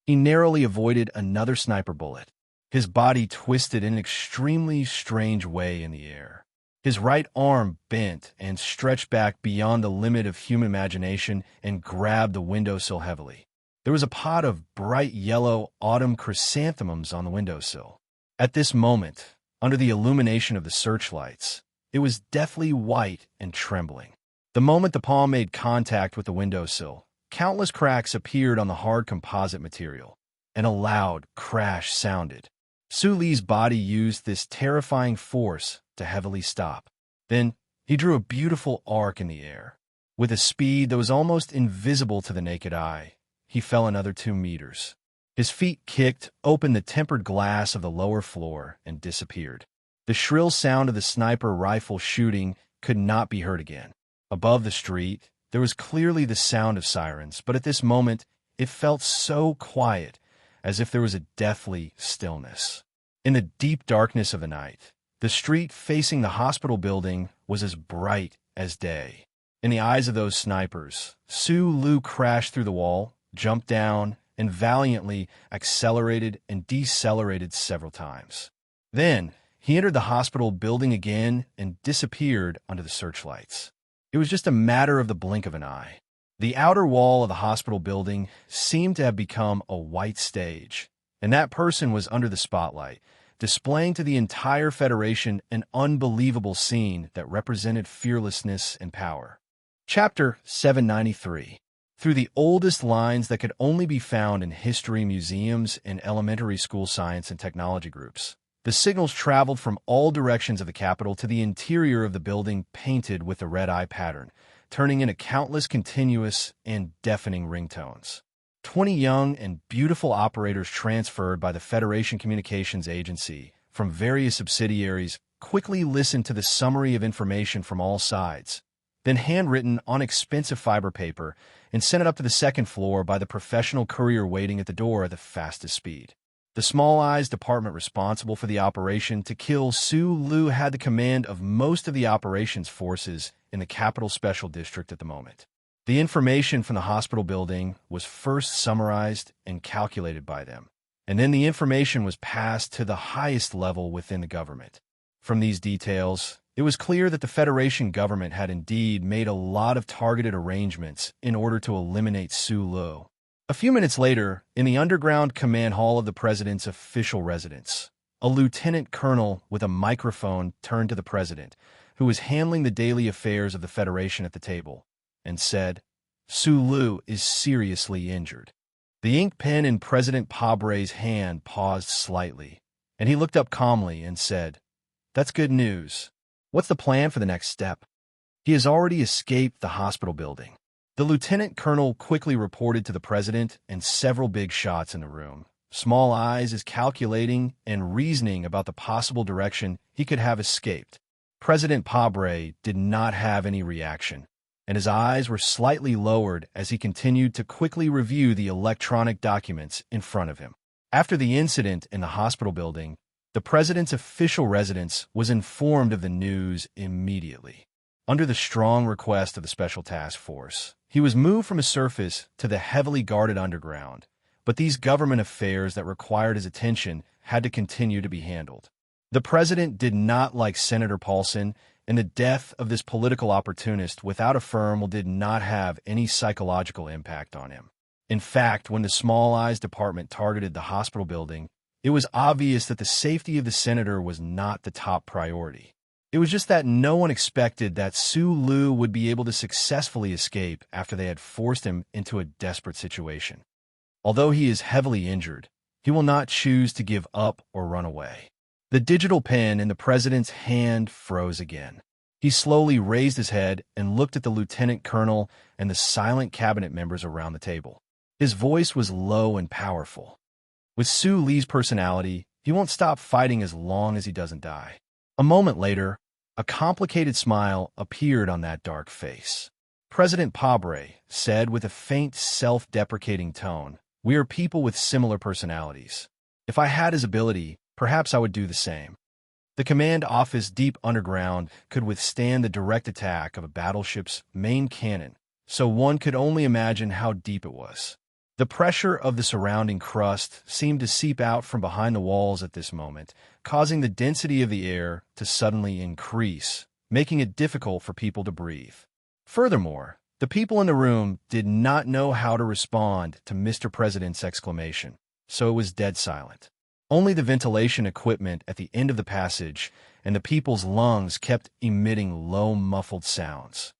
He narrowly avoided another sniper bullet. His body twisted in an extremely strange way in the air. His right arm bent and stretched back beyond the limit of human imagination and grabbed the windowsill heavily. There was a pot of bright yellow autumn chrysanthemums on the windowsill. At this moment, under the illumination of the searchlights, it was deathly white and trembling. The moment the palm made contact with the windowsill, countless cracks appeared on the hard composite material, and a loud crash sounded. Su Li's body used this terrifying force to heavily stop. Then he drew a beautiful arc in the air. With a speed that was almost invisible to the naked eye, he fell another 2 meters. His feet kicked open the tempered glass of the lower floor and disappeared. The shrill sound of the sniper rifle shooting could not be heard again. Above the street, there was clearly the sound of sirens, but at this moment, it felt so quiet, as if there was a deathly stillness. In the deep darkness of the night, the street facing the hospital building was as bright as day. In the eyes of those snipers, Su Lu crashed through the wall, jumped down, and valiantly accelerated and decelerated several times. Then, he entered the hospital building again and disappeared under the searchlights. It was just a matter of the blink of an eye. The outer wall of the hospital building seemed to have become a white stage, and that person was under the spotlight, displaying to the entire Federation an unbelievable scene that represented fearlessness and power. Chapter 793. Through the oldest lines that could only be found in history museums and elementary school science and technology groups, the signals traveled from all directions of the capital to the interior of the building painted with the red-eye pattern, turning into countless continuous and deafening ringtones. 20 young and beautiful operators transferred by the Federation Communications Agency from various subsidiaries quickly listened to the summary of information from all sides, then handwritten on expensive fiber paper and sent it up to the second floor by the professional courier waiting at the door at the fastest speed. The Small Eyes department responsible for the operation to kill Su Lu had the command of most of the operations forces in the Capital Special District at the moment. The information from the hospital building was first summarized and calculated by them, and then the information was passed to the highest level within the government. From these details, it was clear that the Federation government had indeed made a lot of targeted arrangements in order to eliminate Su Lu. A few minutes later, in the underground command hall of the president's official residence, a lieutenant colonel with a microphone turned to the president, who was handling the daily affairs of the Federation at the table, and said, "Su Lu is seriously injured." The ink pen in President Pabre's hand paused slightly, and he looked up calmly and said, "That's good news. What's the plan for the next step?" "He has already escaped the hospital building." The lieutenant colonel quickly reported to the president, and several big shots in the room. Small Eyes is calculating and reasoning about the possible direction he could have escaped. President Pabre did not have any reaction, and his eyes were slightly lowered as he continued to quickly review the electronic documents in front of him. After the incident in the hospital building, the president's official residence was informed of the news immediately. Under the strong request of the Special Task Force, he was moved from his surface to the heavily guarded underground, but these government affairs that required his attention had to continue to be handled. The president did not like Senator Paulson, and the death of this political opportunist without a firm did not have any psychological impact on him. In fact, when the Small Eyes Department targeted the hospital building, it was obvious that the safety of the senator was not the top priority. It was just that no one expected that Sue Lu would be able to successfully escape after they had forced him into a desperate situation. Although he is heavily injured, he will not choose to give up or run away. The digital pen in the president's hand froze again. He slowly raised his head and looked at the lieutenant colonel and the silent cabinet members around the table. His voice was low and powerful. With Sue Lee's personality, he won't stop fighting as long as he doesn't die. A moment later, a complicated smile appeared on that dark face. President Pabre said with a faint, self-deprecating tone, "We are people with similar personalities. If I had his ability, perhaps I would do the same." The command office deep underground could withstand the direct attack of a battleship's main cannon, so one could only imagine how deep it was. The pressure of the surrounding crust seemed to seep out from behind the walls at this moment, causing the density of the air to suddenly increase, making it difficult for people to breathe. Furthermore, the people in the room did not know how to respond to Mr. President's exclamation, so it was dead silent. Only the ventilation equipment at the end of the passage and the people's lungs kept emitting low, muffled sounds.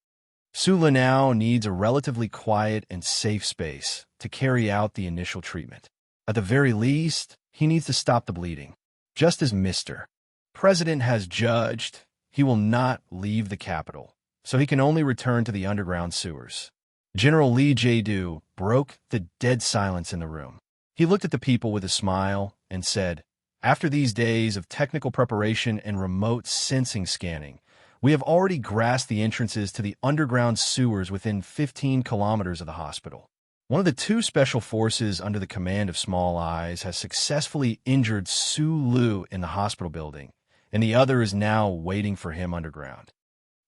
Sula now needs a relatively quiet and safe space to carry out the initial treatment. At the very least, he needs to stop the bleeding. Just as Mr. President has judged, he will not leave the capital, so he can only return to the underground sewers. General Lee Jae-do broke the dead silence in the room. He looked at the people with a smile and said, "After these days of technical preparation and remote sensing scanning, we have already grasped the entrances to the underground sewers within 15 kilometers of the hospital. One of the two special forces under the command of Small Eyes has successfully injured Sue Lu in the hospital building, and the other is now waiting for him underground."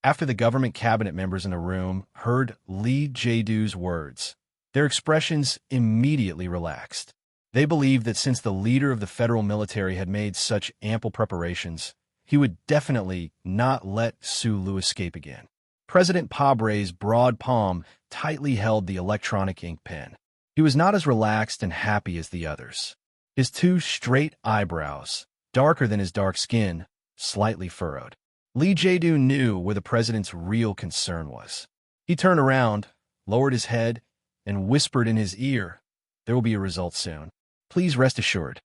After the government cabinet members in the room heard Lee Jae-do's words, their expressions immediately relaxed. They believed that since the leader of the federal military had made such ample preparations, he would definitely not let Sue Lu escape again. President Pabre's broad palm tightly held the electronic ink pen. He was not as relaxed and happy as the others. His two straight eyebrows, darker than his dark skin, slightly furrowed. Lee Jae-do knew where the president's real concern was. He turned around, lowered his head, and whispered in his ear, "There will be a result soon. Please rest assured."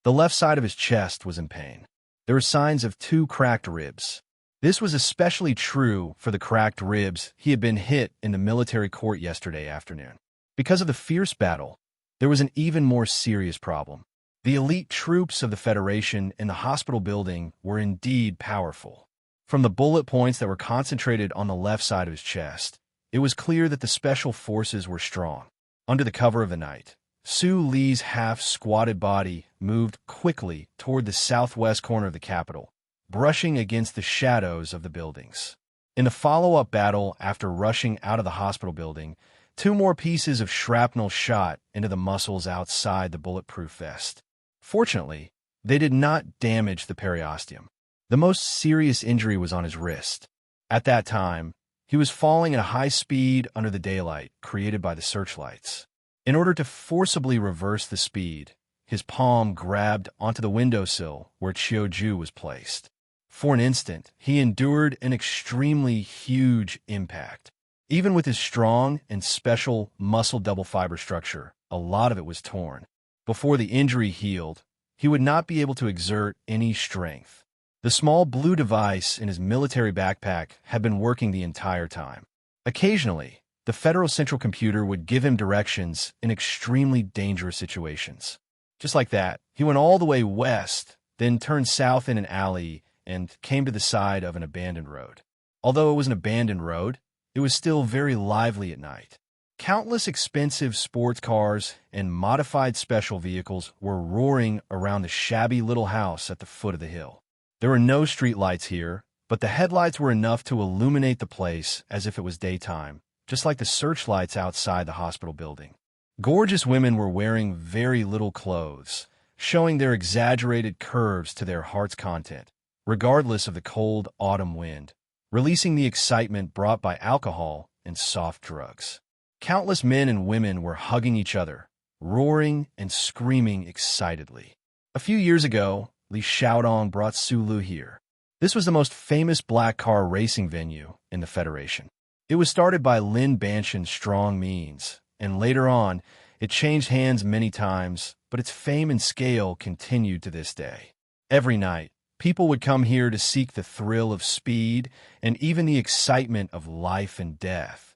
The left side of his chest was in pain. There were signs of 2 cracked ribs. This was especially true for the cracked ribs he had been hit in the military court yesterday afternoon. Because of the fierce battle, there was an even more serious problem. The elite troops of the Federation in the hospital building were indeed powerful. From the bullet points that were concentrated on the left side of his chest, it was clear that the special forces were strong. Under the cover of the night, Sue Lee's half-squatted body moved quickly toward the southwest corner of the capital, brushing against the shadows of the buildings. In the follow-up battle after rushing out of the hospital building, 2 more pieces of shrapnel shot into the muscles outside the bulletproof vest. Fortunately, they did not damage the periosteum. The most serious injury was on his wrist. At that time, he was falling at a high speed under the daylight created by the searchlights. In order to forcibly reverse the speed, his palm grabbed onto the windowsill where Chiu-ju was placed. For an instant, he endured an extremely huge impact. Even with his strong and special muscle double fiber structure, a lot of it was torn. Before the injury healed, he would not be able to exert any strength. The small blue device in his military backpack had been working the entire time. Occasionally, the Federal Central Computer would give him directions in extremely dangerous situations. Just like that, he went all the way west, then turned south in an alley and came to the side of an abandoned road. Although it was an abandoned road, it was still very lively at night. Countless expensive sports cars and modified special vehicles were roaring around the shabby little house at the foot of the hill. There were no streetlights here, but the headlights were enough to illuminate the place as if it was daytime, just like the searchlights outside the hospital building. Gorgeous women were wearing very little clothes, showing their exaggerated curves to their heart's content, regardless of the cold autumn wind, releasing the excitement brought by alcohol and soft drugs. Countless men and women were hugging each other, roaring and screaming excitedly. A few years ago, Li Xiaodong brought Sulu here. This was the most famous black car racing venue in the Federation. It was started by Lin Banshan's strong means, and later on, it changed hands many times, but its fame and scale continued to this day. Every night, people would come here to seek the thrill of speed and even the excitement of life and death,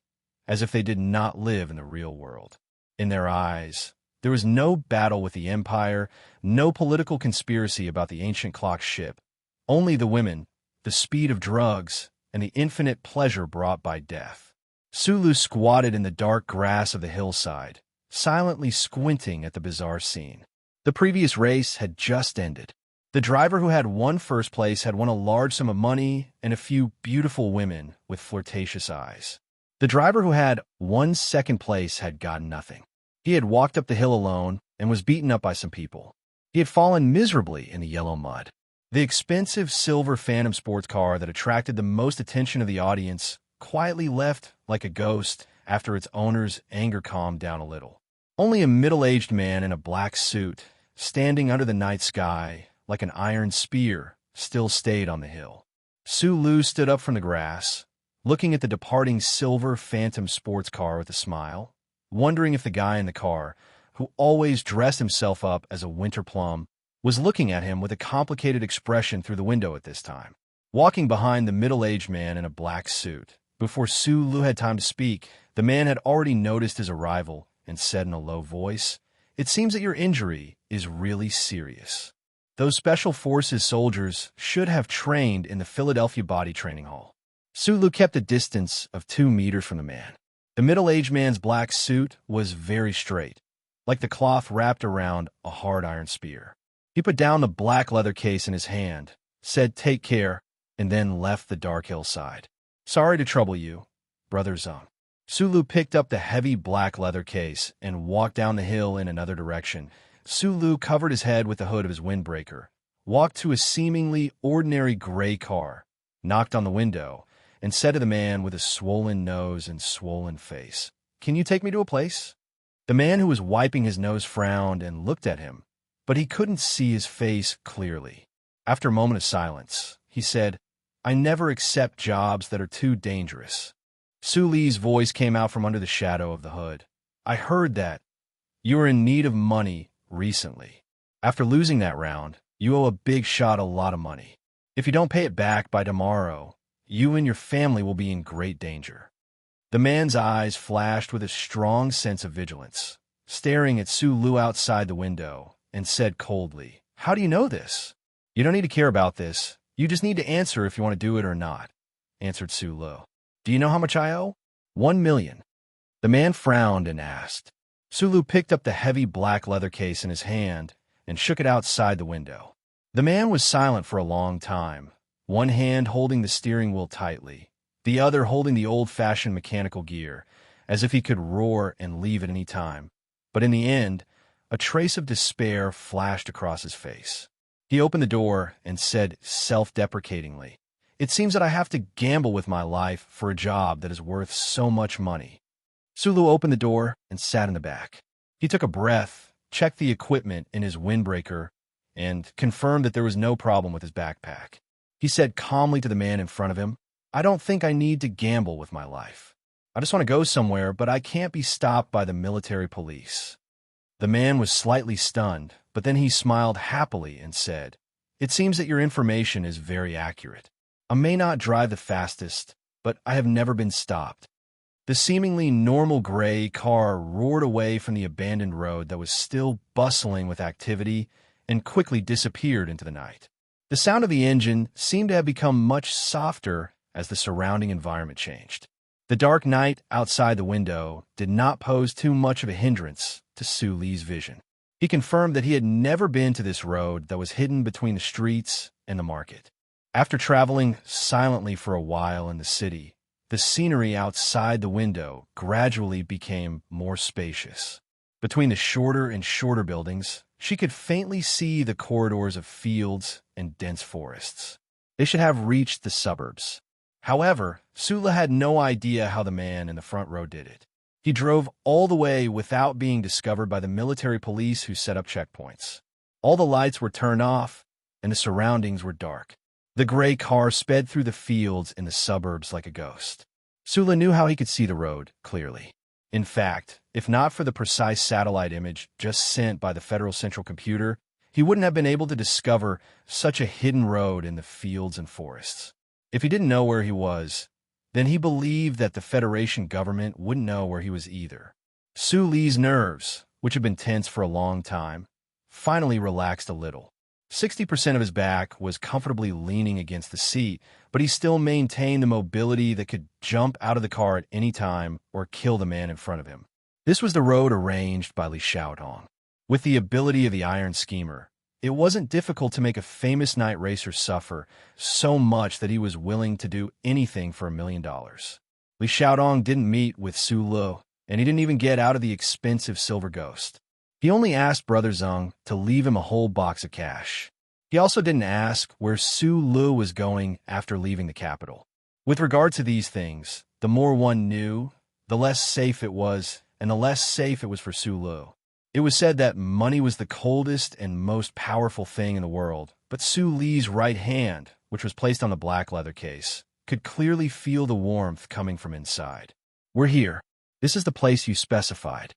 as if they did not live in the real world. In their eyes, there was no battle with the Empire, no political conspiracy about the ancient clock ship, only the women, the speed of drugs, and the infinite pleasure brought by death. Sulu squatted in the dark grass of the hillside, silently squinting at the bizarre scene. The previous race had just ended. The driver who had won first place had won a large sum of money and a few beautiful women with flirtatious eyes. The driver who had won second place had gotten nothing. He had walked up the hill alone and was beaten up by some people. He had fallen miserably in the yellow mud. The expensive silver Phantom sports car that attracted the most attention of the audience quietly left like a ghost after its owner's anger calmed down a little. Only a middle-aged man in a black suit, standing under the night sky like an iron spear, still stayed on the hill. Sulu stood up from the grass, looking at the departing silver Phantom sports car with a smile, wondering if the guy in the car, who always dressed himself up as a winter plum, was looking at him with a complicated expression through the window at this time. Walking behind the middle-aged man in a black suit, before Sulu had time to speak, the man had already noticed his arrival and said in a low voice, "It seems that your injury is really serious." Those Special Forces soldiers should have trained in the Philadelphia Body Training Hall. Sulu kept a distance of 2 meters from the man. The middle-aged man's black suit was very straight, like the cloth wrapped around a hard iron spear. He put down the black leather case in his hand, said, "Take care," and then left the dark hillside. "Sorry to trouble you, Brother Zhang." Sulu picked up the heavy black leather case and walked down the hill in another direction. Sulu covered his head with the hood of his windbreaker, walked to a seemingly ordinary gray car, knocked on the window, and said to the man with a swollen nose and swollen face, "Can you take me to a place?" The man who was wiping his nose frowned and looked at him, but he couldn't see his face clearly. After a moment of silence, he said, "I never accept jobs that are too dangerous." Suli's voice came out from under the shadow of the hood. "I heard that you were in need of money recently. After losing that round, you owe a big shot a lot of money. If you don't pay it back by tomorrow, you and your family will be in great danger." The man's eyes flashed with a strong sense of vigilance, staring at Sulu outside the window, and said coldly, "How do you know this?" "You don't need to care about this. You just need to answer if you want to do it or not," answered Sulu. "Do you know how much I owe?" "1 million. The man frowned and asked. Sulu picked up the heavy black leather case in his hand and shook it outside the window. The man was silent for a long time, one hand holding the steering wheel tightly, the other holding the old-fashioned mechanical gear, as if he could roar and leave at any time. But in the end, a trace of despair flashed across his face. He opened the door and said self-deprecatingly, "It seems that I have to gamble with my life for a job that is worth so much money." Sulu opened the door and sat in the back. He took a breath, checked the equipment in his windbreaker, and confirmed that there was no problem with his backpack. He said calmly to the man in front of him, "I don't think I need to gamble with my life. I just want to go somewhere, but I can't be stopped by the military police." The man was slightly stunned, but then he smiled happily and said, "It seems that your information is very accurate. I may not drive the fastest, but I have never been stopped." The seemingly normal gray car roared away from the abandoned road that was still bustling with activity and quickly disappeared into the night. The sound of the engine seemed to have become much softer as the surrounding environment changed. The dark night outside the window did not pose too much of a hindrance to Su Li's vision. He confirmed that he had never been to this road that was hidden between the streets and the market. After traveling silently for a while in the city, the scenery outside the window gradually became more spacious. Between the shorter and shorter buildings, she could faintly see the corridors of fields and dense forests. They should have reached the suburbs. However, Sula had no idea how the man in the front row did it. He drove all the way without being discovered by the military police who set up checkpoints. All the lights were turned off, and the surroundings were dark. The gray car sped through the fields in the suburbs like a ghost. Sula knew how he could see the road clearly. In fact, if not for the precise satellite image just sent by the Federal Central Computer, he wouldn't have been able to discover such a hidden road in the fields and forests. If he didn't know where he was, then he believed that the Federation government wouldn't know where he was either. Su Li's nerves, which had been tense for a long time, finally relaxed a little. 60% of his back was comfortably leaning against the seat, but he still maintained the mobility that could jump out of the car at any time or kill the man in front of him. This was the road arranged by Li Xiaodong. With the ability of the Iron Schemer, it wasn't difficult to make a famous night racer suffer so much that he was willing to do anything for $1 million. Li Xiaodong didn't meet with Su Lu, and he didn't even get out of the expensive Silver Ghost. He only asked Brother Zeng to leave him a whole box of cash. He also didn't ask where Su Lu was going after leaving the capital. With regard to these things, the more one knew, the less safe it was, and the less safe it was for Su Lu. It was said that money was the coldest and most powerful thing in the world, but Su Li's right hand, which was placed on the black leather case, could clearly feel the warmth coming from inside. "We're here. This is the place you specified."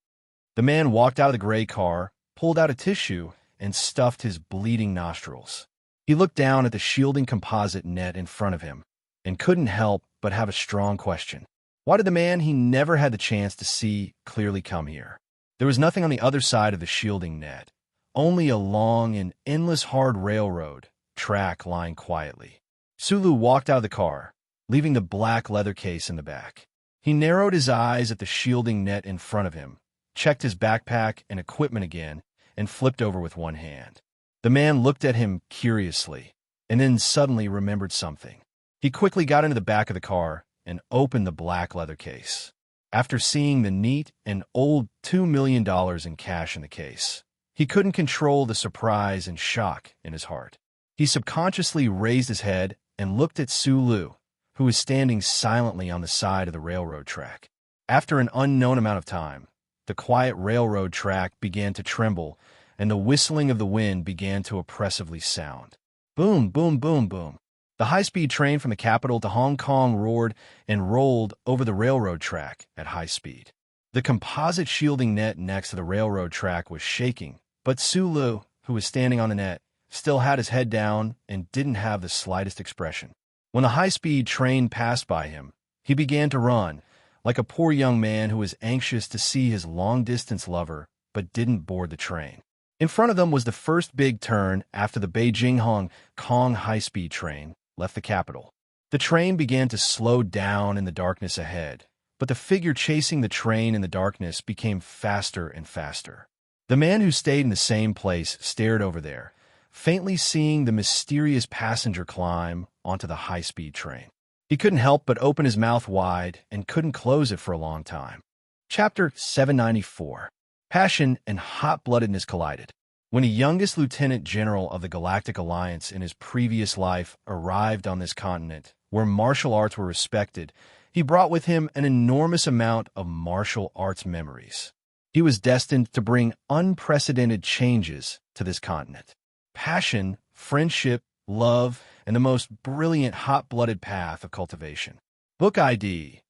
The man walked out of the gray car, pulled out a tissue, and stuffed his bleeding nostrils. He looked down at the shielding composite net in front of him and couldn't help but have a strong question. Why did the man he never had the chance to see clearly come here? There was nothing on the other side of the shielding net, only a long and endless hard railroad track lying quietly. Sulu walked out of the car, leaving the black leather case in the back. He narrowed his eyes at the shielding net in front of him, checked his backpack and equipment again, and flipped over with one hand. The man looked at him curiously, and then suddenly remembered something. He quickly got into the back of the car and opened the black leather case. After seeing the neat and old $2 million in cash in the case, he couldn't control the surprise and shock in his heart. He subconsciously raised his head and looked at Su Lu, who was standing silently on the side of the railroad track. After an unknown amount of time, the quiet railroad track began to tremble, and the whistling of the wind began to oppressively sound. Boom, boom, boom, boom. The high-speed train from the capital to Hong Kong roared and rolled over the railroad track at high speed. The composite shielding net next to the railroad track was shaking, but Su Lu, who was standing on the net, still had his head down and didn't have the slightest expression. When the high-speed train passed by him, he began to run, like a poor young man who was anxious to see his long-distance lover but didn't board the train. In front of them was the first big turn after the Beijing-Hong Kong high-speed train left the capital. The train began to slow down in the darkness ahead, but the figure chasing the train in the darkness became faster and faster. The man who stayed in the same place stared over there, faintly seeing the mysterious passenger climb onto the high-speed train. He couldn't help but open his mouth wide and couldn't close it for a long time. Chapter 794. Passion and hot-bloodedness collided. When a youngest lieutenant general of the Galactic Alliance in his previous life arrived on this continent, where martial arts were respected, he brought with him an enormous amount of martial arts memories. He was destined to bring unprecedented changes to this continent. Passion, friendship, love, and the most brilliant hot-blooded path of cultivation. Book ID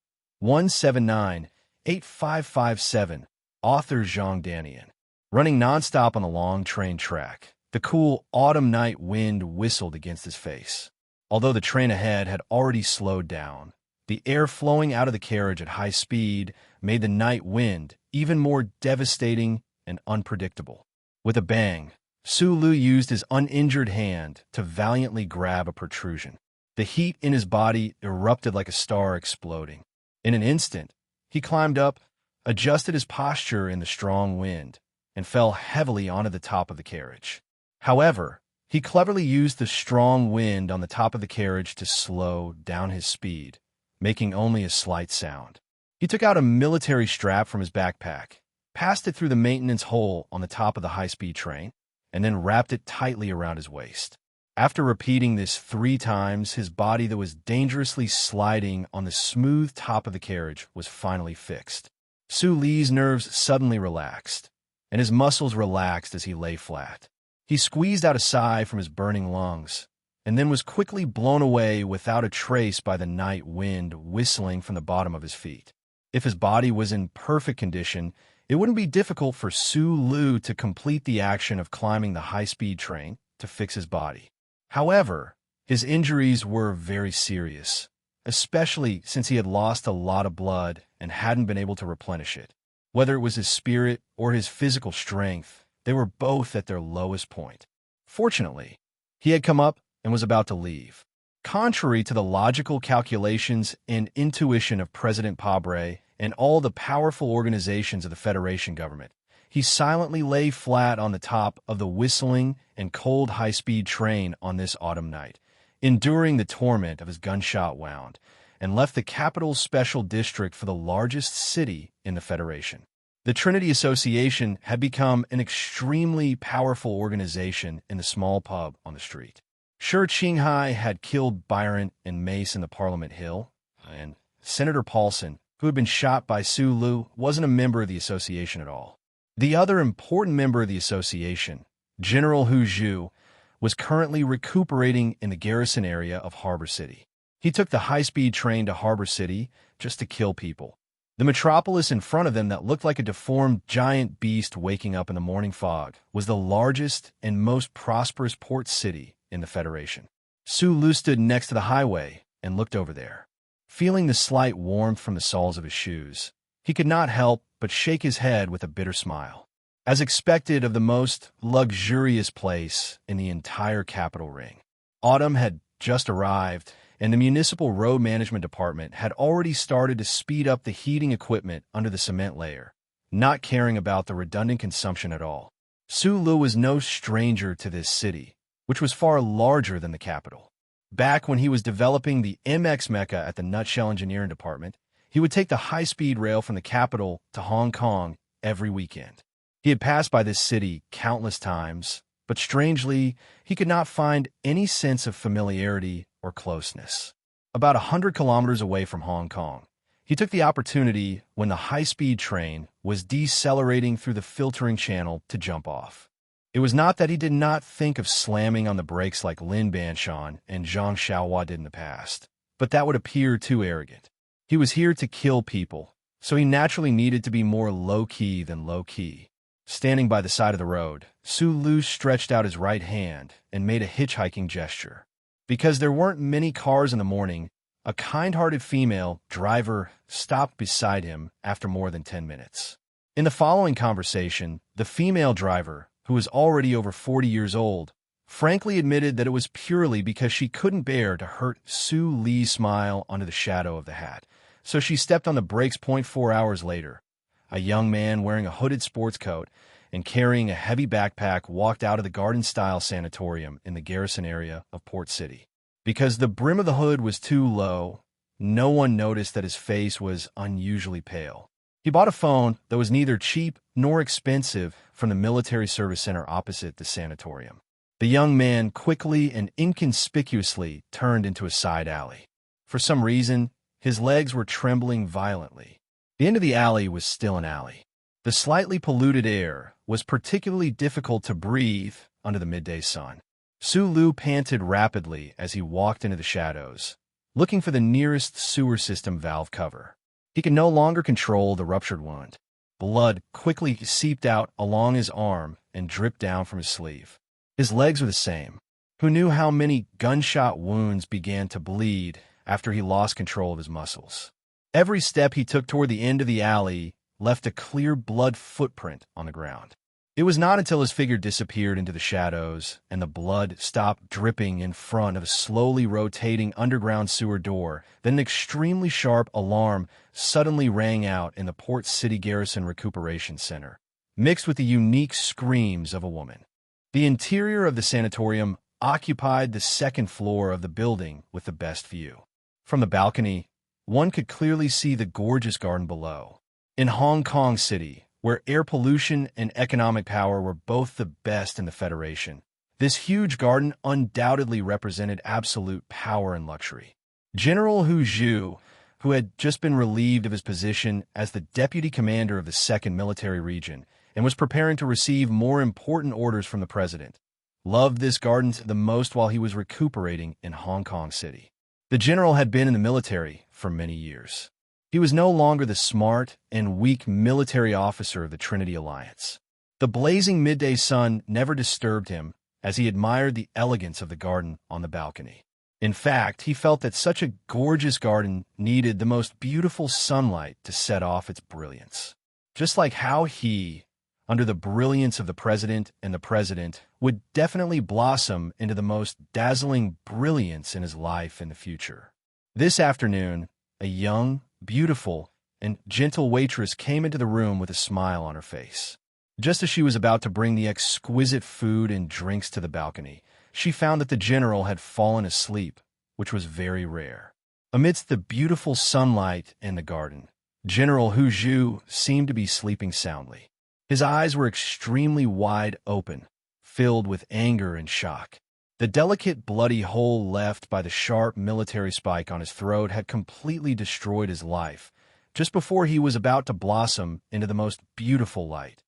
1798557, author Zhang Danian. Running nonstop on the long train track, the cool autumn night wind whistled against his face. Although the train ahead had already slowed down, the air flowing out of the carriage at high speed made the night wind even more devastating and unpredictable. With a bang, Su Lu used his uninjured hand to valiantly grab a protrusion. The heat in his body erupted like a star exploding. In an instant, he climbed up, adjusted his posture in the strong wind, and fell heavily onto the top of the carriage. However, he cleverly used the strong wind on the top of the carriage to slow down his speed, making only a slight sound. He took out a military strap from his backpack, passed it through the maintenance hole on the top of the high-speed train, and then wrapped it tightly around his waist. After repeating this 3 times, his body that was dangerously sliding on the smooth top of the carriage was finally fixed. Su Li's nerves suddenly relaxed, and his muscles relaxed as he lay flat. He squeezed out a sigh from his burning lungs, and then was quickly blown away without a trace by the night wind whistling from the bottom of his feet. If his body was in perfect condition, it wouldn't be difficult for Su Lu to complete the action of climbing the high-speed train to fix his body. However, his injuries were very serious, especially since he had lost a lot of blood and hadn't been able to replenish it. Whether it was his spirit or his physical strength, they were both at their lowest point. Fortunately, he had come up and was about to leave. Contrary to the logical calculations and intuition of President Pabre and all the powerful organizations of the Federation government, he silently lay flat on the top of the whistling and cold high-speed train on this autumn night, enduring the torment of his gunshot wound, and left the capital's special district for the largest city in the Federation. The Trinity Association had become an extremely powerful organization in the small pub on the street. Sure, Qinghai had killed Byron and Mace in the Parliament Hill, and Senator Paulson, who had been shot by Su Lu, wasn't a member of the association at all. The other important member of the association, General Hu Zhu, was currently recuperating in the garrison area of Harbor City. He took the high-speed train to Harbor City just to kill people. The metropolis in front of them that looked like a deformed giant beast waking up in the morning fog was the largest and most prosperous port city in the Federation. Su Lu stood next to the highway and looked over there. Feeling the slight warmth from the soles of his shoes, he could not help but shake his head with a bitter smile. As expected of the most luxurious place in the entire capital ring, autumn had just arrived, and the Municipal Road Management Department had already started to speed up the heating equipment under the cement layer, not caring about the redundant consumption at all. Su Lu was no stranger to this city, which was far larger than the capital. Back when he was developing the MX Mecha at the Nutshell Engineering Department, he would take the high-speed rail from the capital to Hong Kong every weekend. He had passed by this city countless times, but strangely, he could not find any sense of familiarity or closeness. About 100 kilometers away from Hong Kong, he took the opportunity when the high-speed train was decelerating through the filtering channel to jump off. It was not that he did not think of slamming on the brakes like Lin Banshan and Zhang Xiaohua did in the past, but that would appear too arrogant. He was here to kill people, so he naturally needed to be more low-key than low-key. Standing by the side of the road, Su Lu stretched out his right hand and made a hitchhiking gesture. Because there weren't many cars in the morning, a kind-hearted female driver stopped beside him after more than 10 minutes. In the following conversation, the female driver, who was already over 40 years old, frankly admitted that it was purely because she couldn't bear to hurt Su Li's smile under the shadow of the hat. So she stepped on the brakes. 4 hours later, a young man wearing a hooded sports coat and carrying a heavy backpack walked out of the garden-style sanatorium in the garrison area of Port City. Because the brim of the hood was too low, no one noticed that his face was unusually pale. He bought a phone that was neither cheap nor expensive from the military service center opposite the sanatorium. The young man quickly and inconspicuously turned into a side alley. For some reason, his legs were trembling violently. The end of the alley was still an alley. The slightly polluted air was particularly difficult to breathe under the midday sun. Su Lu panted rapidly as he walked into the shadows, looking for the nearest sewer system valve cover. He could no longer control the ruptured wound. Blood quickly seeped out along his arm and dripped down from his sleeve. His legs were the same. Who knew how many gunshot wounds began to bleed after he lost control of his muscles? Every step he took toward the end of the alley left a clear blood footprint on the ground. It was not until his figure disappeared into the shadows and the blood stopped dripping in front of a slowly rotating underground sewer door that an extremely sharp alarm suddenly rang out in the Port City Garrison Recuperation Center, mixed with the unique screams of a woman. The interior of the sanatorium occupied the second floor of the building with the best view. From the balcony, one could clearly see the gorgeous garden below. In Hong Kong City, where air pollution and economic power were both the best in the Federation, this huge garden undoubtedly represented absolute power and luxury. General Hu Zhu, who had just been relieved of his position as the deputy commander of the 2nd Military Region and was preparing to receive more important orders from the president, loved this garden the most while he was recuperating in Hong Kong City. The general had been in the military for many years. He was no longer the smart and weak military officer of the Trinity Alliance. The blazing midday sun never disturbed him as he admired the elegance of the garden on the balcony. In fact, he felt that such a gorgeous garden needed the most beautiful sunlight to set off its brilliance. Just like how he, under the brilliance of the president and the president, would definitely blossom into the most dazzling brilliance in his life in the future. This afternoon, a young, beautiful, and gentle waitress came into the room with a smile on her face. Just as she was about to bring the exquisite food and drinks to the balcony, she found that the general had fallen asleep, which was very rare. Amidst the beautiful sunlight and the garden, General Hu Zhu seemed to be sleeping soundly. His eyes were extremely wide open, filled with anger and shock. The delicate bloody hole left by the sharp military spike on his throat had completely destroyed his life, just before he was about to blossom into the most beautiful light.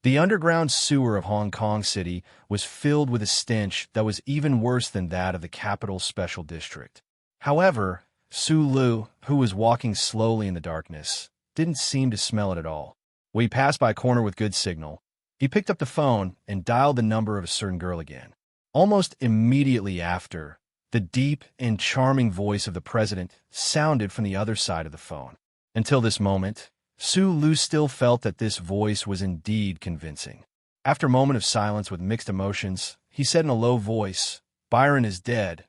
The underground sewer of Hong Kong City was filled with a stench that was even worse than that of the capital's special district. However, Su Lu, who was walking slowly in the darkness, didn't seem to smell it at all. When he passed by a corner with good signal, he picked up the phone and dialed the number of a certain girl again. Almost immediately after, the deep and charming voice of the president sounded from the other side of the phone. Until this moment, Su Lu still felt that this voice was indeed convincing. After a moment of silence with mixed emotions, he said in a low voice, "Byron is dead,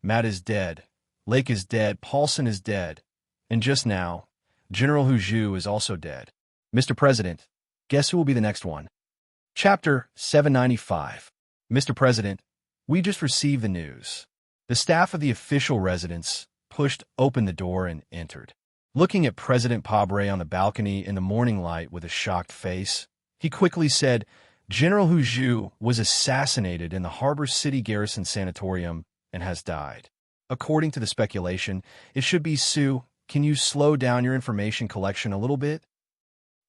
Matt is dead, Lake is dead, Paulson is dead, and just now, General Hu Zhu is also dead. Mr. President, guess who will be the next one?" Chapter 795. Mr. President, we just received the news. The staff of the official residence pushed open the door and entered. Looking at President Pabre on the balcony in the morning light with a shocked face, he quickly said, "General Hu Zhu was assassinated in the Harbor City Garrison Sanatorium and has died. According to the speculation, it should be Su. Can you slow down your information collection a little bit?"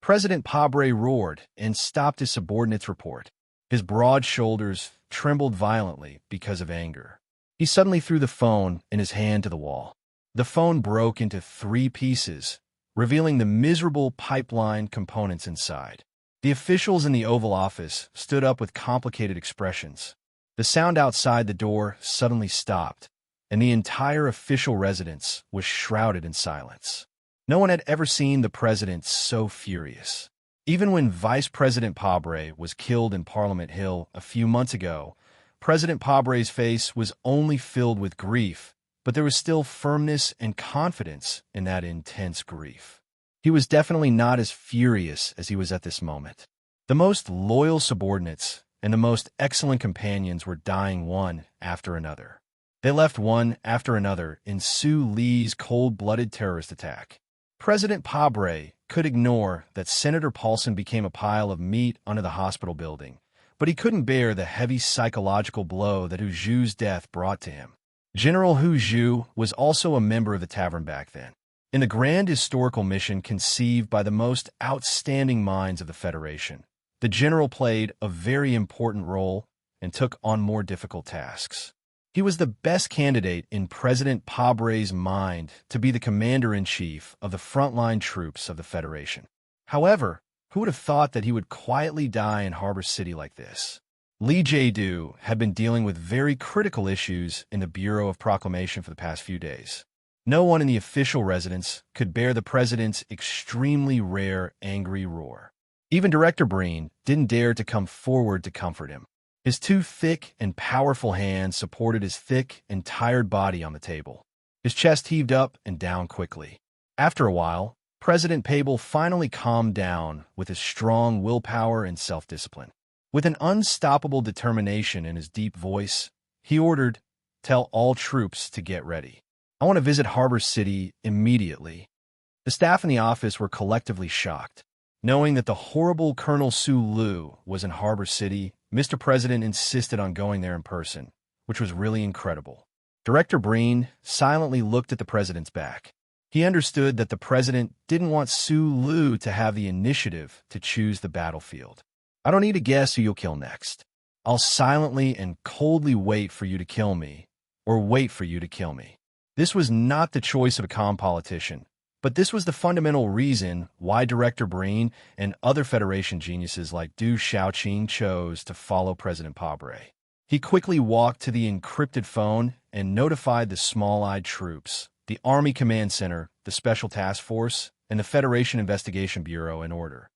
President Pabre roared and stopped his subordinate's report. His broad shoulders trembled violently because of anger. He suddenly threw the phone in his hand to the wall. The phone broke into 3 pieces, revealing the miserable pipeline components inside. The officials in the Oval Office stood up with complicated expressions. The sound outside the door suddenly stopped, and the entire official residence was shrouded in silence. No one had ever seen the president so furious. Even when Vice President Pabre was killed in Parliament Hill a few months ago, President Pabre's face was only filled with grief, but there was still firmness and confidence in that intense grief. He was definitely not as furious as he was at this moment. The most loyal subordinates and the most excellent companions were dying one after another. They left one after another in Su Li's cold-blooded terrorist attack. President Pabre could ignore that Senator Paulson became a pile of meat under the hospital building, but he couldn't bear the heavy psychological blow that Hu Zhu's death brought to him. General Hu Zhu was also a member of the tavern back then. In the grand historical mission conceived by the most outstanding minds of the Federation, the general played a very important role and took on more difficult tasks. He was the best candidate in President Pabre's mind to be the commander-in-chief of the frontline troops of the Federation. However, who would have thought that he would quietly die in Harbor City like this? Li Jiedu had been dealing with very critical issues in the Bureau of Proclamation for the past few days. No one in the official residence could bear the president's extremely rare angry roar. Even Director Breen didn't dare to come forward to comfort him. His two thick and powerful hands supported his thick and tired body on the table. His chest heaved up and down quickly. After a while, President Pable finally calmed down with his strong willpower and self-discipline. With an unstoppable determination in his deep voice, he ordered, "Tell all troops to get ready. I want to visit Harbor City immediately." The staff in the office were collectively shocked. Knowing that the horrible Colonel Su Lu was in Harbor City, Mr. President insisted on going there in person, which was really incredible. Director Breen silently looked at the president's back. He understood that the president didn't want Su Lu to have the initiative to choose the battlefield. "I don't need to guess who you'll kill next. I'll silently and coldly wait for you to kill me, or wait for you to kill me." This was not the choice of a calm politician, but this was the fundamental reason why Director Breen and other Federation geniuses like Du Xiaoqing chose to follow President Pabre. He quickly walked to the encrypted phone and notified the small-eyed troops, the Army Command Center, the Special Task Force, and the Federation Investigation Bureau in order.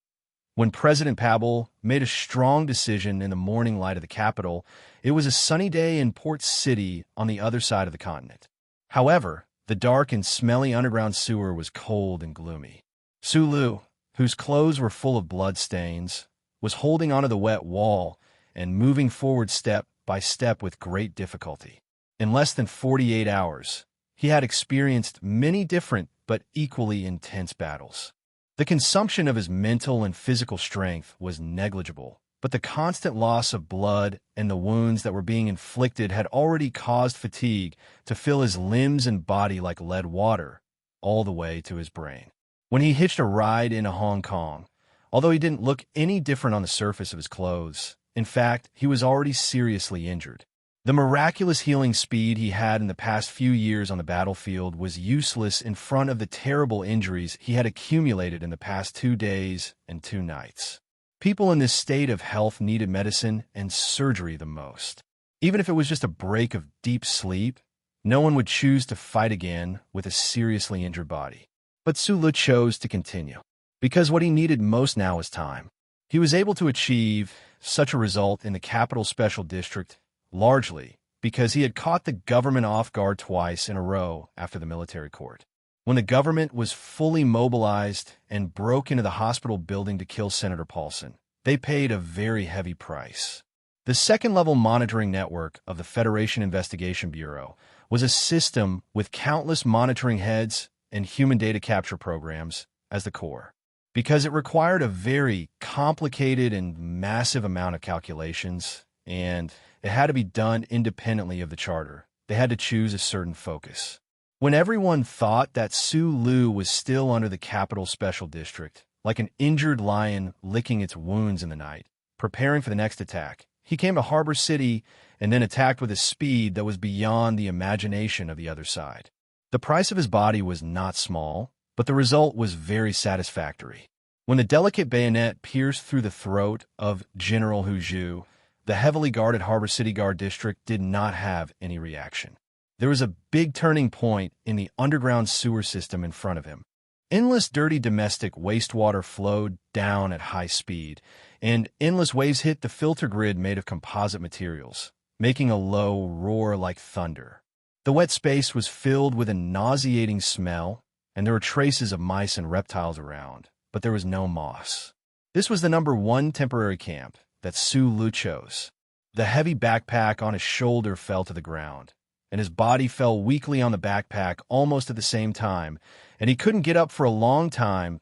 When President Pable made a strong decision in the morning light of the capital, it was a sunny day in Port City on the other side of the continent. However, the dark and smelly underground sewer was cold and gloomy. Su Lu, whose clothes were full of blood stains, was holding onto the wet wall and moving forward step by step with great difficulty. In less than 48 hours, he had experienced many different but equally intense battles. The consumption of his mental and physical strength was negligible, but the constant loss of blood and the wounds that were being inflicted had already caused fatigue to fill his limbs and body like lead water, all the way to his brain. When he hitched a ride into Hong Kong, although he didn't look any different on the surface of his clothes, in fact, he was already seriously injured. The miraculous healing speed he had in the past few years on the battlefield was useless in front of the terrible injuries he had accumulated in the past 2 days and 2 nights. People in this state of health needed medicine and surgery the most. Even if it was just a break of deep sleep, no one would choose to fight again with a seriously injured body. But Su Lu chose to continue, because what he needed most now was time. He was able to achieve such a result in the Capital Special District largely because he had caught the government off guard twice in a row after the military court. When the government was fully mobilized and broke into the hospital building to kill Senator Paulson, they paid a very heavy price. The second-level monitoring network of the Federation Investigation Bureau was a system with countless monitoring heads and human data capture programs as the core. Because it required a very complicated and massive amount of calculations, and it had to be done independently of the charter, they had to choose a certain focus. When everyone thought that Su Lu was still under the Capital Special District, like an injured lion licking its wounds in the night, preparing for the next attack, he came to Harbor City and then attacked with a speed that was beyond the imagination of the other side. The price of his body was not small, but the result was very satisfactory. When the delicate bayonet pierced through the throat of General Hu Zhu, the heavily guarded Harbor City Guard District did not have any reaction. There was a big turning point in the underground sewer system in front of him. Endless dirty domestic wastewater flowed down at high speed, and endless waves hit the filter grid made of composite materials, making a low roar like thunder. The wet space was filled with a nauseating smell, and there were traces of mice and reptiles around, but there was no moss. This was the #1 temporary camp that Su Lu chose. The heavy backpack on his shoulder fell to the ground, and his body fell weakly on the backpack almost at the same time, and he couldn't get up for a long time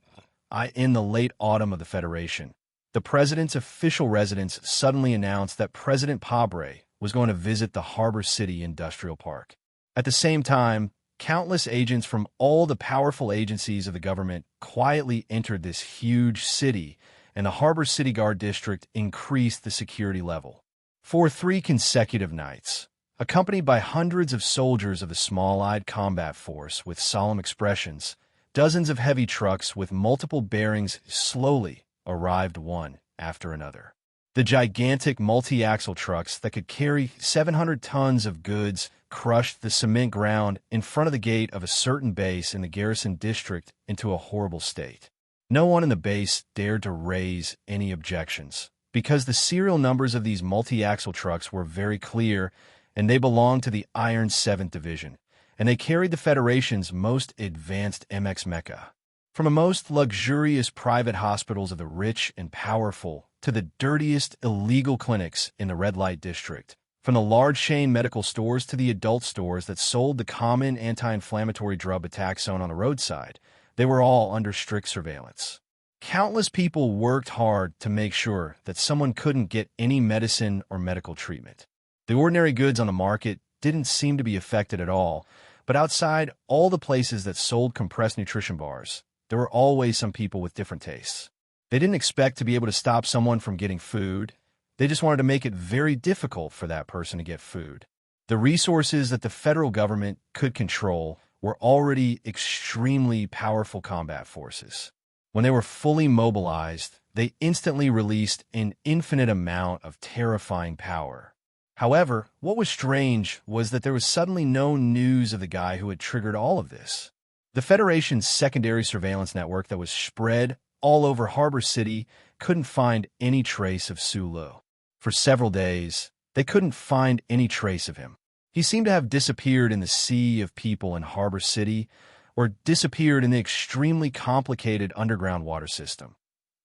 in the late autumn of the Federation. The president's official residence suddenly announced that President Pabre was going to visit the Harbor City Industrial Park. At the same time, countless agents from all the powerful agencies of the government quietly entered this huge city, and the Harbor City Guard District increased the security level. For 3 consecutive nights, accompanied by hundreds of soldiers of the small-eyed combat force with solemn expressions, dozens of heavy trucks with multiple bearings slowly arrived one after another. The gigantic multi-axle trucks that could carry 700 tons of goods crushed the cement ground in front of the gate of a certain base in the garrison district into a horrible state. No one in the base dared to raise any objections, because the serial numbers of these multi-axle trucks were very clear, and they belonged to the Iron 7th Division, and they carried the Federation's most advanced MX Mecha. From the most luxurious private hospitals of the rich and powerful to the dirtiest illegal clinics in the red light district, from the large chain medical stores to the adult stores that sold the common anti-inflammatory drug Betaxone on the roadside, they were all under strict surveillance. Countless people worked hard to make sure that someone couldn't get any medicine or medical treatment. The ordinary goods on the market didn't seem to be affected at all, but outside all the places that sold compressed nutrition bars, there were always some people with different tastes. They didn't expect to be able to stop someone from getting food. They just wanted to make it very difficult for that person to get food. The resources that the federal government could control were already extremely powerful combat forces. When they were fully mobilized, they instantly released an infinite amount of terrifying power. However, what was strange was that there was suddenly no news of the guy who had triggered all of this. The Federation's secondary surveillance network that was spread all over Harbor City couldn't find any trace of Sulu. For several days, they couldn't find any trace of him. He seemed to have disappeared in the sea of people in Harbor City, or disappeared in the extremely complicated underground water system.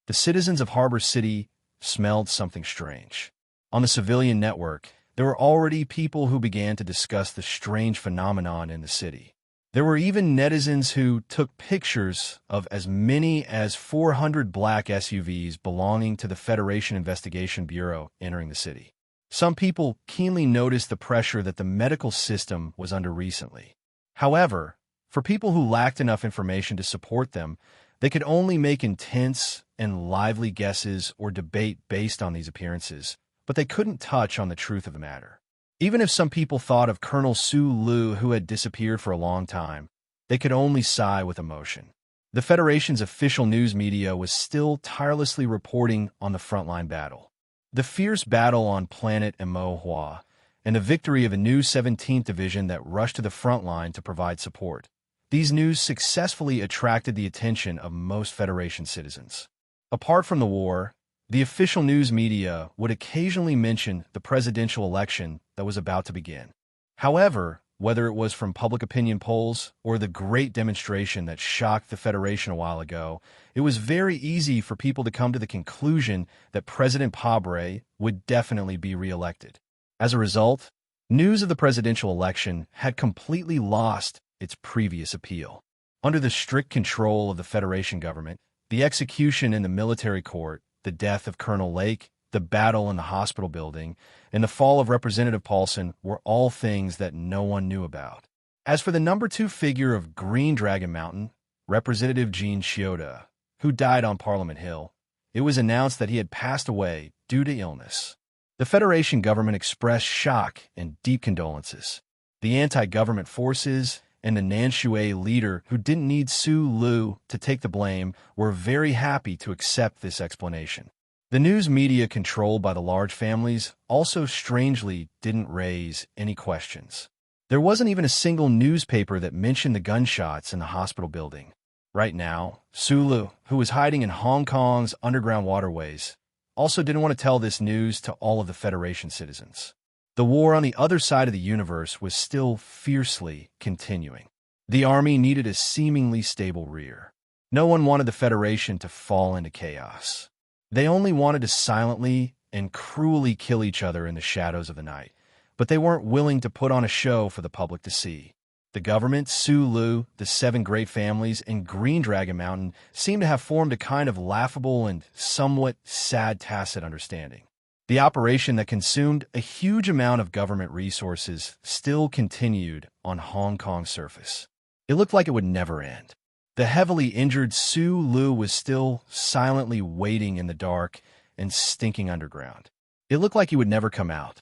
The citizens of Harbor City smelled something strange. On the civilian network, there were already people who began to discuss the strange phenomenon in the city. There were even netizens who took pictures of as many as 400 black SUVs belonging to the Federation Investigation Bureau entering the city. Some people keenly noticed the pressure that the medical system was under recently. However, for people who lacked enough information to support them, they could only make intense and lively guesses or debate based on these appearances, but they couldn't touch on the truth of the matter. Even if some people thought of Colonel Sulu who had disappeared for a long time, they could only sigh with emotion. The Federation's official news media was still tirelessly reporting on the frontline battle. The fierce battle on planet Emohua, and the victory of a new 17th Division that rushed to the front line to provide support. These news successfully attracted the attention of most Federation citizens. Apart from the war, the official news media would occasionally mention the presidential election that was about to begin. However, whether it was from public opinion polls or the great demonstration that shocked the Federation a while ago, it was very easy for people to come to the conclusion that President Pabre would definitely be reelected. As a result, news of the presidential election had completely lost its previous appeal. Under the strict control of the Federation government, the execution in the military court, the death of Colonel Lake, the battle in the hospital building, and the fall of Representative Paulson were all things that no one knew about. As for the number 2 figure of Green Dragon Mountain, Representative Gene Shioda, who died on Parliament Hill, it was announced that he had passed away due to illness. The Federation government expressed shock and deep condolences. The anti-government forces and the Nanshui leader, who didn't need Sulu to take the blame, were very happy to accept this explanation. The news media controlled by the large families also strangely didn't raise any questions. There wasn't even a single newspaper that mentioned the gunshots in the hospital building. Right now, Sulu, who was hiding in Hong Kong's underground waterways, also didn't want to tell this news to all of the Federation citizens. The war on the other side of the universe was still fiercely continuing. The army needed a seemingly stable rear. No one wanted the Federation to fall into chaos. They only wanted to silently and cruelly kill each other in the shadows of the night, but they weren't willing to put on a show for the public to see. The government, Sulu, the 7 great families, and Green Dragon Mountain seemed to have formed a kind of laughable and somewhat sad tacit understanding. The operation that consumed a huge amount of government resources still continued on Hong Kong's surface. It looked like it would never end. The heavily injured Sulu was still silently waiting in the dark and stinking underground. It looked like he would never come out.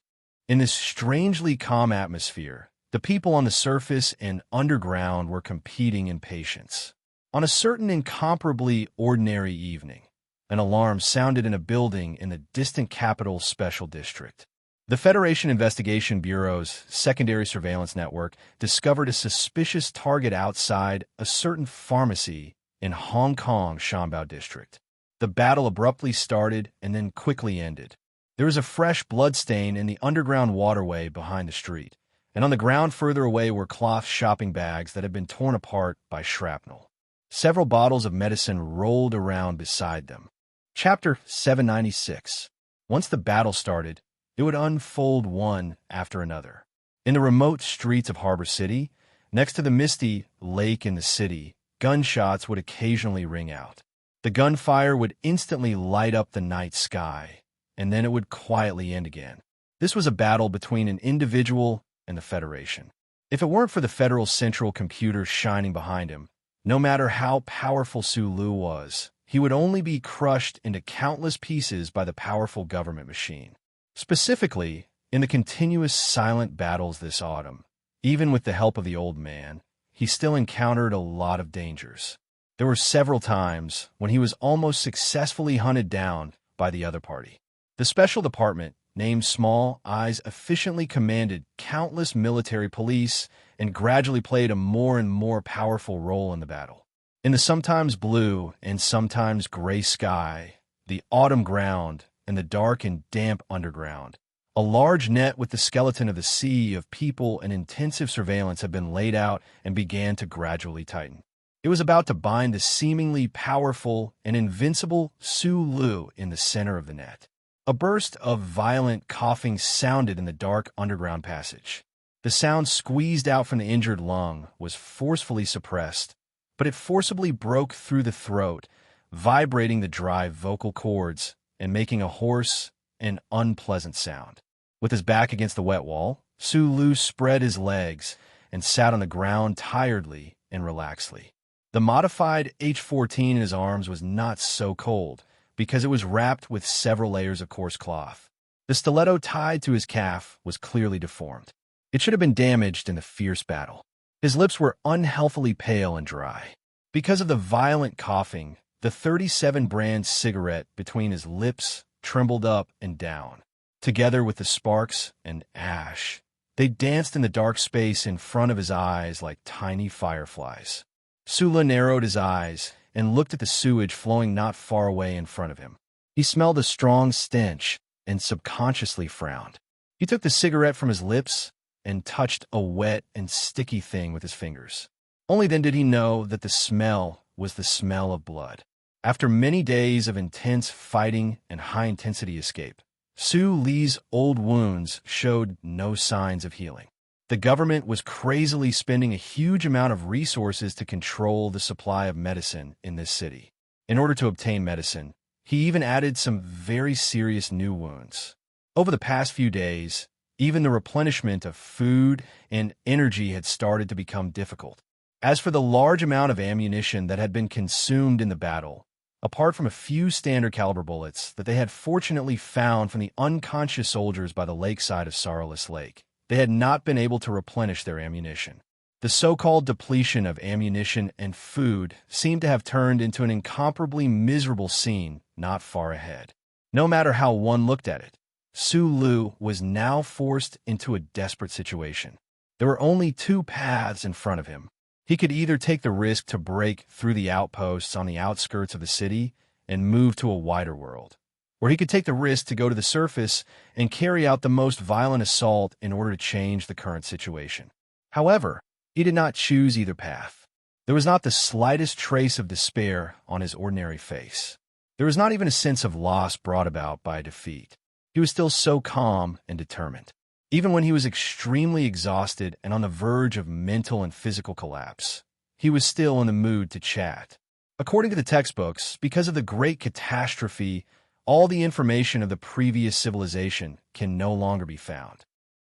In this strangely calm atmosphere, the people on the surface and underground were competing in patience. On a certain incomparably ordinary evening, an alarm sounded in a building in the distant capital special district. The Federation Investigation Bureau's secondary surveillance network discovered a suspicious target outside a certain pharmacy in Hong Kong's Shanbao district. The battle abruptly started and then quickly ended. There was a fresh bloodstain in the underground waterway behind the street, and on the ground further away were cloth shopping bags that had been torn apart by shrapnel. Several bottles of medicine rolled around beside them. Chapter 796. Once the battle started, it would unfold one after another. In the remote streets of Harbor City, next to the misty lake in the city, gunshots would occasionally ring out. The gunfire would instantly light up the night sky, and then it would quietly end again. This was a battle between an individual and the Federation. If it weren't for the Federal Central Computer shining behind him, no matter how powerful Su Lu was, he would only be crushed into countless pieces by the powerful government machine. Specifically, in the continuous silent battles this autumn, even with the help of the old man, he still encountered a lot of dangers. There were several times when he was almost successfully hunted down by the other party. The Special Department, named Small Eyes, efficiently commanded countless military police and gradually played a more and more powerful role in the battle. In the sometimes blue and sometimes gray sky, the autumn ground, and the dark and damp underground, a large net with the skeleton of the sea of people and intensive surveillance had been laid out and began to gradually tighten. It was about to bind the seemingly powerful and invincible Su Lu in the center of the net. A burst of violent coughing sounded in the dark underground passage. The sound squeezed out from the injured lung was forcefully suppressed, but it forcibly broke through the throat, vibrating the dry vocal cords and making a hoarse and unpleasant sound. With his back against the wet wall, Su Lu spread his legs and sat on the ground tiredly and relaxedly. The modified H-14 in his arms was not so cold, because it was wrapped with several layers of coarse cloth. The stiletto tied to his calf was clearly deformed. It should have been damaged in the fierce battle. His lips were unhealthily pale and dry. Because of the violent coughing, the 37 brand cigarette between his lips trembled up and down. Together with the sparks and ash, they danced in the dark space in front of his eyes like tiny fireflies. Sula narrowed his eyes and looked at the sewage flowing not far away in front of him. He smelled a strong stench and subconsciously frowned. He took the cigarette from his lips and touched a wet and sticky thing with his fingers. Only then did he know that the smell was the smell of blood. After many days of intense fighting and high-intensity escape, Su Li's old wounds showed no signs of healing. The government was crazily spending a huge amount of resources to control the supply of medicine in this city. In order to obtain medicine, he even added some very serious new wounds. Over the past few days, even the replenishment of food and energy had started to become difficult. As for the large amount of ammunition that had been consumed in the battle, apart from a few standard caliber bullets that they had fortunately found from the unconscious soldiers by the lakeside of Sorrowless Lake, they had not been able to replenish their ammunition. The so-called depletion of ammunition and food seemed to have turned into an incomparably miserable scene not far ahead. No matter how one looked at it, Su Lu was now forced into a desperate situation. There were only two paths in front of him. He could either take the risk to break through the outposts on the outskirts of the city and move to a wider world, or he could take the risk to go to the surface and carry out the most violent assault in order to change the current situation. However, he did not choose either path. There was not the slightest trace of despair on his ordinary face. There was not even a sense of loss brought about by defeat. He was still so calm and determined. Even when he was extremely exhausted and on the verge of mental and physical collapse, he was still in the mood to chat. According to the textbooks, because of the great catastrophe, all the information of the previous civilization can no longer be found.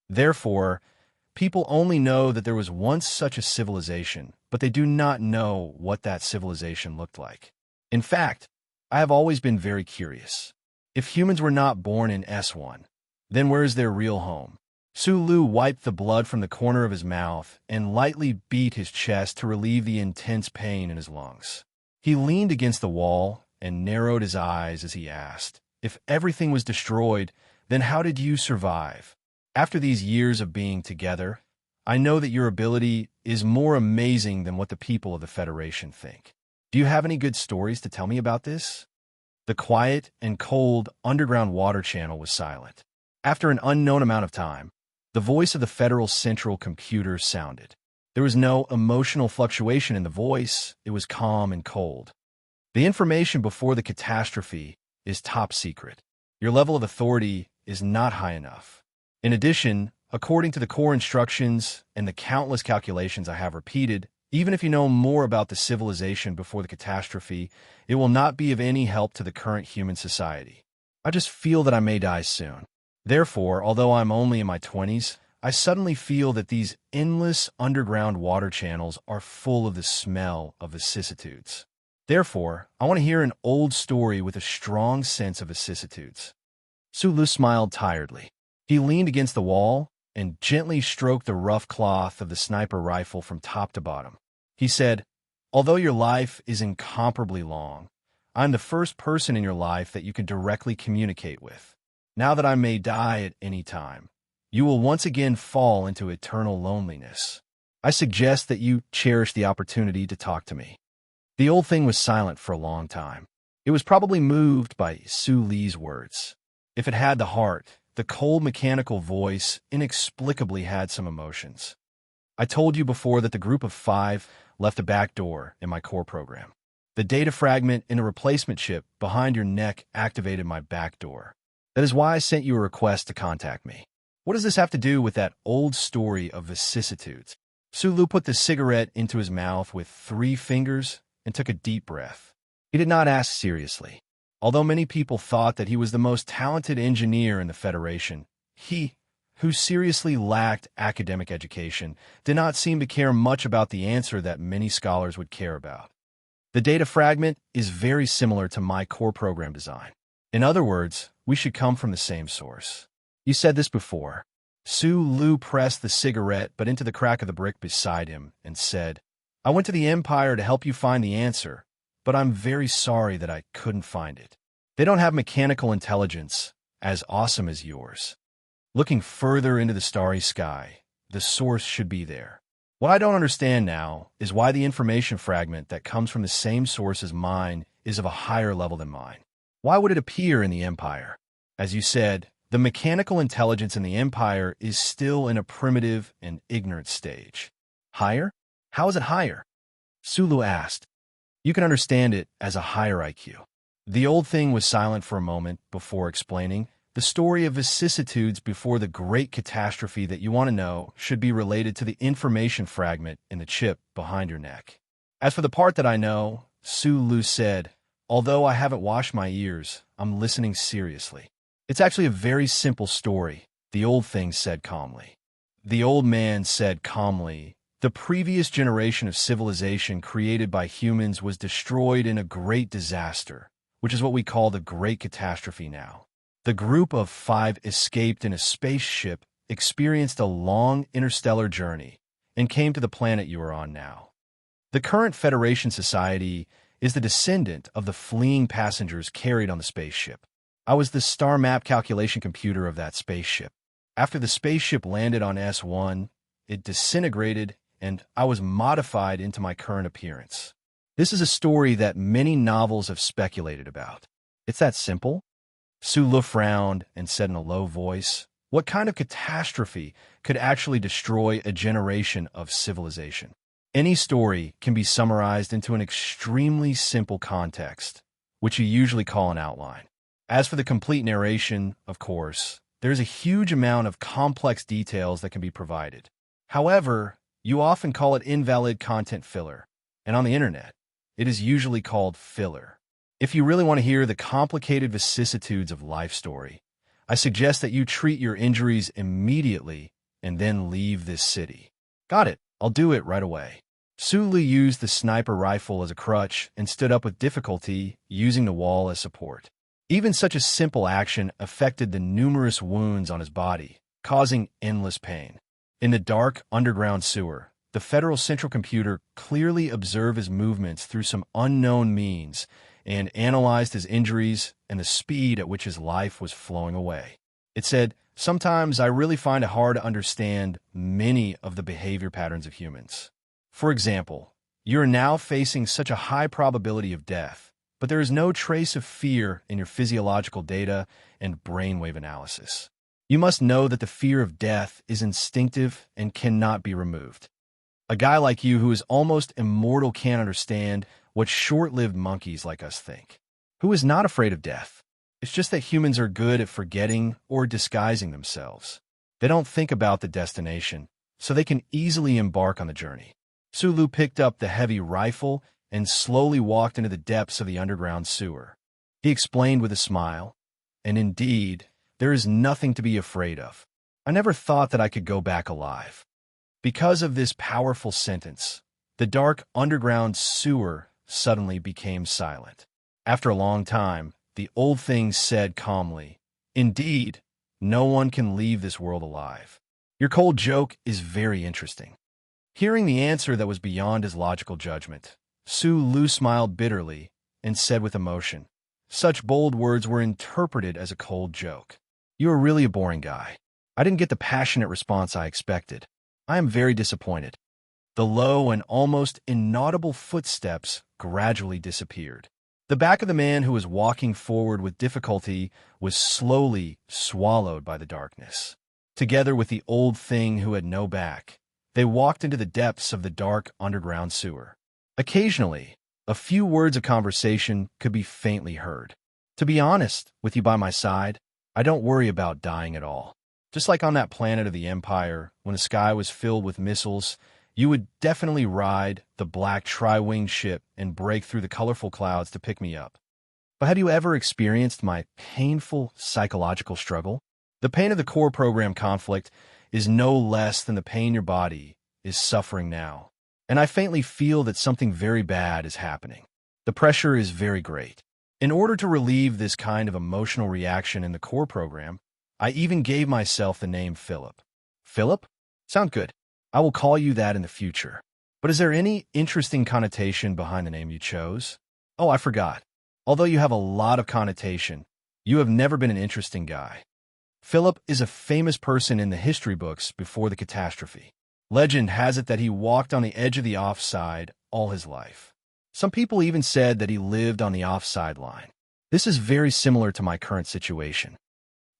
Therefore, people only know that there was once such a civilization, but they do not know what that civilization looked like. In fact, I have always been very curious. If humans were not born in S1, then where is their real home? Su Lu wiped the blood from the corner of his mouth and lightly beat his chest to relieve the intense pain in his lungs. He leaned against the wall and narrowed his eyes as he asked, "If everything was destroyed, then how did you survive? After these years of being together, I know that your ability is more amazing than what the people of the Federation think. Do you have any good stories to tell me about this? The quiet and cold underground water channel was silent. After an unknown amount of time, the voice of the Federal Central Computer sounded. There was no emotional fluctuation in the voice. It was calm and cold. The information before the catastrophe is top secret. Your level of authority is not high enough. In addition, according to the core instructions and the countless calculations I have repeated, even if you know more about the civilization before the catastrophe, it will not be of any help to the current human society. I just feel that I may die soon. Therefore, although I'm only in my 20s, I suddenly feel that these endless underground water channels are full of the smell of vicissitudes. Therefore, I want to hear an old story with a strong sense of vicissitudes. Sulu smiled tiredly. He leaned against the wall and gently stroked the rough cloth of the sniper rifle from top to bottom. He said, "Although your life is incomparably long, I'm the first person in your life that you can directly communicate with. Now that I may die at any time, you will once again fall into eternal loneliness. I suggest that you cherish the opportunity to talk to me." The old thing was silent for a long time. It was probably moved by Su Li's words. If it had the heart, the cold mechanical voice inexplicably had some emotions. I told you before that the group of 5 left a back door in my core program. The data fragment in a replacement chip behind your neck activated my back door. That is why I sent you a request to contact me. What does this have to do with that old story of vicissitudes? Sulu put the cigarette into his mouth with 3 fingers and took a deep breath. He did not ask seriously. Although many people thought that he was the most talented engineer in the Federation, he, who seriously lacked academic education, did not seem to care much about the answer that many scholars would care about. The data fragment is very similar to my core program design. In other words, we should come from the same source. You said this before. Su Lu pressed the cigarette but into the crack of the brick beside him and said, "I went to the Empire to help you find the answer, but I'm very sorry that I couldn't find it. They don't have mechanical intelligence as awesome as yours. Looking further into the starry sky, the source should be there. What I don't understand now is why the information fragment that comes from the same source as mine is of a higher level than mine. Why would it appear in the Empire? As you said, the mechanical intelligence in the Empire is still in a primitive and ignorant stage. Higher? How is it higher?" Sulu asked. "You can understand it as a higher IQ." The old thing was silent for a moment before explaining, "The story of vicissitudes before the great catastrophe that you want to know should be related to the information fragment in the chip behind your neck." As for the part that I know, Sulu said, "Although I haven't washed my ears, I'm listening seriously." "It's actually a very simple story," the old thing said calmly. The old man said calmly, "The previous generation of civilization created by humans was destroyed in a great disaster, which is what we call the Great Catastrophe now. The group of 5 escaped in a spaceship, experienced a long interstellar journey, and came to the planet you are on now. The current Federation society is the descendant of the fleeing passengers carried on the spaceship. I was the star map calculation computer of that spaceship. After the spaceship landed on S1, it disintegrated, and I was modified into my current appearance. This is a story that many novels have speculated about. It's that simple?" Sulu frowned and said in a low voice, "What kind of catastrophe could actually destroy a generation of civilization?" Any story can be summarized into an extremely simple context, which you usually call an outline. As for the complete narration, of course, there's a huge amount of complex details that can be provided. However, you often call it invalid content filler, and on the internet, it is usually called filler. If you really want to hear the complicated vicissitudes of life story, I suggest that you treat your injuries immediately and then leave this city. Got it. I'll do it right away. Sulu used the sniper rifle as a crutch and stood up with difficulty, using the wall as support. Even such a simple action affected the numerous wounds on his body, causing endless pain. In the dark underground sewer, the Federal Central Computer clearly observed his movements through some unknown means and analyzed his injuries and the speed at which his life was flowing away. It said, "Sometimes I really find it hard to understand many of the behavior patterns of humans. For example, You are now facing such a high probability of death, but there is no trace of fear in your physiological data and brainwave analysis. You must know that the fear of death is instinctive and cannot be removed. A guy like you who is almost immortal can't understand what short-lived monkeys like us think. Who is not afraid of death? It's just that humans are good at forgetting or disguising themselves. They don't think about the destination, so they can easily embark on the journey. Sulu picked up the heavy rifle and slowly walked into the depths of the underground sewer. He explained with a smile, and indeed, there is nothing to be afraid of. I never thought that I could go back alive. Because of this powerful sentence, the dark underground sewer suddenly became silent. After a long time, the old thing said calmly, "Indeed, no one can leave this world alive. Your cold joke is very interesting." Hearing the answer that was beyond his logical judgment, Sulu smiled bitterly and said with emotion, "Such bold words were interpreted as a cold joke. You are really a boring guy. I didn't get the passionate response I expected. I am very disappointed." The low and almost inaudible footsteps gradually disappeared. The back of the man who was walking forward with difficulty was slowly swallowed by the darkness. Together with the old thing who had no back, they walked into the depths of the dark underground sewer. Occasionally, a few words of conversation could be faintly heard. "To be honest with you by my side, I don't worry about dying at all. Just like on that planet of the Empire, when the sky was filled with missiles, you would definitely ride the black tri-winged ship and break through the colorful clouds to pick me up. But have you ever experienced my painful psychological struggle? The pain of the core program conflict is no less than the pain your body is suffering now. And I faintly feel that something very bad is happening. The pressure is very great. In order to relieve this kind of emotional reaction in the core program, I even gave myself the name Philip." "Philip? Sound good. I will call you that in the future. But is there any interesting connotation behind the name you chose?" "Oh, I forgot. Although you have a lot of connotation, you have never been an interesting guy. Philip is a famous person in the history books before the catastrophe. Legend has it that he walked on the edge of the offside all his life. Some people even said that he lived on the offside line. This is very similar to my current situation."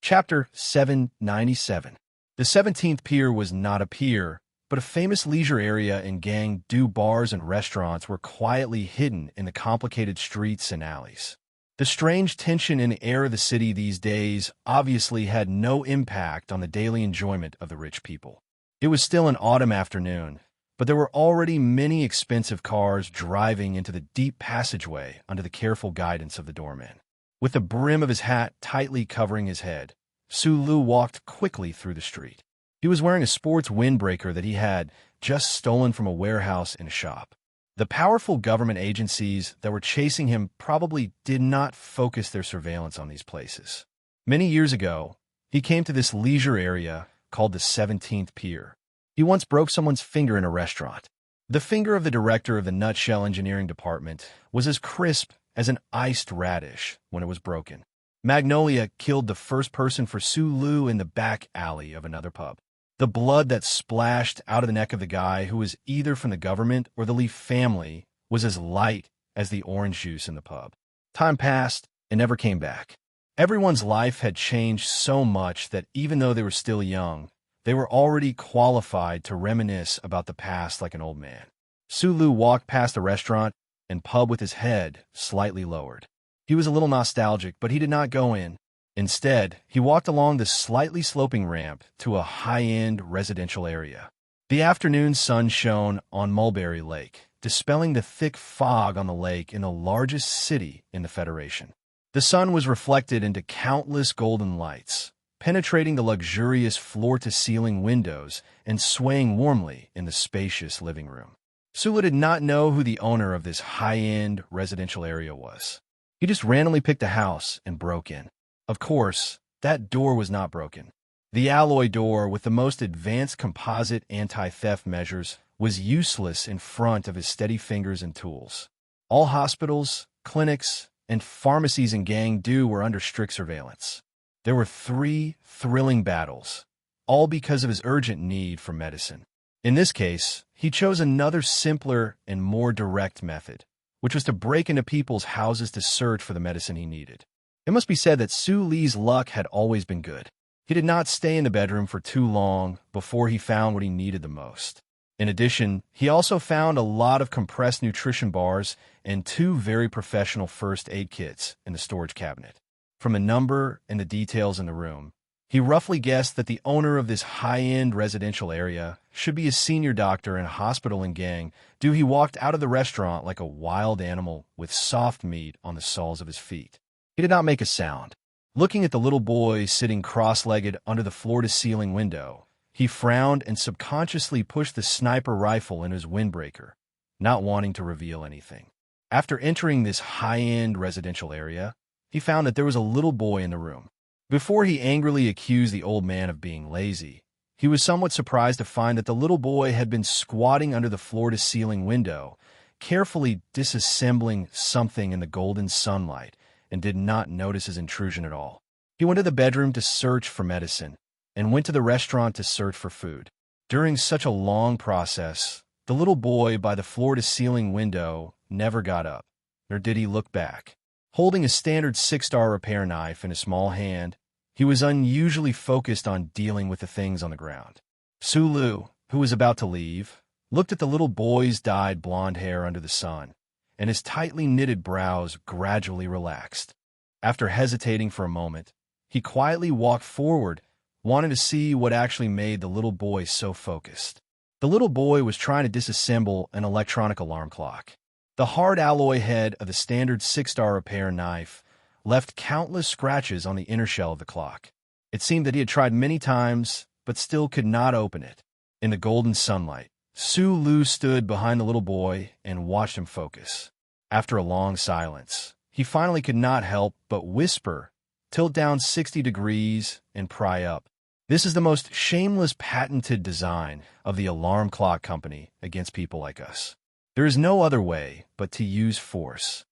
Chapter 797. The 17th pier was not a pier, but a famous leisure area in Gangdu. Bars and restaurants were quietly hidden in the complicated streets and alleys. The strange tension in the air of the city these days obviously had no impact on the daily enjoyment of the rich people. It was still an autumn afternoon, but there were already many expensive cars driving into the deep passageway under the careful guidance of the doorman. With the brim of his hat tightly covering his head, Sulu walked quickly through the street. He was wearing a sports windbreaker that he had just stolen from a warehouse in a shop. The powerful government agencies that were chasing him probably did not focus their surveillance on these places. Many years ago, he came to this leisure area called the 17th Pier. He once broke someone's finger in a restaurant. The finger of the director of the Nutshell Engineering Department was as crisp as an iced radish when it was broken. Magnolia killed the first person for Sulu in the back alley of another pub. The blood that splashed out of the neck of the guy who was either from the government or the Leaf family was as light as the orange juice in the pub. Time passed and never came back. Everyone's life had changed so much that even though they were still young, they were already qualified to reminisce about the past like an old man. Sulu walked past the restaurant and pub with his head slightly lowered. He was a little nostalgic, but he did not go in. Instead, he walked along the slightly sloping ramp to a high-end residential area. The afternoon sun shone on Mulberry Lake, dispelling the thick fog on the lake in the largest city in the Federation. The sun was reflected into countless golden lights, penetrating the luxurious floor-to-ceiling windows and swaying warmly in the spacious living room. Sulu did not know who the owner of this high-end residential area was. He just randomly picked a house and broke in. Of course, that door was not broken. The alloy door with the most advanced composite anti-theft measures was useless in front of his steady fingers and tools. All hospitals, clinics, and pharmacies in Gangdu were under strict surveillance. There were 3 thrilling battles, all because of his urgent need for medicine. In this case, he chose another simpler and more direct method, which was to break into people's houses to search for the medicine he needed. It must be said that Su Li's luck had always been good. He did not stay in the bedroom for too long before he found what he needed the most. In addition, he also found a lot of compressed nutrition bars and 2 very professional first aid kits in the storage cabinet. From the number and the details in the room, he roughly guessed that the owner of this high-end residential area should be a senior doctor in a hospital in Gang. He walked out of the restaurant like a wild animal with soft meat on the soles of his feet. He did not make a sound. Looking at the little boy sitting cross-legged under the floor-to-ceiling window, he frowned and subconsciously pushed the sniper rifle in his windbreaker, not wanting to reveal anything. After entering this high-end residential area, he found that there was a little boy in the room. Before he angrily accused the old man of being lazy, he was somewhat surprised to find that the little boy had been squatting under the floor-to-ceiling window, carefully disassembling something in the golden sunlight, and did not notice his intrusion at all. He went to the bedroom to search for medicine, and went to the restaurant to search for food. During such a long process, the little boy by the floor-to-ceiling window never got up, nor did he look back. Holding a standard 6-star repair knife in a small hand, he was unusually focused on dealing with the things on the ground. Su Lu, who was about to leave, looked at the little boy's dyed blonde hair under the sun, and his tightly knitted brows gradually relaxed. After hesitating for a moment, he quietly walked forward, wanting to see what actually made the little boy so focused. The little boy was trying to disassemble an electronic alarm clock. The hard alloy head of the standard 6-star repair knife left countless scratches on the inner shell of the clock. It seemed that he had tried many times, but still could not open it. In the golden sunlight, Su Lu stood behind the little boy and watched him focus. After a long silence, he finally could not help but whisper, "Tilt down 60 degrees and pry up." This is the most shameless patented design of the alarm clock company against people like us. There is no other way but to use force.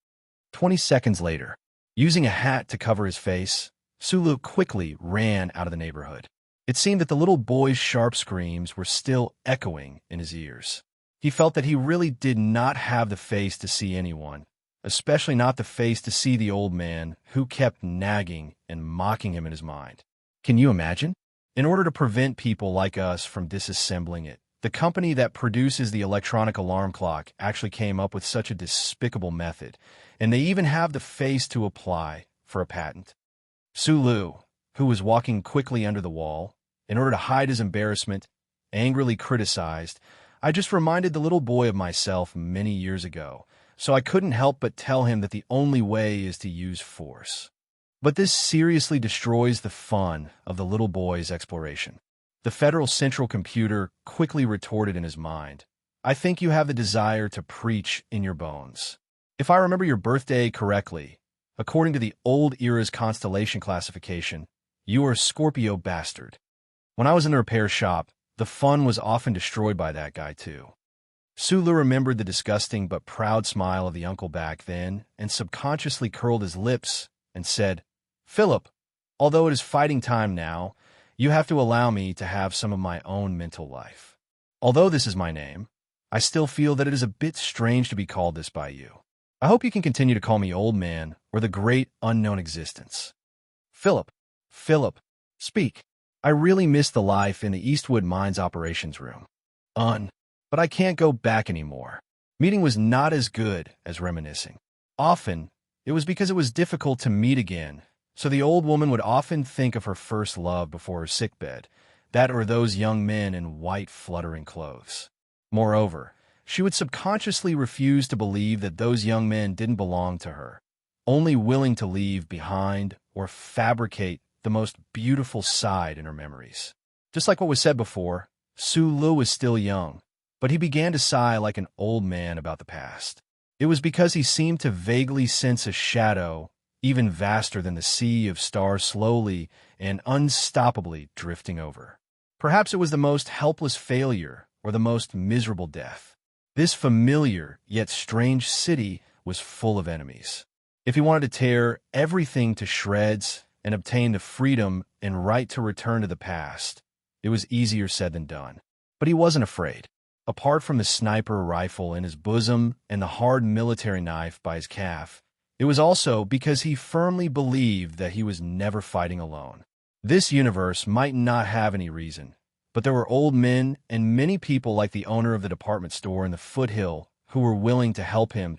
20 seconds later, using a hat to cover his face, Su Lu quickly ran out of the neighborhood. It seemed that the little boy's sharp screams were still echoing in his ears. He felt that he really did not have the face to see anyone, especially not the face to see the old man who kept nagging and mocking him in his mind. Can you imagine? In order to prevent people like us from disassembling it, the company that produces the electronic alarm clock actually came up with such a despicable method, and they even have the face to apply for a patent. Su Lu, who was walking quickly under the wall, in order to hide his embarrassment, angrily criticized, "I just reminded the little boy of myself many years ago, so I couldn't help but tell him that the only way is to use force." But this seriously destroys the fun of the little boy's exploration. The Federal Central Computer quickly retorted in his mind, "I think you have the desire to preach in your bones. If I remember your birthday correctly, according to the old era's constellation classification, you are a Scorpio bastard. When I was in the repair shop, the fun was often destroyed by that guy too." Su Lu remembered the disgusting but proud smile of the uncle back then and subconsciously curled his lips and said, "Philip, although it is fighting time now, you have to allow me to have some of my own mental life. Although this is my name, I still feel that it is a bit strange to be called this by you. I hope you can continue to call me Old Man or the Great Unknown Existence." Philip, speak. I really miss the life in the Eastwood Mines operations room. But I can't go back anymore. Meeting was not as good as reminiscing. Often, it was because it was difficult to meet again, so the old woman would often think of her first love before her sickbed, that or those young men in white fluttering clothes. Moreover, she would subconsciously refuse to believe that those young men didn't belong to her, only willing to leave behind or fabricate the most beautiful side in her memories. Just like what was said before, Su Lu was still young, but he began to sigh like an old man about the past. It was because he seemed to vaguely sense a shadow even vaster than the sea of stars slowly and unstoppably drifting over. Perhaps it was the most helpless failure or the most miserable death. This familiar yet strange city was full of enemies. If he wanted to tear everything to shreds and obtain the freedom and right to return to the past, it was easier said than done. But he wasn't afraid. Apart from the sniper rifle in his bosom and the hard military knife by his calf, it was also because he firmly believed that he was never fighting alone. This universe might not have any reason, but there were old men and many people like the owner of the department store in the foothill who were willing to help him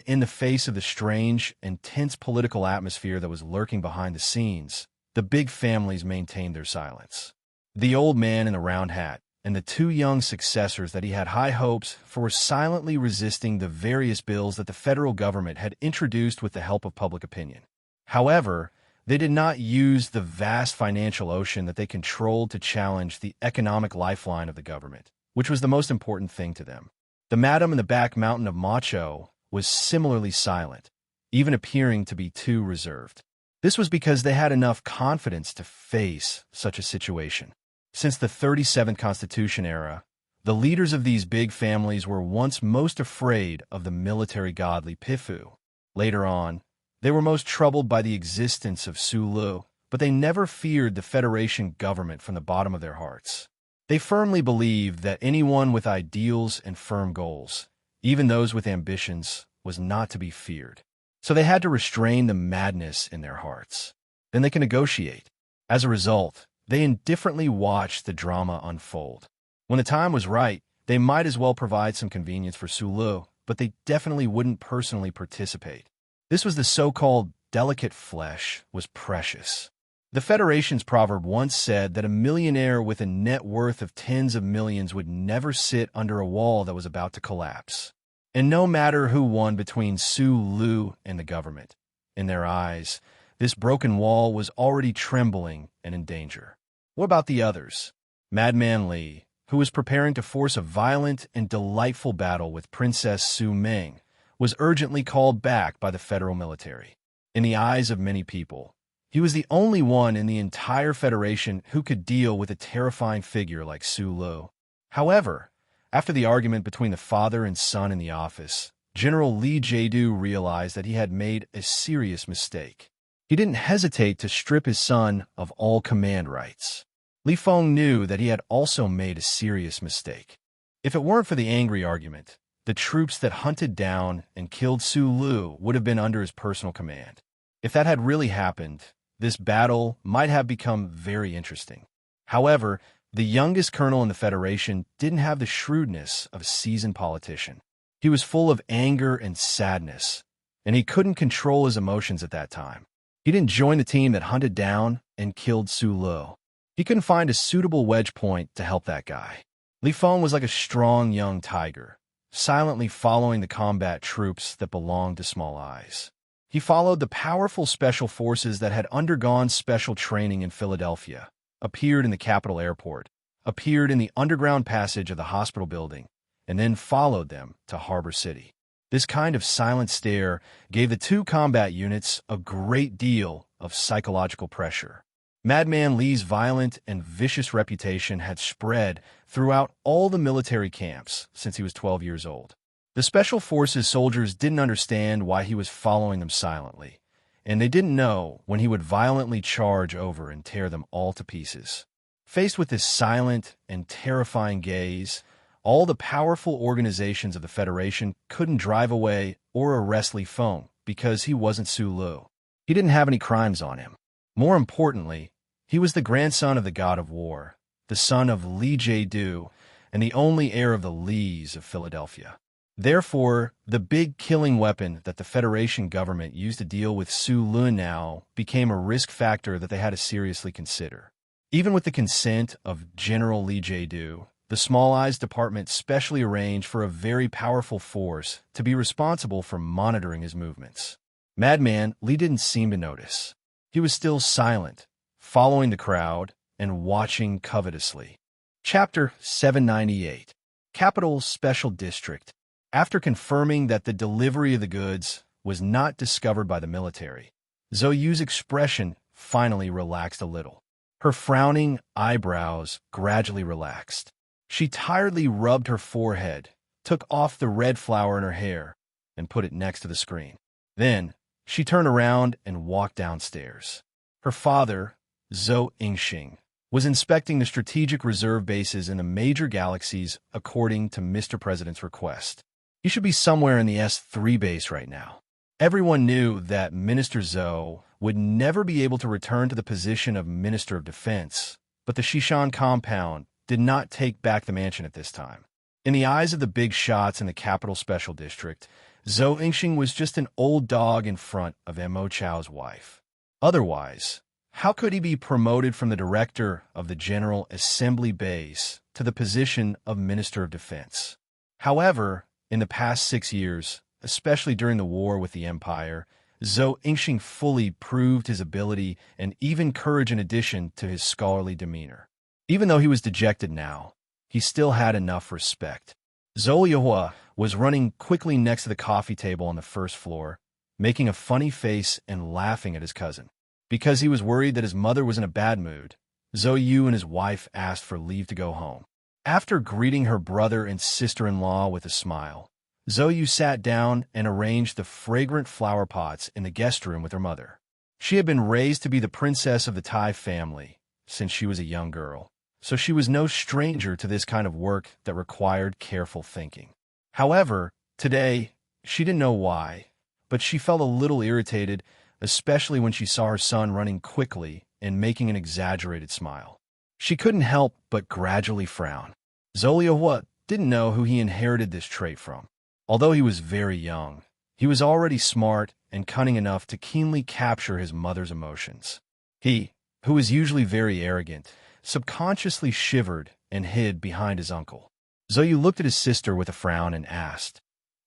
in the face of the strange and tense political atmosphere that was lurking behind the scenes. The big families maintained their silence. The old man in the round hat and the two young successors that he had high hopes for were silently resisting the various bills that the federal government had introduced with the help of public opinion. However, they did not use the vast financial ocean that they controlled to challenge the economic lifeline of the government, which was the most important thing to them. The madam in the back mountain of Macho was similarly silent, even appearing to be too reserved. This was because they had enough confidence to face such a situation. Since the 37th Constitution era, the leaders of these big families were once most afraid of the military godly Pifu. Later on, they were most troubled by the existence of Sulu, but they never feared the Federation government from the bottom of their hearts. They firmly believed that anyone with ideals and firm goals, even those with ambitions, was not to be feared. So they had to restrain the madness in their hearts. Then they can negotiate. As a result, they indifferently watched the drama unfold. When the time was right, they might as well provide some convenience for Sulu, but they definitely wouldn't personally participate. This was the so-called delicate flesh was precious. The Federation's proverb once said that a millionaire with a net worth of tens of millions would never sit under a wall that was about to collapse. And no matter who won between Sulu and the government, in their eyes, this broken wall was already trembling and in danger. What about the others? Madman Li, who was preparing to force a violent and delightful battle with Princess Su Ming, was urgently called back by the federal military. In the eyes of many people, he was the only one in the entire Federation who could deal with a terrifying figure like Su Lu. However, after the argument between the father and son in the office, General Li Jiedu realized that he had made a serious mistake. He didn't hesitate to strip his son of all command rights. Li Feng knew that he had also made a serious mistake. If it weren't for the angry argument, the troops that hunted down and killed Su Lu would have been under his personal command. If that had really happened, this battle might have become very interesting. However, the youngest colonel in the Federation didn't have the shrewdness of a seasoned politician. He was full of anger and sadness, and he couldn't control his emotions at that time. He didn't join the team that hunted down and killed Su Lu. He couldn't find a suitable wedge point to help that guy. Li Feng was like a strong young tiger, silently following the combat troops that belonged to Small Eyes. He followed the powerful special forces that had undergone special training in Philadelphia, appeared in the Capitol Airport, appeared in the underground passage of the hospital building, and then followed them to Harbor City. This kind of silent stare gave the two combat units a great deal of psychological pressure. Madman Li's violent and vicious reputation had spread throughout all the military camps since he was 12 years old. The Special Forces soldiers didn't understand why he was following them silently, and they didn't know when he would violently charge over and tear them all to pieces. Faced with this silent and terrifying gaze, all the powerful organizations of the Federation couldn't drive away or arrest Li Feng because he wasn't Su Lu. He didn't have any crimes on him. More importantly, he was the grandson of the god of war, the son of Li Jiedu, and the only heir of the Lis of Philadelphia. Therefore, the big killing weapon that the Federation government used to deal with Su Lu now became a risk factor that they had to seriously consider. Even with the consent of General Li Jiedu, the Small Eyes Department specially arranged for a very powerful force to be responsible for monitoring his movements. Madman Li didn't seem to notice. He was still silent, following the crowd and watching covetously. Chapter 798. Capital Special District. After confirming that the delivery of the goods was not discovered by the military, Zhou Yu's expression finally relaxed a little. Her frowning eyebrows gradually relaxed. She tiredly rubbed her forehead, took off the red flower in her hair, and put it next to the screen. Then, she turned around and walked downstairs. Her father, Zhou Yingxing, was inspecting the strategic reserve bases in the major galaxies according to Mr. President's request. He should be somewhere in the S3 base right now. Everyone knew that Minister Zhou would never be able to return to the position of Minister of Defense, but the Shishan compound did not take back the mansion at this time. In the eyes of the big shots in the Capital Special District, Zhou Yingxing was just an old dog in front of Mo Chao's wife. Otherwise, how could he be promoted from the director of the General Assembly base to the position of Minister of Defense? However, in the past 6 years, especially during the war with the Empire, Zhou Yingxing fully proved his ability and even courage in addition to his scholarly demeanor. Even though he was dejected now, he still had enough respect. Zhou Yuhua was running quickly next to the coffee table on the first floor, making a funny face and laughing at his cousin. Because he was worried that his mother was in a bad mood, Zhou Yu and his wife asked for leave to go home. After greeting her brother and sister-in-law with a smile, Zhou Yu sat down and arranged the fragrant flower pots in the guest room with her mother. She had been raised to be the princess of the Tai family since she was a young girl, so she was no stranger to this kind of work that required careful thinking. However, today, she didn't know why, but she felt a little irritated, especially when she saw her son running quickly and making an exaggerated smile. She couldn't help but gradually frown. Zhou Yuhua didn't know who he inherited this trait from. Although he was very young, he was already smart and cunning enough to keenly capture his mother's emotions. He, who was usually very arrogant, subconsciously shivered and hid behind his uncle. Zhou Yu looked at his sister with a frown and asked,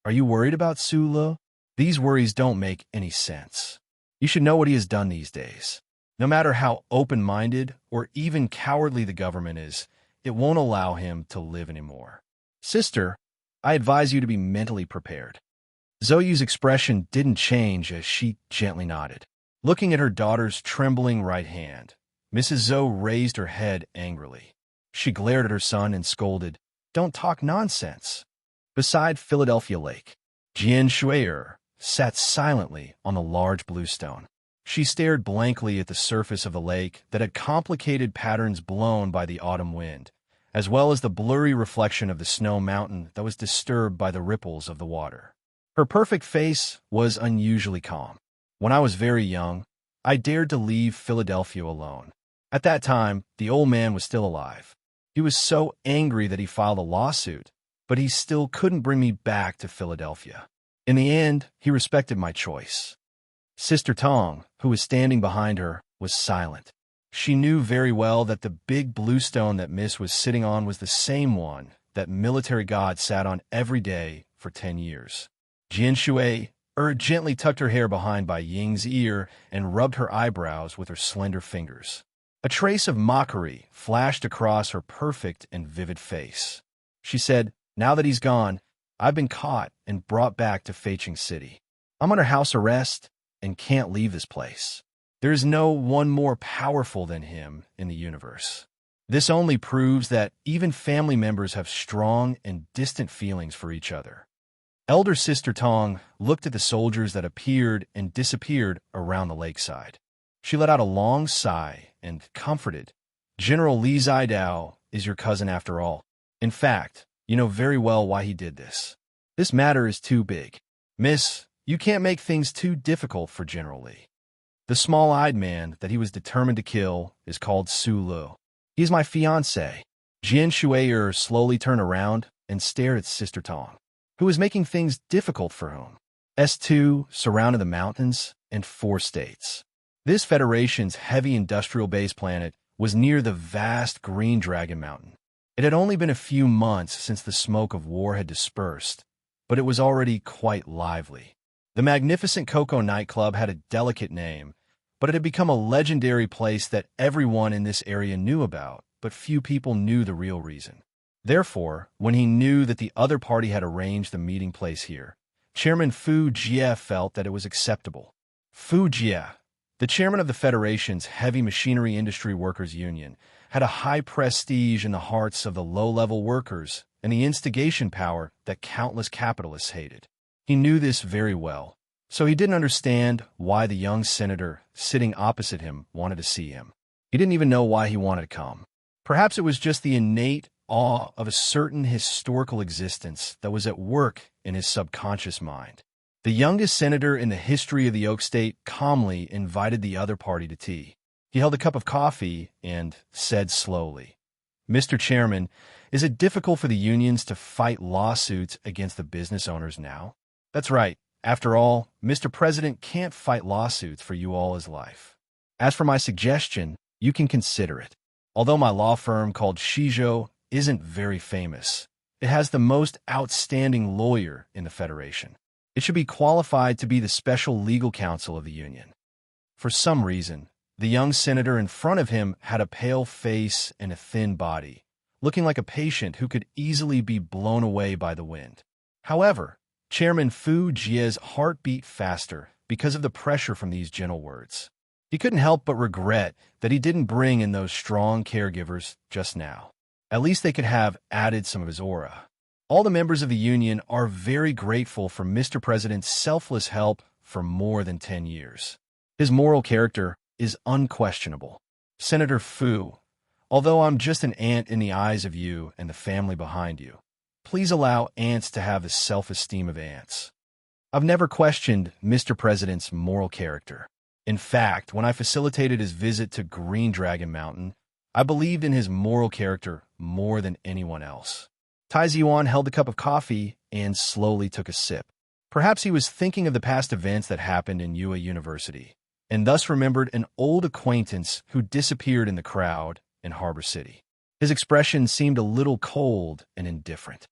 "Are you worried about Su Le? These worries don't make any sense. You should know what he has done these days. No matter how open-minded or even cowardly the government is, it won't allow him to live anymore. Sister, I advise you to be mentally prepared." Zhou Yu's expression didn't change as she gently nodded. Looking at her daughter's trembling right hand, Mrs. Zhou raised her head angrily. She glared at her son and scolded, "Don't talk nonsense." Beside Philadelphia Lake, Jian Shui'er sat silently on the large blue stone. She stared blankly at the surface of the lake that had complicated patterns blown by the autumn wind, as well as the blurry reflection of the snow mountain that was disturbed by the ripples of the water. Her perfect face was unusually calm. When I was very young, I dared to leave Philadelphia alone. At that time, the old man was still alive. He was so angry that he filed a lawsuit, but he still couldn't bring me back to Philadelphia. In the end, he respected my choice. Sister Tong, who was standing behind her, was silent. She knew very well that the big blue stone that Miss was sitting on was the same one that military god sat on every day for 10 years. Jian Shui gently tucked her hair behind by Ying's ear and rubbed her eyebrows with her slender fingers. A trace of mockery flashed across her perfect and vivid face. She said, "Now that he's gone, I've been caught and brought back to Feiqing City. I'm under house arrest and can't leave this place. There is no one more powerful than him in the universe." This only proves that even family members have strong and distant feelings for each other. Elder Sister Tong looked at the soldiers that appeared and disappeared around the lakeside. She let out a long sigh and comforted, "General Li Zidao is your cousin after all. In fact, you know very well why he did this. This matter is too big. Miss, you can't make things too difficult for General Li. The small-eyed man that he was determined to kill is called Su Le. He is my fiancé." Jian Shui'er slowly turned around and stared at Sister Tong, who was making things difficult for whom. S2 surrounded the mountains and 4 states. This Federation's heavy industrial base planet was near the vast Green Dragon Mountain. It had only been a few months since the smoke of war had dispersed, but it was already quite lively. The magnificent Coco nightclub had a delicate name, but it had become a legendary place that everyone in this area knew about, but few people knew the real reason. Therefore, when he knew that the other party had arranged the meeting place here, Chairman Fu Jie felt that it was acceptable. Fu Jie, the chairman of the Federation's Heavy Machinery Industry Workers Union, had a high prestige in the hearts of the low-level workers and the instigation power that countless capitalists hated. He knew this very well, so he didn't understand why the young senator sitting opposite him wanted to see him. He didn't even know why he wanted to come. Perhaps it was just the innate awe of a certain historical existence that was at work in his subconscious mind. The youngest senator in the history of the Oak State calmly invited the other party to tea. He held a cup of coffee and said slowly, "Mr. Chairman, is it difficult for the unions to fight lawsuits against the business owners now?" "That's right. After all, Mr. President can't fight lawsuits for you all his life. As for my suggestion, you can consider it. Although my law firm called Shijo isn't very famous, it has the most outstanding lawyer in the Federation. It should be qualified to be the special legal counsel of the union." For some reason, the young senator in front of him had a pale face and a thin body, looking like a patient who could easily be blown away by the wind. However, Chairman Fu Jie's heart beat faster because of the pressure from these gentle words. He couldn't help but regret that he didn't bring in those strong caregivers just now. At least they could have added some of his aura. All the members of the union are very grateful for Mr. President's selfless help for more than 10 years. His moral character is unquestionable. Senator Fu, although I'm just an ant in the eyes of you and the family behind you, please allow ants to have the self-esteem of ants. I've never questioned Mr. President's moral character. In fact, when I facilitated his visit to Green Dragon Mountain, I believed in his moral character more than anyone else. Tai Ziwan held the cup of coffee and slowly took a sip. Perhaps he was thinking of the past events that happened in Yue University, and thus remembered an old acquaintance who disappeared in the crowd in Harbor City. His expression seemed a little cold and indifferent.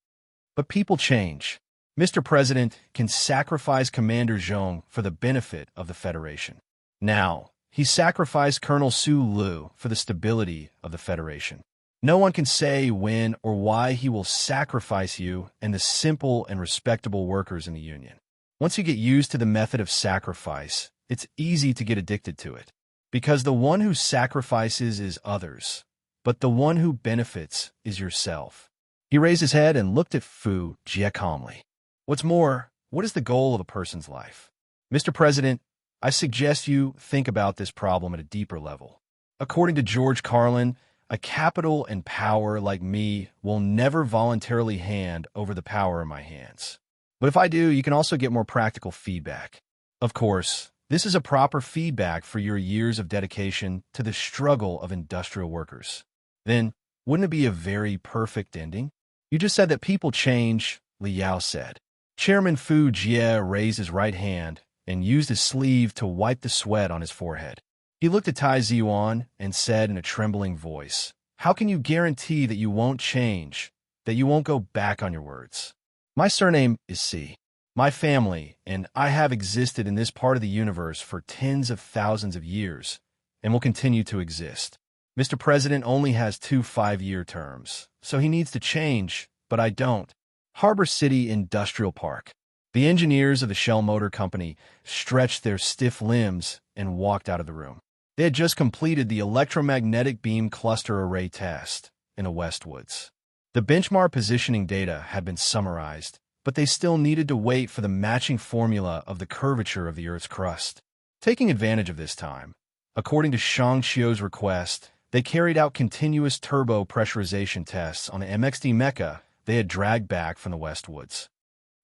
But people change. Mr. President can sacrifice Commander Zhong for the benefit of the Federation. Now, he sacrificed Colonel Su Lu for the stability of the Federation. No one can say when or why he will sacrifice you and the simple and respectable workers in the union. Once you get used to the method of sacrifice, it's easy to get addicted to it. Because the one who sacrifices is others, but the one who benefits is yourself. He raised his head and looked at Fu Jie calmly. What's more, what is the goal of a person's life? Mr. President, I suggest you think about this problem at a deeper level. According to George Carlin, a capital and power like me will never voluntarily hand over the power in my hands. But if I do, you can also get more practical feedback. Of course, this is a proper feedback for your years of dedication to the struggle of industrial workers. Then, wouldn't it be a very perfect ending? You just said that people change, Li Yao said. Chairman Fu Jie raised his right hand and used his sleeve to wipe the sweat on his forehead. He looked at Tai Ziwan and said in a trembling voice, "How can you guarantee that you won't change, that you won't go back on your words? My surname is Si. My family and I have existed in this part of the universe for tens of thousands of years and will continue to exist. Mr. President only has 2 5-year terms, so he needs to change, but I don't." Harbor City Industrial Park. The engineers of the Shell Motor Company stretched their stiff limbs and walked out of the room. They had just completed the electromagnetic beam cluster array test in the Westwoods. The benchmark positioning data had been summarized, but they still needed to wait for the matching formula of the curvature of the Earth's crust. Taking advantage of this time, according to Shang Xiu's request, they carried out continuous turbo pressurization tests on the MXD mecha they had dragged back from the Westwoods.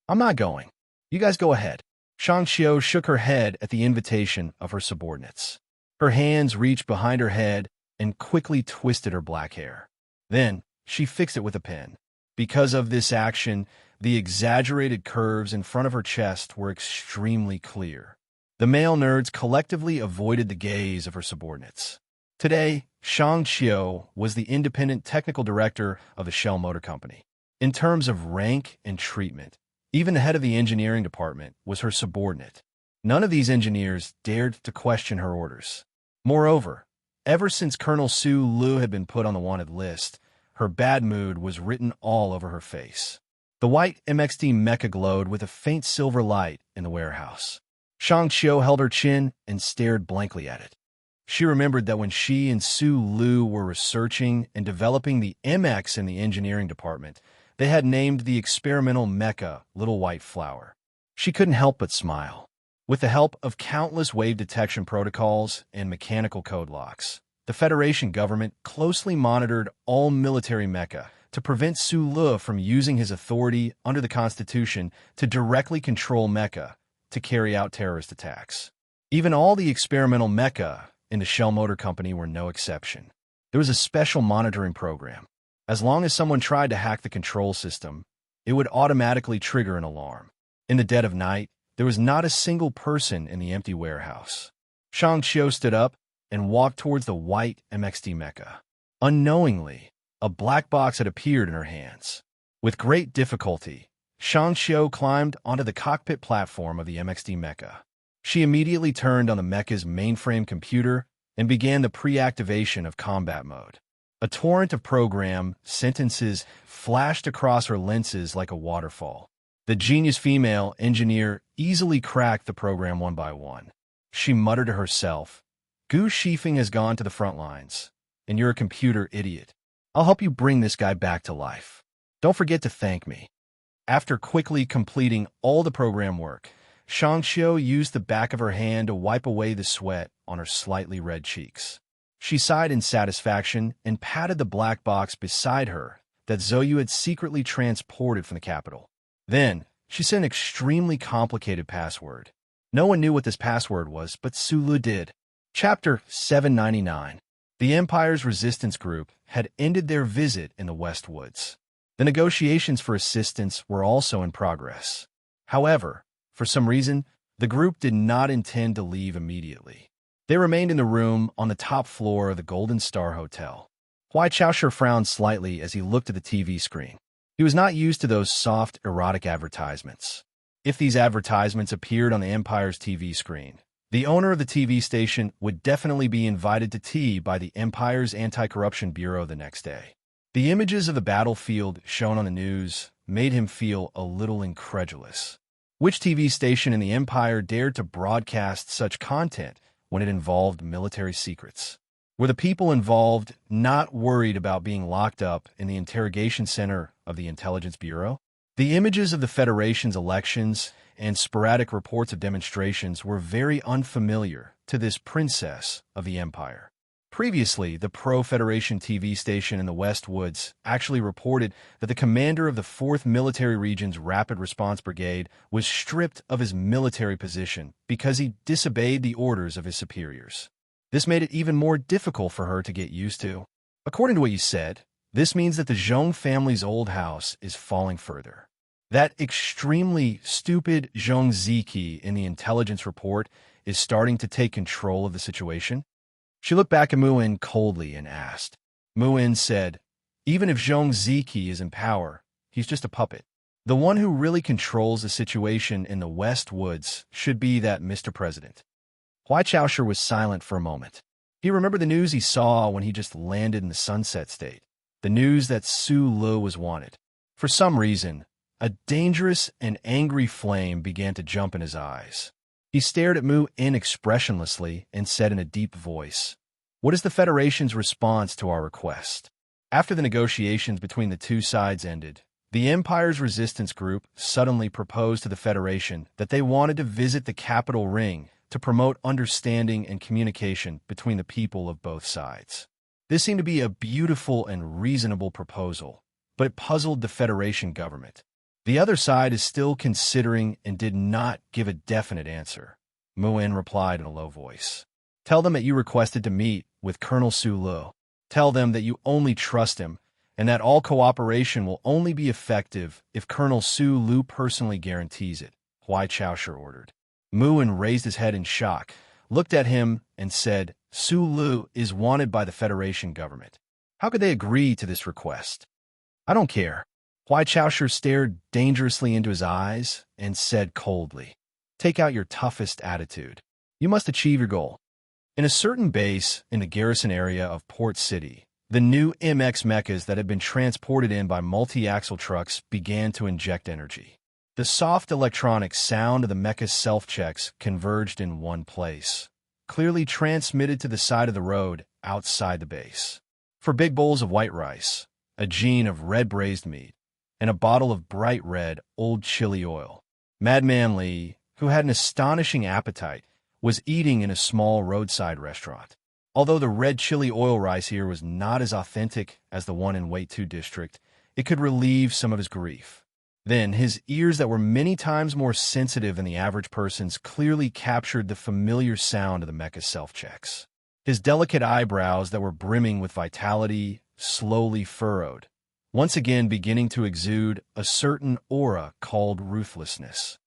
"I'm not going. You guys go ahead." Shang Xiu shook her head at the invitation of her subordinates. Her hands reached behind her head and quickly twisted her black hair. Then, she fixed it with a pen. Because of this action, the exaggerated curves in front of her chest were extremely clear. The male nerds collectively avoided the gaze of her subordinates. Today, Shang Xiu was the independent technical director of the Shell Motor Company. In terms of rank and treatment, even the head of the engineering department was her subordinate. None of these engineers dared to question her orders. Moreover, ever since Colonel Su Lu had been put on the wanted list, her bad mood was written all over her face. The white MXD mecha glowed with a faint silver light in the warehouse. Shang Xiu held her chin and stared blankly at it. She remembered that when she and Su Lu were researching and developing the MX in the engineering department, they had named the experimental mecha Little White Flower. She couldn't help but smile. With the help of countless wave detection protocols and mechanical code locks, the Federation government closely monitored all military mecha to prevent Sulu from using his authority under the Constitution to directly control mecha to carry out terrorist attacks. Even all the experimental mecha in the Shell Motor Company were no exception. There was a special monitoring program. As long as someone tried to hack the control system, it would automatically trigger an alarm. In the dead of night, there was not a single person in the empty warehouse. Shang Xiu stood up and walked towards the white MXD mecha. Unknowingly, a black box had appeared in her hands. With great difficulty, Shang Xiu climbed onto the cockpit platform of the MXD mecha. She immediately turned on the mecha's mainframe computer and began the pre-activation of combat mode. A torrent of program sentences flashed across her lenses like a waterfall. The genius female engineer easily cracked the program one by one. She muttered to herself, "Gu Shifeng has gone to the front lines, and you're a computer idiot. I'll help you bring this guy back to life. Don't forget to thank me." After quickly completing all the program work, Shang Xiu used the back of her hand to wipe away the sweat on her slightly red cheeks. She sighed in satisfaction and patted the black box beside her that Zhou had secretly transported from the capital. Then, she sent an extremely complicated password. No one knew what this password was, but Sulu did. Chapter 799. The Empire's resistance group had ended their visit in the West Woods. The negotiations for assistance were also in progress. However, for some reason, the group did not intend to leave immediately. They remained in the room on the top floor of the Golden Star Hotel. Huai Chaoshu frowned slightly as he looked at the TV screen. He was not used to those soft, erotic advertisements. If these advertisements appeared on the Empire's TV screen, the owner of the TV station would definitely be invited to tea by the Empire's Anti-Corruption Bureau the next day. The images of the battlefield shown on the news made him feel a little incredulous. Which TV station in the Empire dared to broadcast such content when it involved military secrets? Were the people involved not worried about being locked up in the interrogation center of the Intelligence Bureau? The images of the Federation's elections and sporadic reports of demonstrations were very unfamiliar to this princess of the Empire. Previously, the pro-Federation TV station in the West Woods actually reported that the commander of the 4th Military Region's Rapid Response Brigade was stripped of his military position because he disobeyed the orders of his superiors. This made it even more difficult for her to get used to. According to what you said, this means that the Zhong family's old house is falling further. That extremely stupid Zhong Ziki in the intelligence report is starting to take control of the situation. She looked back at Muin coldly and asked. Muin said, "Even if Zhong Ziki is in power, he's just a puppet. The one who really controls the situation in the West Woods should be that Mr. President." Huai Chaoshu was silent for a moment. He remembered the news he saw when he just landed in the Sunset State, the news that Su Lu was wanted. For some reason, a dangerous and angry flame began to jump in his eyes. He stared at Mu In expressionlessly and said in a deep voice, "What is the Federation's response to our request?" After the negotiations between the two sides ended, the Empire's resistance group suddenly proposed to the Federation that they wanted to visit the capital ring to promote understanding and communication between the people of both sides. This seemed to be a beautiful and reasonable proposal, but it puzzled the Federation government. The other side is still considering and did not give a definite answer. Muin replied in a low voice. "Tell them that you requested to meet with Colonel Su Lu. Tell them that you only trust him and that all cooperation will only be effective if Colonel Su Lu personally guarantees it," Huai Chaoshu ordered. Muin raised his head in shock, looked at him, and said, "Su Lu is wanted by the Federation government. How could they agree to this request?" "I don't care." Huai Chaoshu stared dangerously into his eyes and said coldly, "Take out your toughest attitude. You must achieve your goal." In a certain base in the garrison area of Port City, the new MX mechas that had been transported in by multi-axle trucks began to inject energy. The soft electronic sound of the mecha's self-checks converged in one place, clearly transmitted to the side of the road outside the base. For big bowls of white rice, a jean of red braised meat, and a bottle of bright red old chili oil, Madman Li, who had an astonishing appetite, was eating in a small roadside restaurant. Although the red chili oil rice here was not as authentic as the one in Wait 2 district, it could relieve some of his grief. Then, his ears that were many times more sensitive than the average person's clearly captured the familiar sound of the mecha's self-checks. His delicate eyebrows that were brimming with vitality slowly furrowed, once again beginning to exude a certain aura called ruthlessness.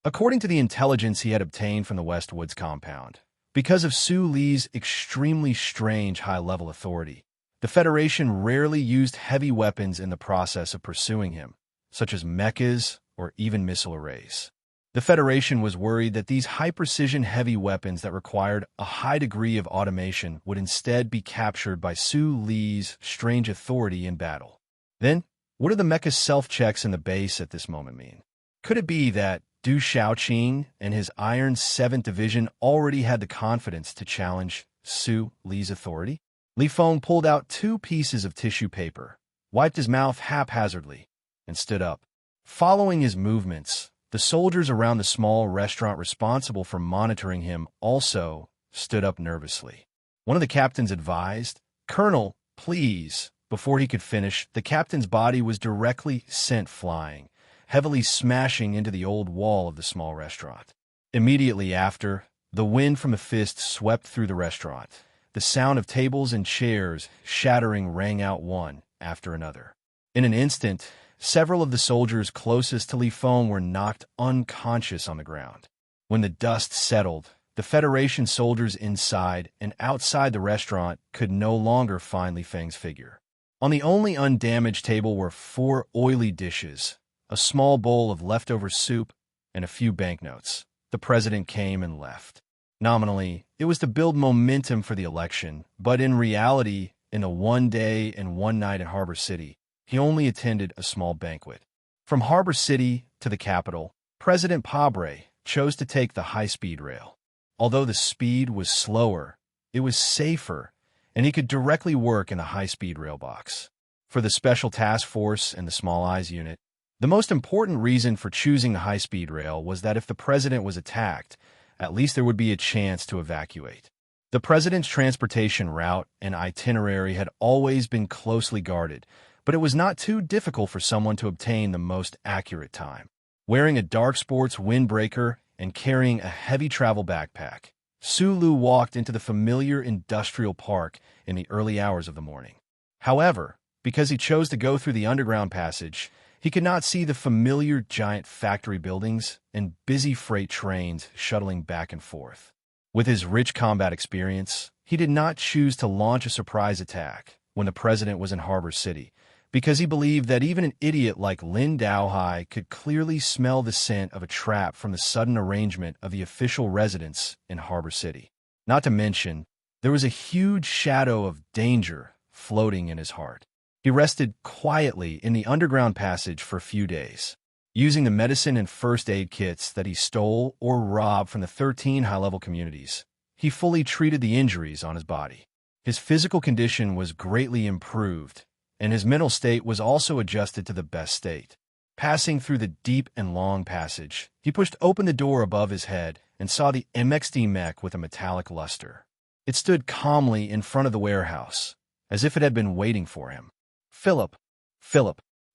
According to the intelligence he had obtained from the Westwoods compound, because of Su Li's extremely strange high-level authority, the Federation rarely used heavy weapons in the process of pursuing him, such as mechas or even missile arrays. The Federation was worried that these high-precision heavy weapons that required a high degree of automation would instead be captured by Su Li's strange authority in battle. Then, what do the mecha's self-checks in the base at this moment mean? Could it be that Du Shaoqing and his Iron 7th Division already had the confidence to challenge Su Li's authority? Li Feng pulled out 2 pieces of tissue paper, wiped his mouth haphazardly, and stood up. Following his movements, the soldiers around the small restaurant responsible for monitoring him also stood up nervously. One of the captains advised, "Colonel, please." Before he could finish, the captain's body was directly sent flying, heavily smashing into the old wall of the small restaurant. Immediately after, the wind from the fist swept through the restaurant. The sound of tables and chairs shattering rang out one after another. In an instant, several of the soldiers closest to Li Feng were knocked unconscious on the ground. When the dust settled, the Federation soldiers inside and outside the restaurant could no longer find Li Feng's figure. On the only undamaged table were 4 oily dishes, a small bowl of leftover soup, and a few banknotes. The president came and left. Nominally, it was to build momentum for the election, but in reality, in the 1 day and 1 night in Harbor City, he only attended a small banquet. From Harbor City to the capital, President Pabre chose to take the high-speed rail. Although the speed was slower, it was safer, and he could directly work in the high-speed rail box. For the Special Task Force and the Small Eyes Unit, the most important reason for choosing the high-speed rail was that if the president was attacked, at least there would be a chance to evacuate. The president's transportation route and itinerary had always been closely guarded, but it was not too difficult for someone to obtain the most accurate time. Wearing a dark sports windbreaker and carrying a heavy travel backpack, Su Lu walked into the familiar industrial park in the early hours of the morning. However, because he chose to go through the underground passage, he could not see the familiar giant factory buildings and busy freight trains shuttling back and forth. With his rich combat experience, he did not choose to launch a surprise attack when the president was in Harbor City, because he believed that even an idiot like Lin Daohai could clearly smell the scent of a trap from the sudden arrangement of the official residence in Harbor City. Not to mention, there was a huge shadow of danger floating in his heart. He rested quietly in the underground passage for a few days, using the medicine and first aid kits that he stole or robbed from the 13 high-level communities. He fully treated the injuries on his body. His physical condition was greatly improved, and his mental state was also adjusted to the best state. Passing through the deep and long passage, he pushed open the door above his head and saw the MXD mech with a metallic luster. It stood calmly in front of the warehouse, as if it had been waiting for him. Philip,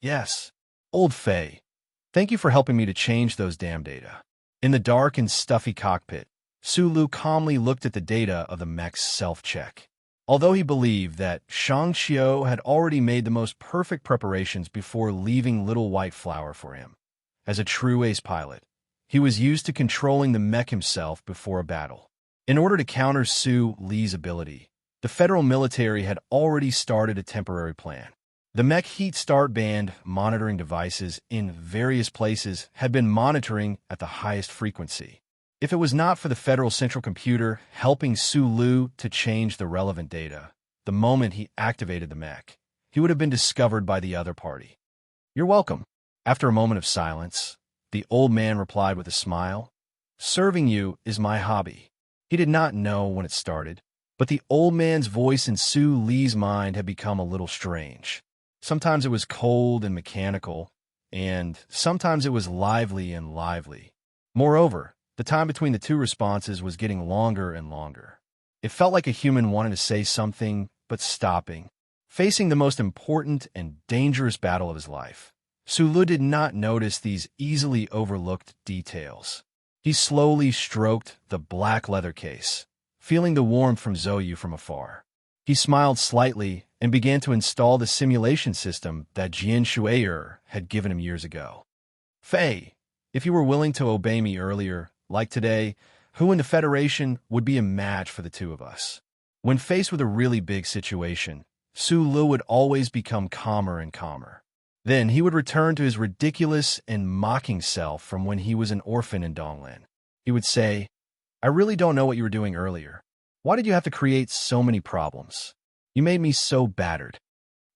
yes. Old Fei. Thank you for helping me to change those damn data. In the dark and stuffy cockpit, Su Lu calmly looked at the data of the mech's self-check. Although he believed that Shang Xiao had already made the most perfect preparations before leaving Little White Flower for him. As a true ace pilot, he was used to controlling the mech himself before a battle. In order to counter Su Li's ability, the federal military had already started a temporary plan. The mech heat start band monitoring devices in various places had been monitoring at the highest frequency. If it was not for the Federal Central Computer helping Su Lu to change the relevant data, the moment he activated the mech, he would have been discovered by the other party. You're welcome. After a moment of silence, the old man replied with a smile, Serving you is my hobby. He did not know when it started, but the old man's voice in Su Li's mind had become a little strange. Sometimes it was cold and mechanical, and sometimes it was lively and lively. Moreover, the time between the two responses was getting longer and longer. It felt like a human wanted to say something, but stopping. Facing the most important and dangerous battle of his life, Sulu did not notice these easily overlooked details. He slowly stroked the black leather case, feeling the warmth from Zoyu from afar. He smiled slightly and began to install the simulation system that Jian Shuier had given him years ago. Fei, if you were willing to obey me earlier, like today, who in the Federation would be a match for the two of us? When faced with a really big situation, Sulu would always become calmer and calmer. Then he would return to his ridiculous and mocking self from when he was an orphan in Donglan. He would say, I really don't know what you were doing earlier. Why did you have to create so many problems? You made me so battered.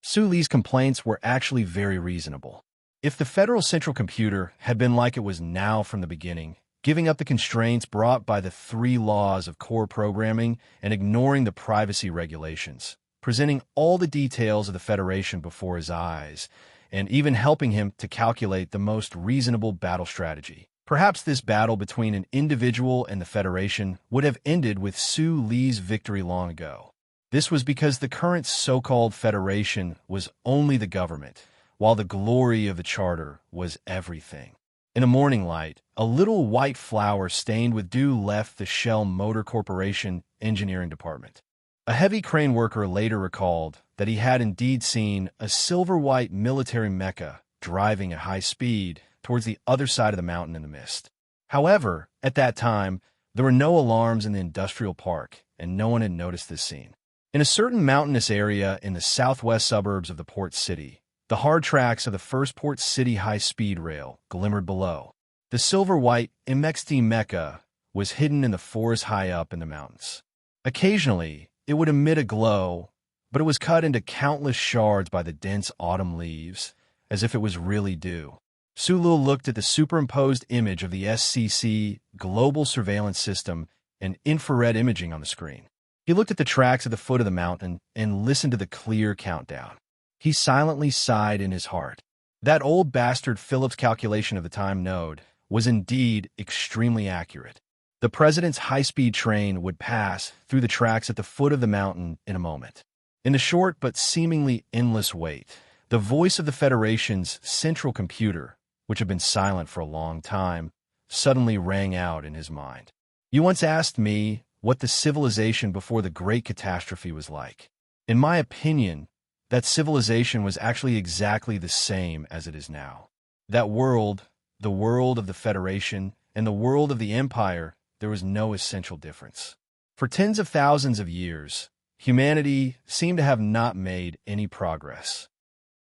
Su Li's complaints were actually very reasonable. If the Federal Central Computer had been like it was now from the beginning, giving up the constraints brought by the 3 laws of core programming and ignoring the privacy regulations, presenting all the details of the Federation before his eyes, and even helping him to calculate the most reasonable battle strategy. Perhaps this battle between an individual and the Federation would have ended with Su Li's victory long ago. This was because the current so-called Federation was only the government, while the glory of the Charter was everything. In the morning light, a little white flower stained with dew left the Shell Motor Corporation engineering department. A heavy crane worker later recalled that he had indeed seen a silver-white military mecha driving at high speed towards the other side of the mountain in the mist. However, at that time, there were no alarms in the industrial park, and no one had noticed this scene. In a certain mountainous area in the southwest suburbs of the port city, the hard tracks of the first port city high-speed rail glimmered below. The silver-white MXT mecha was hidden in the forest high up in the mountains. Occasionally, it would emit a glow, but it was cut into countless shards by the dense autumn leaves, as if it was really dew. Sulu looked at the superimposed image of the SCC global surveillance system and infrared imaging on the screen. He looked at the tracks at the foot of the mountain and listened to the clear countdown. He silently sighed in his heart. That old bastard Phillips calculation of the time node was indeed extremely accurate. The president's high-speed train would pass through the tracks at the foot of the mountain in a moment. In the short but seemingly endless wait, the voice of the Federation's central computer, which had been silent for a long time, suddenly rang out in his mind. You once asked me what the civilization before the Great Catastrophe was like. In my opinion, that civilization was actually exactly the same as it is now. That world, the world of the Federation, and the world of the Empire, there was no essential difference. For tens of thousands of years, humanity seemed to have not made any progress.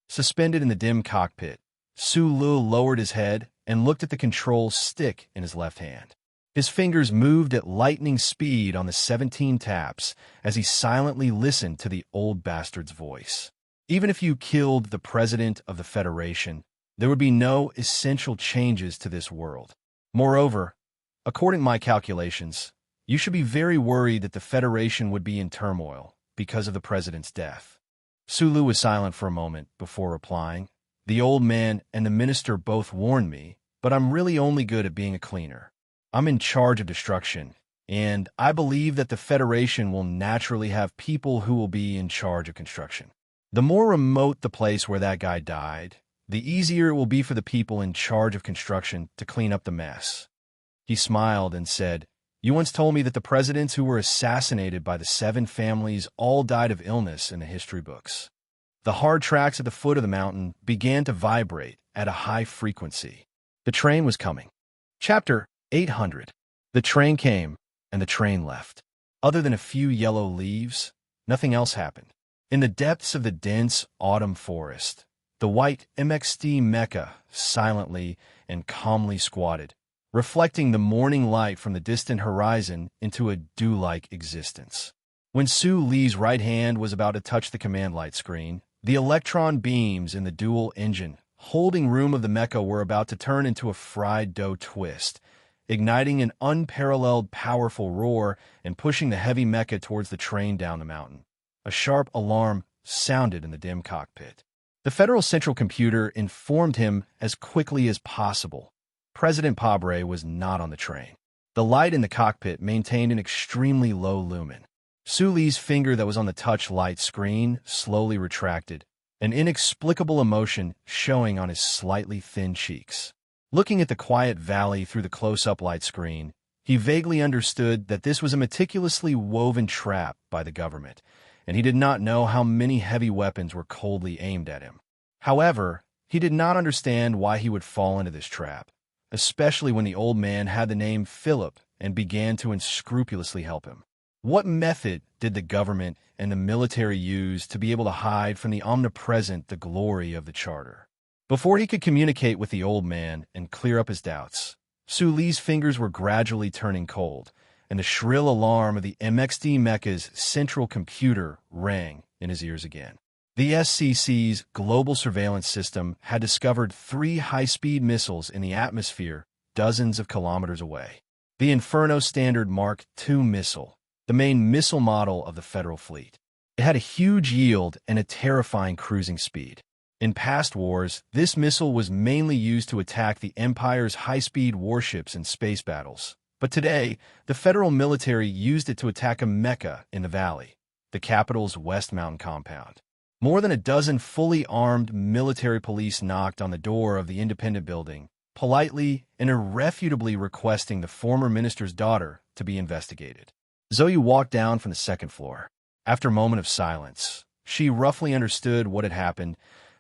Suspended in the dim cockpit, Sulu lowered his head and looked at the control stick in his left hand. His fingers moved at lightning speed on the 17 taps as he silently listened to the old bastard's voice. Even if you killed the president of the Federation, there would be no essential changes to this world. Moreover, according to my calculations, you should be very worried that the Federation would be in turmoil because of the president's death. Sulu was silent for a moment before replying. The old man and the minister both warned me, but I'm really only good at being a cleaner. I'm in charge of destruction, and I believe that the Federation will naturally have people who will be in charge of construction. The more remote the place where that guy died, the easier it will be for the people in charge of construction to clean up the mess. He smiled and said, You once told me that the presidents who were assassinated by the 7 families all died of illness in the history books. The hard tracks at the foot of the mountain began to vibrate at a high frequency. The train was coming. Chapter 800. The train came, and the train left. Other than a few yellow leaves, nothing else happened. In the depths of the dense autumn forest, the white MXT mecha silently and calmly squatted, reflecting the morning light from the distant horizon into a dew-like existence. When Su Li's right hand was about to touch the command light screen, the electron beams in the dual engine holding room of the mecha were about to turn into a fried dough twist, igniting an unparalleled powerful roar and pushing the heavy mecha towards the train down the mountain. A sharp alarm sounded in the dim cockpit. The Federal Central Computer informed him as quickly as possible. President Pabre was not on the train. The light in the cockpit maintained an extremely low lumen. Su Li's finger that was on the touch light screen slowly retracted, an inexplicable emotion showing on his slightly thin cheeks. Looking at the quiet valley through the close-up light screen, he vaguely understood that this was a meticulously woven trap by the government, and he did not know how many heavy weapons were coldly aimed at him. However, he did not understand why he would fall into this trap, especially when the old man had the name Philip and began to unscrupulously help him. What method did the government and the military use to be able to hide from the omnipresent the glory of the Charter? Before he could communicate with the old man and clear up his doubts, Su Li's fingers were gradually turning cold, and the shrill alarm of the MXD Mecha's central computer rang in his ears again. The SCC's global surveillance system had discovered 3 high-speed missiles in the atmosphere dozens of kilometers away. The Inferno Standard Mark II missile, the main missile model of the Federal Fleet. It had a huge yield and a terrifying cruising speed. In past wars, this missile was mainly used to attack the Empire's high-speed warships in space battles. But today, the federal military used it to attack a mecha in the valley, the capital's West Mountain compound. More than a dozen fully armed military police knocked on the door of the Independent Building, politely and irrefutably requesting the former minister's daughter to be investigated. Zoe walked down from the second floor. After a moment of silence, she roughly understood what had happened,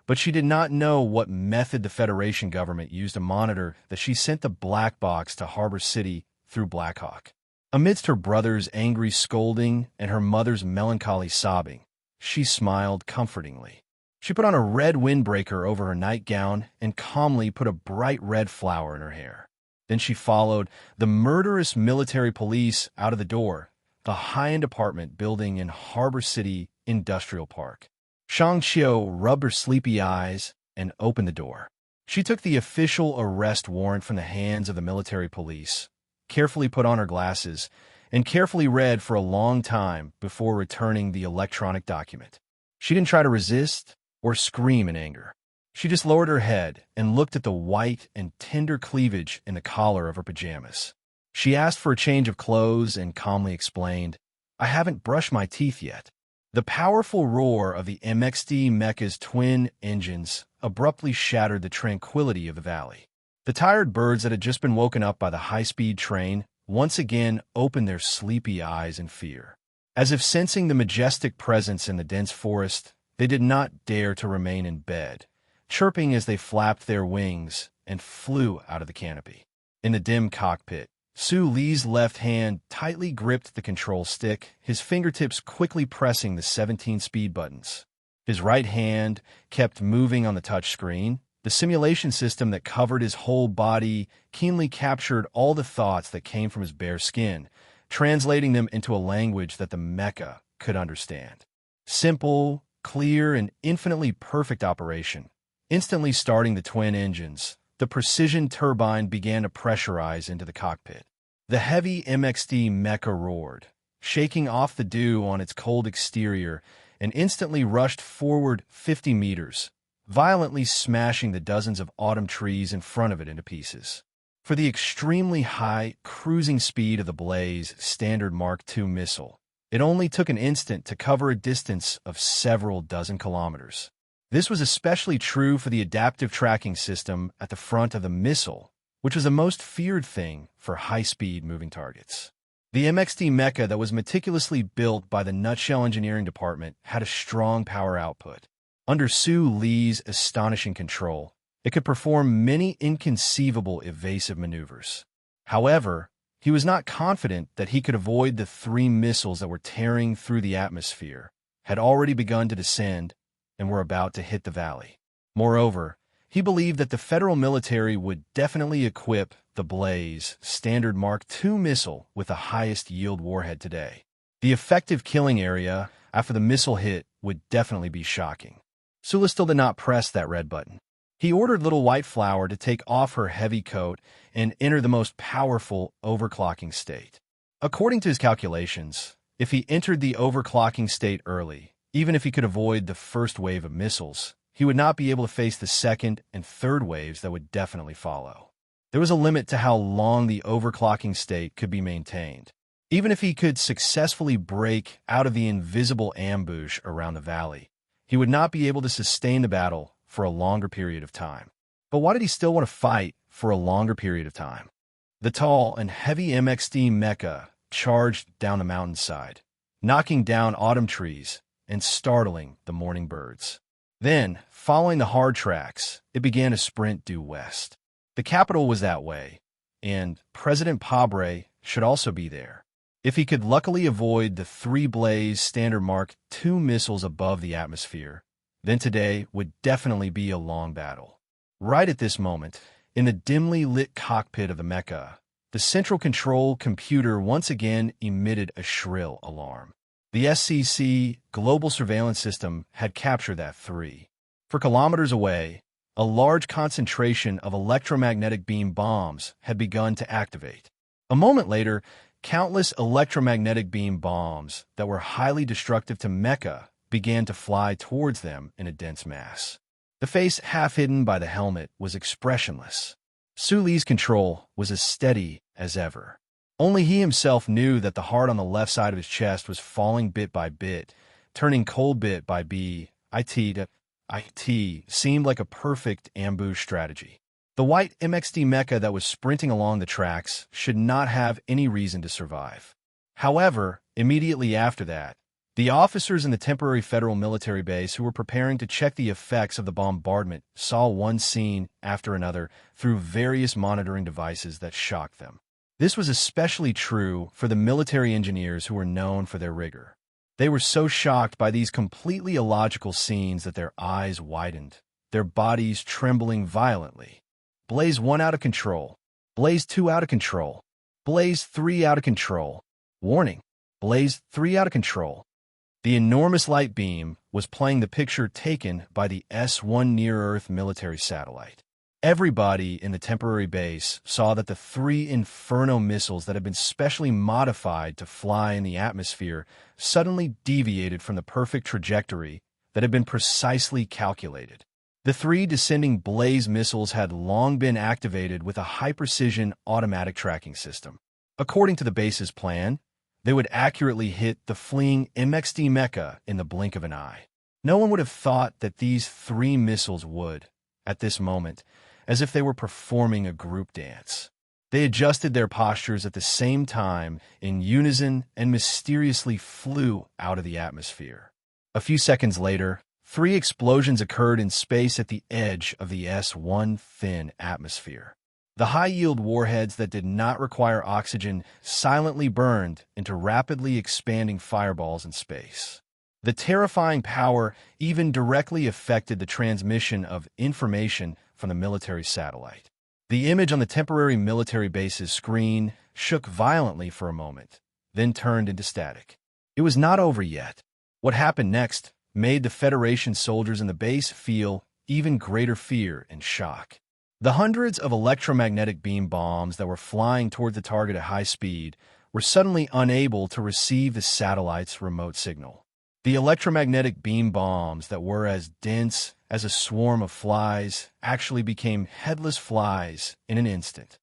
but she did not know what method the Federation government used to monitor that she sent the black box to Harbor City through Blackhawk. Amidst her brother's angry scolding and her mother's melancholy sobbing, she smiled comfortingly. She put on a red windbreaker over her nightgown and calmly put a bright red flower in her hair. Then she followed the murderous military police out of the door, the high-end apartment building in Harbor City Industrial Park. Shang Qiu rubbed her sleepy eyes and opened the door. She took the official arrest warrant from the hands of the military police, carefully put on her glasses, and carefully read for a long time before returning the electronic document. She didn't try to resist or scream in anger. She just lowered her head and looked at the white and tender cleavage in the collar of her pajamas. She asked for a change of clothes and calmly explained, "I haven't brushed my teeth yet." The powerful roar of the MXD Mecha's twin engines abruptly shattered the tranquility of the valley. The tired birds that had just been woken up by the high-speed train once again opened their sleepy eyes in fear. As if sensing the majestic presence in the dense forest, they did not dare to remain in bed, chirping as they flapped their wings and flew out of the canopy. In the dim cockpit, Su Li's left hand tightly gripped the control stick, his fingertips quickly pressing the 17 speed buttons. His right hand kept moving on the touchscreen. The simulation system that covered his whole body keenly captured all the thoughts that came from his bare skin, translating them into a language that the mecha could understand. Simple, clear, and infinitely perfect operation. Instantly starting the twin engines, the precision turbine began to pressurize into the cockpit. The heavy MXD mecha roared, shaking off the dew on its cold exterior, and instantly rushed forward 50 meters, violently smashing the dozens of autumn trees in front of it into pieces. For the extremely high cruising speed of the Blaze Standard Mark II missile, it only took an instant to cover a distance of several dozen kilometers. This was especially true for the adaptive tracking system at the front of the missile, which was the most feared thing for high-speed moving targets. The MXD Mecha that was meticulously built by the Nutshell Engineering Department had a strong power output. Under Su Li's astonishing control, it could perform many inconceivable evasive maneuvers. However, he was not confident that he could avoid the 3 missiles that were tearing through the atmosphere, had already begun to descend, and were about to hit the valley. Moreover, he believed that the federal military would definitely equip the Blaze Standard Mark II missile with the highest yield warhead today. The effective killing area after the missile hit would definitely be shocking. Sula still did not press that red button. He ordered Little White Flower to take off her heavy coat and enter the most powerful overclocking state. According to his calculations, if he entered the overclocking state early, even if he could avoid the first wave of missiles, he would not be able to face the second and third waves that would definitely follow. There was a limit to how long the overclocking state could be maintained. Even if he could successfully break out of the invisible ambush around the valley, he would not be able to sustain the battle for a longer period of time. But why did he still want to fight for a longer period of time? The tall and heavy MXD mecha charged down the mountainside, knocking down autumn trees and startling the morning birds. Then, following the hard tracks, it began to sprint due west. The capital was that way, and President Pabre should also be there. If he could luckily avoid the 3-blaze Standard Mark II missiles above the atmosphere, then today would definitely be a long battle. Right at this moment, in the dimly lit cockpit of the mecha, the central control computer once again emitted a shrill alarm. The SCC global surveillance system had captured that 3. For kilometers away, a large concentration of electromagnetic beam bombs had begun to activate. A moment later, countless electromagnetic beam bombs that were highly destructive to mecha began to fly towards them in a dense mass. The face half hidden by the helmet was expressionless. Su Li's control was as steady as ever. Only he himself knew that the heart on the left side of his chest was falling bit by bit, turning cold bit by bit to it seemed like a perfect ambush strategy. The white MXD mecha that was sprinting along the tracks should not have any reason to survive. However, immediately after that, the officers in the temporary federal military base who were preparing to check the effects of the bombardment saw one scene after another through various monitoring devices that shocked them. This was especially true for the military engineers who were known for their rigor. They were so shocked by these completely illogical scenes that their eyes widened, their bodies trembling violently. Blaze 1 out of control. Blaze 2 out of control. Blaze 3 out of control. Warning. Blaze 3 out of control. The enormous light beam was playing the picture taken by the S-1 near-Earth military satellite. Everybody in the temporary base saw that the 3 Inferno missiles that had been specially modified to fly in the atmosphere suddenly deviated from the perfect trajectory that had been precisely calculated. The 3 descending Blaze missiles had long been activated with a high-precision automatic tracking system. According to the base's plan, they would accurately hit the fleeing MXD mecha in the blink of an eye. No one would have thought that these 3 missiles would, at this moment, as if they were performing a group dance. They adjusted their postures at the same time in unison and mysteriously flew out of the atmosphere. A few seconds later, 3 explosions occurred in space at the edge of the S-1 thin atmosphere. The high-yield warheads that did not require oxygen silently burned into rapidly expanding fireballs in space. The terrifying power even directly affected the transmission of information from the military satellite. The image on the temporary military base's screen shook violently for a moment, then turned into static. It was not over yet. What happened next made the Federation soldiers in the base feel even greater fear and shock. The hundreds of electromagnetic beam bombs that were flying toward the target at high speed were suddenly unable to receive the satellite's remote signal. The electromagnetic beam bombs that were as dense as a swarm of flies actually became headless flies in an instant.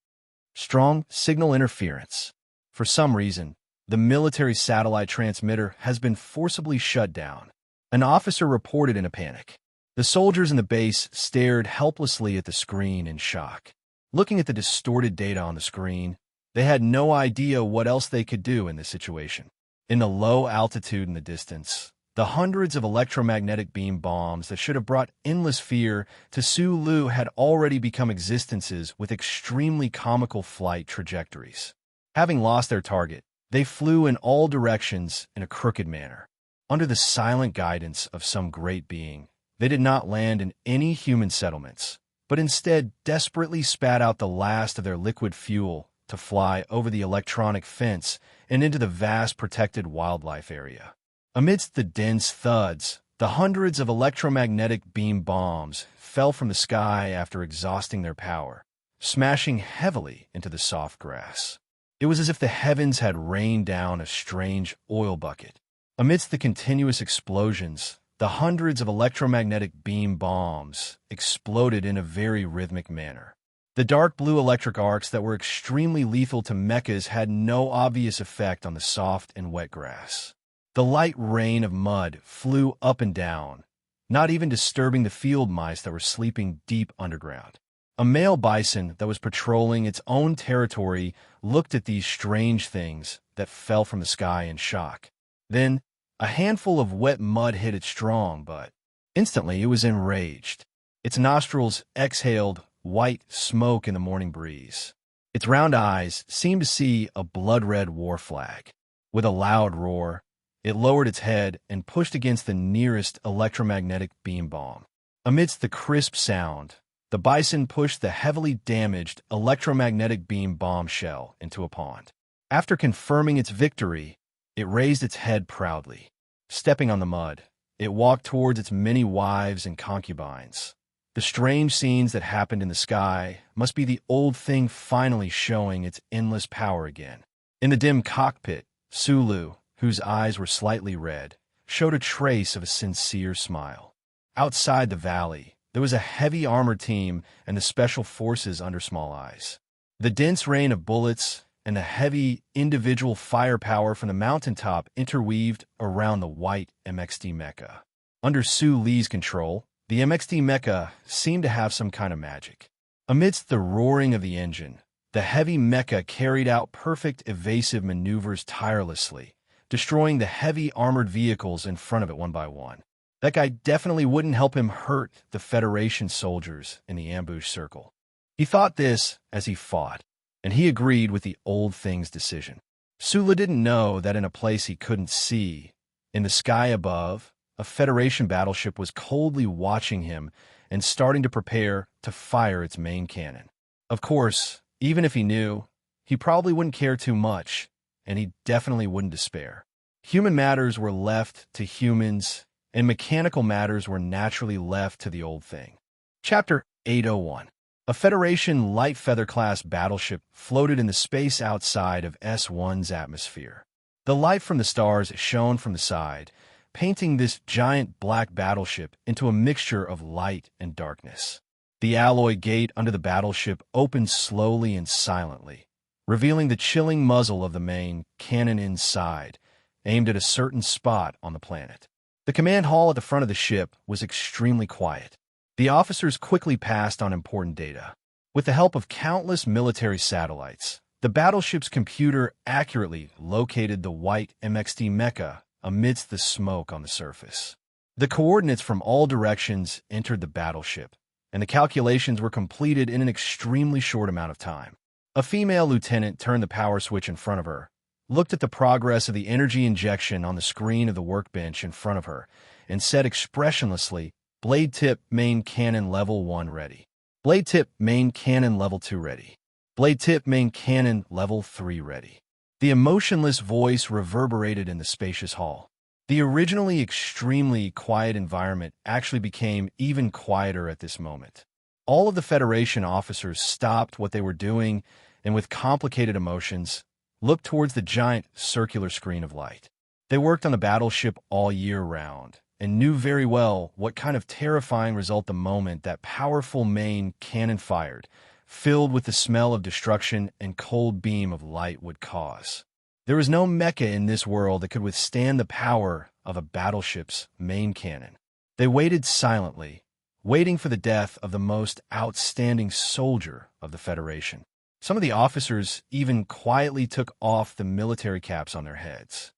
Strong signal interference. For some reason, the military satellite transmitter has been forcibly shut down. An officer reported in a panic. The soldiers in the base stared helplessly at the screen in shock. Looking at the distorted data on the screen, they had no idea what else they could do in this situation. In the low altitude in the distance, the hundreds of electromagnetic beam bombs that should have brought endless fear to Su Lu had already become existences with extremely comical flight trajectories. Having lost their target, they flew in all directions in a crooked manner. Under the silent guidance of some great being, they did not land in any human settlements, but instead desperately spat out the last of their liquid fuel to fly over the electronic fence and into the vast protected wildlife area. Amidst the dense thuds, the hundreds of electromagnetic beam bombs fell from the sky after exhausting their power, smashing heavily into the soft grass. It was as if the heavens had rained down a strange oil bucket. Amidst the continuous explosions, the hundreds of electromagnetic beam bombs exploded in a very rhythmic manner. The dark blue electric arcs that were extremely lethal to mechas had no obvious effect on the soft and wet grass. The light rain of mud flew up and down, not even disturbing the field mice that were sleeping deep underground. A male bison that was patrolling its own territory looked at these strange things that fell from the sky in shock. Then, a handful of wet mud hit it strong, but instantly it was enraged. Its nostrils exhaled white smoke in the morning breeze. Its round eyes seemed to see a blood-red war flag. With a loud roar, it lowered its head and pushed against the nearest electromagnetic beam bomb. Amidst the crisp sound, the bison pushed the heavily damaged electromagnetic beam bomb shell into a pond. After confirming its victory, it raised its head proudly. Stepping on the mud, it walked towards its many wives and concubines. The strange scenes that happened in the sky must be the old thing finally showing its endless power again. In the dim cockpit, Sulu, whose eyes were slightly red, showed a trace of a sincere smile. Outside the valley, there was a heavy armored team and the special forces under Small Eyes. The dense rain of bullets and the heavy individual firepower from the mountaintop interweaved around the white MXD mecha. Under Su Lee's control, the MXD mecha seemed to have some kind of magic. Amidst the roaring of the engine, the heavy mecha carried out perfect evasive maneuvers tirelessly, destroying the heavy armored vehicles in front of it one by one. That guy definitely wouldn't help him hurt the Federation soldiers in the ambush circle. He thought this as he fought, and he agreed with the old thing's decision. Sula didn't know that in a place he couldn't see, in the sky above, a Federation battleship was coldly watching him and starting to prepare to fire its main cannon. Of course, even if he knew, he probably wouldn't care too much, and he definitely wouldn't despair. Human matters were left to humans, and mechanical matters were naturally left to the old thing. Chapter 801. A Federation light feather-class battleship floated in the space outside of S1's atmosphere. The light from the stars shone from the side, painting this giant black battleship into a mixture of light and darkness. The alloy gate under the battleship opened slowly and silently, revealing the chilling muzzle of the main cannon inside, aimed at a certain spot on the planet. The command hall at the front of the ship was extremely quiet. The officers quickly passed on important data. With the help of countless military satellites, the battleship's computer accurately located the white MXD mecha amidst the smoke on the surface. The coordinates from all directions entered the battleship, and the calculations were completed in an extremely short amount of time. A female lieutenant turned the power switch in front of her, looked at the progress of the energy injection on the screen of the workbench in front of her, and said expressionlessly, "Blade tip main cannon level 1 ready. Blade tip main cannon level 2 ready. Blade tip main cannon level 3 ready." The emotionless voice reverberated in the spacious hall. The originally extremely quiet environment actually became even quieter at this moment. All of the Federation officers stopped what they were doing and, with complicated emotions, looked towards the giant circular screen of light. They worked on the battleship all year round and knew very well what kind of terrifying result the moment that powerful main cannon fired, filled with the smell of destruction and cold beam of light, would cause. There was no mecha in this world that could withstand the power of a battleship's main cannon. They waited silently, waiting for the death of the most outstanding soldier of the Federation. Some of the officers even quietly took off the military caps on their heads.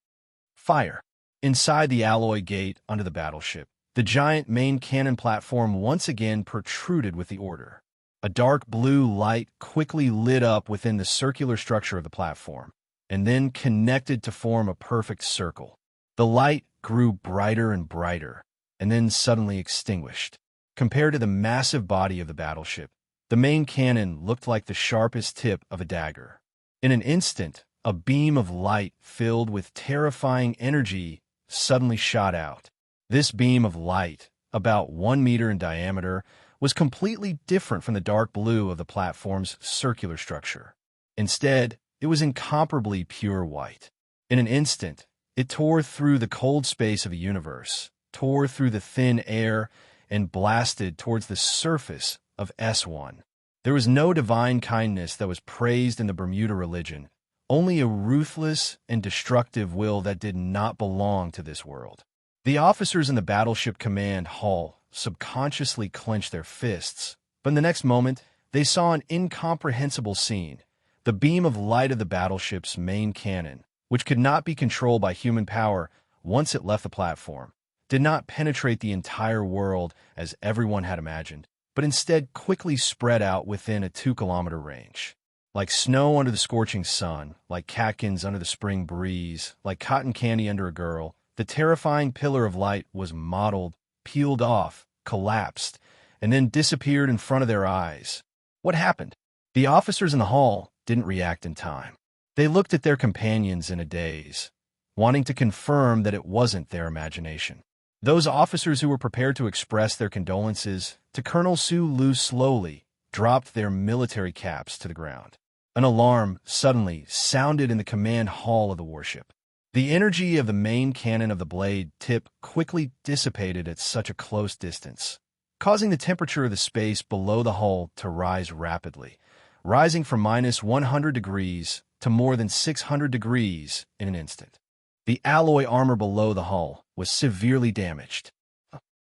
Fire. Inside the alloy gate under the battleship, the giant main cannon platform once again protruded with the order. A dark blue light quickly lit up within the circular structure of the platform, and then connected to form a perfect circle. The light grew brighter and brighter, and then suddenly extinguished. Compared to the massive body of the battleship, the main cannon looked like the sharpest tip of a dagger. In an instant, a beam of light filled with terrifying energy suddenly shot out. This beam of light, about 1 meter in diameter, was completely different from the dark blue of the platform's circular structure. Instead, it was incomparably pure white. In an instant, it tore through the cold space of a universe, tore through the thin air, and blasted towards the surface of S1. There was no divine kindness that was praised in the Bermuda religion, only a ruthless and destructive will that did not belong to this world. The officers in the battleship command hall subconsciously clenched their fists, but in the next moment, they saw an incomprehensible scene. The beam of light of the battleship's main cannon, which could not be controlled by human power once it left the platform, did not penetrate the entire world as everyone had imagined, but instead quickly spread out within a 2-kilometer range. Like snow under the scorching sun, like catkins under the spring breeze, like cotton candy under a girl, the terrifying pillar of light was mottled, peeled off, collapsed, and then disappeared in front of their eyes. What happened? The officers in the hall didn't react in time. They looked at their companions in a daze, wanting to confirm that it wasn't their imagination. Those officers who were prepared to express their condolences to Colonel Sue Lu slowly dropped their military caps to the ground. An alarm suddenly sounded in the command hall of the warship. The energy of the main cannon of the blade tip quickly dissipated at such a close distance, causing the temperature of the space below the hull to rise rapidly, rising from -100 degrees to more than 600 degrees in an instant. The alloy armor below the hull was severely damaged.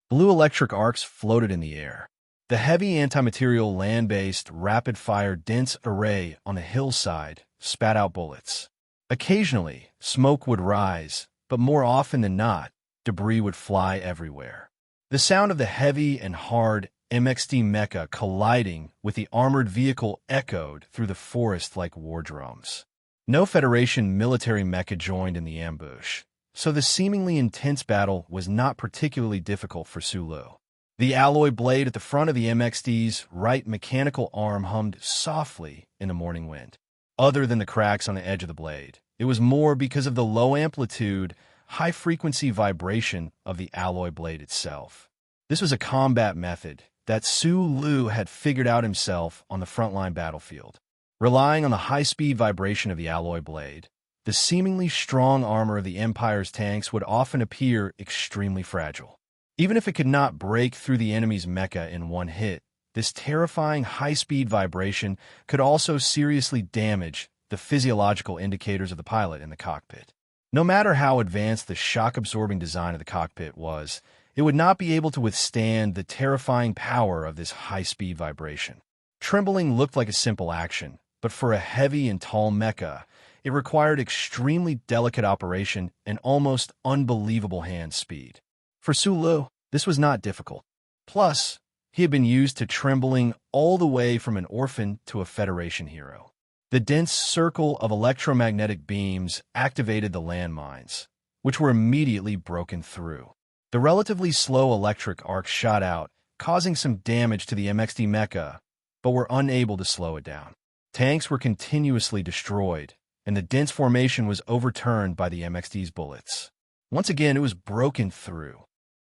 Blue electric arcs floated in the air. The heavy anti-material land-based rapid-fire dense array on the hillside spat out bullets. Occasionally, smoke would rise, but more often than not, debris would fly everywhere. The sound of the heavy and hard MXD mecha colliding with the armored vehicle echoed through the forest like war drums. No Federation military mecha joined in the ambush, so the seemingly intense battle was not particularly difficult for Sulu. The alloy blade at the front of the MXD's right mechanical arm hummed softly in the morning wind. Other than the cracks on the edge of the blade, it was more because of the low amplitude, high-frequency vibration of the alloy blade itself. This was a combat method that Sulu had figured out himself on the frontline battlefield. Relying on the high-speed vibration of the alloy blade, the seemingly strong armor of the Empire's tanks would often appear extremely fragile. Even if it could not break through the enemy's mecha in one hit, this terrifying high-speed vibration could also seriously damage the physiological indicators of the pilot in the cockpit. No matter how advanced the shock-absorbing design of the cockpit was, it would not be able to withstand the terrifying power of this high-speed vibration. Trembling looked like a simple action, but for a heavy and tall mecha, it required extremely delicate operation and almost unbelievable hand speed. For Sulu, this was not difficult. Plus, he had been used to trembling all the way from an orphan to a Federation hero. The dense circle of electromagnetic beams activated the landmines, which were immediately broken through. The relatively slow electric arcs shot out, causing some damage to the MXD mecha, but were unable to slow it down. Tanks were continuously destroyed, and the dense formation was overturned by the MXD's bullets. Once again, it was broken through.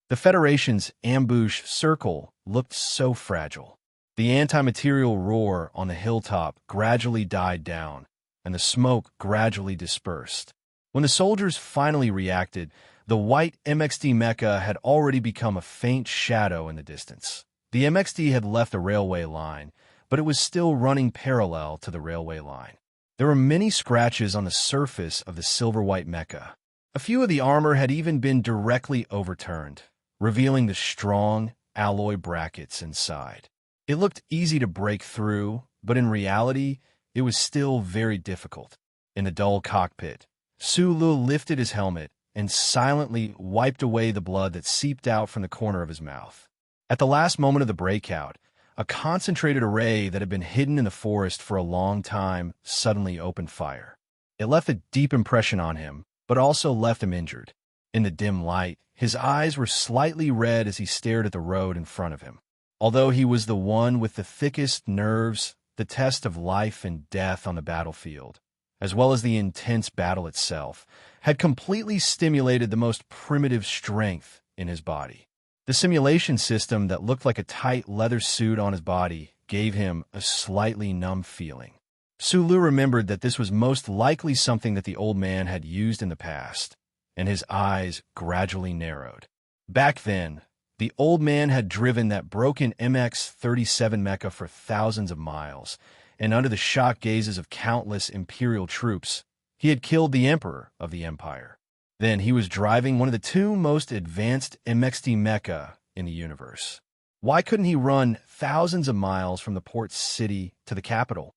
The Federation's ambush circle looked so fragile. The anti-material roar on the hilltop gradually died down, and the smoke gradually dispersed. When the soldiers finally reacted, the white MXD mecha had already become a faint shadow in the distance. The MXD had left the railway line, but it was still running parallel to the railway line. There were many scratches on the surface of the silver-white mecha. A few of the armor had even been directly overturned, revealing the strong alloy brackets inside. It looked easy to break through, but in reality, it was still very difficult. In the dull cockpit, Sulu lifted his helmet and silently wiped away the blood that seeped out from the corner of his mouth. At the last moment of the breakout, a concentrated array that had been hidden in the forest for a long time suddenly opened fire. It left a deep impression on him, but also left him injured. In the dim light, his eyes were slightly red as he stared at the road in front of him. Although he was the one with the thickest nerves, the test of life and death on the battlefield, as well as the intense battle itself, had completely stimulated the most primitive strength in his body. The simulation system that looked like a tight leather suit on his body gave him a slightly numb feeling. Sulu remembered that this was most likely something that the old man had used in the past, and his eyes gradually narrowed. Back then, The old man had driven that broken MX-37 mecha for thousands of miles, and under the shocked gazes of countless Imperial troops, he had killed the Emperor of the Empire. Then he was driving one of the two most advanced MXT mecha in the universe. Why couldn't he run thousands of miles from the port city to the capital?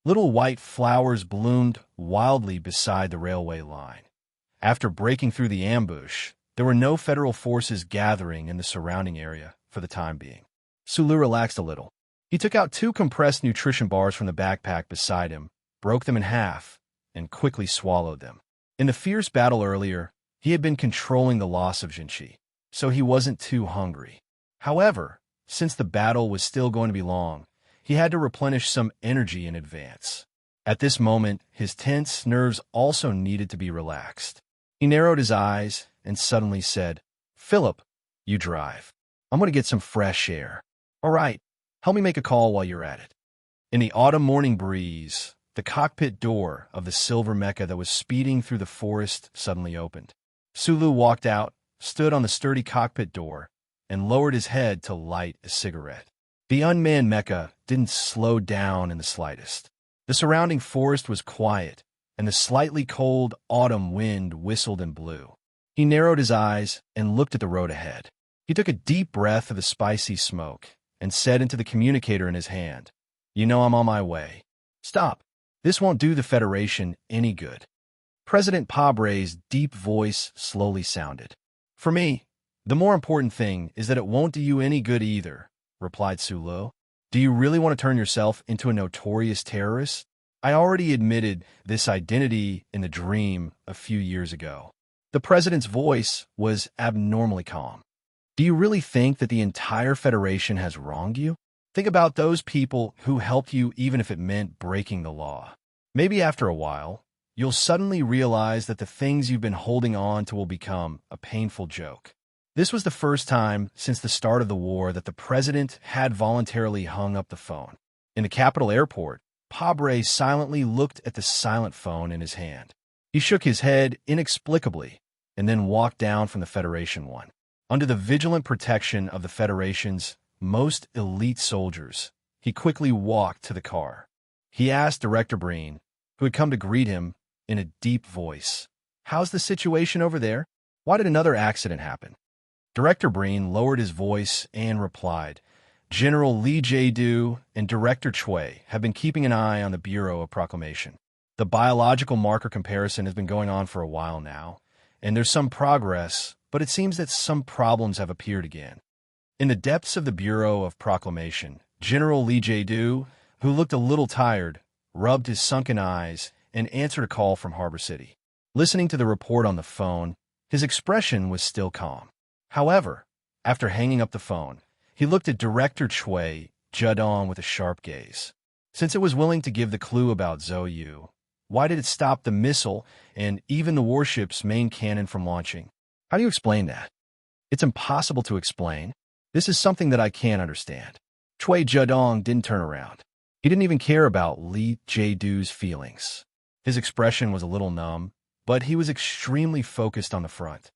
Little white flowers bloomed wildly beside the railway line. After breaking through the ambush, there were no federal forces gathering in the surrounding area for the time being. Sulu relaxed a little. He took out 2 compressed nutrition bars from the backpack beside him, broke them in half, and quickly swallowed them. In the fierce battle earlier, he had been controlling the loss of Jinchi, so he wasn't too hungry. However, since the battle was still going to be long, he had to replenish some energy in advance. At this moment, his tense nerves also needed to be relaxed. He narrowed his eyes and suddenly said, "Philip, you drive. I'm going to get some fresh air. All right, help me make a call while you're at it." In the autumn morning breeze, the cockpit door of the silver mecha that was speeding through the forest suddenly opened. Sulu walked out, stood on the sturdy cockpit door, and lowered his head to light a cigarette. The unmanned mecha didn't slow down in the slightest. The surrounding forest was quiet, and the slightly cold autumn wind whistled and blew. He narrowed his eyes and looked at the road ahead. He took a deep breath of the spicy smoke and said into the communicator in his hand, "You know I'm on my way. Stop. This won't do the Federation any good." President Pabre's deep voice slowly sounded. "For me, the more important thing is that it won't do you any good either," replied Sulu. "Do you really want to turn yourself into a notorious terrorist? I already admitted this identity in the dream a few years ago." The president's voice was abnormally calm. "Do you really think that the entire Federation has wronged you? Think about those people who helped you even if it meant breaking the law. Maybe after a while, you'll suddenly realize that the things you've been holding on to will become a painful joke." This was the first time since the start of the war that the president had voluntarily hung up the phone. In the capital airport, Pabre silently looked at the silent phone in his hand. He shook his head inexplicably and then walked down from the Federation One. Under the vigilant protection of the Federation's most elite soldiers, he quickly walked to the car. He asked Director Breen, who had come to greet him, in a deep voice, "How's the situation over there? Why did another accident happen?" Director Breen lowered his voice and replied, "General Lee Jae-do and Director Choi have been keeping an eye on the Bureau of Proclamation. The biological marker comparison has been going on for a while now, and there's some progress, but it seems that some problems have appeared again." In the depths of the Bureau of Proclamation, General Lee Jae-do, who looked a little tired, rubbed his sunken eyes and answered a call from Harbor City. Listening to the report on the phone, his expression was still calm. However, after hanging up the phone, he looked at Director Choi Judong with a sharp gaze. Since it was willing to give the clue about Zhou, why did it stop the missile and even the warship's main cannon from launching? How do you explain that? It's impossible to explain. This is something that I can't understand. Choi Judong didn't turn around. He didn't even care about Lee Jae-do's feelings. His expression was a little numb, but he was extremely focused on the front.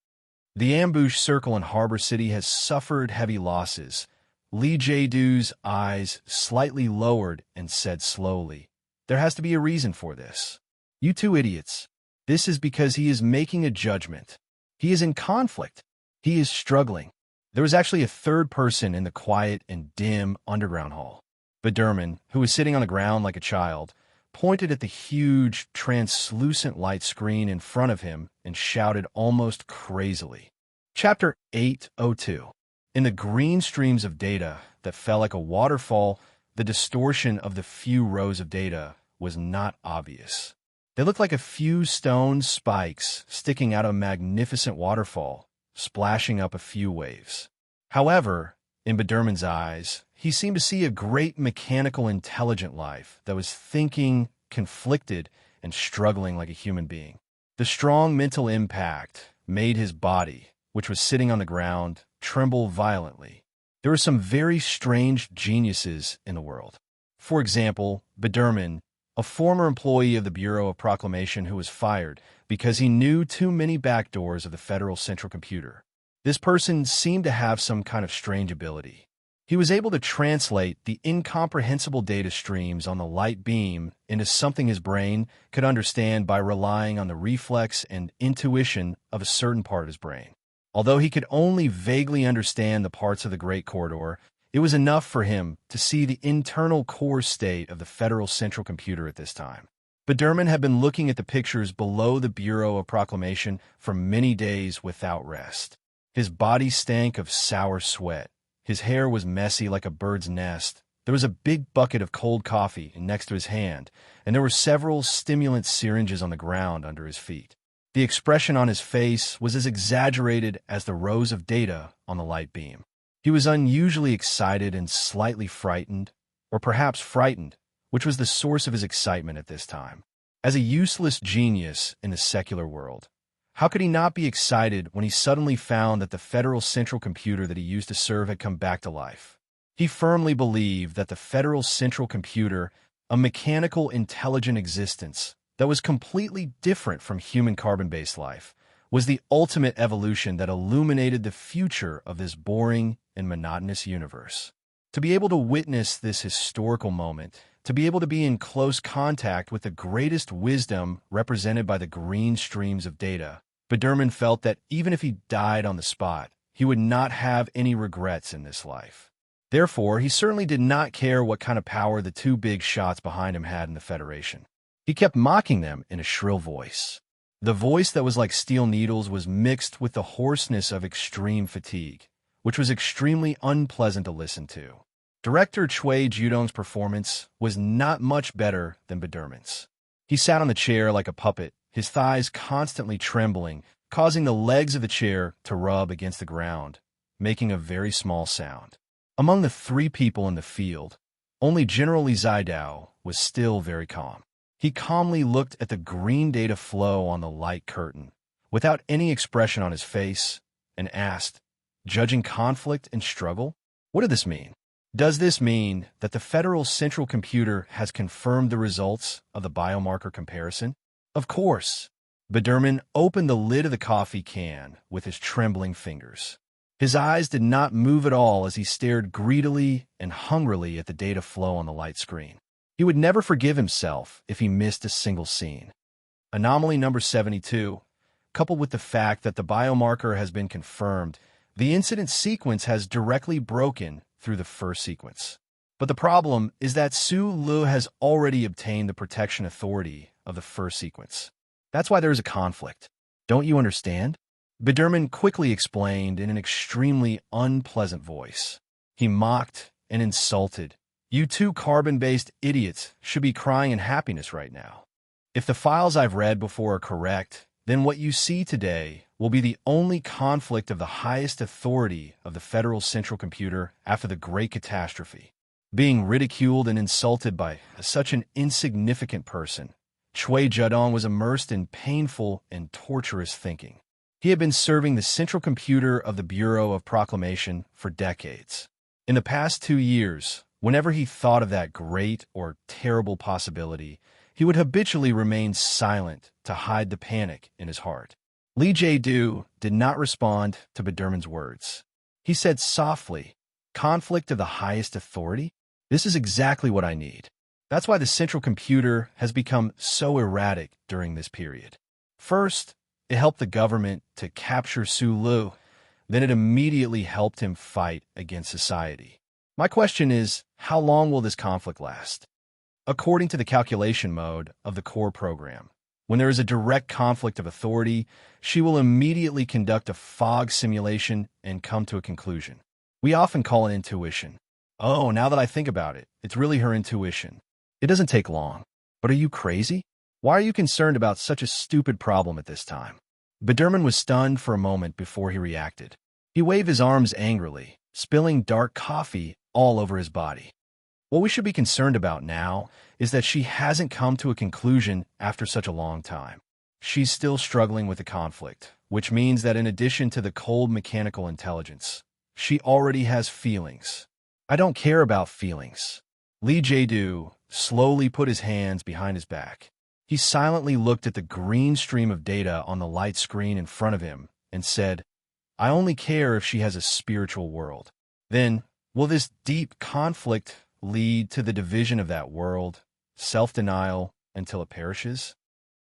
The ambush circle in Harbor City has suffered heavy losses. Lee Jae-do's eyes slightly lowered and said slowly, "There has to be a reason for this. You two idiots. This is because he is making a judgment. He is in conflict. He is struggling." There was actually a third person in the quiet and dim underground hall. Biderman, who was sitting on the ground like a child, pointed at the huge, translucent light screen in front of him and shouted almost crazily. Chapter 802. In the green streams of data that fell like a waterfall, the distortion of the few rows of data was not obvious. They looked like a few stone spikes sticking out of a magnificent waterfall, splashing up a few waves. However, in Biderman's eyes, he seemed to see a great mechanical intelligent life that was thinking, conflicted, and struggling like a human being. The strong mental impact made his body, which was sitting on the ground, tremble violently. There were some very strange geniuses in the world. For example, Biderman, a former employee of the Bureau of Proclamation who was fired because he knew too many backdoors of the Federal Central Computer. This person seemed to have some kind of strange ability. He was able to translate the incomprehensible data streams on the light beam into something his brain could understand by relying on the reflex and intuition of a certain part of his brain. Although he could only vaguely understand the parts of the Great Corridor, it was enough for him to see the internal core state of the Federal Central Computer at this time. Biderman had been looking at the pictures below the Bureau of Proclamation for many days without rest. His body stank of sour sweat. His hair was messy like a bird's nest. There was a big bucket of cold coffee next to his hand, and there were several stimulant syringes on the ground under his feet. The expression on his face was as exaggerated as the rows of data on the light beam. He was unusually excited and slightly frightened, or perhaps frightened, which was the source of his excitement at this time. As a useless genius in the secular world, how could he not be excited when he suddenly found that the Federal Central Computer that he used to serve had come back to life? He firmly believed that the Federal Central Computer, a mechanical, intelligent existence that was completely different from human carbon-based life, was the ultimate evolution that illuminated the future of this boring and monotonous universe. To be able to witness this historical moment, to be able to be in close contact with the greatest wisdom represented by the green streams of data, Biderman felt that even if he died on the spot, he would not have any regrets in this life. Therefore, he certainly did not care what kind of power the two big shots behind him had in the Federation. He kept mocking them in a shrill voice. The voice that was like steel needles was mixed with the hoarseness of extreme fatigue, which was extremely unpleasant to listen to. Director Chui Judong's performance was not much better than Biderman's. He sat on the chair like a puppet, his thighs constantly trembling, causing the legs of the chair to rub against the ground, making a very small sound. Among the three people in the field, only General Li Zidao was still very calm. He calmly looked at the green data flow on the light curtain, without any expression on his face, and asked, judging conflict and struggle, what did this mean? Does this mean that the Federal Central Computer has confirmed the results of the biomarker comparison? Of course. Biderman opened the lid of the coffee can with his trembling fingers. His eyes did not move at all as he stared greedily and hungrily at the data flow on the light screen. He would never forgive himself if he missed a single scene. Anomaly number 72, coupled with the fact that the biomarker has been confirmed, the incident sequence has directly broken through the first sequence. But the problem is that Su Lu has already obtained the protection authority of the first sequence. That's why there is a conflict. Don't you understand? Biderman quickly explained in an extremely unpleasant voice. He mocked and insulted. You two carbon-based idiots should be crying in happiness right now. If the files I've read before are correct, then what you see today will be the only conflict of the highest authority of the Federal Central Computer after the Great Catastrophe. Being ridiculed and insulted by such an insignificant person, Chui Judong was immersed in painful and torturous thinking. He had been serving the Central Computer of the Bureau of Proclamation for decades. In the past 2 years, whenever he thought of that great or terrible possibility, he would habitually remain silent to hide the panic in his heart. Li Jie-du did not respond to Biderman's words. He said softly, conflict of the highest authority? This is exactly what I need. That's why the Central Computer has become so erratic during this period. First, it helped the government to capture Su Lu. Then it immediately helped him fight against society. My question is, how long will this conflict last? According to the calculation mode of the core program, when there is a direct conflict of authority, she will immediately conduct a fog simulation and come to a conclusion. We often call it intuition. Oh, now that I think about it, it's really her intuition. It doesn't take long. But are you crazy? Why are you concerned about such a stupid problem at this time? Biderman was stunned for a moment before he reacted. He waved his arms angrily, spilling dark coffee all over his body. What we should be concerned about now is that she hasn't come to a conclusion after such a long time. She's still struggling with the conflict, which means that in addition to the cold mechanical intelligence, she already has feelings. I don't care about feelings. Li Jie-du slowly put his hands behind his back. He silently looked at the green stream of data on the light screen in front of him and said, I only care if she has a spiritual world. Then, will this deep conflict lead to the division of that world, self-denial, until it perishes?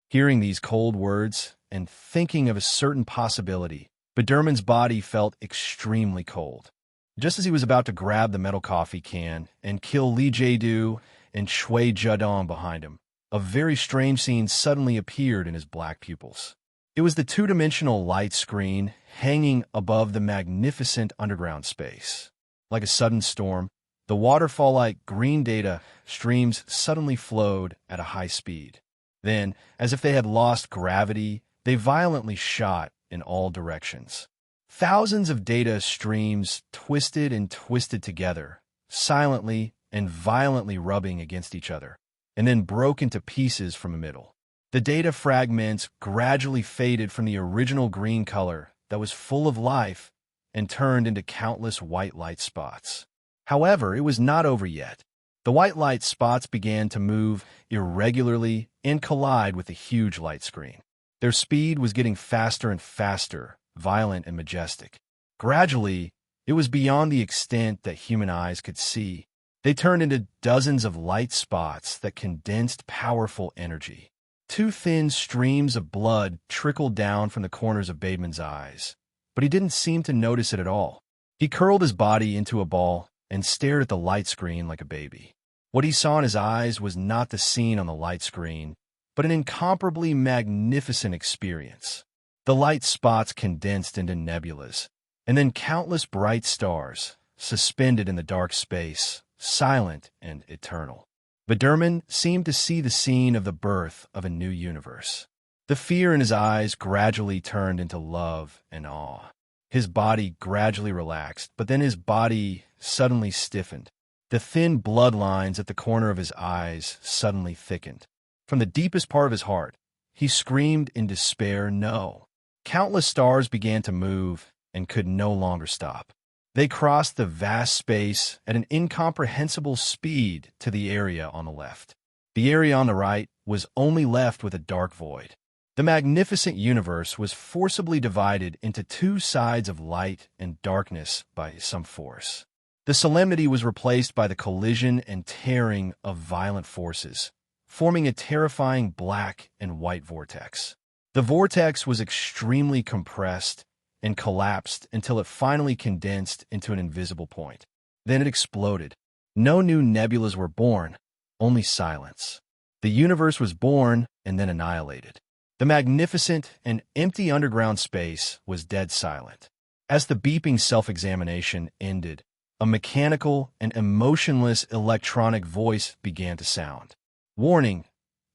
Hearing these cold words and thinking of a certain possibility, Bederman's body felt extremely cold. Just as he was about to grab the metal coffee can and kill Li Jiedu and Shui Jiadong behind him, a very strange scene suddenly appeared in his black pupils. It was the two-dimensional light screen hanging above the magnificent underground space. Like a sudden storm, the waterfall-like green data streams suddenly flowed at a high speed. Then, as if they had lost gravity, they violently shot in all directions. Thousands of data streams twisted and twisted together, silently and violently rubbing against each other, and then broke into pieces from the middle. The data fragments gradually faded from the original green color that was full of life and turned into countless white light spots. However, it was not over yet. The white light spots began to move irregularly and collide with the huge light screen. Their speed was getting faster and faster, violent and majestic. Gradually, it was beyond the extent that human eyes could see. They turned into dozens of light spots that condensed powerful energy. Two thin streams of blood trickled down from the corners of Bateman's eyes, but he didn't seem to notice it at all. He curled his body into a ball and stared at the light screen like a baby. What he saw in his eyes was not the scene on the light screen, but an incomparably magnificent experience. The light spots condensed into nebulas, and then countless bright stars, suspended in the dark space, silent and eternal. Bederman seemed to see the scene of the birth of a new universe. The fear in his eyes gradually turned into love and awe. His body gradually relaxed, but then his body suddenly stiffened. The thin bloodlines at the corner of his eyes suddenly thickened. From the deepest part of his heart, he screamed in despair, no. Countless stars began to move and could no longer stop. They crossed the vast space at an incomprehensible speed to the area on the left. The area on the right was only left with a dark void. The magnificent universe was forcibly divided into two sides of light and darkness by some force. The solemnity was replaced by the collision and tearing of violent forces, forming a terrifying black and white vortex. The vortex was extremely compressed and collapsed until it finally condensed into an invisible point. Then it exploded. No new nebulas were born, only silence. The universe was born and then annihilated. The magnificent and empty underground space was dead silent. As the beeping self-examination ended, a mechanical and emotionless electronic voice began to sound. Warning,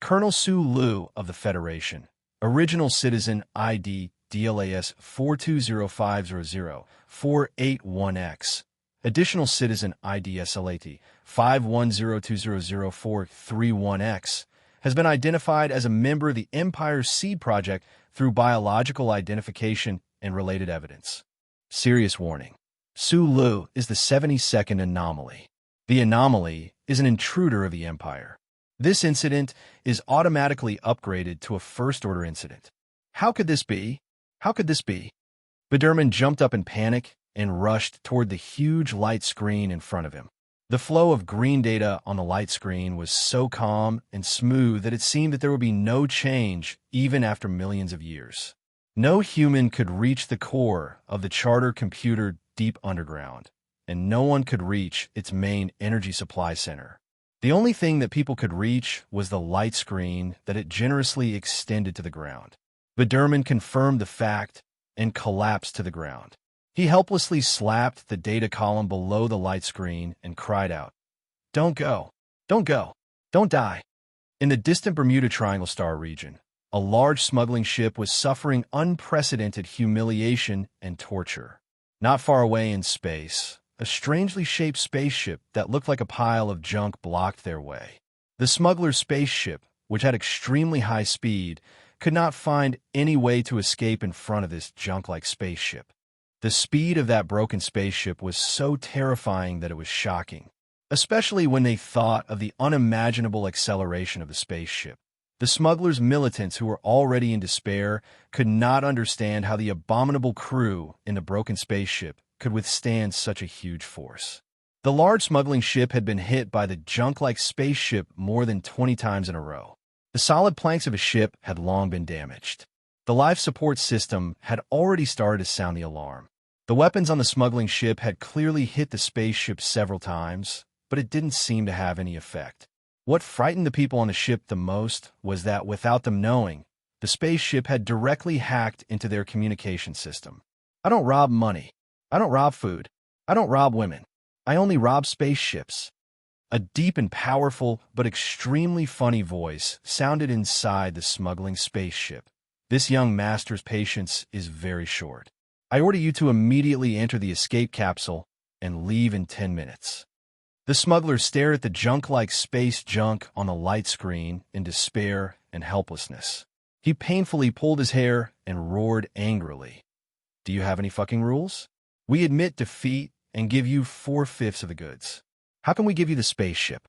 Colonel Su Lu of the Federation, Original Citizen ID DLAS 420500481X, Additional Citizen ID SLAT 5102000431X, has been identified as a member of the Empire's Seed Project through biological identification and related evidence. Serious warning. Su Lu is the 72nd anomaly. The anomaly is an intruder of the Empire. This incident is automatically upgraded to a first-order incident. How could this be? How could this be? Bederman jumped up in panic and rushed toward the huge light screen in front of him. The flow of green data on the light screen was so calm and smooth that it seemed that there would be no change even after millions of years. No human could reach the core of the charter computer deep underground, and no one could reach its main energy supply center. The only thing that people could reach was the light screen that it generously extended to the ground. Bederman confirmed the fact and collapsed to the ground. He helplessly slapped the data column below the light screen and cried out, "Don't go! Don't go! Don't die!" In the distant Bermuda Triangle Star region, a large smuggling ship was suffering unprecedented humiliation and torture. Not far away in space, a strangely shaped spaceship that looked like a pile of junk blocked their way. The smuggler's spaceship, which had extremely high speed, could not find any way to escape in front of this junk-like spaceship. The speed of that broken spaceship was so terrifying that it was shocking, especially when they thought of the unimaginable acceleration of the spaceship, The smugglers' militants, who were already in despair, could not understand how the abominable crew in the broken spaceship could withstand such a huge force. The large smuggling ship had been hit by the junk-like spaceship more than 20 times in a row. The solid planks of a ship had long been damaged. The life support system had already started to sound the alarm. The weapons on the smuggling ship had clearly hit the spaceship several times, but it didn't seem to have any effect. What frightened the people on the ship the most was that, without them knowing, the spaceship had directly hacked into their communication system. I don't rob money. I don't rob food. I don't rob women. I only rob spaceships. A deep and powerful, but extremely funny voice sounded inside the smuggling spaceship. This young master's patience is very short. I order you to immediately enter the escape capsule and leave in 10 minutes. The smuggler stared at the junk-like space junk on the light screen in despair and helplessness. He painfully pulled his hair and roared angrily. Do you have any fucking rules? We admit defeat and give you 4/5 of the goods. How can we give you the spaceship?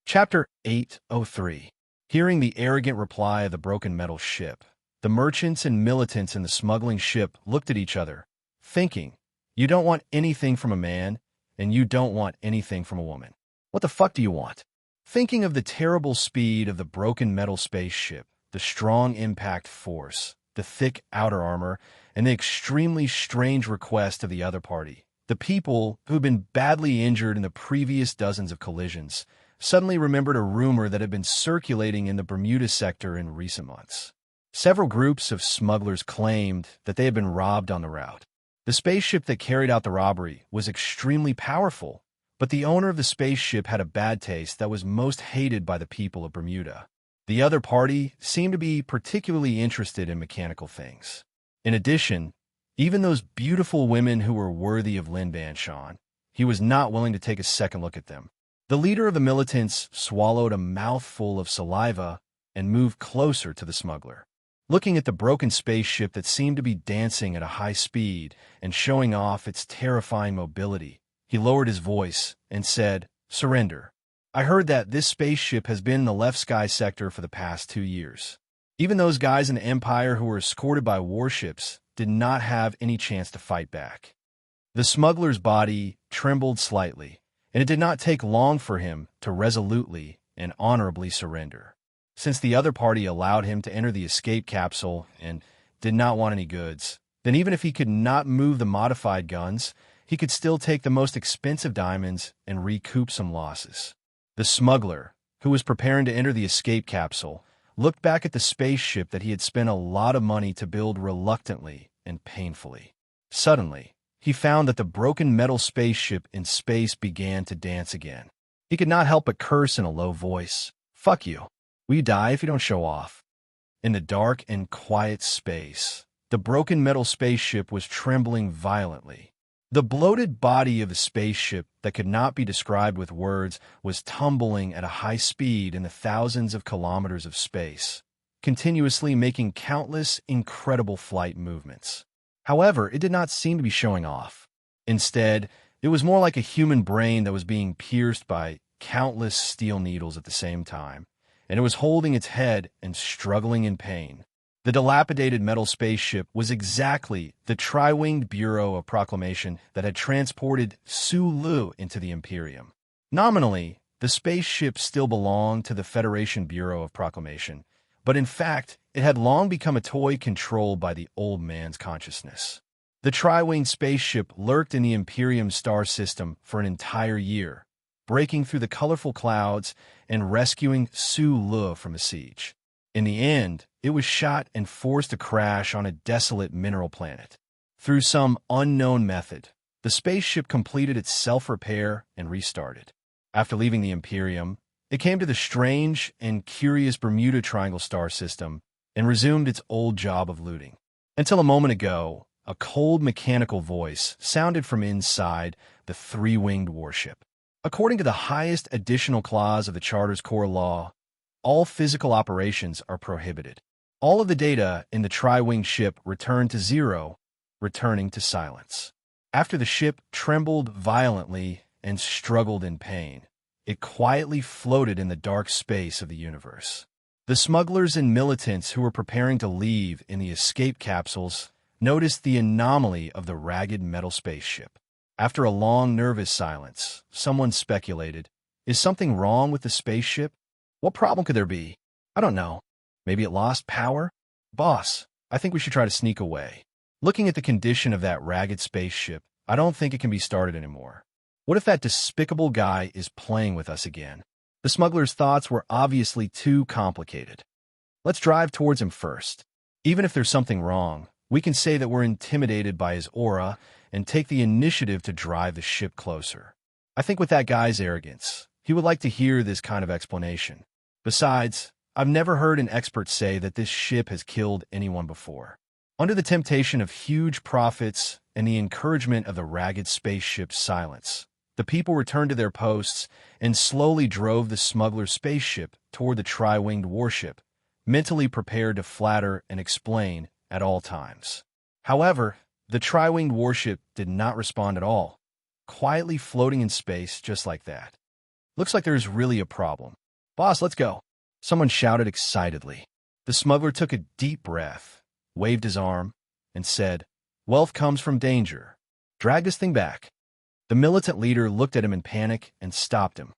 Chapter 803. Hearing the arrogant reply of the broken metal ship, the merchants and militants in the smuggling ship looked at each other, thinking, you don't want anything from a man, and you don't want anything from a woman. What the fuck do you want? Thinking of the terrible speed of the broken metal spaceship, the strong impact force, the thick outer armor, and the extremely strange request of the other party, the people who had been badly injured in the previous dozens of collisions suddenly remembered a rumor that had been circulating in the Bermuda sector in recent months. Several groups of smugglers claimed that they had been robbed on the route. The spaceship that carried out the robbery was extremely powerful, but the owner of the spaceship had a bad taste that was most hated by the people of Bermuda. The other party seemed to be particularly interested in mechanical things. In addition, even those beautiful women who were worthy of Lin Banshan, he was not willing to take a second look at them. The leader of the militants swallowed a mouthful of saliva and moved closer to the smuggler. Looking at the broken spaceship that seemed to be dancing at a high speed and showing off its terrifying mobility, he lowered his voice and said, "Surrender. I heard that this spaceship has been in the left sky sector for the past 2 years. Even those guys in the Empire who were escorted by warships did not have any chance to fight back." The smuggler's body trembled slightly, and it did not take long for him to resolutely and honorably surrender. Since the other party allowed him to enter the escape capsule and did not want any goods, then even if he could not move the modified guns, he could still take the most expensive diamonds and recoup some losses. The smuggler, who was preparing to enter the escape capsule, looked back at the spaceship that he had spent a lot of money to build reluctantly and painfully. Suddenly, he found that the broken metal spaceship in space began to dance again. He could not help but curse in a low voice. "Fuck you. Will you die if you don't show off?" In the dark and quiet space, the broken metal spaceship was trembling violently. The bloated body of the spaceship that could not be described with words was tumbling at a high speed in the thousands of kilometers of space, continuously making countless incredible flight movements. However, it did not seem to be showing off. Instead, it was more like a human brain that was being pierced by countless steel needles at the same time, and it was holding its head and struggling in pain. The dilapidated metal spaceship was exactly the tri-winged Bureau of Proclamation that had transported Su Lu into the Imperium. Nominally, the spaceship still belonged to the Federation Bureau of Proclamation, but in fact, it had long become a toy controlled by the old man's consciousness. The tri-winged spaceship lurked in the Imperium star system for an entire year, breaking through the colorful clouds and rescuing Su Lu from a siege. In the end, it was shot and forced to crash on a desolate mineral planet. Through some unknown method, the spaceship completed its self-repair and restarted. After leaving the Imperium, it came to the strange and curious Bermuda Triangle star system and resumed its old job of looting. Until a moment ago, a cold mechanical voice sounded from inside the three-winged warship. According to the highest additional clause of the Charter's core law, all physical operations are prohibited. All of the data in the tri-winged ship returned to zero, returning to silence. After the ship trembled violently and struggled in pain, it quietly floated in the dark space of the universe. The The smugglers and militants who were preparing to leave in the escape capsules noticed the anomaly of the ragged metal spaceship. After a long, nervous silence, someone speculated, "Is something wrong with the spaceship? What problem could there be? I don't know. Maybe it lost power? Boss, I think we should try to sneak away. Looking at the condition of that ragged spaceship, I don't think it can be started anymore. What if that despicable guy is playing with us again?" The smuggler's thoughts were obviously too complicated. "Let's drive towards him first. Even if there's something wrong, we can say that we're intimidated by his aura and take the initiative to drive the ship closer. I think with that guy's arrogance, he would like to hear this kind of explanation. Besides, I've never heard an expert say that this ship has killed anyone before." Under the temptation of huge profits and the encouragement of the ragged spaceship's silence, the people returned to their posts and slowly drove the smuggler's spaceship toward the tri-winged warship, mentally prepared to flatter and explain at all times. However, the tri-winged warship did not respond at all, quietly floating in space just like that. "Looks like there's really a problem. Boss, let's go," someone shouted excitedly. The smuggler took a deep breath, waved his arm, and said, "Wealth comes from danger. Drag this thing back." The militant leader looked at him in panic and stopped him.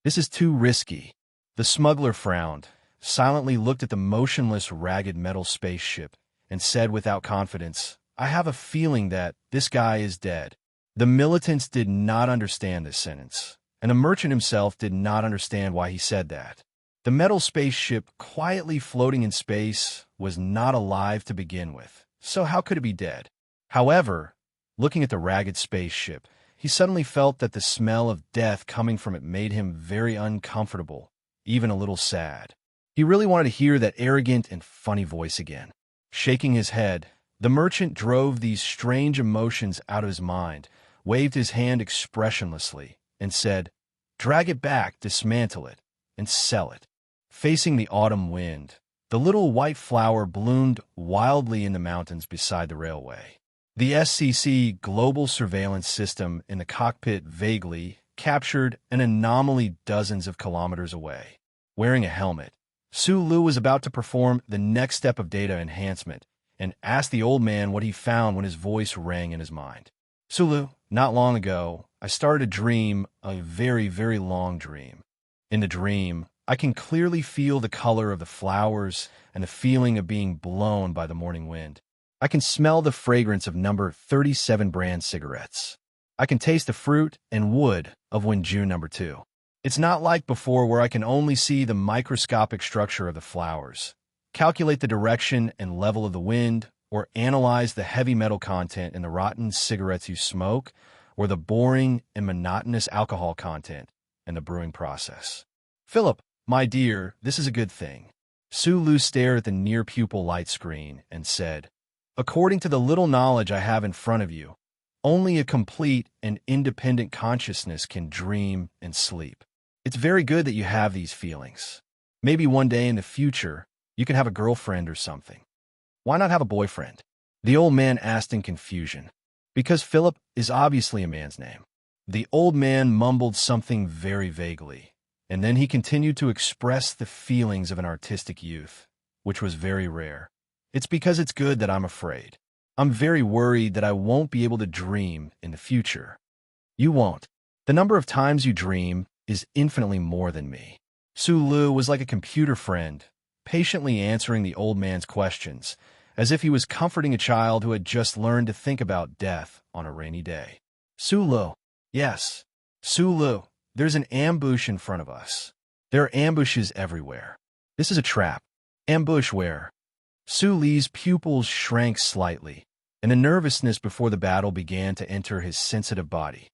"This is too risky." The smuggler frowned, silently looked at the motionless, ragged metal spaceship, and said without confidence, "I have a feeling that this guy is dead." The militants did not understand this sentence, and the merchant himself did not understand why he said that. The metal spaceship quietly floating in space was not alive to begin with, so how could it be dead? However, looking at the ragged spaceship, he suddenly felt that the smell of death coming from it made him very uncomfortable, even a little sad. He really wanted to hear that arrogant and funny voice again. Shaking his head, the merchant drove these strange emotions out of his mind, waved his hand expressionlessly, and said, "Drag it back, dismantle it, and sell it." Facing the autumn wind, the little white flower bloomed wildly in the mountains beside the railway. The SCC global surveillance system in the cockpit vaguely captured an anomaly dozens of kilometers away. Wearing a helmet, Sulu was about to perform the next step of data enhancement and asked the old man what he found when his voice rang in his mind. "Sulu, not long ago, I started to dream a very, very long dream. In the dream, I can clearly feel the color of the flowers and the feeling of being blown by the morning wind. I can smell the fragrance of number 37 brand cigarettes. I can taste the fruit and wood of when June number 2. It's not like before where I can only see the microscopic structure of the flowers, calculate the direction and level of the wind, or analyze the heavy metal content in the rotten cigarettes you smoke, or the boring and monotonous alcohol content in the brewing process. Philip, my dear, this is a good thing." Sulu stared at the near-pupil light screen and said, "According to the little knowledge I have in front of you, only a complete and independent consciousness can dream and sleep. It's very good that you have these feelings. Maybe one day in the future, you can have a girlfriend or something. Why not have a boyfriend?" The old man asked in confusion. "Because Philip is obviously a man's name." The old man mumbled something very vaguely, and then he continued to express the feelings of an artistic youth, which was very rare. "It's because it's good that I'm afraid. I'm very worried that I won't be able to dream in the future." "You won't. The number of times you dream is infinitely more than me." Sulu was like a computer friend, patiently answering the old man's questions, as if he was comforting a child who had just learned to think about death on a rainy day. "Sulu, yes. Sulu, there's an ambush in front of us. There are ambushes everywhere. This is a trap. Ambush where?" Suli's pupils shrank slightly, and the nervousness before the battle began to enter his sensitive body.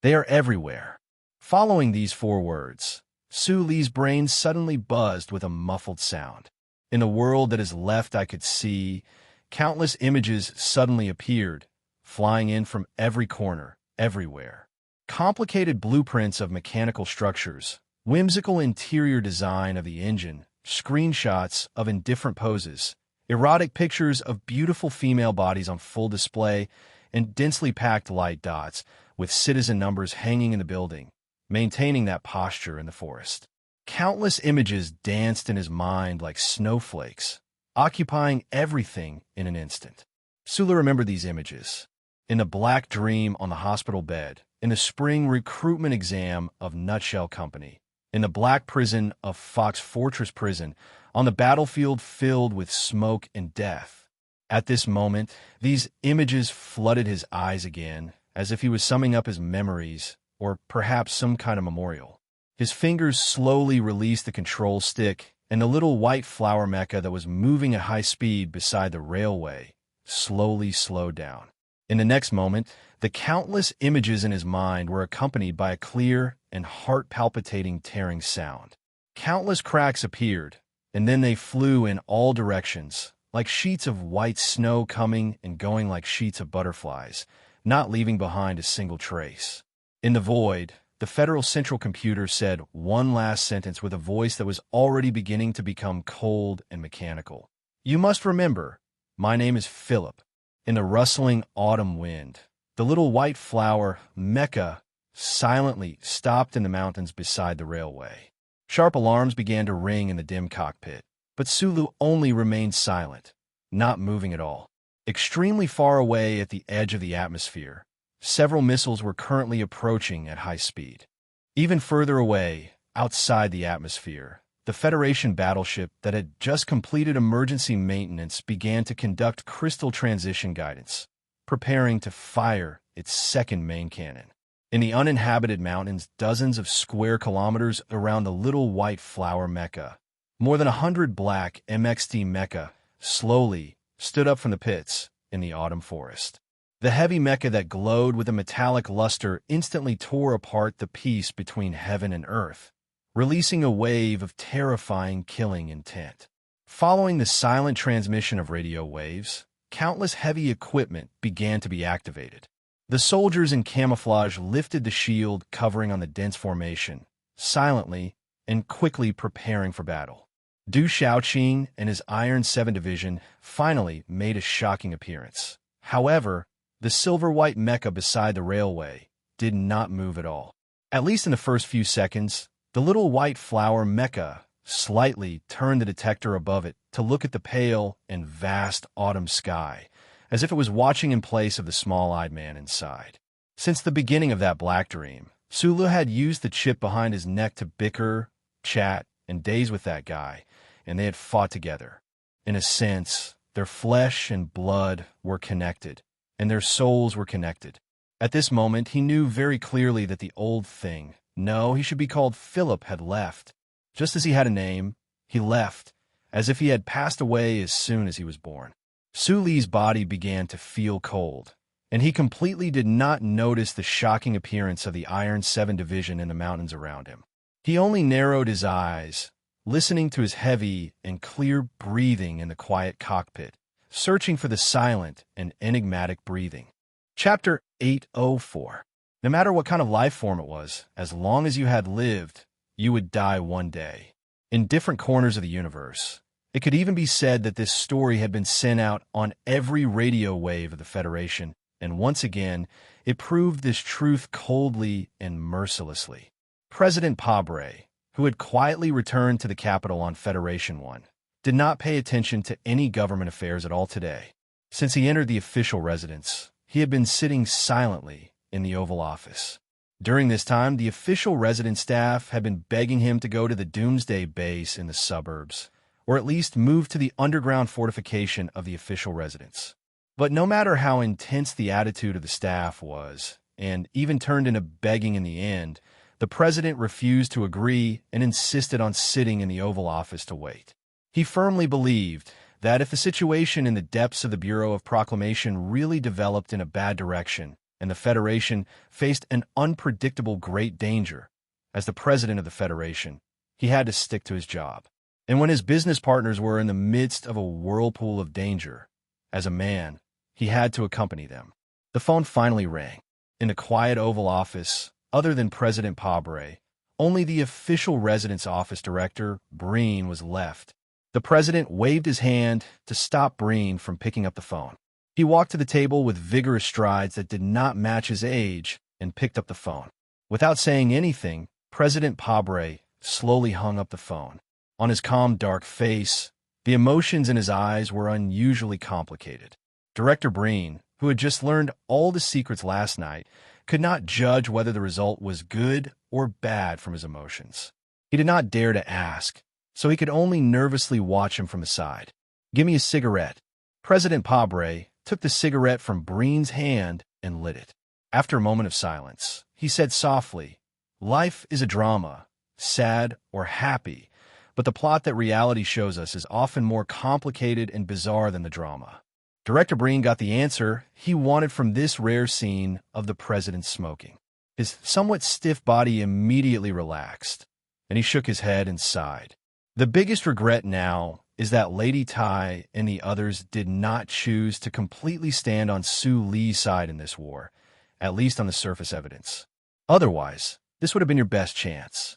"They are everywhere." Following these 4 words, Suli's brain suddenly buzzed with a muffled sound. In the world that is left I could see, countless images suddenly appeared, flying in from every corner, everywhere. Complicated blueprints of mechanical structures, whimsical interior design of the engine, screenshots of indifferent poses, erotic pictures of beautiful female bodies on full display, and densely packed light dots with citizen numbers hanging in the building, maintaining that posture in the forest. Countless images danced in his mind like snowflakes, occupying everything in an instant. Sulu remembered these images. In the black dream on the hospital bed, in the spring recruitment exam of Nutshell Company, in the black prison of Fox Fortress Prison, on the battlefield filled with smoke and death. At this moment, these images flooded his eyes again, as if he was summing up his memories, or perhaps some kind of memorial. His fingers slowly released the control stick, and the little white flower mecha that was moving at high speed beside the railway slowly slowed down. In the next moment, the countless images in his mind were accompanied by a clear and heart-palpitating tearing sound. Countless cracks appeared, and then they flew in all directions, like sheets of white snow coming and going like sheets of butterflies, not leaving behind a single trace. In the void, the Federal Central Computer said one last sentence with a voice that was already beginning to become cold and mechanical. "You must remember, my name is Philip." In the rustling autumn wind, the little white flower, mecha, silently stopped in the mountains beside the railway. Sharp alarms began to ring in the dim cockpit, but Sulu only remained silent, not moving at all. Extremely far away at the edge of the atmosphere, several missiles were currently approaching at high speed. Even further away, outside the atmosphere, the Federation battleship that had just completed emergency maintenance began to conduct crystal transition guidance, preparing to fire its second main cannon. In the uninhabited mountains dozens of square kilometers around the little white flower mecha, more than 100 black MXT mecha slowly stood up from the pits in the autumn forest. The heavy mecha that glowed with a metallic luster instantly tore apart the peace between heaven and earth, releasing a wave of terrifying killing intent. Following the silent transmission of radio waves, countless heavy equipment began to be activated. The soldiers in camouflage lifted the shield covering on the dense formation, silently and quickly preparing for battle. Du Shaoqing and his Iron 7 Division finally made a shocking appearance. However, the silver-white mecha beside the railway did not move at all. At least in the first few seconds, the little white flower mecha slightly turned the detector above it to look at the pale and vast autumn sky, as if it was watching in place of the small-eyed man inside. Since the beginning of that black dream, Sulu had used the chip behind his neck to bicker, chat, and daze with that guy, and they had fought together. In a sense, their flesh and blood were connected, and their souls were connected. At this moment, he knew very clearly that the old thing, no, he should be called Philip, had left. Just as he had a name, he left, as if he had passed away as soon as he was born. Suli's body began to feel cold, and he completely did not notice the shocking appearance of the Iron 7 Division in the mountains around him. He only narrowed his eyes, listening to his heavy and clear breathing in the quiet cockpit, searching for the silent and enigmatic breathing. Chapter 804. No matter what kind of life form it was, as long as you had lived, you would die one day. In different corners of the universe, it could even be said that this story had been sent out on every radio wave of the Federation, and once again, it proved this truth coldly and mercilessly. President Pabre, who had quietly returned to the capital on Federation 1, did not pay attention to any government affairs at all today. Since he entered the official residence, he had been sitting silently in the Oval Office. During this time, the official resident staff had been begging him to go to the Doomsday base in the suburbs, or at least move to the underground fortification of the official residence. But no matter how intense the attitude of the staff was, and even turned into begging in the end, the president refused to agree and insisted on sitting in the Oval Office to wait. He firmly believed that if the situation in the depths of the Bureau of Proclamation really developed in a bad direction, and the Federation faced an unpredictable great danger, as the president of the Federation, he had to stick to his job. And when his business partners were in the midst of a whirlpool of danger, as a man, he had to accompany them. The phone finally rang. In the quiet Oval Office, other than President Pabre, only the official residence office director, Breen, was left. The president waved his hand to stop Breen from picking up the phone. He walked to the table with vigorous strides that did not match his age and picked up the phone. Without saying anything, President Pabre slowly hung up the phone. On his calm, dark face, the emotions in his eyes were unusually complicated. Director Breen, who had just learned all the secrets last night, could not judge whether the result was good or bad from his emotions. He did not dare to ask, so he could only nervously watch him from the side. "Give me a cigarette." President Pabre took the cigarette from Breen's hand and lit it. After a moment of silence, he said softly, "Life is a drama, sad or happy, but the plot that reality shows us is often more complicated and bizarre than the drama." Director Breen got the answer he wanted from this rare scene of the president smoking. His somewhat stiff body immediately relaxed, and he shook his head and sighed. The biggest regret now is that Lady Tai and the others did not choose to completely stand on Su Li's side in this war, at least on the surface evidence. Otherwise, this would have been your best chance.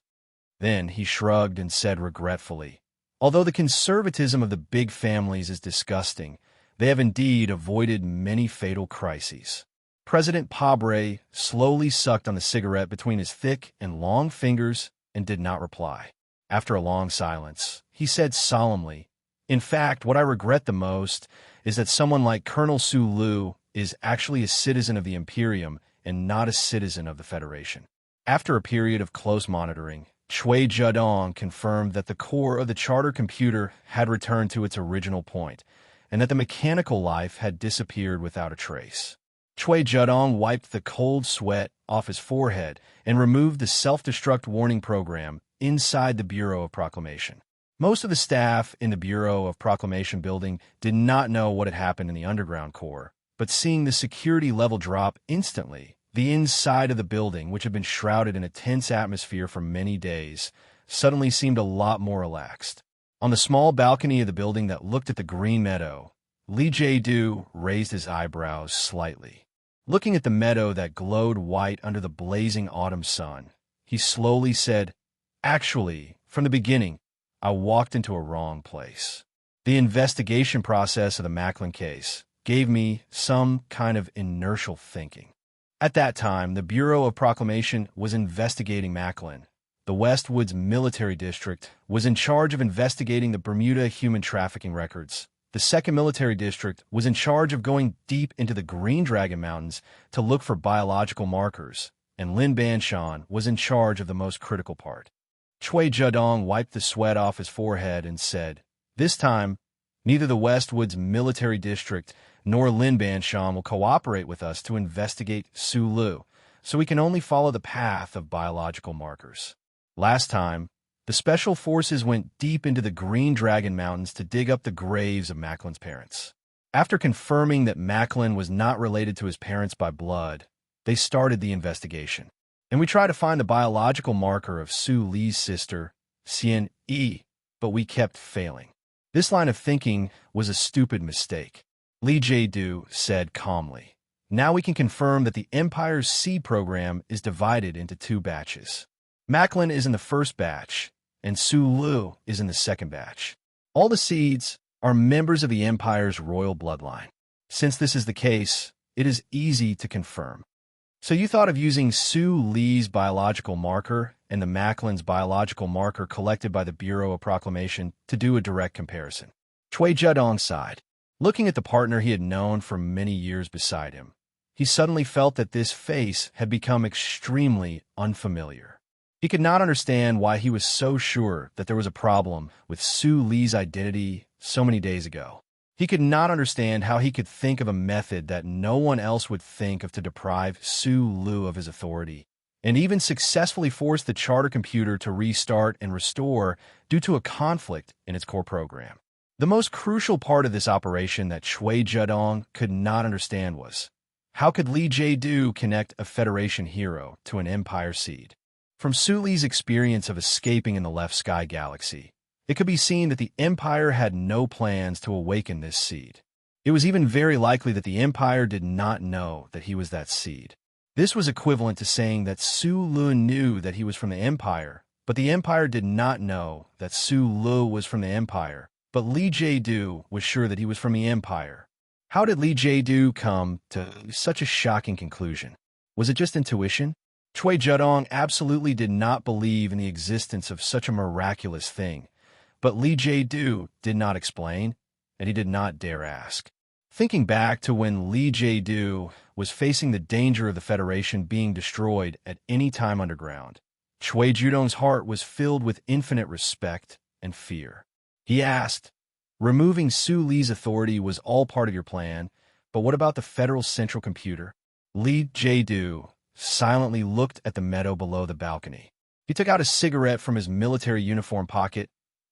Then he shrugged and said regretfully, "Although the conservatism of the big families is disgusting, they have indeed avoided many fatal crises." President Pabre slowly sucked on the cigarette between his thick and long fingers and did not reply. After a long silence, he said solemnly, "In fact, what I regret the most is that someone like Colonel Su Lu is actually a citizen of the Imperium and not a citizen of the Federation." After a period of close monitoring, Chui Zedong confirmed that the core of the charter computer had returned to its original point, and that the mechanical life had disappeared without a trace. Chui Zedong wiped the cold sweat off his forehead and removed the self-destruct warning program inside the Bureau of Proclamation. Most of the staff in the Bureau of Proclamation building did not know what had happened in the underground core, but seeing the security level drop instantly, the inside of the building, which had been shrouded in a tense atmosphere for many days, suddenly seemed a lot more relaxed. On the small balcony of the building that looked at the green meadow, Li Jiedu raised his eyebrows slightly. Looking at the meadow that glowed white under the blazing autumn sun, he slowly said, "Actually, from the beginning, I walked into a wrong place. The investigation process of the Macklin case gave me some kind of inertial thinking. At that time, the Bureau of Proclamation was investigating Macklin. The Westwoods Military District was in charge of investigating the Bermuda human trafficking records. The 2nd Military District was in charge of going deep into the Green Dragon Mountains to look for biological markers, and Lin Banshan was in charge of the most critical part." Chui Zedong wiped the sweat off his forehead and said, "This time, neither the Westwoods Military District nor Lin Banshan will cooperate with us to investigate Su Lu, so we can only follow the path of biological markers. Last time, the Special Forces went deep into the Green Dragon Mountains to dig up the graves of Macklin's parents. After confirming that Macklin was not related to his parents by blood, they started the investigation. And we tried to find the biological marker of Su Li's sister, Xian Yi, but we kept failing. This line of thinking was a stupid mistake," Li Jiedu said calmly. "Now we can confirm that the Empire's seed program is divided into 2 batches. Macklin is in the first batch, and Su Lu is in the second batch. All the seeds are members of the Empire's royal bloodline. Since this is the case, it is easy to confirm." "So you thought of using Su Li's biological marker and the Macklin's biological marker collected by the Bureau of Proclamation to do a direct comparison?" Chui Zedong sighed. Looking at the partner he had known for many years beside him, he suddenly felt that this face had become extremely unfamiliar. He could not understand why he was so sure that there was a problem with Su Li's identity so many days ago. He could not understand how he could think of a method that no one else would think of to deprive Su Lu of his authority, and even successfully force the charter computer to restart and restore due to a conflict in its core program. The most crucial part of this operation that Chui Zedong could not understand was, how could Li Jiedu connect a Federation hero to an Empire seed? From Su Li's experience of escaping in the Left Sky Galaxy, it could be seen that the Empire had no plans to awaken this seed. It was even very likely that the Empire did not know that he was that seed. This was equivalent to saying that Su Lu knew that he was from the Empire, but the Empire did not know that Su Lu was from the Empire, but Li Jiedu was sure that he was from the Empire. How did Li Jiedu come to such a shocking conclusion? Was it just intuition? Chui Judong absolutely did not believe in the existence of such a miraculous thing, but Li Jie-du did not explain, and he did not dare ask. Thinking back to when Li Jie-du was facing the danger of the Federation being destroyed at any time underground, Chui Judong's heart was filled with infinite respect and fear. He asked, "Removing Su Li's authority was all part of your plan, but what about the Federal Central Computer?" Li Jie-du silently looked at the meadow below the balcony. He took out a cigarette from his military uniform pocket,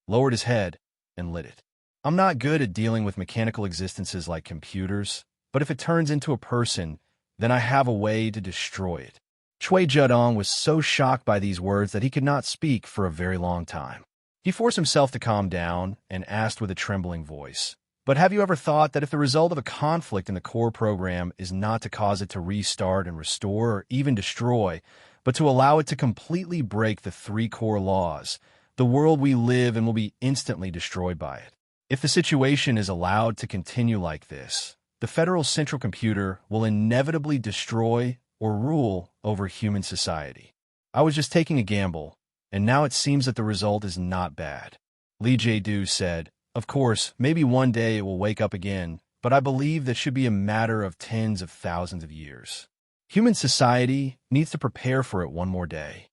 lowered his head, and lit it. "I'm not good at dealing with mechanical existences like computers, but if it turns into a person, then I have a way to destroy it." Chui Judong was so shocked by these words that he could not speak for a very long time. He forced himself to calm down and asked with a trembling voice, "But have you ever thought that if the result of a conflict in the core program is not to cause it to restart and restore or even destroy, but to allow it to completely break the three core laws, the world we live in will be instantly destroyed by it? If the situation is allowed to continue like this, the Federal Central Computer will inevitably destroy or rule over human society. I was just taking a gamble, and now it seems that the result is not bad." Li Jie-du said, "Of course, maybe one day it will wake up again, but I believe that should be a matter of tens of thousands of years. Human society needs to prepare for it one more day."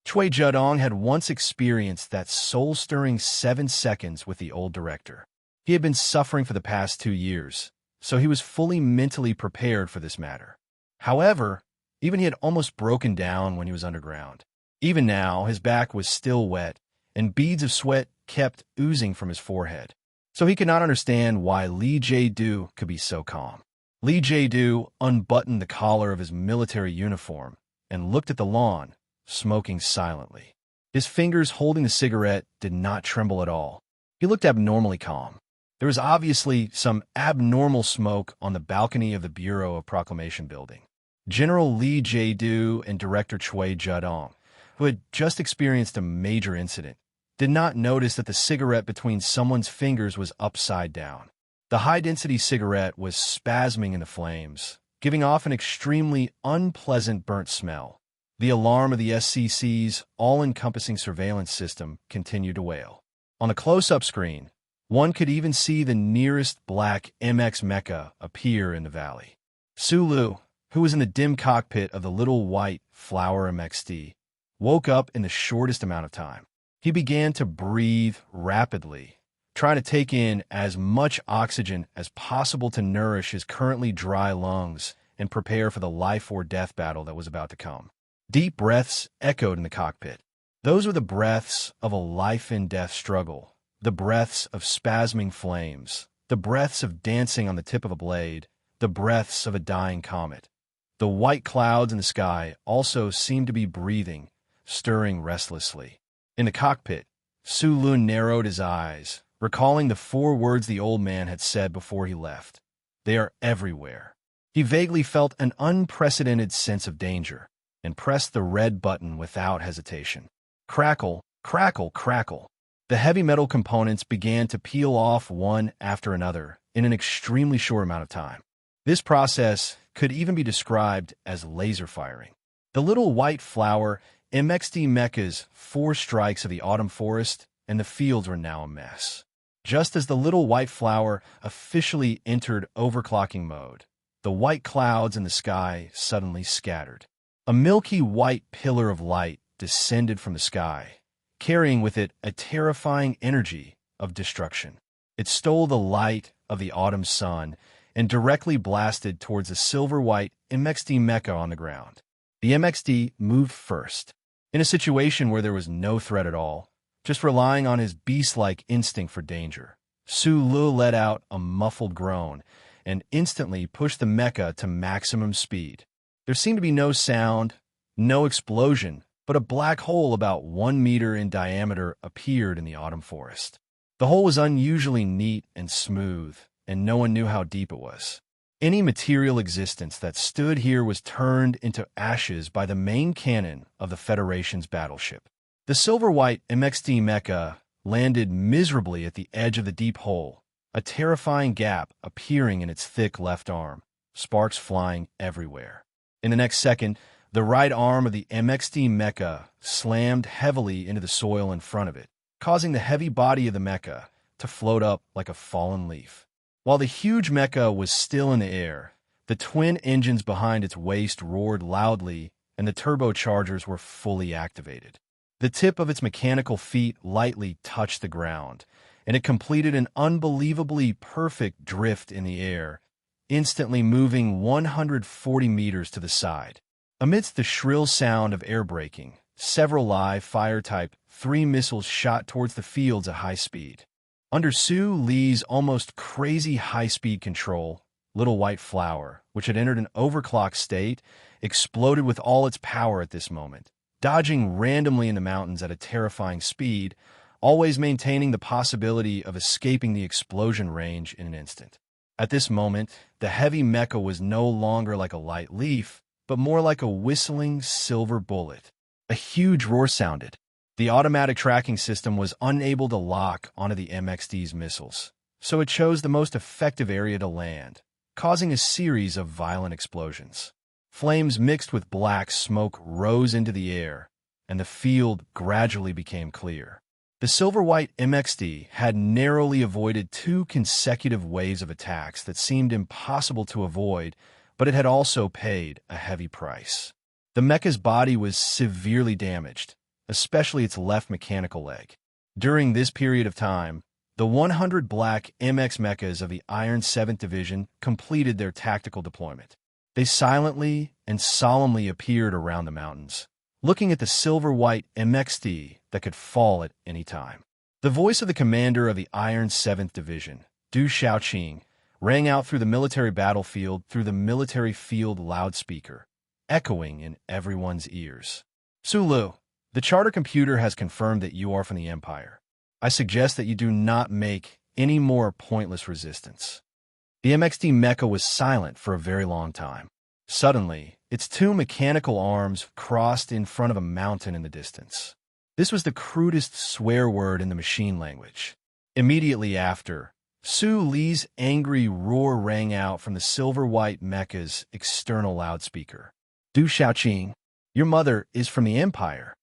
Chui Judong had once experienced that soul-stirring 7 seconds with the old director. He had been suffering for the past 2 years, so he was fully mentally prepared for this matter. However, even he had almost broken down when he was underground. Even now, his back was still wet, and beads of sweat kept oozing from his forehead. So he could not understand why Li Jie-du could be so calm. Li Jie-du unbuttoned the collar of his military uniform and looked at the lawn, smoking silently. His fingers holding the cigarette did not tremble at all. He looked abnormally calm. There was obviously some abnormal smoke on the balcony of the Bureau of Proclamation building. General Li Jie-du and Director Chui Judong, who had just experienced a major incident, did not notice that the cigarette between someone's fingers was upside down. The high-density cigarette was spasming in the flames, giving off an extremely unpleasant burnt smell. The alarm of the SCC's all-encompassing surveillance system continued to wail. On the close-up screen, one could even see the nearest black MX mecha appear in the valley. Su Lu, who was in the dim cockpit of the little white flower MXD, woke up in the shortest amount of time. He began to breathe rapidly, trying to take in as much oxygen as possible to nourish his currently dry lungs and prepare for the life-or-death battle that was about to come. Deep breaths echoed in the cockpit. Those were the breaths of a life-and-death struggle, the breaths of spasming flames, the breaths of dancing on the tip of a blade, the breaths of a dying comet. The white clouds in the sky also seemed to be breathing, stirring restlessly. In the cockpit, Su Lun narrowed his eyes, recalling the 4 words the old man had said before he left. They are everywhere. He vaguely felt an unprecedented sense of danger and pressed the red button without hesitation. Crackle, crackle, crackle. The heavy metal components began to peel off one after another in an extremely short amount of time. This process could even be described as laser firing. The little white flower MXD Mecha's 4 strikes of the autumn forest, and the fields were now a mess. Just as the little white flower officially entered overclocking mode, the white clouds in the sky suddenly scattered. A milky white pillar of light descended from the sky, carrying with it a terrifying energy of destruction. It stole the light of the autumn sun and directly blasted towards the silver-white MXD Mecha on the ground. The MXD moved first. In a situation where there was no threat at all, just relying on his beast-like instinct for danger, Su Lu let out a muffled groan and instantly pushed the mecha to maximum speed. There seemed to be no sound, no explosion, but a black hole about 1 meter in diameter appeared in the autumn forest. The hole was unusually neat and smooth, and no one knew how deep it was. Any material existence that stood here was turned into ashes by the main cannon of the Federation's battleship. The silver-white MXD mecha landed miserably at the edge of the deep hole, a terrifying gap appearing in its thick left arm, sparks flying everywhere. In the next second, The right arm of the MXD mecha slammed heavily into the soil in front of it, causing the heavy body of the mecha to float up like a fallen leaf. While the huge mecha was still in the air, the twin engines behind its waist roared loudly and the turbochargers were fully activated. The tip of its mechanical feet lightly touched the ground, and it completed an unbelievably perfect drift in the air, instantly moving 140 meters to the side. Amidst the shrill sound of air braking, several live fire Type 3 missiles shot towards the fields at high speed. Under Su Li's almost crazy high-speed control, Little White Flower, which had entered an overclock state, exploded with all its power at this moment, dodging randomly in the mountains at a terrifying speed, always maintaining the possibility of escaping the explosion range in an instant. At this moment, the heavy mecha was no longer like a light leaf, but more like a whistling silver bullet. A huge roar sounded. The automatic tracking system was unable to lock onto the MXD's missiles, so it chose the most effective area to land, causing a series of violent explosions. Flames mixed with black smoke rose into the air, and the field gradually became clear. The silver-white MXD had narrowly avoided 2 consecutive waves of attacks that seemed impossible to avoid, but it had also paid a heavy price. The mecha's body was severely damaged, especially its left mechanical leg. During this period of time, the 100 black MX mechas of the Iron 7th Division completed their tactical deployment. They silently and solemnly appeared around the mountains, looking at the silver-white MXD that could fall at any time. The voice of the commander of the Iron 7th Division, Du Xiaoqing, rang out through the military battlefield through the military field loudspeaker, echoing in everyone's ears. Sulu, the charter computer has confirmed that you are from the Empire. I suggest that you do not make any more pointless resistance. The MXD mecha was silent for a very long time. Suddenly, its 2 mechanical arms crossed in front of a mountain in the distance. This was the crudest swear word in the machine language. Immediately after, Su Li's angry roar rang out from the silver-white mecha's external loudspeaker. Du Xiaoqing, your mother is from the Empire.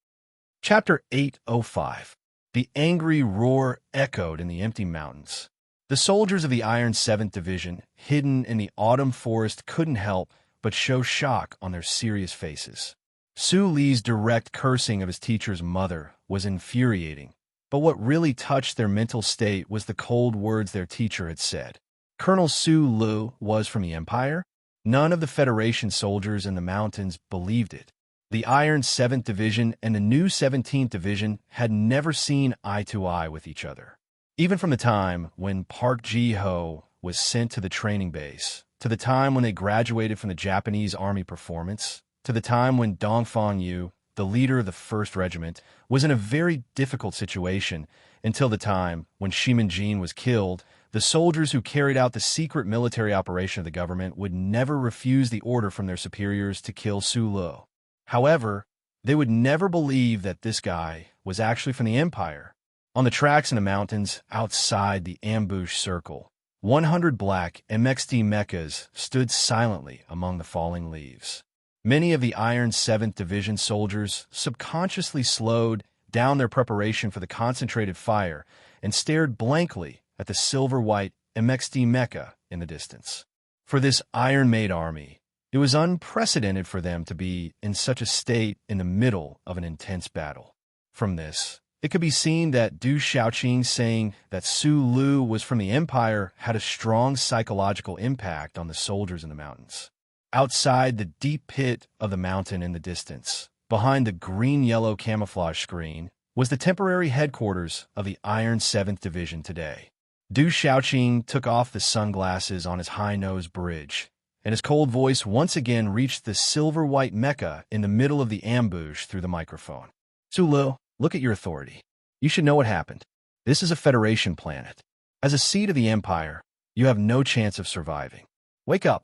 Chapter 805. The angry roar echoed in the empty mountains. The soldiers of the Iron 7th Division, hidden in the autumn forest, couldn't help but show shock on their serious faces. Su Li's direct cursing of his teacher's mother was infuriating, but what really touched their mental state was the cold words their teacher had said. Colonel Su Lu was from the Empire? None of the Federation soldiers in the mountains believed it. The Iron 7th Division and the new 17th Division had never seen eye to eye with each other. Even from the time when Park Ji-ho was sent to the training base, to the time when they graduated from the Japanese Army Performance, to the time when Dongfang Yu, the leader of the 1st Regiment, was in a very difficult situation, until the time when Shimin Jin was killed, the soldiers who carried out the secret military operation of the government would never refuse the order from their superiors to kill Su Lu. However, they would never believe that this guy was actually from the Empire. On the tracks in the mountains outside the ambush circle, 100 black MXD mechas stood silently among the falling leaves. Many of the Iron 7th Division soldiers subconsciously slowed down their preparation for the concentrated fire and stared blankly at the silver-white MXD mecha in the distance. For this Iron-made army, it was unprecedented for them to be in such a state in the middle of an intense battle. From this, it could be seen that Du Xiaoqing saying that Su Lu was from the Empire had a strong psychological impact on the soldiers in the mountains. Outside the deep pit of the mountain in the distance, behind the green-yellow camouflage screen, was the temporary headquarters of the Iron 7th Division today. Du Xiaoqing took off the sunglasses on his high-nosed bridge, and his cold voice once again reached the silver-white mecha in the middle of the ambush through the microphone. Su Lu, look at your authority. You should know what happened. This is a Federation planet. As a seed of the Empire, you have no chance of surviving. Wake up.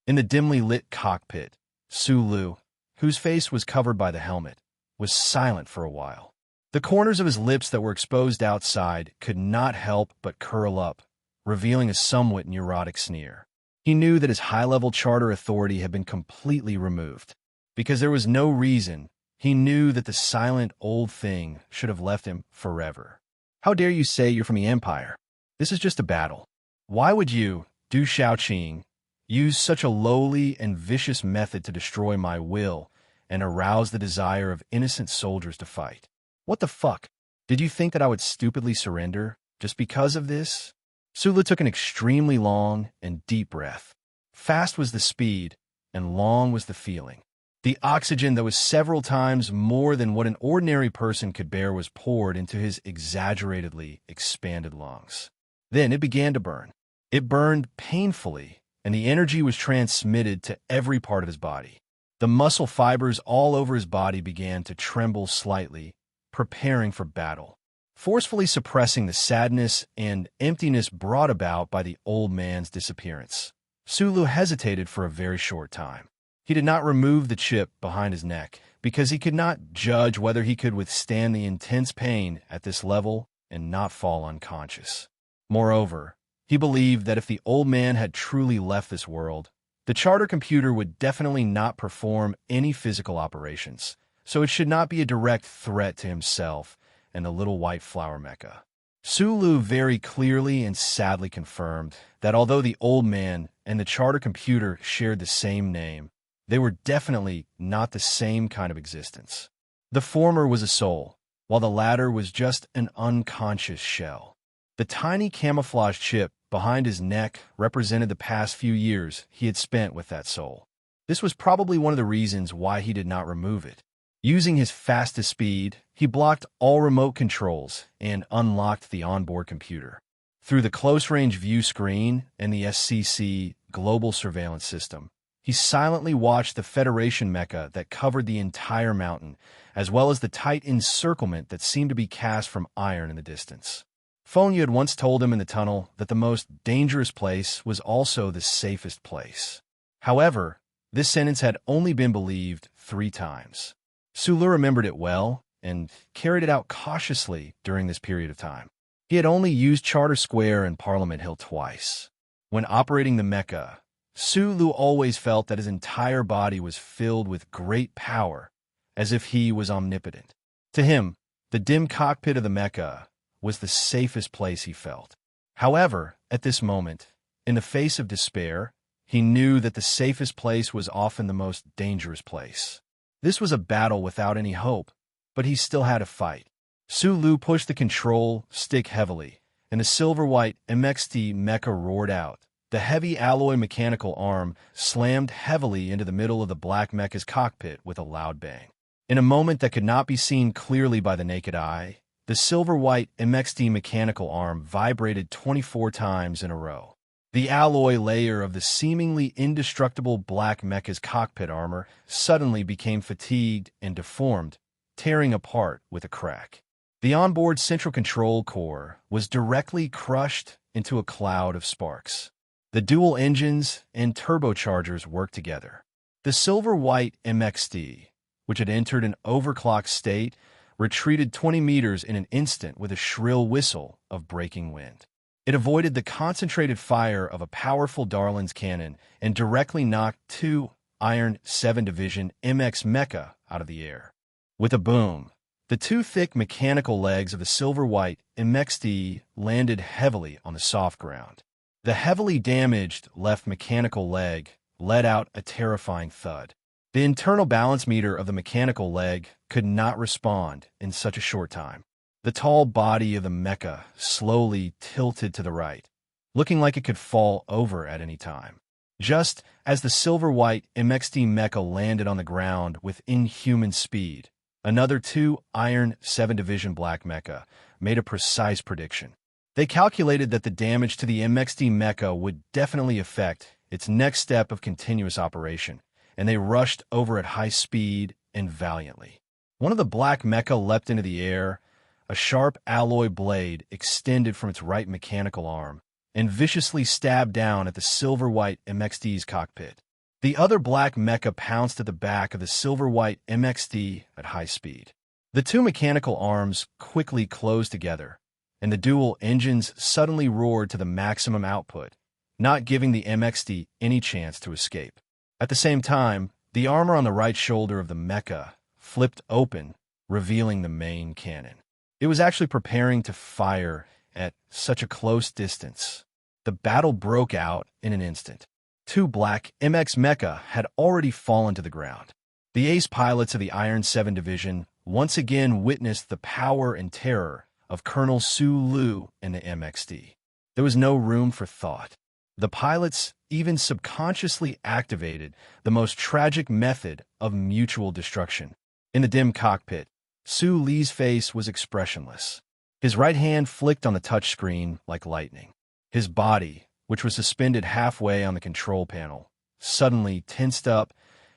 In the dimly lit cockpit, Su Lu, whose face was covered by the helmet, was silent for a while. The corners of his lips that were exposed outside could not help but curl up, revealing a somewhat neurotic sneer. He knew that his high-level charter authority had been completely removed. because there was no reason. He knew that the silent old thing should have left him forever. How dare you say you're from the Empire? This is just a battle. Why would you, Du Shaoqing, use such a lowly and vicious method to destroy my will and arouse the desire of innocent soldiers to fight? What the fuck? Did you think that I would stupidly surrender just because of this? Sulu took an extremely long and deep breath. Fast was the speed, and long was the feeling. The oxygen that was several times more than what an ordinary person could bear was poured into his exaggeratedly expanded lungs. Then it began to burn. It burned painfully, and the energy was transmitted to every part of his body. The muscle fibers all over his body began to tremble slightly, preparing for battle, forcefully suppressing the sadness and emptiness brought about by the old man's disappearance. Sulu hesitated for a very short time. He did not remove the chip behind his neck because he could not judge whether he could withstand the intense pain at this level and not fall unconscious. Moreover, he believed that if the old man had truly left this world, the charter computer would definitely not perform any physical operations, so it should not be a direct threat to himself and the little white flower mecha. Sulu very clearly and sadly confirmed that although the old man and the charter computer shared the same name, they were definitely not the same kind of existence. The former was a soul, while the latter was just an unconscious shell. The tiny camouflage chip behind his neck represented the past few years he had spent with that soul. This was probably one of the reasons why he did not remove it. Using his fastest speed, he blocked all remote controls and unlocked the onboard computer. Through the close-range view screen and the SCC global surveillance system, he silently watched the Federation mecha that covered the entire mountain, as well as the tight encirclement that seemed to be cast from iron in the distance. Fonyu had once told him in the tunnel that the most dangerous place was also the safest place. However, this sentence had only been believed 3 times. Sulu remembered it well and carried it out cautiously during this period of time. He had only used Charter Square and Parliament Hill twice. When operating the mecha, Sulu always felt that his entire body was filled with great power, as if he was omnipotent. To him, the dim cockpit of the mecha was the safest place he felt. However, at this moment, in the face of despair, he knew that the safest place was often the most dangerous place. This was a battle without any hope, but he still had to fight. Sulu pushed the control stick heavily, and the silver-white MXT mecha roared out. The heavy alloy mechanical arm slammed heavily into the middle of the black mecha's cockpit with a loud bang. In a moment that could not be seen clearly by the naked eye, the silver-white MXT mechanical arm vibrated 24 times in a row. The alloy layer of the seemingly indestructible black mecha's cockpit armor suddenly became fatigued and deformed, tearing apart with a crack. The onboard central control core was directly crushed into a cloud of sparks. The dual engines and turbochargers worked together. The silver-white MXT, which had entered an overclocked state, retreated 20 meters in an instant with a shrill whistle of breaking wind. It avoided the concentrated fire of a powerful Darlin's cannon and directly knocked 2 Iron 7 Division MX mecha out of the air. With a boom, the 2 thick mechanical legs of the silver-white MXT landed heavily on the soft ground. The heavily damaged left mechanical leg let out a terrifying thud. The internal balance meter of the mechanical leg could not respond in such a short time. The tall body of the mecha slowly tilted to the right, looking like it could fall over at any time. Just as the silver-white MXT mecha landed on the ground with inhuman speed, another 2 Iron 7 Division black mecha made a precise prediction. They calculated that the damage to the MXT mecha would definitely affect its next step of continuous operation, and they rushed over at high speed and valiantly. One of the black mecha leapt into the air. A sharp alloy blade extended from its right mechanical arm and viciously stabbed down at the silver-white MXT's cockpit. The other black mecha pounced at the back of the silver-white MXT at high speed. The 2 mechanical arms quickly closed together, and the dual engines suddenly roared to the maximum output, not giving the MXT any chance to escape. At the same time, The armor on the right shoulder of the mecha flipped open, revealing the main cannon. It was actually preparing to fire at such a close distance. The battle broke out in an instant. Two black MX mecha had already fallen to the ground. The ace pilots of the Iron 7 Division once again witnessed the power and terror of Colonel Su Lu and the MXD. There was no room for thought. The pilots even subconsciously activated the most tragic method of mutual destruction. In the dim cockpit, Su Li's face was expressionless. His right hand flicked on the touchscreen like lightning. His body, which was suspended halfway on the control panel, suddenly tensed up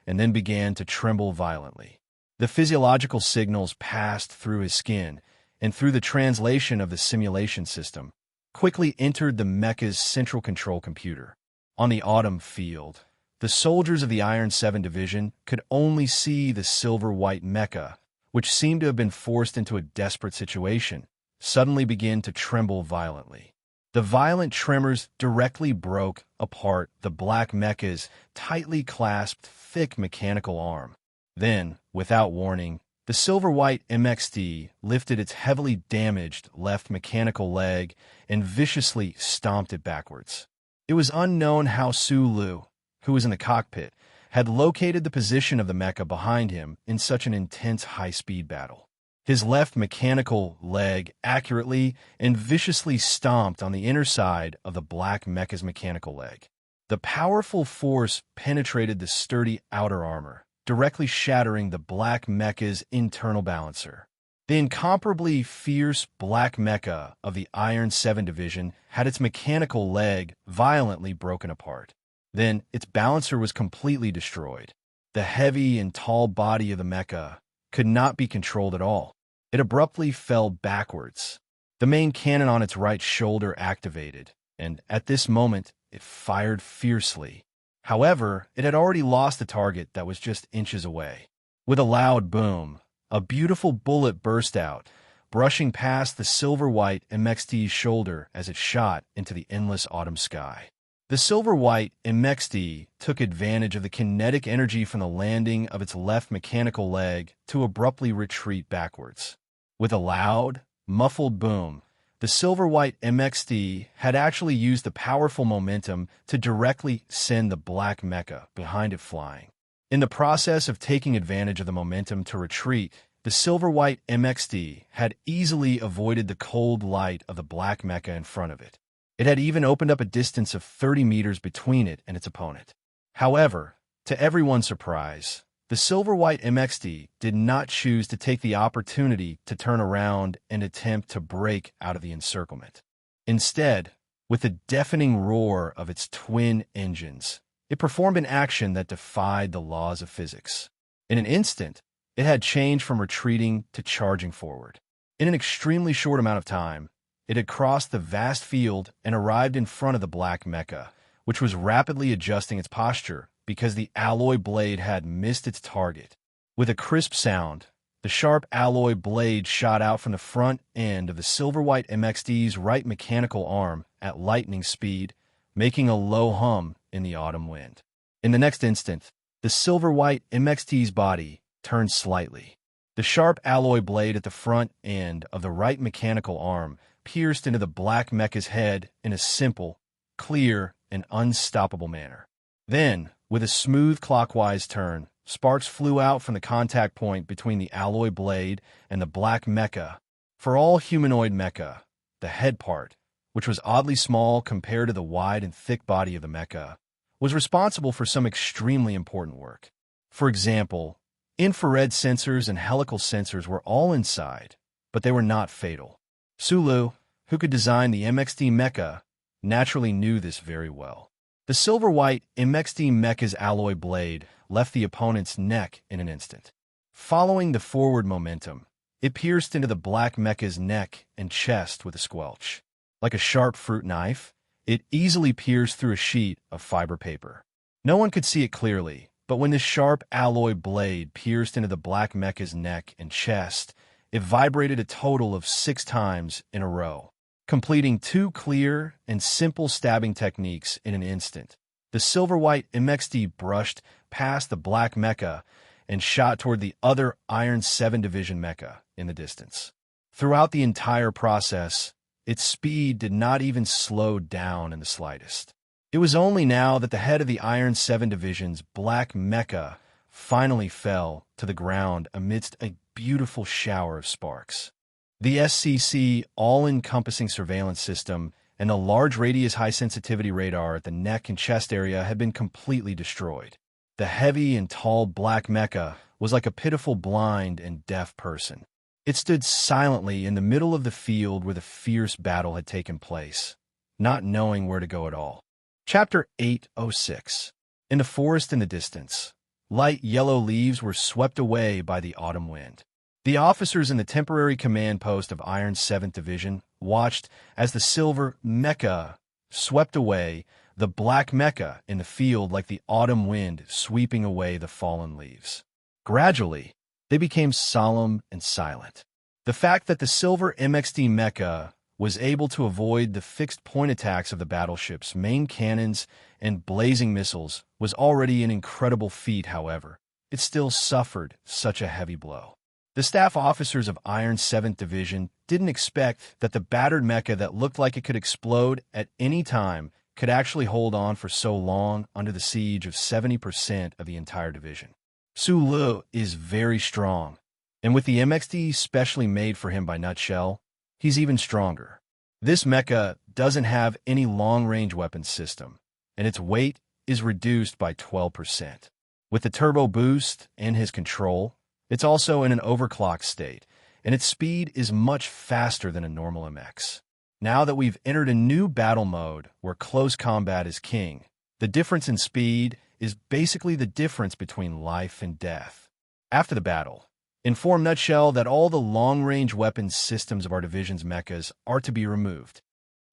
and then began to tremble violently. The physiological signals passed through his skin and through the translation of the simulation system, quickly entered the mecha's central control computer. On the autumn field, the soldiers of the Iron 7 Division could only see the silver-white mecha, which seemed to have been forced into a desperate situation, suddenly begin to tremble violently. The violent tremors directly broke apart the black mecha's tightly clasped, thick mechanical arm. Then, without warning, the silver-white MXD lifted its heavily damaged left mechanical leg and viciously stomped it backwards. It was unknown how Su Lu, who was in the cockpit, had located the position of the mecha behind him in such an intense high-speed battle. His left mechanical leg accurately and viciously stomped on the inner side of the black mecha's mechanical leg. The powerful force penetrated the sturdy outer armor, directly shattering the black mecha's internal balancer. The incomparably fierce black mecha of the Iron 7 Division had its mechanical leg violently broken apart. Then its balancer was completely destroyed. The heavy and tall body of the mecha could not be controlled at all. It abruptly fell backwards. The main cannon on its right shoulder activated, and at this moment it fired fiercely. However, it had already lost the target that was just inches away. With a loud boom, a beautiful bullet burst out, brushing past the silver-white MXD's shoulder as it shot into the endless autumn sky. The silver-white MXD took advantage of the kinetic energy from the landing of its left mechanical leg to abruptly retreat backwards. With a loud, muffled boom, the silver-white MXD had actually used the powerful momentum to directly send the black mecha behind it flying. In the process of taking advantage of the momentum to retreat, the silver-white MXD had easily avoided the cold light of the black mecha in front of it. It had even opened up a distance of 30 meters between it and its opponent. However, to everyone's surprise, the silver-white MXD did not choose to take the opportunity to turn around and attempt to break out of the encirclement. Instead, with the deafening roar of its twin engines, it performed an action that defied the laws of physics. In an instant, it had changed from retreating to charging forward. In an extremely short amount of time, it had crossed the vast field and arrived in front of the black mecha, which was rapidly adjusting its posture because the alloy blade had missed its target. With a crisp sound, the sharp alloy blade shot out from the front end of the silver-white MXD's right mechanical arm at lightning speed, making a low hum in the autumn wind. In the next instant, the silver-white MXD's body turned slightly. The sharp alloy blade at the front end of the right mechanical arm pierced into the black mecha's head in a simple, clear, and unstoppable manner. Then, with a smooth clockwise turn, sparks flew out from the contact point between the alloy blade and the black mecha. For all humanoid mecha, the head part, which was oddly small compared to the wide and thick body of the mecha, was responsible for some extremely important work. For example, infrared sensors and helical sensors were all inside, but they were not fatal. Su Lu, who could design the MXD mecha, naturally knew this very well. The silver-white MXD mecha's alloy blade left the opponent's neck in an instant. Following the forward momentum, it pierced into the black mecha's neck and chest with a squelch. Like a sharp fruit knife, it easily pierced through a sheet of fiber paper. No one could see it clearly, but when this sharp alloy blade pierced into the black mecha's neck and chest, it vibrated a total of 6 times in a row. Completing 2 clear and simple stabbing techniques in an instant, the The silver-white MXD brushed past the black mecha and shot toward the other Iron 7 Division mecha in the distance. Throughout the entire process, its speed did not even slow down in the slightest. It was only now that the head of the Iron 7 Division's black mecha finally fell to the ground amidst a beautiful shower of sparks. The SCC all-encompassing surveillance system and the large radius high-sensitivity radar at the neck and chest area had been completely destroyed. The heavy and tall black mecha was like a pitiful blind and deaf person. It stood silently in the middle of the field where the fierce battle had taken place, not knowing where to go at all. Chapter 806. In the forest in the distance, light yellow leaves were swept away by the autumn wind. The officers in the temporary command post of Iron 7th Division watched as the silver mecha swept away the black mecha in the field like the autumn wind sweeping away the fallen leaves. Gradually, they became solemn and silent. The fact that the silver MXD mecha was able to avoid the fixed-point attacks of the battleship's main cannons and blazing missiles was already an incredible feat, however. It still suffered such a heavy blow. The staff officers of Iron 7th Division didn't expect that the battered mecha that looked like it could explode at any time could actually hold on for so long under the siege of 70% of the entire division. Su Lu is very strong, and with the MXD specially made for him by Nutshell, he's even stronger. This mecha doesn't have any long-range weapons system, and its weight is reduced by 12%. With the turbo boost and his control, it's also in an overclocked state, and its speed is much faster than a normal MX. Now that we've entered a new battle mode where close combat is king, the difference in speed is basically the difference between life and death. After the battle, inform Nutshell that all the long-range weapons systems of our division's mechas are to be removed.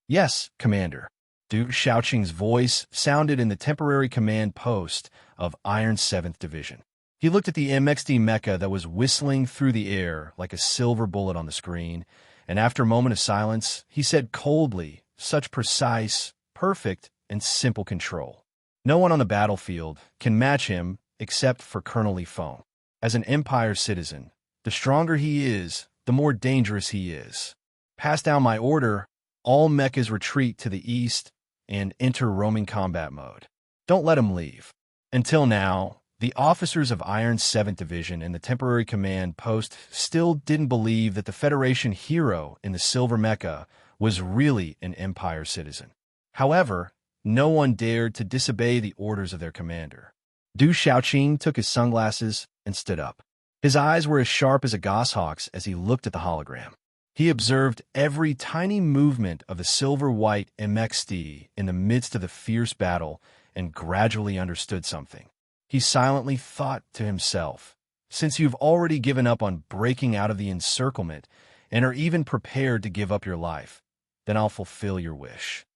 Yes, Commander. Du Shaoqing's voice sounded in the temporary command post of Iron 7th Division. He looked at the MXD mecha that was whistling through the air like a silver bullet on the screen, and after a moment of silence, he said coldly, such precise, perfect, and simple control. No one on the battlefield can match him except for Colonel Li Feng. As an Empire citizen, the stronger he is, the more dangerous he is. Pass down my order, all mechas retreat to the east and enter roaming combat mode. Don't let him leave. Until now, the officers of Iron 7th Division and the temporary command post still didn't believe that the Federation hero in the silver mecha was really an Empire citizen. However, no one dared to disobey the orders of their commander. Du Shaoqing took his sunglasses and stood up. His eyes were as sharp as a goshawk's as he looked at the hologram. He observed every tiny movement of the silver-white MXD in the midst of the fierce battle and gradually understood something. He silently thought to himself, since you've already given up on breaking out of the encirclement and are even prepared to give up your life, then I'll fulfill your wish.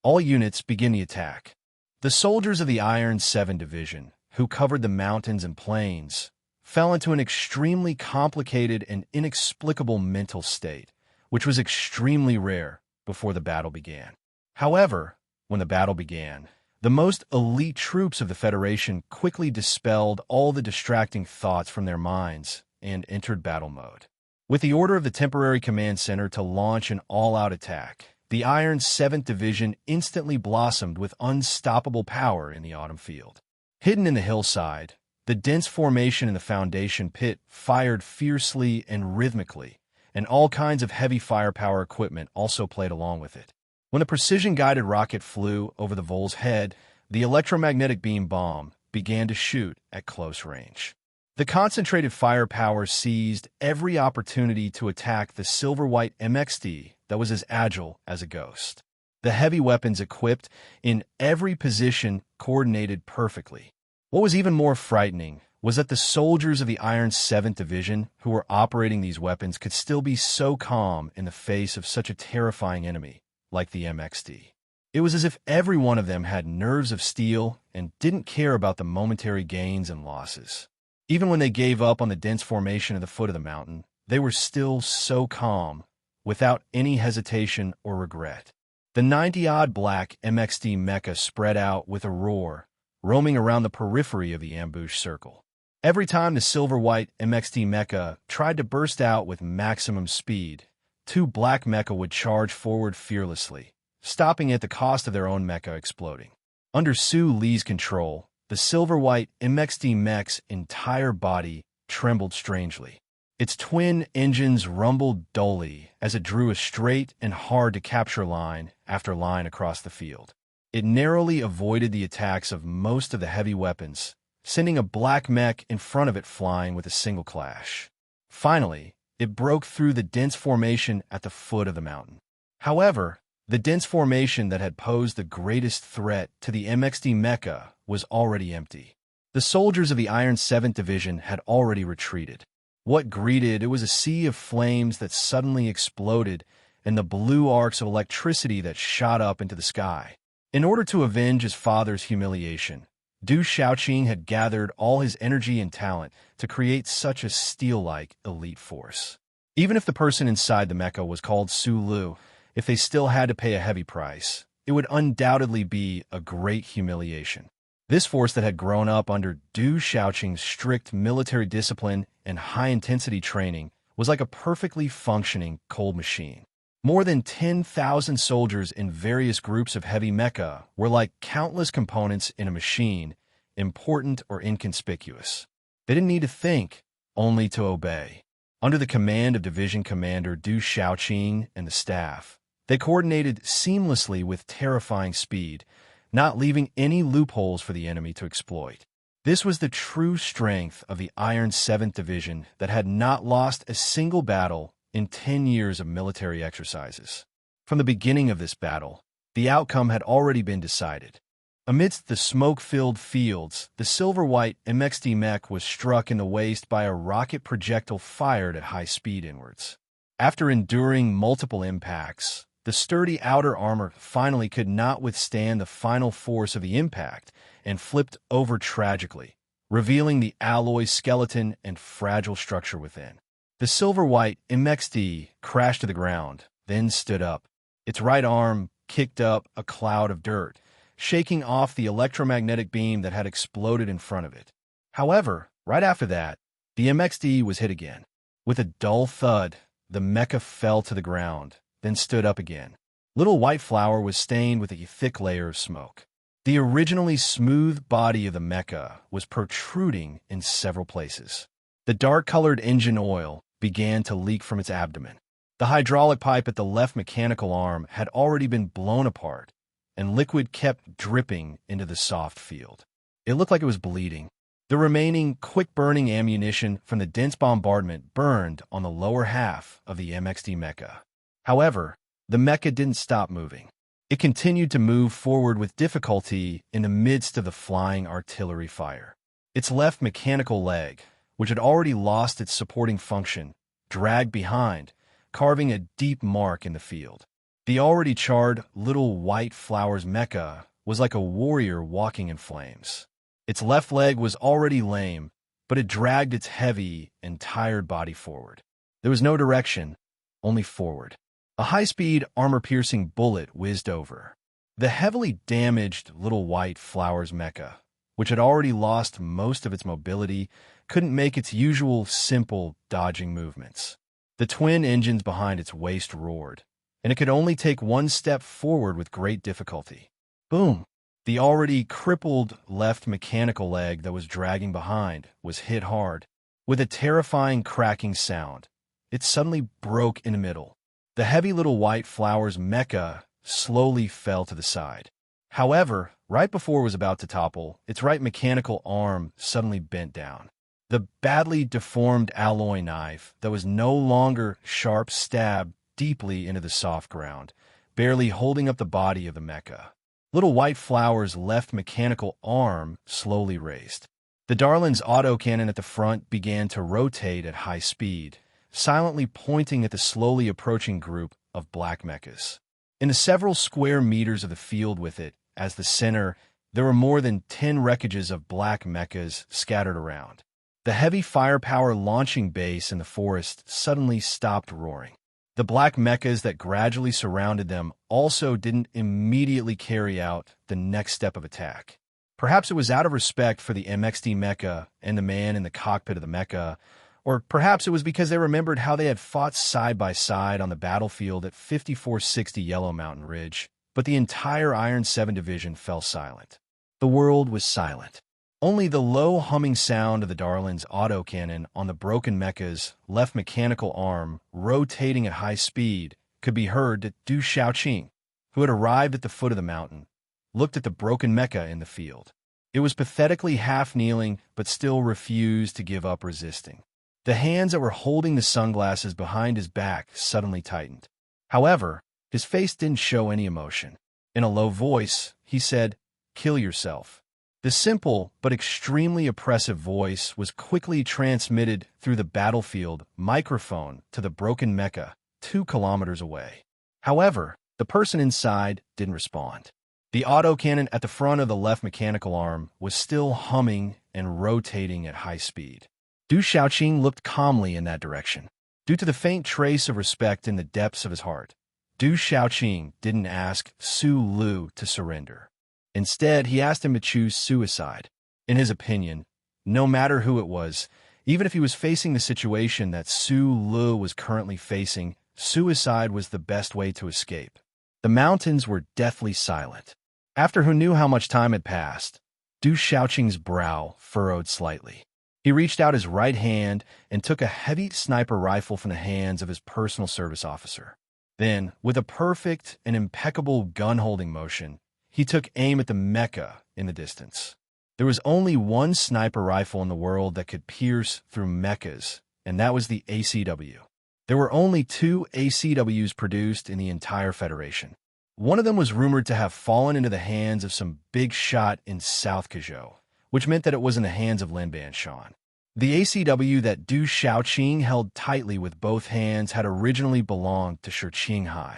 All units begin the attack. The soldiers of the Iron 7 Division, who covered the mountains and plains, fell into an extremely complicated and inexplicable mental state, which was extremely rare before the battle began. However, when the battle began, the most elite troops of the Federation quickly dispelled all the distracting thoughts from their minds and entered battle mode. With the order of the Temporary Command Center to launch an all-out attack, the Iron 7th Division instantly blossomed with unstoppable power in the autumn field. Hidden in the hillside, the dense formation in the foundation pit fired fiercely and rhythmically, and all kinds of heavy firepower equipment also played along with it. When the precision-guided rocket flew over the vole's head, the electromagnetic beam bomb began to shoot at close range. The concentrated firepower seized every opportunity to attack the silver-white MXD that was as agile as a ghost. The heavy weapons equipped in every position coordinated perfectly. What was even more frightening was that the soldiers of the Iron 7th Division who were operating these weapons could still be so calm in the face of such a terrifying enemy like the MXD. It was as if every one of them had nerves of steel and didn't care about the momentary gains and losses. Even when they gave up on the dense formation at the foot of the mountain, they were still so calm, without any hesitation or regret. The 90-odd black MXD mecha spread out with a roar, roaming around the periphery of the ambush circle. Every time the silver-white MXD mecha tried to burst out with maximum speed, two black mecha would charge forward fearlessly, stopping at the cost of their own mecha exploding. Under Su Li's control, the silver-white MXD mech's entire body trembled strangely. Its twin engines rumbled dully as it drew a straight and hard-to-capture line after line across the field. It narrowly avoided the attacks of most of the heavy weapons, sending a black mech in front of it flying with a single clash. Finally, it broke through the dense formation at the foot of the mountain. However, the dense formation that had posed the greatest threat to the MXD mecha was already empty. The soldiers of the Iron 7th Division had already retreated. What greeted it was a sea of flames that suddenly exploded and the blue arcs of electricity that shot up into the sky. In order to avenge his father's humiliation, Du Xiaoqing had gathered all his energy and talent to create such a steel-like elite force. Even if the person inside the mecha was called Su Lu, if they still had to pay a heavy price, it would undoubtedly be a great humiliation. This force that had grown up under Du Xiaoqing's strict military discipline and high-intensity training was like a perfectly functioning cold machine. More than 10,000 soldiers in various groups of heavy mecha were like countless components in a machine, important or inconspicuous. They didn't need to think, only to obey. Under the command of Division Commander Du Xiaoqing and the staff, they coordinated seamlessly with terrifying speed, not leaving any loopholes for the enemy to exploit. This was the true strength of the Iron 7th Division that had not lost a single battle in 10 years of military exercises. From the beginning of this battle, the outcome had already been decided. Amidst the smoke-filled fields, the silver-white MXD mech was struck in the waist by a rocket projectile fired at high speed inwards. After enduring multiple impacts, the sturdy outer armor finally could not withstand the final force of the impact and flipped over tragically, revealing the alloy skeleton and fragile structure within. The silver-white MXD crashed to the ground, then stood up. Its right arm kicked up a cloud of dirt, shaking off the electromagnetic beam that had exploded in front of it. However, right after that, the MXD was hit again. With a dull thud, the mecha fell to the ground, then stood up again. Little White Flower was stained with a thick layer of smoke. The originally smooth body of the mecha was protruding in several places. The dark-colored engine oil began to leak from its abdomen. The hydraulic pipe at the left mechanical arm had already been blown apart, and liquid kept dripping into the soft field. It looked like it was bleeding. The remaining quick-burning ammunition from the dense bombardment burned on the lower half of the MXD mecha. However, the mecha didn't stop moving. It continued to move forward with difficulty in the midst of the flying artillery fire. Its left mechanical leg, which had already lost its supporting function, dragged behind, carving a deep mark in the field. The already charred Little White Flower's mecha was like a warrior walking in flames. Its left leg was already lame, but it dragged its heavy and tired body forward. There was no direction, only forward. A high-speed, armor-piercing bullet whizzed over. The heavily damaged Little White Flower's mecha, which had already lost most of its mobility, couldn't make its usual simple, dodging movements. The twin engines behind its waist roared, and it could only take one step forward with great difficulty. Boom! The already crippled left mechanical leg that was dragging behind was hit hard. With a terrifying cracking sound, it suddenly broke in the middle. The heavy Little White Flower's mecha slowly fell to the side. However, right before it was about to topple, its right mechanical arm suddenly bent down. The badly deformed alloy knife that was no longer sharp stabbed deeply into the soft ground, barely holding up the body of the mecha. Little White Flower's left mechanical arm slowly raised. The Darlin's autocannon at the front began to rotate at high speed, silently pointing at the slowly approaching group of black mechas. In the several square meters of the field with it, as the center, there were more than 10 wreckages of black mechas scattered around. The heavy firepower launching base in the forest suddenly stopped roaring. The black mechas that gradually surrounded them also didn't immediately carry out the next step of attack. Perhaps it was out of respect for the MXD mecha and the man in the cockpit of the mecha, or perhaps it was because they remembered how they had fought side by side on the battlefield at 5460 Yellow Mountain Ridge, but the entire Iron 7 Division fell silent. The world was silent. Only the low humming sound of the Darlin's autocannon on the broken mecha's left mechanical arm rotating at high speed could be heard that Du Xiaoqing, who had arrived at the foot of the mountain, looked at the broken mecha in the field. It was pathetically half-kneeling but still refused to give up resisting. The hands that were holding the sunglasses behind his back suddenly tightened. However, his face didn't show any emotion. In a low voice, he said, "Kill yourself." The simple but extremely oppressive voice was quickly transmitted through the battlefield microphone to the broken mecha 2 kilometers away. However, the person inside didn't respond. The autocannon at the front of the left mechanical arm was still humming and rotating at high speed. Du Xiaoqing looked calmly in that direction. Due to the faint trace of respect in the depths of his heart, Du Xiaoqing didn't ask Su Lu to surrender. Instead, he asked him to choose suicide. In his opinion, no matter who it was, even if he was facing the situation that Su Lu was currently facing, suicide was the best way to escape. The mountains were deathly silent. After who knew how much time had passed, Du Xiaoqing's brow furrowed slightly. He reached out his right hand and took a heavy sniper rifle from the hands of his personal service officer. Then, with a perfect and impeccable gun-holding motion, he took aim at the mecha in the distance. There was only one sniper rifle in the world that could pierce through mechas, and that was the ACW. There were only 2 ACWs produced in the entire Federation. One of them was rumored to have fallen into the hands of some big shot in South Kazhou, which meant that it was in the hands of Lin Banshan. The ACW that Du Xiaoqing held tightly with both hands had originally belonged to Shi Qinghai.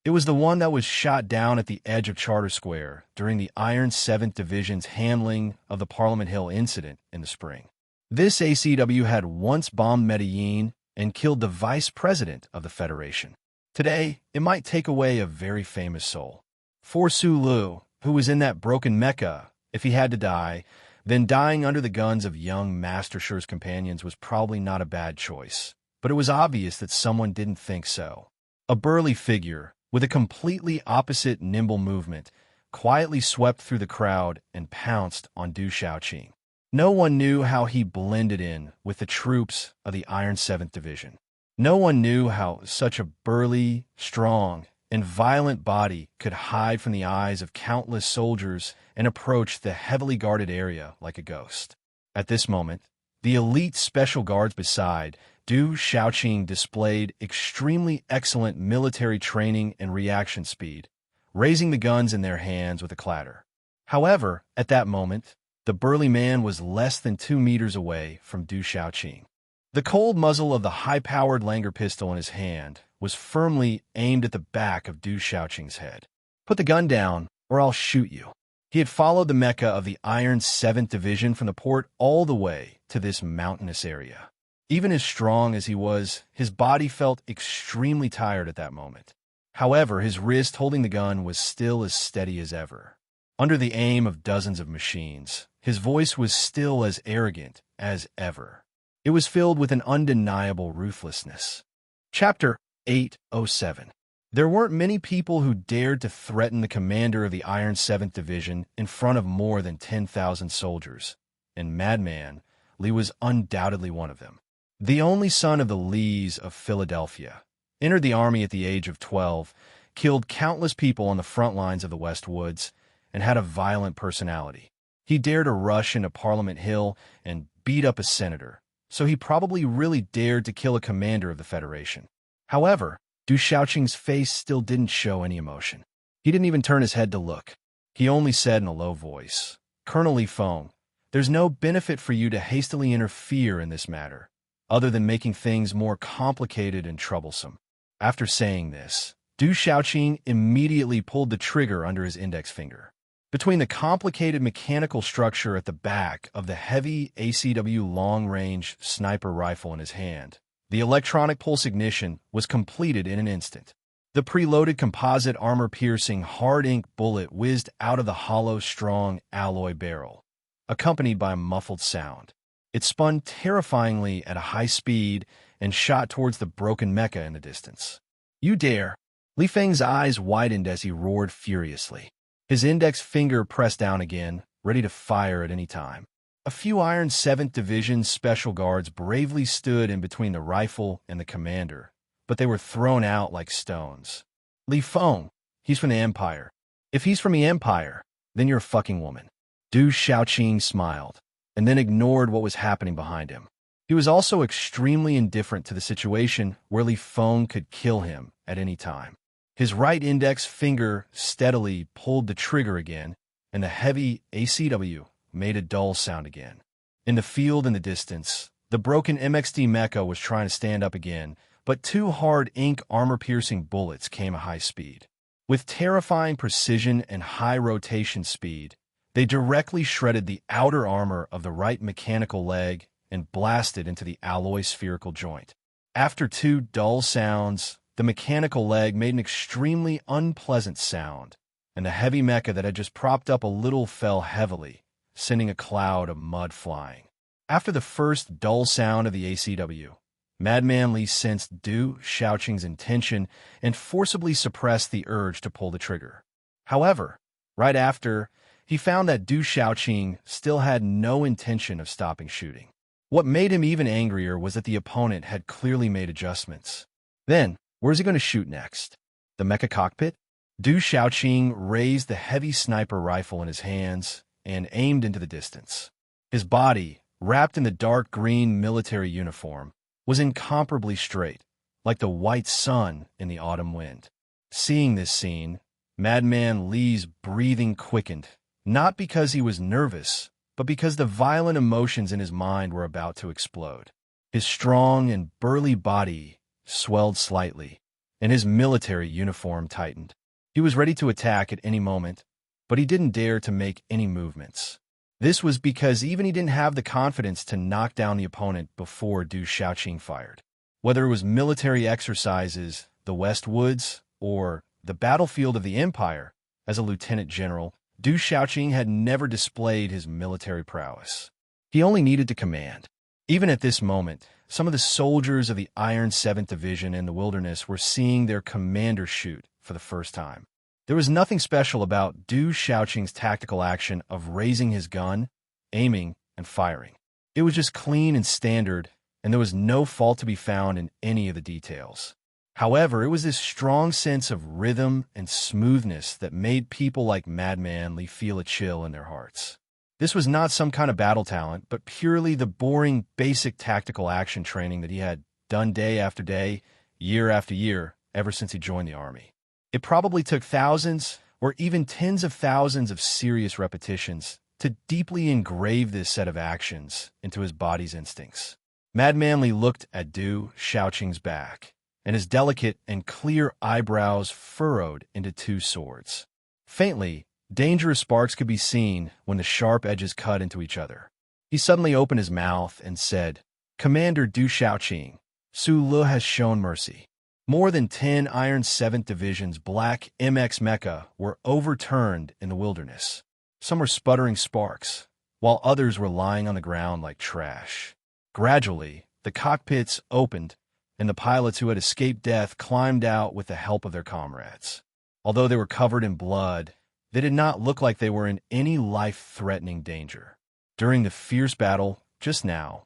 It was the one that was shot down at the edge of Charter Square during the Iron 7th Division's handling of the Parliament Hill incident in the spring. This ACW had once bombed Medellin and killed the vice president of the Federation. Today, it might take away a very famous soul. For Su Lu, who was in that broken mecha, if he had to die, then dying under the guns of young Master Shi's companions was probably not a bad choice. But it was obvious that someone didn't think so. A burly figure, with a completely opposite nimble movement, quietly swept through the crowd and pounced on Du Xiaoqing. No one knew how he blended in with the troops of the Iron 7th Division. No one knew how such a burly, strong, and violent body could hide from the eyes of countless soldiers and approach the heavily guarded area like a ghost. At this moment, the elite special guards beside Du Xiaoqing displayed extremely excellent military training and reaction speed, raising the guns in their hands with a clatter. However, at that moment, the burly man was less than 2 meters away from Du Xiaoqing. The cold muzzle of the high-powered Langer pistol in his hand was firmly aimed at the back of Du Xiaoqing's head. "Put the gun down, or I'll shoot you." He had followed the mecha of the Iron 7th Division from the port all the way to this mountainous area. Even as strong as he was, his body felt extremely tired at that moment. However, his wrist holding the gun was still as steady as ever. Under the aim of dozens of machines, his voice was still as arrogant as ever. It was filled with an undeniable ruthlessness. Chapter 807. There weren't many people who dared to threaten the commander of the Iron 7th Division in front of more than 10,000 soldiers, and Madman Lee was undoubtedly one of them. The only son of the Lees of Philadelphia, entered the army at the age of 12, killed countless people on the front lines of the West Woods, and had a violent personality. He dared to rush into Parliament Hill and beat up a senator, so he probably really dared to kill a commander of the Federation. However, Du Xiaoqing's face still didn't show any emotion. He didn't even turn his head to look. He only said in a low voice, "Colonel Li Feng, there's no benefit for you to hastily interfere in this matter, other than making things more complicated and troublesome." After saying this, Du Xiaoqing immediately pulled the trigger under his index finger. Between the complicated mechanical structure at the back of the heavy ACW long-range sniper rifle in his hand, The electronic pulse ignition was completed in an instant. The preloaded composite armor-piercing hard-ink bullet whizzed out of the hollow, strong alloy barrel, accompanied by a muffled sound. It spun terrifyingly at a high speed and shot towards the broken mecha in the distance. "You dare!" Li Feng's eyes widened as he roared furiously. His index finger pressed down again, ready to fire at any time. A few Iron 7th Division Special Guards bravely stood in between the rifle and the commander, but they were thrown out like stones. "Li Feng, he's from the Empire. If he's from the Empire, then you're a fucking woman." Du Xiaoqing smiled, and then ignored what was happening behind him. He was also extremely indifferent to the situation where Li Feng could kill him at any time. His right index finger steadily pulled the trigger again, and the heavy ACW made a dull sound again. In the field in the distance, the broken MXD mecha was trying to stand up again, but two hard ink armor-piercing bullets came at high speed. With terrifying precision and high rotation speed, they directly shredded the outer armor of the right mechanical leg and blasted into the alloy spherical joint. After two dull sounds, the mechanical leg made an extremely unpleasant sound, and the heavy mecha that had just propped up a little fell heavily, sending a cloud of mud flying. After the first dull sound of the ACW, Madman Li sensed Du Xiaoqing's intention and forcibly suppressed the urge to pull the trigger. However, right after, he found that Du Xiaoqing still had no intention of stopping shooting. What made him even angrier was that the opponent had clearly made adjustments. Then, where's he going to shoot next? The mecha cockpit? Du Xiaoqing raised the heavy sniper rifle in his hands and aimed into the distance. His body, wrapped in the dark green military uniform, was incomparably straight, like the white sun in the autumn wind. Seeing this scene, Madman Li's breathing quickened, not because he was nervous, but because the violent emotions in his mind were about to explode. His strong and burly body swelled slightly, and his military uniform tightened. He was ready to attack at any moment, but he didn't dare to make any movements. This was because even he didn't have the confidence to knock down the opponent before Du Xiaoqing fired. Whether it was military exercises, the West Woods, or the battlefield of the Empire, as a lieutenant general, Du Xiaoqing had never displayed his military prowess. He only needed to command. Even at this moment, some of the soldiers of the Iron 7th Division in the wilderness were seeing their commander shoot for the first time. There was nothing special about Du Xiaoqing's tactical action of raising his gun, aiming, and firing. It was just clean and standard, and there was no fault to be found in any of the details. However, it was this strong sense of rhythm and smoothness that made people like Madman Li feel a chill in their hearts. This was not some kind of battle talent, but purely the boring, basic tactical action training that he had done day after day, year after year, ever since he joined the army. It probably took thousands, or even tens of thousands of serious repetitions to deeply engrave this set of actions into his body's instincts. Madman Li looked at Du Xiaoqing's back, and his delicate and clear eyebrows furrowed into two swords. Faintly, dangerous sparks could be seen when the sharp edges cut into each other. He suddenly opened his mouth and said, "Commander Du Xiaoqing, Su Le has shown mercy." More than 10 Iron 7th Division's black MX mecha were overturned in the wilderness. Some were sputtering sparks, while others were lying on the ground like trash. Gradually, the cockpits opened, and the pilots who had escaped death climbed out with the help of their comrades. Although they were covered in blood, they did not look like they were in any life-threatening danger. During the fierce battle, just now,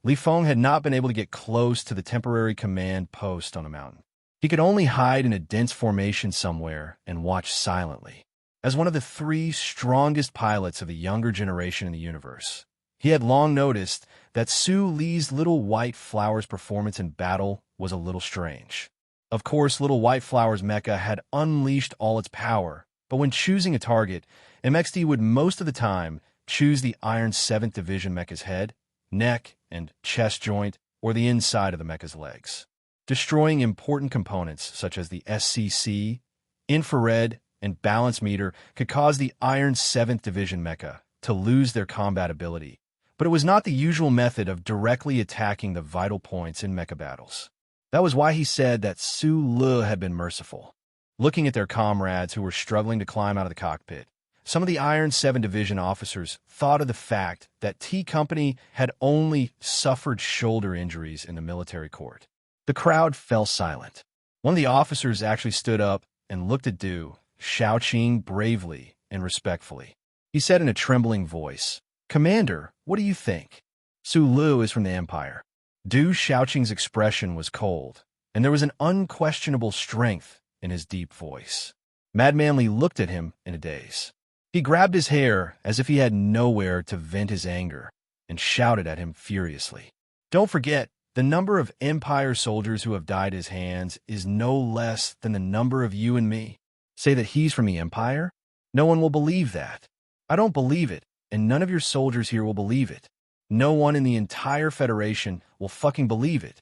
Li Feng had not been able to get close to the temporary command post on a mountain. He could only hide in a dense formation somewhere and watch silently. As one of the 3 strongest pilots of the younger generation in the universe, he had long noticed that Su Li's Little White Flower's performance in battle was a little strange. Of course, Little White Flower's mecha had unleashed all its power, but when choosing a target, MXD would most of the time choose the Iron 7th Division mecha's head, neck, and chest joint, or the inside of the mecha's legs. Destroying important components such as the SCC, infrared, and balance meter could cause the Iron 7th Division mecha to lose their combat ability, But it was not the usual method of directly attacking the vital points in mecha battles. That was why he said that Su Le had been merciful. Looking at their comrades who were struggling to climb out of the cockpit, some of the Iron 7 Division officers thought of the fact that T Company had only suffered shoulder injuries in the military court. The crowd fell silent. One of the officers actually stood up and looked at Du Shaoqing bravely and respectfully. He said in a trembling voice, "Commander, what do you think? Su Lu is from the Empire." Du Shaoqing's expression was cold, and there was an unquestionable strength in his deep voice. Madman Li looked at him in a daze. He grabbed his hair as if he had nowhere to vent his anger and shouted at him furiously. "Don't forget, the number of Empire soldiers who have died at his hands is no less than the number of you and me. Say that he's from the Empire? No one will believe that. I don't believe it, and none of your soldiers here will believe it. No one in the entire Federation will fucking believe it."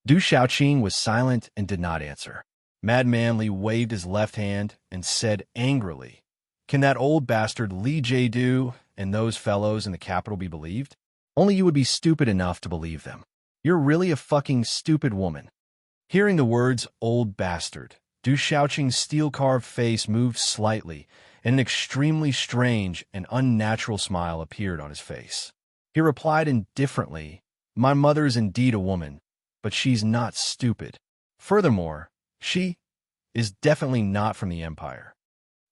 Du Shaoqing was silent and did not answer. Madman Li waved his left hand and said angrily, "Can that old bastard Li Jiedu and those fellows in the capital be believed? Only you would be stupid enough to believe them. You're really a fucking stupid woman." Hearing the words "old bastard," Du Shaoqing's steel-carved face moved slightly, and an extremely strange and unnatural smile appeared on his face. He replied indifferently, "My mother is indeed a woman, but she's not stupid. Furthermore, she is definitely not from the Empire."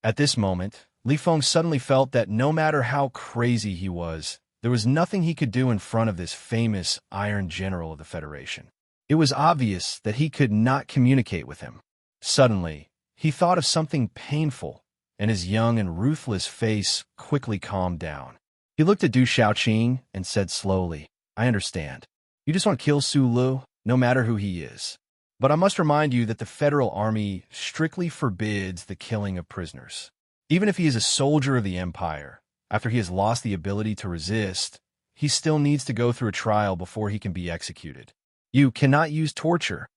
At this moment, Li Feng suddenly felt that no matter how crazy he was, there was nothing he could do in front of this famous Iron General of the Federation. It was obvious that he could not communicate with him. Suddenly, he thought of something painful, and his young and ruthless face quickly calmed down. He looked at Du Shaoqing and said slowly, "I understand. You just want to kill Su Lu, no matter who he is. But I must remind you that the Federal Army strictly forbids the killing of prisoners. Even if he is a soldier of the Empire, after he has lost the ability to resist, he still needs to go through a trial before he can be executed. You cannot use torture."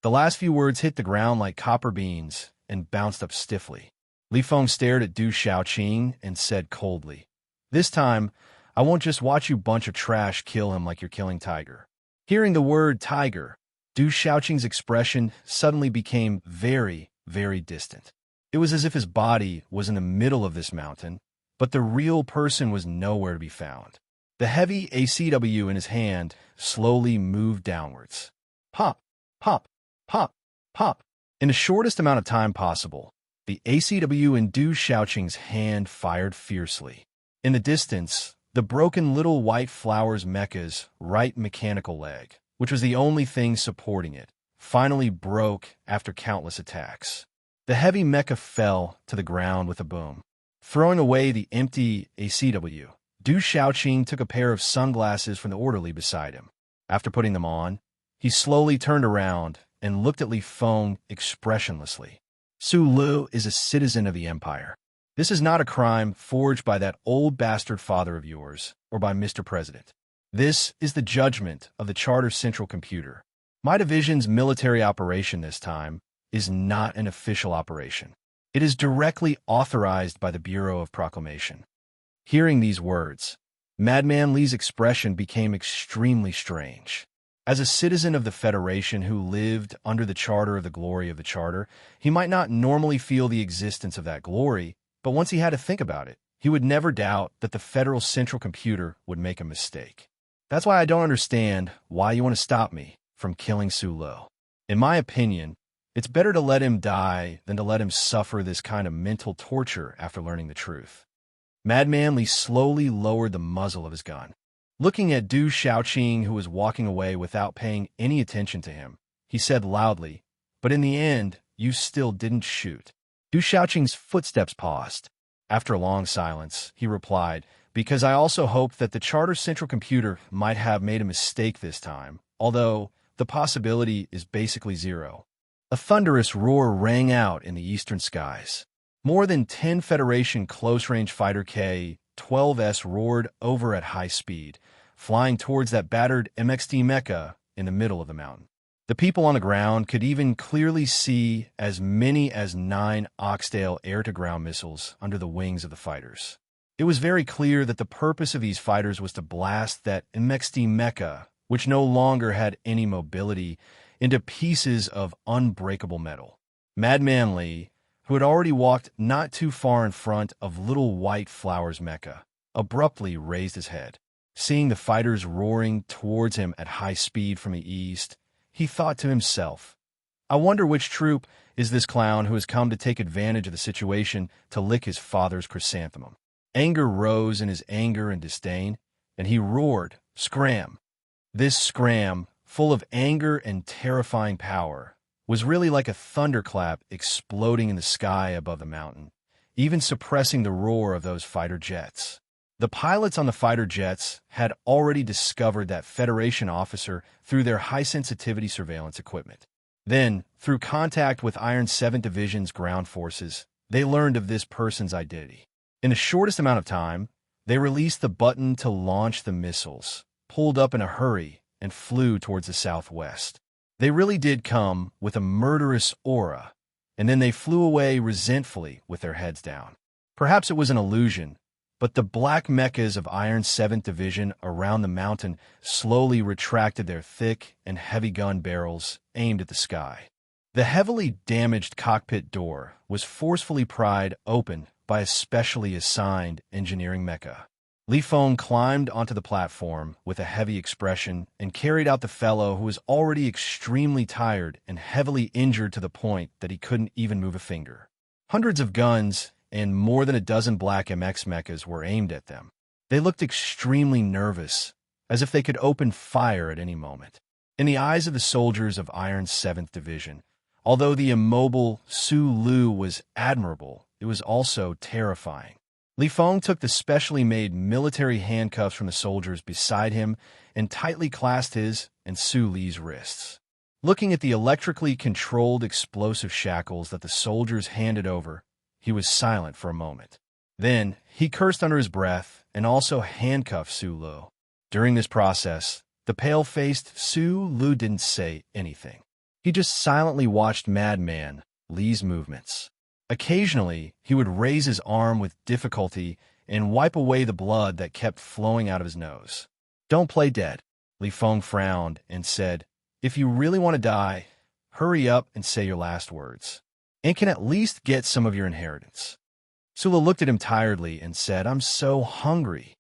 The last few words hit the ground like copper beans and bounced up stiffly. Li Feng stared at Du Shaoqing and said coldly, "This time, I won't just watch you bunch of trash kill him like you're killing Tiger." Hearing the word Tiger, Du Shaoqing's expression suddenly became very, very distant. It was as if his body was in the middle of this mountain, but the real person was nowhere to be found. The heavy ACW in his hand slowly moved downwards. Pop, pop, pop, pop. In the shortest amount of time possible, the ACW in Du Shaoqing's hand fired fiercely. In the distance, the broken little white flower's mecha's right mechanical leg, which was the only thing supporting it, finally broke after countless attacks. The heavy mecha fell to the ground with a boom. Throwing away the empty ACW, Du Shaoqing took a pair of sunglasses from the orderly beside him. After putting them on, he slowly turned around and looked at Li Feng expressionlessly. "Su Lu is a citizen of the Empire. This is not a crime forged by that old bastard father of yours or by Mr. President. This is the judgment of the Charter Central Computer. My division's military operation this time is not an official operation. It is directly authorized by the Bureau of Proclamation." Hearing these words, Madman Li's expression became extremely strange. As a citizen of the Federation who lived under the charter of the glory of the Charter, he might not normally feel the existence of that glory, but once he had to think about it, he would never doubt that the Federal Central Computer would make a mistake. That's why I don't understand why you want to stop me from killing Su Lu. In my opinion, it's better to let him die than to let him suffer this kind of mental torture after learning the truth. Madman Li slowly lowered the muzzle of his gun. Looking at Du Shaoqing, who was walking away without paying any attention to him, he said loudly, "But in the end, you still didn't shoot." Du Shaoqing's footsteps paused. After a long silence, he replied, "Because I also hoped that the Charter Central Computer might have made a mistake this time, although the possibility is basically zero." A thunderous roar rang out in the eastern skies. More than 10 Federation close-range fighter K-12s roared over at high speed, flying towards that battered MXT mecha in the middle of the mountain. The people on the ground could even clearly see as many as 9 Oxdale air-to-ground missiles under the wings of the fighters. It was very clear that the purpose of these fighters was to blast that enchanting mecha, which no longer had any mobility, into pieces of unbreakable metal. Madman Lee, who had already walked not too far in front of Little White Flower's mecha, abruptly raised his head. Seeing the fighters roaring towards him at high speed from the east, he thought to himself, I wonder which troop is this clown who has come to take advantage of the situation to lick his father's chrysanthemum. Anger rose in his anger and disdain, and he roared, Scram! This scram, full of anger and terrifying power, was really like a thunderclap exploding in the sky above the mountain, even suppressing the roar of those fighter jets. The pilots on the fighter jets had already discovered that Federation officer through their high-sensitivity surveillance equipment. Then, through contact with Iron 7 Division's ground forces, they learned of this person's identity. In the shortest amount of time, they released the button to launch the missiles, pulled up in a hurry, and flew towards the southwest. They really did come with a murderous aura, and then they flew away resentfully with their heads down. Perhaps it was an illusion, but the black mechas of Iron 7th Division around the mountain slowly retracted their thick and heavy gun barrels aimed at the sky. The heavily damaged cockpit door was forcefully pried open by a specially assigned engineering mecha. Li Feng climbed onto the platform with a heavy expression and carried out the fellow who was already extremely tired and heavily injured to the point that he couldn't even move a finger. Hundreds of guns and more than a dozen black MX mechas were aimed at them. They looked extremely nervous, as if they could open fire at any moment. In the eyes of the soldiers of Iron's 7th Division, although the immobile Su Lu was admirable, it was also terrifying. Li Feng took the specially made military handcuffs from the soldiers beside him and tightly clasped his and Su Li's wrists. Looking at the electrically controlled explosive shackles that the soldiers handed over, he was silent for a moment. Then, he cursed under his breath and also handcuffed Su Lu. During this process, the pale-faced Su Lu didn't say anything. He just silently watched Madman Li's movements. Occasionally, he would raise his arm with difficulty and wipe away the blood that kept flowing out of his nose. Don't play dead. Li Feng frowned and said, If you really want to die, hurry up and say your last words, and can at least get some of your inheritance. Sula looked at him tiredly and said, I'm so hungry.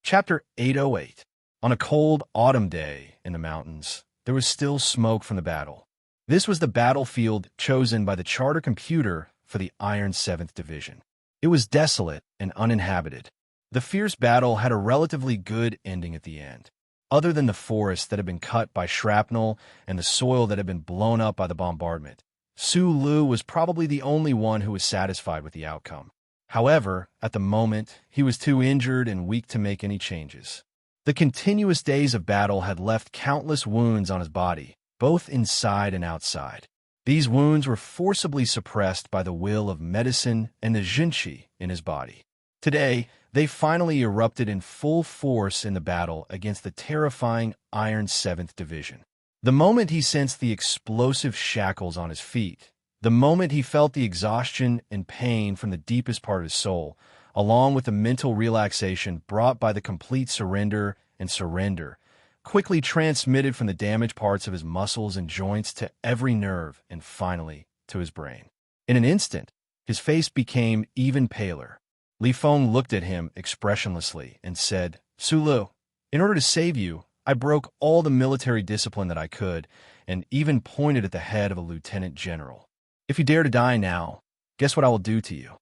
Chapter 808. On a cold autumn day in the mountains, there was still smoke from the battle. This was the battlefield chosen by the charter computer for the Iron 7th Division. It was desolate and uninhabited. The fierce battle had a relatively good ending at the end. Other than the forest that had been cut by shrapnel and the soil that had been blown up by the bombardment, Su Lu was probably the only one who was satisfied with the outcome. However, at the moment, he was too injured and weak to make any changes. The continuous days of battle had left countless wounds on his body, both inside and outside. These wounds were forcibly suppressed by the will of medicine and the jinqi in his body. Today, they finally erupted in full force in the battle against the terrifying Iron 7th Division. The moment he sensed the explosive shackles on his feet, the moment he felt the exhaustion and pain from the deepest part of his soul, along with the mental relaxation brought by the complete surrender and surrender, quickly transmitted from the damaged parts of his muscles and joints to every nerve and finally to his brain. In an instant, his face became even paler. Li Feng looked at him expressionlessly and said, Su Lu, in order to save you, I broke all the military discipline that I could and even pointed at the head of a lieutenant general. If you dare to die now, guess what I will do to you?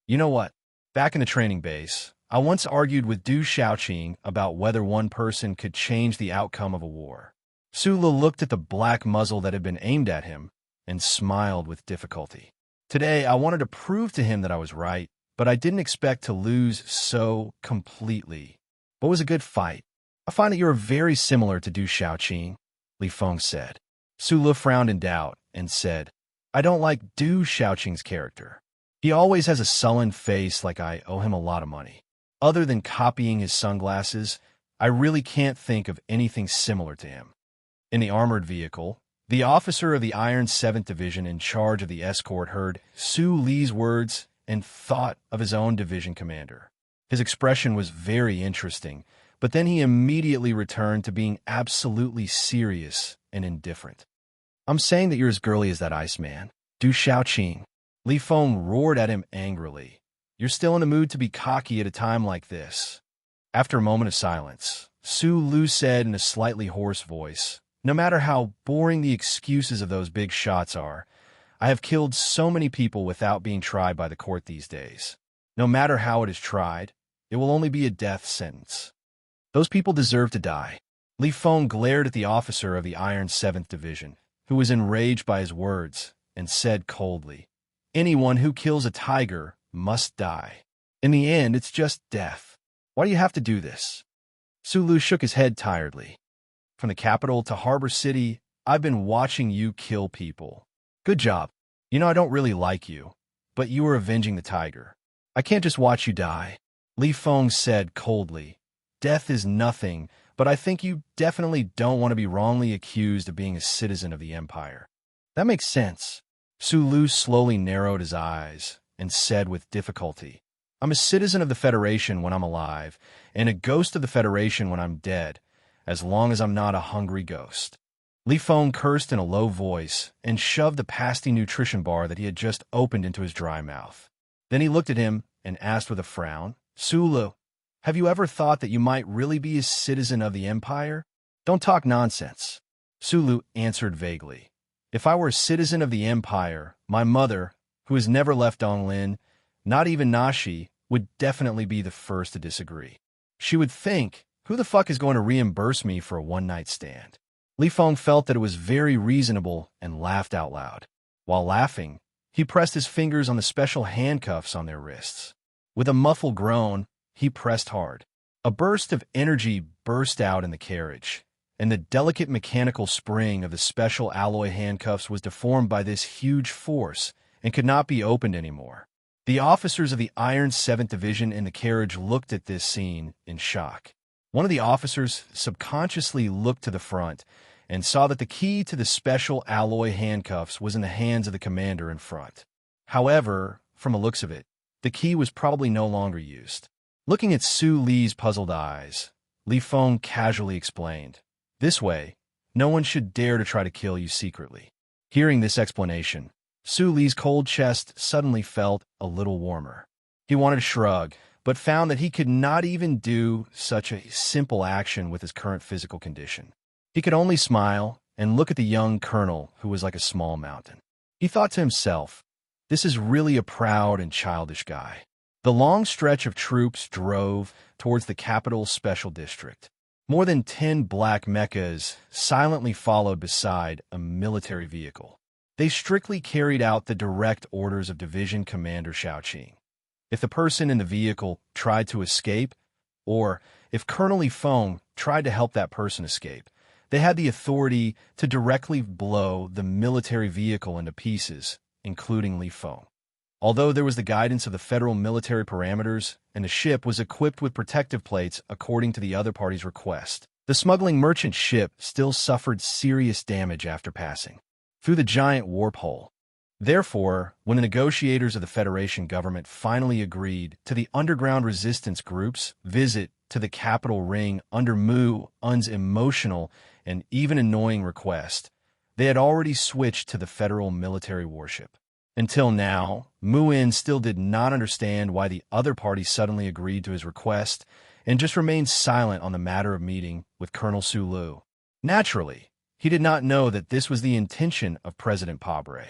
You know what? Back in the training base, I once argued with Du Xiaoqing about whether one person could change the outcome of a war. Su Lu looked at the black muzzle that had been aimed at him and smiled with difficulty. Today, I wanted to prove to him that I was right, but I didn't expect to lose so completely. But it was a good fight. I find that you are very similar to Du Xiaoqing, Li Feng said. Su Lu frowned in doubt and said, I don't like Du Xiaoqing's character. He always has a sullen face like I owe him a lot of money. Other than copying his sunglasses, I really can't think of anything similar to him. In the armored vehicle, the officer of the Iron 7th Division in charge of the escort heard Su Li's words and thought of his own division commander. His expression was very interesting, but then he immediately returned to being absolutely serious and indifferent. I'm saying that you're as girly as that Iceman. Du Xiaoqing. Li Feng roared at him angrily. You're still in the mood to be cocky at a time like this. After a moment of silence, Su Lu said in a slightly hoarse voice, no matter how boring the excuses of those big shots are, I have killed so many people without being tried by the court these days. No matter how it is tried, it will only be a death sentence. Those people deserve to die. Li Feng glared at the officer of the Iron 7th Division, who was enraged by his words, and said coldly, anyone who kills a tiger must die. In the end, it's just death. Why do you have to do this? Su Lu shook his head tiredly. From the capital to Harbor City, I've been watching you kill people. Good job. You know I don't really like you, but you are avenging the tiger. I can't just watch you die. Li Feng said coldly, death is nothing, but I think you definitely don't want to be wrongly accused of being a citizen of the Empire. That makes sense. Su Lu slowly narrowed his eyes and said with difficulty, I'm a citizen of the Federation when I'm alive, and a ghost of the Federation when I'm dead, as long as I'm not a hungry ghost. Li Feng cursed in a low voice and shoved the pasty nutrition bar that he had just opened into his dry mouth. Then he looked at him and asked with a frown, Su Lu, have you ever thought that you might really be a citizen of the Empire? Don't talk nonsense. Su Lu answered vaguely. If I were a citizen of the Empire, my mother, who has never left Donglin, not even Nashi, would definitely be the first to disagree. She would think, who the fuck is going to reimburse me for a one-night stand? Li Feng felt that it was very reasonable and laughed out loud. While laughing, he pressed his fingers on the special handcuffs on their wrists. With a muffled groan, he pressed hard. A burst of energy burst out in the carriage, and the delicate mechanical spring of the special alloy handcuffs was deformed by this huge force and could not be opened anymore. The officers of the Iron 7th Division in the carriage looked at this scene in shock. One of the officers subconsciously looked to the front and saw that the key to the special alloy handcuffs was in the hands of the commander in front. However, from the looks of it, the key was probably no longer used. Looking at Su Li's puzzled eyes, Li Feng casually explained, this way, no one should dare to try to kill you secretly. Hearing this explanation, Su Li's cold chest suddenly felt a little warmer. He wanted to shrug, but found that he could not even do such a simple action with his current physical condition. He could only smile and look at the young colonel who was like a small mountain. He thought to himself, this is really a proud and childish guy. The long stretch of troops drove towards the capital special district. More than 10 black mechas silently followed beside a military vehicle. They strictly carried out the direct orders of Division Commander Xiaoqing. If the person in the vehicle tried to escape, or if Colonel Li Feng tried to help that person escape, they had the authority to directly blow the military vehicle into pieces, including Li Feng. Although there was the guidance of the federal military parameters, and the ship was equipped with protective plates according to the other party's request, the smuggling merchant ship still suffered serious damage after passing through the giant warp hole. Therefore, when the negotiators of the Federation government finally agreed to the underground resistance group's visit to the capital ring under Mu Un's emotional and even annoying request, they had already switched to the federal military warship. Until now, Mu Un still did not understand why the other party suddenly agreed to his request and just remained silent on the matter of meeting with Colonel Su Lu. Naturally, he did not know that this was the intention of President Pabre.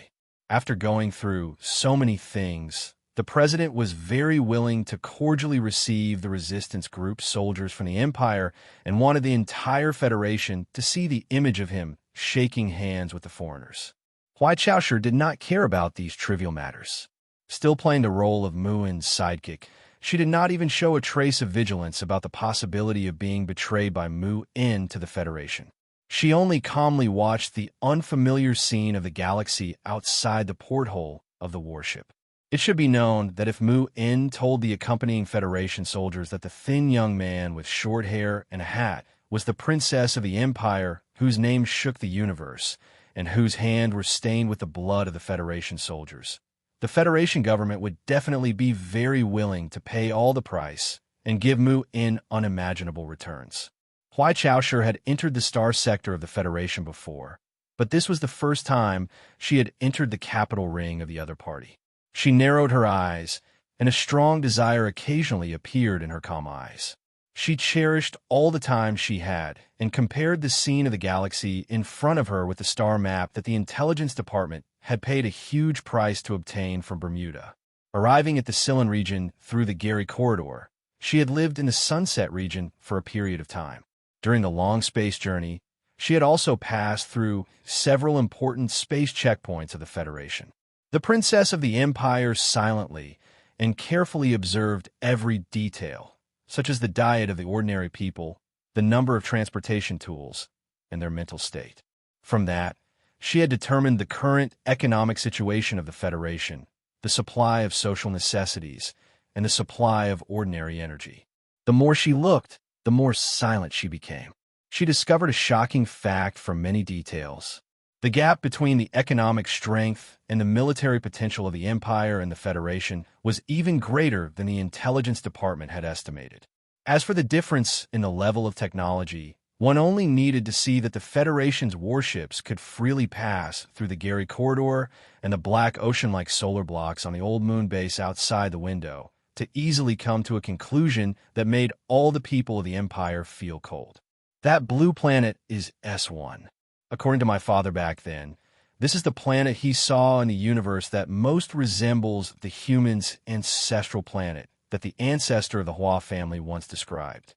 After going through so many things, the president was very willing to cordially receive the resistance group soldiers from the Empire and wanted the entire Federation to see the image of him shaking hands with the foreigners. Huai Chaoshi did not care about these trivial matters. Still playing the role of Mu Un's sidekick, she did not even show a trace of vigilance about the possibility of being betrayed by Mu Un to the Federation. She only calmly watched the unfamiliar scene of the galaxy outside the porthole of the warship. It should be known that if Mu Un told the accompanying Federation soldiers that the thin young man with short hair and a hat was the princess of the Empire whose name shook the universe, and whose hands were stained with the blood of the Federation soldiers, the Federation government would definitely be very willing to pay all the price and give Mu in unimaginable returns. Huai Chaoshi had entered the star sector of the Federation before, but this was the first time she had entered the capital ring of the other party. She narrowed her eyes, and a strong desire occasionally appeared in her calm eyes. She cherished all the time she had and compared the scene of the galaxy in front of her with the star map that the intelligence department had paid a huge price to obtain from Bermuda. Arriving at the Sylvan region through the Gary corridor, she had lived in the Sunset region for a period of time. During the long space journey, she had also passed through several important space checkpoints of the Federation. The Princess of the Empire silently and carefully observed every detail, such as the diet of the ordinary people, the number of transportation tools, and their mental state. From that, she had determined the current economic situation of the Federation, the supply of social necessities, and the supply of ordinary energy. The more she looked, the more silent she became. She discovered a shocking fact from many details. The gap between the economic strength and the military potential of the Empire and the Federation was even greater than the intelligence department had estimated. As for the difference in the level of technology, one only needed to see that the Federation's warships could freely pass through the Gary corridor and the black ocean-like solar blocks on the old moon base outside the window to easily come to a conclusion that made all the people of the Empire feel cold. That blue planet is S1. According to my father back then, this is the planet he saw in the universe that most resembles the human's ancestral planet that the ancestor of the Hua family once described.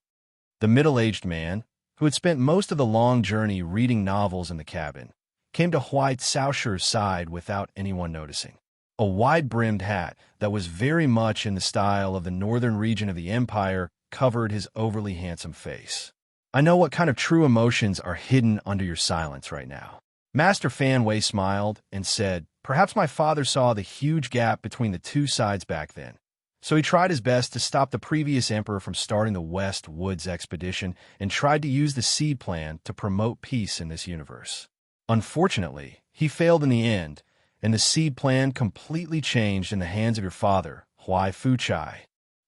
The middle-aged man, who had spent most of the long journey reading novels in the cabin, came to Huai Caoshi's side without anyone noticing. A wide-brimmed hat that was very much in the style of the northern region of the Empire covered his overly handsome face. I know what kind of true emotions are hidden under your silence right now. Master Fan Wei smiled and said, perhaps my father saw the huge gap between the two sides back then. So he tried his best to stop the previous emperor from starting the West Woods expedition and tried to use the seed plan to promote peace in this universe. Unfortunately, he failed in the end, and the seed plan completely changed in the hands of your father, Huai Fuchai.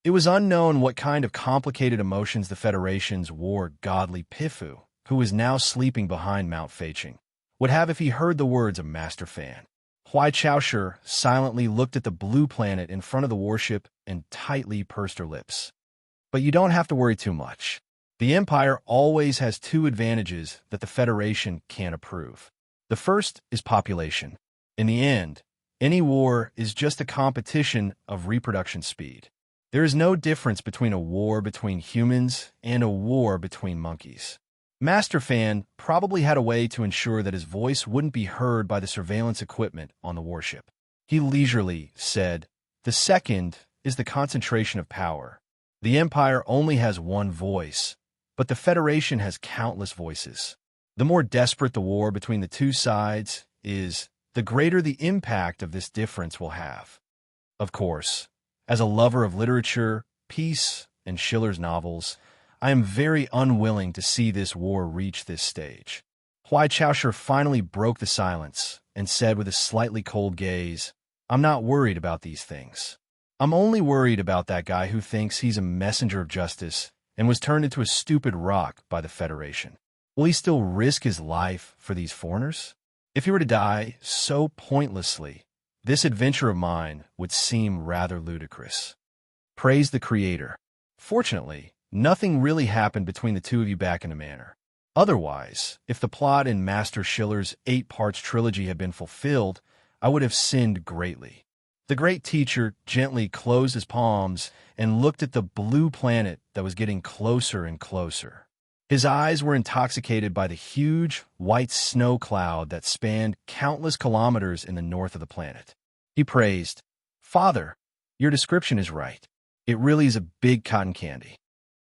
It was unknown what kind of complicated emotions the Federation's war godly Pifu, who was now sleeping behind Mount Feiqing, would have if he heard the words of Master Fan. Huai Caoshi silently looked at the blue planet in front of the warship and tightly pursed her lips. But you don't have to worry too much. The Empire always has two advantages that the Federation can't approve. The first is population. In the end, any war is just a competition of reproduction speed. There is no difference between a war between humans and a war between monkeys. Master Fan probably had a way to ensure that his voice wouldn't be heard by the surveillance equipment on the warship. He leisurely said, the second is the concentration of power. The Empire only has one voice, but the Federation has countless voices. The more desperate the war between the two sides is, the greater the impact of this difference will have. Of course, as a lover of literature, peace, and Schiller's novels, I am very unwilling to see this war reach this stage. Huai Caoshi finally broke the silence and said with a slightly cold gaze, I'm not worried about these things. I'm only worried about that guy who thinks he's a messenger of justice and was turned into a stupid rock by the Federation. Will he still risk his life for these foreigners? If he were to die so pointlessly, this adventure of mine would seem rather ludicrous. Praise the Creator. Fortunately, nothing really happened between the two of you back in the manor. Otherwise, if the plot in Master Schiller's 8-parts trilogy had been fulfilled, I would have sinned greatly. The great teacher gently closed his palms and looked at the blue planet that was getting closer and closer. His eyes were intoxicated by the huge, white snow cloud that spanned countless kilometers in the north of the planet. He praised, Father, your description is right. It really is a big cotton candy.